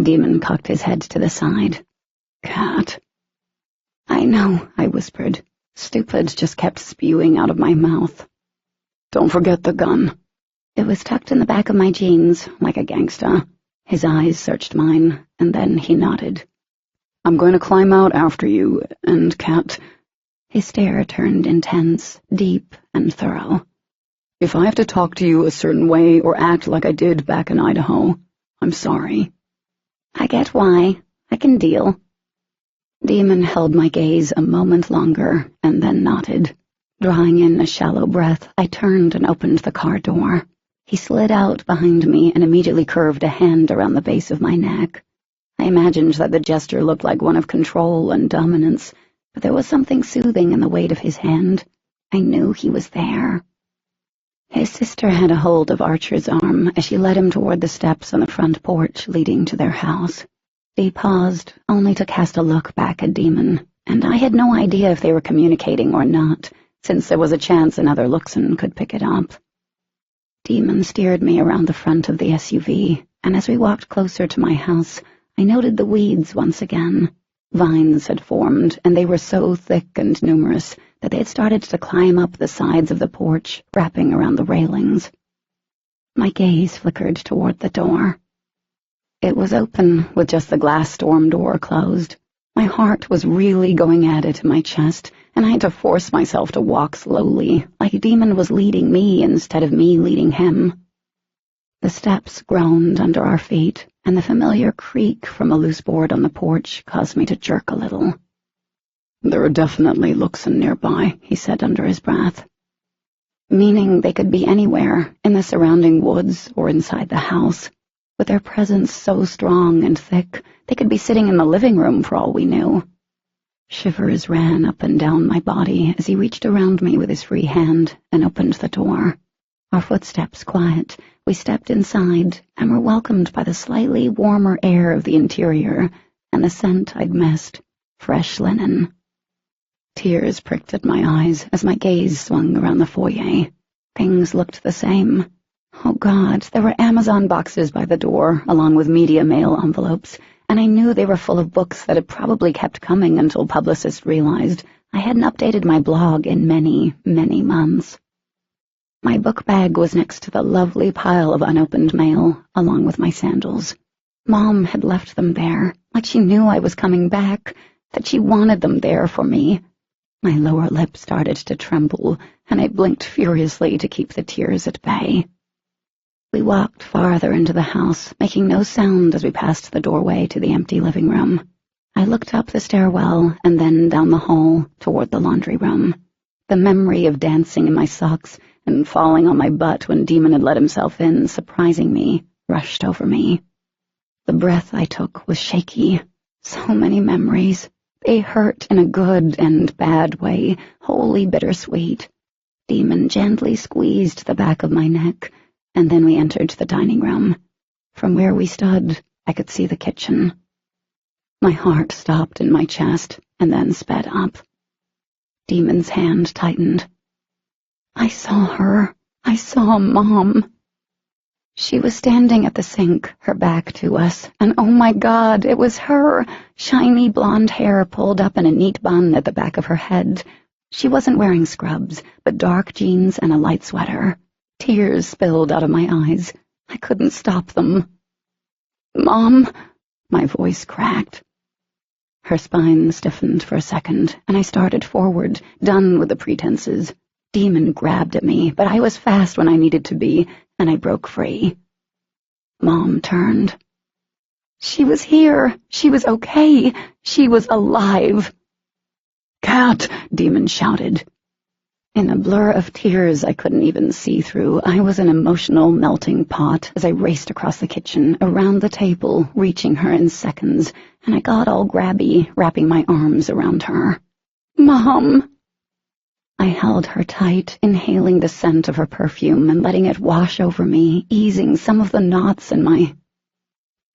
Demon cocked his head to the side. Cat. I know, I whispered. Stupid just kept spewing out of my mouth. Don't forget the gun. It was tucked in the back of my jeans, like a gangster. His eyes searched mine, and then he nodded. I'm going to climb out after you, and Cat. His stare turned intense, deep, and thorough. If I have to talk to you a certain way or act like I did back in Idaho, I'm sorry. I get why. I can deal. Demon held my gaze a moment longer, and then nodded. Drawing in a shallow breath, I turned and opened the car door. He slid out behind me and immediately curved a hand around the base of my neck. I imagined that the gesture looked like one of control and dominance, but there was something soothing in the weight of his hand. I knew he was there. His sister had a hold of Archer's arm as she led him toward the steps on the front porch leading to their house. They paused, only to cast a look back at Demon, and I had no idea if they were communicating or not, since there was a chance another Luxon could pick it up. Demon steered me around the front of the SUV, and as we walked closer to my house, I noted the weeds once again. Vines had formed, and they were so thick and numerous that they had started to climb up the sides of the porch, wrapping around the railings. My gaze flickered toward the door. It was open, with just the glass storm door closed. My heart was really going at it in my chest, and I had to force myself to walk slowly, like Demon was leading me instead of me leading him. The steps groaned under our feet, and the familiar creak from a loose board on the porch caused me to jerk a little. There are definitely Luxon nearby, he said under his breath. Meaning they could be anywhere, in the surrounding woods or inside the house. With their presence so strong and thick, they could be sitting in the living room for all we knew. Shivers ran up and down my body as he reached around me with his free hand and opened the door. Our footsteps quiet, we stepped inside and were welcomed by the slightly warmer air of the interior and the scent I'd missed, fresh linen. Tears pricked at my eyes as my gaze swung around the foyer. Things looked the same. Oh God, there were Amazon boxes by the door, along with media mail envelopes, and I knew they were full of books that had probably kept coming until publicists realized I hadn't updated my blog in many, many months. My book bag was next to the lovely pile of unopened mail, along with my sandals. Mom had left them there, like she knew I was coming back, that she wanted them there for me. My lower lip started to tremble, and I blinked furiously to keep the tears at bay. We walked farther into the house, making no sound as we passed the doorway to the empty living room. I looked up the stairwell and then down the hall toward the laundry room. The memory of dancing in my socks and falling on my butt when Demon had let himself in, surprising me, rushed over me. The breath I took was shaky. So many memories. They hurt in a good and bad way, wholly bittersweet. Demon gently squeezed the back of my neck, and then we entered the dining room. From where we stood, I could see the kitchen. My heart stopped in my chest and then sped up. Demon's hand tightened. I saw her. I saw Mom. She was standing at the sink, her back to us, and oh my God, it was her, shiny blonde hair pulled up in a neat bun at the back of her head. She wasn't wearing scrubs, but dark jeans and a light sweater. Tears spilled out of my eyes. I couldn't stop them. Mom, my voice cracked. Her spine stiffened for a second, and I started forward, done with the pretenses. Demon grabbed at me, but I was fast when I needed to be, and I broke free. Mom turned. She was here. She was okay. She was alive. Cat! Demon shouted. In a blur of tears I couldn't even see through, I was an emotional melting pot as I raced across the kitchen, around the table, reaching her in seconds, and I got all grabby, wrapping my arms around her. Mom! I held her tight, inhaling the scent of her perfume and letting it wash over me, easing some of the knots in my...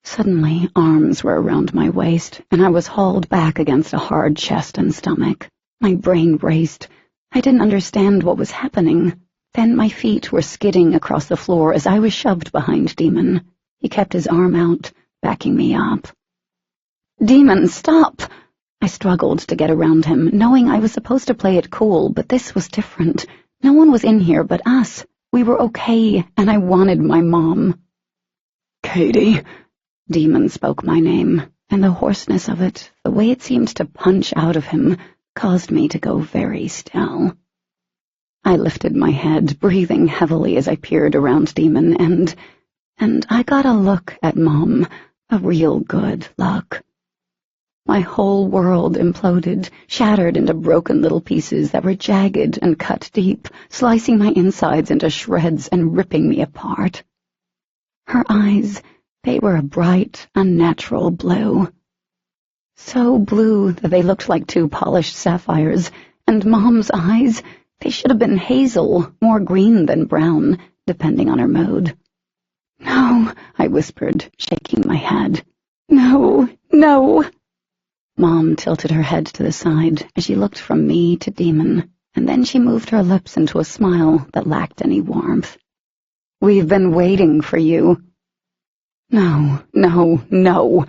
Suddenly, arms were around my waist, and I was hauled back against a hard chest and stomach. My brain raced. I didn't understand what was happening. Then my feet were skidding across the floor as I was shoved behind Demon. He kept his arm out, backing me up. "Demon, stop!" I struggled to get around him, knowing I was supposed to play it cool, but this was different. No one was in here but us. We were okay, and I wanted my mom. "Katie." Demon spoke my name, and the hoarseness of it, the way it seemed to punch out of him, caused me to go very still. I lifted my head, breathing heavily as I peered around Demon, and I got a look at Mom, a real good look. My whole world imploded, shattered into broken little pieces that were jagged and cut deep, slicing my insides into shreds and ripping me apart. Her eyes, they were a bright, unnatural blue. So blue that they looked like two polished sapphires, and Mom's eyes, they should have been hazel, more green than brown, depending on her mood. "No," I whispered, shaking my head. "No, no." Mom tilted her head to the side as she looked from me to Demon, and then she moved her lips into a smile that lacked any warmth. "We've been waiting for you." "No, no, no."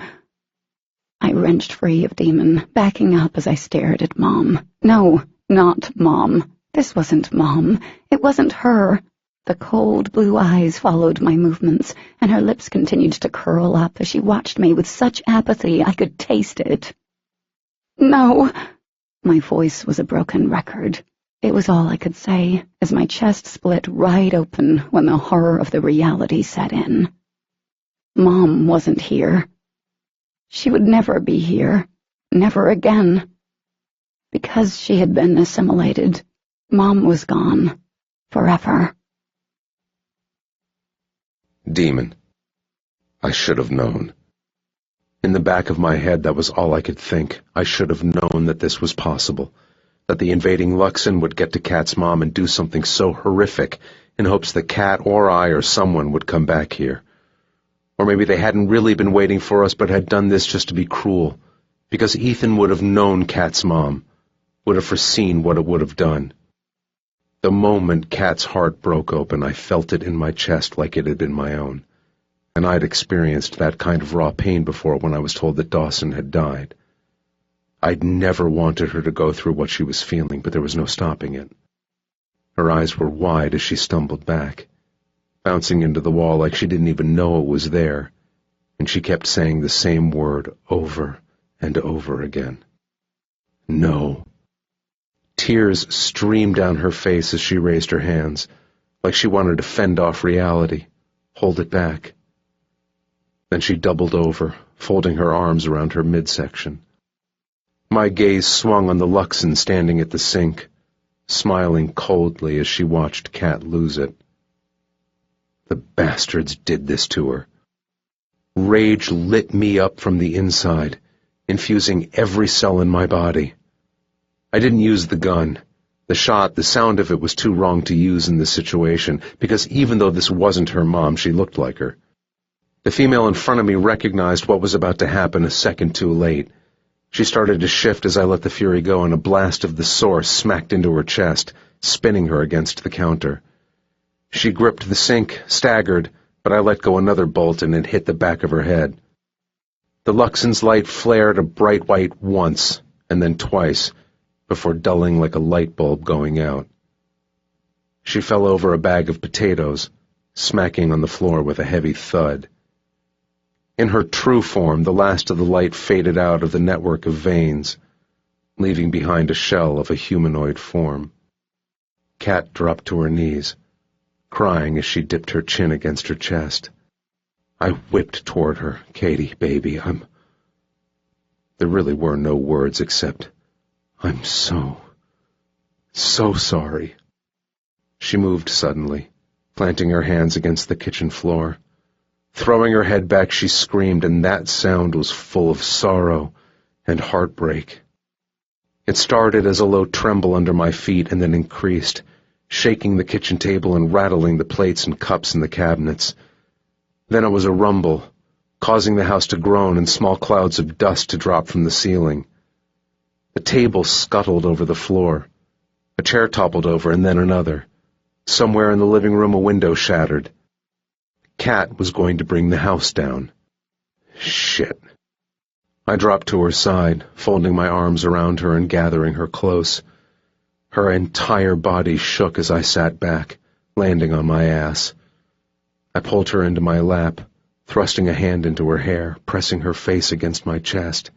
I wrenched free of Demon, backing up as I stared at Mom. No, not Mom. This wasn't Mom. It wasn't her. The cold blue eyes followed my movements, and her lips continued to curl up as she watched me with such apathy I could taste it. "No." My voice was a broken record. It was all I could say, as my chest split right open when the horror of the reality set in. Mom wasn't here. She would never be here. Never again. Because she had been assimilated, Mom was gone. Forever. Demon. I should have known. In the back of my head, that was all I could think. I should have known that this was possible, that the invading Luxon would get to Kat's mom and do something so horrific in hopes that Kat or I or someone would come back here. Or maybe they hadn't really been waiting for us but had done this just to be cruel, because Ethan would have known Kat's mom, would have foreseen what it would have done. The moment Kat's heart broke open, I felt it in my chest like it had been my own. And I'd experienced that kind of raw pain before when I was told that Dawson had died. I'd never wanted her to go through what she was feeling, but there was no stopping it. Her eyes were wide as she stumbled back, bouncing into the wall like she didn't even know it was there, and she kept saying the same word over and over again. No. Tears streamed down her face as she raised her hands, like she wanted to fend off reality, hold it back. Then she doubled over, folding her arms around her midsection. My gaze swung on the Luxon standing at the sink, smiling coldly as she watched Kat lose it. The bastards did this to her. Rage lit me up from the inside, infusing every cell in my body. I didn't use the gun. The shot, the sound of it was too wrong to use in this situation, because even though this wasn't her mom, she looked like her. The female in front of me recognized what was about to happen a second too late. She started to shift as I let the fury go, and a blast of the source smacked into her chest, spinning her against the counter. She gripped the sink, staggered, but I let go another bolt and it hit the back of her head. The Luxon's light flared a bright white once, and then twice, before dulling like a light bulb going out. She fell over a bag of potatoes, smacking on the floor with a heavy thud. In her true form, the last of the light faded out of the network of veins, leaving behind a shell of a humanoid form. Kat dropped to her knees, crying as she dipped her chin against her chest. I whipped toward her. "Katie, baby, There really were no words except, I'm so sorry." She moved suddenly, planting her hands against the kitchen floor. Throwing her head back, she screamed, and that sound was full of sorrow and heartbreak. It started as a low tremble under my feet and then increased, shaking the kitchen table and rattling the plates and cups in the cabinets. Then it was a rumble, causing the house to groan and small clouds of dust to drop from the ceiling. The table scuttled over the floor. A chair toppled over and then another. Somewhere in the living room a window shattered. Kat was going to bring the house down. Shit. I dropped to her side, folding my arms around her and gathering her close. Her entire body shook as I sat back, landing on my ass. I pulled her into my lap, thrusting a hand into her hair, pressing her face against my chest.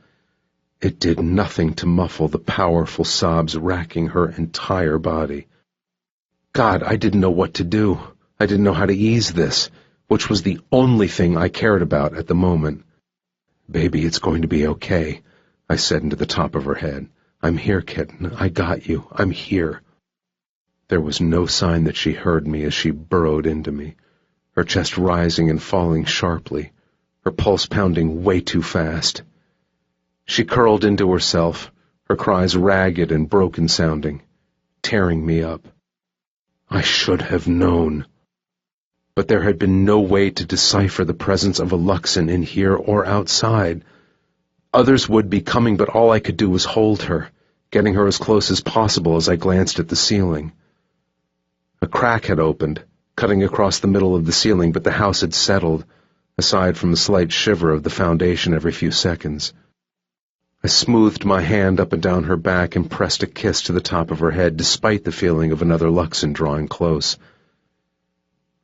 It did nothing to muffle the powerful sobs racking her entire body. God, I didn't know what to do. I didn't know how to ease this, which was the only thing I cared about at the moment. "Baby, it's going to be okay," I said into the top of her head. "I'm here, kitten. I got you. I'm here." There was no sign that she heard me as she burrowed into me, her chest rising and falling sharply, her pulse pounding way too fast. She curled into herself, her cries ragged and broken-sounding, tearing me up. I should have known. But there had been no way to decipher the presence of a Luxon in here or outside. Others would be coming, but all I could do was hold her, getting her as close as possible as I glanced at the ceiling. A crack had opened, cutting across the middle of the ceiling, but the house had settled, aside from a slight shiver of the foundation every few seconds. I smoothed my hand up and down her back and pressed a kiss to the top of her head, despite the feeling of another Luxon drawing close.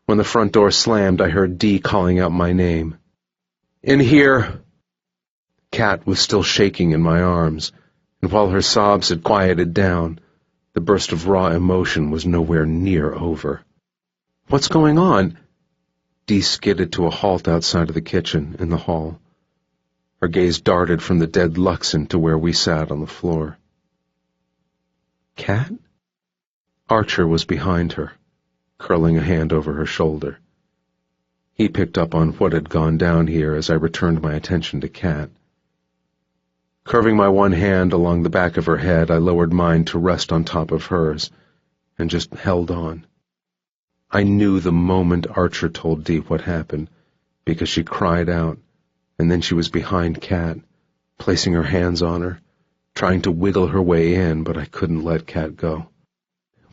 When the front door slammed, I heard Dee calling out my name. "In here!" Kat was still shaking in my arms, and while her sobs had quieted down, the burst of raw emotion was nowhere near over. "What's going on?" Dee skidded to a halt outside of the kitchen, in the hall. Her gaze darted from the dead Luxon to where we sat on the floor. "Kat?" Archer was behind her, curling a hand over her shoulder. He picked up on what had gone down here as I returned my attention to Kat. Curving my one hand along the back of her head, I lowered mine to rest on top of hers, and just held on. I knew the moment Archer told Dee what happened, because she cried out, and then she was behind Kat, placing her hands on her, trying to wiggle her way in, but I couldn't let Kat go.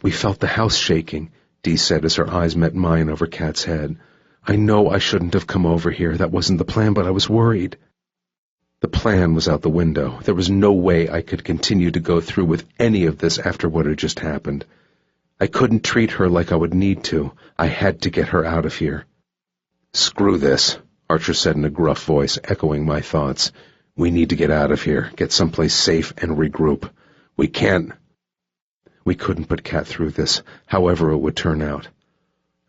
"We felt the house shaking," Dee said as her eyes met mine over Kat's head. "I know I shouldn't have come over here. That wasn't the plan, but I was worried." The plan was out the window. There was no way I could continue to go through with any of this after what had just happened. I couldn't treat her like I would need to. I had to get her out of here. "Screw this," Archer said in a gruff voice, echoing my thoughts. "We need to get out of here, get someplace safe, and regroup. We couldn't put Kat through this, however it would turn out.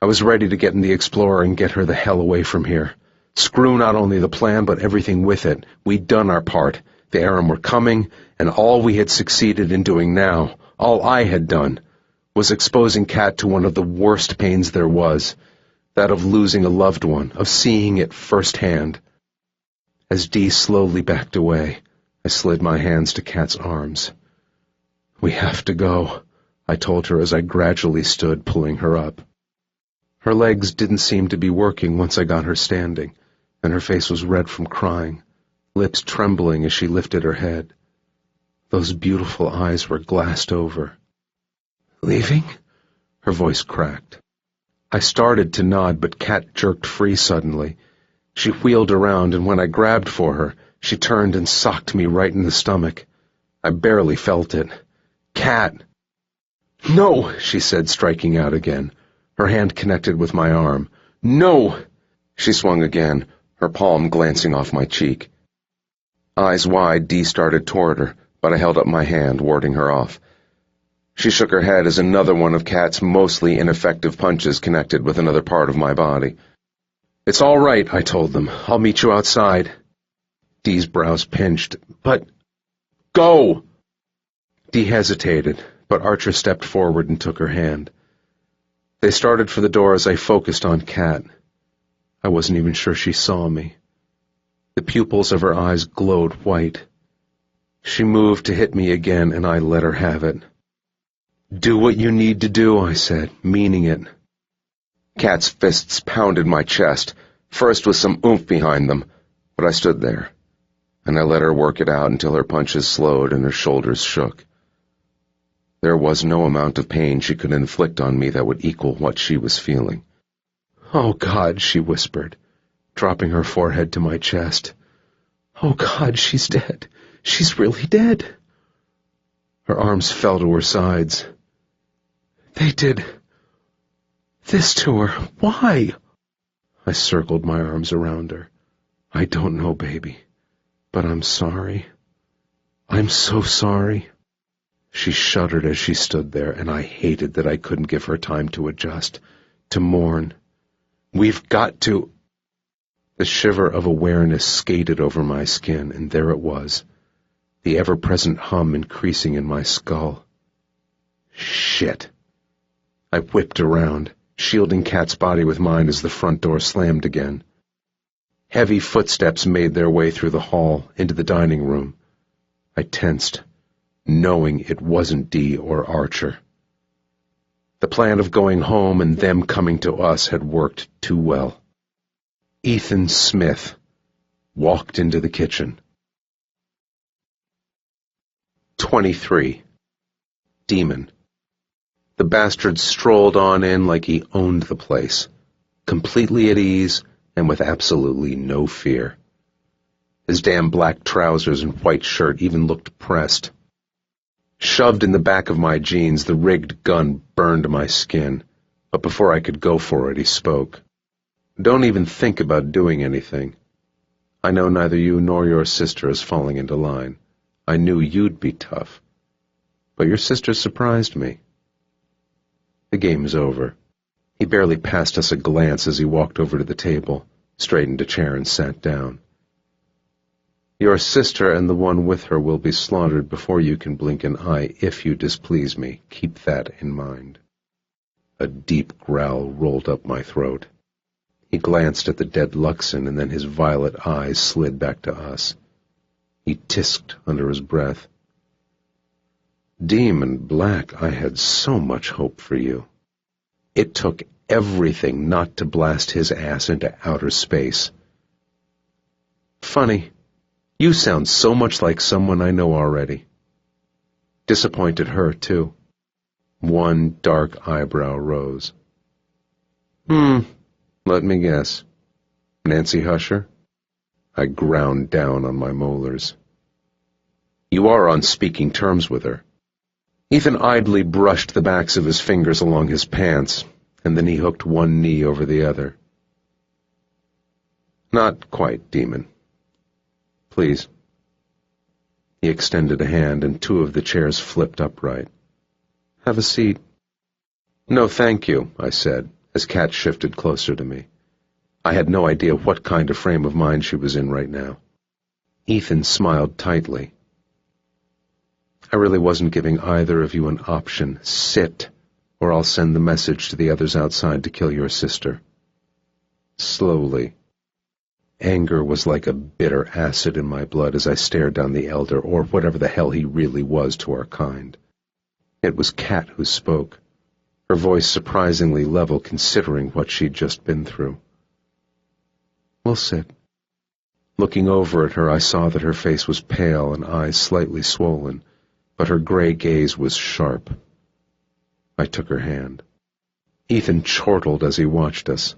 I was ready to get in the Explorer and get her the hell away from here. Screw not only the plan, but everything with it. We'd done our part. The Aram were coming, and all we had succeeded in doing now, all I had done, was exposing Kat to one of the worst pains there was, that of losing a loved one, of seeing it firsthand. As Dee slowly backed away, I slid my hands to Kat's arms. "We have to go," I told her as I gradually stood, pulling her up. Her legs didn't seem to be working once I got her standing, and her face was red from crying, lips trembling as she lifted her head. Those beautiful eyes were glassed over. "Leaving?" Her voice cracked. I started to nod, but Kat jerked free suddenly. She wheeled around, and when I grabbed for her, she turned and socked me right in the stomach. I barely felt it. "Kat!" "No!" she said, striking out again. Her hand connected with my arm. "No!" She swung again, her palm glancing off my cheek. Eyes wide, Dee started toward her, but I held up my hand, warding her off. She shook her head as another one of Kat's mostly ineffective punches connected with another part of my body. "It's all right," I told them. "I'll meet you outside." Dee's brows pinched. "But—" "Go!" Dee hesitated, but Archer stepped forward and took her hand. They started for the door as I focused on Kat. I wasn't even sure she saw me. The pupils of her eyes glowed white. She moved to hit me again, and I let her have it. "Do what you need to do," I said, meaning it. Kat's fists pounded my chest, first with some oomph behind them, but I stood there, and I let her work it out until her punches slowed and her shoulders shook. There was no amount of pain she could inflict on me that would equal what she was feeling. "Oh, God," she whispered, dropping her forehead to my chest. "Oh, God, she's dead. She's really dead." Her arms fell to her sides. "They did this to her. Why?" I circled my arms around her. "I don't know, baby, but I'm sorry. I'm so sorry." She shuddered as she stood there, and I hated that I couldn't give her time to adjust, to mourn. "We've got to—" The shiver of awareness skated over my skin, and there it was, the ever-present hum increasing in my skull. Shit. I whipped around, shielding Kat's body with mine as the front door slammed again. Heavy footsteps made their way through the hall, into the dining room. I tensed, knowing it wasn't Dee or Archer. The plan of going home and them coming to us had worked too well. Ethan Smith walked into the kitchen. 23. Demon. The bastard strolled on in like he owned the place, completely at ease and with absolutely no fear. His damn black trousers and white shirt even looked pressed. Shoved in the back of my jeans, the rigged gun burned my skin, but before I could go for it, he spoke. "Don't even think about doing anything. I know neither you nor your sister is falling into line. I knew you'd be tough. But your sister surprised me. The game's over." He barely passed us a glance as he walked over to the table, straightened a chair, and sat down. "Your sister and the one with her will be slaughtered before you can blink an eye if you displease me. Keep that in mind." A deep growl rolled up my throat. He glanced at the dead Luxon, and then his violet eyes slid back to us. He tisked under his breath. "Demon Black, I had so much hope for you. It took everything not to blast his ass into outer space. Funny, you sound so much like someone I know already." Disappointed her, too. One dark eyebrow rose. Let me guess. Nancy Husher?" I ground down on my molars. "You are on speaking terms with her." Ethan idly brushed the backs of his fingers along his pants, and then he hooked one knee over the other. "Not quite, Demon. Please." He extended a hand, and two of the chairs flipped upright. "Have a seat." "No, thank you," I said, as Kat shifted closer to me. I had no idea what kind of frame of mind she was in right now. Ethan smiled tightly. "I really wasn't giving either of you an option. Sit, or I'll send the message to the others outside to kill your sister." Slowly. Anger was like a bitter acid in my blood as I stared down the elder, or whatever the hell he really was to our kind. It was Kat who spoke, her voice surprisingly level considering what she'd just been through. "We'll sit." Looking over at her, I saw that her face was pale and eyes slightly swollen, but her gray gaze was sharp. I took her hand. Ethan chortled as he watched us.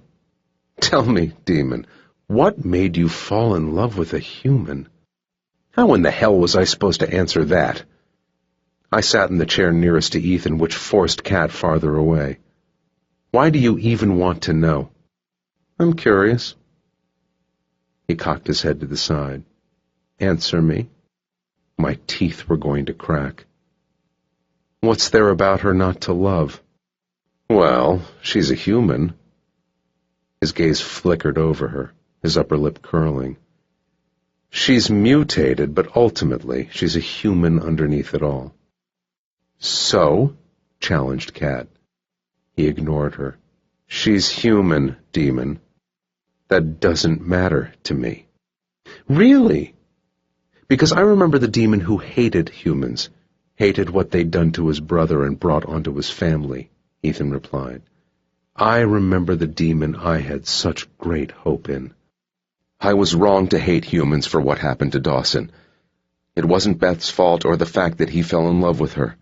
"Tell me, Demon, what made you fall in love with a human?" How in the hell was I supposed to answer that? I sat in the chair nearest to Ethan, which forced Kat farther away. "Why do you even want to know?" "I'm curious." He cocked his head to the side. "Answer me." My teeth were going to crack. "What's there about her not to love?" "Well, she's a human." His gaze flickered over her, his upper lip curling. "She's mutated, but ultimately she's a human underneath it all." "So?" challenged Kat. He ignored her. "She's human, Demon. That doesn't matter to me." "Really?" "Because I remember the demon who hated humans, hated what they'd done to his brother and brought onto his family," Ethan replied. "I remember the demon I had such great hope in. I was wrong to hate humans for what happened to Dawson. It wasn't Beth's fault or the fact that he fell in love with her.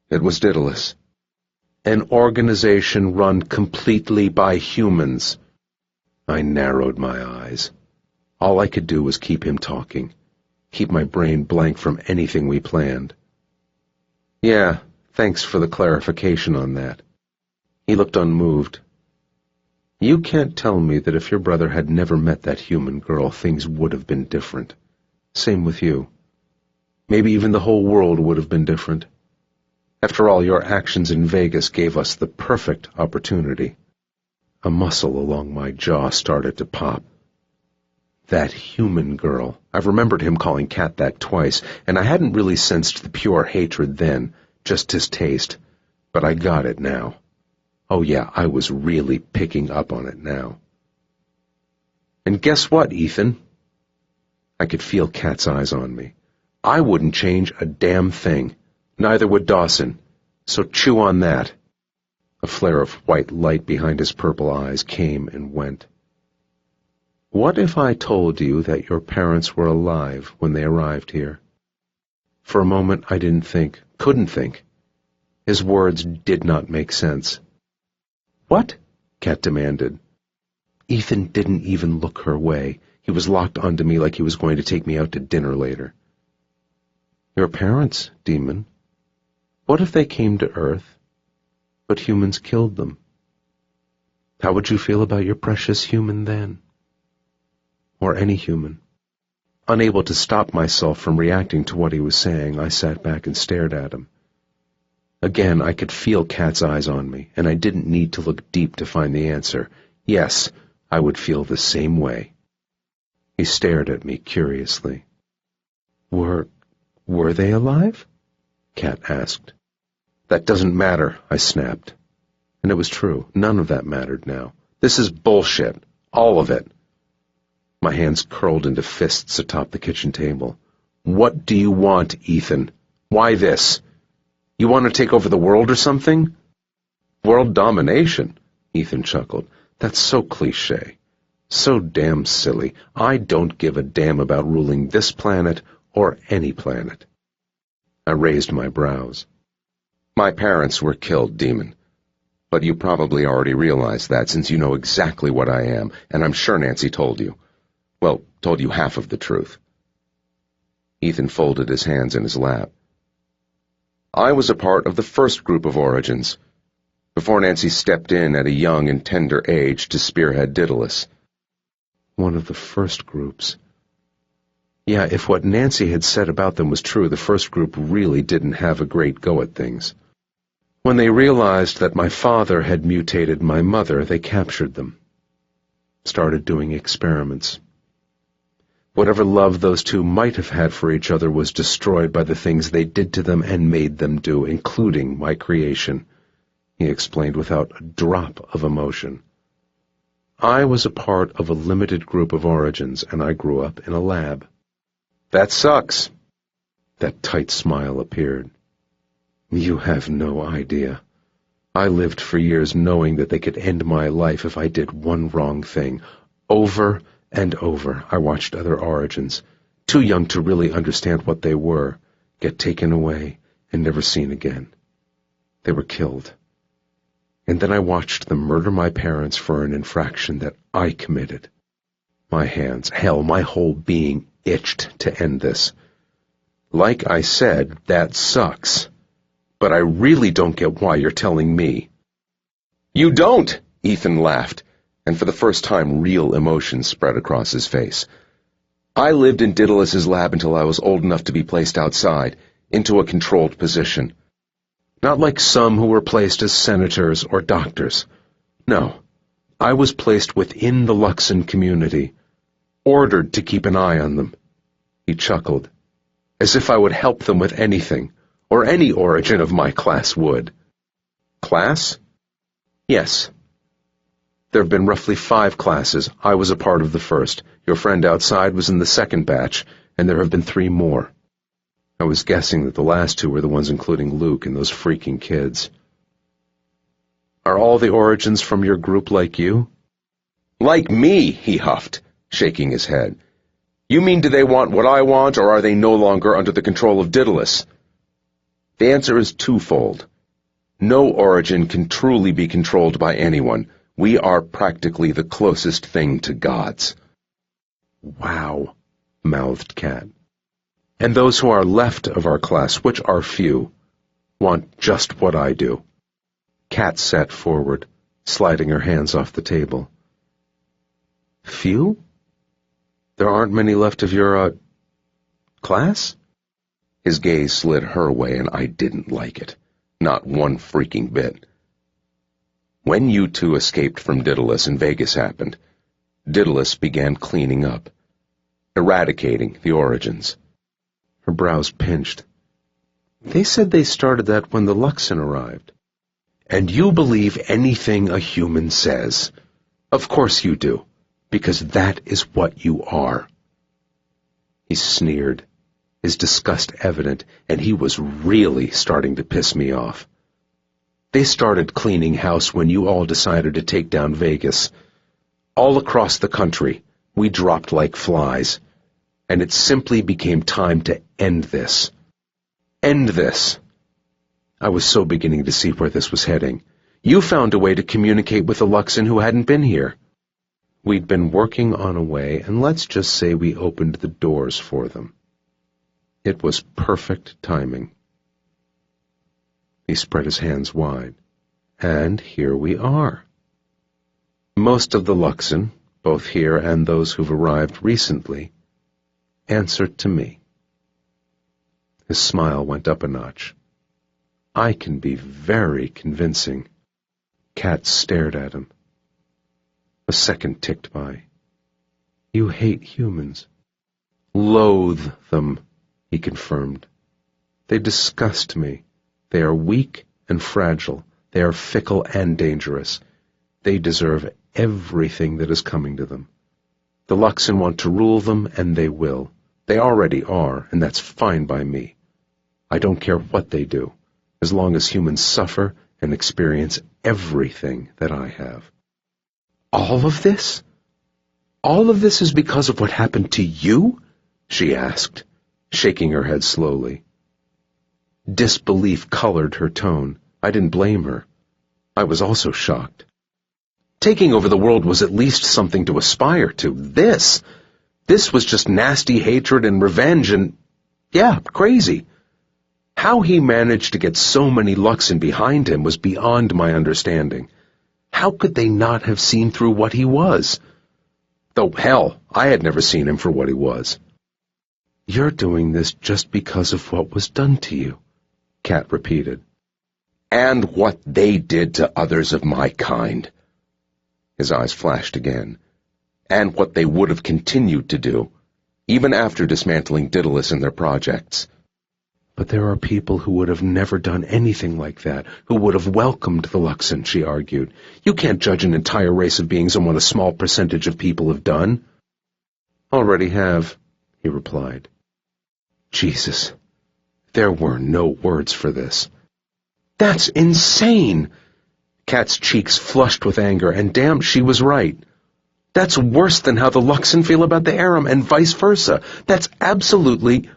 It was Daedalus. An organization run completely by humans. I narrowed my eyes. All I could do was keep him talking, keep my brain blank from anything we planned. Yeah, thanks for the clarification on that. He looked unmoved. You can't tell me that if your brother had never met that human girl, things would have been different. Same with you. Maybe even the whole world would have been different. After all, your actions in Vegas gave us the perfect opportunity. A muscle along my jaw started to pop. That human girl. I've remembered him calling Kat that twice, and I hadn't really sensed the pure hatred then, just his taste. But I got it now. Oh yeah, I was really picking up on it now. And guess what, Ethan? I could feel Kat's eyes on me. I wouldn't change a damn thing. Neither would Dawson. So chew on that. A flare of white light behind his purple eyes came and went. What if I told you that your parents were alive when they arrived here? For a moment I couldn't think. His words did not make sense. What? Kat demanded. Ethan didn't even look her way. He was locked onto me like he was going to take me out to dinner later. Your parents, Demon. What if they came to Earth, but humans killed them? How would you feel about your precious human then? Or any human? Unable to stop myself from reacting to what he was saying, I sat back and stared at him. Again, I could feel Kat's eyes on me, and I didn't need to look deep to find the answer. Yes, I would feel the same way. He stared at me curiously. Were they alive? Kat asked. That doesn't matter, I snapped. And it was true. None of that mattered now. This is bullshit. All of it. My hands curled into fists atop the kitchen table. What do you want, Ethan? Why this? You want to take over the world or something? World domination, Ethan chuckled. That's so cliché. So damn silly. I don't give a damn about ruling this planet or any planet. I raised my brows. My parents were killed, Demon. But you probably already realize that since you know exactly what I am, and I'm sure Nancy told you. Well, told you half of the truth. Ethan folded his hands in his lap. I was a part of the first group of origins, before Nancy stepped in at a young and tender age to spearhead Daedalus. One of the first groups. Yeah, if what Nancy had said about them was true, the first group really didn't have a great go at things. When they realized that my father had mutated my mother, they captured them. Started doing experiments. Whatever love those two might have had for each other was destroyed by the things they did to them and made them do, including my creation, he explained without a drop of emotion. I was a part of a limited group of origins, and I grew up in a lab. That sucks. That tight smile appeared. You have no idea. I lived for years knowing that they could end my life if I did one wrong thing. Over and over, I watched other origins, too young to really understand what they were, get taken away and never seen again. They were killed. And then I watched them murder my parents for an infraction that I committed. My hands, hell, my whole being itched to end this. Like I said, that sucks. But I really don't get why you're telling me. You don't, Ethan laughed, and for the first time real emotion spread across his face. I lived in Daedalus's lab until I was old enough to be placed outside, into a controlled position. Not like some who were placed as senators or doctors. No, I was placed within the Luxon community, ordered to keep an eye on them. He chuckled, as if I would help them with anything, or any origin of my class would. Class? Yes. There have been roughly 5 classes. I was a part of the first. Your friend outside was in the second batch, and there have been 3 more. I was guessing that the last 2 were the ones including Luke and those freaking kids. Are all the origins from your group like you? Like me, he huffed, shaking his head. You mean do they want what I want, or are they no longer under the control of Daedalus? The answer is twofold. No origin can truly be controlled by anyone. We are practically the closest thing to gods." "Wow," mouthed Kat. "And those who are left of our class, which are few, want just what I do." Kat sat forward, sliding her hands off the table. "Few? There aren't many left of your, class?" His gaze slid her way, and I didn't like it. Not one freaking bit. "When you two escaped from Daedalus and Vegas happened, Daedalus began cleaning up, eradicating the origins." Her brows pinched. "They said they started that when the Luxon arrived." "And you believe anything a human says. Of course you do, because that is what you are." He sneered, his disgust evident, and he was really starting to piss me off. "They started cleaning house when you all decided to take down Vegas. All across the country, we dropped like flies, and it simply became time to end this. End this." I was so beginning to see where this was heading. "You found a way to communicate with the Luxon who hadn't been here. We'd been working on a way, and let's just say we opened the doors for them. It was perfect timing." He spread his hands wide. "And here we are. Most of the Luxon, both here and those who've arrived recently, answer to me." His smile went up a notch. "I can be very convincing." Kat stared at him. A second ticked by. "You hate humans." "Loathe them," he confirmed. "They disgust me. They are weak and fragile. They are fickle and dangerous. They deserve everything that is coming to them. The Luxon want to rule them, and they will. They already are, and that's fine by me. I don't care what they do, as long as humans suffer and experience everything that I have." "All of this? All of this is because of what happened to you?" she asked, shaking her head slowly. Disbelief colored her tone. I didn't blame her. I was also shocked. Taking over the world was at least something to aspire to. This was just nasty hatred and revenge and, yeah, crazy. How he managed to get so many Luxon behind him was beyond my understanding. How could they not have seen through what he was? Though, hell, I had never seen him for what he was. "You're doing this just because of what was done to you," Kat repeated. "And what they did to others of my kind." His eyes flashed again. "And what they would have continued to do, even after dismantling Daedalus and their projects." "But there are people who would have never done anything like that, who would have welcomed the Luxon," she argued. "You can't judge an entire race of beings on what a small percentage of people have done." "Already have," he replied. Jesus, there were no words for this. "That's insane!" Kat's cheeks flushed with anger, and damn, she was right. "That's worse than how the Luxon feel about the Aram, and vice versa. That's absolutely—"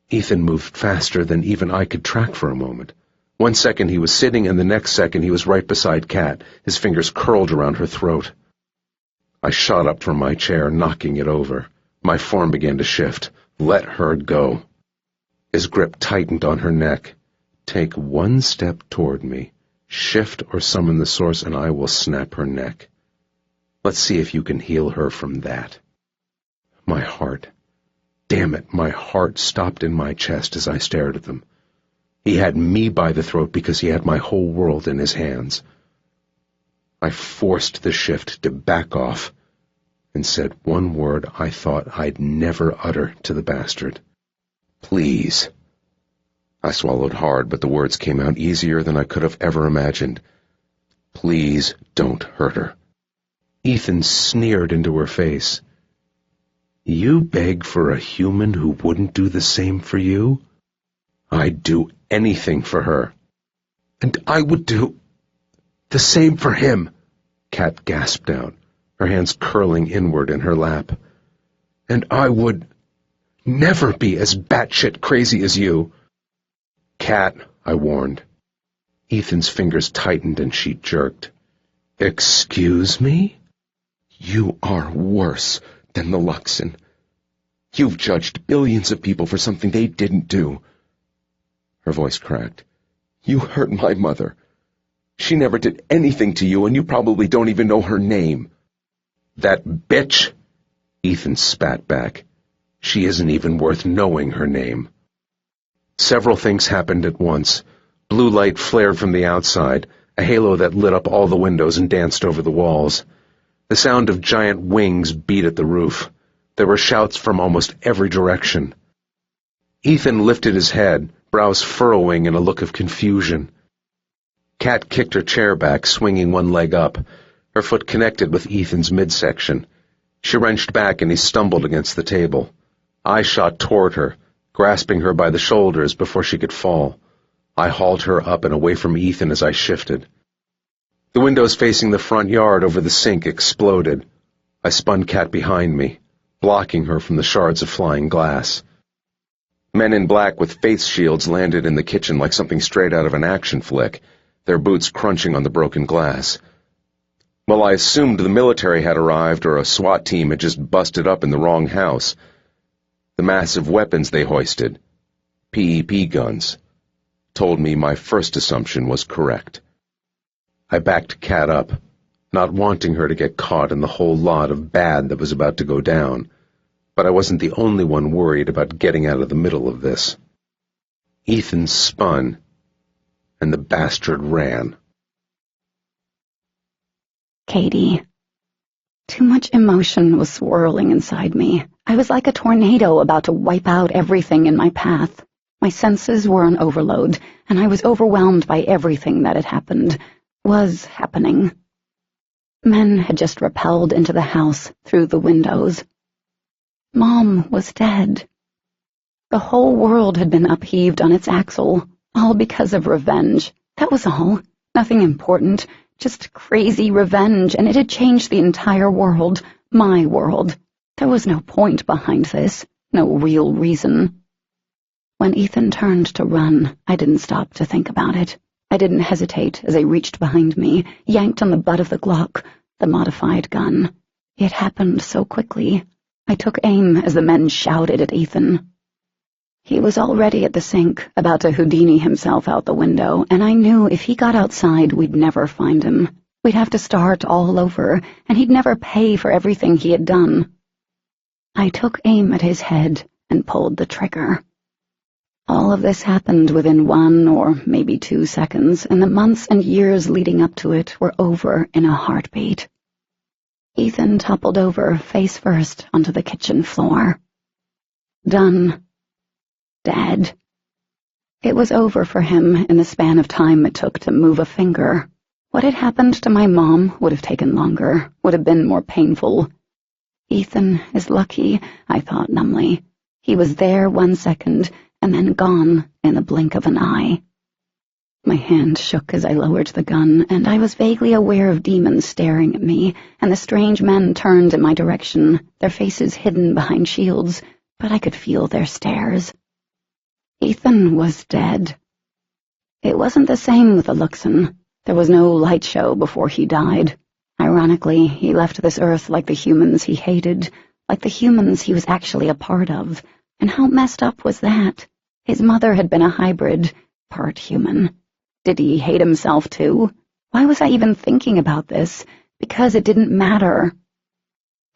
Ethan moved faster than even I could track for a moment. 1 second he was sitting, and the next second he was right beside Kat, his fingers curled around her throat. I shot up from my chair, knocking it over. My form began to shift. Let her go. His grip tightened on her neck. "Take 1 step toward me. Shift or summon the source, and I will snap her neck. Let's see if you can heal her from that." My heart, damn it, my heart stopped in my chest as I stared at them. He had me by the throat because he had my whole world in his hands. I forced the shift to back off and said one word I thought I'd never utter to the bastard. "Please." I swallowed hard, but the words came out easier than I could have ever imagined. "Please don't hurt her." Ethan sneered into her face. "You beg for a human who wouldn't do the same for you?" "I'd do anything for her." "And I would do the same for him," Kat gasped out, her hands curling inward in her lap. "And I would never be as batshit crazy as you." "Kat," I warned. Ethan's fingers tightened and she jerked. "Excuse me? You are worse than the Luxon. You've judged billions of people for something they didn't do." Her voice cracked. "You hurt my mother. She never did anything to you, and you probably don't even know her name." "That bitch!" Ethan spat back. "She isn't even worth knowing her name." Several things happened at once. Blue light flared from the outside, a halo that lit up all the windows and danced over the walls. The sound of giant wings beat at the roof. There were shouts from almost every direction. Ethan lifted his head, brows furrowing in a look of confusion. Kat kicked her chair back, swinging one leg up. Her foot connected with Ethan's midsection. She wrenched back and he stumbled against the table. I shot toward her, grasping her by the shoulders before she could fall. I hauled her up and away from Ethan as I shifted. The windows facing the front yard over the sink exploded. I spun Kat behind me, blocking her from the shards of flying glass. Men in black with face shields landed in the kitchen like something straight out of an action flick, their boots crunching on the broken glass. Well, I assumed the military had arrived or a SWAT team had just busted up in the wrong house. The massive weapons they hoisted, PEP guns, told me my first assumption was correct. I backed Kat up, not wanting her to get caught in the whole lot of bad that was about to go down, but I wasn't the only one worried about getting out of the middle of this. Ethan spun, and the bastard ran. Katie. Too much emotion was swirling inside me. I was like a tornado about to wipe out everything in my path. My senses were on overload, and I was overwhelmed by everything that had happened, was happening. Men had just rappelled into the house through the windows. Mom was dead. The whole world had been upheaved on its axle, all because of revenge. That was all. Nothing important, just crazy revenge, and it had changed the entire world, my world. There was no point behind this, no real reason. When Ethan turned to run, I didn't stop to think about it. I didn't hesitate as I reached behind me, yanked on the butt of the Glock, the modified gun. It happened so quickly. I took aim as the men shouted at Ethan. He was already at the sink, about to Houdini himself out the window, and I knew if he got outside we'd never find him. We'd have to start all over, and he'd never pay for everything he had done. I took aim at his head and pulled the trigger. All of this happened within 1 or maybe 2 seconds, and the months and years leading up to it were over in a heartbeat. Ethan toppled over face first onto the kitchen floor. Done. Dead. It was over for him in the span of time it took to move a finger. What had happened to my mom would have taken longer, would have been more painful. Ethan is lucky, I thought numbly. He was there 1 second, and then gone in the blink of an eye. My hand shook as I lowered the gun, and I was vaguely aware of demons staring at me, and the strange men turned in my direction, their faces hidden behind shields, but I could feel their stares. Ethan was dead. It wasn't the same with the Luxon. There was no light show before he died. Ironically, he left this earth like the humans he hated, like the humans he was actually a part of. And how messed up was that? His mother had been a hybrid, part human. Did he hate himself too? Why was I even thinking about this? Because it didn't matter.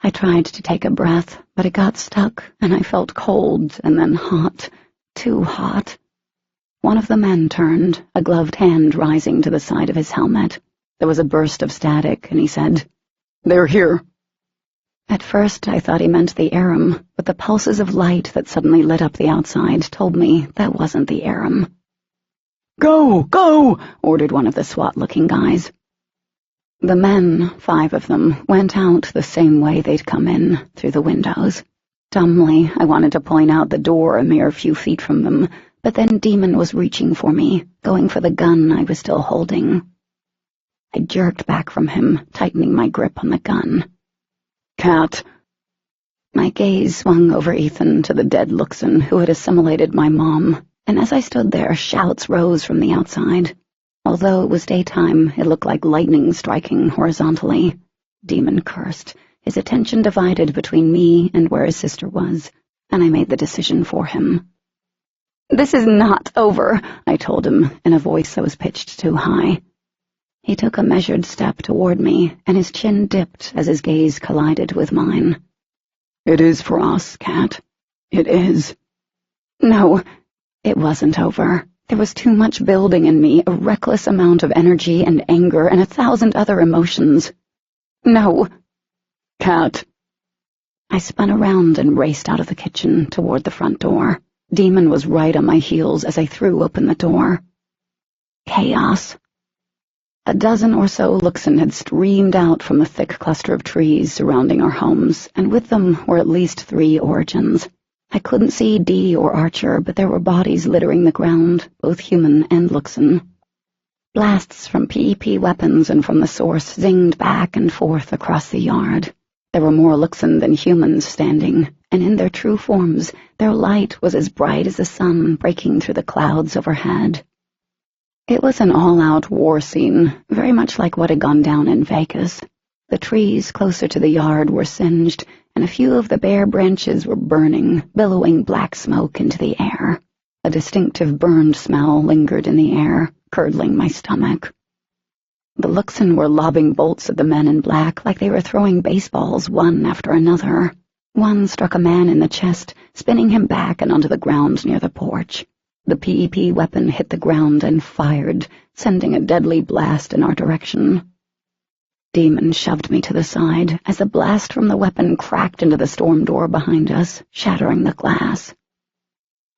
I tried to take a breath, but it got stuck, and I felt cold and then hot. Too hot. One of the men turned, a gloved hand rising to the side of his helmet. There was a burst of static, and he said, "They're here." At first I thought he meant the Aram, but the pulses of light that suddenly lit up the outside told me that wasn't the Aram. "Go, go!" ordered one of the SWAT-looking guys. The men, 5 of them, went out the same way they'd come in, through the windows. Dumbly, I wanted to point out the door a mere few feet from them, but then Demon was reaching for me, going for the gun I was still holding. I jerked back from him, tightening my grip on the gun. "Kat." My gaze swung over Ethan to the dead Luxon who had assimilated my mom, and as I stood there, shouts rose from the outside. Although it was daytime, it looked like lightning striking horizontally. Demon cursed, his attention divided between me and where his sister was, and I made the decision for him. "This is not over," I told him in a voice that was pitched too high. He took a measured step toward me, and his chin dipped as his gaze collided with mine. "It is for us, Cat. It is." No, it wasn't over. There was too much building in me, a reckless amount of energy and anger and 1,000 other emotions. No. "Cat." I spun around and raced out of the kitchen toward the front door. Demon was right on my heels as I threw open the door. Chaos. A dozen or so Luxon had streamed out from the thick cluster of trees surrounding our homes, and with them were at least 3 origins. I couldn't see Dee or Archer, but there were bodies littering the ground, both human and Luxon. Blasts from PEP weapons and from the source zinged back and forth across the yard. There were more Luxon than humans standing, and in their true forms, their light was as bright as the sun breaking through the clouds overhead. It was an all-out war scene, very much like what had gone down in Vegas. The trees closer to the yard were singed, and a few of the bare branches were burning, billowing black smoke into the air. A distinctive burned smell lingered in the air, curdling my stomach. The Luxon were lobbing bolts at the men in black like they were throwing baseballs one after another. One struck a man in the chest, spinning him back and onto the ground near the porch. The PEP weapon hit the ground and fired, sending a deadly blast in our direction. Demon shoved me to the side as the blast from the weapon cracked into the storm door behind us, shattering the glass.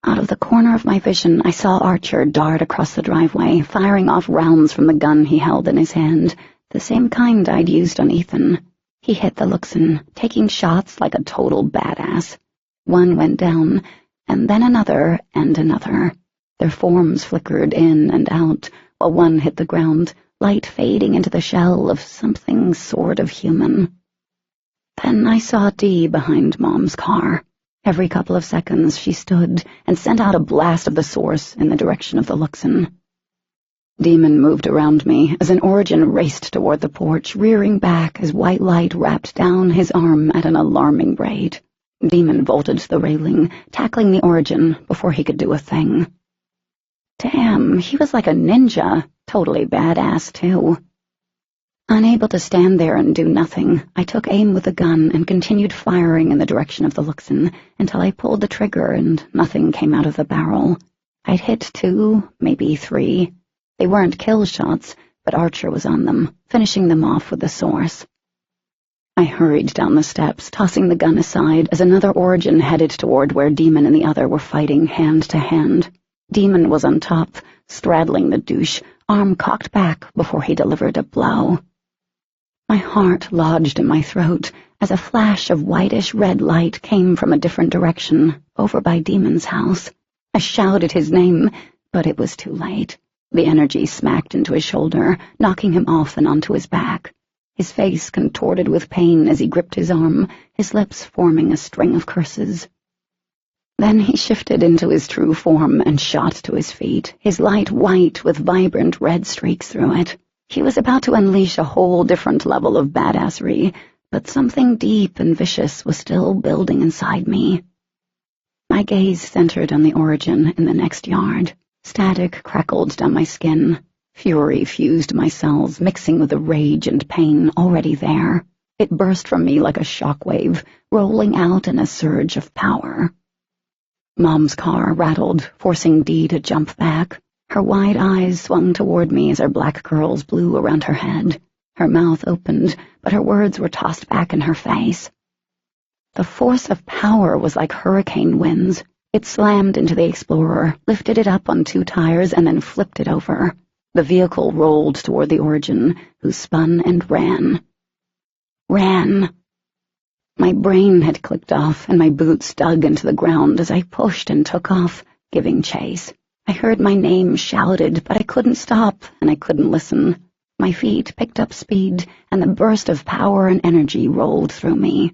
Out of the corner of my vision, I saw Archer dart across the driveway, firing off rounds from the gun he held in his hand, the same kind I'd used on Ethan. He hit the Luxon, taking shots like a total badass. One went down, and then another and another. Their forms flickered in and out, while one hit the ground, light fading into the shell of something sort of human. Then I saw Dee behind Mom's car. Every couple of seconds she stood and sent out a blast of the source in the direction of the Luxon. Demon moved around me as an origin raced toward the porch, rearing back as white light wrapped down his arm at an alarming rate. Demon vaulted to the railing, tackling the origin before he could do a thing. Damn, he was like a ninja, totally badass, too. Unable to stand there and do nothing, I took aim with the gun and continued firing in the direction of the Luxon until I pulled the trigger and nothing came out of the barrel. I'd hit 2, maybe 3. They weren't kill shots, but Archer was on them, finishing them off with the source. I hurried down the steps, tossing the gun aside as another origin headed toward where Demon and the other were fighting hand to hand. Demon was on top, straddling the douche, arm cocked back before he delivered a blow. My heart lodged in my throat as a flash of whitish-red light came from a different direction, over by Demon's house. I shouted his name, but it was too late. The energy smacked into his shoulder, knocking him off and onto his back. His face contorted with pain as he gripped his arm, his lips forming a string of curses. Then he shifted into his true form and shot to his feet, his light white with vibrant red streaks through it. He was about to unleash a whole different level of badassery, but something deep and vicious was still building inside me. My gaze centered on the origin in the next yard. Static crackled down my skin. Fury fused my cells, mixing with the rage and pain already there. It burst from me like a shockwave, rolling out in a surge of power. Mom's car rattled, forcing Dee to jump back. Her wide eyes swung toward me as her black curls blew around her head. Her mouth opened, but her words were tossed back in her face. The force of power was like hurricane winds. It slammed into the Explorer, lifted it up on 2 tires, and then flipped it over. The vehicle rolled toward the origin, who spun and ran. Ran. My brain had clicked off, and my boots dug into the ground as I pushed and took off, giving chase. I heard my name shouted, but I couldn't stop, and I couldn't listen. My feet picked up speed, and the burst of power and energy rolled through me.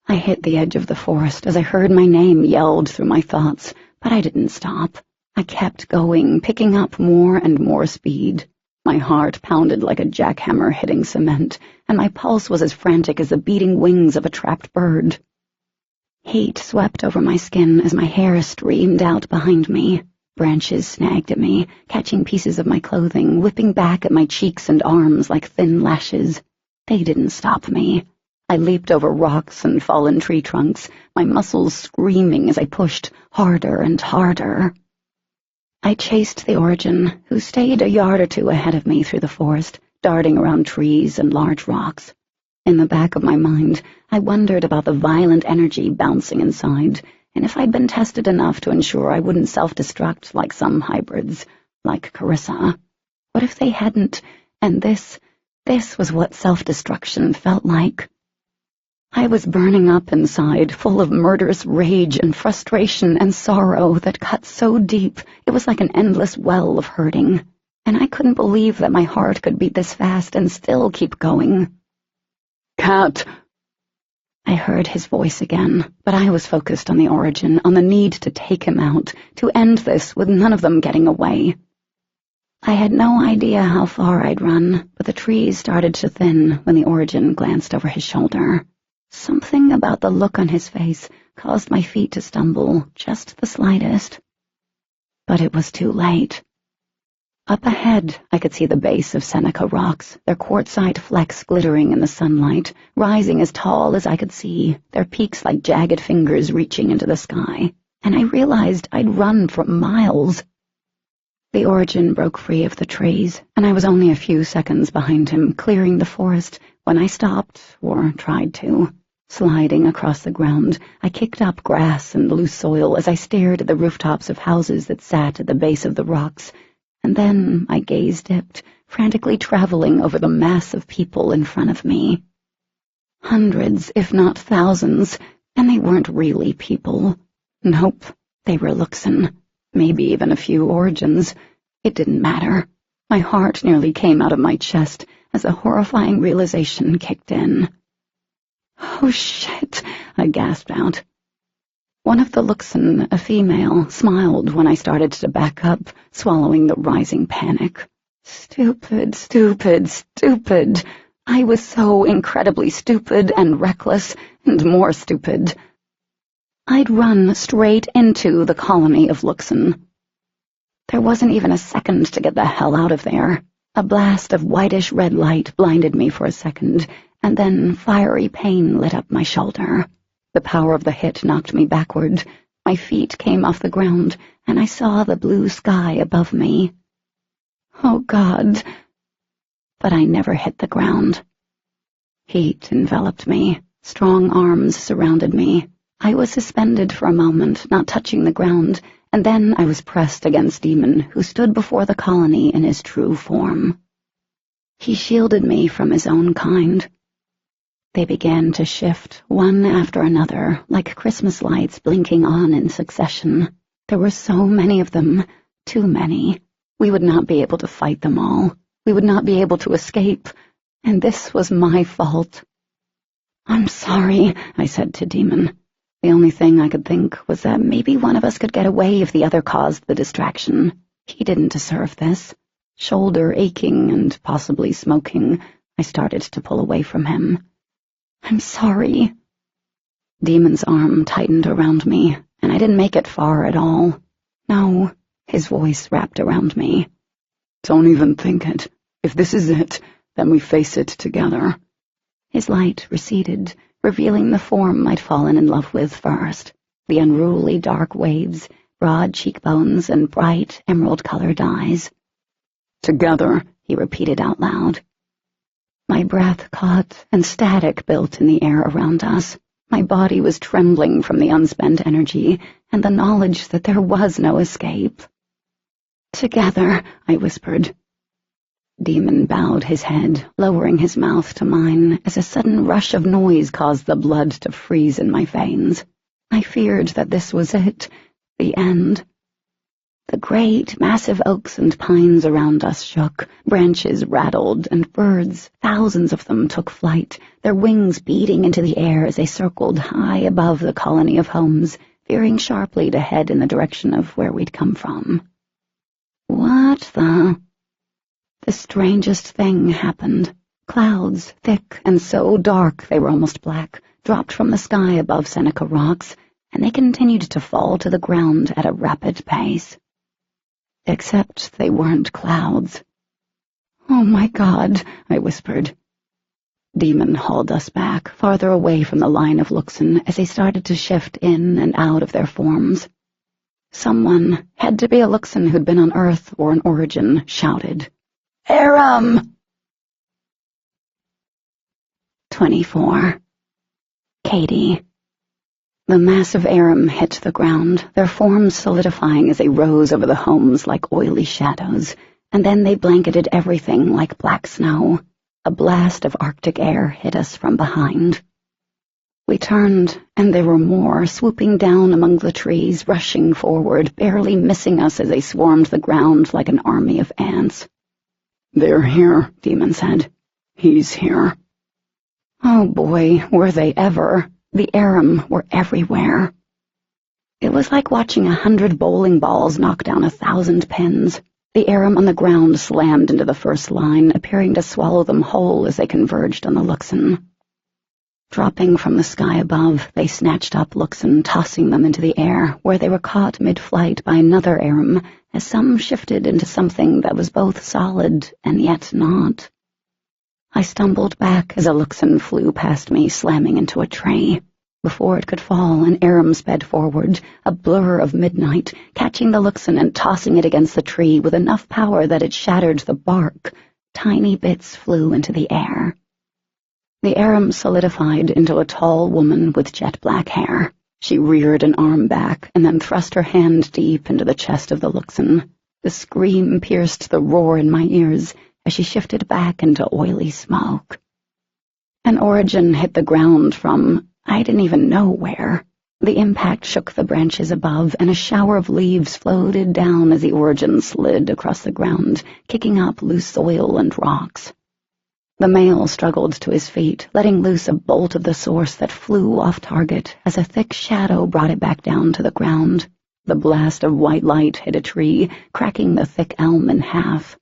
I hit the edge of the forest as I heard my name yelled through my thoughts, but I didn't stop. I kept going, picking up more and more speed. My heart pounded like a jackhammer hitting cement, and my pulse was as frantic as the beating wings of a trapped bird. Heat swept over my skin as my hair streamed out behind me. Branches snagged at me, catching pieces of my clothing, whipping back at my cheeks and arms like thin lashes. They didn't stop me. I leaped over rocks and fallen tree trunks, my muscles screaming as I pushed harder and harder. I chased the Origin, who stayed a yard or two ahead of me through the forest, darting around trees and large rocks. In the back of my mind, I wondered about the violent energy bouncing inside, and if I'd been tested enough to ensure I wouldn't self-destruct like some hybrids, like Carissa. What if they hadn't, and this was what self-destruction felt like? I was burning up inside, full of murderous rage and frustration and sorrow that cut so deep it was like an endless well of hurting, and I couldn't believe that my heart could beat this fast and still keep going. Cat! I heard his voice again, but I was focused on the Origin, on the need to take him out, to end this with none of them getting away. I had no idea how far I'd run, but the trees started to thin when the Origin glanced over his shoulder. Something about the look on his face caused my feet to stumble, just the slightest. But it was too late. Up ahead, I could see the base of Seneca rocks, their quartzite flecks glittering in the sunlight, rising as tall as I could see, their peaks like jagged fingers reaching into the sky, and I realized I'd run for miles. The Origin broke free of the trees, and I was only a few seconds behind him, clearing the forest, when I stopped, or tried to. Sliding across the ground, I kicked up grass and loose soil as I stared at the rooftops of houses that sat at the base of the rocks, and then my gaze dipped, frantically traveling over the mass of people in front of me. Hundreds, if not thousands, and they weren't really people. Nope, they were Luxon, maybe even a few Origins. It didn't matter. My heart nearly came out of my chest as a horrifying realization kicked in. "Oh, shit," I gasped out. One of the Luxon, a female, smiled when I started to back up, swallowing the rising panic. Stupid, stupid, stupid. I was so incredibly stupid and reckless, and more stupid. I'd run straight into the colony of Luxon. There wasn't even a second to get the hell out of there. A blast of whitish red light blinded me for a second, and then fiery pain lit up my shoulder. The power of the hit knocked me backward. My feet came off the ground, and I saw the blue sky above me. Oh, God! But I never hit the ground. Heat enveloped me. Strong arms surrounded me. I was suspended for a moment, not touching the ground, and then I was pressed against Demon, who stood before the colony in his true form. He shielded me from his own kind. They began to shift, one after another, like Christmas lights blinking on in succession. There were so many of them, too many. We would not be able to fight them all. We would not be able to escape, and this was my fault. "I'm sorry," I said to Demon. The only thing I could think was that maybe one of us could get away if the other caused the distraction. He didn't deserve this. Shoulder aching and possibly smoking, I started to pull away from him. "I'm sorry." Demon's arm tightened around me, and I didn't make it far at all. No, his voice wrapped around me. "Don't even think it. If this is it, then we face it together." His light receded, revealing the form I'd fallen in love with first, the unruly dark waves, broad cheekbones, and bright emerald-colored eyes. "Together," he repeated out loud. My breath caught, and static built in the air around us. My body was trembling from the unspent energy, and the knowledge that there was no escape. "Together," I whispered. Demon bowed his head, lowering his mouth to mine, as a sudden rush of noise caused the blood to freeze in my veins. I feared that this was it, the end. The great, massive oaks and pines around us shook, branches rattled, and birds, thousands of them, took flight, their wings beating into the air as they circled high above the colony of homes, veering sharply to head in the direction of where we'd come from. What the... The strangest thing happened. Clouds, thick and so dark they were almost black, dropped from the sky above Seneca Rocks, and they continued to fall to the ground at a rapid pace. Except they weren't clouds. "Oh my God," I whispered. Demon hauled us back, farther away from the line of Luxon as they started to shift in and out of their forms. Someone, had to be a Luxon who'd been on Earth or an Origin, shouted, "Aram!" 24. Katie. The massive Aram hit the ground, their forms solidifying as they rose over the homes like oily shadows, and then they blanketed everything like black snow. A blast of Arctic air hit us from behind. We turned, and there were more, swooping down among the trees, rushing forward, barely missing us as they swarmed the ground like an army of ants. "They're here," Demon said. "He's here." Oh boy, were they ever. The Aram were everywhere. It was like watching 100 bowling balls knock down 1,000 pins. The Aram on the ground slammed into the first line, appearing to swallow them whole as they converged on the Luxon. Dropping from the sky above, they snatched up Luxon, tossing them into the air, where they were caught mid-flight by another Aram, as some shifted into something that was both solid and yet not. I stumbled back as a Luxon flew past me, slamming into a tree. Before it could fall, an Aram sped forward, a blur of midnight, catching the Luxon and tossing it against the tree with enough power that it shattered the bark. Tiny bits flew into the air. The Aram solidified into a tall woman with jet-black hair. She reared an arm back and then thrust her hand deep into the chest of the Luxon. The scream pierced the roar in my ears as she shifted back into oily smoke. An Origin hit the ground from I didn't even know where. The impact shook the branches above, and a shower of leaves floated down as the Origin slid across the ground, kicking up loose soil and rocks. The male struggled to his feet, letting loose a bolt of the source that flew off target as a thick shadow brought it back down to the ground. The blast of white light hit a tree, cracking the thick elm in half.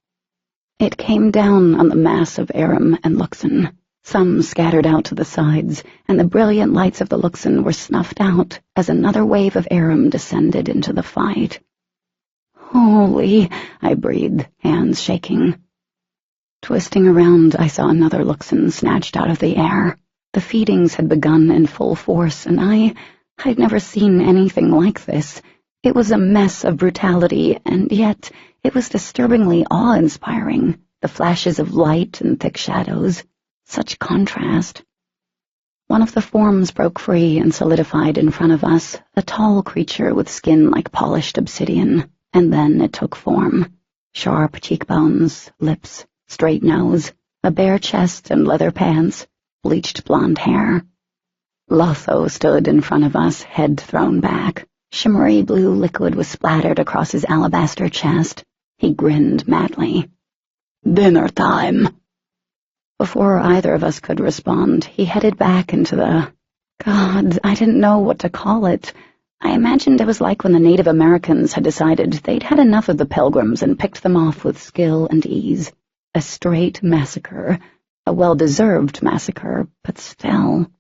It came down on the mass of Aram and Luxon. Some scattered out to the sides, and the brilliant lights of the Luxon were snuffed out as another wave of Aram descended into the fight. "Holy," I breathed, hands shaking. Twisting around, I saw another Luxon snatched out of the air. The feedings had begun in full force, and I'd never seen anything like this. It was a mess of brutality, and yet it was disturbingly awe-inspiring, the flashes of light and thick shadows. Such contrast. One of the forms broke free and solidified in front of us, a tall creature with skin like polished obsidian, and then it took form. Sharp cheekbones, lips, straight nose, a bare chest and leather pants, bleached blonde hair. Lotho stood in front of us, head thrown back. Shimmery blue liquid was splattered across his alabaster chest. He grinned madly. "Dinner time." Before either of us could respond, he headed back into the... God, I didn't know what to call it. I imagined it was like when the Native Americans had decided they'd had enough of the Pilgrims and picked them off with skill and ease. A straight massacre. A well-deserved massacre, but still.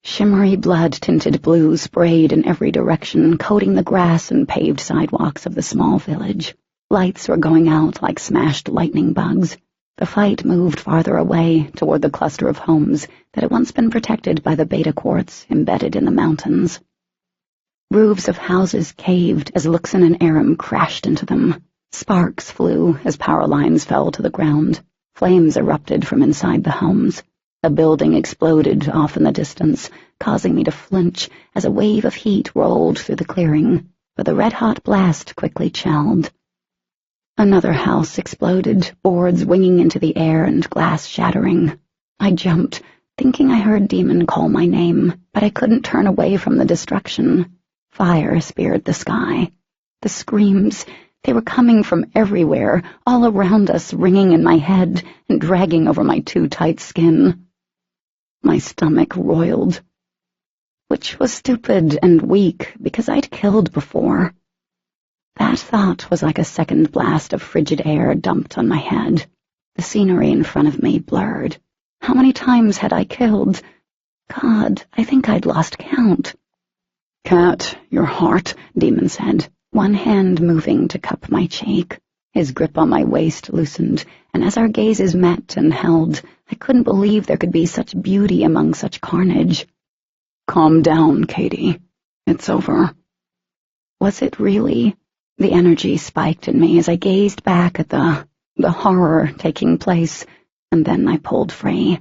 Shimmery blood-tinted blue sprayed in every direction, coating the grass and paved sidewalks of the small village. Lights were going out like smashed lightning bugs. The fight moved farther away, toward the cluster of homes that had once been protected by the beta quartz embedded in the mountains. Roofs of houses caved as Luxon and Aram crashed into them. Sparks flew as power lines fell to the ground. Flames erupted from inside the homes. A building exploded off in the distance, causing me to flinch as a wave of heat rolled through the clearing, but the red-hot blast quickly chilled. Another house exploded, boards winging into the air and glass shattering. I jumped, thinking I heard Demon call my name, but I couldn't turn away from the destruction. Fire speared the sky. The screams, they were coming from everywhere, all around us, ringing in my head and dragging over my too tight skin. My stomach roiled. which was stupid and weak because I'd killed before. That thought was like a second blast of frigid air dumped on my head. The scenery in front of me blurred. How many times had I killed? God, I think I'd lost count. Cat, your heart, Demon said, one hand moving to cup my cheek. His grip on my waist loosened, and as our gazes met and held, I couldn't believe there could be such beauty among such carnage. Calm down, Katie. It's over. Was it really? The energy spiked in me as I gazed back at the horror taking place, and then I pulled free.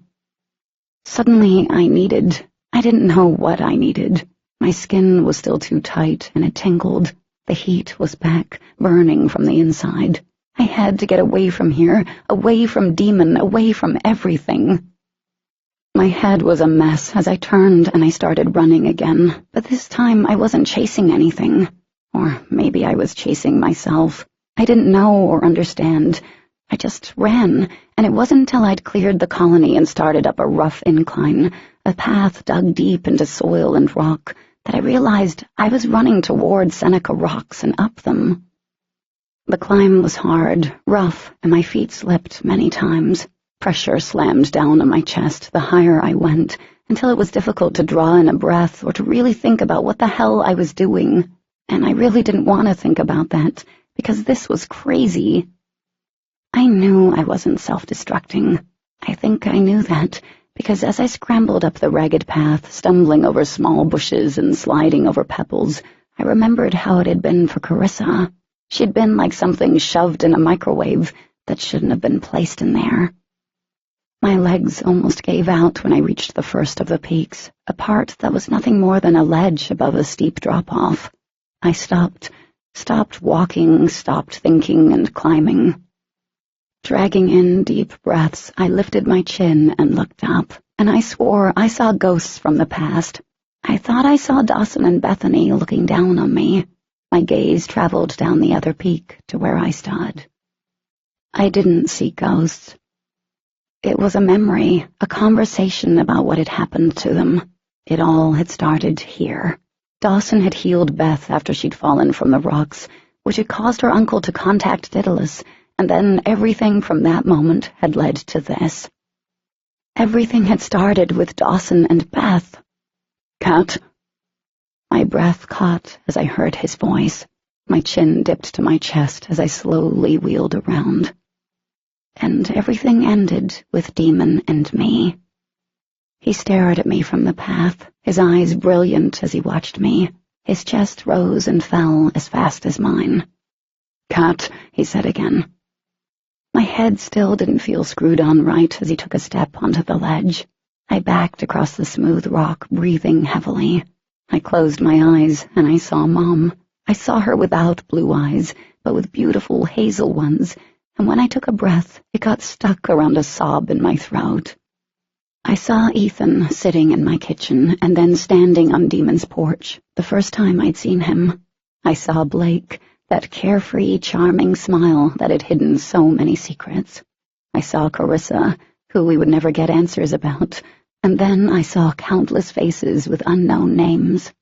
Suddenly I didn't know what I needed. My skin was still too tight, and it tingled. The heat was back, burning from the inside. I had to get away from here, away from Demon, away from everything. My head was a mess as I turned and I started running again, but this time I wasn't chasing anything. Or maybe I was chasing myself. I didn't know or understand. I just ran, and it wasn't until I'd cleared the colony and started up a rough incline, a path dug deep into soil and rock, that I realized I was running toward Seneca Rocks and up them. The climb was hard, rough, and my feet slipped many times. Pressure slammed down on my chest the higher I went, until it was difficult to draw in a breath or to really think about what the hell I was doing. And I really didn't want to think about that, because this was crazy. I knew I wasn't self-destructing. I think I knew that, because as I scrambled up the ragged path, stumbling over small bushes and sliding over pebbles, I remembered how it had been for Carissa. She'd been like something shoved in a microwave that shouldn't have been placed in there. My legs almost gave out when I reached the first of the peaks, a part that was nothing more than a ledge above a steep drop-off. I stopped walking, stopped thinking and climbing. Dragging in deep breaths, I lifted my chin and looked up, and I swore I saw ghosts from the past. I thought I saw Dawson and Bethany looking down on me. My gaze traveled down the other peak to where I stood. I didn't see ghosts. It was a memory, a conversation about what had happened to them. It all had started here. Dawson had healed Beth after she'd fallen from the rocks, which had caused her uncle to contact Daedalus, and then everything from that moment had led to this. Everything had started with Dawson and Beth. Cat. My breath caught as I heard his voice. My chin dipped to my chest as I slowly wheeled around. And everything ended with Demon and me. He stared at me from the path, his eyes brilliant as he watched me. His chest rose and fell as fast as mine. Cat, he said again. My head still didn't feel screwed on right as he took a step onto the ledge. I backed across the smooth rock, breathing heavily. I closed my eyes, and I saw Mom. I saw her without blue eyes, but with beautiful hazel ones, and when I took a breath, it got stuck around a sob in my throat. I saw Ethan sitting in my kitchen and then standing on Demon's porch, the first time I'd seen him. I saw Blake, that carefree, charming smile that had hidden so many secrets. I saw Carissa, who we would never get answers about, and then I saw countless faces with unknown names.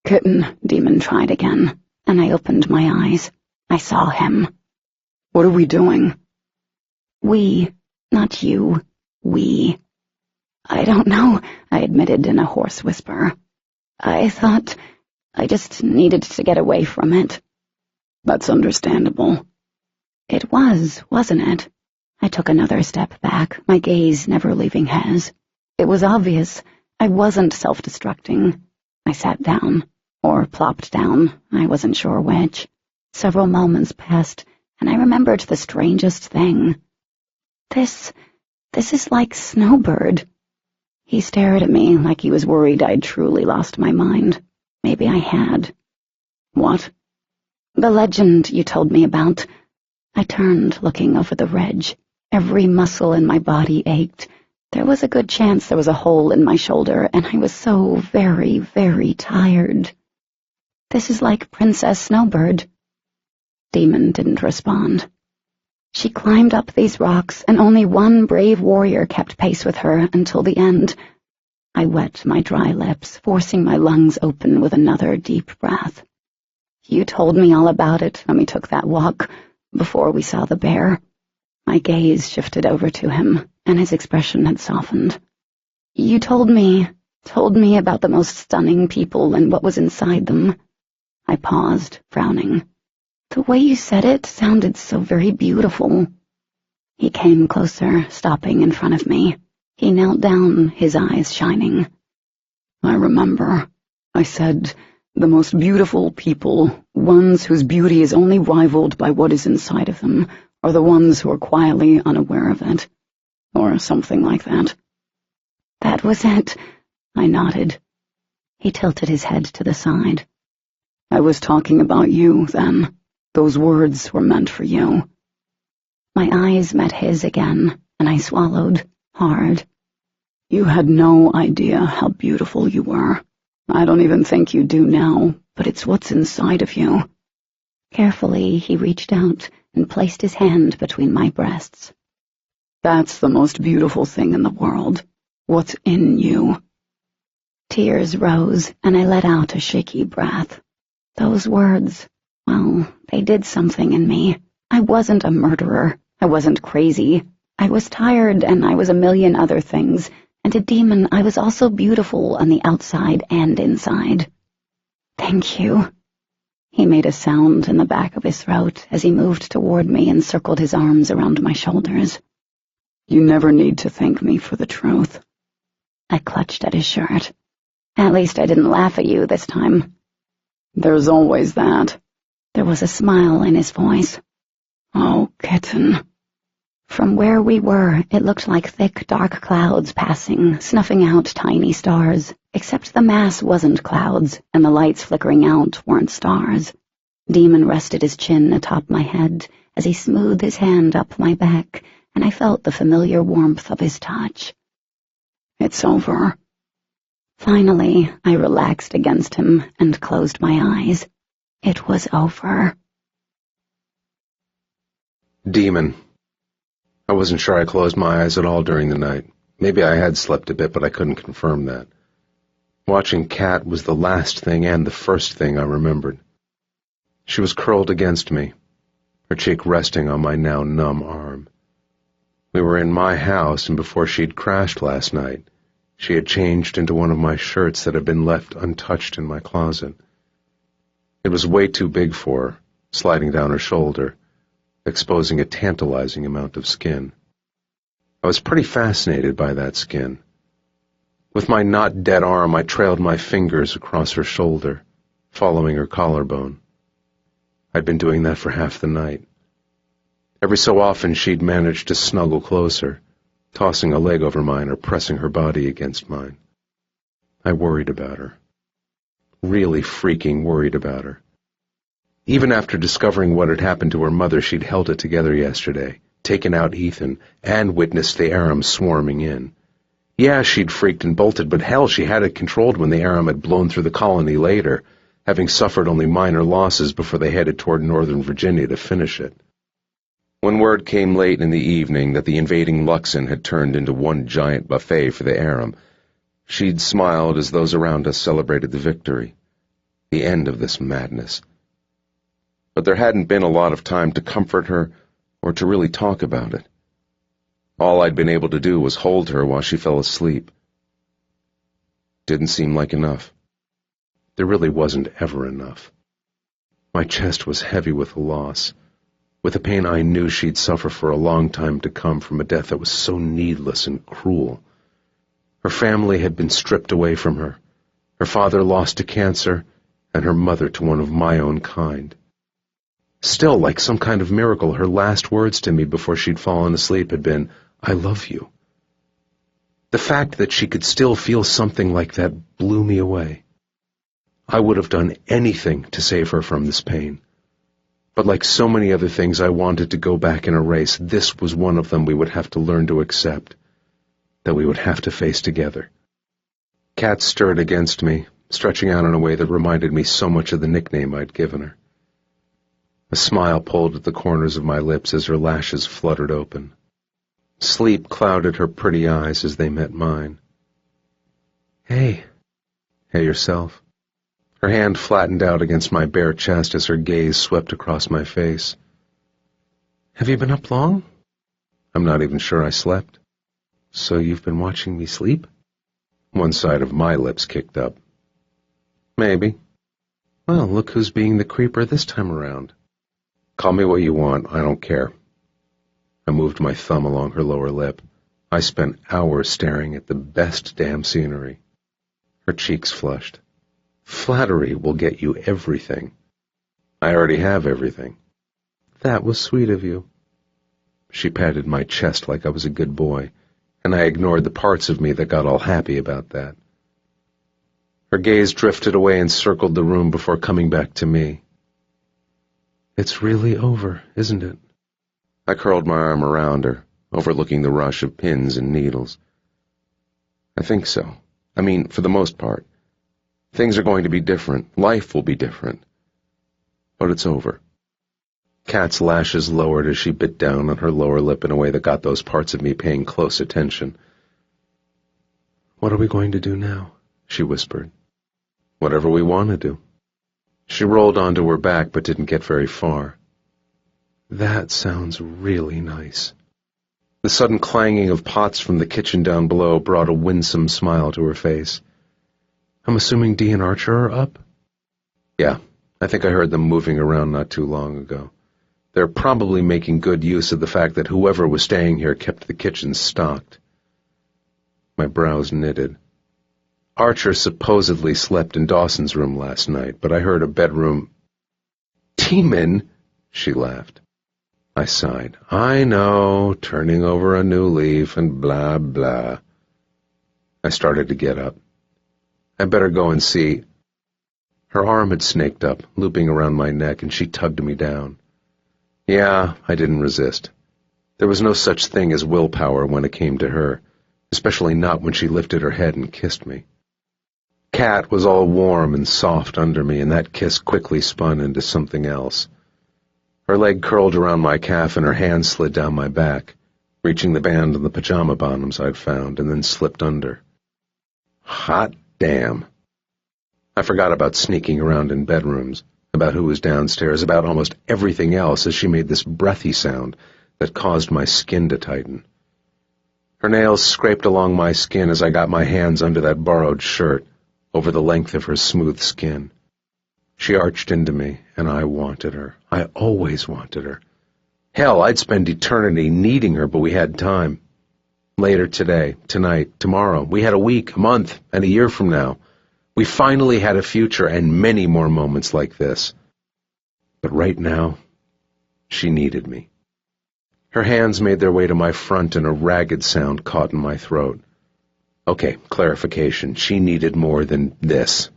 Kitten, Demon tried again, and I opened my eyes. I saw him. What are we doing? We, not you, we. I don't know, I admitted in a hoarse whisper. I thought I just needed to get away from it. That's understandable. It was, wasn't it? I took another step back, my gaze never leaving his. It was obvious I wasn't self-destructing. I sat down, or plopped down, I wasn't sure which. Several moments passed, and I remembered the strangest thing. This is like Snowbird. He stared at me like he was worried I'd truly lost my mind. Maybe I had. What? The legend you told me about. I turned, looking over the ridge. Every muscle in my body ached. There was a good chance there was a hole in my shoulder, and I was so very, very tired. This is like Princess Snowbird. Demon didn't respond. She climbed up these rocks, and only one brave warrior kept pace with her until the end. I wet my dry lips, forcing my lungs open with another deep breath. You told me all about it when we took that walk, before we saw the bear. My gaze shifted over to him, and his expression had softened. You told me about the most stunning people and what was inside them. I paused, frowning. The way you said it sounded so very beautiful. He came closer, stopping in front of me. He knelt down, his eyes shining. I remember. I said, the most beautiful people, ones whose beauty is only rivaled by what is inside of them, are the ones who are quietly unaware of it. Or something like that. That was it. I nodded. He tilted his head to the side. I was talking about you then. Those words were meant for you. My eyes met his again, and I swallowed, hard. You had no idea how beautiful you were. I don't even think you do now, but it's what's inside of you. Carefully, he reached out and placed his hand between my breasts. That's the most beautiful thing in the world. What's in you. Tears rose, and I let out a shaky breath. Those words, well, they did something in me. I wasn't a murderer. I wasn't crazy. I was tired, and I was a million other things, and to Demon I was also beautiful on the outside and inside. Thank you. He made a sound in the back of his throat as he moved toward me and circled his arms around my shoulders. You never need to thank me for the truth. I clutched at his shirt. At least I didn't laugh at you this time. There's always that. There was a smile in his voice. Oh, kitten. From where we were, it looked like thick, dark clouds passing, snuffing out tiny stars, except the mass wasn't clouds, and the lights flickering out weren't stars. Demon rested his chin atop my head as he smoothed his hand up my back, and I felt the familiar warmth of his touch. It's over. Finally, I relaxed against him and closed my eyes. It was over. Demon. I wasn't sure I closed my eyes at all during the night. Maybe I had slept a bit, but I couldn't confirm that. Watching Kat was the last thing and the first thing I remembered. She was curled against me, her cheek resting on my now numb arm. We were in my house, and before she'd crashed last night, she had changed into one of my shirts that had been left untouched in my closet. It was way too big for her, sliding down her shoulder, exposing a tantalizing amount of skin. I was pretty fascinated by that skin. With my not dead arm, I trailed my fingers across her shoulder, following her collarbone. I'd been doing that for half the night. Every so often she'd managed to snuggle closer, tossing a leg over mine or pressing her body against mine. I worried about her. Really freaking worried about her. Even after discovering what had happened to her mother, she'd held it together yesterday, taken out Ethan, and witnessed the Aram swarming in. Yeah, she'd freaked and bolted, but hell, she had it controlled when the Aram had blown through the colony later, having suffered only minor losses before they headed toward Northern Virginia to finish it. When word came late in the evening that the invading Luxon had turned into one giant buffet for the Aram, she'd smiled as those around us celebrated the victory, the end of this madness. But there hadn't been a lot of time to comfort her or to really talk about it. All I'd been able to do was hold her while she fell asleep. Didn't seem like enough. There really wasn't ever enough. My chest was heavy with the loss, with the pain I knew she'd suffer for a long time to come from a death that was so needless and cruel. Her family had been stripped away from her, her father lost to cancer, and her mother to one of my own kind. Still, like some kind of miracle, her last words to me before she'd fallen asleep had been, "I love you." The fact that she could still feel something like that blew me away. I would have done anything to save her from this pain. But like so many other things I wanted to go back and erase, this was one of them we would have to learn to accept, that we would have to face together. Kat stirred against me, stretching out in a way that reminded me so much of the nickname I'd given her. A smile pulled at the corners of my lips as her lashes fluttered open. Sleep clouded her pretty eyes as they met mine. Hey. Hey yourself. Her hand flattened out against my bare chest as her gaze swept across my face. Have you been up long? I'm not even sure I slept. So you've been watching me sleep? One side of my lips kicked up. Maybe. Well, look who's being the creeper this time around. Call me what you want, I don't care. I moved my thumb along her lower lip. I spent hours staring at the best damn scenery. Her cheeks flushed. Flattery will get you everything. I already have everything. That was sweet of you. She patted my chest like I was a good boy, and I ignored the parts of me that got all happy about that. Her gaze drifted away and circled the room before coming back to me. It's really over, isn't it? I curled my arm around her, overlooking the rush of pins and needles. I think so. I mean, for the most part. Things are going to be different. Life will be different. But it's over. Kat's lashes lowered as she bit down on her lower lip in a way that got those parts of me paying close attention. What are we going to do now? She whispered. Whatever we want to do. She rolled onto her back but didn't get very far. That sounds really nice. The sudden clanging of pots from the kitchen down below brought a winsome smile to her face. I'm assuming Dee and Archer are up? Yeah, I think I heard them moving around not too long ago. They're probably making good use of the fact that whoever was staying here kept the kitchen stocked. My brows knitted. Archer supposedly slept in Dawson's room last night, but I heard a bedroom... Demon! She laughed. I sighed. I know, turning over a new leaf and blah, blah. I started to get up. I better go and see. Her arm had snaked up, looping around my neck, and she tugged me down. Yeah, I didn't resist. There was no such thing as willpower when it came to her, especially not when she lifted her head and kissed me. Kat was all warm and soft under me, and that kiss quickly spun into something else. Her leg curled around my calf and her hand slid down my back, reaching the band on the pajama bottoms I'd found, and then slipped under. Hot damn. I forgot about sneaking around in bedrooms, about who was downstairs, about almost everything else as she made this breathy sound that caused my skin to tighten. Her nails scraped along my skin as I got my hands under that borrowed shirt, over the length of her smooth skin. She arched into me, and I wanted her. I always wanted her. Hell, I'd spend eternity needing her, but we had time. Later today, tonight, tomorrow, we had a week, a month, and a year from now. We finally had a future and many more moments like this. But right now, she needed me. Her hands made their way to my front and a ragged sound caught in my throat. Okay, clarification. She needed more than this.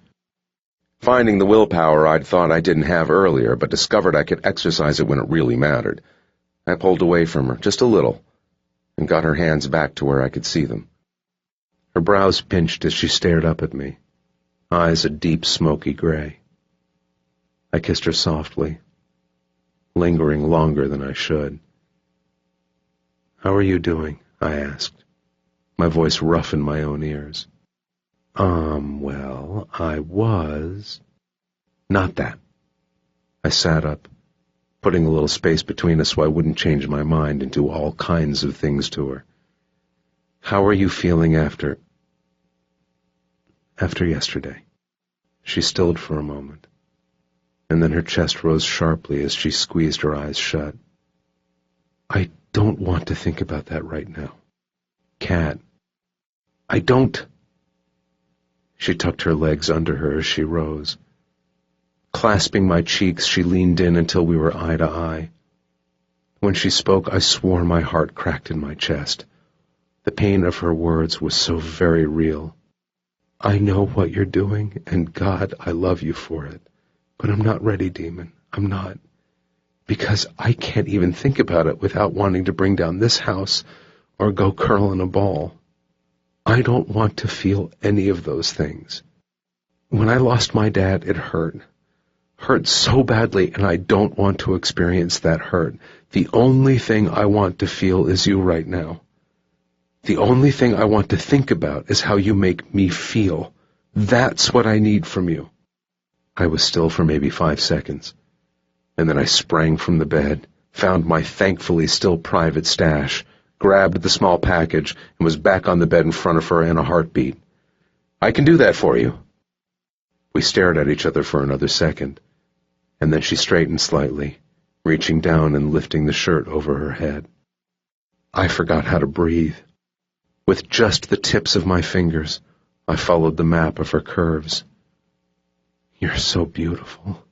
Finding the willpower I'd thought I didn't have earlier, but discovered I could exercise it when it really mattered. I pulled away from her, just a little, and got her hands back to where I could see them. Her brows pinched as she stared up at me, eyes a deep smoky gray. I kissed her softly, lingering longer than I should. How are you doing? I asked, my voice rough in my own ears. Well, I was... Not that. I sat up, putting a little space between us so I wouldn't change my mind into all kinds of things to her. How are you feeling after yesterday? She stilled for a moment, and then her chest rose sharply as she squeezed her eyes shut. I don't want to think about that right now. Kat, I don't... She tucked her legs under her as she rose. Clasping my cheeks, she leaned in until we were eye to eye. When she spoke, I swore my heart cracked in my chest. The pain of her words was so very real. I know what you're doing, and God, I love you for it. But I'm not ready, Demon. I'm not. Because I can't even think about it without wanting to bring down this house or go curl in a ball. I don't want to feel any of those things. When I lost my dad, it hurt. Hurt so badly, and I don't want to experience that hurt. The only thing I want to feel is you right now. The only thing I want to think about is how you make me feel. That's what I need from you." I was still for maybe 5 seconds, and then I sprang from the bed, found my thankfully still private stash, grabbed the small package, and was back on the bed in front of her in a heartbeat. "I can do that for you." We stared at each other for another second, and then she straightened slightly, reaching down and lifting the shirt over her head. I forgot how to breathe. With just the tips of my fingers, I followed the map of her curves. "You're so beautiful."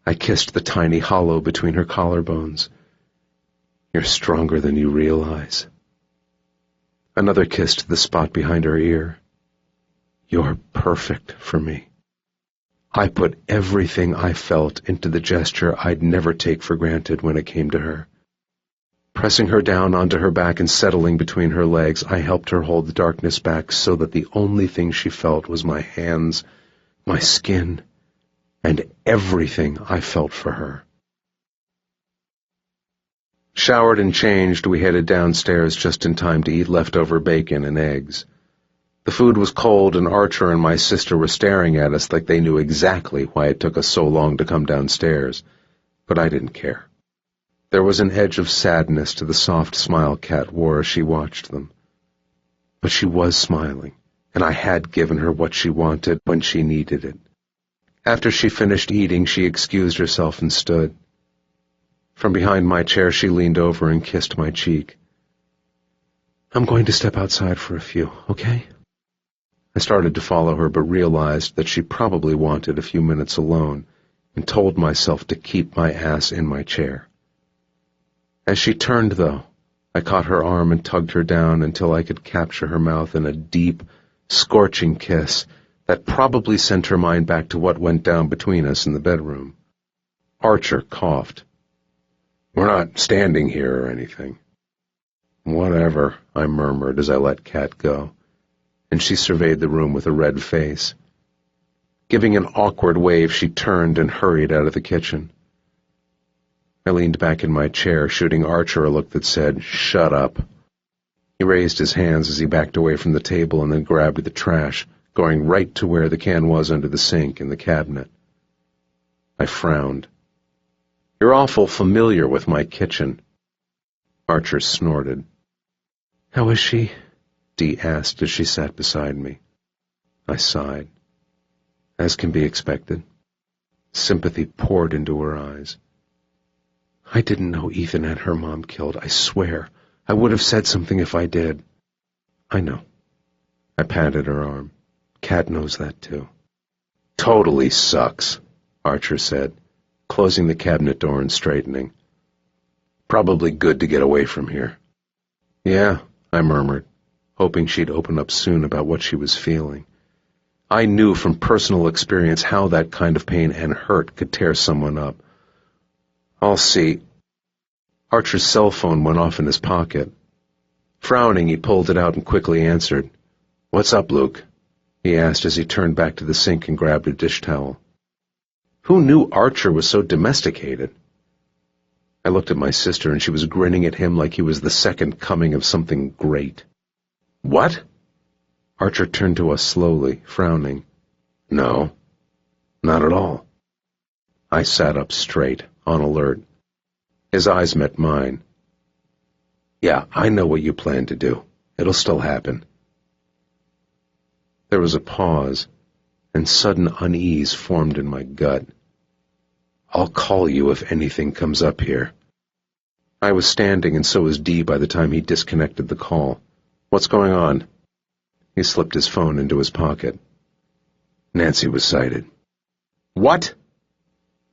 I kissed the tiny hollow between her collarbones. "You're stronger than you realize." Another kiss to the spot behind her ear. "You're perfect for me." I put everything I felt into the gesture I'd never take for granted when it came to her. Pressing her down onto her back and settling between her legs, I helped her hold the darkness back so that the only thing she felt was my hands, my skin, and everything I felt for her. Showered and changed, we headed downstairs just in time to eat leftover bacon and eggs. The food was cold, and Archer and my sister were staring at us like they knew exactly why it took us so long to come downstairs, but I didn't care. There was an edge of sadness to the soft smile Kat wore as she watched them. But she was smiling, and I had given her what she wanted when she needed it. After she finished eating, she excused herself and stood. From behind my chair, she leaned over and kissed my cheek. "I'm going to step outside for a few, okay?" I started to follow her, but realized that she probably wanted a few minutes alone, and told myself to keep my ass in my chair. As she turned, though, I caught her arm and tugged her down until I could capture her mouth in a deep, scorching kiss that probably sent her mind back to what went down between us in the bedroom. Archer coughed. "We're not standing here or anything." "Whatever," I murmured as I let Kat go, and she surveyed the room with a red face. Giving an awkward wave, she turned and hurried out of the kitchen. I leaned back in my chair, shooting Archer a look that said, "Shut up." He raised his hands as he backed away from the table and then grabbed the trash, going right to where the can was under the sink in the cabinet. I frowned. "You're awful familiar with my kitchen." Archer snorted. "How is she?" Dee asked as she sat beside me. I sighed. As can be expected. Sympathy poured into her eyes. "I didn't know Ethan had her mom killed, I swear. I would have said something if I did." "I know." I patted her arm. "Kat knows that too." "Totally sucks," Archer said, closing the cabinet door and straightening. "Probably good to get away from here." "Yeah," I murmured, hoping she'd open up soon about what she was feeling. I knew from personal experience how that kind of pain and hurt could tear someone up. "I'll see." Archer's cell phone went off in his pocket. Frowning, he pulled it out and quickly answered. "What's up, Luke?" he asked as he turned back to the sink and grabbed a dish towel. Who knew Archer was so domesticated? I looked at my sister, and she was grinning at him like he was the second coming of something great. "What?" Archer turned to us slowly, frowning. "No, not at all." I sat up straight, on alert. His eyes met mine. "Yeah, I know what you plan to do. It'll still happen." There was a pause, and sudden unease formed in my gut. "I'll call you if anything comes up here." I was standing, and so was Dee by the time he disconnected the call. "What's going on?" He slipped his phone into his pocket. Nancy was sighted. "What?"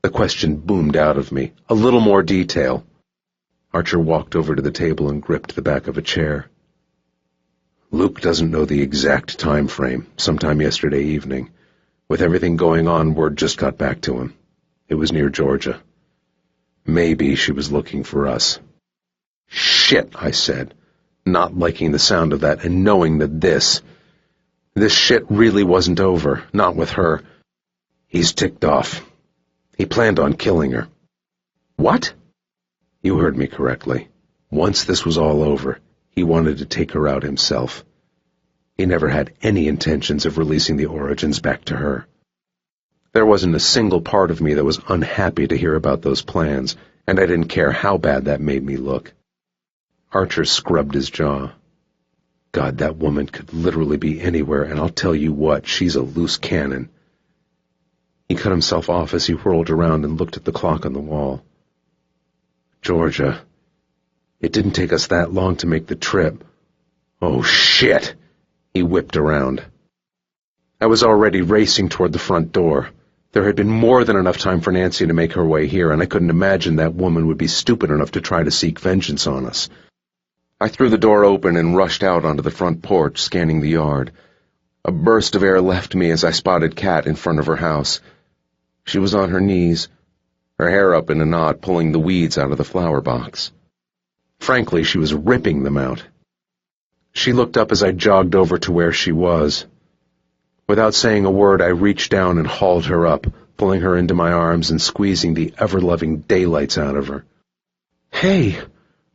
The question boomed out of me. "A little more detail." Archer walked over to the table and gripped the back of a chair. "Luke doesn't know the exact time frame, sometime yesterday evening. With everything going on, word just got back to him. It was near Georgia. Maybe she was looking for us." "Shit," I said, not liking the sound of that and knowing that this shit really wasn't over, not with her. "He's ticked off. He planned on killing her." "What?" "You heard me correctly. Once this was all over, He wanted to take her out himself. He never had any intentions of releasing the origins back to her. There wasn't a single part of me that was unhappy to hear about those plans, and I didn't care how bad that made me look. Archer scrubbed his jaw. God, that woman could literally be anywhere, and I'll tell you what, she's a loose cannon. He cut himself off as he whirled around and looked at the clock on the wall. Georgia. It didn't take us that long to make the trip. Oh, shit! He whipped around. I was already racing toward the front door. There had been more than enough time for Nancy to make her way here, and I couldn't imagine that woman would be stupid enough to try to seek vengeance on us. I threw the door open and rushed out onto the front porch, scanning the yard. A burst of air left me as I spotted Kat in front of her house. She was on her knees, her hair up in a knot, pulling the weeds out of the flower box. Frankly, she was ripping them out. She looked up as I jogged over to where she was. Without saying a word, I reached down and hauled her up, pulling her into my arms and squeezing the ever-loving daylights out of her. "Hey!"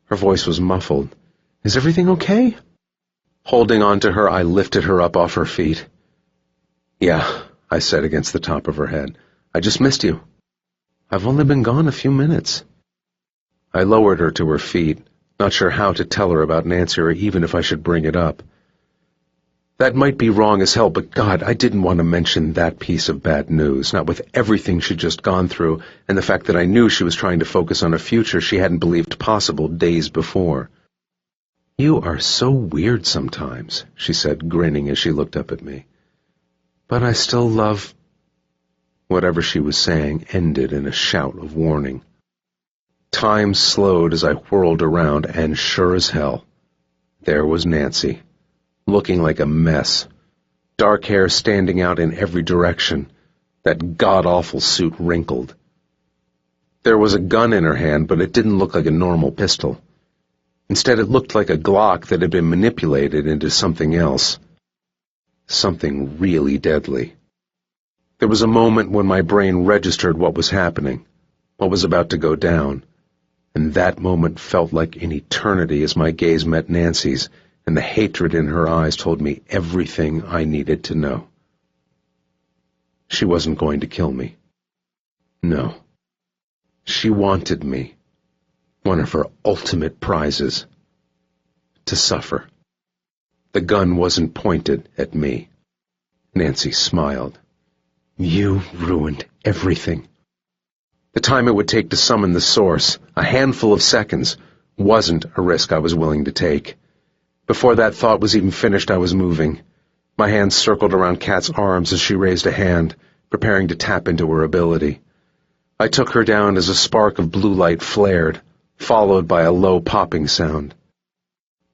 Her voice was muffled. "Is everything okay?" Holding on to her, I lifted her up off her feet. "Yeah," I said against the top of her head. "I just missed you." "I've only been gone a few minutes." I lowered her to her feet, not sure how to tell her about Nancy or even if I should bring it up. That might be wrong as hell, but God, I didn't want to mention that piece of bad news, not with everything she'd just gone through and the fact that I knew she was trying to focus on a future she hadn't believed possible days before. "You are so weird sometimes," she said, grinning as she looked up at me. "But I still love—" Whatever she was saying ended in a shout of warning. Time slowed as I whirled around, and sure as hell, there was Nancy, looking like a mess, dark hair standing out in every direction, that god-awful suit wrinkled. There was a gun in her hand, but it didn't look like a normal pistol. Instead, it looked like a Glock that had been manipulated into something else. Something really deadly. There was a moment when my brain registered what was happening, what was about to go down, and that moment felt like an eternity as my gaze met Nancy's, and the hatred in her eyes told me everything I needed to know. She wasn't going to kill me. No. She wanted me, one of her ultimate prizes, to suffer. The gun wasn't pointed at me. Nancy smiled. "You ruined everything." The time it would take to summon the source, a handful of seconds, wasn't a risk I was willing to take. Before that thought was even finished, I was moving. My hands circled around Kat's arms as she raised a hand, preparing to tap into her ability. I took her down as a spark of blue light flared, followed by a low popping sound.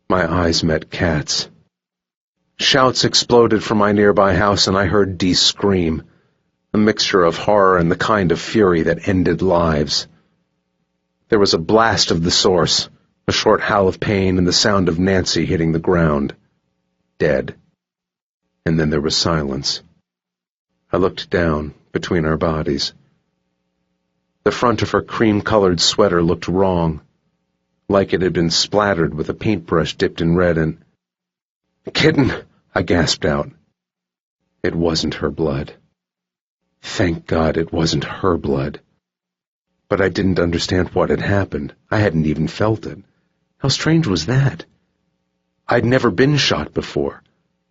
My eyes met Kat's. Shouts exploded from my nearby house, and I heard Dee scream, a mixture of horror and the kind of fury that ended lives. There was a blast of the source, a short howl of pain, and the sound of Nancy hitting the ground, dead. And then there was silence. I looked down, between our bodies. The front of her cream-colored sweater looked wrong, like it had been splattered with a paintbrush dipped in red, and— "Kitten!" I gasped out. It wasn't her blood. Thank God it wasn't her blood. But I didn't understand what had happened. I hadn't even felt it. How strange was that? I'd never been shot before,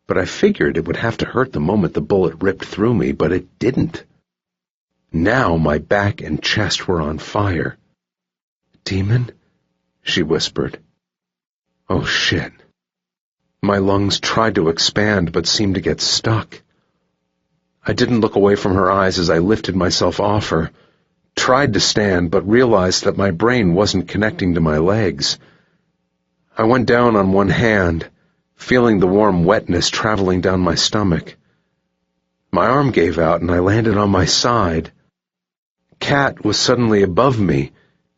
but I figured it would have to hurt the moment the bullet ripped through me, but it didn't. Now my back and chest were on fire. "Demon?" she whispered. Oh, shit. My lungs tried to expand, but seemed to get stuck. I didn't look away from her eyes as I lifted myself off her, tried to stand, but realized that my brain wasn't connecting to my legs. I went down on one hand, feeling the warm wetness traveling down my stomach. My arm gave out, and I landed on my side. Kat was suddenly above me,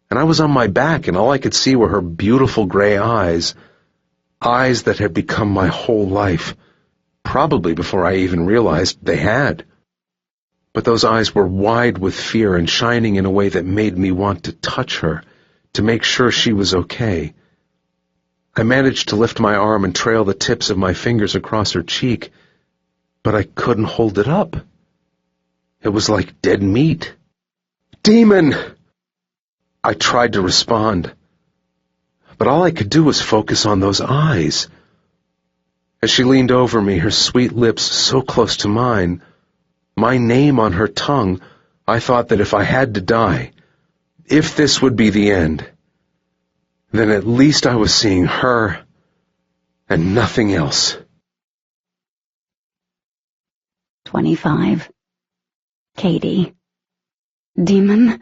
and I was on my back, and all I could see were her beautiful gray eyes, eyes that had become my whole life, probably before I even realized they had. But those eyes were wide with fear and shining in a way that made me want to touch her, to make sure she was okay. I managed to lift my arm and trail the tips of my fingers across her cheek, but I couldn't hold it up. It was like dead meat. "Demon!" I tried to respond, but all I could do was focus on those eyes. As she leaned over me, her sweet lips so close to mine, my name on her tongue, I thought that if I had to die, if this would be the end, then at least I was seeing her and nothing else. 25. Katie. Demon?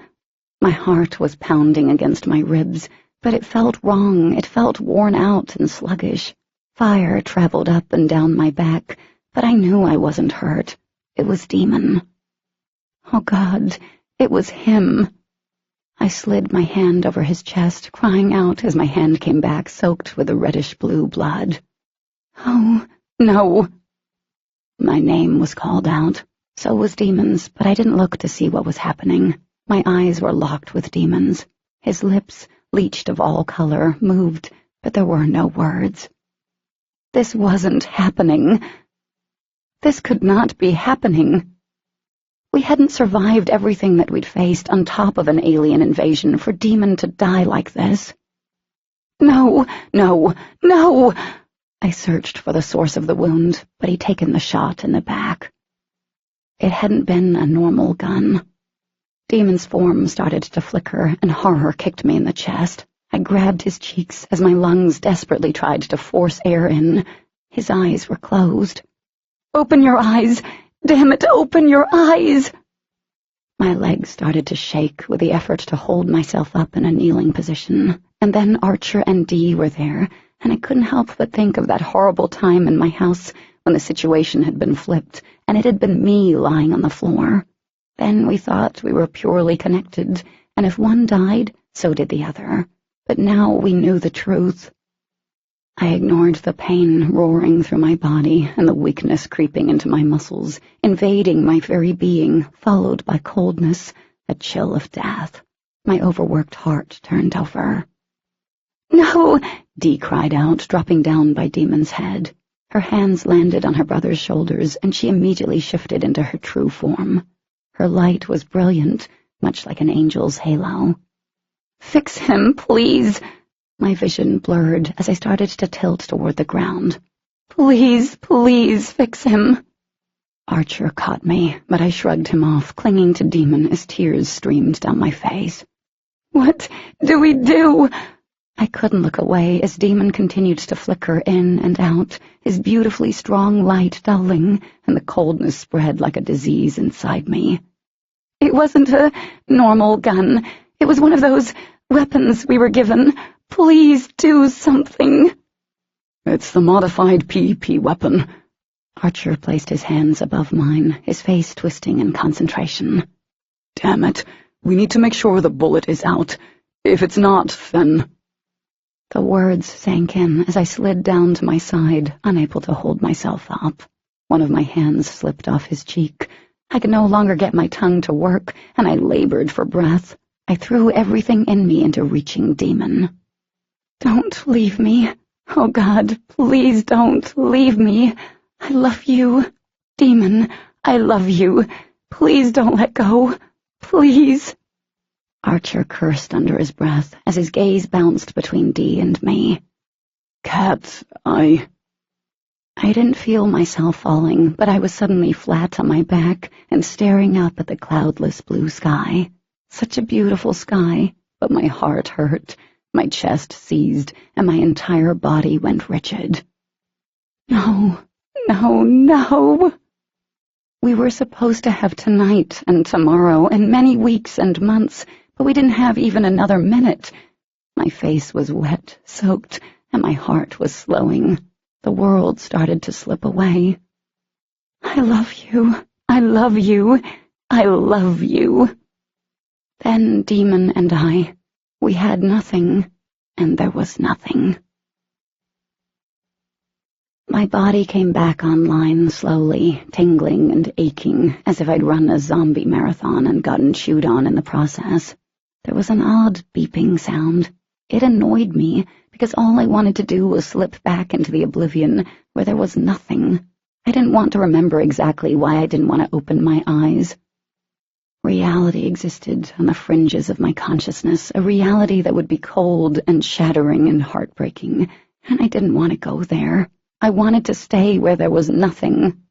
My heart was pounding against my ribs, but it felt wrong. It felt worn out and sluggish. Fire traveled up and down my back, but I knew I wasn't hurt. It was Demon. Oh God, it was him. I slid my hand over his chest, crying out as my hand came back soaked with the reddish-blue blood. Oh, no. My name was called out. So was Demon's, but I didn't look to see what was happening. My eyes were locked with Demon's. His lips, bleached of all color, moved, but there were no words. This wasn't happening. This could not be happening. We hadn't survived everything that we'd faced on top of an alien invasion for Demon to die like this. No, no, no! I searched for the source of the wound, but he'd taken the shot in the back. It hadn't been a normal gun. Demon's form started to flicker, and horror kicked me in the chest. I grabbed his cheeks as my lungs desperately tried to force air in. His eyes were closed. "Open your eyes! Damn it, open your eyes!" My legs started to shake with the effort to hold myself up in a kneeling position, and then Archer and Dee were there, and I couldn't help but think of that horrible time in my house when the situation had been flipped, and it had been me lying on the floor. Then we thought we were purely connected, and if one died, so did the other. But now we knew the truth. I ignored the pain roaring through my body and the weakness creeping into my muscles, invading my very being, followed by coldness, a chill of death. My overworked heart turned over. "No!" Dee cried out, dropping down by Demon's head. Her hands landed on her brother's shoulders, and she immediately shifted into her true form. Her light was brilliant, much like an angel's halo. "Fix him, please!" My vision blurred as I started to tilt toward the ground. "Please, please, fix him!" Archer caught me, but I shrugged him off, clinging to Demon as tears streamed down my face. "What do we do?" I couldn't look away as Demon continued to flicker in and out, his beautifully strong light dulling, and the coldness spread like a disease inside me. "It wasn't a normal gun. It was one of those weapons we were given. Please do something." "It's the modified PEP weapon." Archer placed his hands above mine, his face twisting in concentration. "Damn it. We need to make sure the bullet is out. If it's not, then—" The words sank in as I slid down to my side, unable to hold myself up. One of my hands slipped off his cheek. I could no longer get my tongue to work, and I labored for breath. I threw everything in me into reaching Demon. "Don't leave me. Oh, God, please don't leave me. I love you. Demon, I love you. Please don't let go. Please." Archer cursed under his breath as his gaze bounced between Dee and me. "Cat, I didn't feel myself falling, but I was suddenly flat on my back and staring up at the cloudless blue sky. Such a beautiful sky, but my heart hurt, my chest seized, and my entire body went rigid. No, no, no! We were supposed to have tonight and tomorrow and many weeks and months, but we didn't have even another minute. My face was wet, soaked, and my heart was slowing. The world started to slip away. "I love you. I love you. I love you." Then Demon and I, we had nothing, and there was nothing. My body came back online slowly, tingling and aching, as if I'd run a zombie marathon and gotten chewed on in the process. There was an odd beeping sound. It annoyed me, because all I wanted to do was slip back into the oblivion where there was nothing. I didn't want to remember exactly why I didn't want to open my eyes. Reality existed on the fringes of my consciousness, a reality that would be cold and shattering and heartbreaking, and I didn't want to go there. I wanted to stay where there was nothing.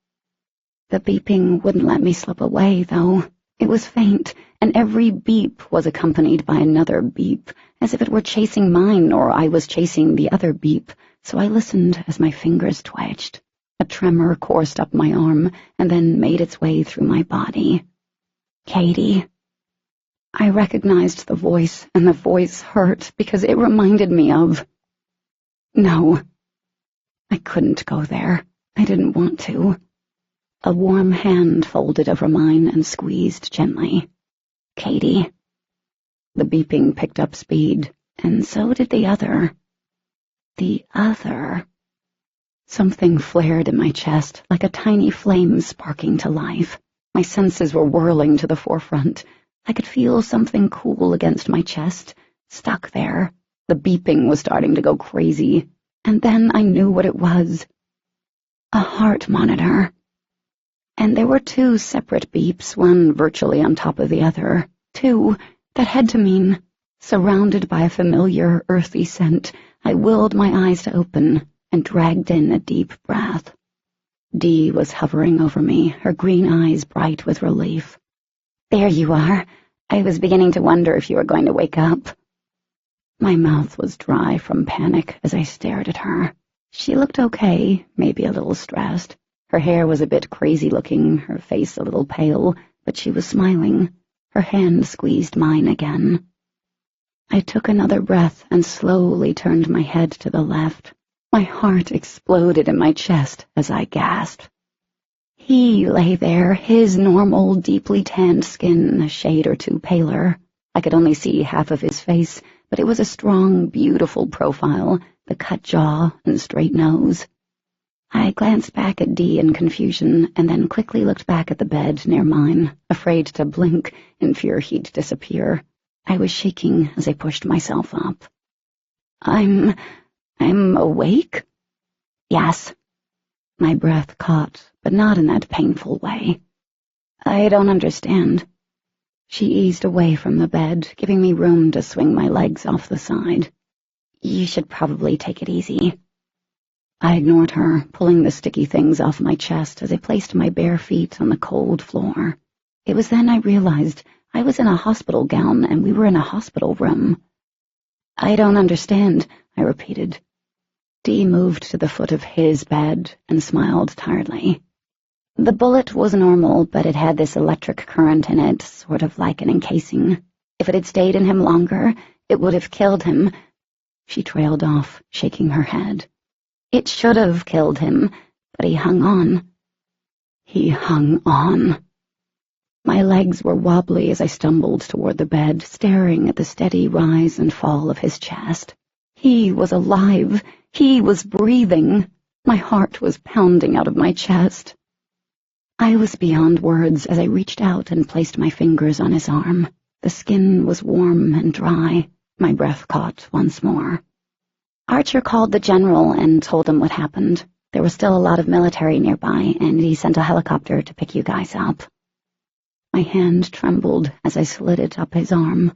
The beeping wouldn't let me slip away, though. It was faint, and every beep was accompanied by another beep, as if it were chasing mine or I was chasing the other beep, so I listened as my fingers twitched. A tremor coursed up my arm and then made its way through my body. Katie. I recognized the voice, and the voice hurt because it reminded me of... No. I couldn't go there. I didn't want to. A warm hand folded over mine and squeezed gently. Katie. The beeping picked up speed, and so did the other. The other. Something flared in my chest, like a tiny flame sparking to life. My senses were whirling to the forefront. I could feel something cool against my chest, stuck there. The beeping was starting to go crazy. And then I knew what it was. A heart monitor. And there were two separate beeps, one virtually on top of the other. Two that had to mean, surrounded by a familiar, earthy scent, I willed my eyes to open and dragged in a deep breath. Dee was hovering over me, her green eyes bright with relief. There you are. I was beginning to wonder if you were going to wake up. My mouth was dry from panic as I stared at her. She looked okay, maybe a little stressed. Her hair was a bit crazy-looking, her face a little pale, but she was smiling. Her hand squeezed mine again. I took another breath and slowly turned my head to the left. My heart exploded in my chest as I gasped. He lay there, his normal, deeply tanned skin a shade or two paler. I could only see half of his face, but it was a strong, beautiful profile, the cut jaw and straight nose. I glanced back at Dee in confusion, and then quickly looked back at the bed near mine, afraid to blink in fear he'd disappear. I was shaking as I pushed myself up. I'm awake? Yes. My breath caught, but not in that painful way. I don't understand. She eased away from the bed, giving me room to swing my legs off the side. You should probably take it easy. I ignored her, pulling the sticky things off my chest as I placed my bare feet on the cold floor. It was then I realized I was in a hospital gown and we were in a hospital room. I don't understand, I repeated. Dee moved to the foot of his bed and smiled tiredly. The bullet was normal, but it had this electric current in it, sort of like an encasing. If it had stayed in him longer, it would have killed him. She trailed off, shaking her head. It should have killed him, but he hung on. He hung on. My legs were wobbly as I stumbled toward the bed, staring at the steady rise and fall of his chest. He was alive. He was breathing. My heart was pounding out of my chest. I was beyond words as I reached out and placed my fingers on his arm. The skin was warm and dry. My breath caught once more. Archer called the general and told him what happened. There was still a lot of military nearby, and he sent a helicopter to pick you guys up. My hand trembled as I slid it up his arm.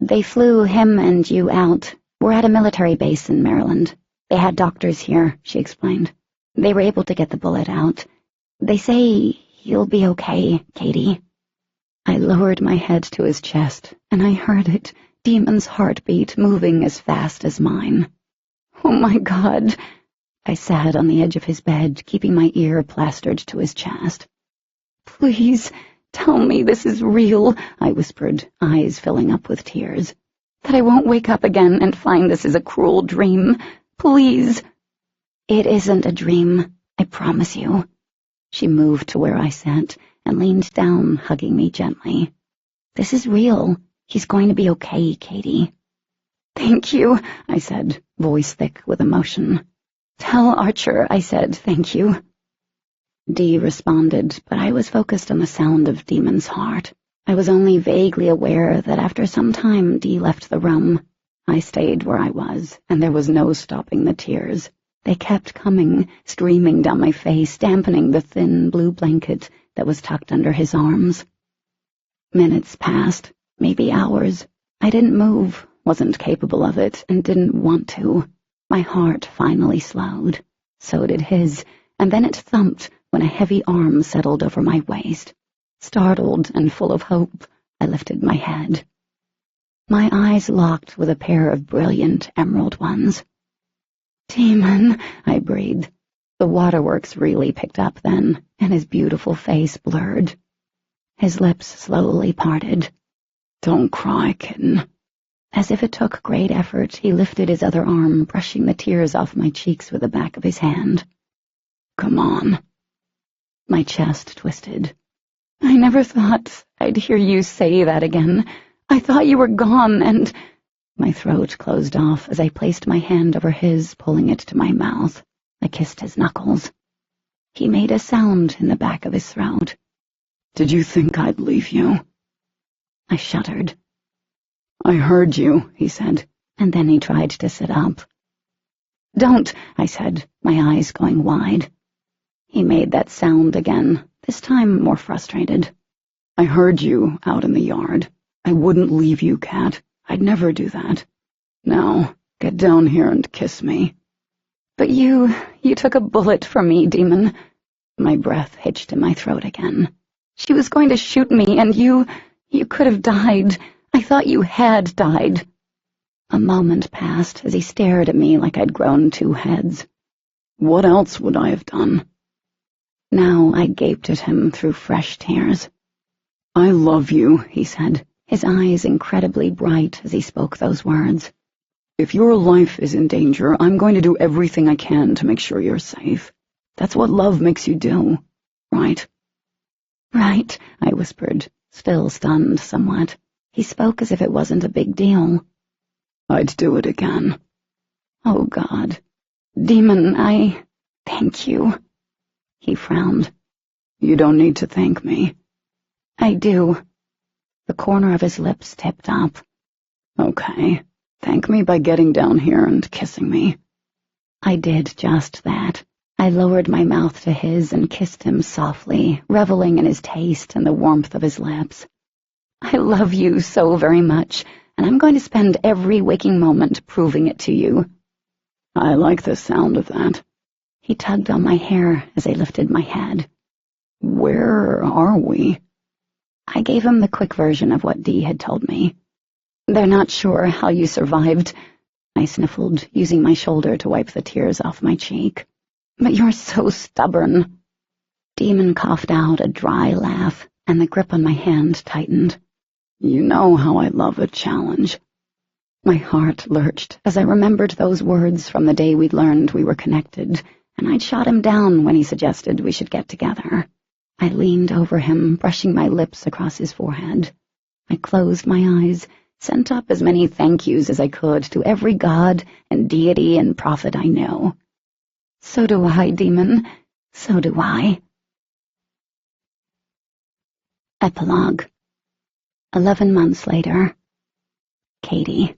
They flew him and you out. We're at a military base in Maryland. They had doctors here, she explained. They were able to get the bullet out. They say you'll be okay, Katie. I lowered my head to his chest, and I heard it, Demon's heartbeat moving as fast as mine. Oh my God! I sat on the edge of his bed, keeping my ear plastered to his chest. Please, tell me this is real, I whispered, eyes filling up with tears. That I won't wake up again and find this is a cruel dream. Please. It isn't a dream, I promise you. She moved to where I sat and leaned down, hugging me gently. This is real. He's going to be okay, Katie. Thank you, I said, voice thick with emotion. Tell Archer I said thank you. Dee responded, but I was focused on the sound of Demon's heart. I was only vaguely aware that after some time Dee left the room. I stayed where I was, and there was no stopping the tears. They kept coming, streaming down my face, dampening the thin blue blanket that was tucked under his arms. Minutes passed, maybe hours. I didn't move, wasn't capable of it, and didn't want to. My heart finally slowed. So did his, and then it thumped when a heavy arm settled over my waist. Startled and full of hope, I lifted my head. My eyes locked with a pair of brilliant emerald ones. "Demon," I breathed. The waterworks really picked up then, and his beautiful face blurred. His lips slowly parted. "Don't cry, kitten." As if it took great effort, he lifted his other arm, brushing the tears off my cheeks with the back of his hand. "Come on." My chest twisted. "I never thought I'd hear you say that again. I thought you were gone, and—" My throat closed off as I placed my hand over his, pulling it to my mouth. I kissed his knuckles. He made a sound in the back of his throat. "Did you think I'd leave you?" I shuddered. "I heard you," he said, and then he tried to sit up. "Don't," I said, my eyes going wide. He made that sound again, this time more frustrated. "I heard you out in the yard. I wouldn't leave you, Cat. I'd never do that. Now, get down here and kiss me." "But you took a bullet for me, Demon." My breath hitched in my throat again. "She was going to shoot me, and you could have died. I thought you had died." A moment passed as he stared at me like I'd grown two heads. "What else would I have done?" Now I gaped at him through fresh tears. "I love you," he said, his eyes incredibly bright as he spoke those words. "If your life is in danger, I'm going to do everything I can to make sure you're safe. That's what love makes you do, right?" "Right," I whispered, still stunned somewhat. He spoke as if it wasn't a big deal. "I'd do it again." "Oh, God. Demon, thank you." He frowned. "You don't need to thank me." "I do." The corner of his lips tipped up. "Okay. Thank me by getting down here and kissing me." I did just that. I lowered my mouth to his and kissed him softly, reveling in his taste and the warmth of his lips. "I love you so very much, and I'm going to spend every waking moment proving it to you." "I like the sound of that." He tugged on my hair as I lifted my head. "Where are we?" I gave him the quick version of what Dee had told me. "They're not sure how you survived," I sniffled, using my shoulder to wipe the tears off my cheek. "But you're so stubborn." Demon coughed out a dry laugh, and the grip on my hand tightened. "You know how I love a challenge." My heart lurched as I remembered those words from the day we'd learned we were connected, and I'd shot him down when he suggested we should get together. I leaned over him, brushing my lips across his forehead. I closed my eyes, sent up as many thank yous as I could to every god and deity and prophet I know. "So do I, Demon. So do I." Epilogue. 11 months later. Katie.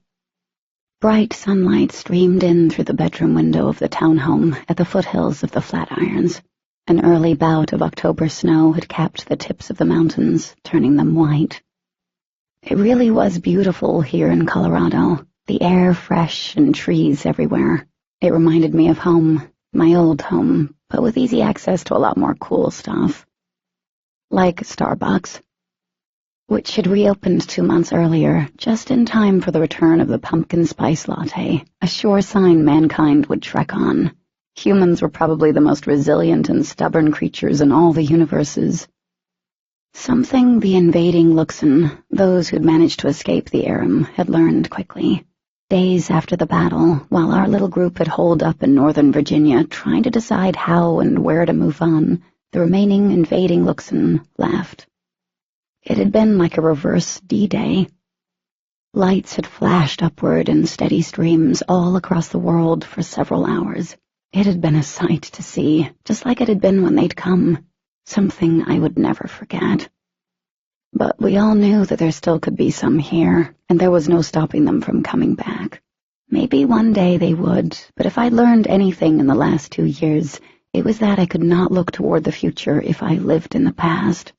Bright sunlight streamed in through the bedroom window of the townhome at the foothills of the Flatirons. An early bout of October snow had capped the tips of the mountains, turning them white. It really was beautiful here in Colorado, the air fresh and trees everywhere. It reminded me of home, my old home, but with easy access to a lot more cool stuff. Like Starbucks, which had reopened 2 months earlier, just in time for the return of the pumpkin spice latte, a sure sign mankind would trek on. Humans were probably the most resilient and stubborn creatures in all the universes. Something the invading Luxon, those who'd managed to escape the Aram, had learned quickly. Days after the battle, while our little group had holed up in Northern Virginia trying to decide how and where to move on, the remaining invading Luxon left. It had been like a reverse D-Day. Lights had flashed upward in steady streams all across the world for several hours. It had been a sight to see, just like it had been when they'd come, something I would never forget. But we all knew that there still could be some here, and there was no stopping them from coming back. Maybe one day they would, but if I'd learned anything in the last 2 years, it was that I could not look toward the future if I lived in the past.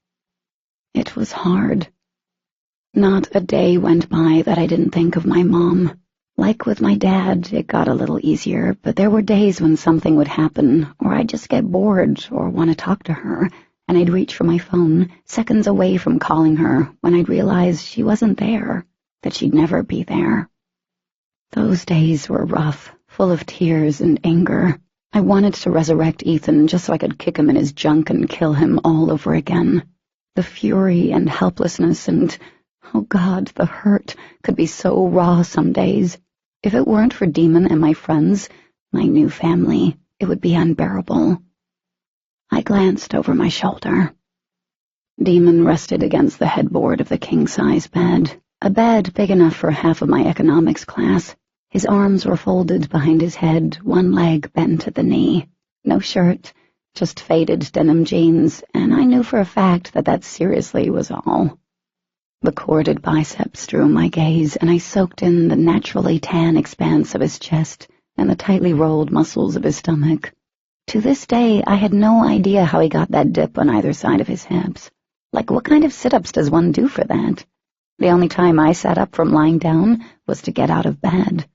It was hard. Not a day went by that I didn't think of my mom. Like with my dad, it got a little easier, but there were days when something would happen, or I'd just get bored or want to talk to her, and I'd reach for my phone, seconds away from calling her, when I'd realize she wasn't there, that she'd never be there. Those days were rough, full of tears and anger. I wanted to resurrect Ethan just so I could kick him in his junk and kill him all over again. The fury and helplessness and, oh God, the hurt could be so raw some days. If it weren't for Demon and my friends, my new family, it would be unbearable. I glanced over my shoulder. Demon rested against the headboard of the king-size bed, a bed big enough for half of my economics class. His arms were folded behind his head, one leg bent at the knee. No shirt, just faded denim jeans, and I knew for a fact that that seriously was all. The corded biceps drew my gaze, and I soaked in the naturally tan expanse of his chest and the tightly rolled muscles of his stomach. To this day, I had no idea how he got that dip on either side of his hips. Like, what kind of sit-ups does one do for that? The only time I sat up from lying down was to get out of bed.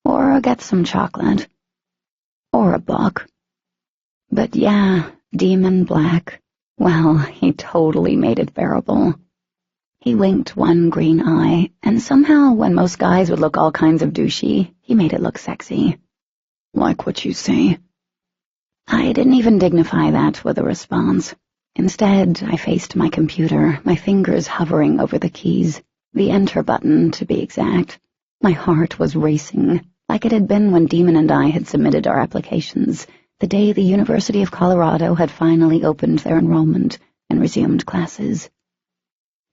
Or get some chocolate. Or a book. But yeah, Demon Black, well, he totally made it bearable. He winked one green eye, and somehow, when most guys would look all kinds of douchey, he made it look sexy. Like what you see. I didn't even dignify that with a response. Instead, I faced my computer, my fingers hovering over the keys, the enter button, to be exact. My heart was racing, like it had been when Demon and I had submitted our applications, the day the University of Colorado had finally opened their enrollment and resumed classes.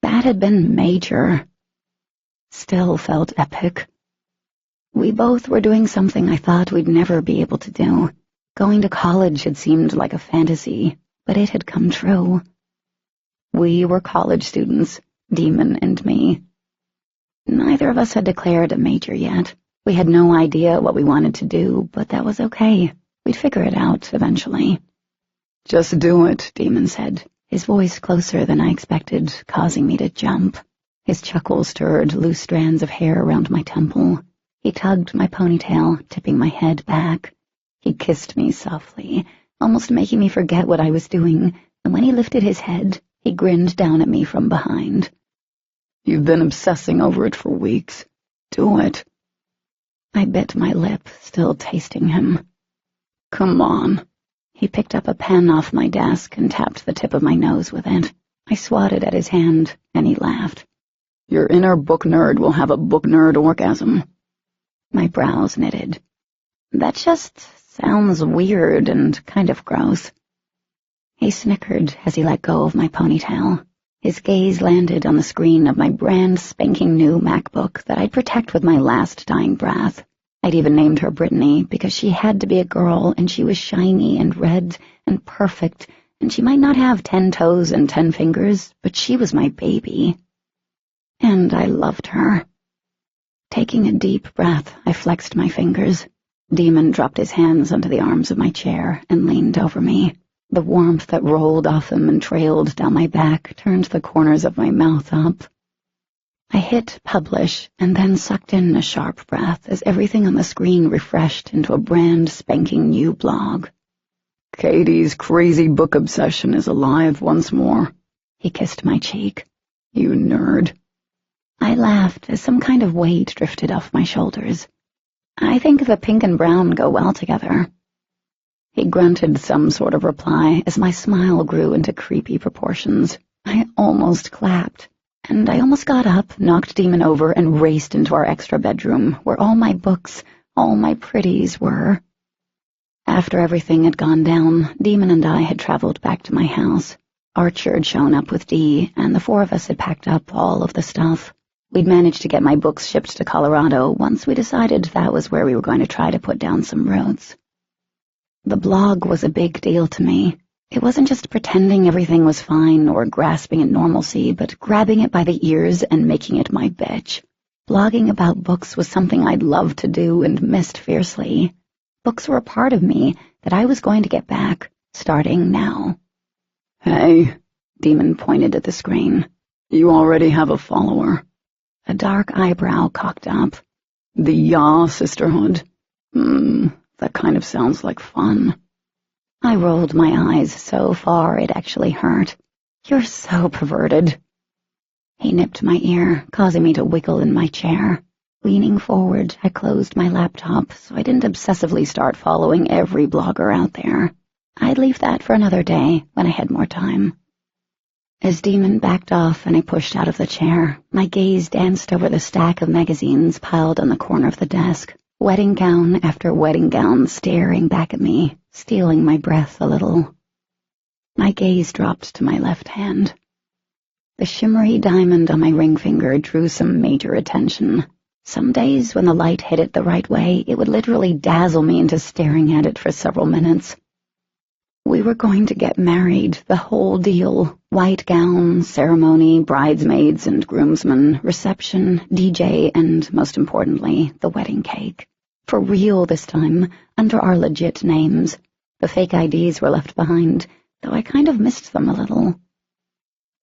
That had been major. Still felt epic. We both were doing something I thought we'd never be able to do. Going to college had seemed like a fantasy, but it had come true. We were college students, Demon and me. Neither of us had declared a major yet. We had no idea what we wanted to do, but that was okay. We'd figure it out eventually. Just do it, Demon said, his voice closer than I expected, causing me to jump. His chuckle stirred loose strands of hair around my temple. He tugged my ponytail, tipping my head back. He kissed me softly, almost making me forget what I was doing, and when he lifted his head, he grinned down at me from behind. You've been obsessing over it for weeks. Do it. I bit my lip, still tasting him. Come on. He picked up a pen off my desk and tapped the tip of my nose with it. I swatted at his hand, and he laughed. Your inner book nerd will have a book nerd orgasm. My brows knitted. That just sounds weird and kind of gross. He snickered as he let go of my ponytail. His gaze landed on the screen of my brand spanking new MacBook that I'd protect with my last dying breath. I'd even named her Brittany because she had to be a girl and she was shiny and red and perfect, and she might not have 10 toes and 10 fingers, but she was my baby. And I loved her. Taking a deep breath, I flexed my fingers. Demon dropped his hands onto the arms of my chair and leaned over me. The warmth that rolled off him and trailed down my back turned the corners of my mouth up. I hit publish and then sucked in a sharp breath as everything on the screen refreshed into a brand spanking new blog. Katie's crazy book obsession is alive once more. He kissed my cheek. You nerd. I laughed as some kind of weight drifted off my shoulders. I think the pink and brown go well together. He grunted some sort of reply as my smile grew into creepy proportions. I almost clapped, and I almost got up, knocked Demon over, and raced into our extra bedroom, where all my books, all my pretties were. After everything had gone down, Demon and I had traveled back to my house. Archer had shown up with Dee, and the four of us had packed up all of the stuff. We'd managed to get my books shipped to Colorado once we decided that was where we were going to try to put down some roots. The blog was a big deal to me. It wasn't just pretending everything was fine or grasping at normalcy, but grabbing it by the ears and making it my bitch. Blogging about books was something I'd loved to do and missed fiercely. Books were a part of me that I was going to get back, starting now. Hey, Demon pointed at the screen. You already have a follower. A dark eyebrow cocked up. The Ya Sisterhood. That kind of sounds like fun. I rolled my eyes so far it actually hurt. You're so perverted. He nipped my ear, causing me to wiggle in my chair. Leaning forward, I closed my laptop so I didn't obsessively start following every blogger out there. I'd leave that for another day when I had more time. As Demon backed off and I pushed out of the chair, my gaze danced over the stack of magazines piled on the corner of the desk, wedding gown after wedding gown staring back at me, stealing my breath a little. My gaze dropped to my left hand. The shimmery diamond on my ring finger drew some major attention. Some days, when the light hit it the right way, it would literally dazzle me into staring at it for several minutes. We were going to get married, the whole deal. White gown, ceremony, bridesmaids and groomsmen, reception, DJ, and, most importantly, the wedding cake. For real this time, under our legit names. The fake IDs were left behind, though I kind of missed them a little.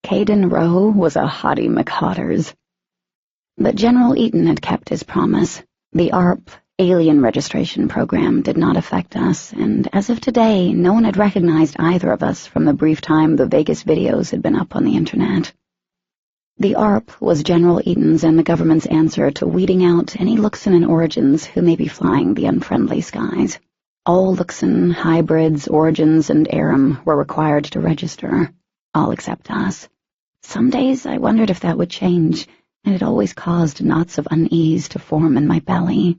Caden Rowe was a hottie McHotters. But General Eaton had kept his promise. The ARP, Alien Registration Program, did not affect us, and as of today, no one had recognized either of us from the brief time the Vegas videos had been up on the internet. The ARP was General Eaton's and the government's answer to weeding out any Luxon and Origins who may be flying the unfriendly skies. All Luxon, hybrids, Origins, and Aram were required to register, all except us. Some days I wondered if that would change, and it always caused knots of unease to form in my belly.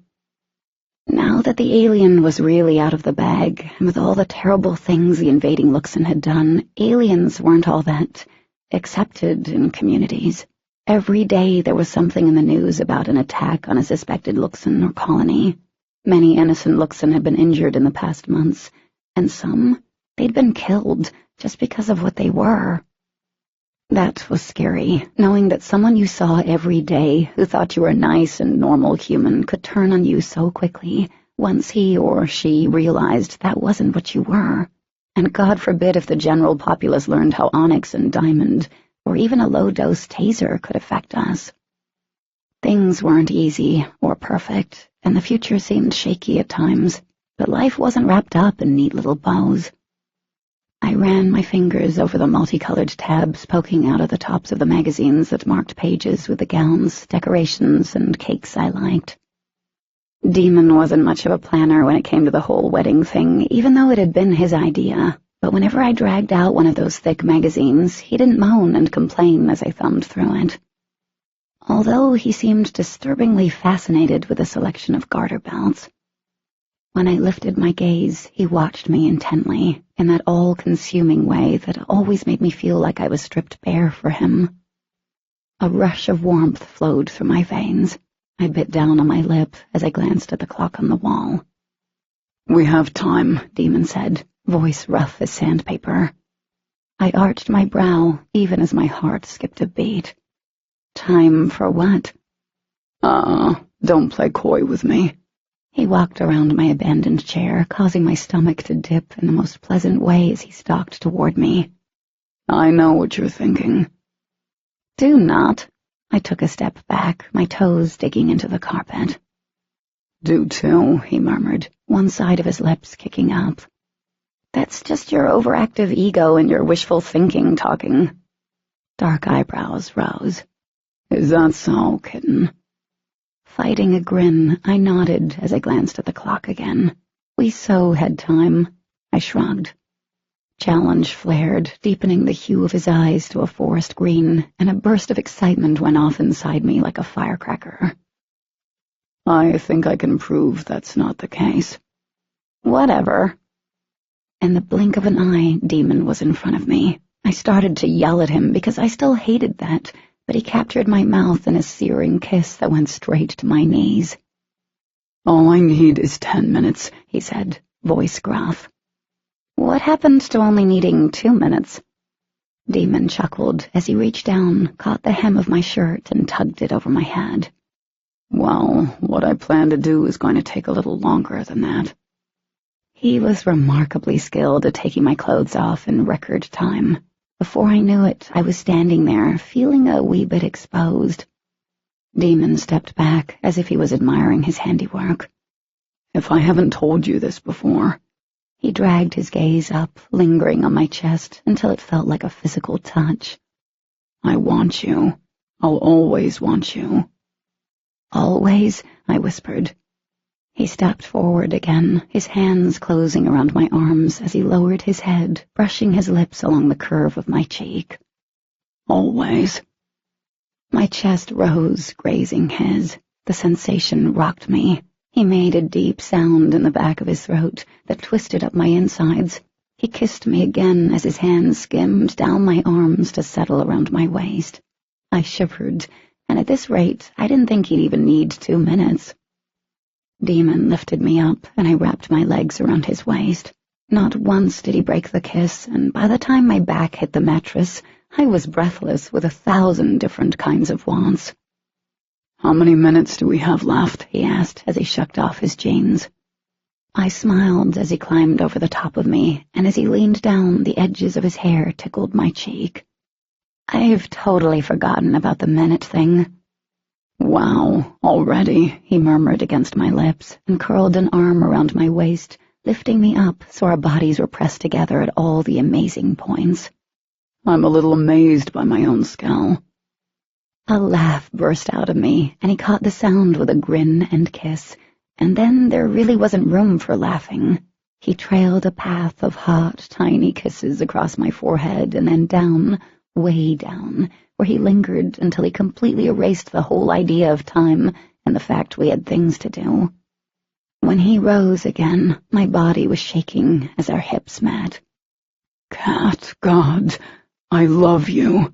Now that the alien was really out of the bag, and with all the terrible things the invading Luxon had done, aliens weren't all that accepted in communities. Every day there was something in the news about an attack on a suspected Luxon or colony. Many innocent Luxon had been injured in the past months, and some, they'd been killed just because of what they were. That was scary, knowing that someone you saw every day who thought you were a nice and normal human could turn on you so quickly once he or she realized that wasn't what you were. And God forbid if the general populace learned how Onyx and Diamond, or even a low-dose taser, could affect us. Things weren't easy or perfect, and the future seemed shaky at times, but life wasn't wrapped up in neat little bows. I ran my fingers over the multicolored tabs poking out of the tops of the magazines that marked pages with the gowns, decorations, and cakes I liked. Demon wasn't much of a planner when it came to the whole wedding thing, even though it had been his idea, but whenever I dragged out one of those thick magazines, he didn't moan and complain as I thumbed through it. Although he seemed disturbingly fascinated with the selection of garter belts. When I lifted my gaze, he watched me intently, in that all-consuming way that always made me feel like I was stripped bare for him. A rush of warmth flowed through my veins. I bit down on my lip as I glanced at the clock on the wall. We have time, Demon said, voice rough as sandpaper. I arched my brow, even as my heart skipped a beat. Time for what? Don't play coy with me. He walked around my abandoned chair, causing my stomach to dip in the most pleasant way as he stalked toward me. I know what you're thinking. Do not. I took a step back, my toes digging into the carpet. Do too, he murmured, one side of his lips kicking up. That's just your overactive ego and your wishful thinking talking. Dark eyebrows rose. Is that so, kitten? Fighting a grin, I nodded as I glanced at the clock again. We so had time. I shrugged. Challenge flared, deepening the hue of his eyes to a forest green, and a burst of excitement went off inside me like a firecracker. I think I can prove that's not the case. Whatever. In the blink of an eye, Demon was in front of me. I started to yell at him because I still hated that, but he captured my mouth in a searing kiss that went straight to my knees. All I need is 10 minutes, he said, voice gruff. What happened to only needing 2 minutes? Demon chuckled as he reached down, caught the hem of my shirt, and tugged it over my head. Well, what I plan to do is going to take a little longer than that. He was remarkably skilled at taking my clothes off in record time. Before I knew it, I was standing there, feeling a wee bit exposed. Demon stepped back, as if he was admiring his handiwork. If I haven't told you this before... He dragged his gaze up, lingering on my chest until it felt like a physical touch. I want you. I'll always want you. Always, I whispered. He stepped forward again, his hands closing around my arms as he lowered his head, brushing his lips along the curve of my cheek. Always. My chest rose, grazing his. The sensation rocked me. He made a deep sound in the back of his throat that twisted up my insides. He kissed me again as his hands skimmed down my arms to settle around my waist. I shivered, and at this rate, I didn't think he'd even need 2 minutes. Demon lifted me up, and I wrapped my legs around his waist. Not once did he break the kiss, and by the time my back hit the mattress, I was breathless with 1,000 different kinds of wants. How many minutes do we have left? He asked as he shucked off his jeans. I smiled as he climbed over the top of me, and as he leaned down, the edges of his hair tickled my cheek. I've totally forgotten about the minute thing. Wow, already, he murmured against my lips, and curled an arm around my waist, lifting me up so our bodies were pressed together at all the amazing points. I'm a little amazed by my own skill. A laugh burst out of me, and he caught the sound with a grin and kiss, and then there really wasn't room for laughing. He trailed a path of hot, tiny kisses across my forehead and then down, way down, where he lingered until he completely erased the whole idea of time and the fact we had things to do. When he rose again, my body was shaking as our hips met. Cat, God, I love you.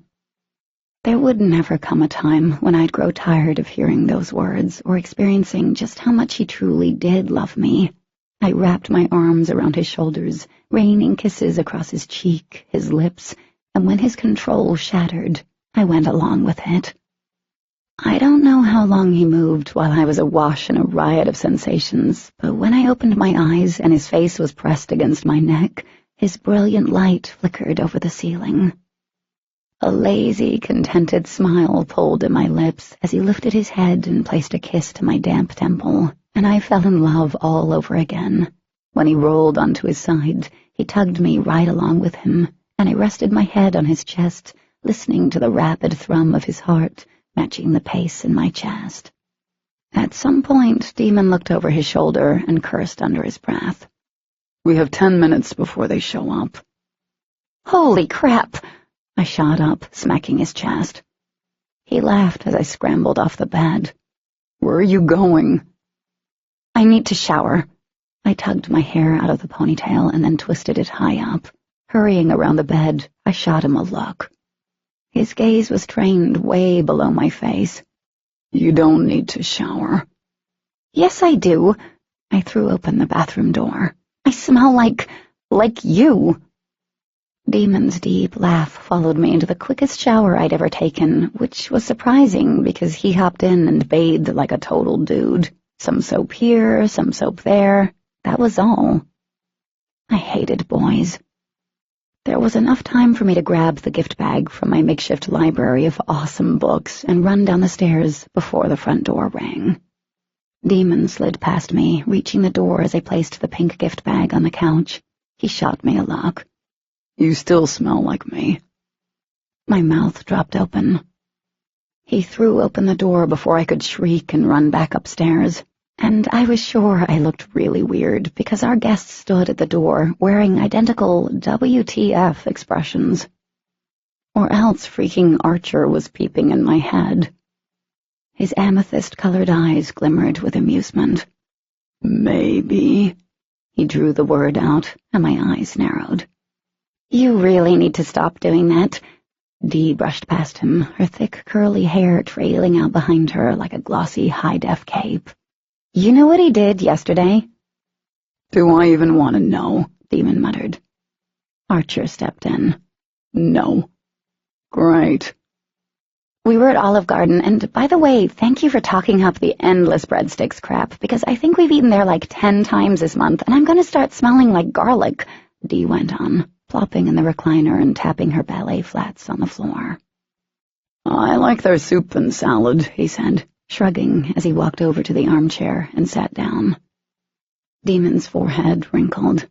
There would never come a time when I'd grow tired of hearing those words or experiencing just how much he truly did love me. I wrapped my arms around his shoulders, raining kisses across his cheek, his lips, and when his control shattered, I went along with it. I don't know how long he moved while I was awash in a riot of sensations, but when I opened my eyes and his face was pressed against my neck, his brilliant light flickered over the ceiling. A lazy, contented smile pulled at my lips as he lifted his head and placed a kiss to my damp temple, and I fell in love all over again. When he rolled onto his side, he tugged me right along with him, and I rested my head on his chest, listening to the rapid thrum of his heart, matching the pace in my chest. At some point, Demon looked over his shoulder and cursed under his breath. We have 10 minutes before they show up. Holy crap! I shot up, smacking his chest. He laughed as I scrambled off the bed. Where are you going? I need to shower. I tugged my hair out of the ponytail and then twisted it high up. Hurrying around the bed, I shot him a look. His gaze was trained way below my face. You don't need to shower. Yes, I do. I threw open the bathroom door. I smell like you. Demon's deep laugh followed me into the quickest shower I'd ever taken, which was surprising because he hopped in and bathed like a total dude. Some soap here, some soap there. That was all. I hated boys. There was enough time for me to grab the gift bag from my makeshift library of awesome books and run down the stairs before the front door rang. Demon slid past me, reaching the door as I placed the pink gift bag on the couch. He shot me a look. You still smell like me. My mouth dropped open. He threw open the door before I could shriek and run back upstairs, and I was sure I looked really weird because our guests stood at the door wearing identical WTF expressions. Or else freaking Archer was peeping in my head. His amethyst-colored eyes glimmered with amusement. Maybe. He drew the word out, and my eyes narrowed. You really need to stop doing that. Dee brushed past him, her thick, curly hair trailing out behind her like a glossy, high-def cape. You know what he did yesterday? Do I even want to know? Demon muttered. Archer stepped in. No. Great. We were at Olive Garden, and by the way, thank you for talking up the endless breadsticks crap, because I think we've eaten there like 10 times this month, and I'm going to start smelling like garlic, Dee went on, plopping in the recliner and tapping her ballet flats on the floor. I like their soup and salad, he said, shrugging as he walked over to the armchair and sat down. Demon's forehead wrinkled.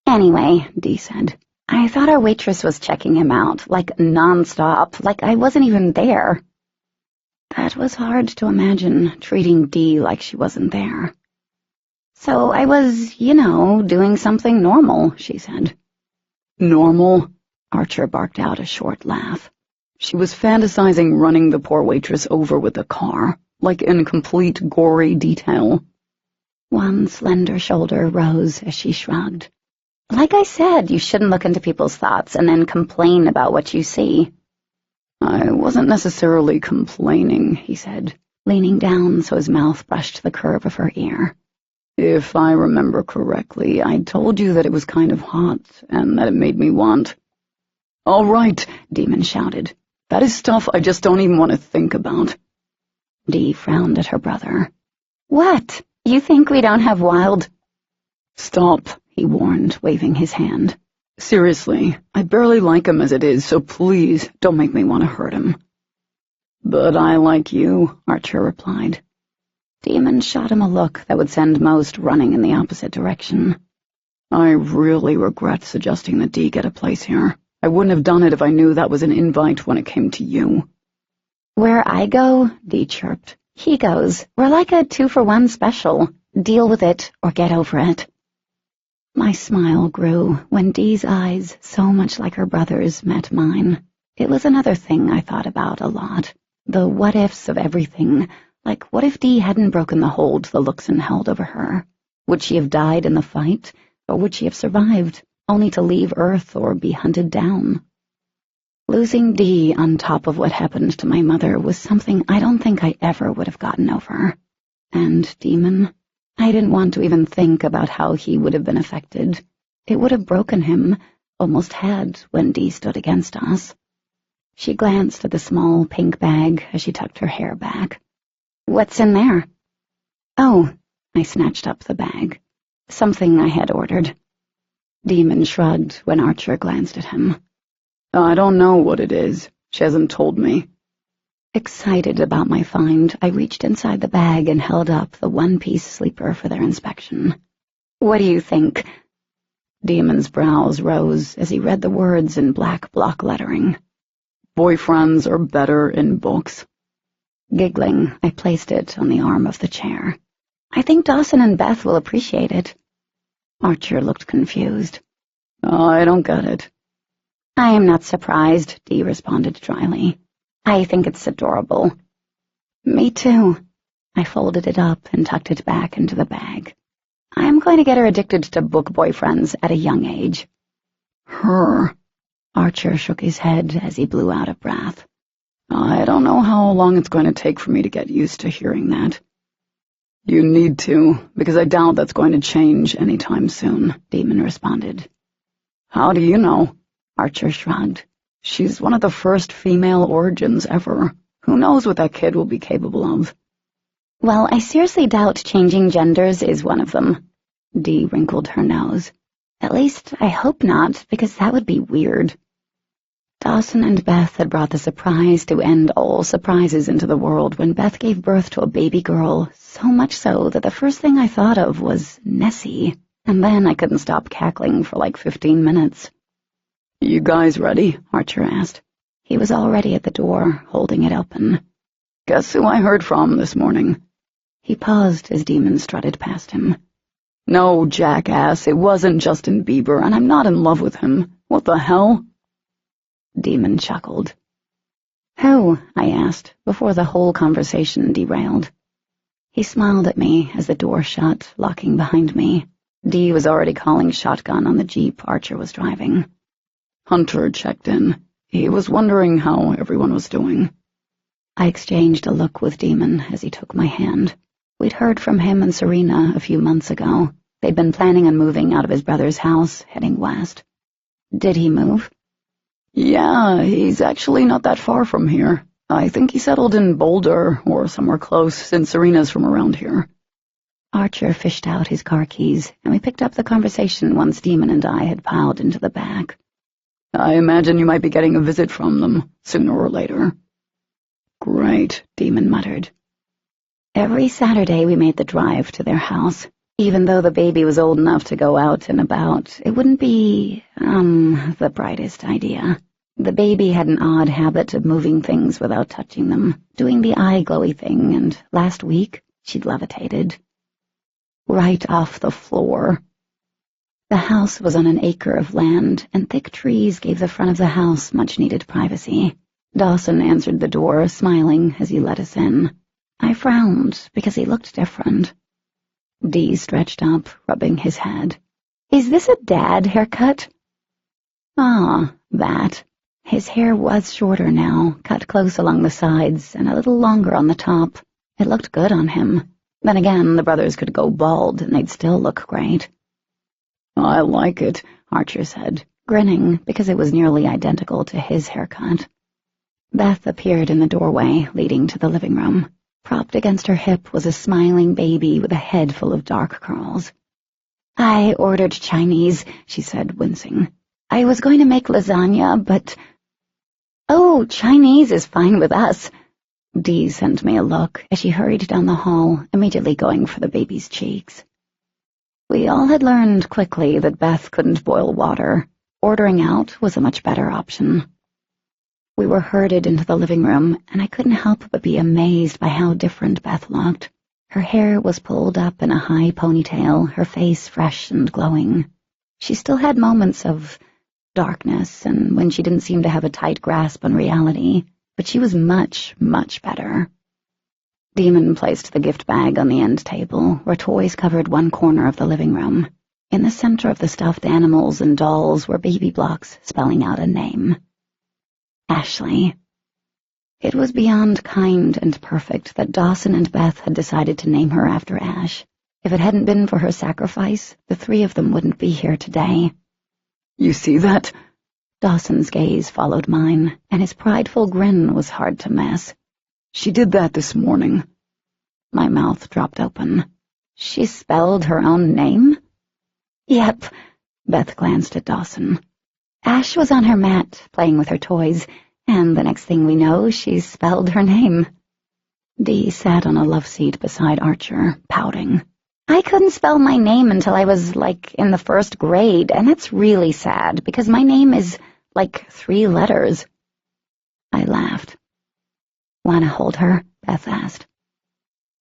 Anyway, Dee said, I thought our waitress was checking him out, like nonstop, like I wasn't even there. That was hard to imagine, treating Dee like she wasn't there. So I was, doing something normal, she said. Normal? Archer barked out a short laugh. She was fantasizing running the poor waitress over with a car, like in complete gory detail. One slender shoulder rose as she shrugged. Like I said, you shouldn't look into people's thoughts and then complain about what you see. I wasn't necessarily complaining, he said, leaning down so his mouth brushed the curve of her ear. If I remember correctly, I told you that it was kind of hot and that it made me want. All right, Demon shouted. That is stuff I just don't even want to think about. Dee frowned at her brother. What? You think we don't have wild... Stop, he warned, waving his hand. Seriously, I barely like him as it is, so please don't make me want to hurt him. But I like you, Archer replied. Demon shot him a look that would send most running in the opposite direction. I really regret suggesting that Dee get a place here. I wouldn't have done it if I knew that was an invite when it came to you. Where I go, Dee chirped, he goes. We're like a 2-for-1 special. Deal with it or get over it. My smile grew when Dee's eyes, so much like her brother's, met mine. It was another thing I thought about a lot. The what-ifs of everything. Like, what if Dee hadn't broken the hold the Luxon held over her? Would she have died in the fight, or would she have survived, only to leave Earth or be hunted down? Losing Dee on top of what happened to my mother was something I don't think I ever would have gotten over. And Demon, I didn't want to even think about how he would have been affected. It would have broken him, almost had, when Dee stood against us. She glanced at the small pink bag as she tucked her hair back. What's in there? Oh, I snatched up the bag. Something I had ordered. Demon shrugged when Archer glanced at him. I don't know what it is. She hasn't told me. Excited about my find, I reached inside the bag and held up the one-piece sleeper for their inspection. What do you think? Demon's brows rose as he read the words in black block lettering. Boyfriends are better in books. Giggling, I placed it on the arm of the chair. I think Dawson and Beth will appreciate it. Archer looked confused. I don't get it. I am not surprised, Dee responded dryly. I think it's adorable. Me too. I folded it up and tucked it back into the bag. I'm going to get her addicted to book boyfriends at a young age. Her? Archer shook his head as he blew out a breath. I don't know how long it's going to take for me to get used to hearing that. You need to, because I doubt that's going to change anytime soon, Demon responded. How do you know? Archer shrugged. She's one of the first female origins ever. Who knows what that kid will be capable of? Well, I seriously doubt changing genders is one of them. Dee wrinkled her nose. At least, I hope not, because that would be weird. Dawson and Beth had brought the surprise to end all surprises into the world when Beth gave birth to a baby girl, so much so that the first thing I thought of was Nessie, and then I couldn't stop cackling for like 15 minutes. You guys ready? Archer asked. He was already at the door, holding it open. Guess who I heard from this morning? He paused as Demon strutted past him. No, jackass, it wasn't Justin Bieber, and I'm not in love with him. What the hell? Demon chuckled. Who? I asked, before the whole conversation derailed. He smiled at me as the door shut, locking behind me. Dee was already calling shotgun on the Jeep Archer was driving. Hunter checked in. He was wondering how everyone was doing. I exchanged a look with Demon as he took my hand. We'd heard from him and Serena a few months ago. They'd been planning on moving out of his brother's house, heading west. Did he move? Yeah, he's actually not that far from here. I think he settled in Boulder or somewhere close, since Serena's from around here. Archer fished out his car keys, and we picked up the conversation once Demon and I had piled into the back. I imagine you might be getting a visit from them, sooner or later. Great, Demon muttered. Every Saturday we made the drive to their house. Even though the baby was old enough to go out and about, it wouldn't be, the brightest idea. The baby had an odd habit of moving things without touching them, doing the eye-glowy thing, and last week she'd levitated. Right off the floor. The house was on an acre of land, and thick trees gave the front of the house much-needed privacy. Dawson answered the door, smiling as he let us in. I frowned, because he looked different. Dee stretched up, rubbing his head. Is this a dad haircut? Ah, that. His hair was shorter now, cut close along the sides, and a little longer on the top. It looked good on him. Then again, the brothers could go bald, and they'd still look great. I like it, Archer said, grinning because it was nearly identical to his haircut. Beth appeared in the doorway leading to the living room. Propped against her hip was a smiling baby with a head full of dark curls. I ordered Chinese, she said, wincing. I was going to make lasagna, but... Oh, Chinese is fine with us. Dee sent me a look as she hurried down the hall, immediately going for the baby's cheeks. We all had learned quickly that Beth couldn't boil water. Ordering out was a much better option. We were herded into the living room, and I couldn't help but be amazed by how different Beth looked. Her hair was pulled up in a high ponytail, her face fresh and glowing. She still had moments of darkness, and when she didn't seem to have a tight grasp on reality, but she was much, much better. Demon placed the gift bag on the end table, where toys covered one corner of the living room. In the center of the stuffed animals and dolls were baby blocks spelling out a name. Ashley. It was beyond kind and perfect that Dawson and Beth had decided to name her after Ash. If it hadn't been for her sacrifice, the three of them wouldn't be here today. You see that? Dawson's gaze followed mine, and his prideful grin was hard to miss. She did that this morning. My mouth dropped open. She spelled her own name? Yep. Beth glanced at Dawson. Ash was on her mat, playing with her toys, and the next thing we know, she spelled her name. Dee sat on a love seat beside Archer, pouting. I couldn't spell my name until I was, in the first grade, and it's really sad, because my name is, 3 letters. I laughed. Want to hold her? Beth asked.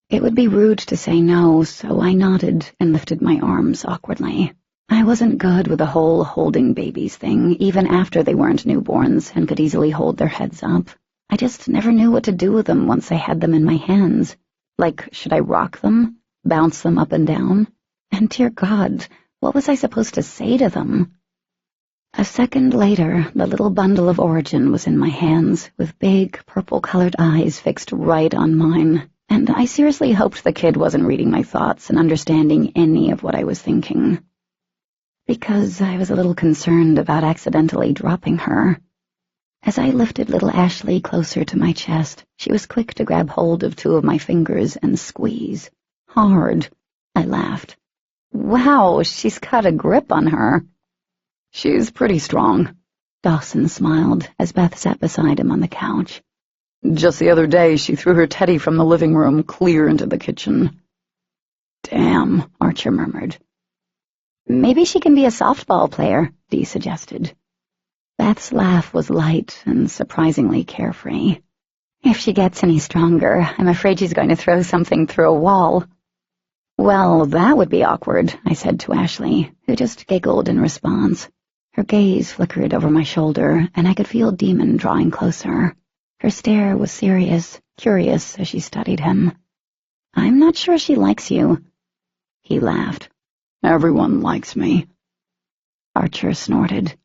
It would be rude to say no, so I nodded and lifted my arms awkwardly. I wasn't good with the whole holding babies thing, even after they weren't newborns and could easily hold their heads up. I just never knew what to do with them once I had them in my hands. Should I rock them? Bounce them up and down? And dear God, what was I supposed to say to them? A second later, the little bundle of origin was in my hands, with big, purple-colored eyes fixed right on mine, and I seriously hoped the kid wasn't reading my thoughts and understanding any of what I was thinking. Because I was a little concerned about accidentally dropping her. As I lifted little Ashley closer to my chest, she was quick to grab hold of 2 of my fingers and squeeze. Hard. I laughed. Wow, she's got a grip on her. She's pretty strong. Dawson smiled as Beth sat beside him on the couch. Just the other day, she threw her teddy from the living room clear into the kitchen. Damn, Archer murmured. Maybe she can be a softball player, Dee suggested. Beth's laugh was light and surprisingly carefree. If she gets any stronger, I'm afraid she's going to throw something through a wall. Well, that would be awkward, I said to Ashley, who just giggled in response. Her gaze flickered over my shoulder, and I could feel Demon drawing closer. Her stare was serious, curious as she studied him. I'm not sure she likes you. He laughed. Everyone likes me. Archer snorted.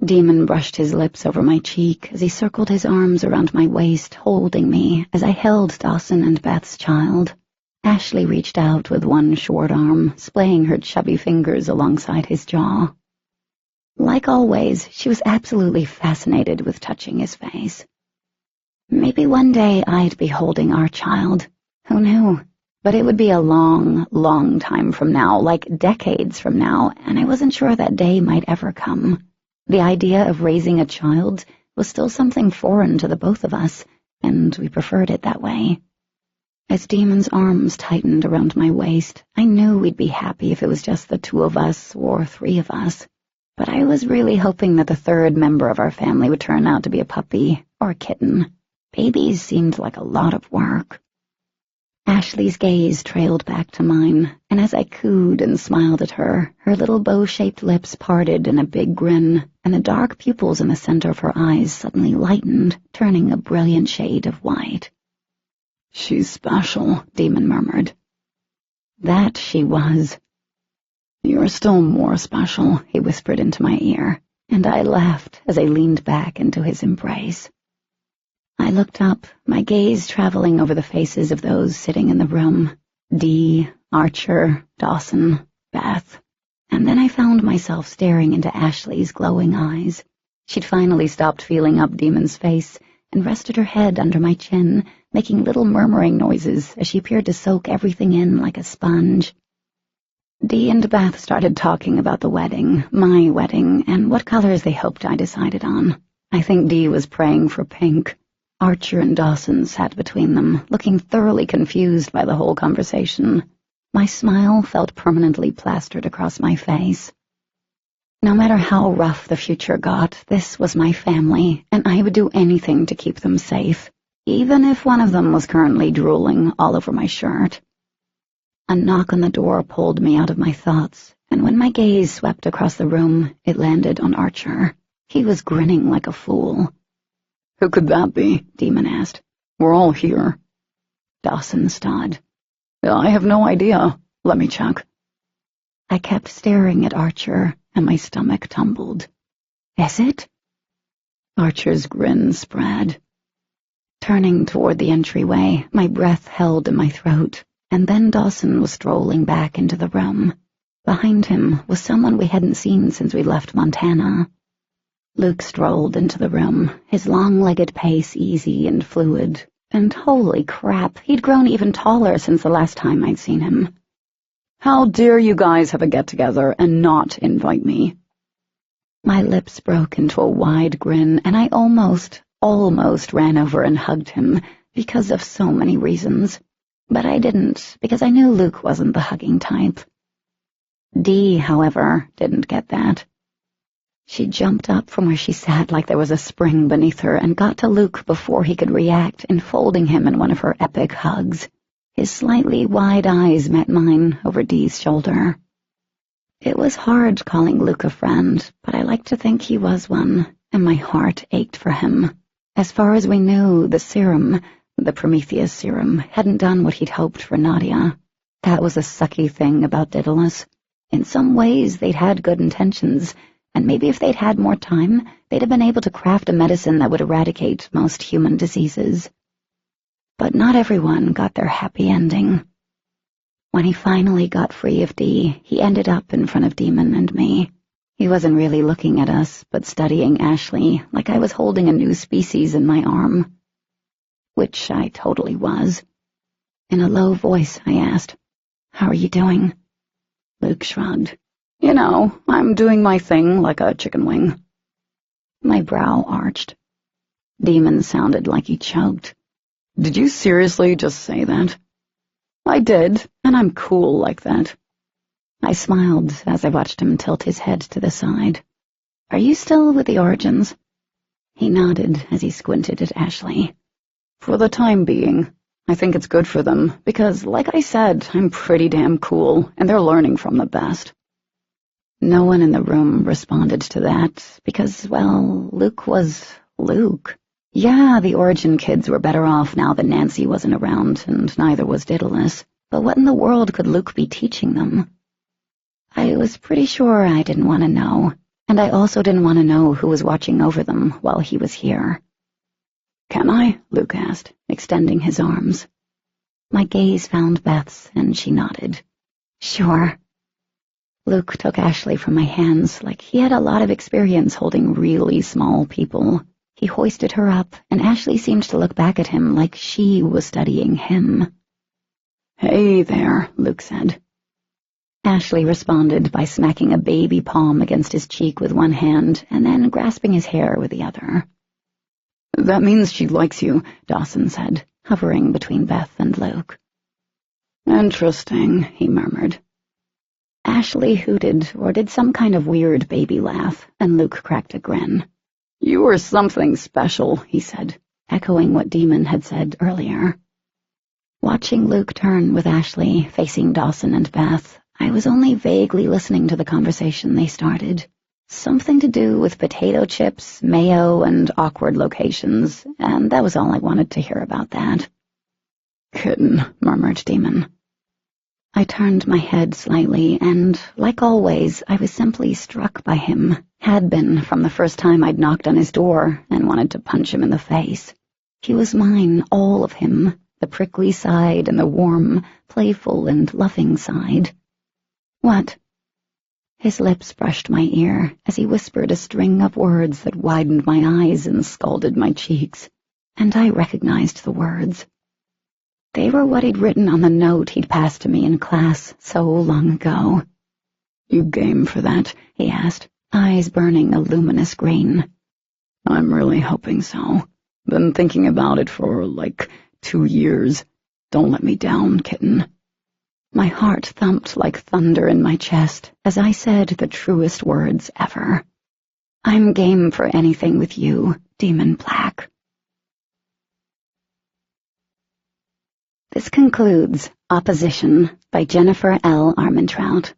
Demon brushed his lips over my cheek as he circled his arms around my waist, holding me as I held Dawson and Beth's child. Ashley reached out with one short arm, splaying her chubby fingers alongside his jaw. Like always, she was absolutely fascinated with touching his face. Maybe one day I'd be holding our child. Who knew? But it would be a long, long time from now, like decades from now, and I wasn't sure that day might ever come. The idea of raising a child was still something foreign to the both of us, and we preferred it that way. As Demon's arms tightened around my waist, I knew we'd be happy if it was just the two of us or three of us. But I was really hoping that the third member of our family would turn out to be a puppy or a kitten. Babies seemed like a lot of work. Ashley's gaze trailed back to mine, and as I cooed and smiled at her, her little bow-shaped lips parted in a big grin, and the dark pupils in the center of her eyes suddenly lightened, turning a brilliant shade of white. "She's special," Demon murmured. That she was. "You're still more special," he whispered into my ear, and I laughed as I leaned back into his embrace. I looked up, my gaze traveling over the faces of those sitting in the room. Dee, Archer, Dawson, Beth. And then I found myself staring into Ashley's glowing eyes. She'd finally stopped feeling up Demon's face and rested her head under my chin, making little murmuring noises as she appeared to soak everything in like a sponge. Dee and Beth started talking about the wedding, my wedding, and what colors they hoped I decided on. I think Dee was praying for pink. Archer and Dawson sat between them, looking thoroughly confused by the whole conversation. My smile felt permanently plastered across my face. No matter how rough the future got, this was my family, and I would do anything to keep them safe, even if one of them was currently drooling all over my shirt. A knock on the door pulled me out of my thoughts, and when my gaze swept across the room, it landed on Archer. He was grinning like a fool. "Who could that be?" Demon asked. "We're all here." Dawson stirred. "I have no idea. Let me check." I kept staring at Archer, and my stomach tumbled. "Is it?" Archer's grin spread. Turning toward the entryway, my breath held in my throat, and then Dawson was strolling back into the room. Behind him was someone we hadn't seen since we left Montana. Luke strolled into the room, his long-legged pace easy and fluid, and holy crap, he'd grown even taller since the last time I'd seen him. "How dare you guys have a get-together and not invite me?" My lips broke into a wide grin, and I almost ran over and hugged him, because of so many reasons. But I didn't, because I knew Luke wasn't the hugging type. Dee, however, didn't get that. She jumped up from where she sat like there was a spring beneath her and got to Luke before he could react, enfolding him in one of her epic hugs. His slightly wide eyes met mine over Dee's shoulder. It was hard calling Luke a friend, but I liked to think he was one, and my heart ached for him. As far as we knew, the serum, the Prometheus serum, hadn't done what he'd hoped for Nadia. That was a sucky thing about Daedalus. In some ways, they'd had good intentions, and maybe if they'd had more time, they'd have been able to craft a medicine that would eradicate most human diseases. But not everyone got their happy ending. When he finally got free of Dee, he ended up in front of Demon and me. He wasn't really looking at us, but studying Ashley like I was holding a new species in my arm. Which I totally was. In a low voice, I asked, "How are you doing?" Luke shrugged. "You know, I'm doing my thing like a chicken wing." My brow arched. Demon sounded like he choked. "Did you seriously just say that?" "I did, and I'm cool like that." I smiled as I watched him tilt his head to the side. "Are you still with the Origins?" He nodded as he squinted at Ashley. "For the time being. I think it's good for them, because, like I said, I'm pretty damn cool, and they're learning from the best." No one in the room responded to that, because, well, Luke was Luke. Yeah, the Origin kids were better off now that Nancy wasn't around, and neither was Daedalus. But what in the world could Luke be teaching them? I was pretty sure I didn't want to know, and I also didn't want to know who was watching over them while he was here. "Can I?" Luke asked, extending his arms. My gaze found Beth's, and she nodded. "Sure." Luke took Ashley from my hands like he had a lot of experience holding really small people. He hoisted her up, and Ashley seemed to look back at him like she was studying him. "Hey there," Luke said. Ashley responded by smacking a baby palm against his cheek with one hand and then grasping his hair with the other. "That means she likes you," Dawson said, hovering between Beth and Luke. "Interesting," he murmured. Ashley hooted or did some kind of weird baby laugh, and Luke cracked a grin. "You were something special," he said, echoing what Demon had said earlier. Watching Luke turn with Ashley, facing Dawson and Beth, I was only vaguely listening to the conversation they started. Something to do with potato chips, mayo, and awkward locations, and that was all I wanted to hear about that. "Kitten," murmured Demon. I turned my head slightly, and, like always, I was simply struck by him, had been from the first time I'd knocked on his door and wanted to punch him in the face. He was mine, all of him, the prickly side and the warm, playful and loving side. "What?" His lips brushed my ear as he whispered a string of words that widened my eyes and scalded my cheeks, and I recognized the words. They were what he'd written on the note he'd passed to me in class so long ago. "You game for that?" he asked, eyes burning a luminous green. "I'm really hoping so. Been thinking about it for, 2 years. Don't let me down, kitten." My heart thumped like thunder in my chest as I said the truest words ever. "I'm game for anything with you, Demon Black." This concludes Opposition by Jennifer L. Armentrout.